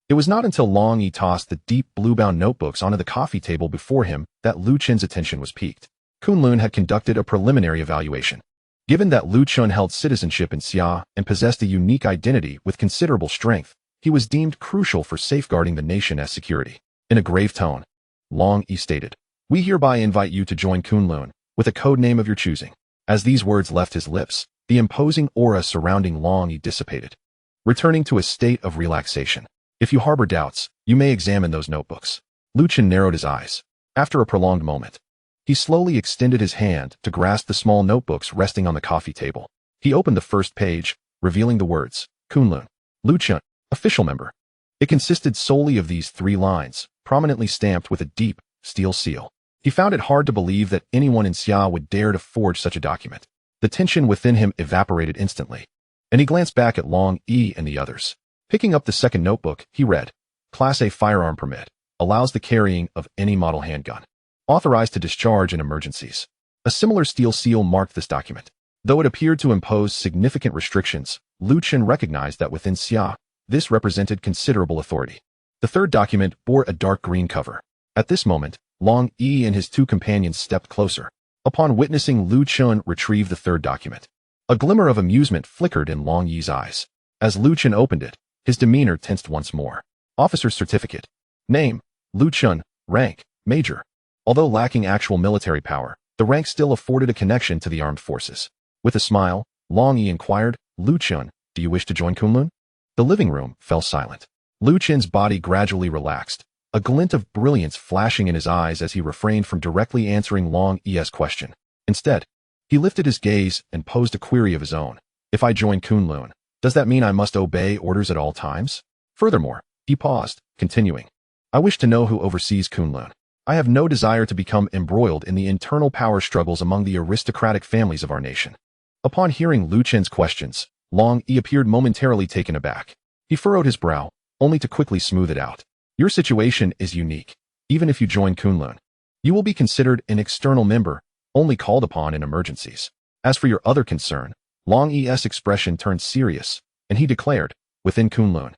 It was not until Long Yi tossed the deep blue-bound notebooks onto the coffee table before him that Lu Chun's attention was piqued. Kunlun had conducted a preliminary evaluation. Given that Lu Chun held citizenship in Xia and possessed a unique identity with considerable strength, he was deemed crucial for safeguarding the nation's security. In a grave tone, Long Yi stated, "We hereby invite you to join Kunlun, with a code name of your choosing." As these words left his lips, the imposing aura surrounding Long Yi dissipated, returning to a state of relaxation. "If you harbor doubts, you may examine those notebooks." Lu Chun narrowed his eyes. After a prolonged moment, he slowly extended his hand to grasp the small notebooks resting on the coffee table. He opened the first page, revealing the words, "Kunlun, Lu Chun, official member." It consisted solely of these 3 lines, prominently stamped with a deep, steel seal. He found it hard to believe that anyone in Xia would dare to forge such a document. The tension within him evaporated instantly. and he glanced back at Long Yi and the others. Picking up the second notebook, he read, Class A firearm permit, allows the carrying of any model handgun. Authorized to discharge in emergencies. A similar steel seal marked this document. Though it appeared to impose significant restrictions, Lu Chen recognized that within Xia, this represented considerable authority. The third document bore a dark green cover. At this moment, Long Yi and his two companions stepped closer. Upon witnessing Lu Chen retrieve the third document, a glimmer of amusement flickered in Long Yi's eyes. As Lu Chen opened it, his demeanor tensed once more. Officer's certificate. Name, Lu Chen. Rank, Major. Although lacking actual military power, the rank still afforded a connection to the armed forces. With a smile, Long Yi inquired, Lu Chen, do you wish to join Kunlun? The living room fell silent. Lu Chen's body gradually relaxed, a glint of brilliance flashing in his eyes as he refrained from directly answering Long Yi's question. Instead, he lifted his gaze and posed a query of his own. If I join Kunlun, does that mean I must obey orders at all times? Furthermore, he paused, continuing, I wish to know who oversees Kunlun. I have no desire to become embroiled in the internal power struggles among the aristocratic families of our nation. Upon hearing Lu Chen's questions, Long Yi appeared momentarily taken aback. He furrowed his brow, only to quickly smooth it out. Your situation is unique. Even if you join Kunlun, you will be considered an external member, only called upon in emergencies. As for your other concern, Long Yi's expression turned serious, and he declared, within Kunlun,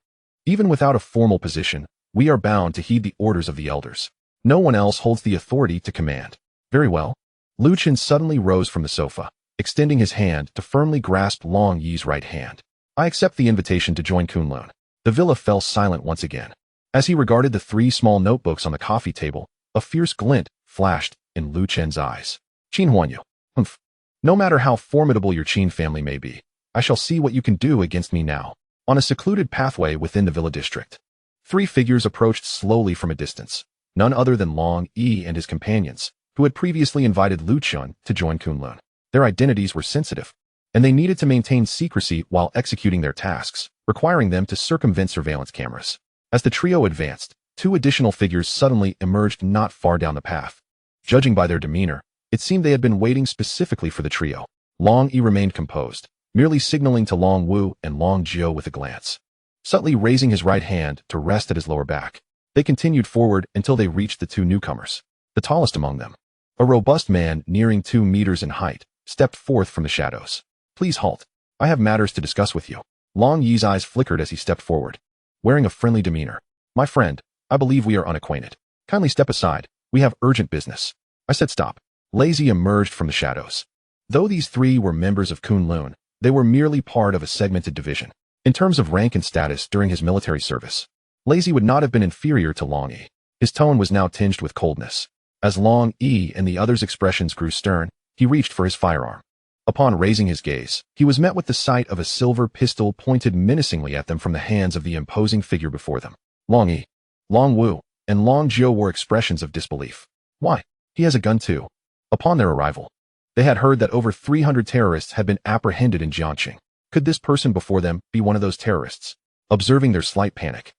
even without a formal position, we are bound to heed the orders of the elders. No one else holds the authority to command. Very well. Lu Chen suddenly rose from the sofa, extending his hand to firmly grasp Long Yi's right hand. I accept the invitation to join Kunlun. The villa fell silent once again. As he regarded the three small notebooks on the coffee table, a fierce glint flashed in Lu Chen's eyes. Qin Huanyu. Humph. No matter how formidable your Qin family may be, I shall see what you can do against me now. On a secluded pathway within the villa district, three figures approached slowly from a distance, none other than Long Yi and his companions, who had previously invited Lu Chen to join Kunlun. Their identities were sensitive, and they needed to maintain secrecy while executing their tasks, requiring them to circumvent surveillance cameras. As the trio advanced, two additional figures suddenly emerged not far down the path. Judging by their demeanor, it seemed they had been waiting specifically for the trio. Long Yi remained composed, merely signaling to Long Wu and Long Jiu with a glance, subtly raising his right hand to rest at his lower back. They continued forward until they reached the two newcomers. The tallest among them, a robust man nearing 2 meters in height, stepped forth from the shadows. Please halt. I have matters to discuss with you. Long Yi's eyes flickered as he stepped forward, wearing a friendly demeanor. My friend, I believe we are unacquainted. Kindly step aside. We have urgent business. I said stop. Lazy emerged from the shadows. Though these three were members of Kunlun, they were merely part of a segmented division. In terms of rank and status during his military service, Lazy would not have been inferior to Long Yi. His tone was now tinged with coldness. As Long Yi and the others' expressions grew stern, he reached for his firearm. Upon raising his gaze, he was met with the sight of a silver pistol pointed menacingly at them from the hands of the imposing figure before them. Long Yi, Long Wu, and Long Jiu wore expressions of disbelief. Why, he has a gun too. Upon their arrival, they had heard that over 300 terrorists had been apprehended in Jiangqing. Could this person before them be one of those terrorists? Observing their slight panic,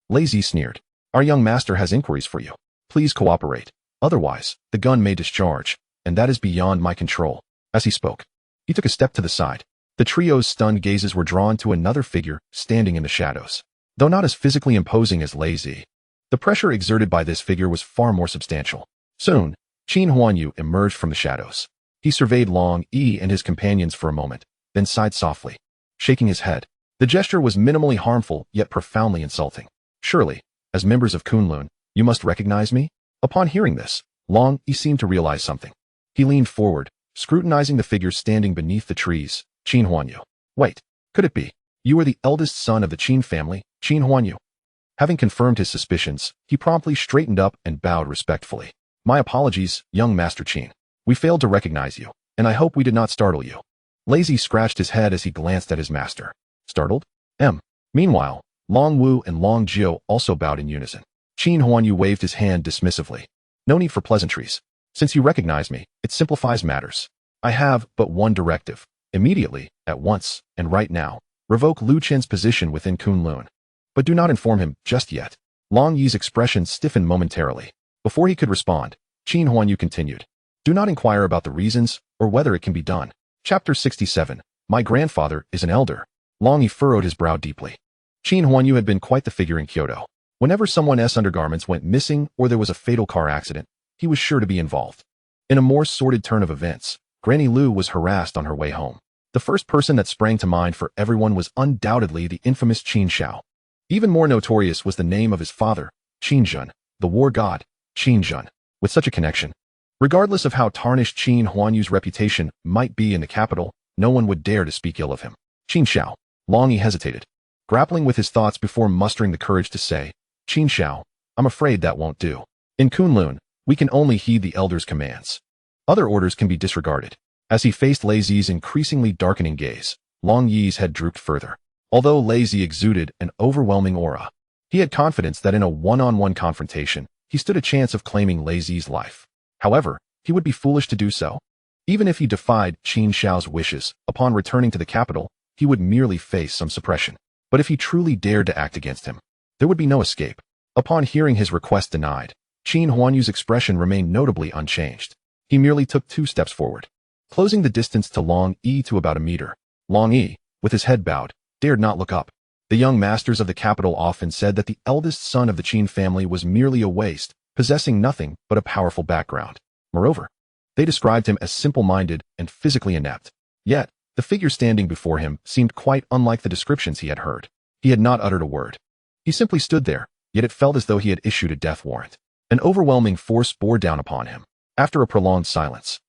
Lazy sneered. Our young master has inquiries for you. Please cooperate. Otherwise, the gun may discharge, and that is beyond my control. As he spoke, he took a step to the side. The trio's stunned gazes were drawn to another figure standing in the shadows. Though not as physically imposing as Lazy, the pressure exerted by this figure was far more substantial. Soon, Qin Huanyu emerged from the shadows. He surveyed Long Yi and his companions for a moment, then sighed softly, shaking his head. The gesture was minimally harmful, yet profoundly insulting. Surely, as members of Kunlun, you must recognize me? Upon hearing this, Long Yi seemed to realize something. He leaned forward, scrutinizing the figure standing beneath the trees. Qin Huanyu. Wait, could it be? You are the eldest son of the Qin family, Qin Huanyu. Having confirmed his suspicions, he promptly straightened up and bowed respectfully. My apologies, young Master Qin. We failed to recognize you, and I hope we did not startle you. Lazy scratched his head as he glanced at his master. Startled? Meanwhile, Long Wu and Long Jiu also bowed in unison. Qin Huanyu waved his hand dismissively. No need for pleasantries. Since you recognize me, it simplifies matters. I have but one directive. Immediately, at once, and right now, revoke Lu Chen's position within Kunlun. But do not inform him just yet. Long Yi's expression stiffened momentarily. Before he could respond, Qin Huanyu continued. Do not inquire about the reasons or whether it can be done. Chapter 67. My grandfather is an elder. Long Yi furrowed his brow deeply. Qin Huanyu had been quite the figure in Kyoto. Whenever someone's undergarments went missing or there was a fatal car accident, he was sure to be involved. In a more sordid turn of events, Granny Lu was harassed on her way home. The first person that sprang to mind for everyone was undoubtedly the infamous Qin Xiao. Even more notorious was the name of his father, Qin Jun, the war god, Qin Jun. With such a connection, regardless of how tarnished Qin Huanyu's reputation might be in the capital, no one would dare to speak ill of him. Qin Xiao. Long Yi hesitated, grappling with his thoughts before mustering the courage to say, Qin Xiao, I'm afraid that won't do. In Kunlun, we can only heed the elder's commands. Other orders can be disregarded. As he faced Lei Zi's increasingly darkening gaze, Long Yi's head drooped further. Although Lei Zi exuded an overwhelming aura, he had confidence that in a one-on-one confrontation, he stood a chance of claiming Lei Zi's life. However, he would be foolish to do so. Even if he defied Qin Xiao's wishes, upon returning to the capital, he would merely face some suppression. But if he truly dared to act against him, there would be no escape. Upon hearing his request denied, Qin Huanyu's expression remained notably unchanged. He merely took 2 steps forward, closing the distance to Long Yi to about a meter. Long Yi, with his head bowed, dared not look up. The young masters of the capital often said that the eldest son of the Qin family was merely a waste, possessing nothing but a powerful background. Moreover, they described him as simple-minded and physically inept. Yet, the figure standing before him seemed quite unlike the descriptions he had heard. He had not uttered a word. He simply stood there, yet it felt as though he had issued a death warrant. An overwhelming force bore down upon him. After a prolonged silence,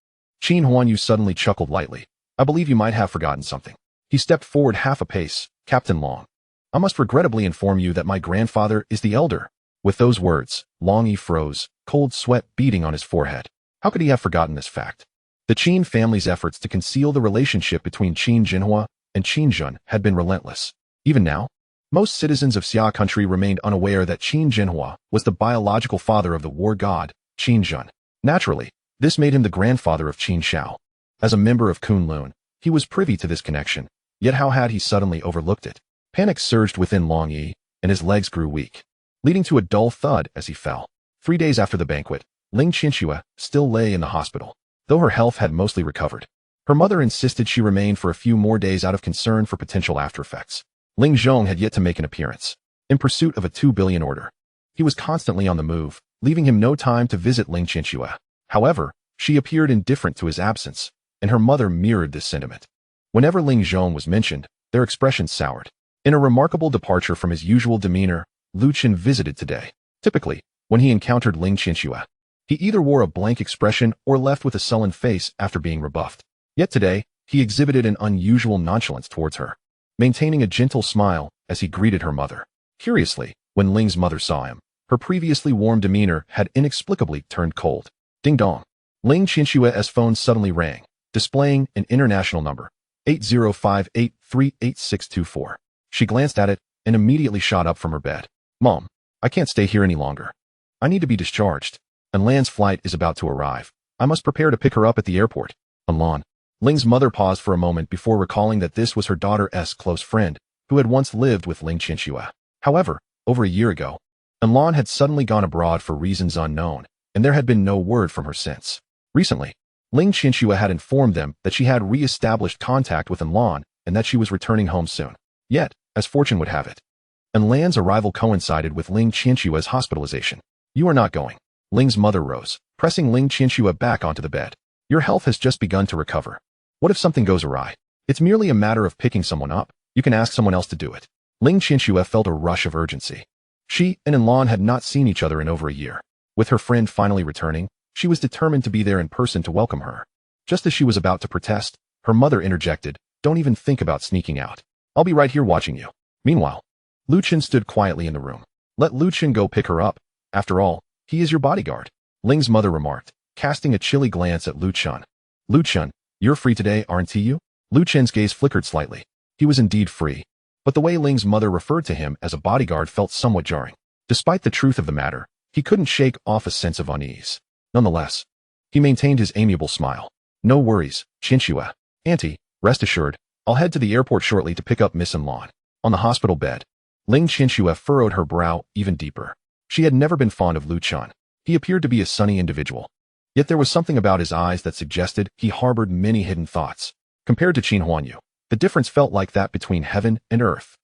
Qin Huanyu suddenly chuckled lightly. I believe you might have forgotten something. He stepped forward half a pace. Captain Long, I must regrettably inform you that my grandfather is the elder. With those words, Long Yi froze, cold sweat beading on his forehead. How could he have forgotten this fact? The Qin family's efforts to conceal the relationship between Qin Jinhua and Qin Jun had been relentless. Even now, most citizens of Xia country remained unaware that Qin Jinhua was the biological father of the war god, Qin Jun. Naturally, this made him the grandfather of Qin Xiao. As a member of Kunlun, he was privy to this connection, yet how had he suddenly overlooked it? Panic surged within Long Yi, and his legs grew weak, leading to a dull thud as he fell. 3 days after the banquet, Ling Qianxue still lay in the hospital. Though her health had mostly recovered, her mother insisted she remain for a few more days out of concern for potential aftereffects. Ling Zhong had yet to make an appearance, in pursuit of a 2 billion order. He was constantly on the move, leaving him no time to visit Ling Qianxue. However, she appeared indifferent to his absence, and her mother mirrored this sentiment. Whenever Ling Zhong was mentioned, their expressions soured. In a remarkable departure from his usual demeanor, Lu Qin visited today. Typically, when he encountered Ling Qianxue, he either wore a blank expression or left with a sullen face after being rebuffed. Yet today, he exhibited an unusual nonchalance towards her, maintaining a gentle smile as he greeted her mother. Curiously, when Ling's mother saw him, her previously warm demeanor had inexplicably turned cold. Ding dong. Ling Qianxue's phone suddenly rang, displaying an international number, 8058388624. She glanced at it and immediately shot up from her bed. Mom, I can't stay here any longer. I need to be discharged. Anlan's flight is about to arrive. I must prepare to pick her up at the airport. Anlan. Ling's mother paused for a moment before recalling that this was her daughter's close friend, who had once lived with Ling Qianxue. However, over a year ago, Anlan had suddenly gone abroad for reasons unknown, and there had been no word from her since. Recently, Ling Qianxue had informed them that she had re-established contact with Anlan and that she was returning home soon. Yet, as fortune would have it, Anlan's arrival coincided with Ling Qianxue's hospitalization. You are not going. Ling's mother rose, pressing Ling Qianxue back onto the bed. Your health has just begun to recover. What if something goes awry? It's merely a matter of picking someone up. You can ask someone else to do it. Ling Qianxue felt a rush of urgency. She and Anlan had not seen each other in over a year. With her friend finally returning, she was determined to be there in person to welcome her. Just as she was about to protest, her mother interjected, Don't even think about sneaking out. I'll be right here watching you. Meanwhile, Lu Qin stood quietly in the room. Let Lu Qin go pick her up. After all, he is your bodyguard. Ling's mother remarked, casting a chilly glance at Lu Qin. Lu Qin, you're free today, aren't you? Lu Qin's gaze flickered slightly. He was indeed free, but the way Ling's mother referred to him as a bodyguard felt somewhat jarring. Despite the truth of the matter, he couldn't shake off a sense of unease. Nonetheless, he maintained his amiable smile. No worries, Qianxue. Auntie, rest assured, I'll head to the airport shortly to pick up Miss Anlan. On the hospital bed, Ling Qianxue furrowed her brow even deeper. She had never been fond of Lu Qin. He appeared to be a sunny individual. Yet there was something about his eyes that suggested he harbored many hidden thoughts. Compared to Qin Huanyu, The difference felt like that between heaven and earth.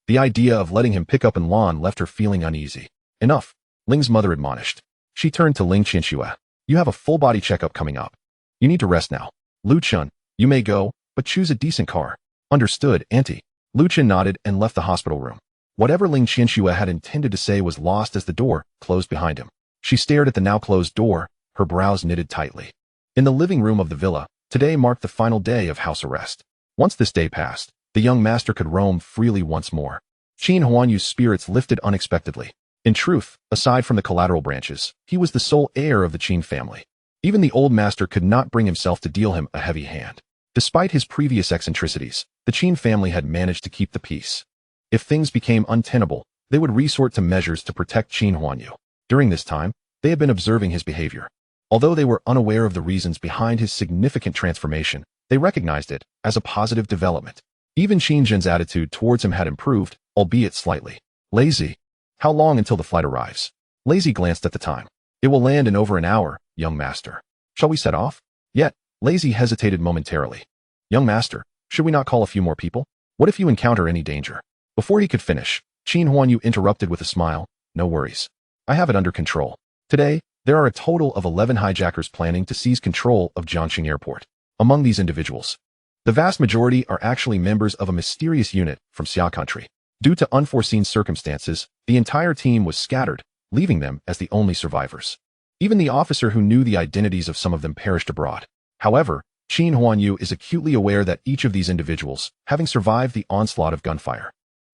The idea of letting him pick up in lawn left her feeling uneasy. Enough, Ling's mother admonished. She turned to Ling Qianxue. You have a full body checkup coming up. You need to rest now. Lu Chun, you may go, but choose a decent car. Understood, Auntie. Lu Chun nodded and left the hospital room. Whatever Ling Qianxue had intended to say was lost as the door closed behind him. She stared at the now closed door, her brows knitted tightly. In the living room of the villa, today marked the final day of house arrest. Once this day passed, the young master could roam freely once more. Qin Huanyu's spirits lifted unexpectedly. In truth, aside from the collateral branches, he was the sole heir of the Qin family. Even the old master could not bring himself to deal him a heavy hand. Despite his previous eccentricities, the Qin family had managed to keep the peace. If things became untenable, they would resort to measures to protect Qin Huanyu. During this time, they had been observing his behavior. Although they were unaware of the reasons behind his significant transformation, they recognized it as a positive development. Even Qin Jin's attitude towards him had improved, albeit slightly. Lazy. How long until the flight arrives? Lazy glanced at the time. It will land in over an hour, young master. Shall we set off? Yet, Lazy hesitated momentarily. Young master, should we not call a few more people? What if you encounter any danger? Before he could finish, Qin Huanyu interrupted with a smile. No worries. I have it under control. Today, there are a total of 11 hijackers planning to seize control of Jiangxing Airport. Among these individuals, the vast majority are actually members of a mysterious unit from Xia country. Due to unforeseen circumstances, the entire team was scattered, leaving them as the only survivors. Even the officer who knew the identities of some of them perished abroad. However, Qin Huanyu is acutely aware that each of these individuals, having survived the onslaught of gunfire,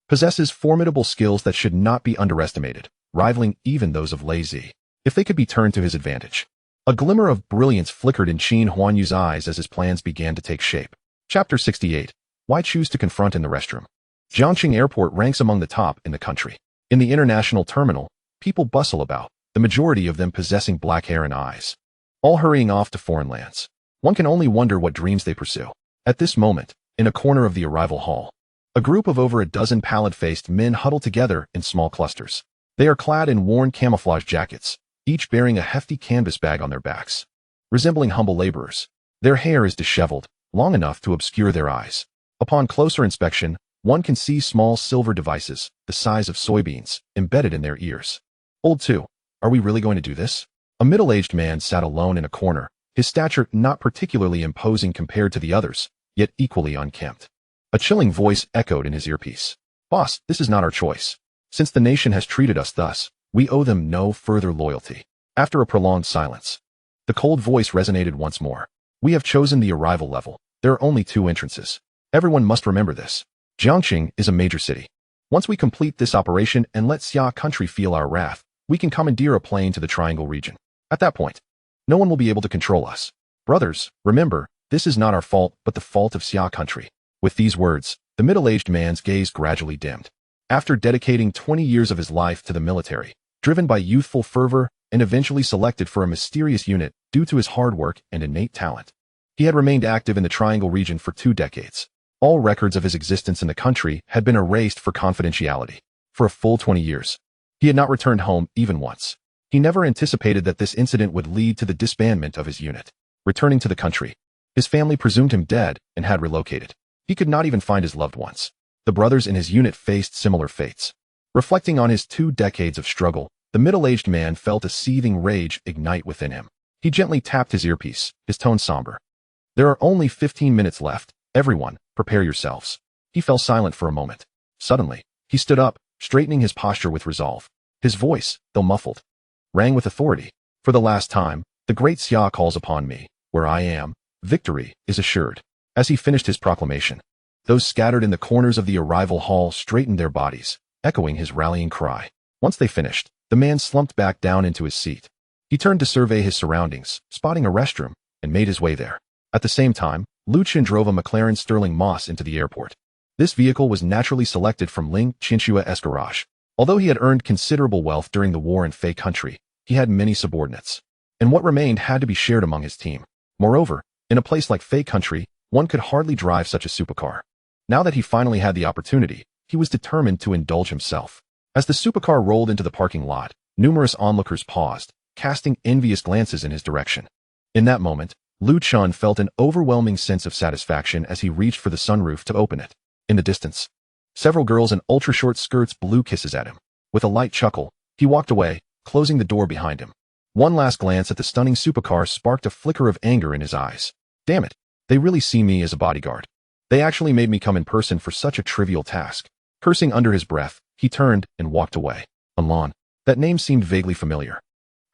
possesses formidable skills that should not be underestimated, rivaling even those of Lazy, if they could be turned to his advantage. A glimmer of brilliance flickered in Qin Huanyu's eyes as his plans began to take shape. Chapter 68. Why choose to confront in the restroom? Jiangxing Airport ranks among the top in the country. In the international terminal, people bustle about, the majority of them possessing black hair and eyes, all hurrying off to foreign lands. One can only wonder what dreams they pursue. At this moment, in a corner of the arrival hall, a group of over a dozen pallid-faced men huddle together in small clusters. They are clad in worn camouflage jackets, each bearing a hefty canvas bag on their backs. Resembling humble laborers, their hair is disheveled, long enough to obscure their eyes. Upon closer inspection, one can see small silver devices, the size of soybeans, embedded in their ears. Old 2, are we really going to do this? A middle-aged man sat alone in a corner, his stature not particularly imposing compared to the others, yet equally unkempt. A chilling voice echoed in his earpiece. Boss, this is not our choice. Since the nation has treated us thus, we owe them no further loyalty. After a prolonged silence, the cold voice resonated once more. We have chosen the arrival level. There are only 2 entrances. Everyone must remember this. Jiangxing is a major city. Once we complete this operation and let Xia country feel our wrath, we can commandeer a plane to the Triangle region. At that point, no one will be able to control us. Brothers, remember, this is not our fault but the fault of Xia country. With these words, the middle-aged man's gaze gradually dimmed. After dedicating 20 years of his life to the military, driven by youthful fervor and eventually selected for a mysterious unit due to his hard work and innate talent, he had remained active in the Triangle region for 2 decades. All records of his existence in the country had been erased for confidentiality. For a full 20 years, he had not returned home even once. He never anticipated that this incident would lead to the disbandment of his unit. Returning to the country, his family presumed him dead and had relocated. He could not even find his loved ones. The brothers in his unit faced similar fates. Reflecting on his 2 decades of struggle, the middle-aged man felt a seething rage ignite within him. He gently tapped his earpiece, his tone somber. There are only 15 minutes left. Everyone, prepare yourselves. He fell silent for a moment. Suddenly, he stood up, straightening his posture with resolve. His voice, though muffled, rang with authority. For the last time, the great Xia calls upon me. Where I am, victory is assured. As he finished his proclamation, those scattered in the corners of the arrival hall straightened their bodies, echoing his rallying cry. Once they finished, the man slumped back down into his seat. He turned to survey his surroundings, spotting a restroom, and made his way there. At the same time, Lu Qin drove a McLaren Sterling Moss into the airport. This vehicle was naturally selected from Ling Qianxue's garage. Although he had earned considerable wealth during the war in Fei country, he had many subordinates, and what remained had to be shared among his team. Moreover, in a place like Fei country, one could hardly drive such a supercar. Now that he finally had the opportunity, he was determined to indulge himself. As the supercar rolled into the parking lot, numerous onlookers paused, casting envious glances in his direction. In that moment, Lu Chun felt an overwhelming sense of satisfaction as he reached for the sunroof to open it. In the distance, several girls in ultra-short skirts blew kisses at him. With a light chuckle, he walked away, closing the door behind him. One last glance at the stunning supercar sparked a flicker of anger in his eyes. Damn it, they really see me as a bodyguard. They actually made me come in person for such a trivial task. Cursing under his breath, he turned and walked away. Anlan. That name seemed vaguely familiar.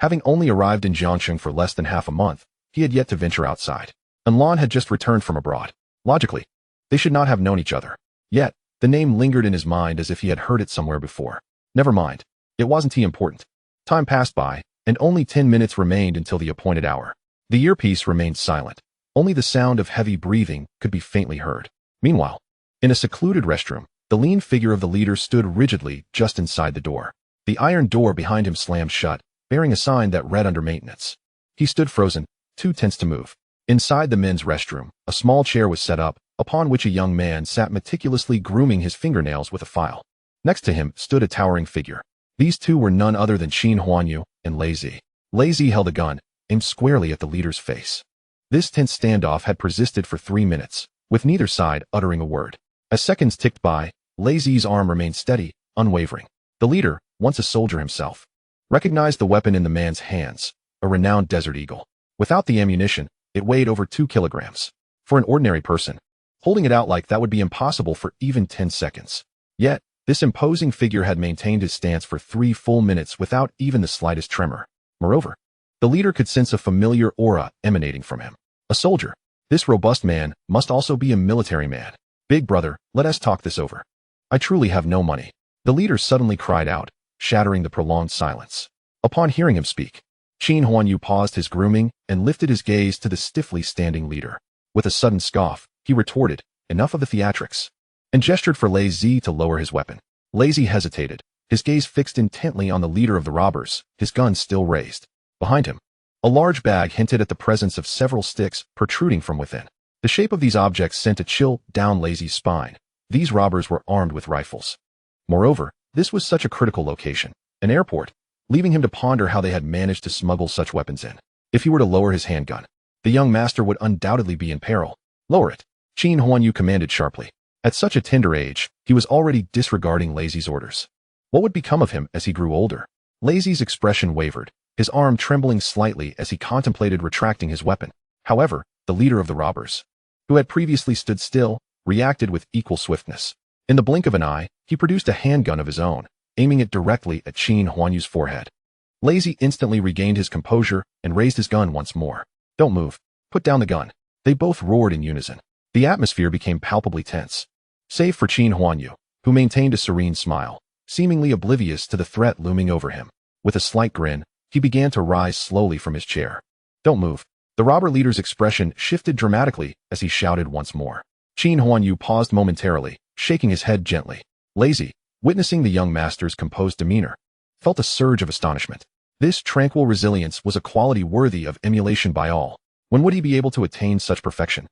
Having only arrived in Jiangsheng for less than half a month, he had yet to venture outside. Anlan had just returned from abroad. Logically, they should not have known each other. Yet, the name lingered in his mind as if he had heard it somewhere before. Never mind. It wasn't important. Time passed by, and only 10 minutes remained until the appointed hour. The earpiece remained silent. Only the sound of heavy breathing could be faintly heard. Meanwhile, in a secluded restroom, the lean figure of the leader stood rigidly just inside the door. The iron door behind him slammed shut, bearing a sign that read under maintenance. He stood frozen, too tense to move. Inside the men's restroom, a small chair was set up, upon which a young man sat meticulously grooming his fingernails with a file. Next to him stood a towering figure. These two were none other than Qin Huanyu and Lei Zi. Lei Zi held a gun, aimed squarely at the leader's face. This tense standoff had persisted for 3 minutes, with neither side uttering a word. As seconds ticked by, Lei Zi's arm remained steady, unwavering. The leader, once a soldier himself, recognized the weapon in the man's hands, a renowned Desert Eagle. Without the ammunition, it weighed over 2 kilograms. For an ordinary person, holding it out like that would be impossible for even 10 seconds. Yet, this imposing figure had maintained his stance for 3 full minutes without even the slightest tremor. Moreover, the leader could sense a familiar aura emanating from him. A soldier. This robust man must also be a military man. Big brother, let us talk this over. I truly have no money. The leader suddenly cried out, shattering the prolonged silence. Upon hearing him speak, Qin Huanyu paused his grooming and lifted his gaze to the stiffly standing leader. With a sudden scoff, he retorted, enough of the theatrics, and gestured for Lei Zi to lower his weapon. Lei Zi hesitated, his gaze fixed intently on the leader of the robbers, his gun still raised. Behind him, a large bag hinted at the presence of several sticks protruding from within. The shape of these objects sent a chill down Lei Zi's spine. These robbers were armed with rifles. Moreover, this was such a critical location, an airport, leaving him to ponder how they had managed to smuggle such weapons in. If he were to lower his handgun, the young master would undoubtedly be in peril. Lower it, Qin Huanyu commanded sharply. At such a tender age, he was already disregarding Lei Zi's orders. What would become of him as he grew older? Lei Zi's expression wavered, his arm trembling slightly as he contemplated retracting his weapon. However, the leader of the robbers, who had previously stood still, reacted with equal swiftness. In the blink of an eye, he produced a handgun of his own, aiming it directly at Qin Huanyu's forehead. Lei Zi instantly regained his composure and raised his gun once more. Don't move. Put down the gun. They both roared in unison. The atmosphere became palpably tense, save for Qin Huanyu, who maintained a serene smile, seemingly oblivious to the threat looming over him. With a slight grin, he began to rise slowly from his chair. Don't move. The robber leader's expression shifted dramatically as he shouted once more. Qin Huanyu paused momentarily, shaking his head gently. Lei Zi, witnessing the young master's composed demeanor, felt a surge of astonishment. This tranquil resilience was a quality worthy of emulation by all. When would he be able to attain such perfection?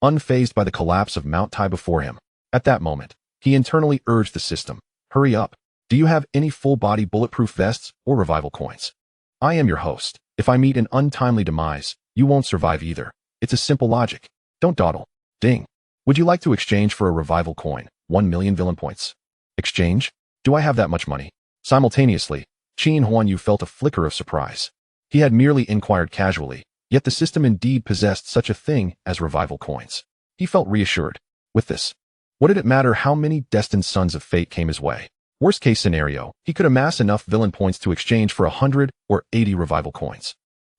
Unfazed by the collapse of Mount Tai before him, at that moment, he internally urged the system, hurry up. Do you have any full-body bulletproof vests or revival coins? I am your host. If I meet an untimely demise, you won't survive either. It's a simple logic. Don't dawdle. Ding. Would you like to exchange for a revival coin, 1 million villain points? Exchange? Do I have that much money? Simultaneously, Qin Huanyu felt a flicker of surprise. He had merely inquired casually, yet the system indeed possessed such a thing as revival coins. He felt reassured. With this, what did it matter how many destined sons of fate came his way? Worst case scenario, he could amass enough villain points to exchange for 100 or 80 revival coins.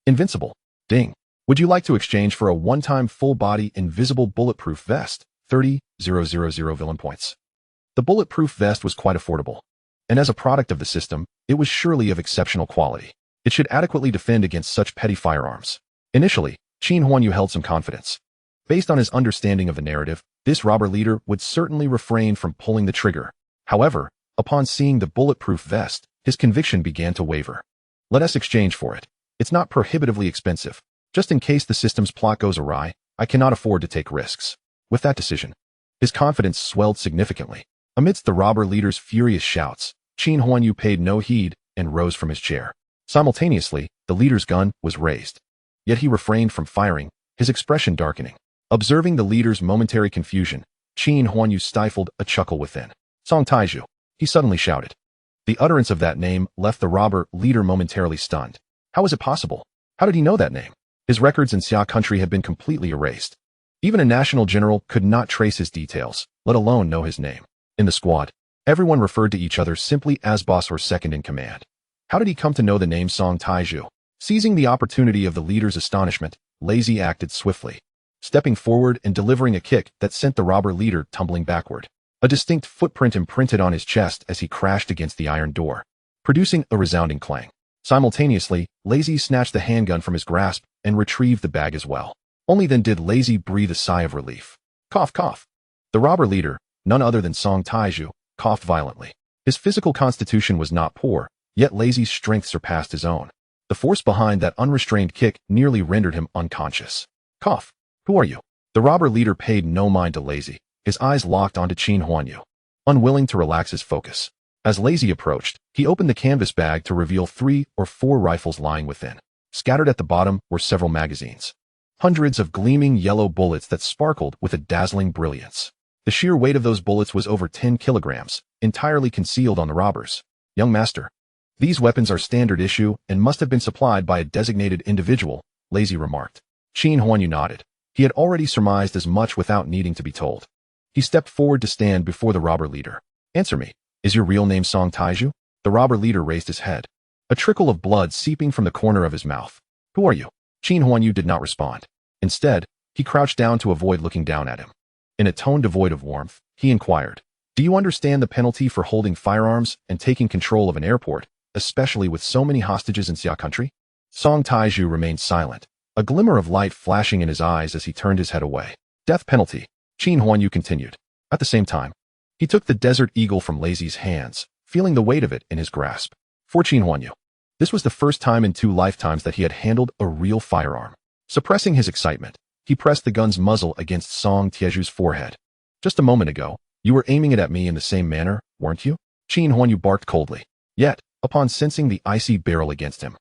Invincible. Ding. Would you like to exchange for a one-time full-body invisible bulletproof vest? 30,000 villain points. The bulletproof vest was quite affordable, and as a product of the system, it was surely of exceptional quality. It should adequately defend against such petty firearms. Initially, Qin Huanyu held some confidence. Based on his understanding of the narrative, this robber leader would certainly refrain from pulling the trigger. However, upon seeing the bulletproof vest, his conviction began to waver. Let us exchange for it. It's not prohibitively expensive. Just in case the system's plot goes awry, I cannot afford to take risks. With that decision, his confidence swelled significantly. Amidst the robber leader's furious shouts, Qin Huanyu paid no heed and rose from his chair. Simultaneously, the leader's gun was raised. Yet he refrained from firing, his expression darkening. Observing the leader's momentary confusion, Qin Huanyu stifled a chuckle within. Song Taiju, he suddenly shouted. The utterance of that name left the robber leader momentarily stunned. How was it possible? How did he know that name? His records in Xia country had been completely erased. Even a national general could not trace his details, let alone know his name. In the squad, everyone referred to each other simply as boss or second in command. How did he come to know the name Song Taiju? Seizing the opportunity of the leader's astonishment, Lazy acted swiftly, stepping forward and delivering a kick that sent the robber leader tumbling backward. A distinct footprint imprinted on his chest as he crashed against the iron door, producing a resounding clang. Simultaneously, Lazy snatched the handgun from his grasp and retrieved the bag as well. Only then did Lazy breathe a sigh of relief. Cough, cough. The robber leader, none other than Song Taiju, coughed violently. His physical constitution was not poor, yet Lazy's strength surpassed his own. The force behind that unrestrained kick nearly rendered him unconscious. Cough. Who are you? The robber leader paid no mind to Lazy, his eyes locked onto Qin Huanyu, unwilling to relax his focus. As Lazy approached, he opened the canvas bag to reveal 3 or 4 rifles lying within. Scattered at the bottom were several magazines. Hundreds of gleaming yellow bullets that sparkled with a dazzling brilliance. The sheer weight of those bullets was over 10 kilograms, entirely concealed on the robbers. Young master, these weapons are standard issue and must have been supplied by a designated individual, Lazy remarked. Qin Huanyu nodded. He had already surmised as much without needing to be told. He stepped forward to stand before the robber leader. Answer me. Is your real name Song Taiju? The robber leader raised his head, a trickle of blood seeping from the corner of his mouth. Who are you? Qin Huanyu did not respond. Instead, he crouched down to avoid looking down at him. In a tone devoid of warmth, he inquired, do you understand the penalty for holding firearms and taking control of an airport, especially with so many hostages in Xia country? Song Taiju remained silent, a glimmer of light flashing in his eyes as he turned his head away. Death penalty, Qin Huanyu continued. At the same time, he took the Desert Eagle from Lazy's hands, feeling the weight of it in his grasp. For Qin Huanyu, this was the first time in 2 lifetimes that he had handled a real firearm. Suppressing his excitement, he pressed the gun's muzzle against Song Taeju's forehead. Just a moment ago, you were aiming it at me in the same manner, weren't you? Qin Huanyu barked coldly. Yet, upon sensing the icy barrel against him,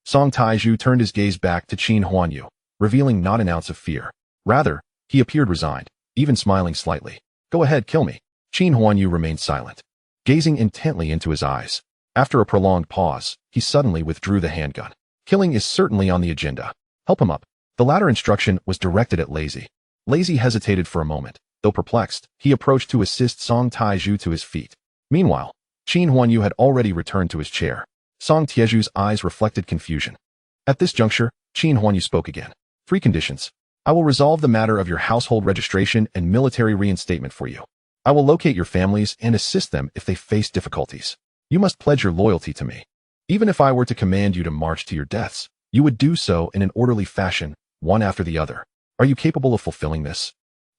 Song Taiju turned his gaze back to Qin Huanyu, revealing not an ounce of fear. Rather, he appeared resigned, even smiling slightly. Go ahead, kill me. Qin Huanyu remained silent, gazing intently into his eyes. After a prolonged pause, he suddenly withdrew the handgun. Killing is certainly on the agenda. Help him up. The latter instruction was directed at Lazy. Lazy hesitated for a moment. Though perplexed, he approached to assist Song Taiju to his feet. Meanwhile, Qin Huanyu had already returned to his chair. Song Taeju's eyes reflected confusion. At this juncture, Qin Huanyu spoke again. 3 conditions. I will resolve the matter of your household registration and military reinstatement for you. I will locate your families and assist them if they face difficulties. You must pledge your loyalty to me. Even if I were to command you to march to your deaths, you would do so in an orderly fashion, one after the other. Are you capable of fulfilling this?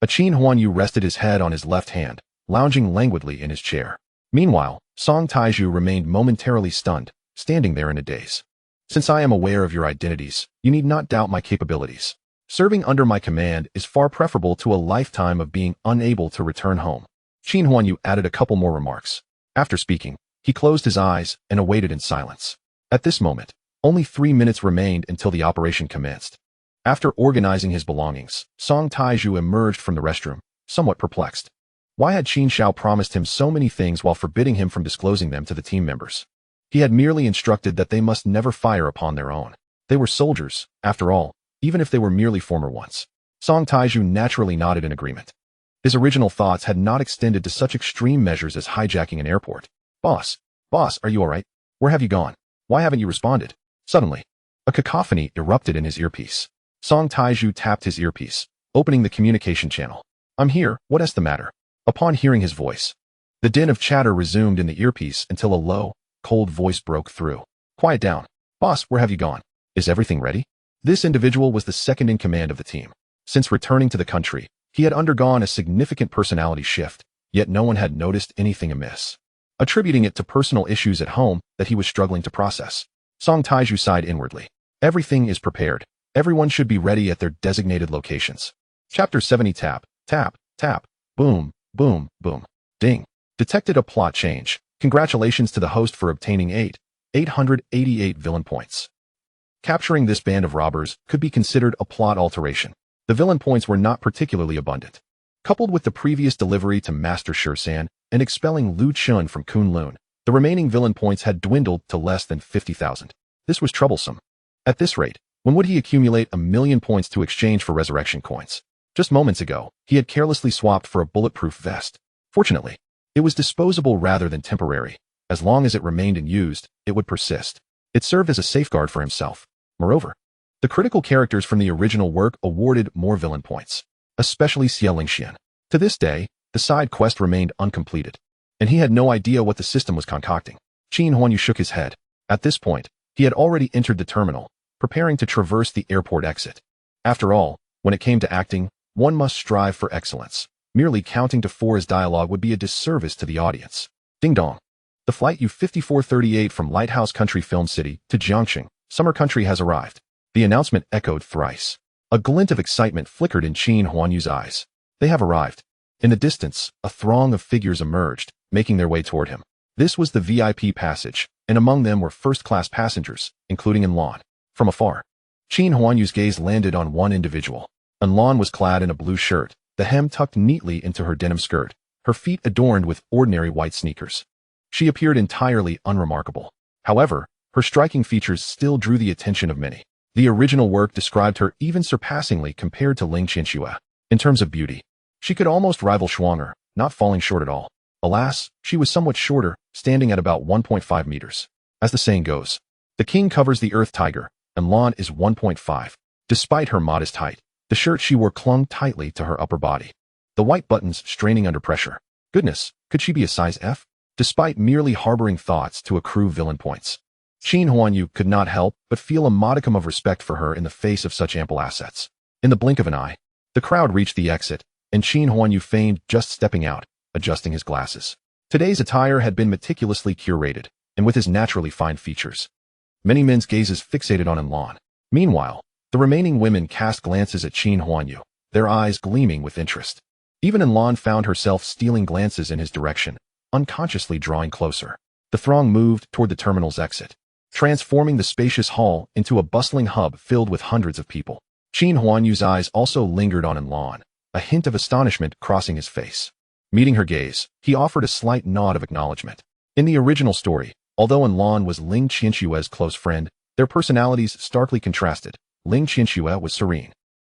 Qin Huanyu rested his head on his left hand, lounging languidly in his chair. Meanwhile, Song Taiju remained momentarily stunned, standing there in a daze. Since I am aware of your identities, you need not doubt my capabilities. Serving under my command is far preferable to a lifetime of being unable to return home. Qin Huanyu added a couple more remarks. After speaking, he closed his eyes and awaited in silence. At this moment, only 3 minutes remained until the operation commenced. After organizing his belongings, Song Taiju emerged from the restroom, somewhat perplexed. Why had Qin Shao promised him so many things while forbidding him from disclosing them to the team members? He had merely instructed that they must never fire upon their own. They were soldiers, after all, even if they were merely former ones. Song Taiju naturally nodded in agreement. His original thoughts had not extended to such extreme measures as hijacking an airport. Boss, are you alright? Where have you gone? Why haven't you responded? Suddenly, a cacophony erupted in his earpiece. Song Taiju tapped his earpiece, opening the communication channel. I'm here, what's the matter? Upon hearing his voice, the din of chatter resumed in the earpiece until a low, cold voice broke through. Quiet down. Boss, where have you gone? Is everything ready? This individual was the second in command of the team. Since returning to the country, he had undergone a significant personality shift, yet no one had noticed anything amiss, attributing it to personal issues at home that he was struggling to process. Song Taiju sighed inwardly. Everything is prepared. Everyone should be ready at their designated locations. Chapter 70. Tap, tap, tap, boom, boom, boom. Ding. Detected a plot change. Congratulations to the host for obtaining 888 villain points. Capturing this band of robbers could be considered a plot alteration. The villain points were not particularly abundant. Coupled with the previous delivery to Master Shursan and expelling Lu Chun from Kunlun, the remaining villain points had dwindled to less than 50,000. This was troublesome. At this rate, when would he accumulate 1,000,000 points to exchange for resurrection coins? Just moments ago, he had carelessly swapped for a bulletproof vest. Fortunately, it was disposable rather than temporary. As long as it remained unused, it would persist. It served as a safeguard for himself. Moreover, the critical characters from the original work awarded more villain points, especially Xie Lingxian. To this day, the side quest remained uncompleted, and he had no idea what the system was concocting. Qin Huanyu shook his head. At this point, he had already entered the terminal, preparing to traverse the airport exit. After all, when it came to acting, one must strive for excellence. Merely counting to 4 as dialogue would be a disservice to the audience. Ding dong. The flight U-5438 from Lighthouse Country Film City to Jiangxing, Summer Country has arrived. The announcement echoed thrice. A glint of excitement flickered in Qin Huanyu's eyes. They have arrived. In the distance, a throng of figures emerged, making their way toward him. This was the VIP passage, and among them were first-class passengers, including Enlon. From afar, Qin Huanyu's gaze landed on one individual. Enlon was clad in a blue shirt, the hem tucked neatly into her denim skirt, her feet adorned with ordinary white sneakers. She appeared entirely unremarkable. However, her striking features still drew the attention of many. The original work described her even surpassingly compared to Ling Qianxue. In terms of beauty, she could almost rival Shuang'er, not falling short at all. Alas, she was somewhat shorter, standing at about 1.5 meters. As the saying goes, the king covers the earth tiger, and Lan is 1.5. Despite her modest height, the shirt she wore clung tightly to her upper body, the white buttons straining under pressure. Goodness, could she be a size F? Despite merely harboring thoughts to accrue villain points, Qin Huanyu could not help but feel a modicum of respect for her in the face of such ample assets. In the blink of an eye, the crowd reached the exit, and Qin Huanyu feigned just stepping out, adjusting his glasses. Today's attire had been meticulously curated, and with his naturally fine features, many men's gazes fixated on Enlon. Meanwhile, the remaining women cast glances at Qin Huanyu, their eyes gleaming with interest. Even Enlon found herself stealing glances in his direction, unconsciously drawing closer. The throng moved toward the terminal's exit, transforming the spacious hall into a bustling hub filled with hundreds of people. Qin Huanyu's eyes also lingered on Enlon, a hint of astonishment crossing his face. Meeting her gaze, he offered a slight nod of acknowledgement. In the original story, although Enlon was Ling Qianxue's close friend, their personalities starkly contrasted. Ling Qianxue was serene,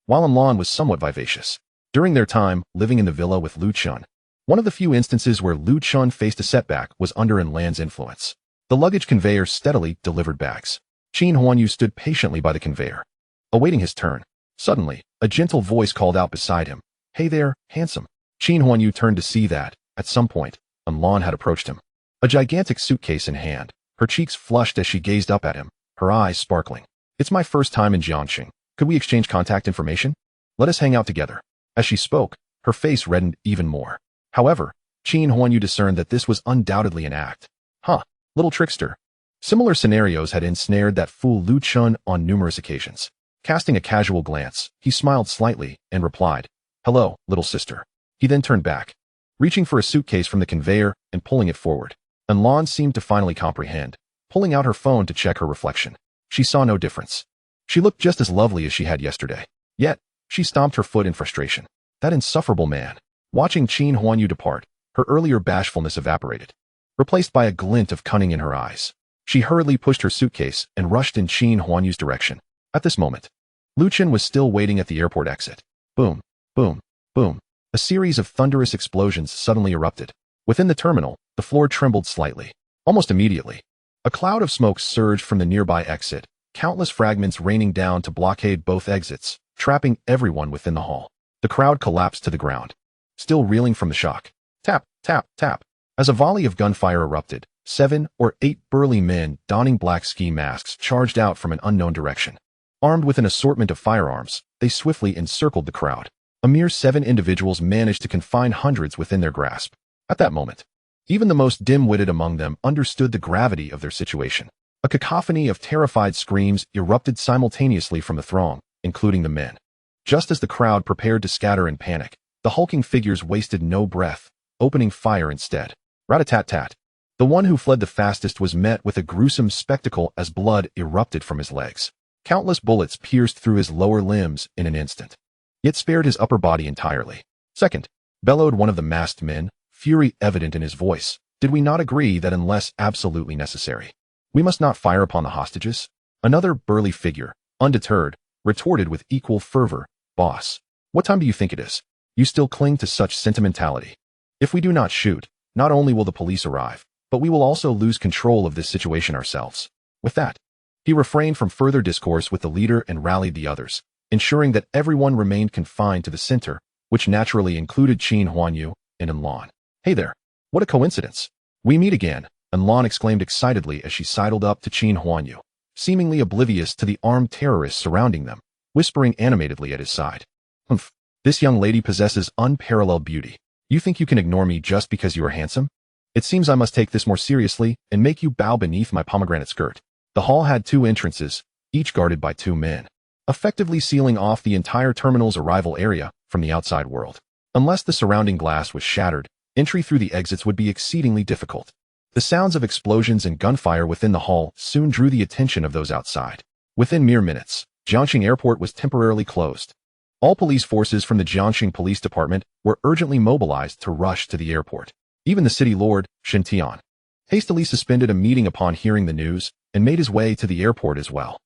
while Enlon was somewhat vivacious. During their time living in the villa with Lu Chun, one of the few instances where Lu Chun faced a setback was under Enlan's influence. The luggage conveyor steadily delivered bags. Qin Huanyu stood patiently by the conveyor, awaiting his turn. Suddenly, a gentle voice called out beside him, "Hey there, handsome." Qin Huanyu turned to see that, at some point, Enlon had approached him, a gigantic suitcase in hand. Her cheeks flushed as she gazed up at him, her eyes sparkling. "It's my first time in Jiangxing. Could we exchange contact information? Let us hang out together." As she spoke, her face reddened even more. However, Qin Huanyu discerned that this was undoubtedly an act. Huh, little trickster. Similar scenarios had ensnared that fool Lu Chun on numerous occasions. Casting a casual glance, he smiled slightly and replied, "Hello, little sister." He then turned back, reaching for a suitcase from the conveyor and pulling it forward. Enlon seemed to finally comprehend, pulling out her phone to check her reflection. She saw no difference. She looked just as lovely as she had yesterday. Yet, she stomped her foot in frustration. That insufferable man. Watching Qin Huanyu depart, her earlier bashfulness evaporated, replaced by a glint of cunning in her eyes. She hurriedly pushed her suitcase and rushed in Qin Huanyu's direction. At this moment, Lu Chun was still waiting at the airport exit. Boom, boom, boom. A series of thunderous explosions suddenly erupted. Within the terminal, the floor trembled slightly. Almost immediately, a cloud of smoke surged from the nearby exit, countless fragments raining down to blockade both exits, trapping everyone within the hall. The crowd collapsed to the ground, still reeling from the shock. Tap, tap, tap. As a volley of gunfire erupted, 7 or 8 burly men donning black ski masks charged out from an unknown direction. Armed with an assortment of firearms, they swiftly encircled the crowd. A mere 7 individuals managed to confine hundreds within their grasp. At that moment, even the most dim-witted among them understood the gravity of their situation. A cacophony of terrified screams erupted simultaneously from the throng, including the men. Just as the crowd prepared to scatter in panic, the hulking figures wasted no breath, opening fire instead. Rat-a-tat-tat. The one who fled the fastest was met with a gruesome spectacle as blood erupted from his legs. Countless bullets pierced through his lower limbs in an instant. yet spared his upper body entirely. Second, bellowed one of the masked men, fury evident in his voice, did we not agree that unless absolutely necessary, we must not fire upon the hostages? Another burly figure, undeterred, retorted with equal fervor, Boss, what time do you think it is? You still cling to such sentimentality. If we do not shoot, not only will the police arrive, but we will also lose control of this situation ourselves. With that, he refrained from further discourse with the leader and rallied the others, ensuring that everyone remained confined to the center, which naturally included Qin Huanyu and Enlon. Hey there, what a coincidence. We meet again, Enlon exclaimed excitedly as she sidled up to Qin Huanyu, seemingly oblivious to the armed terrorists surrounding them, whispering animatedly at his side. Humph, this young lady possesses unparalleled beauty. You think you can ignore me just because you are handsome? It seems I must take this more seriously and make you bow beneath my pomegranate skirt. The hall had 2 entrances, each guarded by 2 men, effectively sealing off the entire terminal's arrival area from the outside world. Unless the surrounding glass was shattered, entry through the exits would be exceedingly difficult. The sounds of explosions and gunfire within the hall soon drew the attention of those outside. Within mere minutes, Jiangxing Airport was temporarily closed. All police forces from the Jiangxing Police Department were urgently mobilized to rush to the airport. Even the city lord, Shen Tian, hastily suspended a meeting upon hearing the news and made his way to the airport as well.